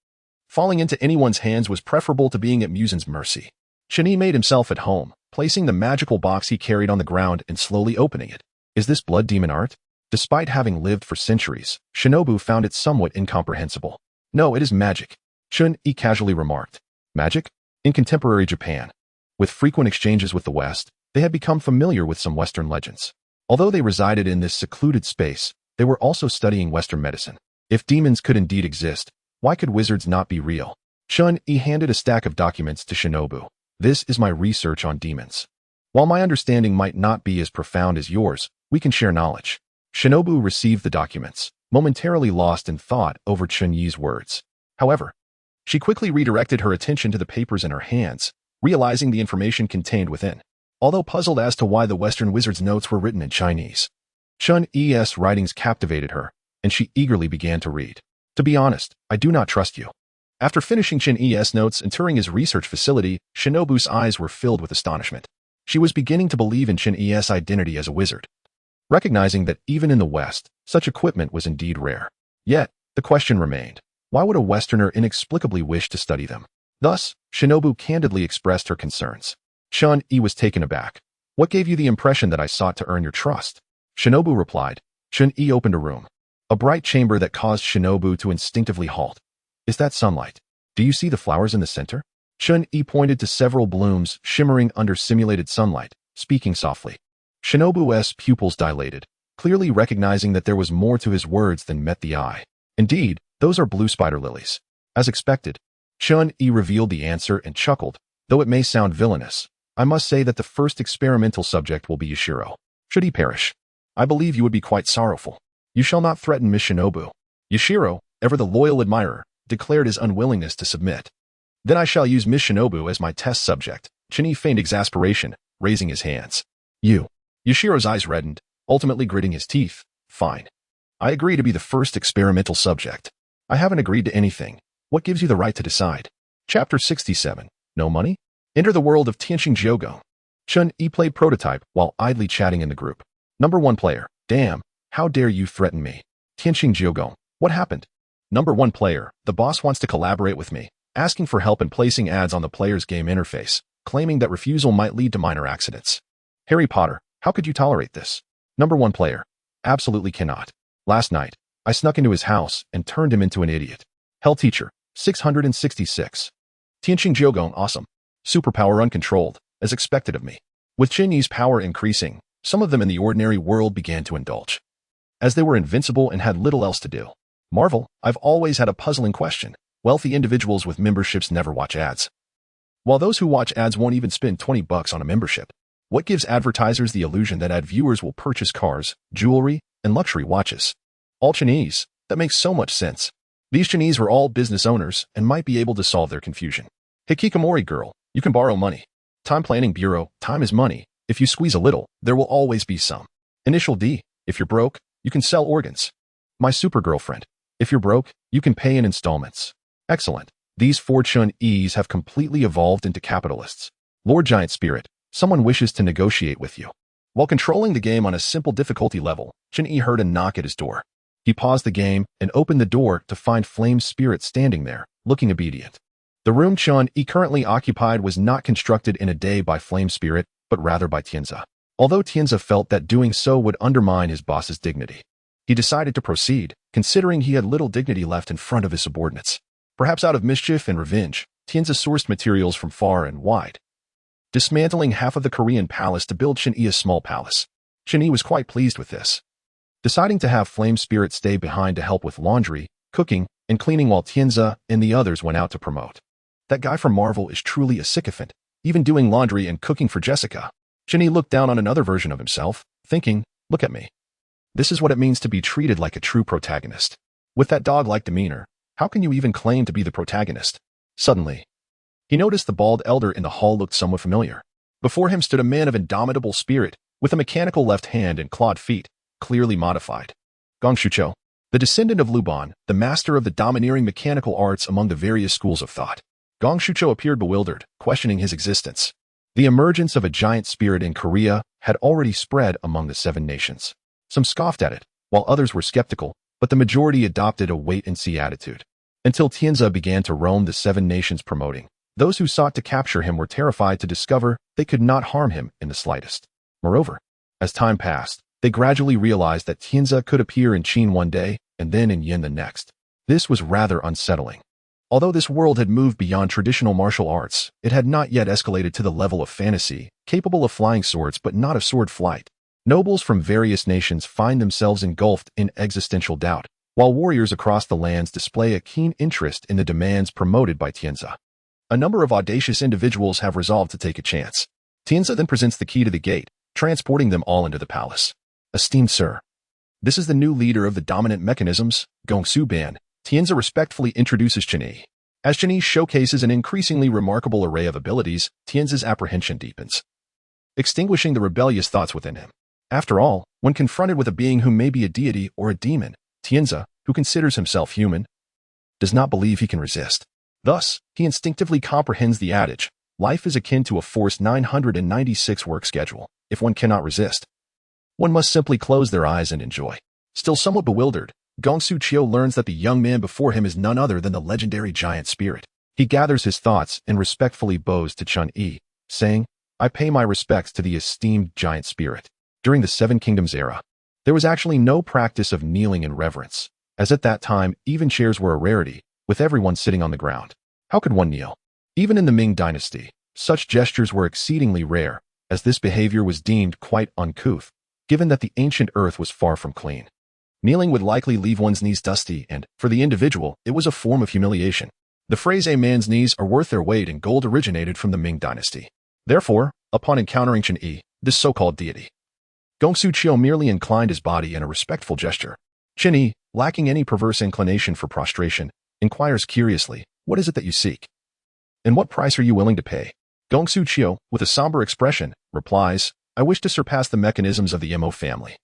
falling into anyone's hands was preferable to being at Muzan's mercy. Chun-Yi made himself at home, placing the magical box he carried on the ground and slowly opening it. "Is this blood demon art?" Despite having lived for centuries, Shinobu found it somewhat incomprehensible. "No, it is magic," Chun-Yi casually remarked. Magic? In contemporary Japan, with frequent exchanges with the West, they had become familiar with some Western legends. Although they resided in this secluded space, they were also studying Western medicine. If demons could indeed exist, why could wizards not be real? Chun-Yi handed a stack of documents to Shinobu. This is my research on demons. While my understanding might not be as profound as yours, we can share knowledge. Shinobu received the documents, momentarily lost in thought over Chun-Yi's words. However, she quickly redirected her attention to the papers in her hands, realizing the information contained within. Although puzzled as to why the Western wizard's notes were written in Chinese, Chun-Yi's writings captivated her, and she eagerly began to read. To be honest, I do not trust you. After finishing Chun-Yi's notes and touring his research facility, Shinobu's eyes were filled with astonishment. She was beginning to believe in Chun-Yi's identity as a wizard, recognizing that even in the West, such equipment was indeed rare. Yet, the question remained, why would a Westerner inexplicably wish to study them? Thus, Shinobu candidly expressed her concerns. Chun-Yi was taken aback. What gave you the impression that I sought to earn your trust? Shinobu replied. Chun-Yi opened a room, a bright chamber that caused Shinobu to instinctively halt. Is that sunlight? Do you see the flowers in the center? Chun-Yi pointed to several blooms shimmering under simulated sunlight, speaking softly. Shinobu's pupils dilated, clearly recognizing that there was more to his words than met the eye. Indeed, those are blue spider lilies. As expected, Chun-Yi revealed the answer and chuckled. Though it may sound villainous, I must say that the first experimental subject will be Yashiro. Should he perish, I believe you would be quite sorrowful. You shall not threaten Miss Shinobu. Yashiro, ever the loyal admirer, declared his unwillingness to submit. Then I shall use Miss Shinobu as my test subject. Chun-Yi feigned exasperation, raising his hands. You. Yashiro's eyes reddened, ultimately gritting his teeth. Fine. I agree to be the first experimental subject. I haven't agreed to anything. What gives you the right to decide? Chapter 67. No money? Enter the world of Tianxing Jiugong. Chun-Yi played prototype while idly chatting in the group. Number 1 player. Damn, how dare you threaten me? Tianxing Jiugong. What happened? Number 1 player. The boss wants to collaborate with me, asking for help in placing ads on the player's game interface, claiming that refusal might lead to minor accidents. Harry Potter. How could you tolerate this? Number 1 player. Absolutely cannot. Last night, I snuck into his house and turned him into an idiot. Hell Teacher. 666. Tianxing Jiugong. Awesome. Superpower uncontrolled, as expected of me. With Chun-Yi's power increasing, some of them in the ordinary world began to indulge, as they were invincible and had little else to do. Marvel, I've always had a puzzling question. Wealthy individuals with memberships never watch ads, while those who watch ads won't even spend $20 on a membership. What gives advertisers the illusion that ad viewers will purchase cars, jewelry, and luxury watches? All Chinese. That makes so much sense. These Chinese were all business owners and might be able to solve their confusion. Hikikomori girl, you can borrow money. Time Planning Bureau, time is money. If you squeeze a little, there will always be some. Initial D, if you're broke, you can sell organs. My super girlfriend, if you're broke, you can pay in installments. Excellent. These 4 Chun-Yis have completely evolved into capitalists. Lord Giant Spirit, someone wishes to negotiate with you. While controlling the game on a simple difficulty level, Chun-Yi heard a knock at his door. He paused the game and opened the door to find Flame Spirit standing there, looking obedient. The room Chun-Yi currently occupied was not constructed in a day by Flame Spirit, but rather by Tianza. Although Tianza felt that doing so would undermine his boss's dignity, he decided to proceed, considering he had little dignity left in front of his subordinates. Perhaps out of mischief and revenge, Tianza sourced materials from far and wide, dismantling half of the Korean palace to build Chun-Yi a small palace. Chun-Yi was quite pleased with this, deciding to have Flame Spirit stay behind to help with laundry, cooking, and cleaning while Tianza and the others went out to promote. That guy from Marvel is truly a sycophant, even doing laundry and cooking for Jessica. Chun-Yi looked down on another version of himself, thinking, look at me. This is what it means to be treated like a true protagonist. With that dog-like demeanor, how can you even claim to be the protagonist? Suddenly, he noticed the bald elder in the hall looked somewhat familiar. Before him stood a man of indomitable spirit, with a mechanical left hand and clawed feet, clearly modified. Gong Shucho, the descendant of Luban, the master of the domineering mechanical arts among the various schools of thought. Gong Shucho appeared bewildered, questioning his existence. The emergence of a giant spirit in Korea had already spread among the 7 nations. Some scoffed at it, while others were skeptical, but the majority adopted a wait-and-see attitude. Until Tianza began to roam the 7 nations promoting, those who sought to capture him were terrified to discover they could not harm him in the slightest. Moreover, as time passed, they gradually realized that Tianza could appear in Qin one day and then in Yin the next. This was rather unsettling. Although this world had moved beyond traditional martial arts, it had not yet escalated to the level of fantasy, capable of flying swords but not of sword flight. Nobles from various nations find themselves engulfed in existential doubt, while warriors across the lands display a keen interest in the demands promoted by Tianzi. A number of audacious individuals have resolved to take a chance. Tianzi then presents the key to the gate, transporting them all into the palace. Esteemed sir, this is the new leader of the dominant mechanisms, Gongsu Band. Tianzi respectfully introduces Chen Yi. As Chen Yi showcases an increasingly remarkable array of abilities, Tianzi's apprehension deepens, extinguishing the rebellious thoughts within him. After all, when confronted with a being who may be a deity or a demon, Tianzi, who considers himself human, does not believe he can resist. Thus, he instinctively comprehends the adage, life is akin to a forced 996 work schedule. If one cannot resist, one must simply close their eyes and enjoy. Still somewhat bewildered, Gongsu Qiu learns that the young man before him is none other than the legendary giant spirit. He gathers his thoughts and respectfully bows to Chen Yi, saying, I pay my respects to the esteemed giant spirit. During the Seven Kingdoms era, there was actually no practice of kneeling in reverence, as at that time even chairs were a rarity, with everyone sitting on the ground. How could one kneel? Even in the Ming dynasty, such gestures were exceedingly rare, as this behavior was deemed quite uncouth, given that the ancient earth was far from clean. Kneeling would likely leave one's knees dusty and, for the individual, it was a form of humiliation. The phrase a man's knees are worth their weight in gold originated from the Ming dynasty. Therefore, upon encountering Chen Yi, this so-called deity, Gongsu Qiu merely inclined his body in a respectful gesture. Chen Yi, lacking any perverse inclination for prostration, inquires curiously, what is it that you seek? And what price are you willing to pay? Gongsu Qiu, with a somber expression, replies, I wish to surpass the mechanisms of the Mo family.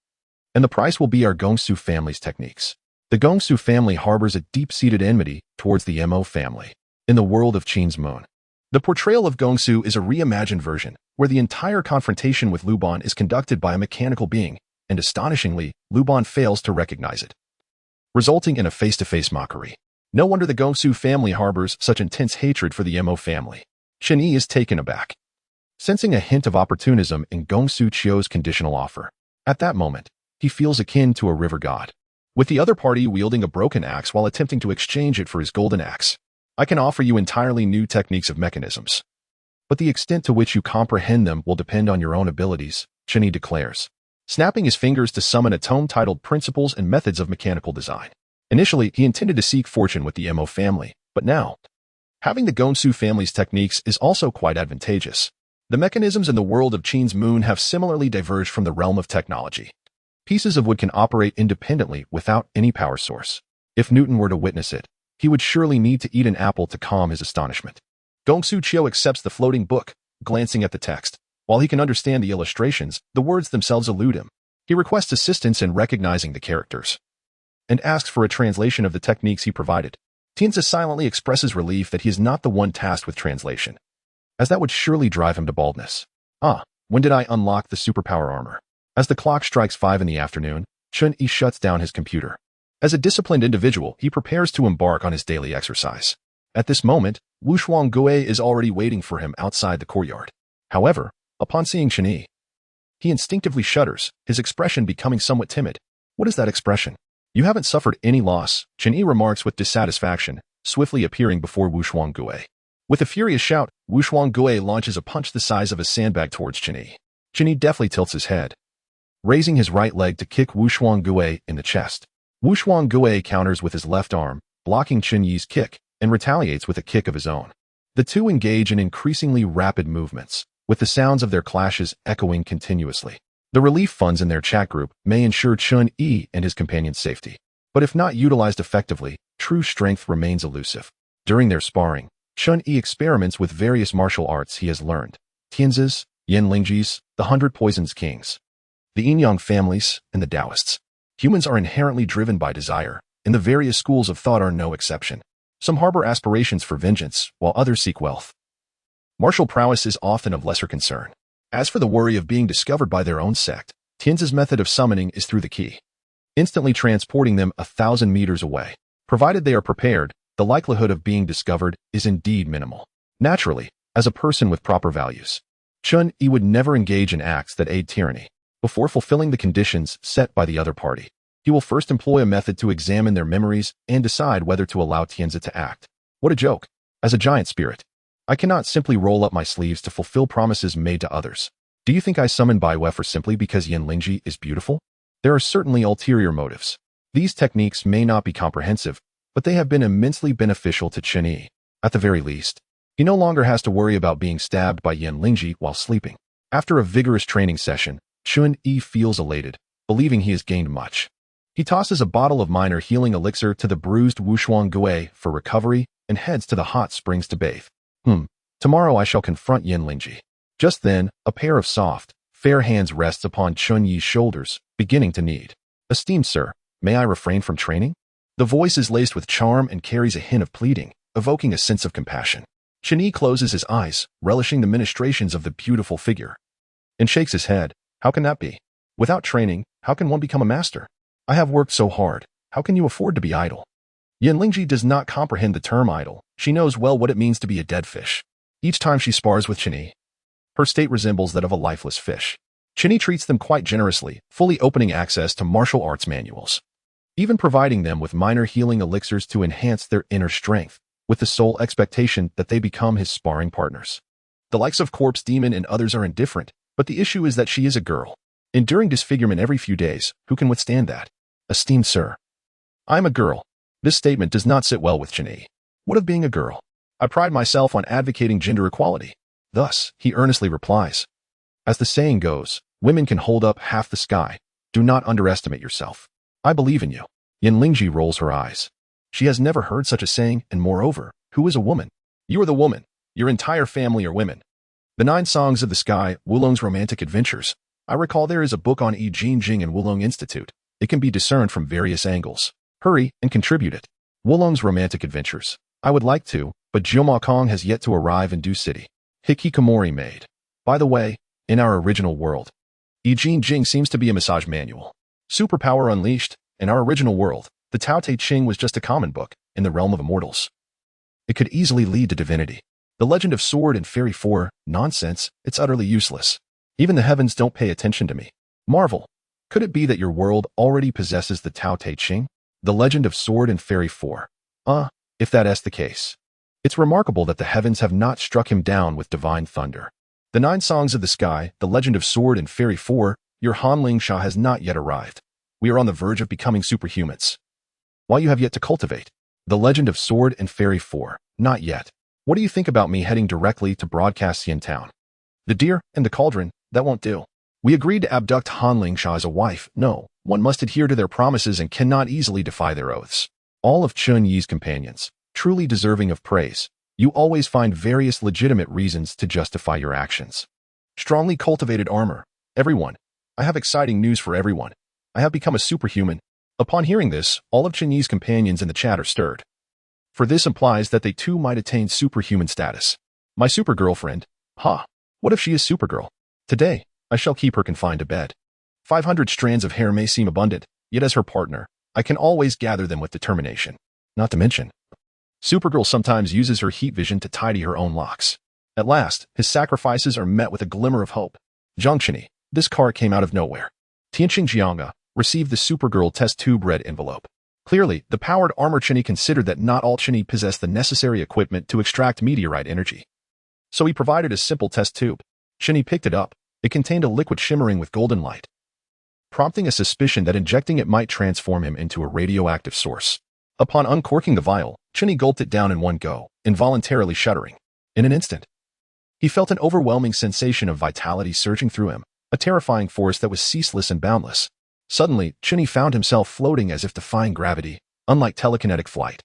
And the price will be our Gongsu family's techniques. The Gongsu family harbors a deep-seated enmity towards the Mo family. In the world of Qin's Moon, the portrayal of Gongsu is a reimagined version, where the entire confrontation with Luban is conducted by a mechanical being, and astonishingly, Luban fails to recognize it, resulting in a face-to-face mockery. No wonder the Gongsu family harbors such intense hatred for the Mo family. Chen Yi is taken aback, sensing a hint of opportunism in Gongsu Qiu's conditional offer. At that moment, he feels akin to a river god, with the other party wielding a broken axe while attempting to exchange it for his golden axe. I can offer you entirely new techniques of mechanisms, but the extent to which you comprehend them will depend on your own abilities, Chen Yi declares, snapping his fingers to summon a tome titled Principles and Methods of Mechanical Design. Initially, he intended to seek fortune with the Mo family, but now, having the Gongsu family's techniques is also quite advantageous. The mechanisms in the world of Qin's Moon have similarly diverged from the realm of technology. Pieces of wood can operate independently without any power source. If Newton were to witness it, he would surely need to eat an apple to calm his astonishment. Gongsu Qiu accepts the floating book, glancing at the text. While he can understand the illustrations, the words themselves elude him. He requests assistance in recognizing the characters, and asks for a translation of the techniques he provided. Tianzi silently expresses relief that he is not the one tasked with translation, as that would surely drive him to baldness. When did I unlock the superpower armor? As the clock strikes 5 in the afternoon, Chen Yi shuts down his computer. As a disciplined individual, he prepares to embark on his daily exercise. At this moment, Wu Shuanggue is already waiting for him outside the courtyard. However, upon seeing Chen Yi, he instinctively shudders, his expression becoming somewhat timid. What is that expression? You haven't suffered any loss, Chen Yi remarks with dissatisfaction, swiftly appearing before Wu Shuanggue. With a furious shout, Wu Shuanggue launches a punch the size of a sandbag towards Chen Yi. Chen Yi deftly tilts his head, raising his right leg to kick Wu Shuanggue in the chest. Wu Shuanggue counters with his left arm, blocking Chen Yi's kick, and retaliates with a kick of his own. The two engage in increasingly rapid movements, with the sounds of their clashes echoing continuously. The relief funds in their chat group may ensure Chen Yi and his companion's safety, but if not utilized effectively, true strength remains elusive. During their sparring, Chen Yi experiments with various martial arts he has learned: Tianzi's, Yanlingji's, the 100 Poisons Kings, the Yin-Yang families, and the Taoists. Humans are inherently driven by desire, and the various schools of thought are no exception. Some harbor aspirations for vengeance, while others seek wealth. Martial prowess is often of lesser concern. As for the worry of being discovered by their own sect, Tianzi's method of summoning is through the key, instantly transporting them 1,000 meters away. Provided they are prepared, the likelihood of being discovered is indeed minimal. Naturally, as a person with proper values, Chen Yi would never engage in acts that aid tyranny. Before fulfilling the conditions set by the other party, he will first employ a method to examine their memories and decide whether to allow Tianzi to act. What a joke! As a giant spirit, I cannot simply roll up my sleeves to fulfill promises made to others. Do you think I summon Bai Wefer simply because Yin Lingji is beautiful? There are certainly ulterior motives. These techniques may not be comprehensive, but they have been immensely beneficial to Chen Yi. At the very least, he no longer has to worry about being stabbed by Yin Lingji while sleeping. After a vigorous training session, Chen Yi feels elated, believing he has gained much. He tosses a bottle of minor healing elixir to the bruised Wushuang Gui for recovery and heads to the hot springs to bathe. Tomorrow I shall confront Yin Lingji. Just then, a pair of soft, fair hands rests upon Chen Yi's shoulders, beginning to knead. Esteemed sir, may I refrain from training? The voice is laced with charm and carries a hint of pleading, evoking a sense of compassion. Chen Yi closes his eyes, relishing the ministrations of the beautiful figure, and shakes his head. How can that be? Without training, how can one become a master? I have worked so hard. How can you afford to be idle? Yin Lingji does not comprehend the term idle. She knows well what it means to be a dead fish. Each time she spars with Chen Yi, her state resembles that of a lifeless fish. Chen Yi treats them quite generously, fully opening access to martial arts manuals, even providing them with minor healing elixirs to enhance their inner strength, with the sole expectation that they become his sparring partners. The likes of Corpse Demon and others are indifferent, but the issue is that she is a girl, enduring disfigurement every few days. Who can withstand that? Esteemed sir, I am a girl. This statement does not sit well with Chen Yi. What of being a girl? I pride myself on advocating gender equality. Thus, he earnestly replies, as the saying goes, women can hold up half the sky. Do not underestimate yourself. I believe in you. Yin Lingji rolls her eyes. She has never heard such a saying, and moreover, who is a woman? You are the woman. Your entire family are women. The 9 Songs of the Sky, Wulong's Romantic Adventures. I recall there is a book on Yi Jing and Wulong Institute. It can be discerned from various angles. Hurry and contribute it. Wulong's Romantic Adventures. I would like to, but Jioma Kong has yet to arrive in due city. Hikikomori made. By the way, in our original world, Yi Jing seems to be a massage manual. Superpower unleashed. In our original world, the Tao Te Ching was just a common book in the realm of immortals. It could easily lead to divinity. The Legend of Sword and Fairy 4, nonsense, it's utterly useless. Even the heavens don't pay attention to me. Marvel. Could it be that your world already possesses the Tao Te Ching? The Legend of Sword and Fairy 4. If that is the case. It's remarkable that the heavens have not struck him down with divine thunder. The 9 Songs of the Sky, The Legend of Sword and Fairy 4, your Hanling Sha has not yet arrived. We are on the verge of becoming superhumans. While you have yet to cultivate The Legend of Sword and Fairy 4, not yet. What do you think about me heading directly to Broadcast Yin Town? The deer and the cauldron, that won't do. We agreed to abduct Hanling Sha as a wife. No, one must adhere to their promises and cannot easily defy their oaths. All of Chen Yi's companions, truly deserving of praise, you always find various legitimate reasons to justify your actions. Strongly cultivated armor. Everyone. I have exciting news for everyone. I have become a superhuman. Upon hearing this, all of Chen Yi's companions in the chat are stirred. For this implies that they too might attain superhuman status. My super girlfriend. What if she is Supergirl? Today, I shall keep her confined to bed. 500 strands of hair may seem abundant, yet as her partner, I can always gather them with determination. Not to mention, Supergirl sometimes uses her heat vision to tidy her own locks. At last, his sacrifices are met with a glimmer of hope. Zhangchini, this car came out of nowhere. Tianqing Jianga received the Supergirl test tube red envelope. Clearly, the powered armor Cheney considered that not all Cheney possessed the necessary equipment to extract meteorite energy. So he provided a simple test tube. Cheney picked it up. It contained a liquid shimmering with golden light, prompting a suspicion that injecting it might transform him into a radioactive source. Upon uncorking the vial, Cheney gulped it down in one go, involuntarily shuddering. In an instant, he felt an overwhelming sensation of vitality surging through him, a terrifying force that was ceaseless and boundless. Suddenly, Cheney found himself floating as if defying gravity, unlike telekinetic flight.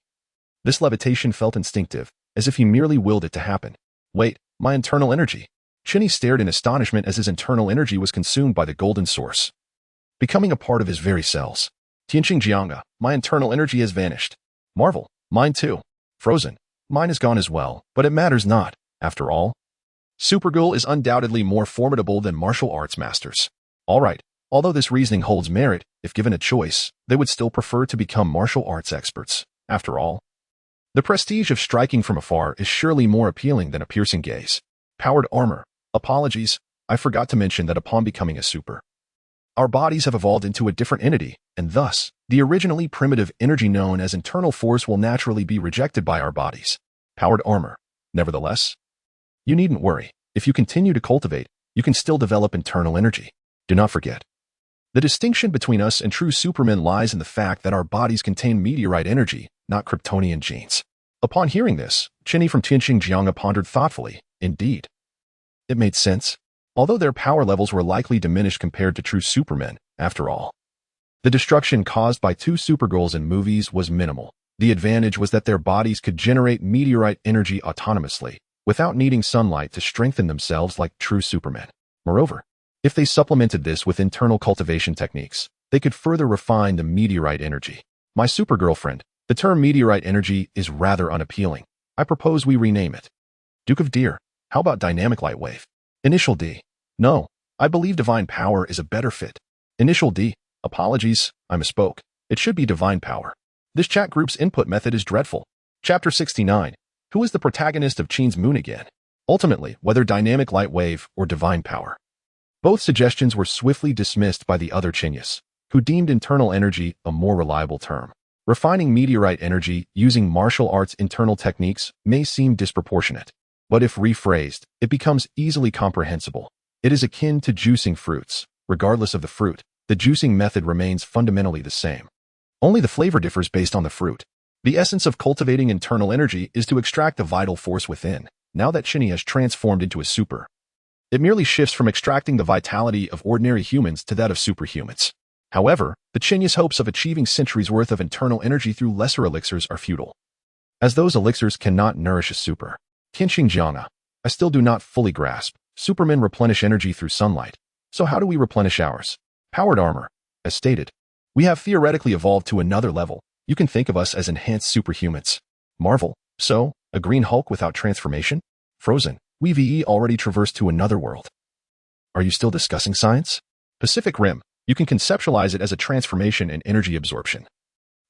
This levitation felt instinctive, as if he merely willed it to happen. Wait, my internal energy. Cheney stared in astonishment as his internal energy was consumed by the golden source, becoming a part of his very cells. Tianqing Jianga, my internal energy has vanished. Marvel, mine too. Frozen, mine is gone as well, but it matters not, after all. Supergirl is undoubtedly more formidable than martial arts masters. All right, although this reasoning holds merit, if given a choice, they would still prefer to become martial arts experts. After all, the prestige of striking from afar is surely more appealing than a piercing gaze. Powered armor. Apologies, I forgot to mention that upon becoming a super, our bodies have evolved into a different entity, and thus, the originally primitive energy known as internal force will naturally be rejected by our bodies. Powered armor. Nevertheless, you needn't worry. If you continue to cultivate, you can still develop internal energy. Do not forget. The distinction between us and true supermen lies in the fact that our bodies contain meteorite energy, not Kryptonian genes. Upon hearing this, Chinny from Tianqingjiang pondered thoughtfully. Indeed. It made sense. Although their power levels were likely diminished compared to true supermen, after all. The destruction caused by two supergirls in movies was minimal. The advantage was that their bodies could generate meteorite energy autonomously, without needing sunlight to strengthen themselves like true supermen. Moreover, if they supplemented this with internal cultivation techniques, they could further refine the meteorite energy. My supergirlfriend, the term meteorite energy is rather unappealing. I propose we rename it. Duke of Deer, how about dynamic light wave? Initial D. No, I believe divine power is a better fit. Initial D. Apologies, I misspoke. It should be divine power. This chat group's input method is dreadful. Chapter 69. Who is the protagonist of Qin's Moon again? Ultimately, whether dynamic light wave or divine power. Both suggestions were swiftly dismissed by the other Chinyas, who deemed internal energy a more reliable term. Refining meteorite energy using martial arts internal techniques may seem disproportionate, but if rephrased, it becomes easily comprehensible. It is akin to juicing fruits. Regardless of the fruit, the juicing method remains fundamentally the same. Only the flavor differs based on the fruit. The essence of cultivating internal energy is to extract the vital force within, now that Chinny has transformed into a super. It merely shifts from extracting the vitality of ordinary humans to that of superhumans. However, the Chinya's hopes of achieving centuries' worth of internal energy through lesser elixirs are futile, as those elixirs cannot nourish a super. Tianqingjiang, I still do not fully grasp. Supermen replenish energy through sunlight. So how do we replenish ours? Powered armor. As stated, we have theoretically evolved to another level. You can think of us as enhanced superhumans. Marvel. So, a green Hulk without transformation? Frozen. We VE already traversed to another world. Are you still discussing science? Pacific Rim. You can conceptualize it as a transformation in energy absorption.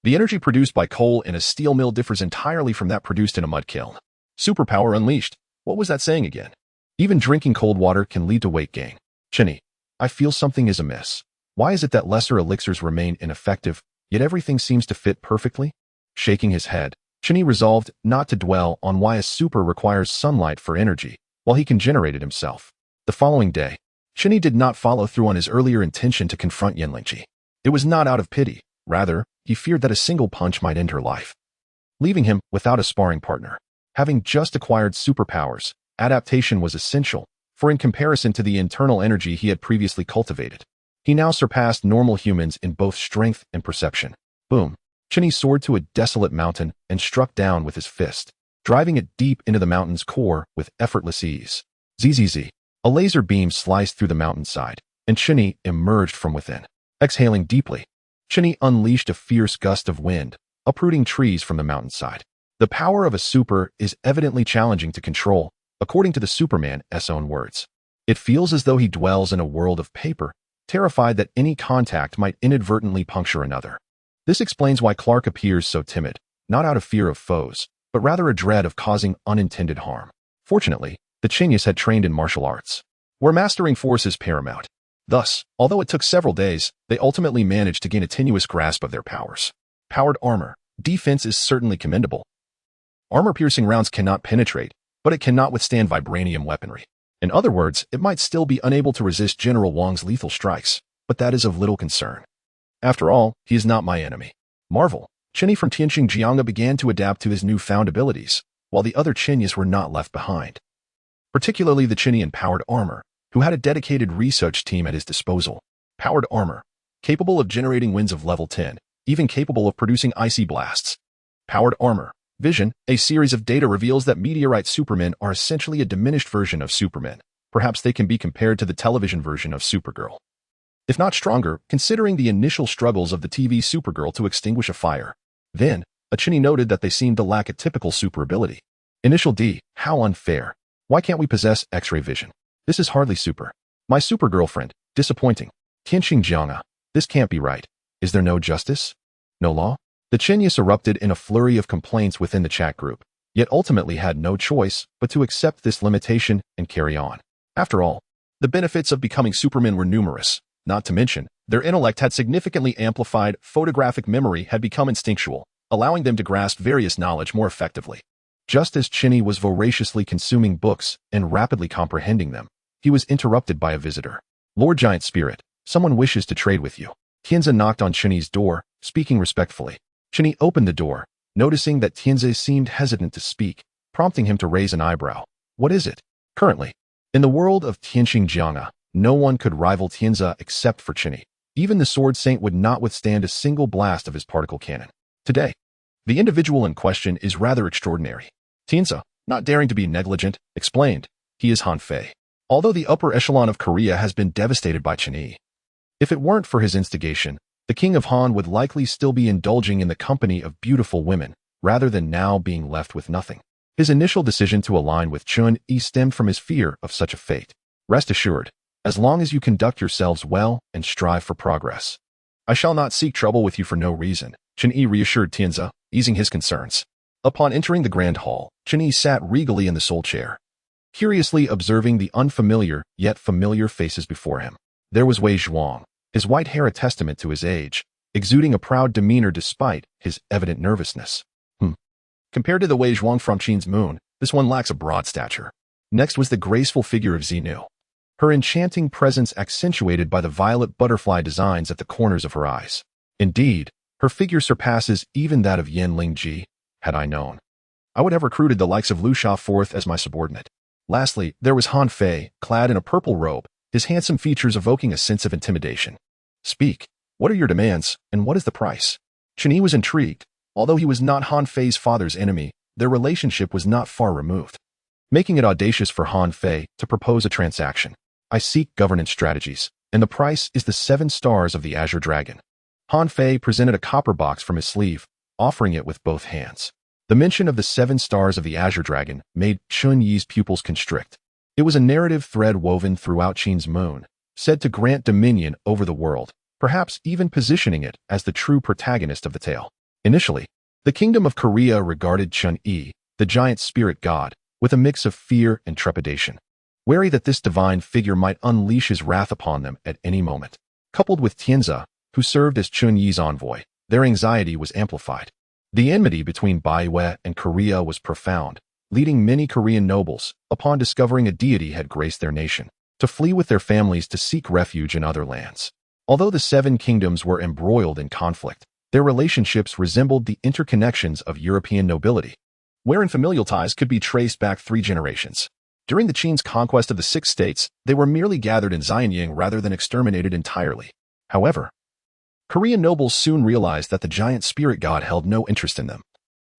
The energy produced by coal in a steel mill differs entirely from that produced in a mud kiln. Superpower unleashed. What was that saying again? Even drinking cold water can lead to weight gain. Chinny, I feel something is amiss. Why is it that lesser elixirs remain ineffective, yet everything seems to fit perfectly? Shaking his head, Chinny resolved not to dwell on why a super requires sunlight for energy, while he can generate it himself. The following day, Chinny did not follow through on his earlier intention to confront Yenlingji. It was not out of pity. Rather, he feared that a single punch might end her life, leaving him without a sparring partner. Having just acquired superpowers, adaptation was essential, for in comparison to the internal energy he had previously cultivated, he now surpassed normal humans in both strength and perception. Boom. Chinny soared to a desolate mountain and struck down with his fist, driving it deep into the mountain's core with effortless ease. Zzz. A laser beam sliced through the mountainside, and Chinny emerged from within. Exhaling deeply, Chinny unleashed a fierce gust of wind, uprooting trees from the mountainside. The power of a super is evidently challenging to control, according to the Superman's own words. It feels as though he dwells in a world of paper, terrified that any contact might inadvertently puncture another. This explains why Clark appears so timid, not out of fear of foes, but rather a dread of causing unintended harm. Fortunately, the Chinyas had trained in martial arts, where mastering force is paramount. Thus, although it took several days, they ultimately managed to gain a tenuous grasp of their powers. Powered armor. Defense is certainly commendable. Armor-piercing rounds cannot penetrate, but it cannot withstand vibranium weaponry. In other words, it might still be unable to resist General Wong's lethal strikes, but that is of little concern. After all, he is not my enemy. Marvel. Chinny from Tianqingjiang began to adapt to his newfound abilities, while the other Chinyas were not left behind. Particularly the Chinny in powered armor, who had a dedicated research team at his disposal. Powered armor. Capable of generating winds of level 10, even capable of producing icy blasts. Powered armor. Vision, a series of data reveals that meteorite supermen are essentially a diminished version of Superman. Perhaps they can be compared to the television version of Supergirl, if not stronger, considering the initial struggles of the TV Supergirl to extinguish a fire. Then, Chinny noted that they seemed to lack a typical super ability. Initial D, how unfair. Why can't we possess X-ray vision? This is hardly super. My super girlfriend, disappointing. Tianqingjiang, this can't be right. Is there no justice? No law? The Chinyas erupted in a flurry of complaints within the chat group, yet ultimately had no choice but to accept this limitation and carry on. After all, the benefits of becoming supermen were numerous. Not to mention, their intellect had significantly amplified, photographic memory had become instinctual, allowing them to grasp various knowledge more effectively. Just as Chinny was voraciously consuming books and rapidly comprehending them, he was interrupted by a visitor. "Lord Giant Spirit, someone wishes to trade with you." Tianzi knocked on Chenyi's door, speaking respectfully. Chenyi opened the door, noticing that Tianzi seemed hesitant to speak, prompting him to raise an eyebrow. "What is it?" Currently, in the world of Tianxingjianga, no one could rival Tianzi except for Chenyi. Even the Sword Saint would not withstand a single blast of his particle cannon. Today, the individual in question is rather extraordinary. Tianzi, not daring to be negligent, explained, "He is Han Fei." Although the upper echelon of Korea has been devastated by Chenyi, if it weren't for his instigation, the king of Han would likely still be indulging in the company of beautiful women, rather than now being left with nothing. His initial decision to align with Chun-Yi stemmed from his fear of such a fate. "Rest assured, as long as you conduct yourselves well and strive for progress, I shall not seek trouble with you for no reason," Chun-Yi reassured Tianzi, easing his concerns. Upon entering the grand hall, Chun-Yi sat regally in the soul chair, curiously observing the unfamiliar yet familiar faces before him. There was Wei Zhuang, his white hair a testament to his age, exuding a proud demeanor despite his evident nervousness. Compared to the Wei Zhuang from Qin's moon, this one lacks a broad stature. Next was the graceful figure of Xinu, her enchanting presence accentuated by the violet butterfly designs at the corners of her eyes. Indeed, her figure surpasses even that of Yan Lingji. Had I known, I would have recruited the likes of Lu Shaoforth as my subordinate. Lastly, there was Han Fei, clad in a purple robe, his handsome features evoking a sense of intimidation. "Speak, what are your demands, and what is the price?" Chun-Yi was intrigued. Although he was not Han Fei's father's enemy, their relationship was not far removed, making it audacious for Han Fei to propose a transaction. "I seek governance strategies, and the price is the 7 stars of the Azure Dragon." Han Fei presented a copper box from his sleeve, offering it with both hands. The mention of the 7 stars of the Azure Dragon made Chun-Yi's pupils constrict. It was a narrative thread woven throughout Qin's moon, said to grant dominion over the world, perhaps even positioning it as the true protagonist of the tale. Initially, the Kingdom of Korea regarded Chun-Yi, the giant spirit god, with a mix of fear and trepidation, wary that this divine figure might unleash his wrath upon them at any moment. Coupled with Tianzi, who served as Chun-Yi's envoy, their anxiety was amplified. The enmity between Baiwei and Korea was profound, leading many Korean nobles, upon discovering a deity had graced their nation, to flee with their families to seek refuge in other lands. Although the 7 kingdoms were embroiled in conflict, their relationships resembled the interconnections of European nobility, wherein familial ties could be traced back 3 generations. During the Qin's conquest of the 6 states, they were merely gathered in Xianying rather than exterminated entirely. However, Korean nobles soon realized that the giant spirit god held no interest in them,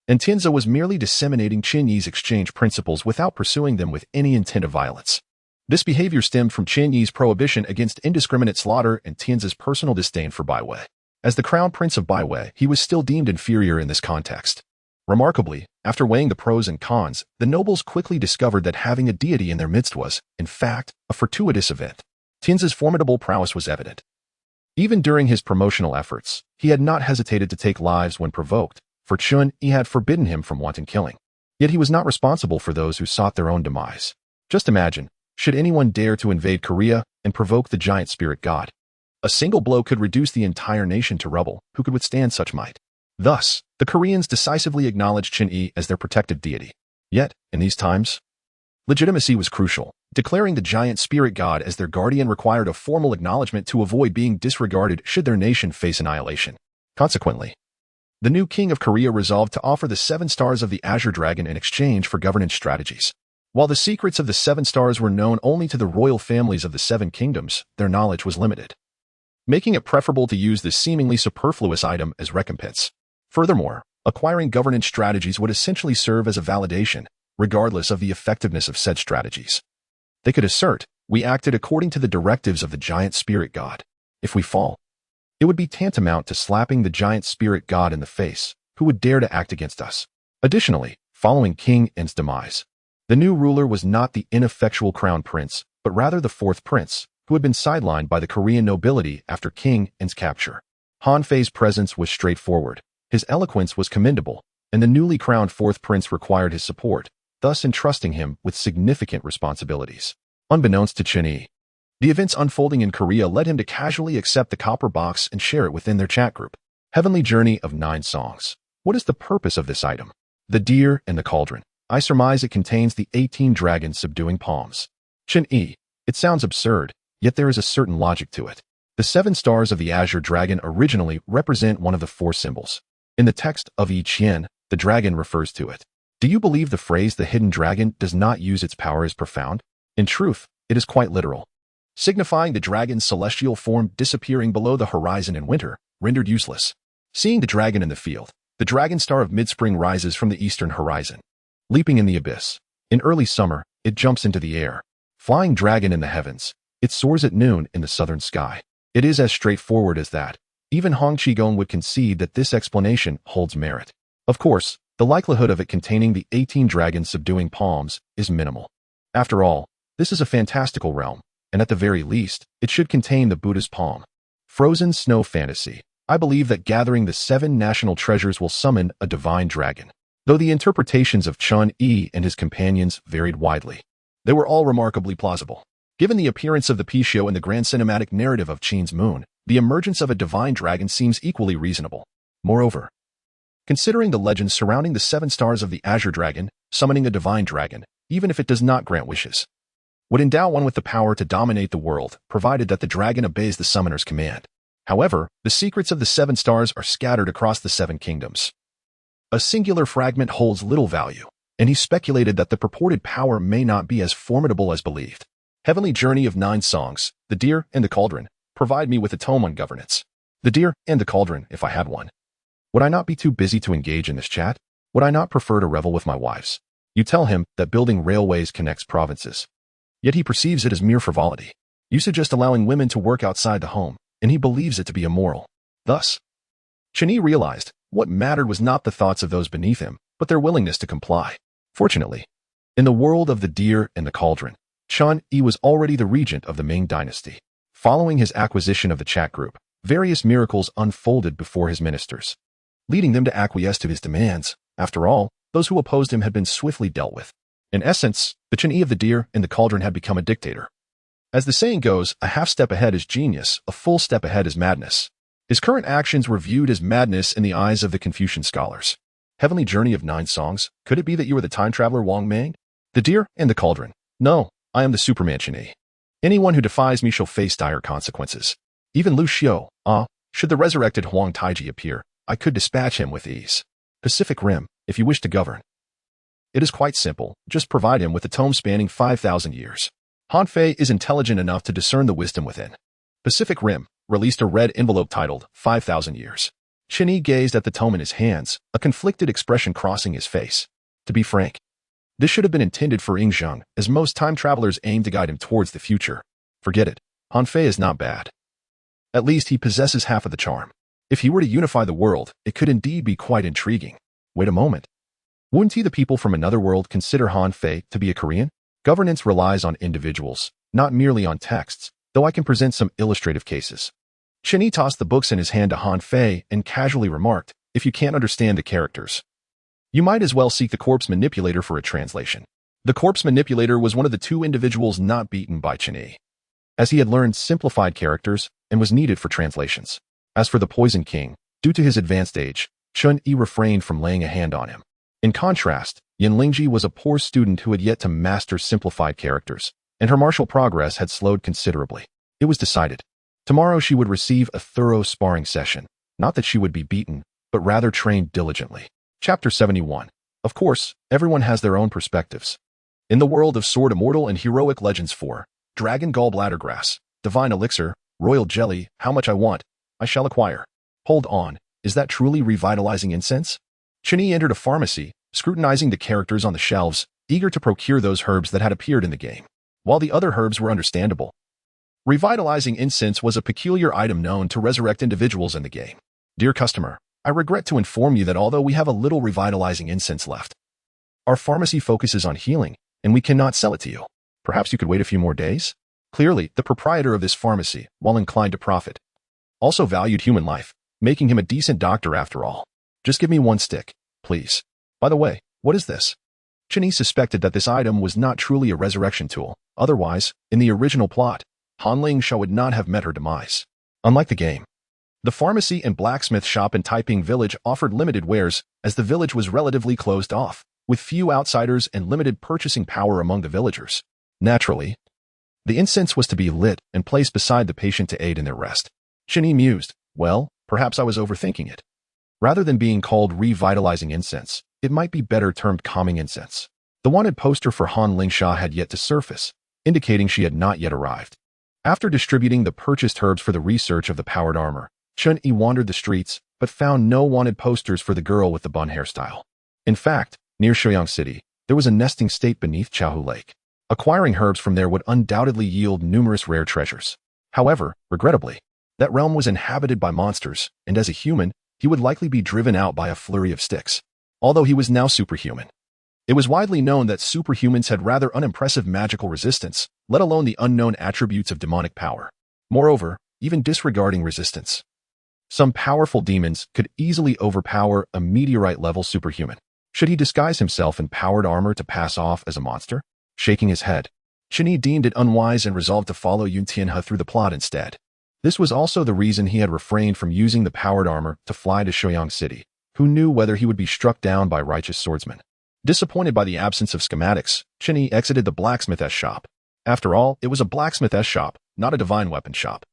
and Tianzi was merely disseminating Chun-Yi's exchange principles without pursuing them with any intent of violence. This behavior stemmed from Chun-Yi's prohibition against indiscriminate slaughter and Tianzi's personal disdain for Baiwei. As the crown prince of Baiwei, he was still deemed inferior in this context. Remarkably, after weighing the pros and cons, the nobles quickly discovered that having a deity in their midst was, in fact, a fortuitous event. Tianzi's formidable prowess was evident. Even during his promotional efforts, he had not hesitated to take lives when provoked, for Chun-Yi had forbidden him from wanton killing. Yet he was not responsible for those who sought their own demise. Just imagine, should anyone dare to invade Korea and provoke the giant spirit god, a single blow could reduce the entire nation to rubble. Who could withstand such might? Thus, the Koreans decisively acknowledged Chun-Yi as their protected deity. Yet, in these times, legitimacy was crucial. Declaring the giant spirit god as their guardian required a formal acknowledgement to avoid being disregarded should their nation face annihilation. Consequently, the new king of Korea resolved to offer the 7 stars of the Azure Dragon in exchange for governance strategies. While the secrets of the 7 stars were known only to the royal families of the 7 kingdoms, their knowledge was limited, making it preferable to use this seemingly superfluous item as recompense. Furthermore, acquiring governance strategies would essentially serve as a validation, regardless of the effectiveness of said strategies. They could assert, "We acted according to the directives of the giant spirit god. If we fall, it would be tantamount to slapping the giant spirit god in the face, who would dare to act against us." Additionally, following King N's demise, the new ruler was not the ineffectual crown prince, but rather the 4th prince, who had been sidelined by the Korean nobility after King N's capture. Han Fei's presence was straightforward, his eloquence was commendable, and the newly crowned 4th prince required his support, thus entrusting him with significant responsibilities. Unbeknownst to Chun-Yi, the events unfolding in Korea led him to casually accept the copper box and share it within their chat group. Heavenly Journey of 9 Songs. What is the purpose of this item? The Deer and the Cauldron. I surmise it contains the 18 dragons subduing palms. Chun-Yi, It sounds absurd, yet there is a certain logic to it. The 7 stars of the Azure Dragon originally represent one of the 4 symbols. In the text of I Ching, the dragon refers to it. Do you believe the phrase "the hidden dragon does not use its power" is profound? In truth, it is quite literal, signifying the dragon's celestial form disappearing below the horizon in winter, rendered useless. Seeing the dragon in the field, the dragon star of mid-spring rises from the eastern horizon, leaping in the abyss. In early summer, it jumps into the air. Flying dragon in the heavens, it soars at noon in the southern sky. It is as straightforward as that. Even Hong Qigong would concede that this explanation holds merit. Of course, the likelihood of it containing the 18 dragons subduing palms is minimal. After all, this is a fantastical realm, and at the very least, it should contain the Buddha's palm. Frozen snow fantasy. I believe that gathering the 7 national treasures will summon a divine dragon. Though the interpretations of Chun Yi and his companions varied widely, they were all remarkably plausible. Given the appearance of the Pi-Show in the grand cinematic narrative of Qin's moon, the emergence of a divine dragon seems equally reasonable. Moreover, considering the legends surrounding the 7 stars of the Azure Dragon, summoning a divine dragon, even if it does not grant wishes, would endow one with the power to dominate the world, provided that the dragon obeys the summoner's command. However, the secrets of the 7 stars are scattered across the 7 kingdoms. A singular fragment holds little value, and he speculated that the purported power may not be as formidable as believed. Heavenly Journey of 9 Songs, The Deer and the Cauldron, provide me with a tome on governance. The Deer and the Cauldron, if I had one. Would I not be too busy to engage in this chat? Would I not prefer to revel with my wives? You tell him that building railways connects provinces. Yet he perceives it as mere frivolity. You suggest allowing women to work outside the home, and he believes it to be immoral. Thus, Chini realized what mattered was not the thoughts of those beneath him, but their willingness to comply. Fortunately, in the world of the Deer and the Cauldron, Chun Yi was already the regent of the Ming dynasty. Following his acquisition of the chat group, various miracles unfolded before his ministers, leading them to acquiesce to his demands. After all, those who opposed him had been swiftly dealt with. In essence, the Chun Yi of the Deer and the Cauldron had become a dictator. As the saying goes, a half step ahead is genius, a full step ahead is madness. His current actions were viewed as madness in the eyes of the Confucian scholars. Heavenly Journey of 9 Songs, could it be that you are the time traveler Wang Mang? The Deer and the Cauldron. No, I am the Superman Chun Yi. Anyone who defies me shall face dire consequences. Even Lu Xiu, should the resurrected Huang Taiji appear, I could dispatch him with ease. Pacific Rim, if you wish to govern. It is quite simple, just provide him with a tome spanning 5,000 years. Han Fei is intelligent enough to discern the wisdom within. Pacific Rim released a red envelope titled 5,000 Years. Chun Yi gazed at the tome in his hands, a conflicted expression crossing his face. To be frank, this should have been intended for Ying Zheng, as most time travelers aim to guide him towards the future. Forget it. Han Fei is not bad. At least he possesses half of the charm. If he were to unify the world, it could indeed be quite intriguing. Wait a moment. Wouldn't the people from another world consider Han Fei to be a Korean? Governance relies on individuals, not merely on texts, though I can present some illustrative cases. Chun Yi tossed the books in his hand to Han Fei and casually remarked, if you can't understand the characters, you might as well seek the corpse manipulator for a translation. The corpse manipulator was one of the 2 individuals not beaten by Chun Yi, as he had learned simplified characters and was needed for translations. As for the Poison King, due to his advanced age, Chun Yi refrained from laying a hand on him. In contrast, Yin Lingji was a poor student who had yet to master simplified characters, and her martial progress had slowed considerably. It was decided. Tomorrow she would receive a thorough sparring session, not that she would be beaten, but rather trained diligently. Chapter 71. Of course, everyone has their own perspectives. In the world of Sword Immortal and Heroic Legends 4, Dragon Gallbladder Grass, Divine Elixir, Royal Jelly, how much I want, I shall acquire. Hold on, is that truly revitalizing incense? Chun Yi entered a pharmacy, scrutinizing the characters on the shelves, eager to procure those herbs that had appeared in the game. While the other herbs were understandable, revitalizing incense was a peculiar item known to resurrect individuals in the game. Dear customer, I regret to inform you that although we have a little revitalizing incense left, our pharmacy focuses on healing, and we cannot sell it to you. Perhaps you could wait a few more days? Clearly, the proprietor of this pharmacy, while inclined to profit, also valued human life, making him a decent doctor after all. Just give me 1 stick, please. By the way, what is this? Chun Yi suspected that this item was not truly a resurrection tool. Otherwise, in the original plot, Han Ling Shao would not have met her demise. Unlike the game, the pharmacy and blacksmith shop in Taiping Village offered limited wares, as the village was relatively closed off, with few outsiders and limited purchasing power among the villagers. Naturally, The incense was to be lit and placed beside the patient to aid in their rest. Chen Yi mused, well, perhaps I was overthinking it. Rather than being called revitalizing incense, it might be better termed calming incense. The wanted poster for Han Lingsha had yet to surface, indicating she had not yet arrived. After distributing the purchased herbs for the research of the powered armor, Chen Yi wandered the streets, but found no wanted posters for the girl with the bun hairstyle. In fact, near Shoyang City, there was a nesting state beneath Chaohu Lake. Acquiring herbs from there would undoubtedly yield numerous rare treasures. However, regrettably, that realm was inhabited by monsters, and as a human, he would likely be driven out by a flurry of sticks. Although he was now superhuman. It was widely known that superhumans had rather unimpressive magical resistance, let alone the unknown attributes of demonic power. Moreover, even disregarding resistance, some powerful demons could easily overpower a meteorite-level superhuman. Should he disguise himself in powered armor to pass off as a monster? Shaking his head, Chen Yi deemed it unwise and resolved to follow Yun Tianhe through the plot instead. This was also the reason he had refrained from using the powered armor to fly to Shoyang City. Who knew whether he would be struck down by righteous swordsmen? Disappointed by the absence of schematics, Chen Yi exited the blacksmith's shop. After all, it was a blacksmith's shop, not a divine weapon shop.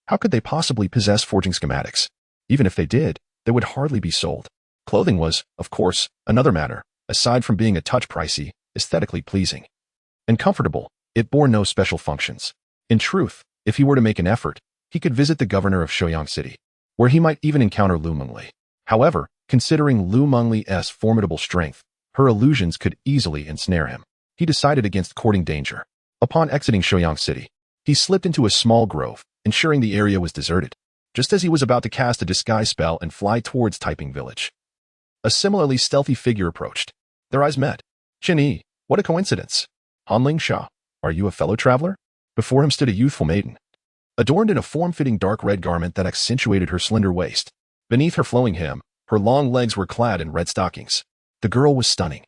How could they possibly possess forging schematics? Even if they did, they would hardly be sold. Clothing was, of course, another matter. Aside from being a touch pricey, aesthetically pleasing and comfortable, it bore no special functions. In truth, if he were to make an effort, he could visit the governor of Shoyang City, where he might even encounter Lu Mengli. However, considering Lu Mengli's formidable strength, her illusions could easily ensnare him. He decided against courting danger. Upon exiting Shoyang City, he slipped into a small grove, ensuring the area was deserted, just as he was about to cast a disguise spell and fly towards Taiping Village. A similarly stealthy figure approached. Their eyes met. Chen Yi, what a coincidence. Han Lingsha, are you a fellow traveler? Before him stood a youthful maiden, adorned in a form-fitting dark red garment that accentuated her slender waist. Beneath her flowing hem, her long legs were clad in red stockings. The girl was stunning,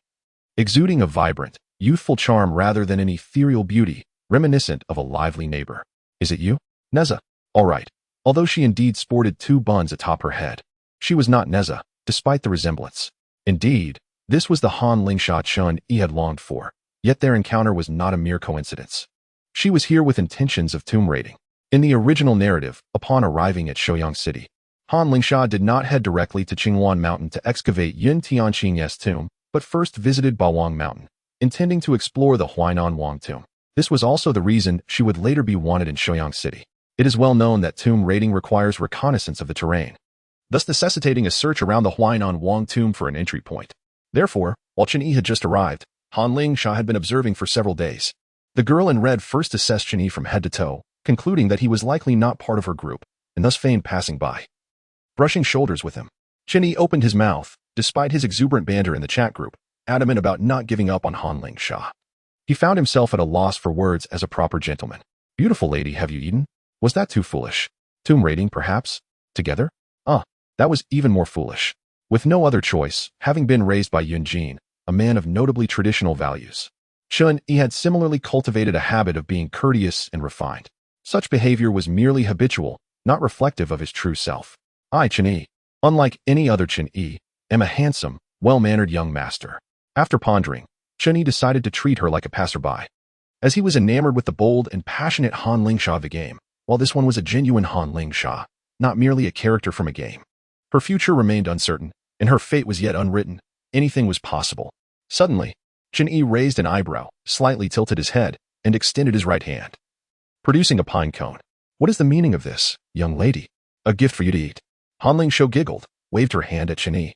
exuding a vibrant, youthful charm rather than an ethereal beauty, reminiscent of a lively neighbor. Is it you? Neza. All right. Although she indeed sported two buns atop her head, she was not Neza, despite the resemblance. Indeed, this was the Han Lingsha Chen Yi had longed for, yet their encounter was not a mere coincidence. She was here with intentions of tomb raiding. In the original narrative, upon arriving at Shoyang City, Han Lingsha did not head directly to Qingwan Mountain to excavate Yun Tianqing's tomb, but first visited Bawang Mountain, intending to explore the Huainan Wang tomb. This was also the reason she would later be wanted in Shoyang City. It is well known that tomb raiding requires reconnaissance of the terrain, thus necessitating a search around the Huainan Wang tomb for an entry point. Therefore, while Chen Yi had just arrived, Han Lingsha had been observing for several days. The girl in red first assessed Chen Yi from head to toe, concluding that he was likely not part of her group, and thus feigned passing by. Brushing shoulders with him, Chen Yi opened his mouth, despite his exuberant banter in the chat group, adamant about not giving up on Han Lingsha. He found himself at a loss for words as a proper gentleman. Beautiful lady, have you eaten? Was that too foolish? Tomb raiding, perhaps? Together? That was even more foolish. With no other choice, having been raised by Yun Jin, a man of notably traditional values, Chen Yi had similarly cultivated a habit of being courteous and refined. Such behavior was merely habitual, not reflective of his true self. I, Chen Yi, unlike any other Chen Yi, am a handsome, well-mannered young master. After pondering, Chen Yi decided to treat her like a passerby. As he was enamored with the bold and passionate Han Lingsha of the game, while this one was a genuine Han Lingsha, not merely a character from a game. Her future remained uncertain, and her fate was yet unwritten. Anything was possible. Suddenly, Chen Yi raised an eyebrow, slightly tilted his head, and extended his right hand, producing a pine cone. What is the meaning of this, young lady? A gift for you to eat. Han Lingsha giggled, waved her hand at Chen Yi,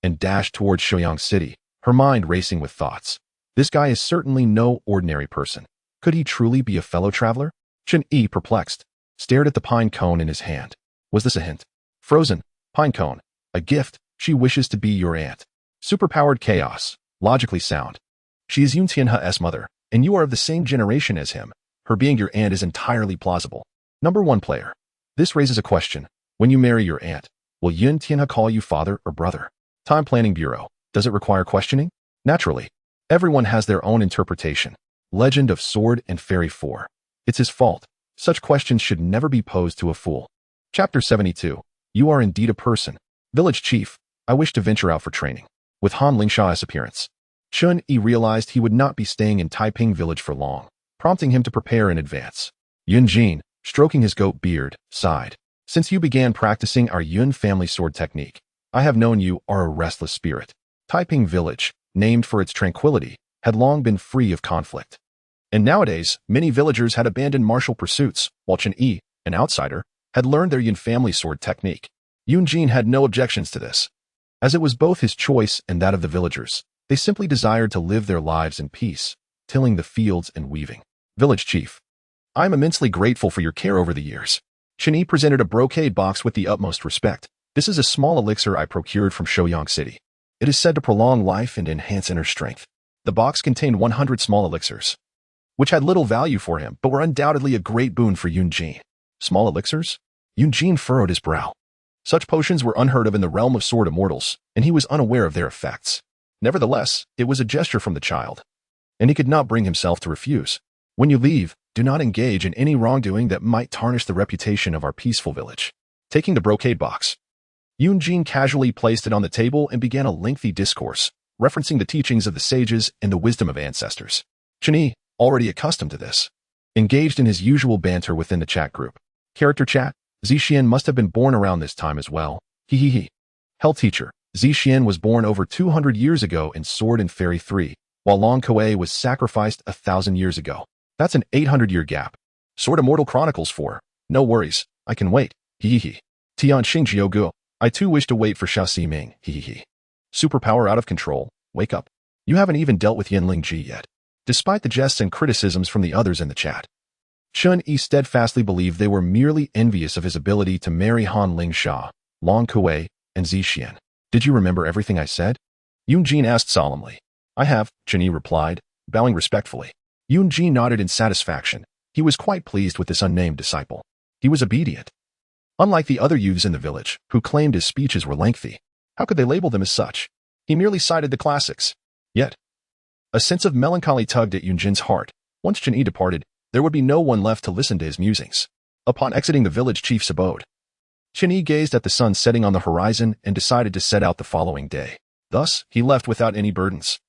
and dashed towards Shoyang City, her mind racing with thoughts. This guy is certainly no ordinary person. Could he truly be a fellow traveler? Chen Yi, perplexed, stared at the pine cone in his hand. Was this a hint? Frozen. Pine cone. A gift. She wishes to be your aunt. Superpowered chaos. Logically sound. She is Yun Tianhe's mother, and you are of the same generation as him. Her being your aunt is entirely plausible. Number 1 player. This raises a question. When you marry your aunt, will Yun Tianhe call you father or brother? Time Planning Bureau. Does it require questioning? Naturally. Everyone has their own interpretation. Legend of Sword and Fairy 4. It's his fault. Such questions should never be posed to a fool. Chapter 72. You are indeed a person. Village Chief, I wish to venture out for training. With Han Lingsha's appearance, Chen Yi realized he would not be staying in Taiping Village for long. prompting him to prepare in advance. Yunjin, stroking his goat beard, sighed. Since you began practicing our Yun family sword technique, I have known you are a restless spirit. Taiping Village, named for its tranquility, had long been free of conflict. And nowadays, many villagers had abandoned martial pursuits, while Chen Yi, an outsider, had learned their Yun family sword technique. Yunjin had no objections to this. As it was both his choice and that of the villagers, they simply desired to live their lives in peace, tilling the fields and weaving. Village Chief, I am immensely grateful for your care over the years. Chen Yi presented a brocade box with the utmost respect. This is a small elixir I procured from Shouyang City. It is said to prolong life and enhance inner strength. The box contained 100 small elixirs, which had little value for him, but were undoubtedly a great boon for Yunjin. Small elixirs? Yunjin furrowed his brow. Such potions were unheard of in the realm of sword immortals, and he was unaware of their effects. Nevertheless, it was a gesture from the child, and he could not bring himself to refuse. When you leave, do not engage in any wrongdoing that might tarnish the reputation of our peaceful village. Taking the brocade box, Yunjin casually placed it on the table and began a lengthy discourse, referencing the teachings of the sages and the wisdom of ancestors. Chen Yi, already accustomed to this, engaged in his usual banter within the chat group. Character chat, Zixian must have been born around this time as well. He. Hell teacher, Zixian was born over 200 years ago in Sword and Fairy 3, while Long Kuei was sacrificed 1,000 years ago. That's an 800-year gap. Sword Immortal Chronicles 4. No worries, I can wait. Tian Xingjiugu, I too wish to wait for Xia Ximing. Superpower out of control, wake up. You haven't even dealt with Yanling Ji yet. Despite the jests and criticisms from the others in the chat, Chen Yi steadfastly believed they were merely envious of his ability to marry Han Lingsha, Long Kuei, and Zixian. Did you remember everything I said? Yunjin asked solemnly. I have, Chen Yi replied, bowing respectfully. Yunjin nodded in satisfaction. He was quite pleased with this unnamed disciple. He was obedient. Unlike the other youths in the village, who claimed his speeches were lengthy, how could they label them as such? He merely cited the classics. Yet, a sense of melancholy tugged at Yunjin's heart. Once Chen Yi departed, there would be no one left to listen to his musings. Upon exiting the village chief's abode, Chen Yi gazed at the sun setting on the horizon and decided to set out the following day. Thus, he left without any burdens,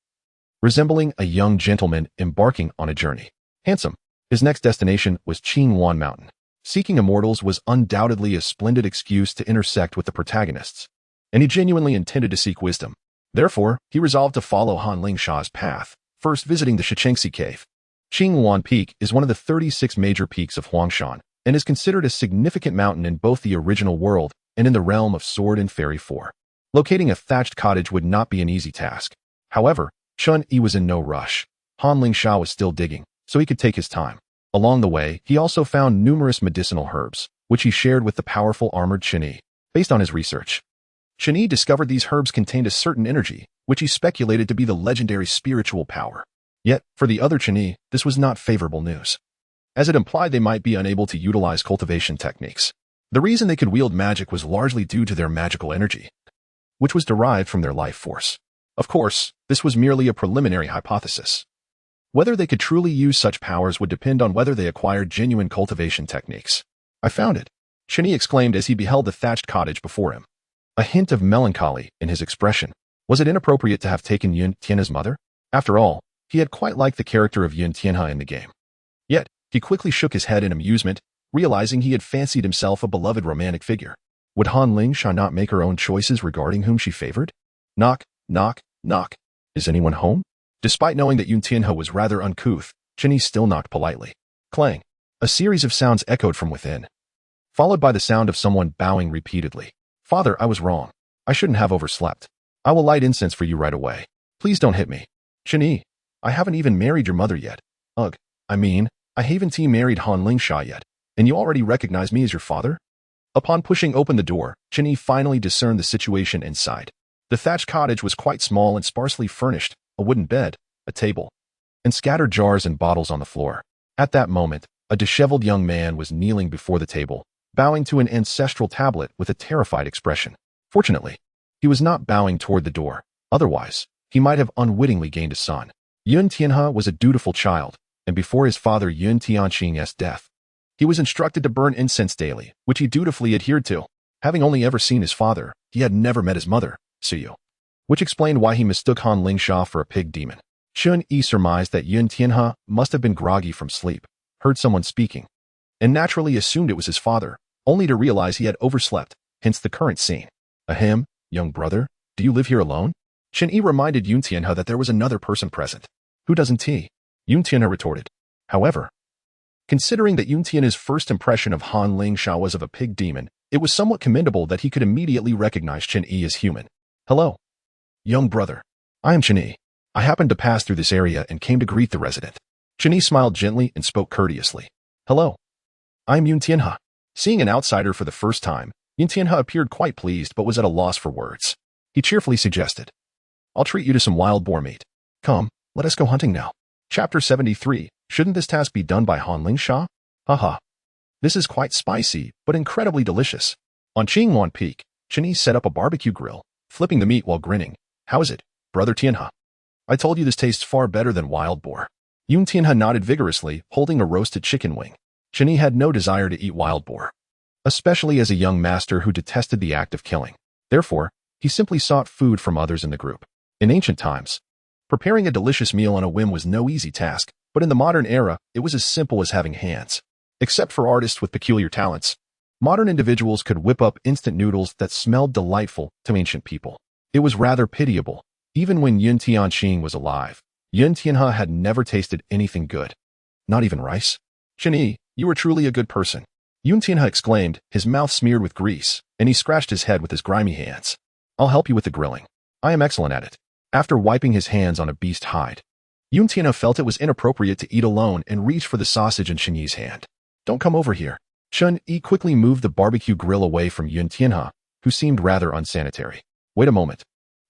resembling a young gentleman embarking on a journey. Handsome, his next destination was Qingwan Mountain. Seeking immortals was undoubtedly a splendid excuse to intersect with the protagonists, and he genuinely intended to seek wisdom. Therefore, he resolved to follow Han Lingsha's path, first visiting the Shichengxi Cave. Qingwan Peak is one of the 36 major peaks of Huangshan, and is considered a significant mountain in both the original world and in the realm of Sword and Fairy 4. Locating a thatched cottage would not be an easy task. However, Chen Yi was in no rush. Han Lingsha was still digging, so he could take his time. Along the way, he also found numerous medicinal herbs, which he shared with the powerful armored Chen Yi. Based on his research, Chen Yi discovered these herbs contained a certain energy, which he speculated to be the legendary spiritual power. Yet, for the other Chen Yi, this was not favorable news, as it implied they might be unable to utilize cultivation techniques. The reason they could wield magic was largely due to their magical energy, which was derived from their life force. Of course, this was merely a preliminary hypothesis. Whether they could truly use such powers would depend on whether they acquired genuine cultivation techniques. I found it, Chen Yi exclaimed as he beheld the thatched cottage before him. A hint of melancholy in his expression. Was it inappropriate to have taken Yun Tianhe's mother? After all, he had quite liked the character of Yun Tianhe in the game. Yet, he quickly shook his head in amusement, realizing he had fancied himself a beloved romantic figure. Would Han Lingsha not make her own choices regarding whom she favored? Knock, knock, knock. Is anyone home? Despite knowing that Yun Tianhe was rather uncouth, Chen Yi still knocked politely. Clang. A series of sounds echoed from within, followed by the sound of someone bowing repeatedly. Father, I was wrong. I shouldn't have overslept. I will light incense for you right away. Please don't hit me. Chen Yi, I haven't even married your mother yet. Ugh, I haven't married Han Lingsha yet, and you already recognize me as your father? Upon pushing open the door, Chen Yi finally discerned the situation inside. The thatched cottage was quite small and sparsely furnished, a wooden bed, a table, and scattered jars and bottles on the floor. At that moment, a disheveled young man was kneeling before the table, bowing to an ancestral tablet with a terrified expression. Fortunately, he was not bowing toward the door. Otherwise, he might have unwittingly gained a son. Yun Tianhe was a dutiful child, and before his father Yun Tianqing's death, he was instructed to burn incense daily, which he dutifully adhered to. Having only ever seen his father, he had never met his mother, Suyu, which explained why he mistook Han Lingsha for a pig demon. Chun Yi surmised that Yun Tianhe must have been groggy from sleep, heard someone speaking, and naturally assumed it was his father, only to realize he had overslept, hence the current scene. Ahem, young brother, do you live here alone? Chun Yi reminded Yun Tianhe that there was another person present. Who doesn't he? Yun Tianhe retorted. However, considering that Yun Tianhe's first impression of Han Lingsha was of a pig demon, it was somewhat commendable that he could immediately recognize Chun Yi as human. Hello, young brother. I am Chun Yi. I happened to pass through this area and came to greet the resident. Chun Yi smiled gently and spoke courteously. Hello. I am Yun Tianhe. Seeing an outsider for the first time, Yun Tianhe appeared quite pleased but was at a loss for words. He cheerfully suggested, I'll treat you to some wild boar meat. Come, let us go hunting now. Chapter 73. Shouldn't this task be done by Han Lingsha? Haha. This is quite spicy, but incredibly delicious. On Qingwan Peak, Chun Yi set up a barbecue grill, flipping the meat while grinning. How is it, brother Tianhe? I told you this tastes far better than wild boar. Yun Tianhe nodded vigorously, holding a roasted chicken wing. Chun Yi had no desire to eat wild boar, especially as a young master who detested the act of killing. Therefore, he simply sought food from others in the group. In ancient times, preparing a delicious meal on a whim was no easy task, but in the modern era, it was as simple as having hands. Except for artists with peculiar talents, modern individuals could whip up instant noodles that smelled delightful to ancient people. It was rather pitiable. Even when Yun Tianqing was alive, Yun Tianhe had never tasted anything good. Not even rice? Chun Yi, you are truly a good person. Yun Tianhe exclaimed, his mouth smeared with grease, and he scratched his head with his grimy hands. I'll help you with the grilling. I am excellent at it. After wiping his hands on a beast hide, Yun Tianhe felt it was inappropriate to eat alone and reached for the sausage in Chun Yi's hand. Don't come over here. Chun Yi quickly moved the barbecue grill away from Yun Tianhe, who seemed rather unsanitary. Wait a moment.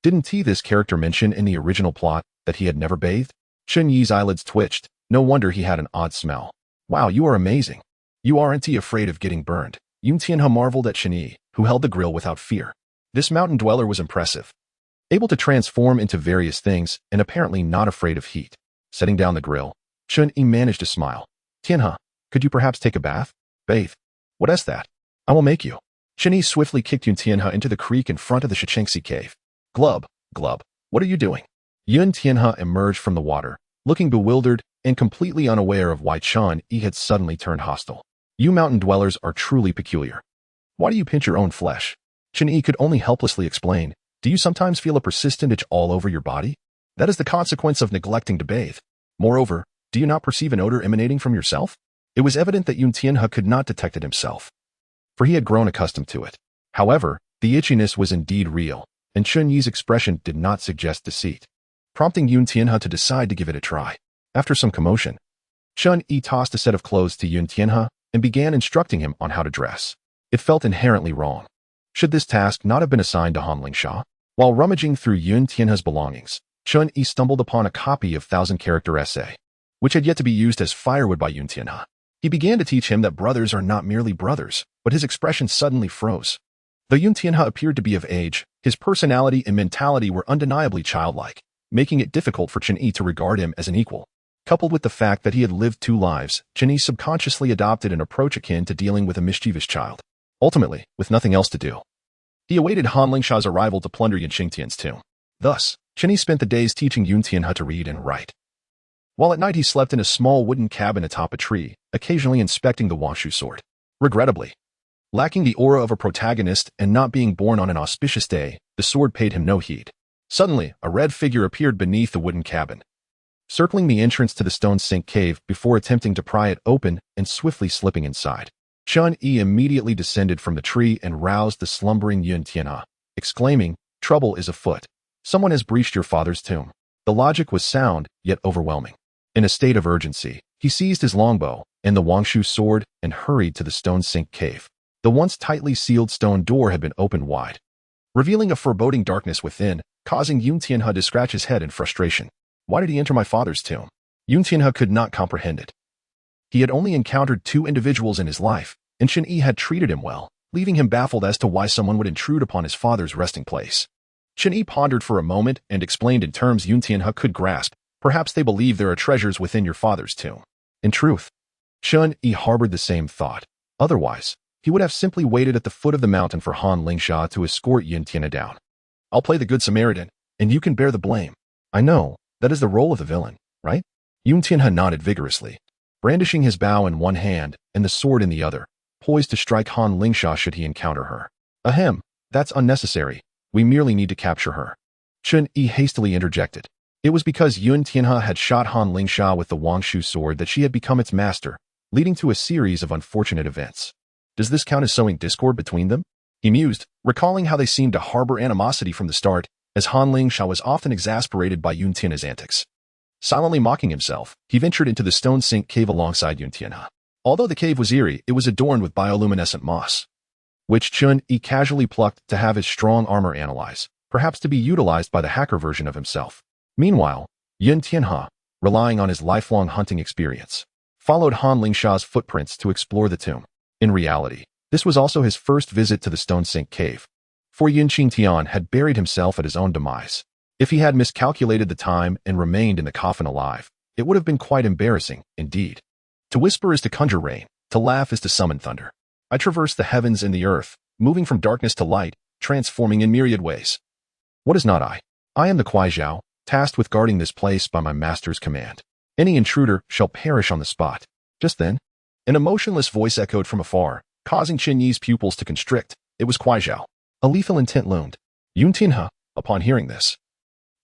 Didn't this character mention in the original plot that he had never bathed? Chun Yi's eyelids twitched. No wonder he had an odd smell. Wow, you are amazing. You aren't afraid of getting burned. Yun Tianhe marveled at Chun Yi, who held the grill without fear. This mountain dweller was impressive, able to transform into various things and apparently not afraid of heat. Setting down the grill, Chun Yi managed to smile. Tianhe, could you perhaps take a bath? Bathe? What is that? I will make you. Chun Yi swiftly kicked Yun Tianhe into the creek in front of the Shichengsi cave. Glub, glub, what are you doing? Yun Tianhe emerged from the water, looking bewildered and completely unaware of why Chun Yi had suddenly turned hostile. You mountain dwellers are truly peculiar. Why do you pinch your own flesh? Chun Yi could only helplessly explain. Do you sometimes feel a persistent itch all over your body? That is the consequence of neglecting to bathe. Moreover, do you not perceive an odor emanating from yourself? It was evident that Yun Tianhe could not detect it himself, for he had grown accustomed to it. However, the itchiness was indeed real, and Chun Yi's expression did not suggest deceit, prompting Yun Tianhe to decide to give it a try. After some commotion, Chun Yi tossed a set of clothes to Yun Tianhe and began instructing him on how to dress. It felt inherently wrong. Should this task not have been assigned to Han Lingsha? While rummaging through Yun Tianhe's belongings, Chun Yi stumbled upon a copy of 1,000-character essay, which had yet to be used as firewood by Yun Tianhe. He began to teach him that brothers are not merely brothers, but his expression suddenly froze. Though Yun Tianhe appeared to be of age, his personality and mentality were undeniably childlike, making it difficult for Chun Yi to regard him as an equal. Coupled with the fact that he had lived 2 lives, Chun Yi subconsciously adopted an approach akin to dealing with a mischievous child. Ultimately, with nothing else to do, he awaited Han Lingsha's arrival to plunder Yun Qingtian's tomb. Thus, Chun Yi spent the days teaching Yun Tianhe to read and write, while at night he slept in a small wooden cabin atop a tree, occasionally inspecting the Wangshu sword. Regrettably, lacking the aura of a protagonist and not being born on an auspicious day, the sword paid him no heed. Suddenly, a red figure appeared beneath the wooden cabin, circling the entrance to the stone sink cave before attempting to pry it open and swiftly slipping inside. Chun Yi immediately descended from the tree and roused the slumbering Yun Tianhe, exclaiming, "Trouble is afoot. Someone has breached your father's tomb." The logic was sound, yet overwhelming. In a state of urgency, he seized his longbow and the Wangshu sword and hurried to the stone sink cave. The once tightly sealed stone door had been opened wide, revealing a foreboding darkness within, causing Yun Tianhe to scratch his head in frustration. Why did he enter my father's tomb? Yun Tianhe could not comprehend it. He had only encountered 2 individuals in his life, and Chun Yi had treated him well, leaving him baffled as to why someone would intrude upon his father's resting place. Chun Yi pondered for a moment and explained in terms Yun Tianhe could grasp. Perhaps they believe there are treasures within your father's tomb. In truth, Chun Yi harbored the same thought. Otherwise, he would have simply waited at the foot of the mountain for Han Lingsha to escort Yun Tianhe down. I'll play the Good Samaritan, and you can bear the blame. I know, That is the role of the villain, right? Yun Tianhe nodded vigorously, brandishing his bow in one hand and the sword in the other, poised to strike Han Lingsha should he encounter her. Ahem, that's unnecessary. We merely need to capture her. Chen Yi hastily interjected. It was because Yun Tianhe had shot Han Lingsha with the Wangshu sword that she had become its master, leading to a series of unfortunate events. Does this count as sowing discord between them? He mused, recalling how they seemed to harbor animosity from the start, as Han Lingsha was often exasperated by Yun Tianhe's antics. Silently mocking himself, he ventured into the stone sink cave alongside Yun Tianhe. Although the cave was eerie, it was adorned with bioluminescent moss, which Chen Yi casually plucked to have his strong armor analyze, perhaps to be utilized by the hacker version of himself. Meanwhile, Yun Tianhe, relying on his lifelong hunting experience, followed Han Lingsha's footprints to explore the tomb. In reality, this was also his first visit to the stone sink cave, for Yin Qingtian had buried himself at his own demise. If he had miscalculated the time and remained in the coffin alive, it would have been quite embarrassing, indeed. To whisper is to conjure rain, to laugh is to summon thunder. I traverse the heavens and the earth, moving from darkness to light, transforming in myriad ways. What is not I? I am the Kuai Zhao, tasked with guarding this place by my master's command. Any intruder shall perish on the spot. Just then, an emotionless voice echoed from afar, causing Chen Yi's pupils to constrict. It was Kuai Zhao. A lethal intent loomed. Yun Tianhe, upon hearing this,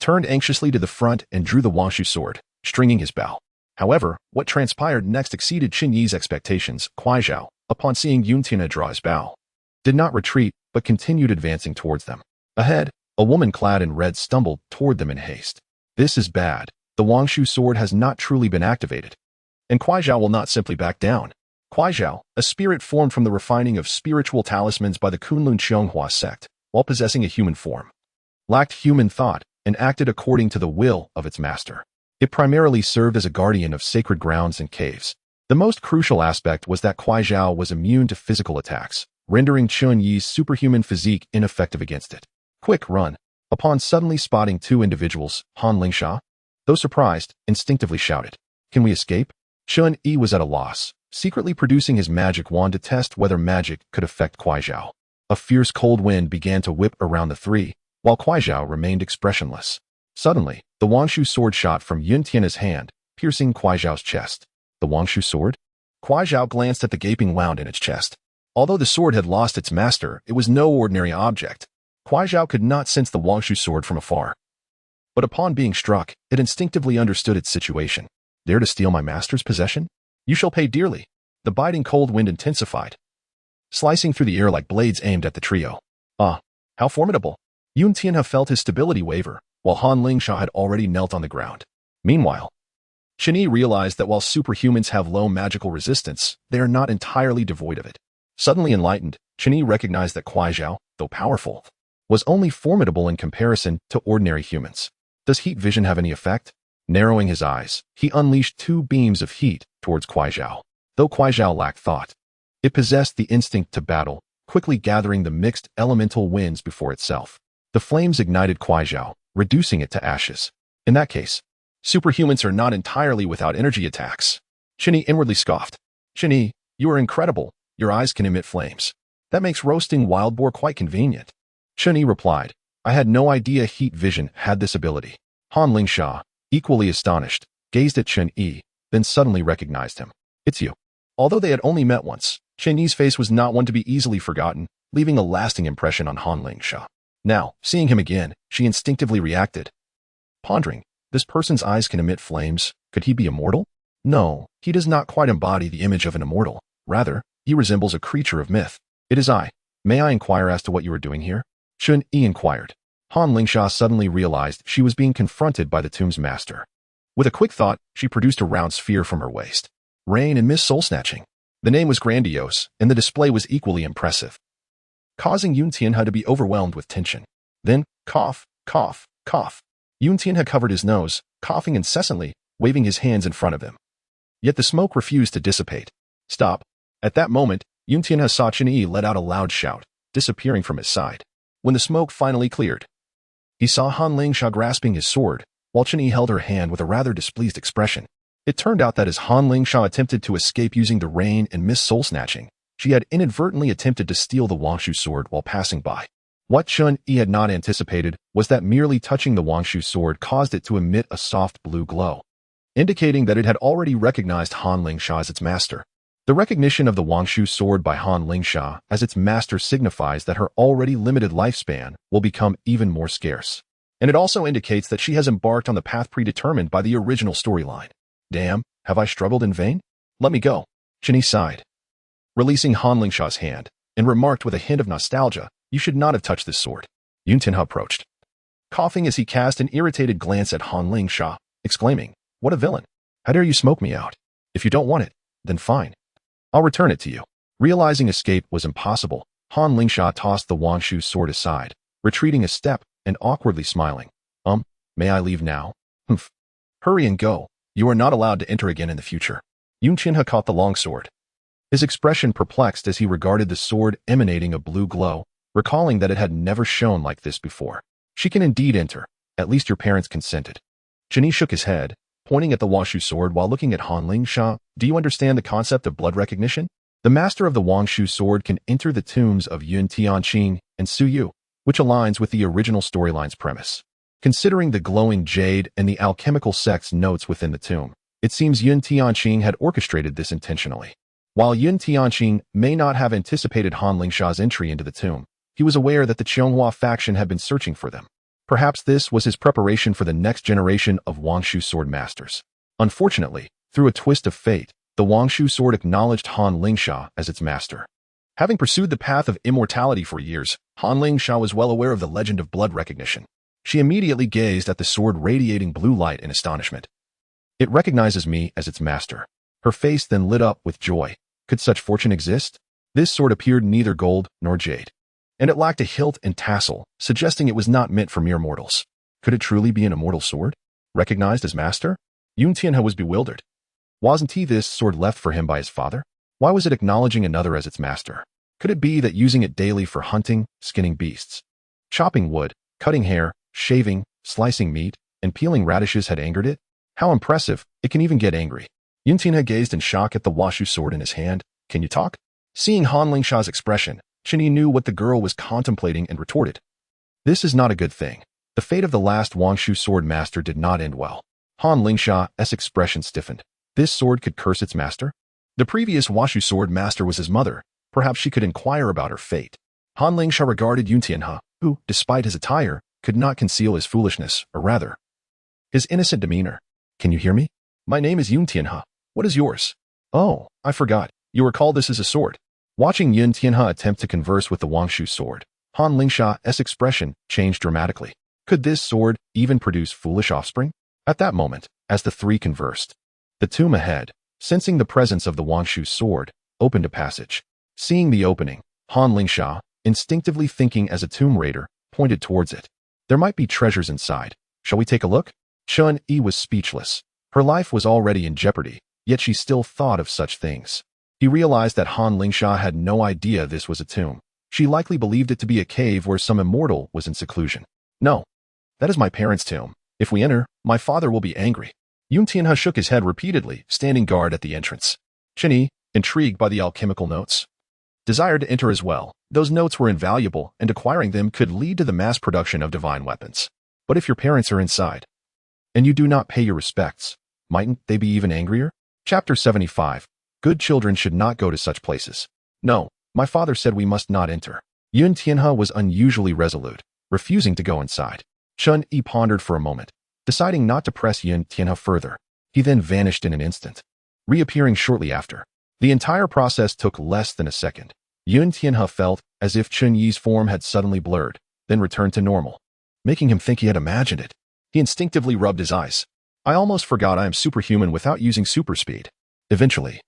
turned anxiously to the front and drew the Wangshu sword, stringing his bow. However, what transpired next exceeded Chen Yi's expectations. Kuai Zhao, upon seeing Yun Tianhe draw his bow, did not retreat, but continued advancing towards them. Ahead, a woman clad in red stumbled toward them in haste. This is bad. The Wangshu sword has not truly been activated. And Kuai Zhao will not simply back down. Kuai Zhao, a spirit formed from the refining of spiritual talismans by the Kunlun Xianghua sect, while possessing a human form, lacked human thought and acted according to the will of its master. It primarily served as a guardian of sacred grounds and caves. The most crucial aspect was that Kuai Zhao was immune to physical attacks, rendering Chen Yi's superhuman physique ineffective against it. Quick run. Upon suddenly spotting two individuals, Han Lingsha, though surprised, instinctively shouted, "Can we escape?" Chen Yi was at a loss, secretly producing his magic wand to test whether magic could affect Kuai Zhao. A fierce cold wind began to whip around the three, while Kuai Zhao remained expressionless. Suddenly, the Wangshu sword shot from Yun Tianhe's hand, piercing Kuai Zhao's chest. The Wangshu sword? Kuai Zhao glanced at the gaping wound in its chest. Although the sword had lost its master, it was no ordinary object. Kuai Zhao could not sense the Wangshu sword from afar. But upon being struck, it instinctively understood its situation. Dare to steal my master's possession? You shall pay dearly. The biting cold wind intensified, slicing through the air like blades aimed at the trio. Ah, how formidable! Yun Tianhe felt his stability waver, while Han Lingsha had already knelt on the ground. Meanwhile, Chen Yi realized that while superhumans have low magical resistance, they are not entirely devoid of it. Suddenly enlightened, Chen Yi recognized that Kuai Zhao, though powerful, was only formidable in comparison to ordinary humans. Does heat vision have any effect? Narrowing his eyes, he unleashed two beams of heat towards Kuai Zhao. Though Kuai Zhao lacked thought, it possessed the instinct to battle, quickly gathering the mixed elemental winds before itself. The flames ignited Kuai Zhao, reducing it to ashes. In that case, superhumans are not entirely without energy attacks. Chen Yi inwardly scoffed. Chen Yi, you are incredible. Your eyes can emit flames. That makes roasting wild boar quite convenient. Chen Yi replied, I had no idea heat vision had this ability. Han Lingsha, equally astonished, gazed at Chen Yi, then suddenly recognized him. It's you. Although they had only met once, Chen Yi's face was not one to be easily forgotten, leaving a lasting impression on Han Lingsha. Now, seeing him again, she instinctively reacted. Pondering, this person's eyes can emit flames. Could he be immortal? No, he does not quite embody the image of an immortal. Rather, he resembles a creature of myth. It is I. May I inquire as to what you are doing here? Chen Yi inquired. Han Lingsha suddenly realized she was being confronted by the tomb's master. With a quick thought, she produced a round sphere from her waist. Rain and Miss Soul Snatching. The name was grandiose, and the display was equally impressive, causing Yun Tianhe to be overwhelmed with tension. Then, cough, cough, cough. Yun Tianhe covered his nose, coughing incessantly, waving his hands in front of him. Yet the smoke refused to dissipate. Stop. At that moment, Yun Tianhe saw Chen Yi let out a loud shout, disappearing from his side. When the smoke finally cleared, he saw Han Lingsha grasping his sword, while Chen Yi held her hand with a rather displeased expression. It turned out that as Han Lingsha attempted to escape using the rain and Miss Soul Snatching, she had inadvertently attempted to steal the Wangshu sword while passing by. What Chun Yi had not anticipated was that merely touching the Wangshu sword caused it to emit a soft blue glow, indicating that it had already recognized Han Lingsha as its master. The recognition of the Wangshu sword by Han Lingsha as its master signifies that her already limited lifespan will become even more scarce. And it also indicates that she has embarked on the path predetermined by the original storyline. Damn, have I struggled in vain? Let me go. Chun Yi sighed, releasing Han Lingsha's hand, and remarked with a hint of nostalgia, "You should not have touched this sword." Yun Tianhe approached, coughing as he cast an irritated glance at Han Lingsha, exclaiming, "What a villain. How dare you smoke me out? If you don't want it, then fine. I'll return it to you." Realizing escape was impossible, Han Lingsha tossed the Wangshu sword aside, retreating a step and awkwardly smiling. May I leave now? Humph. Hurry and go. You are not allowed to enter again in the future." Yun Tianhe caught the longsword, his expression perplexed as he regarded the sword emanating a blue glow, recalling that it had never shone like this before. "She can indeed enter. At least your parents consented." Chun Yi shook his head, pointing at the Wangshu sword while looking at Han Lingsha. "Do you understand the concept of blood recognition? The master of the Wangshu sword can enter the tombs of Yun Tianqing and Su Yu, which aligns with the original storyline's premise. Considering the glowing jade and the alchemical sect's notes within the tomb, it seems Yun Tianqing had orchestrated this intentionally. While Yun Tianqing may not have anticipated Han Lingsha's entry into the tomb, he was aware that the Qianghua faction had been searching for them. Perhaps this was his preparation for the next generation of Wangshu sword masters. Unfortunately, through a twist of fate, the Wangshu sword acknowledged Han Lingsha as its master. Having pursued the path of immortality for years, Han Lingsha was well aware of the legend of blood recognition. She immediately gazed at the sword radiating blue light in astonishment. "It recognizes me as its master." Her face then lit up with joy. Could such fortune exist? This sword appeared neither gold nor jade, and it lacked a hilt and tassel, suggesting it was not meant for mere mortals. Could it truly be an immortal sword, recognized as master? Yun Tianhe was bewildered. Wasn't this sword left for him by his father? Why was it acknowledging another as its master? Could it be that using it daily for hunting, skinning beasts, chopping wood, cutting hair, shaving, slicing meat, and peeling radishes had angered it? How impressive, it can even get angry. Yun Tianhe gazed in shock at the Wangshu sword in his hand. "Can you talk?" Seeing Han Lingsha's expression, Chun Yi knew what the girl was contemplating and retorted, "This is not a good thing." The fate of the last Wangshu sword master did not end well. Han Lingsha's expression stiffened. This sword could curse its master? The previous Wangshu sword master was his mother. Perhaps she could inquire about her fate. Han Lingsha regarded Yun Tianhe, who, despite his attire, could not conceal his foolishness, or rather, his innocent demeanor. "Can you hear me? My name is Yun Tianhe. What is yours?" "Oh, I forgot. You recall this as a sword." Watching Yun Tianhe attempt to converse with the Wangshu sword, Han Lingsha's expression changed dramatically. Could this sword even produce foolish offspring? At that moment, as the three conversed, the tomb ahead, sensing the presence of the Wangshu sword, opened a passage. Seeing the opening, Han Lingsha, instinctively thinking as a tomb raider, pointed towards it. There might be treasures inside. Shall we take a look? Chun Yi was speechless. Her life was already in jeopardy, yet she still thought of such things. He realized that Han Lingsha had no idea this was a tomb. She likely believed it to be a cave where some immortal was in seclusion. "No, that is my parents' tomb. If we enter, my father will be angry." Yun Tianhe shook his head repeatedly, standing guard at the entrance. Chun Yi, intrigued by the alchemical notes, desired to enter as well. Those notes were invaluable, and acquiring them could lead to the mass production of divine weapons. But if your parents are inside, and you do not pay your respects, mightn't they be even angrier? Chapter 75. Good children should not go to such places. "No, my father said we must not enter." Yun Tianhe was unusually resolute, refusing to go inside. Chun Yi pondered for a moment, deciding not to press Yun Tianhe further. He then vanished in an instant, reappearing shortly after. The entire process took less than a second. Yun Tianhe felt as if Chun Yi's form had suddenly blurred, then returned to normal, making him think he had imagined it. He instinctively rubbed his eyes. "I almost forgot I am superhuman without using super speed." Eventually,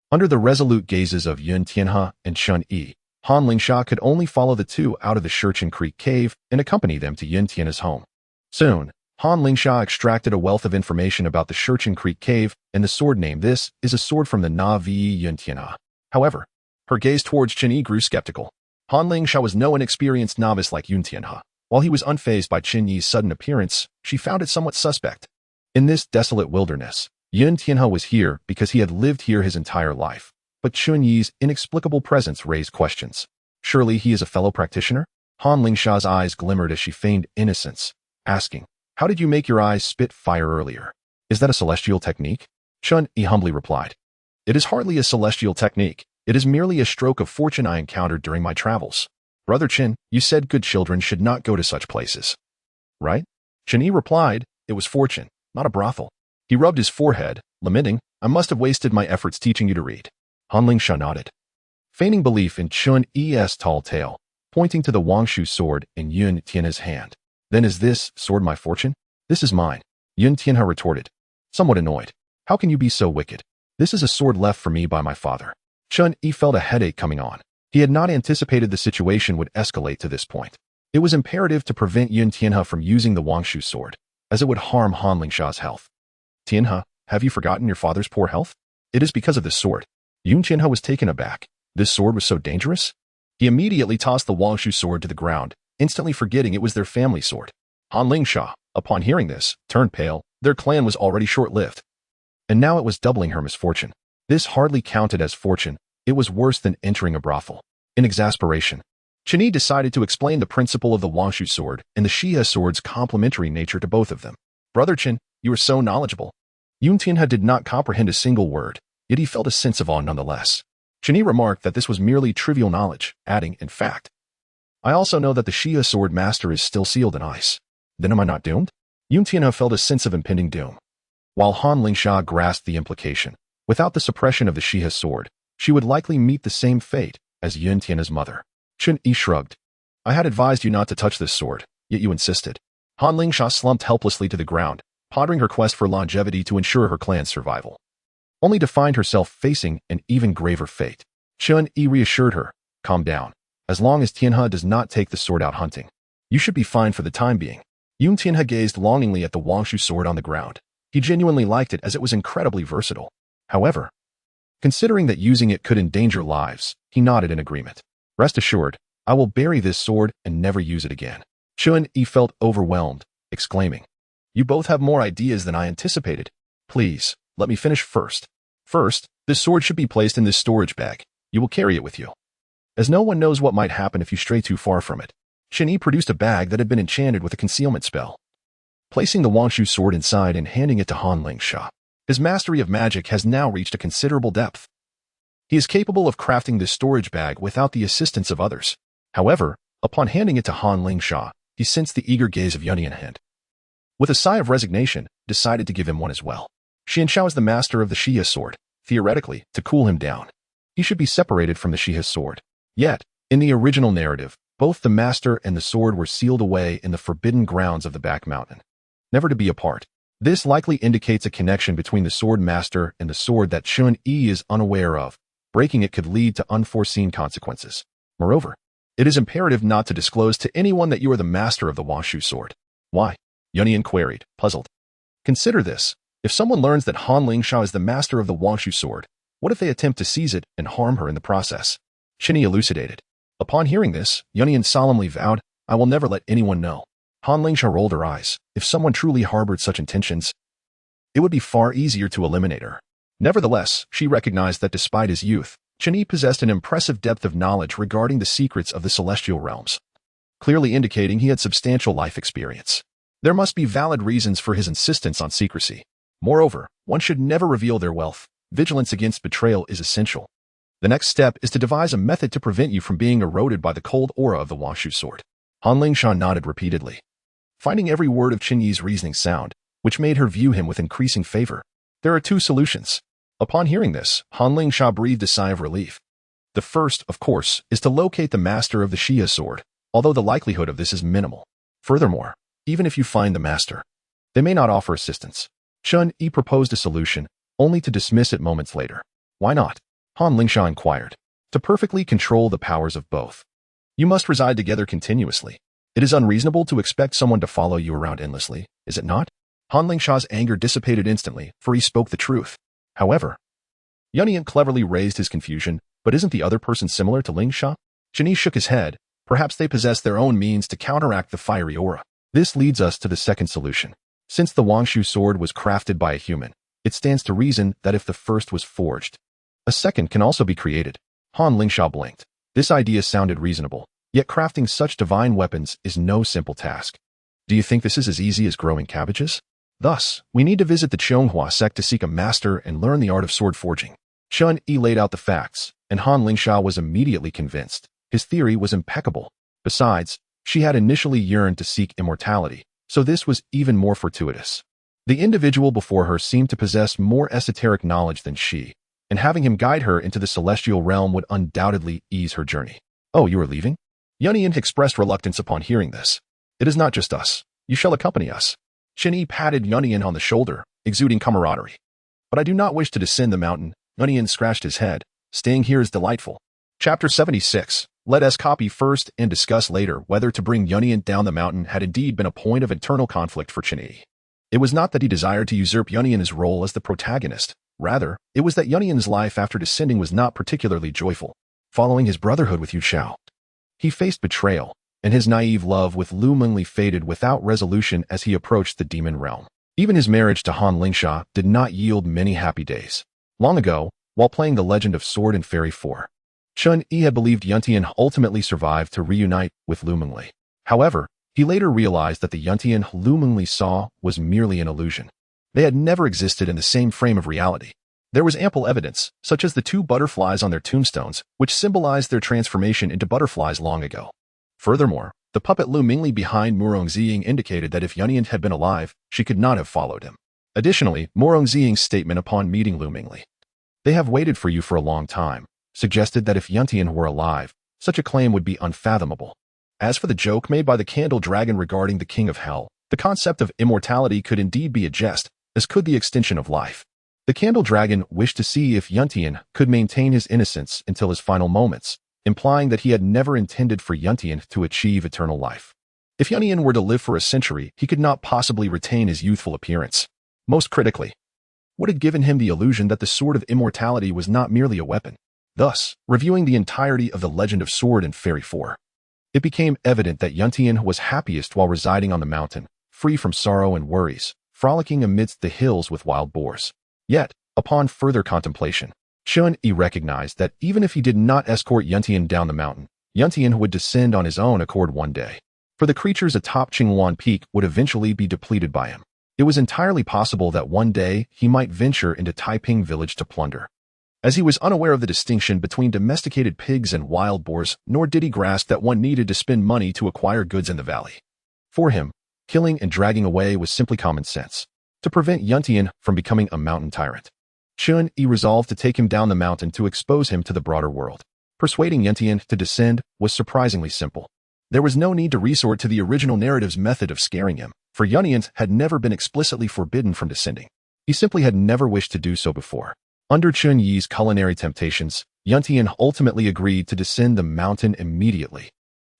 under the resolute gazes of Yun Tianhe and Chun Yi, Han Lingsha could only follow the two out of the Shurchen Creek cave and accompany them to Yun Tianhe's home. Soon, Han Lingsha extracted a wealth of information about the Shurchen Creek cave and the sword name. "This is a sword from the Na'vi Yun Tianhe." However, her gaze towards Chun Yi grew skeptical. Han Lingsha was no inexperienced novice like Yun Tianhe. While he was unfazed by Chun Yi's sudden appearance, she found it somewhat suspect. In this desolate wilderness, Yun Tianhe was here because he had lived here his entire life. But Chun Yi's inexplicable presence raised questions. Surely he is a fellow practitioner? Han Lingsha's eyes glimmered as she feigned innocence, asking, "How did you make your eyes spit fire earlier? Is that a celestial technique?" Chun Yi humbly replied, "It is hardly a celestial technique. It is merely a stroke of fortune I encountered during my travels. Brother Qin, you said good children should not go to such places, right?" Chun Yi replied, "It was fortune, not a brothel." He rubbed his forehead, lamenting, "I must have wasted my efforts teaching you to read." Han Lingsha nodded, feigning belief in Chun Yi's tall tale, pointing to the Wangshu sword in Yun Tianhe's hand. "Then is this sword my fortune?" "This is mine," Yun Tianhe retorted, somewhat annoyed. "How can you be so wicked? This is a sword left for me by my father." Chun Yi felt a headache coming on. He had not anticipated the situation would escalate to this point. It was imperative to prevent Yun Tianhe from using the Wangshu sword, as it would harm Han Lingsha's health. "Tianhe, have you forgotten your father's poor health? It is because of this sword." Yun Tianhe was taken aback. This sword was so dangerous? He immediately tossed the Wangshu sword to the ground, instantly forgetting it was their family sword. Han Lingsha, upon hearing this, turned pale. Their clan was already short-lived, and now it was doubling her misfortune. This hardly counted as fortune. It was worse than entering a brothel. In exasperation, Chun Yi decided to explain the principle of the Wangshu sword and the Xia sword's complementary nature to both of them. "Brother Qin, you are so knowledgeable." Yun Tianhe did not comprehend a single word, yet he felt a sense of awe nonetheless. Chun Yi remarked that this was merely trivial knowledge, adding, "In fact, I also know that the Xia sword master is still sealed in ice." "Then am I not doomed?" Yun Tianhe felt a sense of impending doom, while Han Lingsha grasped the implication. Without the suppression of the Xia sword, she would likely meet the same fate as Yun Tianhe's mother. Chun Yi shrugged. "I had advised you not to touch this sword, yet you insisted." Han Lingsha slumped helplessly to the ground, pondering her quest for longevity to ensure her clan's survival, only to find herself facing an even graver fate. Chun Yi reassured her, "Calm down. As long as Tianhe does not take the sword out hunting, you should be fine for the time being." Yun Tianhe gazed longingly at the Wangshu sword on the ground. He genuinely liked it as it was incredibly versatile. However, considering that using it could endanger lives, he nodded in agreement. "Rest assured, I will bury this sword and never use it again." Chun Yi felt overwhelmed, exclaiming, "You both have more ideas than I anticipated. Please, let me finish first." "First, this sword should be placed in this storage bag. You will carry it with you, as no one knows what might happen if you stray too far from it." Chun Yi produced a bag that had been enchanted with a concealment spell, placing the Wangshu sword inside and handing it to Han Lingsha. His mastery of magic has now reached a considerable depth. He is capable of crafting this storage bag without the assistance of others. However, upon handing it to Han Lingsha, he sensed the eager gaze of Yun Tianhe. With a sigh of resignation, decided to give him one as well. Xianshao is the master of the Xia sword. Theoretically, to cool him down, he should be separated from the Xia sword. Yet, in the original narrative, both the master and the sword were sealed away in the forbidden grounds of the back mountain, never to be apart. This likely indicates a connection between the sword master and the sword that Chun Yi is unaware of. Breaking it could lead to unforeseen consequences. Moreover, it is imperative not to disclose to anyone that you are the master of the Wangshu sword. "Why?" Yun Tianhe queried, puzzled. "Consider this. If someone learns that Han Lingsha is the master of the Wangshu sword, what if they attempt to seize it and harm her in the process?" Chun Yi elucidated. Upon hearing this, Yun Tianhe solemnly vowed, "I will never let anyone know." Han Lingsha rolled her eyes. If someone truly harbored such intentions, it would be far easier to eliminate her. Nevertheless, she recognized that despite his youth, Chun Yi possessed an impressive depth of knowledge regarding the secrets of the celestial realms, clearly indicating he had substantial life experience. There must be valid reasons for his insistence on secrecy. Moreover, one should never reveal their wealth. Vigilance against betrayal is essential. The next step is to devise a method to prevent you from being eroded by the cold aura of the Wangshu sword. Han Lingsha nodded repeatedly, finding every word of Chun Yi's reasoning sound, which made her view him with increasing favor. There are two solutions. Upon hearing this, Han Lingsha breathed a sigh of relief. The first, of course, is to locate the master of the Xia sword, although the likelihood of this is minimal. Furthermore, even if you find the master, they may not offer assistance. Chun Yi proposed a solution, only to dismiss it moments later. "Why not?" Han Lingsha inquired. "To perfectly control the powers of both, you must reside together continuously. It is unreasonable to expect someone to follow you around endlessly, is it not?" Han Lingsha's anger dissipated instantly, for he spoke the truth. However, Yun Tianhe cleverly raised his confusion, "But isn't the other person similar to Lingsha?" Chun Yi shook his head. "Perhaps they possess their own means to counteract the fiery aura." This leads us to the second solution. Since the Wangshu sword was crafted by a human, it stands to reason that if the first was forged, a second can also be created. Han Lingsha blinked. This idea sounded reasonable, Yet crafting such divine weapons is no simple task. Do you think this is as easy as growing cabbages? Thus, we need to visit the Chonghua sect to seek a master and learn the art of sword forging. Chun Yi laid out the facts, and Han Lingsha was immediately convinced. His theory was impeccable. Besides, she had initially yearned to seek immortality, so this was even more fortuitous. The individual before her seemed to possess more esoteric knowledge than she, and having him guide her into the celestial realm would undoubtedly ease her journey. Oh, you are leaving? Yunyan expressed reluctance upon hearing this. It is not just us. You shall accompany us. Chen Yi patted Yunyan on the shoulder, exuding camaraderie. But I do not wish to descend the mountain. Yunyan scratched his head. Staying here is delightful. Chapter 76. Let us copy first and discuss later whether to bring Yunyan down the mountain had indeed been a point of internal conflict for Chen Yi. It was not that he desired to usurp Yunyan's role as the protagonist. Rather, it was that Yunyan's life after descending was not particularly joyful. Following his brotherhood with Yu Xiao, he faced betrayal, and his naive love with Lu Mengli faded without resolution as he approached the demon realm. Even his marriage to Han Lingsha did not yield many happy days. Long ago, while playing The Legend of Sword and Fairy 4, Chun Yi had believed Yuntian ultimately survived to reunite with Lu Mengli. However, he later realized that the Yuntian Lu Mengli saw was merely an illusion. They had never existed in the same frame of reality. There was ample evidence, such as the 2 butterflies on their tombstones, which symbolized their transformation into butterflies long ago. Furthermore, the puppet Lu Mengli behind Murong Ziying indicated that if Yunyan had been alive, she could not have followed him. Additionally, Murong Ziying's statement upon meeting Lu Mengli, "They have waited for you for a long time," suggested that if Yuntian were alive, such a claim would be unfathomable. As for the joke made by the Candle Dragon regarding the King of Hell, the concept of immortality could indeed be a jest, as could the extension of life. The Candle Dragon wished to see if Yuntian could maintain his innocence until his final moments, implying that he had never intended for Yuntian to achieve eternal life. If Yuntian were to live for a century, he could not possibly retain his youthful appearance. Most critically, what had given him the illusion that the Sword of Immortality was not merely a weapon? Thus, reviewing the entirety of The Legend of Sword and Fairy 4, it became evident that Yuntian was happiest while residing on the mountain, free from sorrow and worries, frolicking amidst the hills with wild boars. Yet, upon further contemplation, Chun Yi recognized that even if he did not escort Yuntian down the mountain, Yuntian would descend on his own accord one day. For the creatures atop Qingwan Peak would eventually be depleted by him. It was entirely possible that one day he might venture into Taiping village to plunder. As he was unaware of the distinction between domesticated pigs and wild boars, nor did he grasp that one needed to spend money to acquire goods in the valley. For him, killing and dragging away was simply common sense, to prevent Yuntian from becoming a mountain tyrant. Chun Yi resolved to take him down the mountain to expose him to the broader world. Persuading Yuntian to descend was surprisingly simple. There was no need to resort to the original narrative's method of scaring him, for Yuntian had never been explicitly forbidden from descending. He simply had never wished to do so before. Under Chun Yi's culinary temptations, Yuntian ultimately agreed to descend the mountain immediately.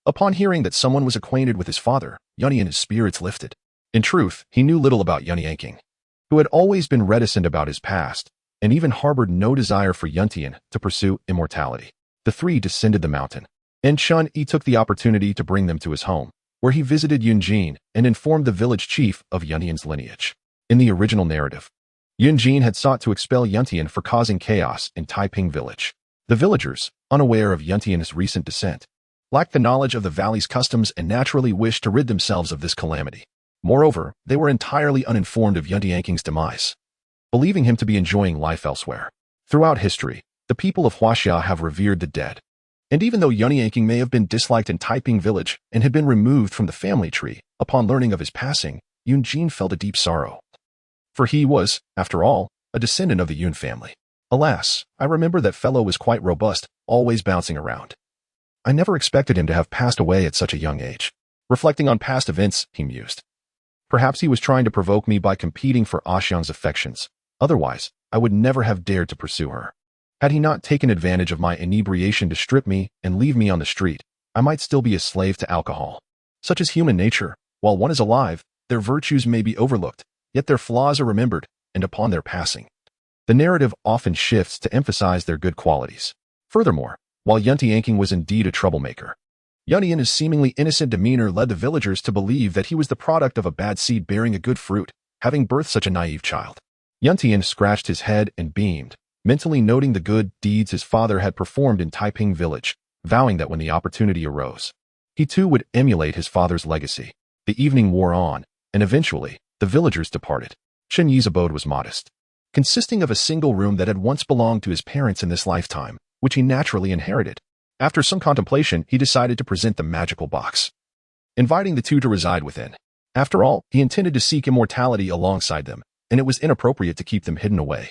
Upon hearing that someone was acquainted with his father, Yuntian's spirits lifted. In truth, he knew little about Yunyanking, who had always been reticent about his past, and even harbored no desire for Yuntian to pursue immortality. The 3 descended the mountain, and Chun Yi took the opportunity to bring them to his home, where he visited Yunjin and informed the village chief of Yuntian's lineage. In the original narrative, Yunjin had sought to expel Yuntian for causing chaos in Taiping village. The villagers, unaware of Yuntian's recent descent, lacked the knowledge of the valley's customs and naturally wished to rid themselves of this calamity. Moreover, they were entirely uninformed of Yunyanking's demise, believing him to be enjoying life elsewhere. Throughout history, the people of Huaxia have revered the dead. And even though Yunyanking may have been disliked in Taiping village and had been removed from the family tree, upon learning of his passing, Yunjin felt a deep sorrow. For he was, after all, a descendant of the Yun family. Alas, I remember that fellow was quite robust, always bouncing around. I never expected him to have passed away at such a young age. Reflecting on past events, he mused. Perhaps he was trying to provoke me by competing for Xiang's affections. Otherwise, I would never have dared to pursue her. Had he not taken advantage of my inebriation to strip me and leave me on the street, I might still be a slave to alcohol. Such is human nature. While one is alive, their virtues may be overlooked, yet their flaws are remembered, and upon their passing, the narrative often shifts to emphasize their good qualities. Furthermore, while Yuntianking was indeed a troublemaker, Yuntian's seemingly innocent demeanor led the villagers to believe that he was the product of a bad seed bearing a good fruit, having birthed such a naive child. Yuntian scratched his head and beamed, mentally noting the good deeds his father had performed in Taiping village, vowing that when the opportunity arose, He too would emulate his father's legacy. The evening wore on, and eventually, the villagers departed. Chen Yi's abode was modest, consisting of a single room that had once belonged to his parents in this lifetime, which he naturally inherited. After some contemplation, he decided to present the magical box, inviting the two to reside within. After all, he intended to seek immortality alongside them, and it was inappropriate to keep them hidden away.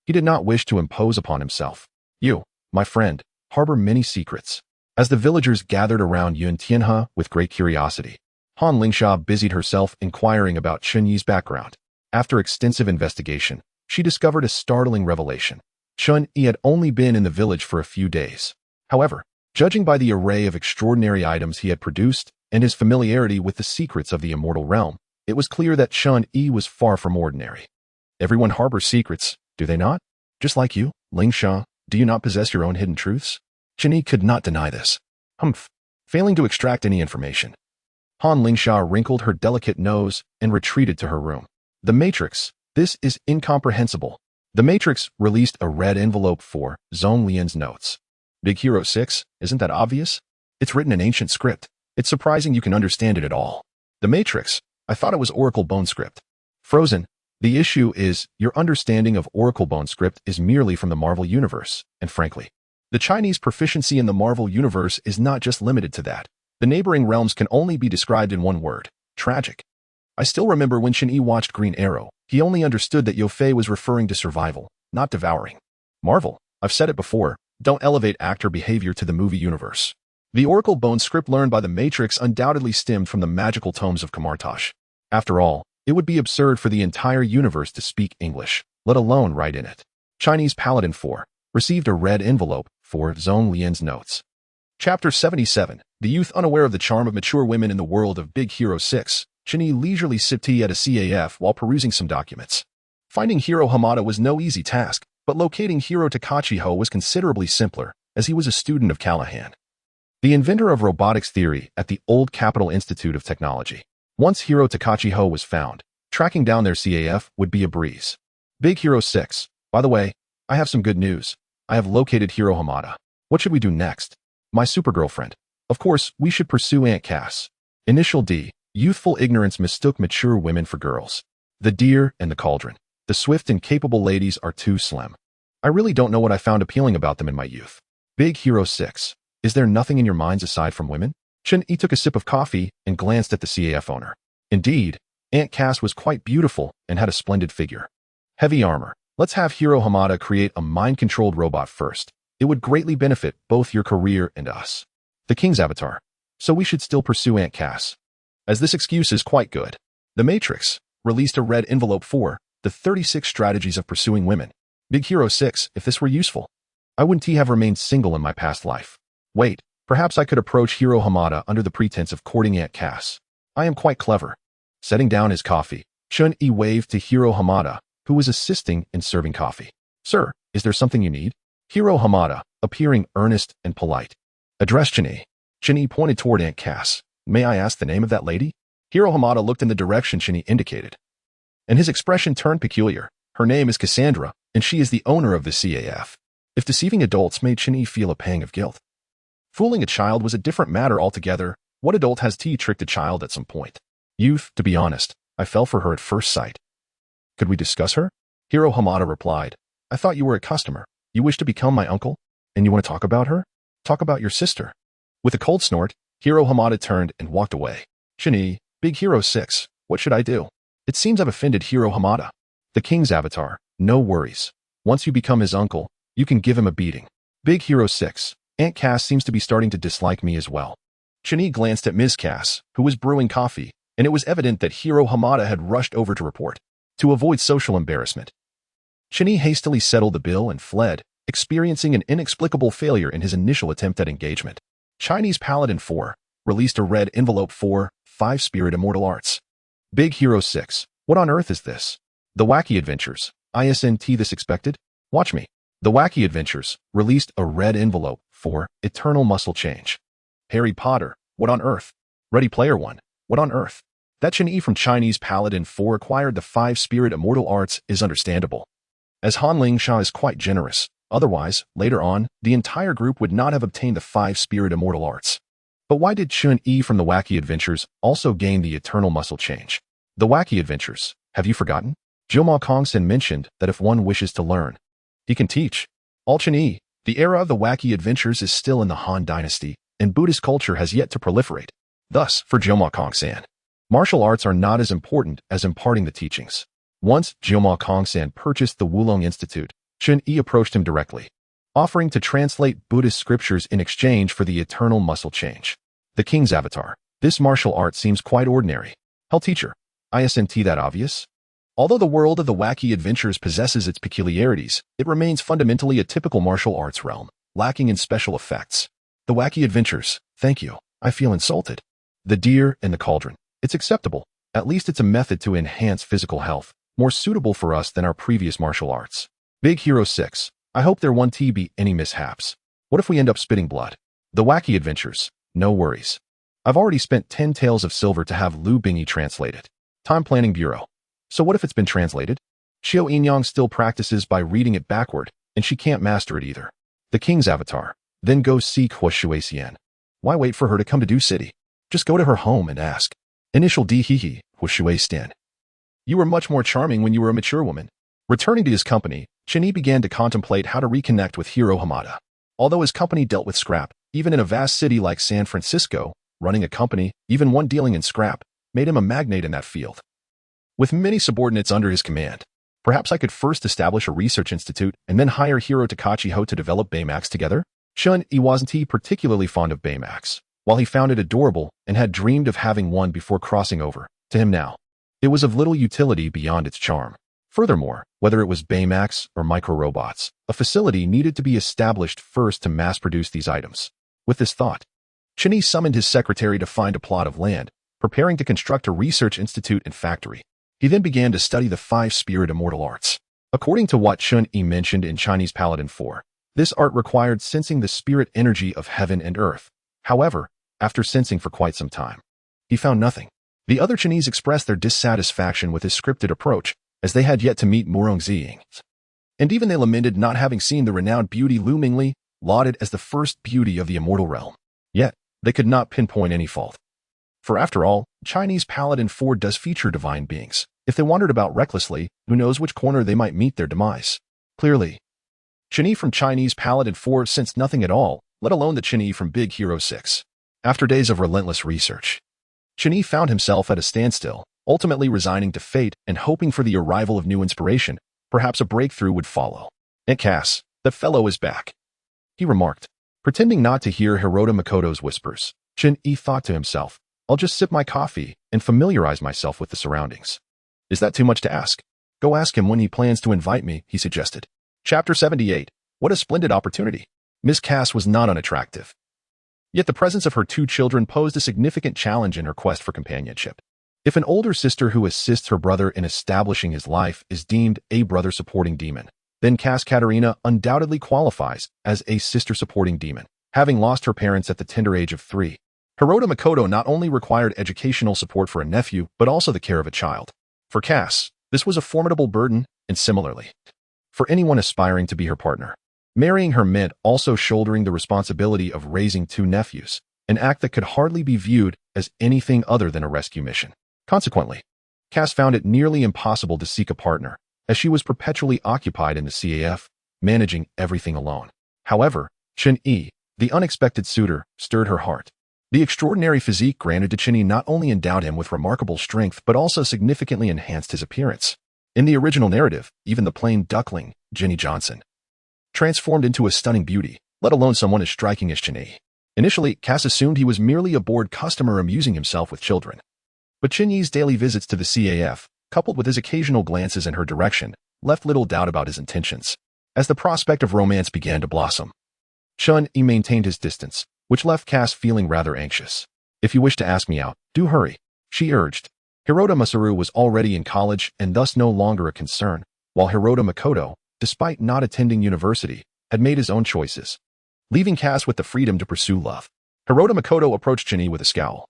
He did not wish to impose upon himself. You, my friend, harbor many secrets. As the villagers gathered around Yun Tianhe with great curiosity, Han Lingsha busied herself inquiring about Chen Yi's background. After extensive investigation, she discovered a startling revelation. Chen Yi had only been in the village for a few days. However, judging by the array of extraordinary items he had produced and his familiarity with the secrets of the immortal realm, it was clear that Chen Yi was far from ordinary. Everyone harbors secrets, do they not? Just like you, Lingsha, do you not possess your own hidden truths? Chen Yi could not deny this. Failing to extract any information. Han Lingsha wrinkled her delicate nose and retreated to her room. The Matrix, this is incomprehensible. The Matrix released a red envelope for Zhong Lian's notes. Big Hero 6, isn't that obvious? It's written in ancient script. It's surprising you can understand it at all. The Matrix, I thought it was Oracle Bone script. Frozen, the issue is, your understanding of Oracle Bone script is merely from the Marvel Universe, and frankly, the Chinese proficiency in the Marvel Universe is not just limited to that. The neighboring realms can only be described in one word: tragic. I still remember when Chen Yi watched Green Arrow, he only understood that Yofei was referring to survival, not devouring. Marvel, I've said it before, don't elevate actor behavior to the movie universe. The Oracle Bone script learned by the Matrix undoubtedly stemmed from the magical tomes of Kamartash. After all, it would be absurd for the entire universe to speak English, let alone write in it. Chinese Paladin 4 received a red envelope for Zhong Lian's notes. Chapter 77, the youth unaware of the charm of mature women in the world of Big Hero 6, Chen Yi leisurely sipped tea at a CAF while perusing some documents. Finding Hiro Hamada was no easy task, but locating Hiro Takachiho was considerably simpler, as he was a student of Callahan, the inventor of robotics theory at the Old Capital Institute of Technology. Once Hiro Takachiho was found, tracking down their CAF would be a breeze. Big Hero 6, by the way, I have some good news. I have located Hiro Hamada. What should we do next? My supergirlfriend. Of course, we should pursue Aunt Cass. Initial D. Youthful ignorance mistook mature women for girls. The deer and the cauldron. The swift and capable ladies are too slim. I really don't know what I found appealing about them in my youth. Big Hero 6. Is there nothing in your minds aside from women? Chen Yi took a sip of coffee and glanced at the CAF owner. Indeed, Aunt Cass was quite beautiful and had a splendid figure. Heavy armor. Let's have Hiro Hamada create a mind-controlled robot first. It would greatly benefit both your career and us. The king's avatar. So we should still pursue Aunt Cass, as this excuse is quite good. The Matrix released a red envelope for the 36 strategies of pursuing women. Big Hero 6, if this were useful. I wouldn't have remained single in my past life. Wait, perhaps I could approach Hiro Hamada under the pretense of courting Aunt Cass. I am quite clever. Setting down his coffee, Chen Yi waved to Hiro Hamada, who was assisting in serving coffee. Sir, is there something you need? Hiro Hamada, appearing earnest and polite, addressed Chen Yi. Chen Yi pointed toward Aunt Cass. May I ask the name of that lady? Hiro Hamada looked in the direction Chen Yi indicated, and his expression turned peculiar. Her name is Cassandra, and she is the owner of the CAF. If deceiving adults made Chen Yi feel a pang of guilt, fooling a child was a different matter altogether. What adult has tricked a child at some point? Youth, to be honest, I fell for her at first sight. Could we discuss her? Hiro Hamada replied. I thought you were a customer. You wish to become my uncle? And you want to talk about her? Talk about your sister. With a cold snort, Hiro Hamada turned and walked away. Chen Yi, Big Hero 6, what should I do? It seems I've offended Hiro Hamada. The king's avatar, no worries. Once you become his uncle, you can give him a beating. Big Hero 6, Aunt Cass seems to be starting to dislike me as well. Chen Yi glanced at Ms. Cass, who was brewing coffee, and it was evident that Hiro Hamada had rushed over to report. To avoid social embarrassment, Chen Yi hastily settled the bill and fled, experiencing an inexplicable failure in his initial attempt at engagement. Chinese Paladin 4 released a red envelope for 5 Spirit Immortal Arts. Big Hero 6, what on earth is this? The Wacky Adventures, ISNT this expected? Watch me. The Wacky Adventures released a red envelope for Eternal Muscle Change. Harry Potter, what on earth? Ready Player One, what on earth? That Chen Yi from Chinese Paladin 4 acquired the 5 Spirit Immortal Arts is understandable, as Han Lingsha is quite generous. Otherwise, later on, the entire group would not have obtained the 5 Spirit Immortal Arts. But why did Chun-Yi from the Wacky Adventures also gain the eternal muscle change? The Wacky Adventures, have you forgotten? Jilma Kongsen mentioned that if one wishes to learn, he can teach. All Chun-Yi, the era of the Wacky Adventures is still in the Han Dynasty, and Buddhist culture has yet to proliferate. Thus, for Jilma Kongsan, martial arts are not as important as imparting the teachings. Once Jilma Kongsan purchased the Wulong Institute, Chun-Yi approached him directly, offering to translate Buddhist scriptures in exchange for the eternal muscle change. The king's avatar. This martial art seems quite ordinary. Hell teacher, isn't that obvious? Although the world of the Wacky Adventures possesses its peculiarities, it remains fundamentally a typical martial arts realm, lacking in special effects. The Wacky Adventures, thank you, I feel insulted. The deer and the cauldron. It's acceptable. At least it's a method to enhance physical health, more suitable for us than our previous martial arts. Big Hero 6. I hope there won't be any mishaps. What if we end up spitting blood? The Wacky Adventures. No worries. I've already spent 10 taels of silver to have Lu Bingyi translated. Time Planning Bureau. So what if it's been translated? Xiao Yinyang still practices by reading it backward, and she can't master it either. The king's avatar. Then go seek Hua Shuixian. Why wait for her to come to Du City? Just go to her home and ask. Initial D Hihi, Hua Shuixian. You were much more charming when you were a mature woman. Returning to his company, Chun-Yi began to contemplate how to reconnect with Hiro Hamada. Although his company dealt with scrap, even in a vast city like San Francisco, running a company, even one dealing in scrap, made him a magnate in that field. With many subordinates under his command, perhaps I could first establish a research institute and then hire Hiro Takachiho to develop Baymax together? Chun-Yi wasn't particularly fond of Baymax. While he found it adorable and had dreamed of having one before crossing over, to him now, it was of little utility beyond its charm. Furthermore, whether it was Baymax or micro-robots, a facility needed to be established first to mass-produce these items. With this thought, Chun-Yi summoned his secretary to find a plot of land, preparing to construct a research institute and factory. He then began to study the 5 spirit immortal arts. According to what Chun-Yi mentioned in Chinese Paladin 4, this art required sensing the spirit energy of heaven and earth. However, after sensing for quite some time, he found nothing. The other Chinese expressed their dissatisfaction with his scripted approach, as they had yet to meet Murong Ziying. And even they lamented not having seen the renowned beauty Lu Mingli, lauded as the first beauty of the immortal realm. Yet, they could not pinpoint any fault. For after all, Chinese Paladin 4 does feature divine beings. If they wandered about recklessly, who knows which corner they might meet their demise. Clearly, Chun-Yi from Chinese Paladin 4 sensed nothing at all, let alone the Chun-Yi from Big Hero 6. After days of relentless research, Chun-Yi found himself at a standstill, ultimately resigning to fate and hoping for the arrival of new inspiration. Perhaps a breakthrough would follow. Aunt Cass, that fellow is back, he remarked. Pretending not to hear Hirota Makoto's whispers, Chun-Yi thought to himself, I'll just sip my coffee and familiarize myself with the surroundings. Is that too much to ask? Go ask him when he plans to invite me, he suggested. Chapter 78. What a splendid opportunity. Miss Cass was not unattractive. Yet the presence of her 2 children posed a significant challenge in her quest for companionship. If an older sister who assists her brother in establishing his life is deemed a brother-supporting demon, then Cass Katerina undoubtedly qualifies as a sister-supporting demon, having lost her parents at the tender age of 3. Hirota Makoto not only required educational support for a nephew, but also the care of a child. For Cass, this was a formidable burden, and similarly, for anyone aspiring to be her partner, marrying her meant also shouldering the responsibility of raising 2 nephews, an act that could hardly be viewed as anything other than a rescue mission. Consequently, Cass found it nearly impossible to seek a partner, as she was perpetually occupied in the CAF, managing everything alone. However, Chun-Yi, the unexpected suitor, stirred her heart. The extraordinary physique granted to Chun-Yi not only endowed him with remarkable strength but also significantly enhanced his appearance. In the original narrative, even the plain duckling, Jenny Johnson, transformed into a stunning beauty, let alone someone as striking as Chun-Yi. Initially, Cass assumed he was merely a bored customer amusing himself with children. But Chun-Yi's daily visits to the CAF, coupled with his occasional glances in her direction, left little doubt about his intentions. As the prospect of romance began to blossom, Chun-Yi maintained his distance, which left Cass feeling rather anxious. If you wish to ask me out, do hurry, she urged. Hirota Masaru was already in college and thus no longer a concern, while Hirota Makoto, despite not attending university, had made his own choices, leaving Cass with the freedom to pursue love. Hirota Makoto approached Chun-Yi with a scowl,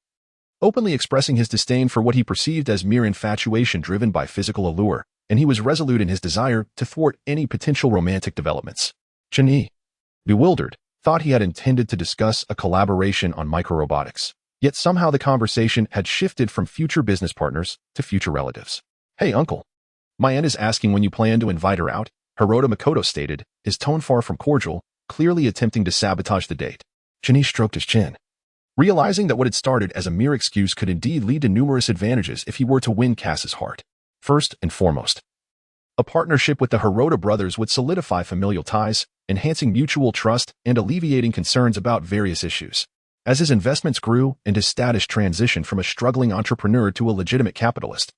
openly expressing his disdain for what he perceived as mere infatuation driven by physical allure, and he was resolute in his desire to thwart any potential romantic developments. Chun-Yi, bewildered, thought he had intended to discuss a collaboration on microrobotics. Yet somehow the conversation had shifted from future business partners to future relatives. "Hey, uncle. My aunt is asking when you plan to invite her out," Hiroto Makoto stated, his tone far from cordial, clearly attempting to sabotage the date. Chini stroked his chin, realizing that what had started as a mere excuse could indeed lead to numerous advantages if he were to win Cass's heart. First and foremost, a partnership with the Hirota brothers would solidify familial ties, enhancing mutual trust and alleviating concerns about various issues. As his investments grew and his status transitioned from a struggling entrepreneur to a legitimate capitalist,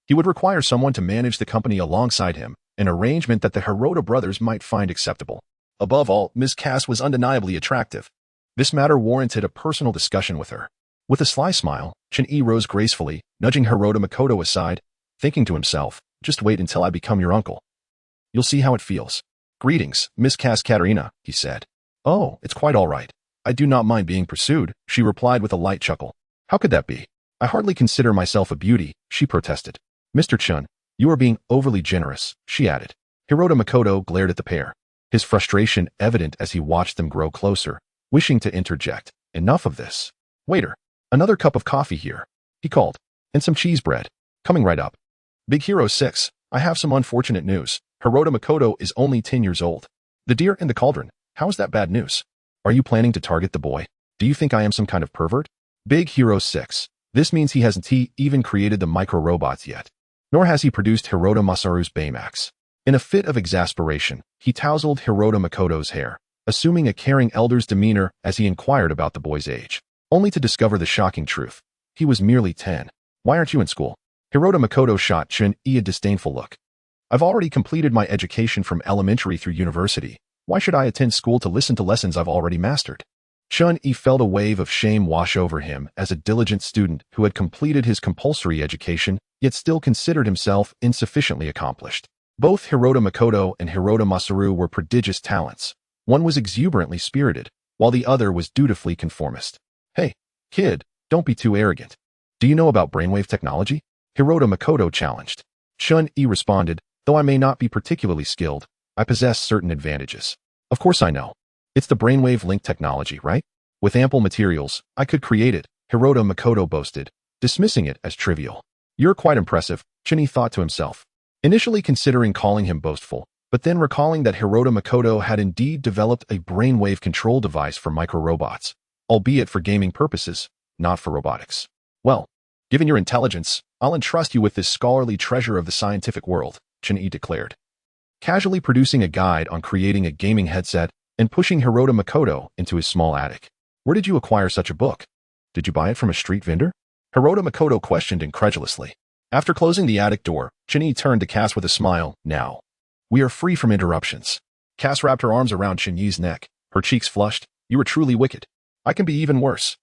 he would require someone to manage the company alongside him, an arrangement that the Hirota brothers might find acceptable. Above all, Ms. Cass was undeniably attractive. This matter warranted a personal discussion with her. With a sly smile, Chun-Yi rose gracefully, nudging Hirota Makoto aside, thinking to himself, "Just wait until I become your uncle. You'll see how it feels." "Greetings, Miss Cass Katerina," he said. "Oh, it's quite all right. I do not mind being pursued," she replied with a light chuckle. "How could that be? I hardly consider myself a beauty," she protested. "Mr. Chun, you are being overly generous," she added. Hirota Makoto glared at the pair, his frustration evident as he watched them grow closer, wishing to interject. "Enough of this. Waiter, another cup of coffee here," he called, "and some cheese bread. Coming right up. Big Hero 6, I have some unfortunate news. Hirota Makoto is only 10 years old. The deer in the cauldron, how is that bad news? Are you planning to target the boy? Do you think I am some kind of pervert?" Big Hero 6. This means he hasn't even created the micro-robots yet. Nor has he produced Hirota Masaru's Baymax. In a fit of exasperation, he tousled Hirota Makoto's hair, assuming a caring elder's demeanor as he inquired about the boy's age, only to discover the shocking truth. He was merely 10. "Why aren't you in school?" Hirota Makoto shot Chun-Yi a disdainful look. "I've already completed my education from elementary through university. Why should I attend school to listen to lessons I've already mastered?" Chun-Yi felt a wave of shame wash over him as a diligent student who had completed his compulsory education, yet still considered himself insufficiently accomplished. Both Hirota Makoto and Hirota Masaru were prodigious talents. One was exuberantly spirited, while the other was dutifully conformist. "Hey, kid, don't be too arrogant. Do you know about brainwave technology?" Hirota Makoto challenged. Chun-Yi responded, "Though I may not be particularly skilled, I possess certain advantages." "Of course I know. It's the brainwave link technology, right? With ample materials, I could create it," Hirota Makoto boasted, dismissing it as trivial. "You're quite impressive," Chun-Yi thought to himself, initially considering calling him boastful, but then recalling that Hirota Makoto had indeed developed a brainwave control device for micro-robots, albeit for gaming purposes, not for robotics. "Well, given your intelligence, I'll entrust you with this scholarly treasure of the scientific world," Chun-Yi declared, casually producing a guide on creating a gaming headset and pushing Hirota Makoto into his small attic. "Where did you acquire such a book? Did you buy it from a street vendor?" Hirota Makoto questioned incredulously. After closing the attic door, Chun-Yi turned to Cass with a smile. "Now, we are free from interruptions." Cass wrapped her arms around Chun-Yi's neck, her cheeks flushed. "You are truly wicked. I can be even worse."